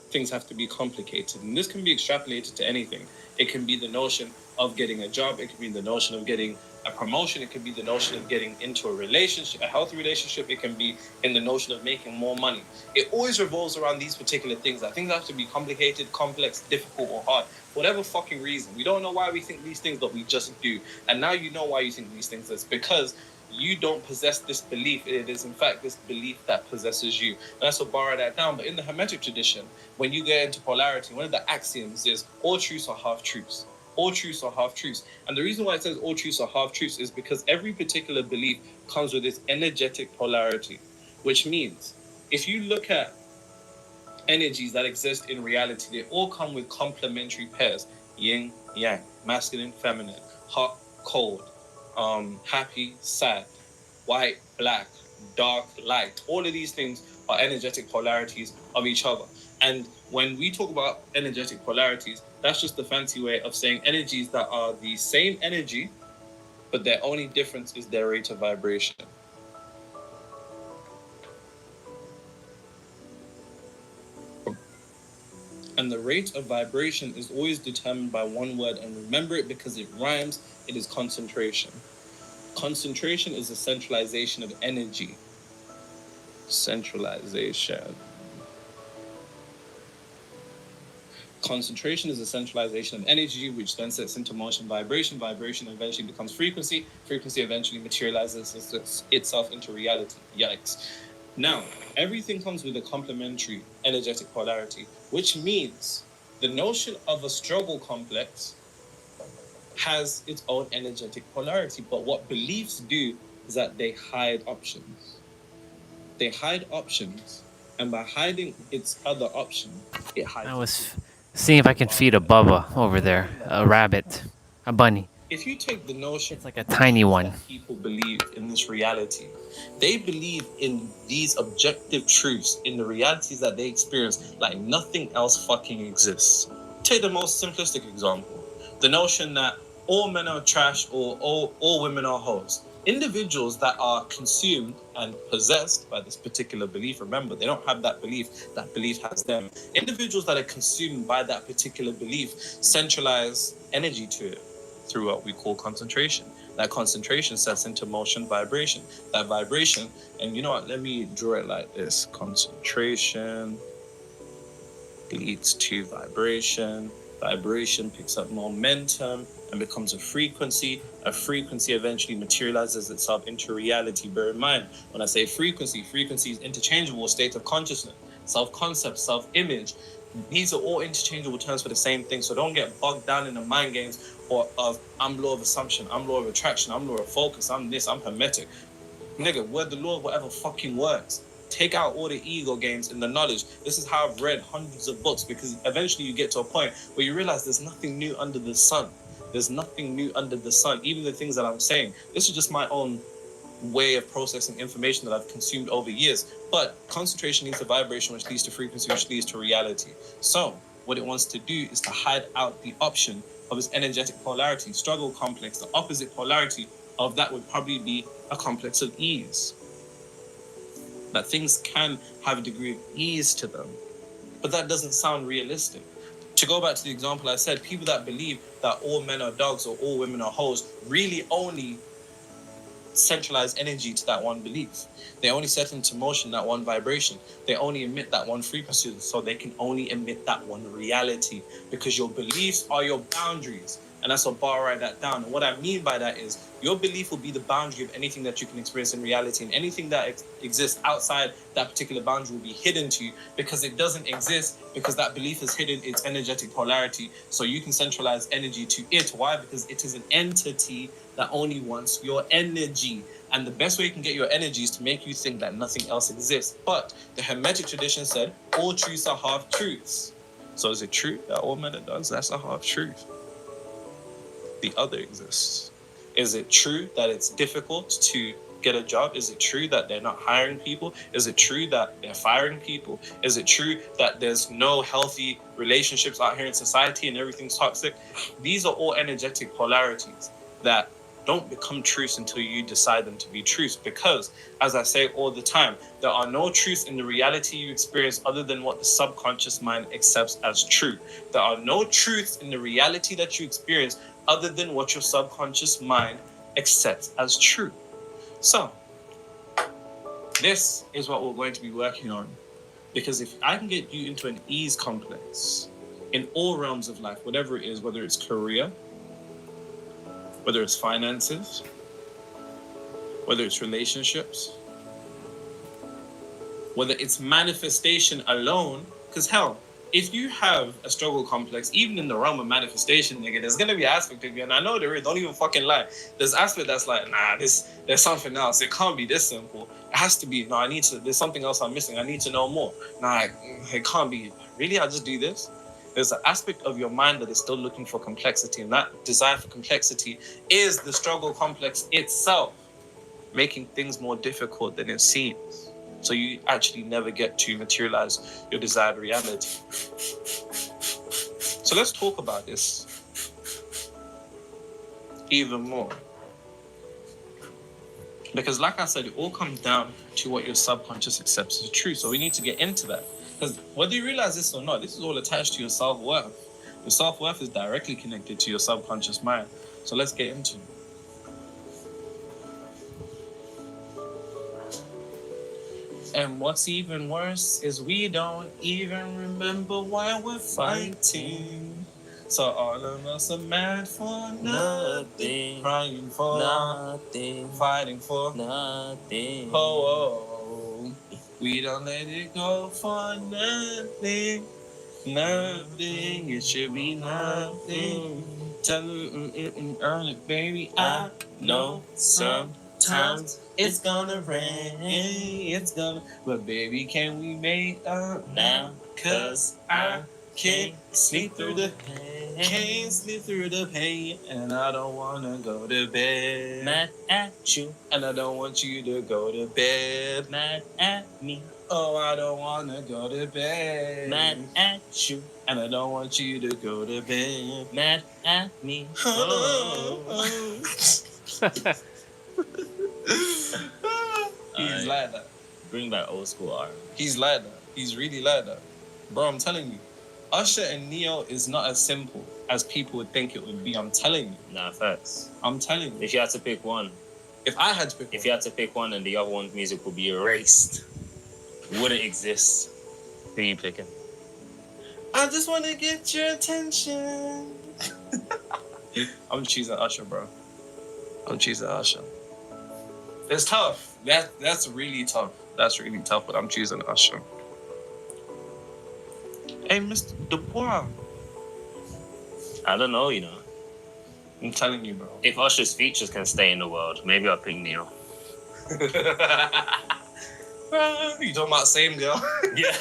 Things have to be complicated. And this can be extrapolated to anything. It can be the notion of getting a job. It can be the notion of getting a promotion. It can be the notion of getting into a relationship, a healthy relationship. It can be in the notion of making more money. It always revolves around these particular things. That things have to be complicated, complex, difficult, or hard. Whatever fucking reason. We don't know why we think these things, but we just do. And now you know why you think these things. It's because you don't possess this belief. It is, in fact, this belief that possesses you. And that's what borrow that down. But in the Hermetic tradition, when you get into polarity, one of the axioms is all truths are half-truths. All truths are half-truths. And the reason why it says all truths are half-truths is because every particular belief comes with this energetic polarity, which means if you look at energies that exist in reality, they all come with complementary pairs. Yin, yang, masculine, feminine, hot, cold, happy, sad, white, black, dark, light. All of these things are energetic polarities of each other. And when we talk about energetic polarities, that's just the fancy way of saying energies that are the same energy, but their only difference is their rate of vibration. And the rate of vibration is always determined by one word, and remember it because it rhymes. It is concentration. Concentration is a centralization of energy. Centralization. Concentration is a centralization of energy, which then sets into motion vibration. Vibration eventually becomes frequency. Frequency eventually materializes itself into reality. Yikes. Now, everything comes with a complementary energetic polarity, which means the notion of a struggle complex has its own energetic polarity. But what beliefs do is that they hide options. They hide options, and by hiding its other option, it hides. I was seeing if I can feed a Bubba over there, a rabbit, a bunny. if you take the notion, It's like a tiny one. that people believe in this reality, they believe in these objective truths, in the realities that they experience, like nothing else fucking exists. Take the most simplistic example, the notion that all men are trash or all women are hoes. Individuals that are consumed and possessed by this particular belief, remember, they don't have that belief has them. Individuals that are consumed by that particular belief centralize energy to it through what we call concentration. That concentration sets into motion vibration. That vibration, and you know what, let me draw it like this. Concentration leads to vibration. Vibration picks up momentum and becomes a frequency. A frequency eventually materializes itself into reality. Bear in mind, when I say frequency is interchangeable state of consciousness, self-concept, self-image. These are all interchangeable terms for the same thing. So don't get bogged down in the mind games or of I'm law of assumption, I'm law of attraction, I'm law of focus, I'm this, I'm hermetic. Nigga, we're the law of whatever fucking works. Take out all the ego games and the knowledge. This is how I've read hundreds of books, because eventually you get to a point where you realize there's nothing new under the sun. There's nothing new under the sun. Even the things that I'm saying, this is just my own way of processing information that I've consumed over years. But concentration leads to vibration, which leads to frequency, which leads to reality. So what it wants to do is to hide out the option of its energetic polarity, struggle complex. The opposite polarity of that would probably be a complex of ease. That things can have a degree of ease to them, but that doesn't sound realistic. To go back to the example I said, people that believe that all men are dogs or all women are hoes really only centralize energy to that one belief. They only set into motion that one vibration. They only emit that one frequency, so they can only emit that one reality, because your beliefs are your boundaries. And that's what bar write that down. And what I mean by that is your belief will be the boundary of anything that you can experience in reality, and anything that exists outside that particular boundary will be hidden to you, because it doesn't exist, because that belief is hidden its energetic polarity. So you can centralize energy to it. Why? Because it is an entity that only wants your energy. And the best way you can get your energy is to make you think that nothing else exists. But the Hermetic tradition said all truths are half truths. So is it true that all men are dogs? That's a half truth. The other exists. Is it true that it's difficult to get a job? Is it true that they're not hiring people? Is it true that they're firing people? Is it true that there's no healthy relationships out here in society and everything's toxic? These are all energetic polarities that don't become truths until you decide them to be truths, because, as I say all the time, there are no truths in the reality you experience other than what the subconscious mind accepts as true. There are no truths in the reality that you experience other than what your subconscious mind accepts as true. So, this is what we're going to be working on, because if I can get you into an ease complex in all realms of life, whatever it is, whether it's career, whether it's finances, whether it's relationships, whether it's manifestation alone, because hell, if you have a struggle complex, even in the realm of manifestation, nigga, there's gonna be an aspect of you, and I know there is, don't even fucking lie. There's an aspect that's like, nah, there's something else. It can't be this simple. It has to be, no, there's something else I'm missing. I need to know more. Nah, it can't be. Really, I just do this? There's an aspect of your mind that is still looking for complexity, and that desire for complexity is the struggle complex itself, making things more difficult than it seems. So you actually never get to materialize your desired reality. So let's talk about this even more. Because like I said, it all comes down to what your subconscious accepts as true. So we need to get into that. Because whether you realize this or not, this is all attached to your self-worth. Your self-worth is directly connected to your subconscious mind. So let's get into it. And what's even worse is we don't even remember why we're fighting. So all of us are mad for nothing, crying for nothing, fighting for nothing. Oh, we don't let it go for nothing, nothing. It should be nothing. Tell them earn it, baby. I know sometimes it's gonna rain, but baby, can we make up now? 'Cause I can't sleep through the pain. Can't sleep through the pain, and I don't wanna go to bed. Mad at you, and I don't want you to go to bed. mad at me, Oh, I don't wanna go to bed. mad at you, and I don't want you to go to bed. mad at me. Oh. He's Alright. like that. Bring back old school art. He's like that. He's really like that. Bro, I'm telling you, Usher and Neo is not as simple as people would think it would be. I'm telling you. Nah, facts. I'm telling you. If you had to pick one, If I had to pick if one, you had to pick one and the other one's music would be erased, wouldn't exist, who you picking? I just want to get your attention. I'm choosing Usher, bro. I'm choosing Usher. It's tough. That's really tough. That's really tough, but I'm choosing Usher. Hey, Mr. Dubois. I don't know, you know. I'm telling you, bro. If Usher's features can stay in the world, maybe I'll pick Neo. You talking about same girl? Yeah.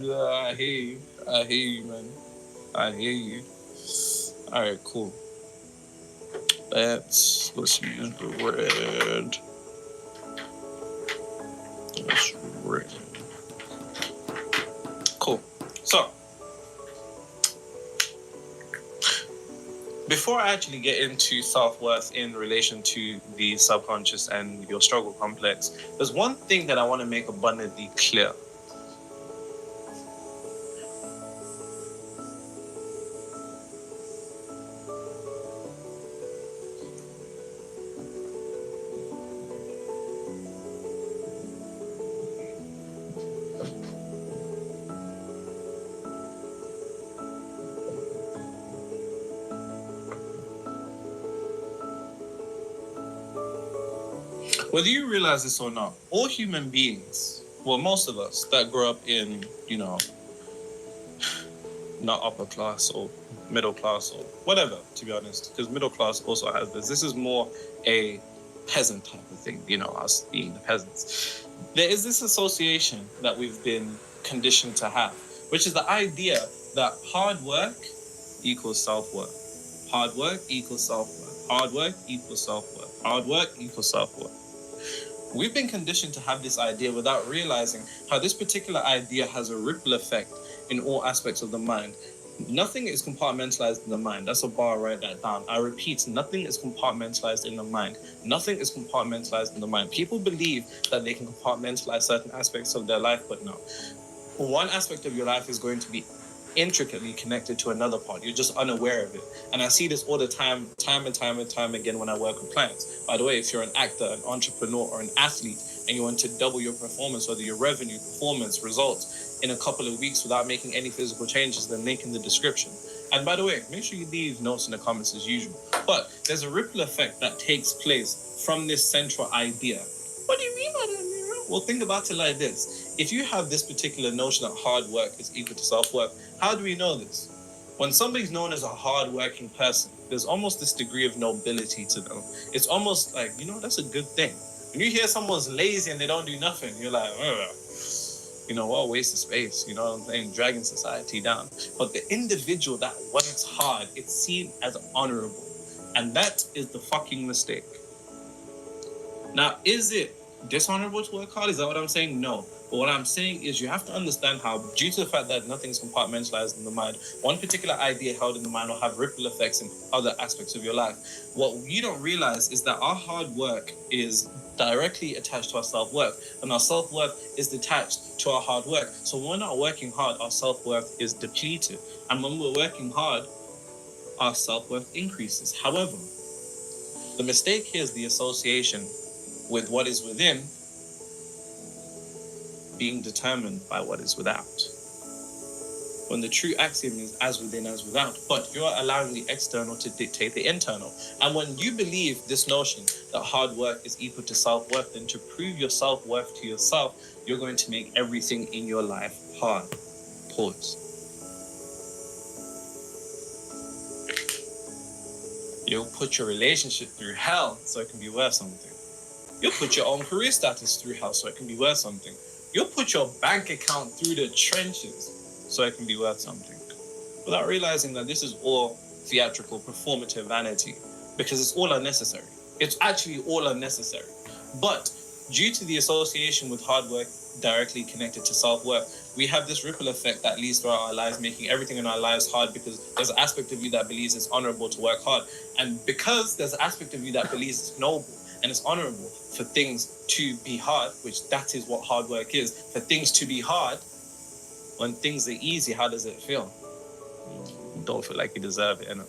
Yeah, I hear you. I hear you, man. I hear you. All right, cool. Let's use the red. That's red. Cool. So, before I actually get into self-worth in relation to the subconscious and your struggle complex, there's one thing that I want to make abundantly clear. Whether you realize this or not, all human beings, well, most of us that grow up in, not upper class or middle class or whatever, to be honest, because middle class also has this. This is more a peasant type of thing, us being the peasants. There is this association that we've been conditioned to have, which is the idea that hard work equals self-worth. Hard work equals self-worth. Hard work equals self-worth. Hard work equals self-worth. We've been conditioned to have this idea without realizing how this particular idea has a ripple effect in all aspects of the mind. Nothing is compartmentalized in the mind. That's a bar, write that down. I repeat, nothing is compartmentalized in the mind. Nothing is compartmentalized in the mind. People believe that they can compartmentalize certain aspects of their life, but no. One aspect of your life is going to be intricately connected to another part. You're just unaware of it. And I see this all the time again when I work with clients. By the way, if you're an actor, an entrepreneur, or an athlete, and you want to double your performance, whether your revenue, performance, results, in a couple of weeks without making any physical changes, then link in the description. And by the way, make sure you leave notes in the comments as usual. But there's a ripple effect that takes place from this central idea. What do you mean by that, Mira? Well, think about it like this. If you have this particular notion that hard work is equal to self-worth, how do we know this? When somebody's known as a hard-working person, there's almost this degree of nobility to them. It's almost like, that's a good thing. When you hear someone's lazy and they don't do nothing, you're like, what a waste of space, dragging society down. But the individual that works hard, it's seen as honorable. And that is the fucking mistake. Now, is it dishonorable to work hard? Is that what I'm saying? No. But what I'm saying is you have to understand how, due to the fact that nothing's compartmentalized in the mind, one particular idea held in the mind will have ripple effects in other aspects of your life. What you don't realize is that our hard work is directly attached to our self-worth, and our self-worth is detached to our hard work. So when we're not working hard, our self-worth is depleted. And when we're working hard, our self-worth increases. However, the mistake here is the association with what is within being determined by what is without. When the true axiom is as within, as without, but you're allowing the external to dictate the internal. And when you believe this notion that hard work is equal to self-worth, then to prove your self-worth to yourself, you're going to make everything in your life hard. Pause. You'll put your relationship through hell so it can be worth something. You'll put your own career status through hell so it can be worth something. You'll put your bank account through the trenches so I can be worth something. Without realizing that this is all theatrical, performative vanity, because it's all unnecessary. It's actually all unnecessary. But due to the association with hard work directly connected to self-worth, we have this ripple effect that leads throughout our lives, making everything in our lives hard, because there's an aspect of you that believes it's honorable to work hard. And because there's an aspect of you that believes it's noble and it's honorable for things to be hard, which that is what hard work is, for things to be hard, when things are easy, how does it feel? You don't feel like you deserve it, innit?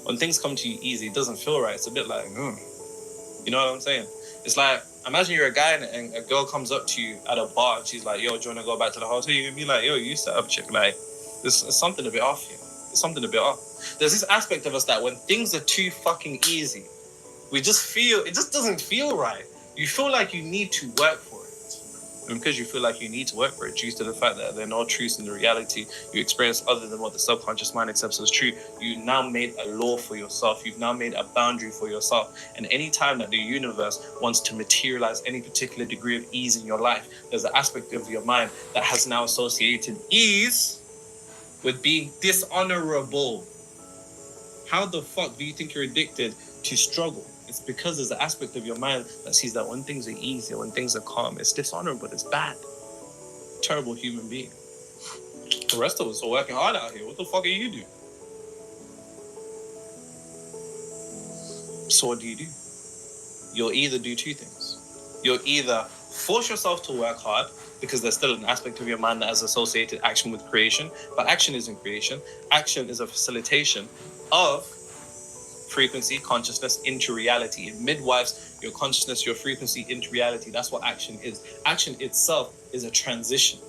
When things come to you easy, it doesn't feel right. It's a bit like, you know what I'm saying? It's like, imagine you're a guy and a girl comes up to you at a bar and she's like, yo, do you want to go back to the hotel? You're going to be like, yo, you set up, chick. Like, there's something a bit off here. There's something a bit off. There's this aspect of us that when things are too fucking easy, we just feel, it just doesn't feel right. You feel like you need to work for it. And because you feel like you need to work for it, due to the fact that there are no truths in the reality you experience other than what the subconscious mind accepts as true, you now made a law for yourself. You've now made a boundary for yourself. And any time that the universe wants to materialize any particular degree of ease in your life, there's an aspect of your mind that has now associated ease with being dishonorable. How the fuck do you think you're addicted to struggle? It's because there's an aspect of your mind that sees that when things are easy, when things are calm, it's dishonorable, it's bad. Terrible human being. The rest of us are working hard out here. What the fuck are you doing? So what do? You'll either do two things. You'll either force yourself to work hard, because there's still an aspect of your mind that has associated action with creation, but action isn't creation. Action is a facilitation of frequency, consciousness into reality. It midwives your consciousness, your frequency into reality. That's what action is. Action itself is a transition,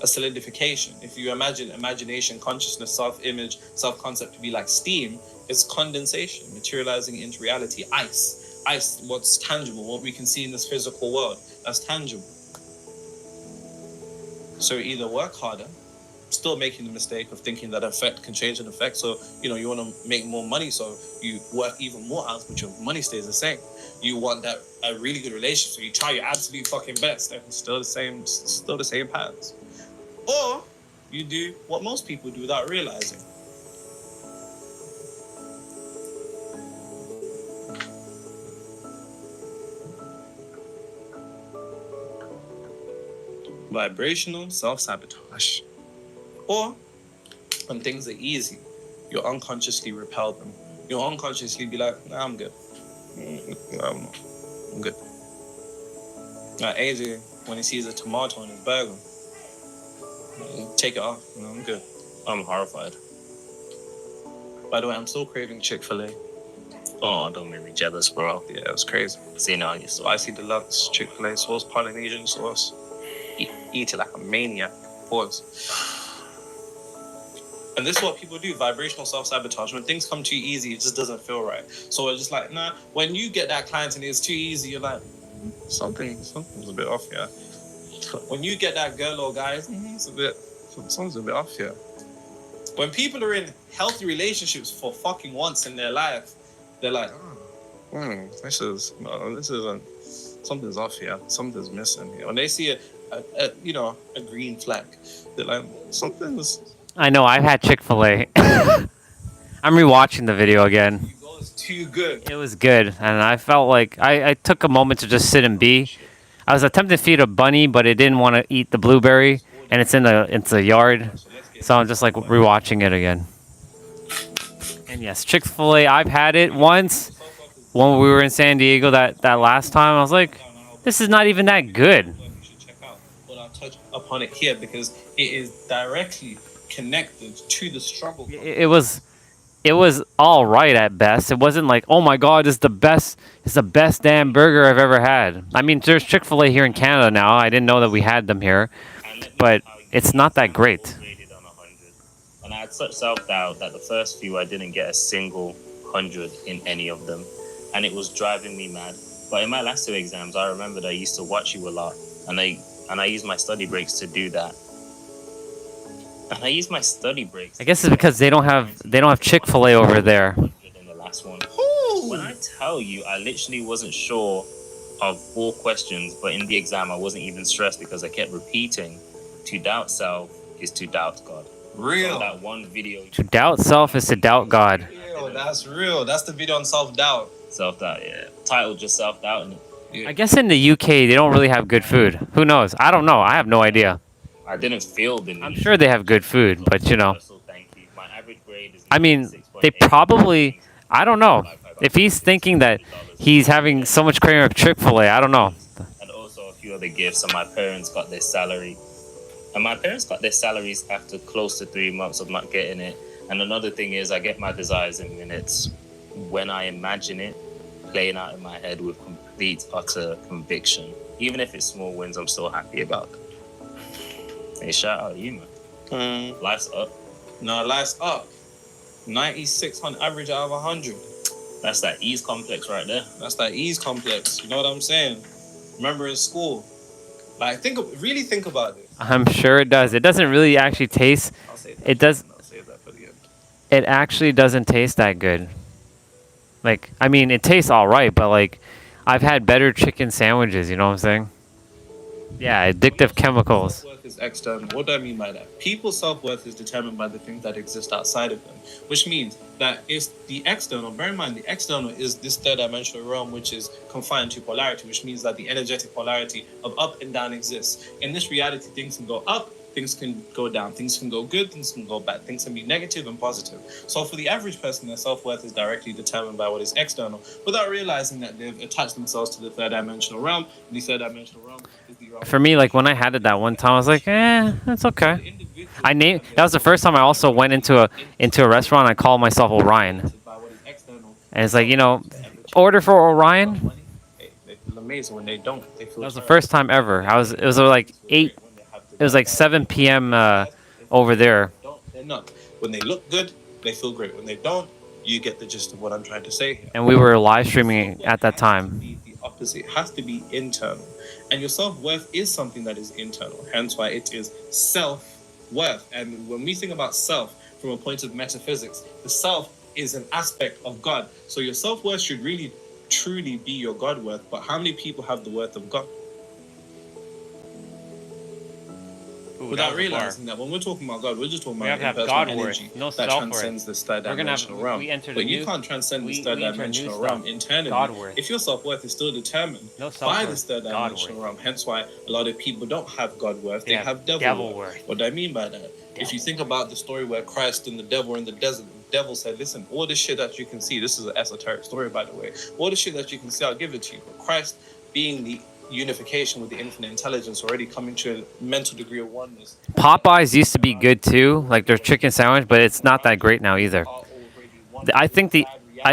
a solidification. If you imagine imagination, consciousness, self-image, self-concept to be like steam, it's condensation, materializing into reality. Ice, what's tangible, what we can see in this physical world, that's tangible. So either work harder, still making the mistake of thinking that effect can change an effect. So, you want to make more money, so you work even more hours, but your money stays the same. You want a really good relationship, so you try your absolute fucking best, and still the same patterns. Or you do what most people do without realizing. Vibrational self-sabotage. Or when things are easy, you'll unconsciously repel them. You'll unconsciously be like, nah, I'm good. I'm good. Like AJ, when he sees a tomato on his burger, take it off. I'm good. I'm horrified. By the way, I'm still craving Chick-fil-A. Oh, don't make me jealous, bro. Yeah, it was crazy. See, now you saw. Spicy deluxe Chick-fil-A sauce, Polynesian sauce. Eat it like a maniac. Pause. And this is what people do, vibrational self-sabotage. When things come too easy, it just doesn't feel right. So it's just like, nah, when you get that client and it's too easy, you're like, something's a bit off here. When you get that girl or guy, something's a bit off here. When people are in healthy relationships for fucking once in their life, they're like, something's off here. Something's missing here. When they see a green flag, they're like, something's... I know, I've had Chick-fil-A. I'm rewatching the video again. It was too good. It was good, and I felt like I took a moment to just sit and be. I was attempting to feed a bunny, but it didn't want to eat the blueberry, and it's in the yard. So I'm just like rewatching it again. And yes, Chick-fil-A, I've had it once when we were in San Diego that last time. I was like, this is not even that good. But I'll touch upon it here because it is directly connected to the struggle. It was all right at best. It wasn't like, oh my god, it's the best damn burger I've ever had. I mean, there's Chick-fil-A here in Canada now. I didn't know that we had them here, but it's not that great. And I had such self-doubt that the first few I didn't get a single 100 in any of them, and it was driving me mad. But in my last two exams, I remembered I used to watch you a lot, and I used my study breaks to do that. And I used my study breaks. I guess it's because they don't have Chick-fil-A over there. In the last one. When I tell you, I literally wasn't sure of 4 questions, but in the exam I wasn't even stressed because I kept repeating to doubt self, is to doubt God. Real. So that one video. To doubt self is to doubt God. Real, that's real. That's the video on self-doubt. Self-doubt, yeah. Titled just self-doubt. Yeah. I guess in the UK they don't really have good food. Who knows? I don't know. I have no idea. I didn't feel the need. I'm sure they have good food, but you know. So thank you. My average grade is I mean, they probably. I don't know. If he's thinking that he's having so much craving of Chick-fil-A, I don't know. And also a few other gifts, and my parents got their salary. And my parents got their salaries after close to 3 months of not getting it. And another thing is, I get my desires in minutes when I imagine it playing out in my head with complete, utter conviction. Even if it's small wins, I'm still happy about them. Hey, shout out to you, man. Life's up. No, life's up. 96 on average out of 100. That's that ease complex right there. That's that ease complex. You know what I'm saying? Remember in school, like really think about it. I'm sure it does. It doesn't really actually taste. I'll say that. It does. I'll save that for the end. It actually doesn't taste that good. Like, I mean, it tastes all right, but like, I've had better chicken sandwiches. You know what I'm saying? Yeah, addictive chemicals. Self-worth is external. What do I mean by that? People's self-worth is determined by the things that exist outside of them, which means that it's the external. Bear in mind, the external is this third dimensional realm, which is confined to polarity, which means that the energetic polarity of up and down exists. In this reality, things can go up, things can go down, things can go good, things can go bad, things can be negative and positive. So for the average person, their self-worth is directly determined by what is external, without realizing that they've attached themselves to the third dimensional realm. And the third dimensional realm is the realm. For me, like when I had it that one time, I was like, it's okay. That was the first time I also went into a restaurant. I called myself Orion, and it's like, you know, order for Orion. They feel amazing when they don't. They feel That was the first time ever. It was like 8. It was like 7 p.m. Over there. They're not. When they look good, they feel great. When they don't, you get the gist of what I'm trying to say here. And we were live streaming at that time. The opposite. It has to be internal. And your self-worth is something that is internal. Hence why it is self-worth. And when we think about self from a point of metaphysics, the self is an aspect of God. So your self-worth should really, truly be your God-worth. But how many people have the worth of God? Without realizing that when we're talking about God, we're just talking about impersonal energy that transcends this third dimensional realm. But you can't transcend this third dimensional realm internally if your self-worth is still determined by this third dimensional realm. Hence why a lot of people don't have God worth, they have devil worth. What do I mean by that? If you think about the story where Christ and the devil were in the desert, the devil said, listen, all this shit that you can see, this is an esoteric story, by the way, all this shit that you can see, I'll give it to you. But Christ, being the unification with the infinite intelligence, already coming to a mental degree of oneness. Popeyes used to be good too, like their chicken sandwich, but it's not that great now either. I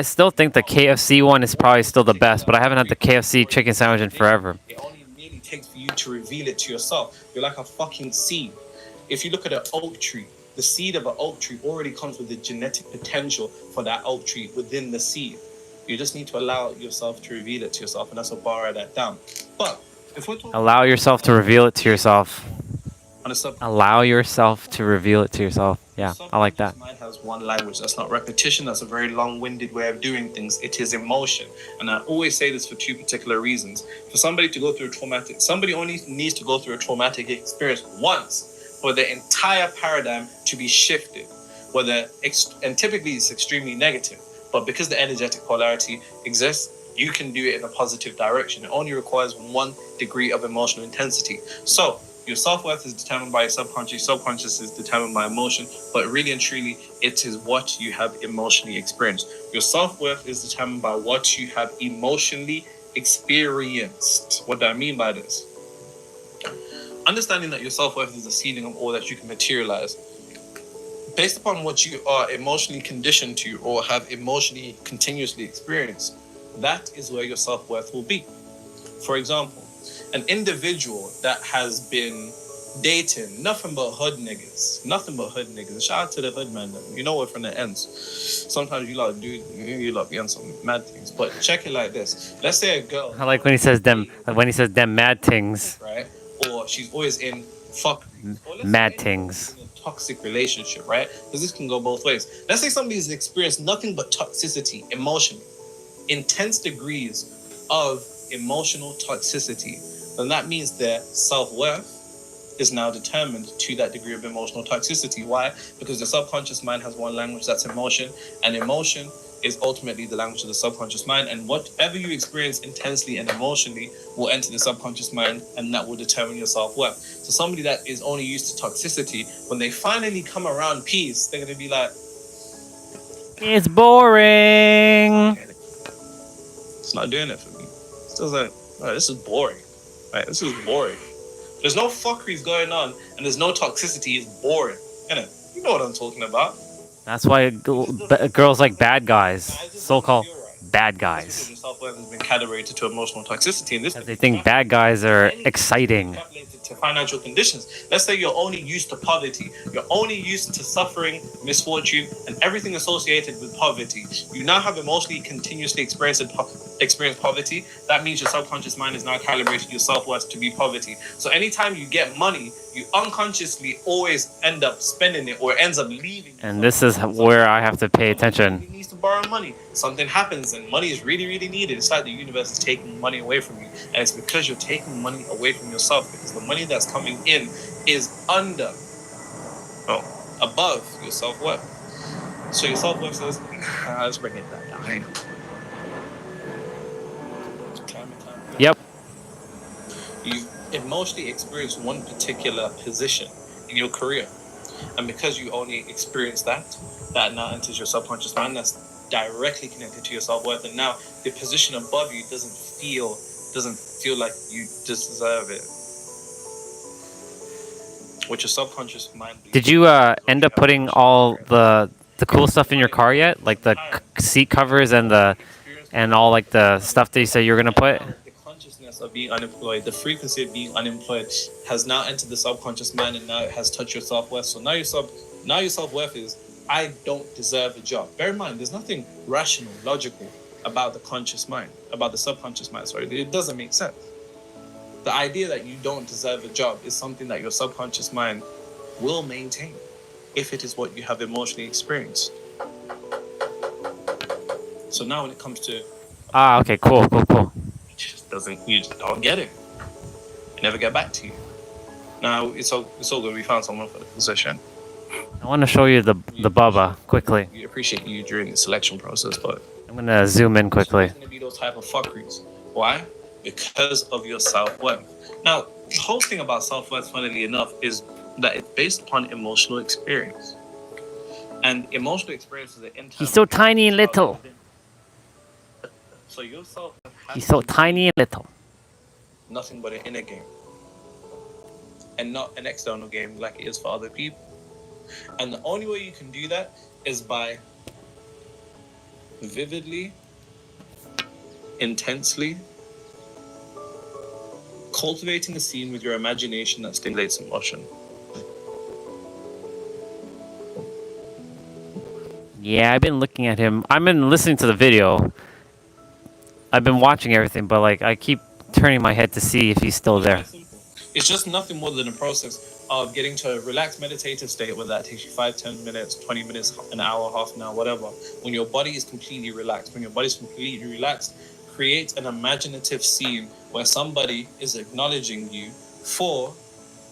still think the KFC one is probably still the best, but I haven't had the KFC chicken sandwich in forever. It only merely takes for you to reveal it to yourself. You're like a fucking seed. If you look at an oak tree, the seed of an oak tree already comes with the genetic potential for that oak tree within the seed. You just need to allow yourself to reveal it to yourself, and that's what borrow that down. But if we're talking, allow yourself to reveal it to yourself. On a Allow yourself to reveal it to yourself. Yeah, I like that. Mind has one language. That's not repetition. That's a very long-winded way of doing things. It is emotion, and I always say this for two particular reasons. For somebody to go through somebody only needs to go through a traumatic experience once for the entire paradigm to be shifted. And typically it's extremely negative. But because the energetic polarity exists, you can do it in a positive direction. It only requires 1 degree of emotional intensity. So your self-worth is determined by your subconscious. Subconscious is determined by emotion. But really and truly, it is what you have emotionally experienced. Your self-worth is determined by what you have emotionally experienced. What do I mean by this? Understanding that your self-worth is the ceiling of all that you can materialize. Based upon what you are emotionally conditioned to or have emotionally continuously experienced, that is where your self-worth will be. For example, an individual that has been dating nothing but hood niggas. Shout out to the hood man. You know what from the ends. Sometimes you lot be on some mad things. But check it like this. Let's say a girl. I like when he says them mad things. Right? Or she's always in mad things. Toxic relationship, right? Because this can go both ways. Let's say somebody's experienced nothing but toxicity emotionally, intense degrees of emotional toxicity, then that means their self-worth is now determined to that degree of emotional toxicity. Why? Because the subconscious mind has one language, that's emotion, and emotion is ultimately the language of the subconscious mind, and whatever you experience intensely and emotionally will enter the subconscious mind, and that will determine your self-worth. So somebody that is only used to toxicity, when they finally come around peace, they're going to be like, It's boring. it's not doing it for me. It's just like, oh, this is boring. Right? This is boring. There's no fuckeries going on, and there's no toxicity. It's boring. You know what I'm talking about. That's why girls like bad guys, so-called bad guys. Your self-worth has been calibrated to emotional toxicity, and this They think bad guys are exciting. to financial conditions. Let's say you're only used to poverty. You're only used to suffering, misfortune, and everything associated with poverty. You now have emotionally continuously experienced poverty. That means your subconscious mind is now calibrated your self-worth to be poverty. So anytime you get money, you unconsciously always end up spending it, or ends up leaving. And this is where I have to pay attention. He needs to borrow money. Something happens and money is really, really needed. It's like the universe is taking money away from you. And it's because you're taking money away from yourself, because the money that's coming in is above your self-worth. So your self-worth says, let's bring it down. Yep. You emotionally experience one particular position in your career. And because you only experience that now enters your subconscious mind, that's directly connected to your self-worth. And now the position above you doesn't feel like you deserve it. Which your subconscious mind. Did you end up putting all the cool stuff in your car yet? Like the seat covers and all like the stuff that you said you were gonna put? The consciousness of being unemployed, the frequency of being unemployed has now entered the subconscious mind, and now it has touched your self-worth. So now your self-worth is, I don't deserve a job. Bear in mind, there's nothing rational, logical about the conscious mind, about the subconscious mind. Sorry, it doesn't make sense. The idea that you don't deserve a job is something that your subconscious mind will maintain if it is what you have emotionally experienced. So now when it comes to... Okay, cool. You just don't get it. It never get back to you. Now, it's all good. We found someone for the position. I want to show you the Bubba quickly. We appreciate you during the selection process, but... I'm going to zoom in quickly. There's going to be those type of fuckeries. Why? Because of your self-worth. Now, the whole thing about self-worth, funnily enough, is that it's based upon emotional experience. And emotional experience is an internal... He's so tiny and little. So your self-worth... He's so tiny and little. Nothing but an inner game. And not an external game like it is for other people. And the only way you can do that is by vividly, intensely cultivating a scene with your imagination that stimulates emotion. Yeah, I've been looking at him. I've been listening to the video. I've been watching everything, but like I keep turning my head to see if he's still there. It's just nothing more than a process of getting to a relaxed meditative state, whether that takes you 5, 10 minutes, 20 minutes, an hour, half an hour, whatever. When your body is completely relaxed, create an imaginative scene where somebody is acknowledging you for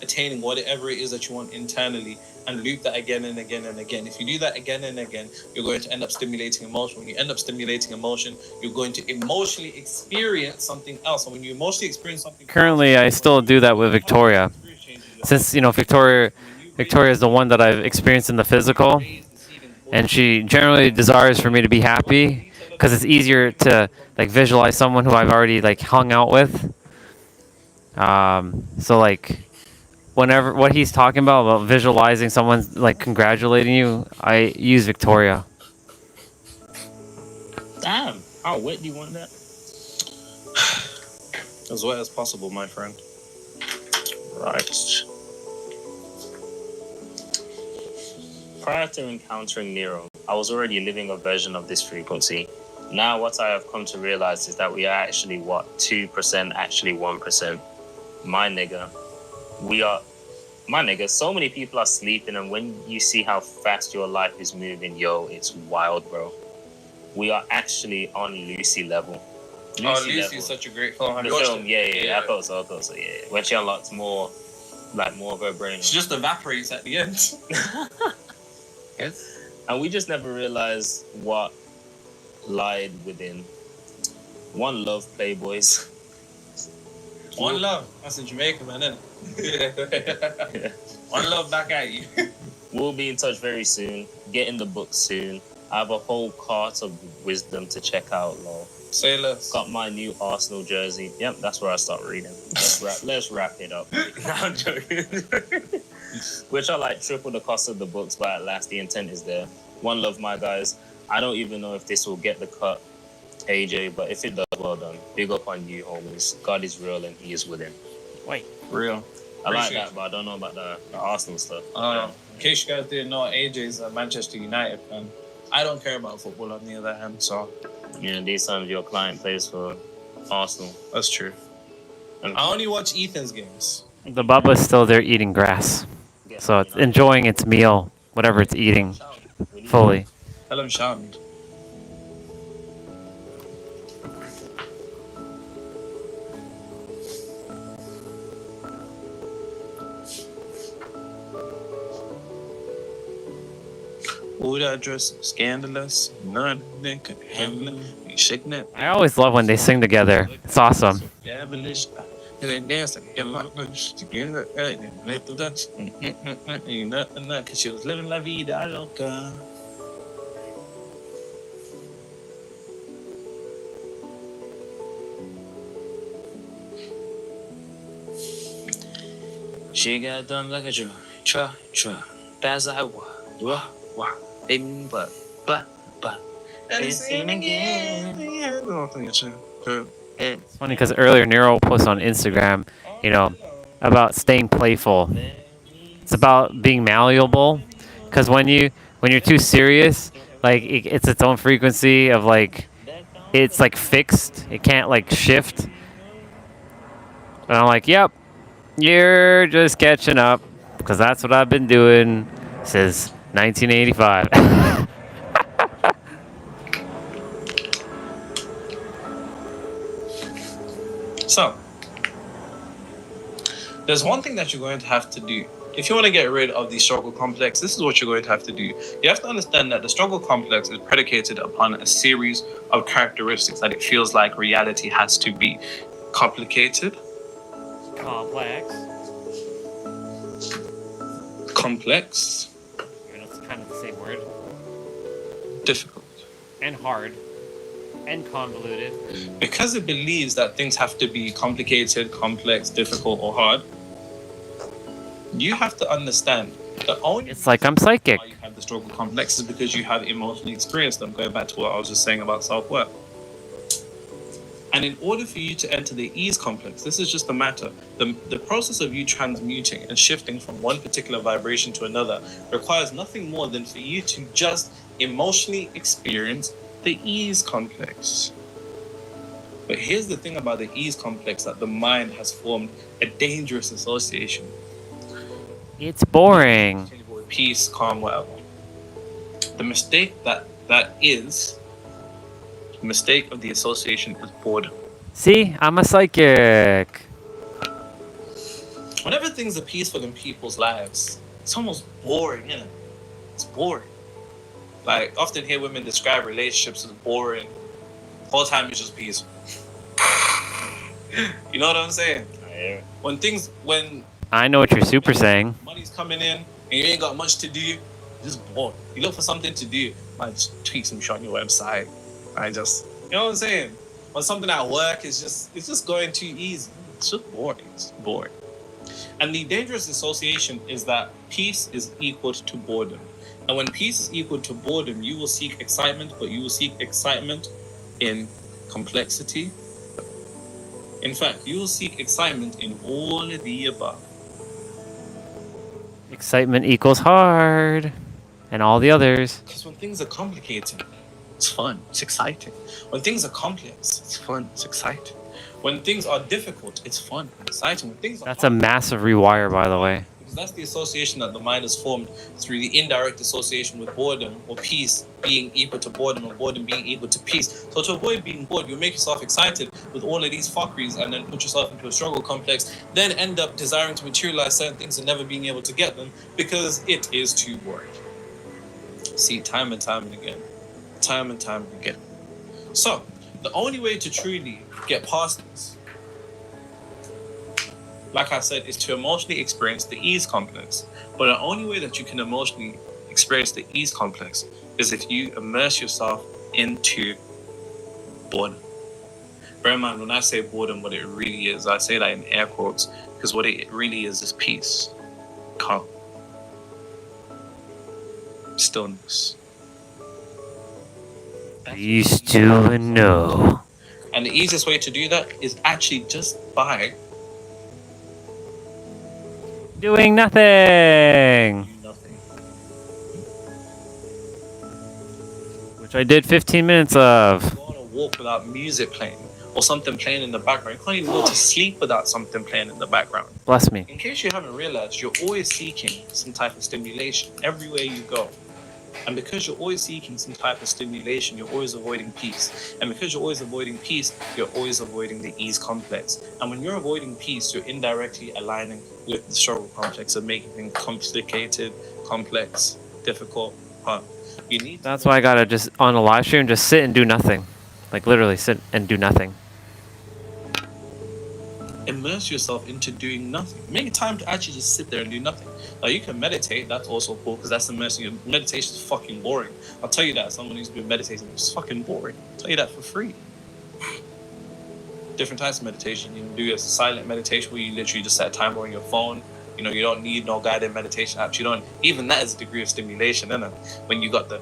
attaining whatever it is that you want internally, and loop that again and again and again. If you do that again and again, you're going to end up stimulating emotion. When you end up stimulating emotion, you're going to emotionally experience something else. And when you emotionally experience something... Currently, I still do that with Victoria. Since, Victoria is the one that I've experienced in the physical, and she generally desires for me to be happy, because it's easier to like visualize someone who I've already like hung out with. So like whenever what he's talking about visualizing someone like congratulating you, I use Victoria. Damn, how wet do you want that? As wet as possible, my friend. Right. Prior to encountering Nero, I was already living a version of this frequency. Now what I have come to realize is that we are actually 2%, actually 1%. My nigga, so many people are sleeping, and when you see how fast your life is moving, it's wild, bro. We are actually on Lucy level. Lucy is such a great film. The film, yeah. I thought so, yeah. When she unlocks more like more of her brain. She just evaporates at the end. Yes. And we just never realized what lied within. One love, Playboys. One love. That's a Jamaican man, isn't it? Yeah. One love back at you. We'll be in touch very soon. Get in the book soon. I have a whole cart of wisdom to check out, lol. Say less. Got my new Arsenal jersey. Yep, that's where I start reading. Let's wrap it up. No, I'm joking. Which are like triple the cost of the books, but at last the intent is there. One love, my guys. I don't even know if this will get the cut, AJ, but if it does, well done. Big up on you, homies. God is real and he is within. Wait. Real. I like that, but I don't know about the Arsenal stuff. In case you guys didn't know, AJ's a Manchester United fan. I don't care about football on the other hand, so... Yeah, these times your client plays for Arsenal. That's true. And I only watch Ethan's games. The Bubba's still there eating grass. So it's enjoying its meal, whatever it's eating, fully. Tell him shout. Ooh, that dress scandalous. None that could handle it. You shaking it. I always love when they sing together. It's awesome. Devilish. And then dancing. Together. Let the dance. Nothing, because she was living la vida loca. She got done like a tra. That's like what. But. And it's seen again. It's funny because earlier Nero posted on Instagram, about staying playful. It's about being malleable, because when you're too serious, like it's its own frequency of like, it's like fixed. It can't like shift. And I'm like, yep, you're just catching up, because that's what I've been doing since 1985. So, there's one thing that you're going to have to do. If you want to get rid of the struggle complex, this is what you're going to have to do. You have to understand that the struggle complex is predicated upon a series of characteristics that it feels like reality has to be. Complicated. Complex. Complex. It's kind of the same word. Difficult. And hard. And convoluted. Because it believes that things have to be complicated, complex, difficult, or hard, you have to understand the only It's like I'm psychic. why you have the struggle complex is because you have emotionally experienced them, going back to what I was just saying about self-worth. And in order for you to enter the ease complex, this is just a matter. The process of you transmuting and shifting from one particular vibration to another requires nothing more than for you to just emotionally experience the ease complex. But here's the thing about the ease complex, that the mind has formed a dangerous association. It's boring. Peace, calm, whatever. The mistake the mistake of the association is boredom. See, I'm a psychic. Whenever things are peaceful in people's lives, it's almost boring, isn't it? It's boring. Like, often hear women describe relationships as boring. The whole time it's just peaceful. You know what I'm saying? When I know what you're super saying. money's coming in and you ain't got much to do, you're just bored. You look for something to do, might just tweak some shit on your website. You know what I'm saying? When something at work is just going too easy. It's just boring. It's boring. And the dangerous association is that peace is equal to boredom. And when peace is equal to boredom, you will seek excitement, but you will seek excitement in complexity. In fact, you will seek excitement in all of the above. Excitement equals hard. And all the others. Because when things are complicated, it's fun, it's exciting. When things are complex, it's fun, it's exciting. When things are difficult, it's fun, exciting. When things That's a massive rewire, by the way. because that's the association that the mind has formed through the indirect association with boredom or peace being equal to boredom or boredom being equal to peace. So to avoid being bored, you make yourself excited with all of these fuckeries and then put yourself into a struggle complex, then end up desiring to materialize certain things and never being able to get them because it is too boring. See, time and time and again. Time and time and again. So, the only way to truly get past this, like I said, is to emotionally experience the ease complex. But the only way that you can emotionally experience the ease complex is if you immerse yourself into boredom. Bear in mind, when I say boredom, what it really is, I say that in air quotes, because what it really is peace, calm, stillness. Peace to a no. And the easiest way to do that is actually just by Doing nothing. Which I did 15 minutes of. Go on a walk without music playing or something playing in the background. You can't even go to sleep without something playing in the background. Bless me. In case you haven't realized, you're always seeking some type of stimulation everywhere you go. And because you're always seeking some type of stimulation, you're always avoiding peace. And because you're always avoiding peace, you're always avoiding the ease complex. And when you're avoiding peace, you're indirectly aligning with the struggle complex of making things complicated, complex, difficult, hard. You need. That's why I gotta just on a live stream just sit and do nothing. Like literally sit and do nothing. Immerse yourself into doing nothing. Make time to actually just sit there and do nothing. Like you can meditate, that's also cool because that's immersing. Meditation is fucking boring. I'll tell you that as someone who's been meditating, it's fucking boring. I'll tell you that for free. Different types of meditation. You can do a silent meditation where you literally just set a timer on your phone. You know, you don't need no guided meditation apps. You don't, even that is a degree of stimulation, isn't it? When you got the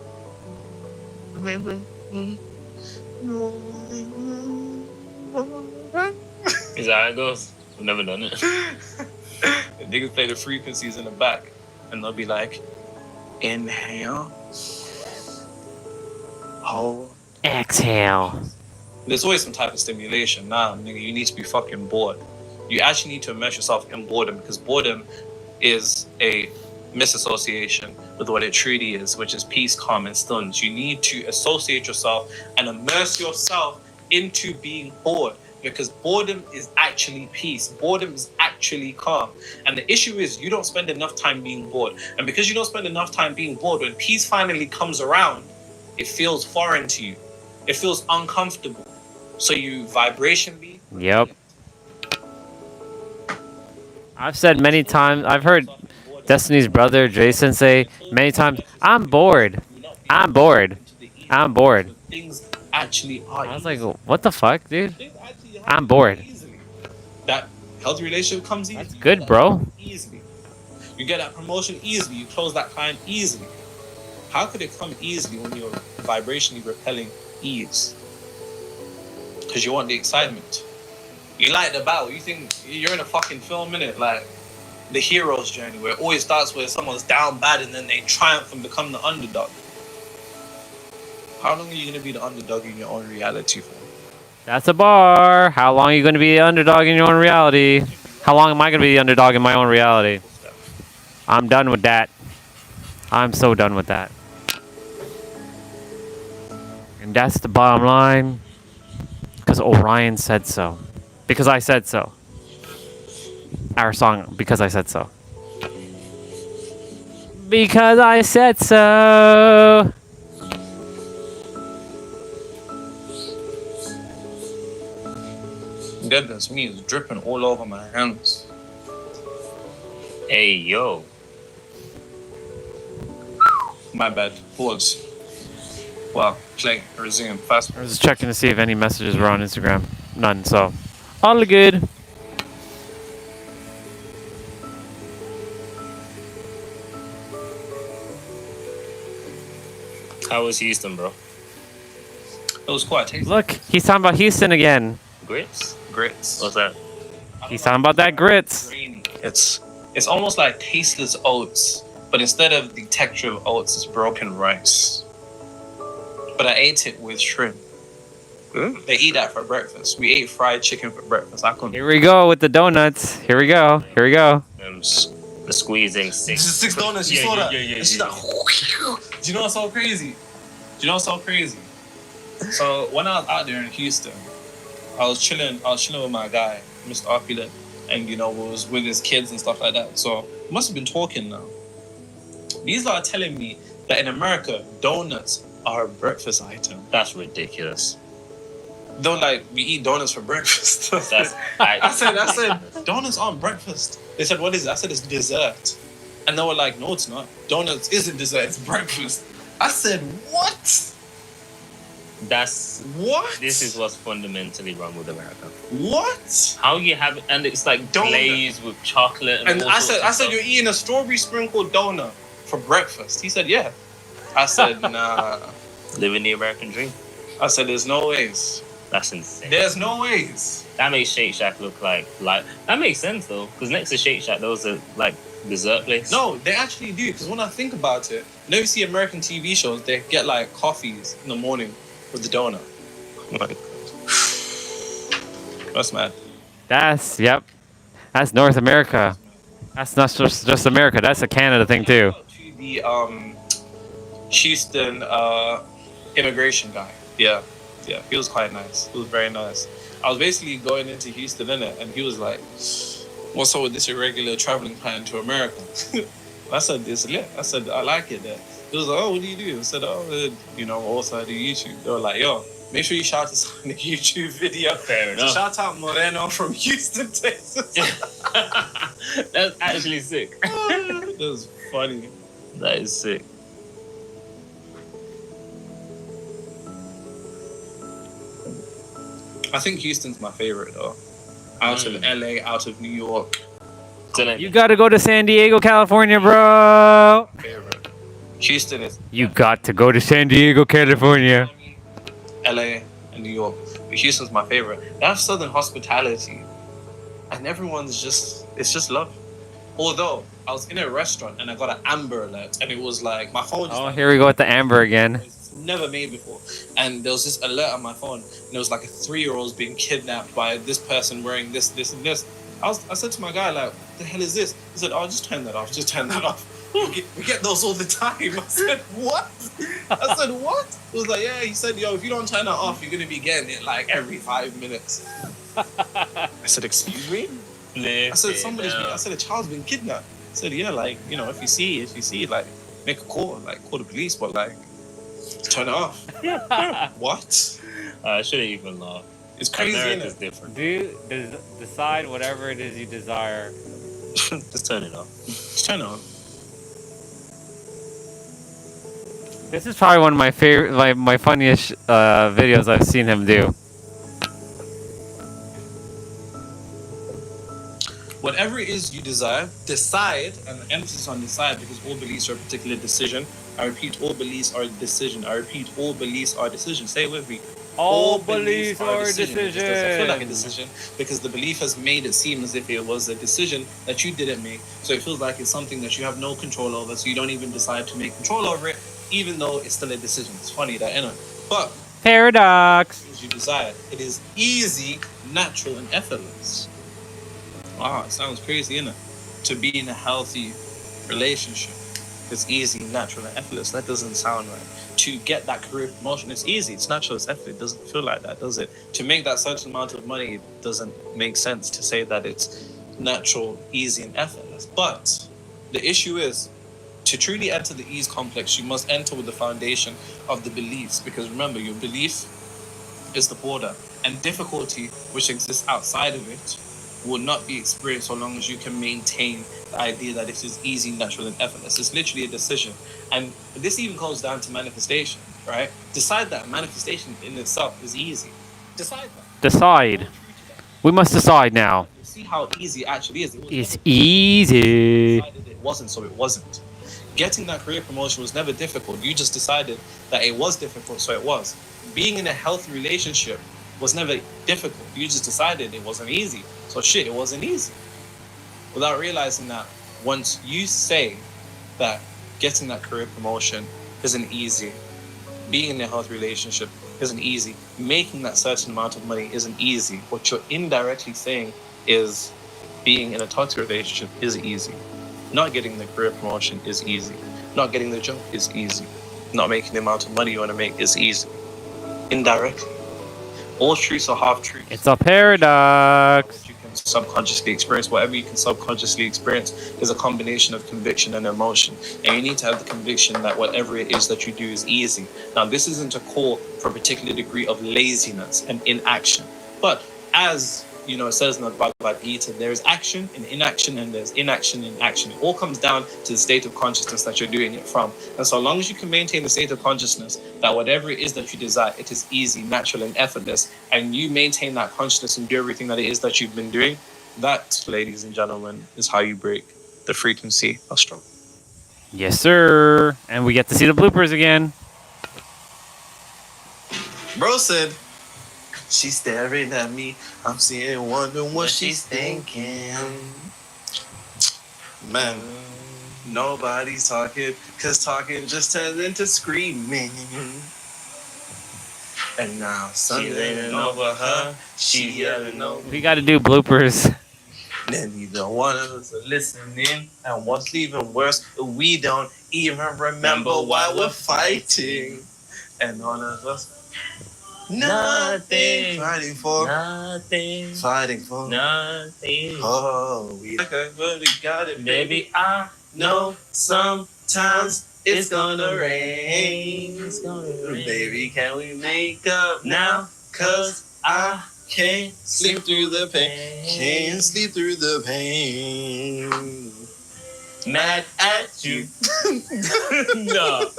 Is that how it goes? I've never done it. They can play the frequencies in the back and they'll be like, inhale, hold, exhale. There's always some type of stimulation. Nah, nigga, you need to be fucking bored. You actually need to immerse yourself in boredom because boredom is a misassociation with what it truly is, which is peace, calm, and stillness. You need to associate yourself and immerse yourself into being bored. Because boredom is actually peace. Boredom is actually calm. And the issue is you don't spend enough time being bored. And because you don't spend enough time being bored, when peace finally comes around, it feels foreign to you. It feels uncomfortable. So you vibrationally. Yep. I've said many times, I've heard Destiny's brother, Jason, say many times, I'm bored. I'm bored. I'm bored. Things actually are. I was like, what the fuck, dude? I'm bored. That healthy relationship comes easy. That's good, bro. Easily. You get that promotion easily. You close that client easily. How could it come easily when you're vibrationally repelling ease? Because you want the excitement. You like the battle. You think you're in a fucking film, innit? Like the hero's journey, where it always starts where someone's down bad and then they triumph and become the underdog. How long are you going to be the underdog in your own reality for? That's a bar. How long are you going to be the underdog in your own reality? How long am I going to be the underdog in my own reality? I'm done with that. I'm so done with that. And that's the bottom line. Because Orion said so. Because I said so. Our song, Because I Said So. Because I said so. Goodness me, it's dripping all over my hands. Hey, yo. My bad. Pause. Well, play, resume, fast. I was just checking to see if any messages were on Instagram. None, so all good. How was Houston, bro? It was quite tasty. Look, he's talking about Houston again. Grits? Grits. What's that? He's talking about that grits. It's almost like tasteless oats, but instead of the texture of oats, it's broken rice. But I ate it with shrimp. They eat that for breakfast. We ate fried chicken for breakfast. Here we go with the donuts. Here we go. Here we go. The squeezing six. Just 6 donuts. You Yeah, saw yeah, that? yeah, yeah, And she's yeah. like, do you know what's so crazy? So when I was out there in Houston, I was chilling with my guy, Mr. Opulent, and we was with his kids and stuff like that. So we must have been talking now. These are telling me that in America, donuts are a breakfast item. That's ridiculous. Don't we eat donuts for breakfast. I said, donuts aren't breakfast. They said, what is it? I said, it's dessert. And they were like, no, it's not. Donuts isn't dessert, it's breakfast. I said, what? What? This is what's fundamentally wrong with America. What? How you have, and it's like glazed with chocolate and all I sorts of said, stuff. you're eating a strawberry sprinkled donut for breakfast. He said, yeah. I said, nah. Living the American dream. I said, there's no ways. That's insane. There's no ways. That makes Shake Shack look like that makes sense though, because next to Shake Shack, those are like dessert place. No, they actually do. Because when I think about it, you see American TV shows, they get like coffees in the morning with the donut. Like, that's mad. That's North America. That's not just America. That's a Canada thing too. The Houston immigration guy. Yeah, he was quite nice. He was very nice. I was basically going into Houston, innit, and he was like, what's up with this irregular traveling plan to America? I said, it's lit. I said, I like it there. He was like, oh, what do you do? I said, also I do YouTube. They were like, yo, make sure you shout us on the YouTube video. Fair enough. Shout out Moreno from Houston, Texas. That's actually sick. That was funny. That is sick. I think Houston's my favorite though. Out of LA, out of New York. You gotta go to San Diego, California, bro. Favorite. Houston is. You got to go to San Diego, California. LA and New York. But Houston's my favorite. They have southern hospitality. And everyone's it's just love. Although I was in a restaurant and I got an Amber Alert and it was like my phone just Here we go with the Amber again. never made before. And there was this alert on my phone and it was like a 3-year-old being kidnapped by this person wearing this, and this. I said to my guy, like, what the hell is this? He said, oh, just turn that off. We get those all the time. I said, what? He was like, yeah. He said, yo, if you don't turn that off, you're going to be getting it like every 5 minutes. I said, excuse me? I said, a child's been kidnapped. I said, yeah, like, if you see, like, make a call, like, call the police, but like, turn it off. What? I shouldn't even laugh. It's crazy. America's different. Decide whatever it is you desire. Just turn it off. Just turn it off. This is probably one of my favorite, like my funniest videos I've seen him do. Whatever it is you desire, decide, and the emphasis on decide because all beliefs are a particular decision. I repeat, all beliefs are a decision. I repeat, all beliefs are decisions. Say it with me. All beliefs are decisions. It doesn't feel like a decision because the belief has made it seem as if it was a decision that you didn't make. So it feels like it's something that you have no control over. So you don't even decide to make control over it, even though it's still a decision. It's funny that, But paradox. You desire. It is easy, natural, and effortless. Wow, it sounds crazy, innit? To be in a healthy relationship. It's easy, natural, and effortless. That doesn't sound right. To get that career promotion, it's easy, it's natural, it's effortless. It doesn't feel like that, does it? To make that certain amount of money, it doesn't make sense to say that it's natural, easy, and effortless. But the issue is, to truly enter the ease complex, you must enter with the foundation of the beliefs. Because remember, your belief is the border. And difficulty, which exists outside of it, will not be experienced so long as you can maintain the idea that it is easy, natural, and effortless. It's literally a decision. And this even goes down to manifestation, right? Decide that manifestation in itself is easy. Decide that. Decide. We must decide now. See how easy it actually is. It's easy. It wasn't, so it wasn't. Getting that career promotion was never difficult. You just decided that it was difficult, so it was. Being in a healthy relationship was never difficult. You just decided it wasn't easy. So it wasn't easy. Without realizing that once you say that getting that career promotion isn't easy, being in a healthy relationship isn't easy, making that certain amount of money isn't easy, what you're indirectly saying is being in a toxic relationship is easy. Not getting the career promotion is easy. Not getting the job is easy. Not making the amount of money you want to make is easy. Indirectly. All truths are half truths. It's a paradox. You can subconsciously experience. Whatever you can subconsciously experience is a combination of conviction and emotion. And you need to have the conviction that whatever it is that you do is easy. Now, this isn't a call for a particular degree of laziness and inaction. But as you know, it says in the Bhagavad Gita, there is action in inaction and there's inaction in action. It all comes down to the state of consciousness that you're doing it from. And so long as you can maintain the state of consciousness that whatever it is that you desire, it is easy, natural, and effortless, and you maintain that consciousness and do everything that it is that you've been doing, that, ladies and gentlemen, is how you break the frequency of struggle. Yes, sir. And we get to see the bloopers again. Bro said, she's staring at me. I'm seeing, wondering what she's thinking. Man, nobody's talking, cause talking just turns into screaming. And now something over her, she yelling over. We got to do bloopers. And neither one of us are listening. And what's even worse, we don't even remember why we're fighting. And none of us. Nothing. Fighting for. Nothing. Fighting for. Nothing. Oh, we got it, baby. I know sometimes it's gonna rain. It's gonna rain. Baby, can we make up now? Cause I can't sleep through the pain. Can't sleep through the pain. Mad at you. No.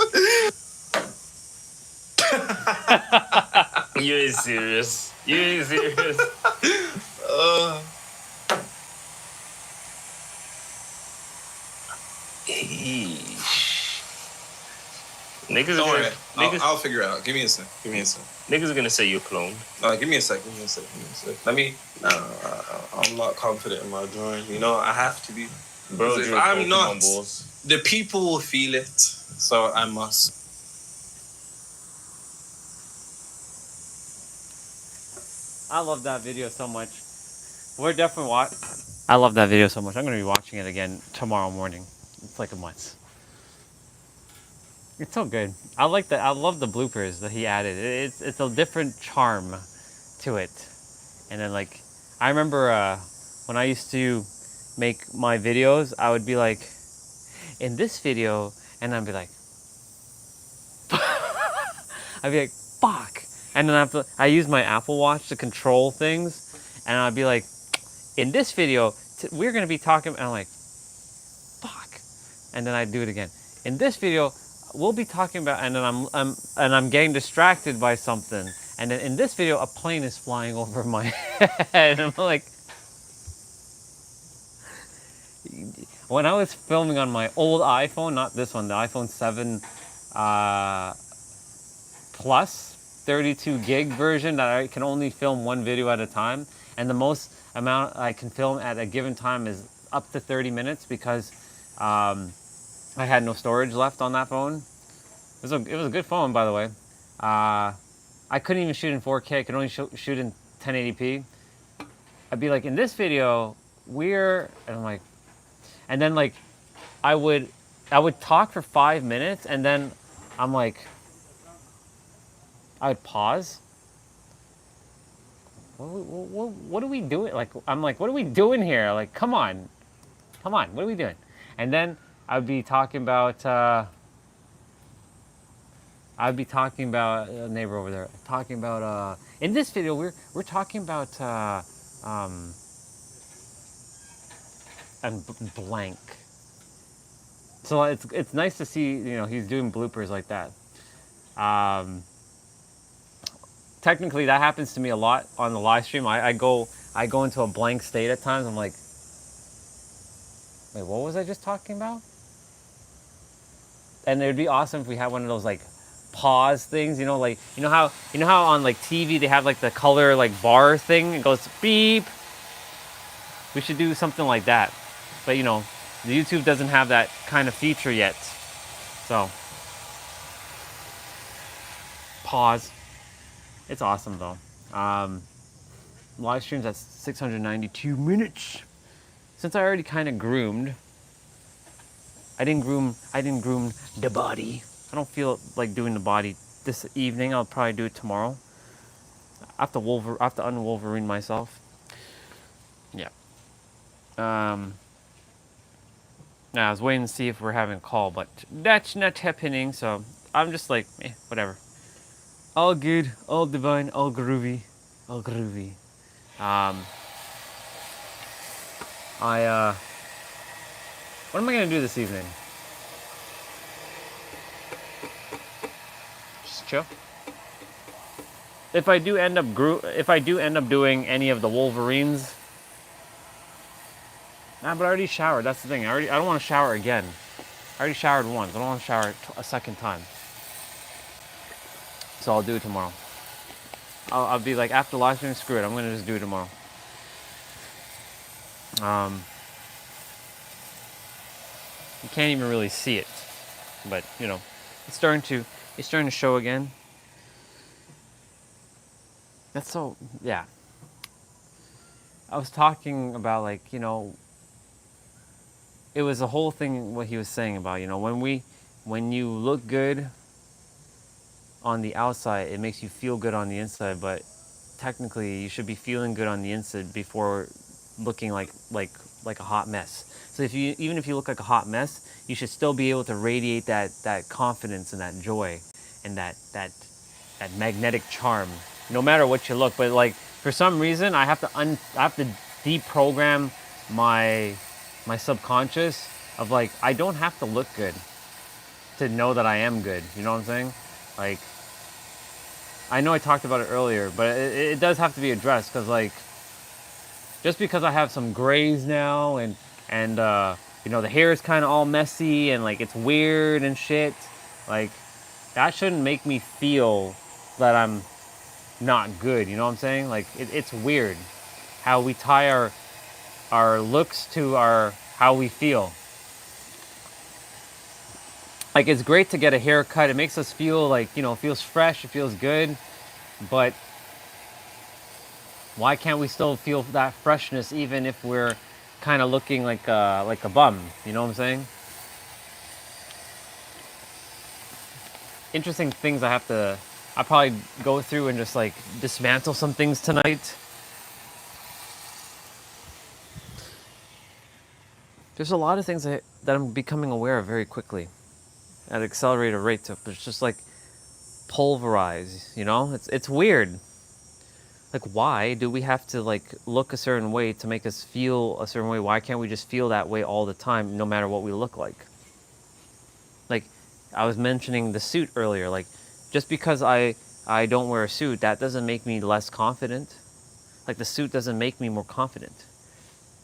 You ain't serious. You ain't serious. Niggas Don't worry. niggas, I'll figure it out. Give me a sec. Niggas are gonna say you're cloned. Give me a sec. Let me. I'm not confident in my drawing. You know, I have to be. Bro, if I'm not, the people will feel it. So I must. I love that video so much. We're definitely I love that video so much. I'm going to be watching it again tomorrow morning. It's like a must. It's so good. I like that. I love the bloopers that he added. It's a different charm to it. And then like, I remember when I used to make my videos, I would be like, in this video, and I'd be like, fuck. And then I use my Apple Watch to control things, and I'd be like, in this video, we're gonna be talking, and I'm like, fuck. And then I'd do it again. In this video, we'll be talking about, and then I'm getting distracted by something. And then in this video, a plane is flying over my head, and I'm like, when I was filming on my old iPhone, not this one, the iPhone 7 Plus, 32 gig version that I can only film one video at a time, and the most amount I can film at a given time is up to 30 minutes because I had no storage left on that phone. It was a good phone, by the way. I couldn't even shoot in 4K. I could only shoot in 1080p. I'd be like, in this video, and I'm like, and then like, I would talk for 5 minutes, and then I'm like, I would pause. What are we doing? Like, I'm like, what are we doing here? Like, come on, what are we doing? And then I would be talking about, a neighbor over there, talking about, in this video, we're talking about, and blank. So it's nice to see, you know, he's doing bloopers like that. Technically, that happens to me a lot on the live stream. I go into a blank state at times. I'm like, wait, what was I just talking about? And it would be awesome if we had one of those like pause things, you know, like you know how on like TV they have like the color like bar thing. It goes beep. We should do something like that, but you know, the YouTube doesn't have that kind of feature yet. So pause. It's awesome though. Live streams at 692 minutes. Since I already kind of groomed I didn't groom the body. I don't feel like doing the body this evening. I'll probably do it tomorrow. I have to unwolverine myself. Yeah. Now I was waiting to see if we're having a call, but that's not happening. So I'm just like, whatever. All good, all divine, all groovy, all groovy. What am I gonna do this evening? Just chill. If I do end up doing any of the Wolverines, but I already showered. That's the thing. I don't want to shower again. I already showered once. I don't want to shower a second time. So I'll do it tomorrow. I'll be like, after live stream, screw it. I'm gonna just do it tomorrow. You can't even really see it, but you know, it's starting to show again. That's so, yeah. I was talking about, like, you know, it was a whole thing what he was saying about, you know, when you look good on the outside, it makes you feel good on the inside, but technically you should be feeling good on the inside before looking like a hot mess. So even if you look like a hot mess, you should still be able to radiate that confidence and that joy and that magnetic charm, no matter what you look. But like, for some reason, I have to deprogram my subconscious of, like, I don't have to look good to know that I am good. You know what I'm saying? Like, I know I talked about it earlier, but it does have to be addressed, because, like, just because I have some grays now and you know, the hair is kind of all messy and, like, it's weird and shit, like, that shouldn't make me feel that I'm not good. You know what I'm saying? Like, it's weird how we tie our looks to how we feel. Like, it's great to get a haircut. It makes us feel like, you know, it feels fresh, it feels good, but why can't we still feel that freshness even if we're kind of looking like a bum? You know what I'm saying? Interesting things I'll probably go through and just, like, dismantle some things tonight. There's a lot of things that I'm becoming aware of very quickly at accelerated rates. It's just, like, pulverize, you know? It's weird. Like, why do we have to, like, look a certain way to make us feel a certain way? Why can't we just feel that way all the time, no matter what we look like? Like, I was mentioning the suit earlier. Like, just because I don't wear a suit, that doesn't make me less confident. Like, the suit doesn't make me more confident.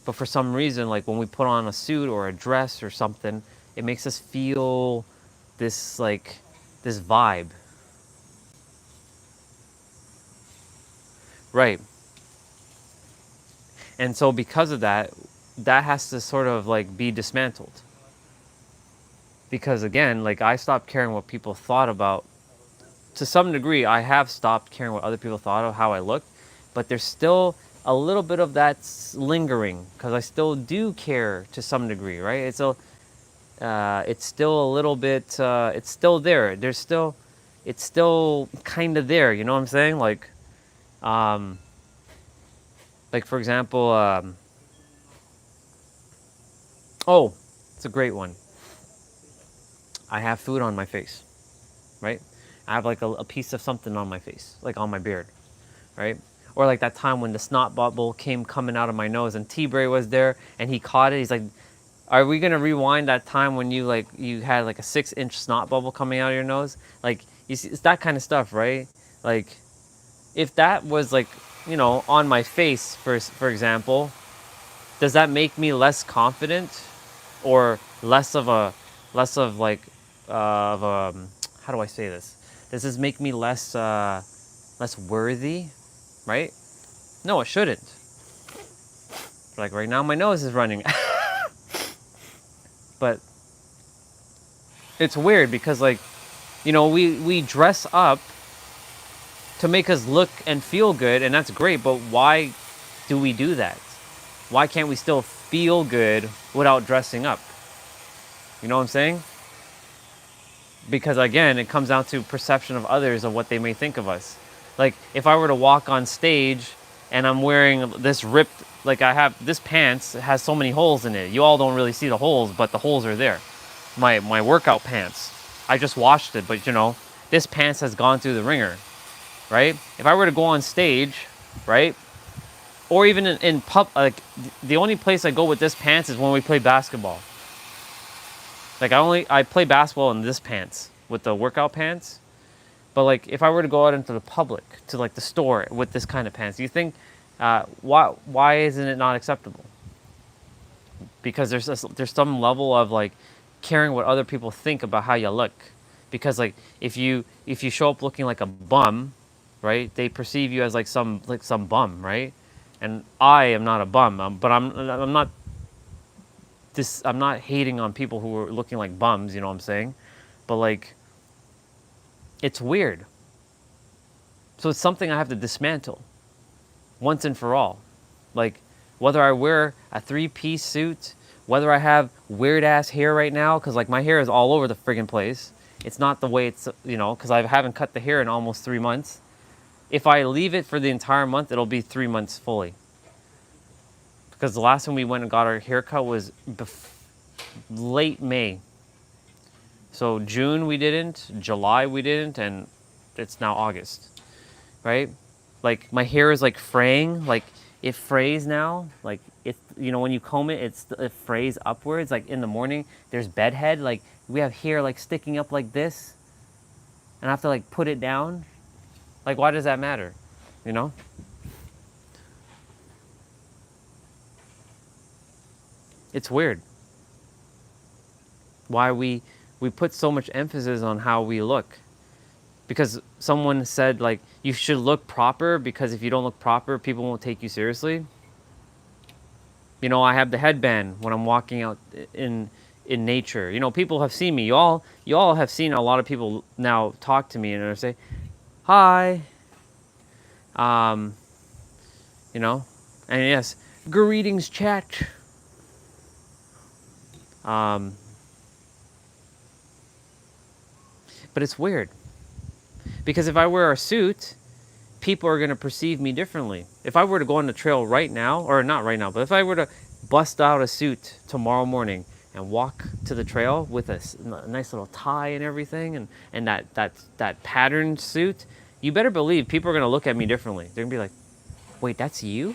But for some reason, like, when we put on a suit or a dress or something, it makes us feel this, like, this vibe. Right. And so because of that has to sort of, like, be dismantled. Because, again, like, I stopped caring what people thought about. To some degree, I have stopped caring what other people thought of how I looked, but there's still a little bit of that lingering, because I still do care to some degree, right? It's still a little bit, it's still there. It's still kind of there, you know what I'm saying? Like, for example, oh, it's a great one. I have food on my face, right? I have, like, a piece of something on my face, like on my beard, right? Or like that time when the snot bubble came coming out of my nose and T-Bray was there and he caught it. He's like, are we going to rewind that time when you had like a 6-inch snot bubble coming out of your nose? Like, you see, it's that kind of stuff, right? Like, if that was, like, you know, on my face, for example, does that make me less confident or less of how do I say this? Does this make me less worthy, right? No, it shouldn't. Like, right now, my nose is running. But it's weird because, like, you know, we dress up to make us look and feel good, and that's great, but why do we do that? Why can't we still feel good without dressing up? You know what I'm saying? Because again, it comes down to perception of others of what they may think of us. Like if I were to walk on stage and I'm wearing this ripped, like I have this pants has so many holes in it. You all don't really see the holes, but the holes are there. My workout pants. I just washed it, but you know, this pants has gone through the ringer, right? If I were to go on stage, right? Or even in pub, like the only place I go with this pants is when we play basketball. Like I play basketball in this pants with the workout pants. But like if I were to go out into the public, to like the store with this kind of pants, do you think why isn't it not acceptable? Because there's some level of like caring what other people think about how you look. Because like if you show up looking like a bum, right? They perceive you as like some bum, right? And I am not a bum, but I'm not hating on people who are looking like bums, you know what I'm saying? But like it's weird. So it's something I have to dismantle once and for all. Like whether I wear a 3-piece suit, whether I have weird ass hair right now, because like my hair is all over the friggin' place. It's not the way it's, you know, because I haven't cut the hair in almost 3 months. If I leave it for the entire month, it'll be 3 months fully. Because the last time we went and got our haircut was late May. So June we didn't, July we didn't, and it's now August, right? Like my hair is like fraying, like it frays now. Like it, you know, when you comb it, it frays upwards. Like in the morning, there's bedhead. Like we have hair like sticking up like this, and I have to like put it down. Like why does that matter? You know? It's weird. Why we put so much emphasis on how we look. Because someone said like you should look proper because if you don't look proper, people won't take you seriously. You know, I have the headband when I'm walking out in nature. You know, people have seen me. You all have seen a lot of people now talk to me and they say, "Hi." You know, and yes, greetings chat. But it's weird. Because if I wear a suit, people are going to perceive me differently. If I were to go on the trail right now, or not right now, but if I were to bust out a suit tomorrow morning and walk to the trail with a nice little tie and everything, and that patterned suit, you better believe people are going to look at me differently. They're going to be like, wait, that's you?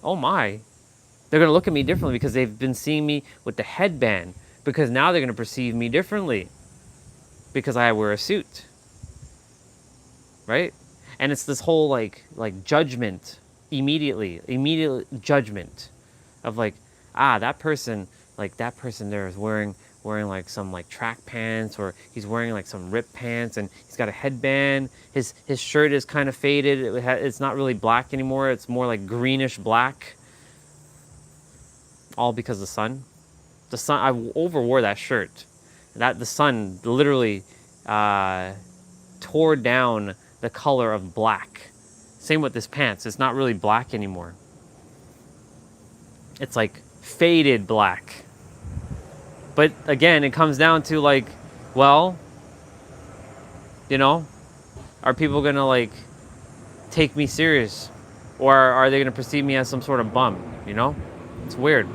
Oh my. They're going to look at me differently because they've been seeing me with the headband, because now they're going to perceive me differently because I wear a suit. Right? And it's this whole like judgment, immediate judgment of like, that person there is wearing like some like track pants, or he's wearing like some ripped pants, and he's got a headband. His shirt is kind of faded. It's not really black anymore. It's more like greenish black. All because of the sun. The sun. I overwore that shirt. The sun literally tore down the color of black. Same with this pants. It's not really black anymore. It's like faded black. But again, it comes down to like, well, you know, are people gonna like take me serious, or are they gonna perceive me as some sort of bum? You know, it's weird.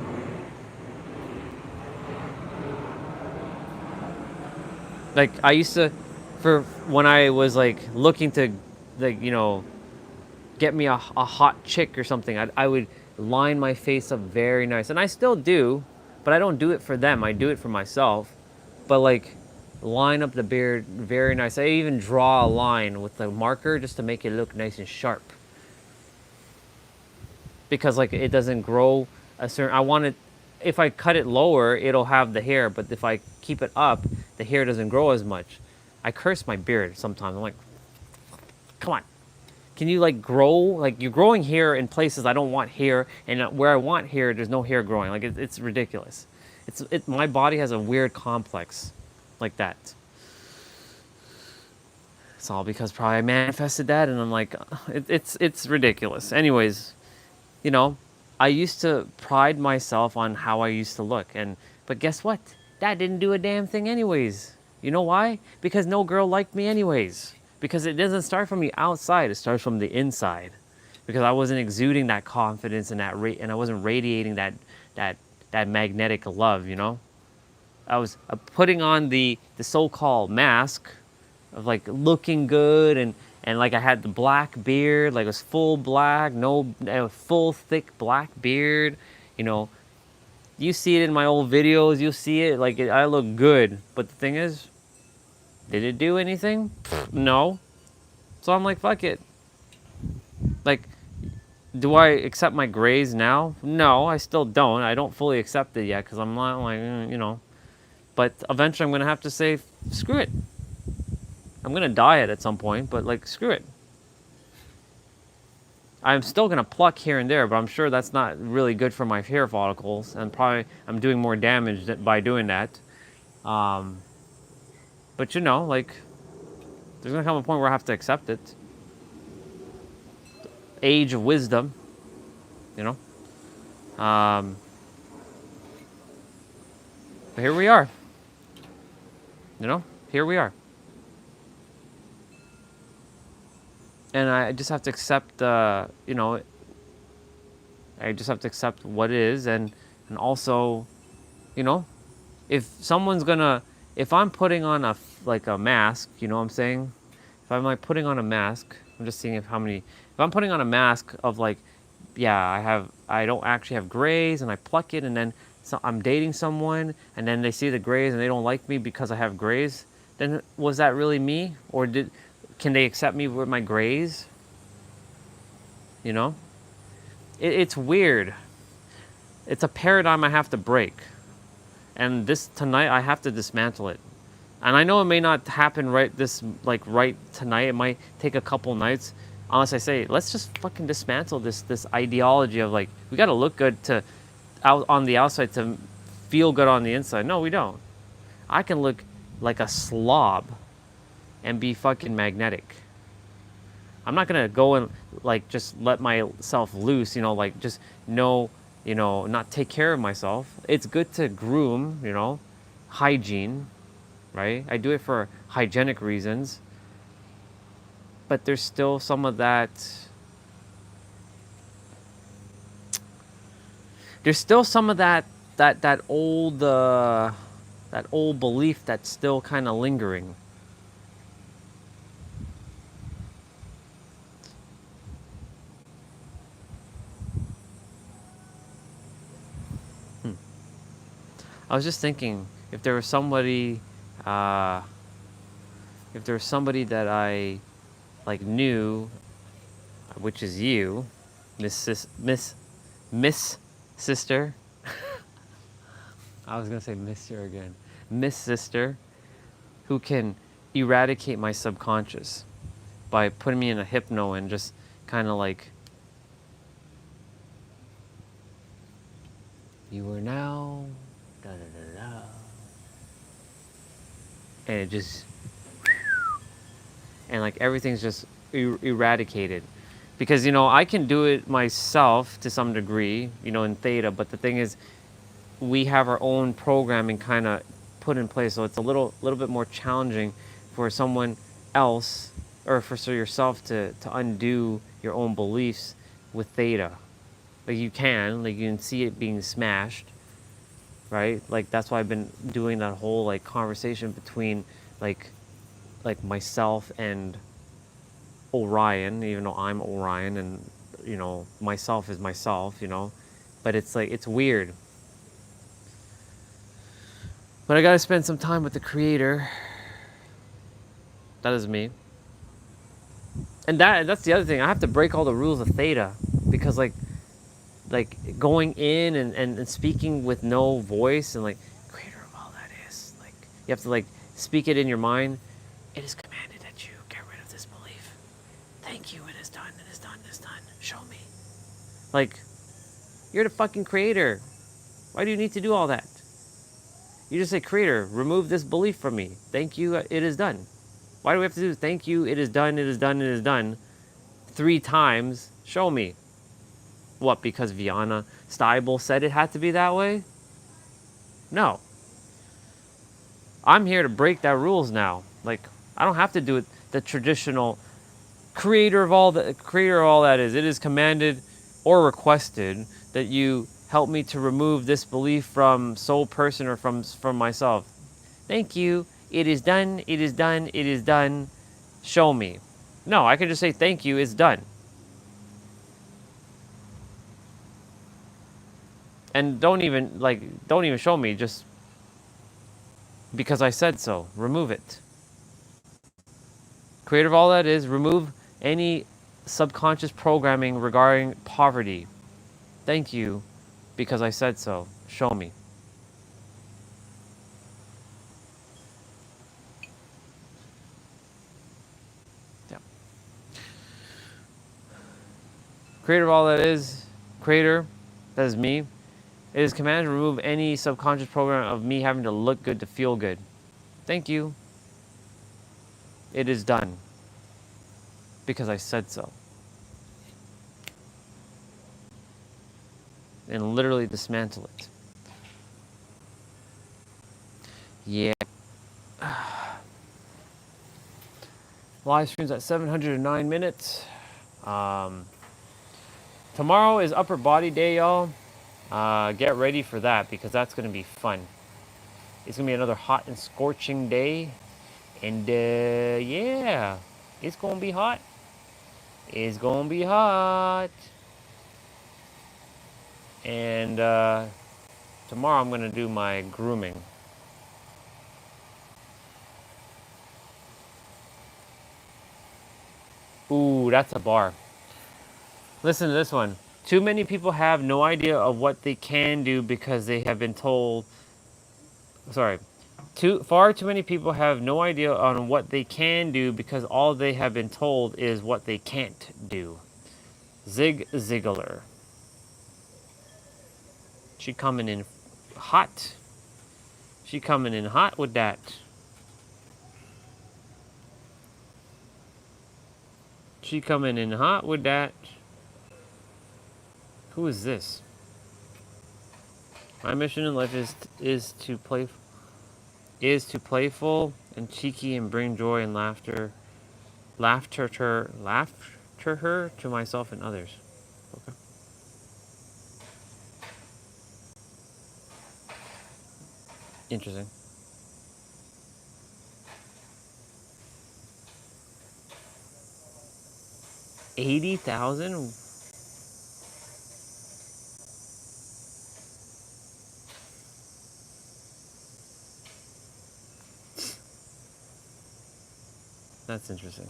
Like I used to, for when I was like looking to, like, you know, get me a hot chick or something, I would line my face up very nice, and I still do, but I don't do it for them. I do it for myself. But like, line up the beard very nice. I even draw a line with the marker just to make it look nice and sharp. Because like it doesn't grow a certain. I want it. If I cut it lower, it'll have the hair, but if I keep it up, the hair doesn't grow as much. I curse my beard sometimes. I'm like, come on. Can you like grow, like you're growing hair in places I don't want hair, and where I want hair, there's no hair growing. Like it's ridiculous. My body has a weird complex like that. It's all because probably I manifested that, and I'm like, it's ridiculous. Anyways, you know, I used to pride myself on how I used to look, and But guess what? That didn't do a damn thing anyways. You know why? Because no girl liked me anyways. Because it doesn't start from the outside, it starts from the inside. Because I wasn't exuding that confidence and and I wasn't radiating that magnetic love, you know? I was putting on the so-called mask of like looking good and like I had the black beard, like it was full black, full thick black beard, you know. You see it in my old videos, you'll see it, like I look good. But the thing is, did it do anything? No. So I'm like, fuck it. Like, do I accept my grays now? No, I still don't. I don't fully accept it yet because I'm not like, you know. But eventually I'm going to have to say, screw it. I'm going to dye it at some point, but like, screw it. I'm still going to pluck here and there, but I'm sure that's not really good for my hair follicles. And probably I'm doing more damage by doing that. But you know, like, there's going to come a point where I have to accept it. Age of wisdom, you know. But here we are. You know, here we are. And I just have to accept, you know, I just have to accept what it is. And also, you know, if I'm putting on a mask, you know what I'm saying? If I'm like putting on a mask, I'm just seeing if I'm putting on a mask of like, yeah, I don't actually have grays and I pluck it and then I'm dating someone and then they see the grays and they don't like me because I have grays, then was that really me? Or can they accept me with my grays? You know? It's weird. It's a paradigm I have to break. And tonight I have to dismantle it. And I know it may not happen right tonight. It might take a couple nights. Unless I say, let's just fucking dismantle this ideology of like, we gotta look good on the outside to feel good on the inside. No, we don't. I can look like a slob and be fucking magnetic. I'm not gonna go and like just let myself loose, you know, like just not take care of myself. It's good to groom, you know, hygiene, right? I do it for hygienic reasons. But there's still some of that. There's still some of that old belief that's still kind of lingering. I was just thinking if there was somebody that I like knew, which is you, Miss Sister. I was gonna say Mister again. Miss Sister, who can eradicate my subconscious by putting me in a hypno and just kind of like, you are now, da da da da, and it just, and like everything's just eradicated. Because, you know, I can do it myself to some degree, you know, in theta, but the thing is, we have our own programming kind of put in place, so it's a little bit more challenging for someone else, or for yourself to undo your own beliefs with theta. Like you can see it being smashed, right? Like that's why I've been doing that whole like conversation between like myself and Orion, even though I'm Orion and, you know, myself is myself, you know, but it's like, it's weird. But I gotta spend some time with the creator. That is me. And that's the other thing. I have to break all the rules of theta, because like going in and speaking with no voice and like, creator of all that is, like you have to like speak it in your mind. It is commanded that you get rid of this belief. Thank you, it is done, it is done, it is done. Show me. Like, you're the fucking creator. Why do you need to do all that? You just say, creator, remove this belief from me. Thank you, it is done. Why do we have to do thank you, it is done, it is done, it is done 3 times? Show me. What, because Viana Steibel said it had to be that way? No. I'm here to break that rules now. Like, I don't have to do it the traditional creator of all that is. It is commanded or requested that you help me to remove this belief from soul person or from myself. Thank you. It is done. It is done. It is done. Show me. No, I can just say thank you. It's done. And don't even show me, just because I said so. Remove it. Creator of all that is, remove any subconscious programming regarding poverty. Thank you, because I said so. Show me. Yeah. Creator of all that is, creator, that is me. It is commanded to remove any subconscious program of me having to look good to feel good. Thank you. It is done. Because I said so. And literally dismantle it. Yeah. Live streams at 709 minutes. Tomorrow is upper body day, y'all. Get ready for that because that's going to be fun. It's going to be another hot and scorching day. And yeah, it's going to be hot. It's going to be hot. And tomorrow I'm going to do my grooming. Ooh, that's a bar. Listen to this one. Too many people have no idea of what they can do because they have been told. Sorry. Far too many people have no idea on what they can do because all they have been told is what they can't do. Zig Ziglar. She coming in hot. She coming in hot with that. She coming in hot with that. Who is this? My mission in life is to playful and cheeky and bring joy and laughter to myself and others. Okay. Interesting. $80,000. That's interesting.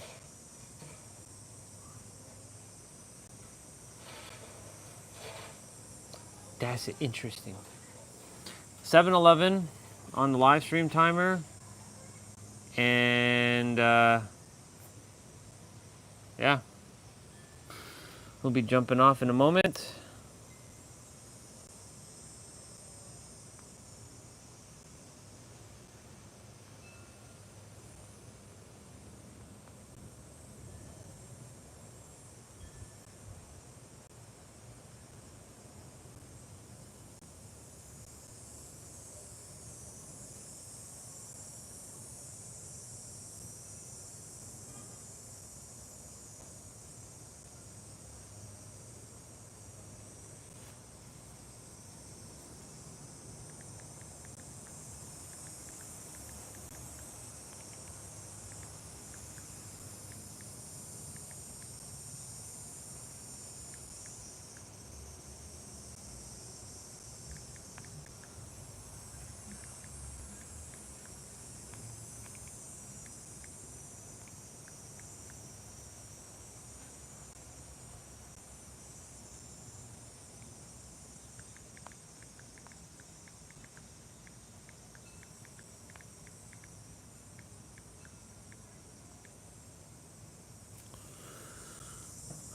That's interesting. 7-Eleven on the live stream timer. And yeah. We'll be jumping off in a moment.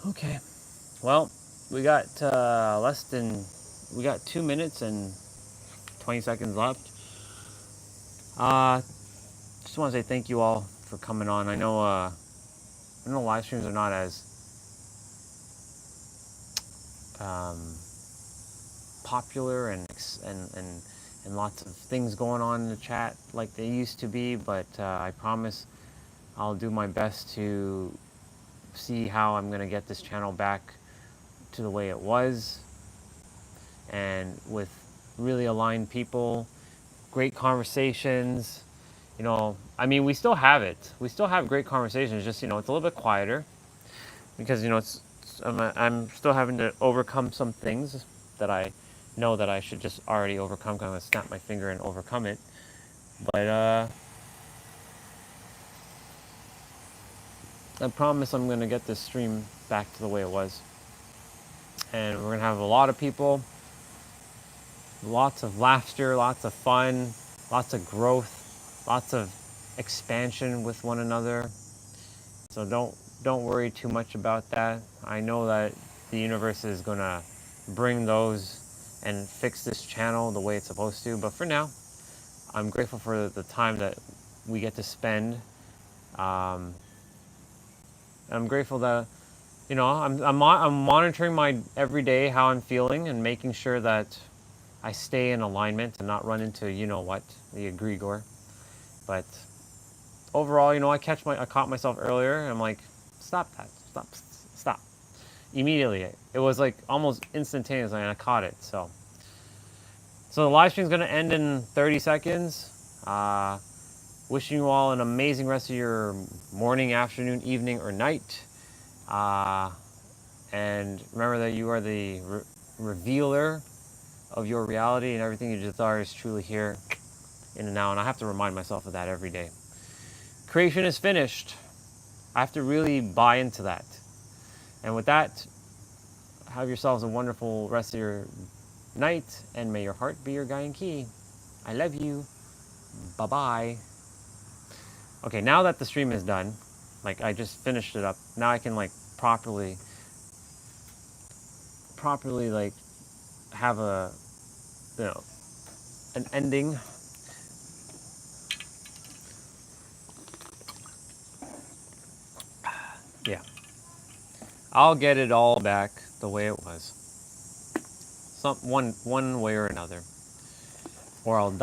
Okay. Well, we got 2 minutes and 20 seconds left. Just want to say thank you all for coming on. I know live streams are not as popular and and lots of things going on in the chat like they used to be, but I promise I'll do my best to see how I'm going to get this channel back to the way it was, and with really aligned people, great conversations. You know, I mean, we still have it. We still have great conversations, just, you know, it's a little bit quieter because, you know, I'm still having to overcome some things that I know that I should just already overcome. I'm going to snap my finger and overcome it. But I promise I'm going to get this stream back to the way it was. And we're going to have a lot of people, lots of laughter, lots of fun, lots of growth, lots of expansion with one another. So don't worry too much about that. I know that the universe is going to bring those and fix this channel the way it's supposed to. But for now, I'm grateful for the time that we get to spend. I'm grateful that, you know, I'm monitoring my everyday, how I'm feeling, and making sure that I stay in alignment and not run into, you know what, the egregore. But overall, you know, I caught myself earlier, and I'm like, stop that, stop. Immediately, it was like almost instantaneous, and I caught it. So the live stream is going to end in 30 seconds. Wishing you all an amazing rest of your morning, afternoon, evening, or night. And remember that you are the revealer of your reality, and everything you desire is truly here in and now. And I have to remind myself of that every day. Creation is finished. I have to really buy into that. And with that, have yourselves a wonderful rest of your night, and may your heart be your guiding key. I love you. Bye-bye. Okay, now that the stream is done, like I just finished it up, now I can like properly like have a, you know, an ending. Yeah. I'll get it all back the way it was. One way or another. Or I'll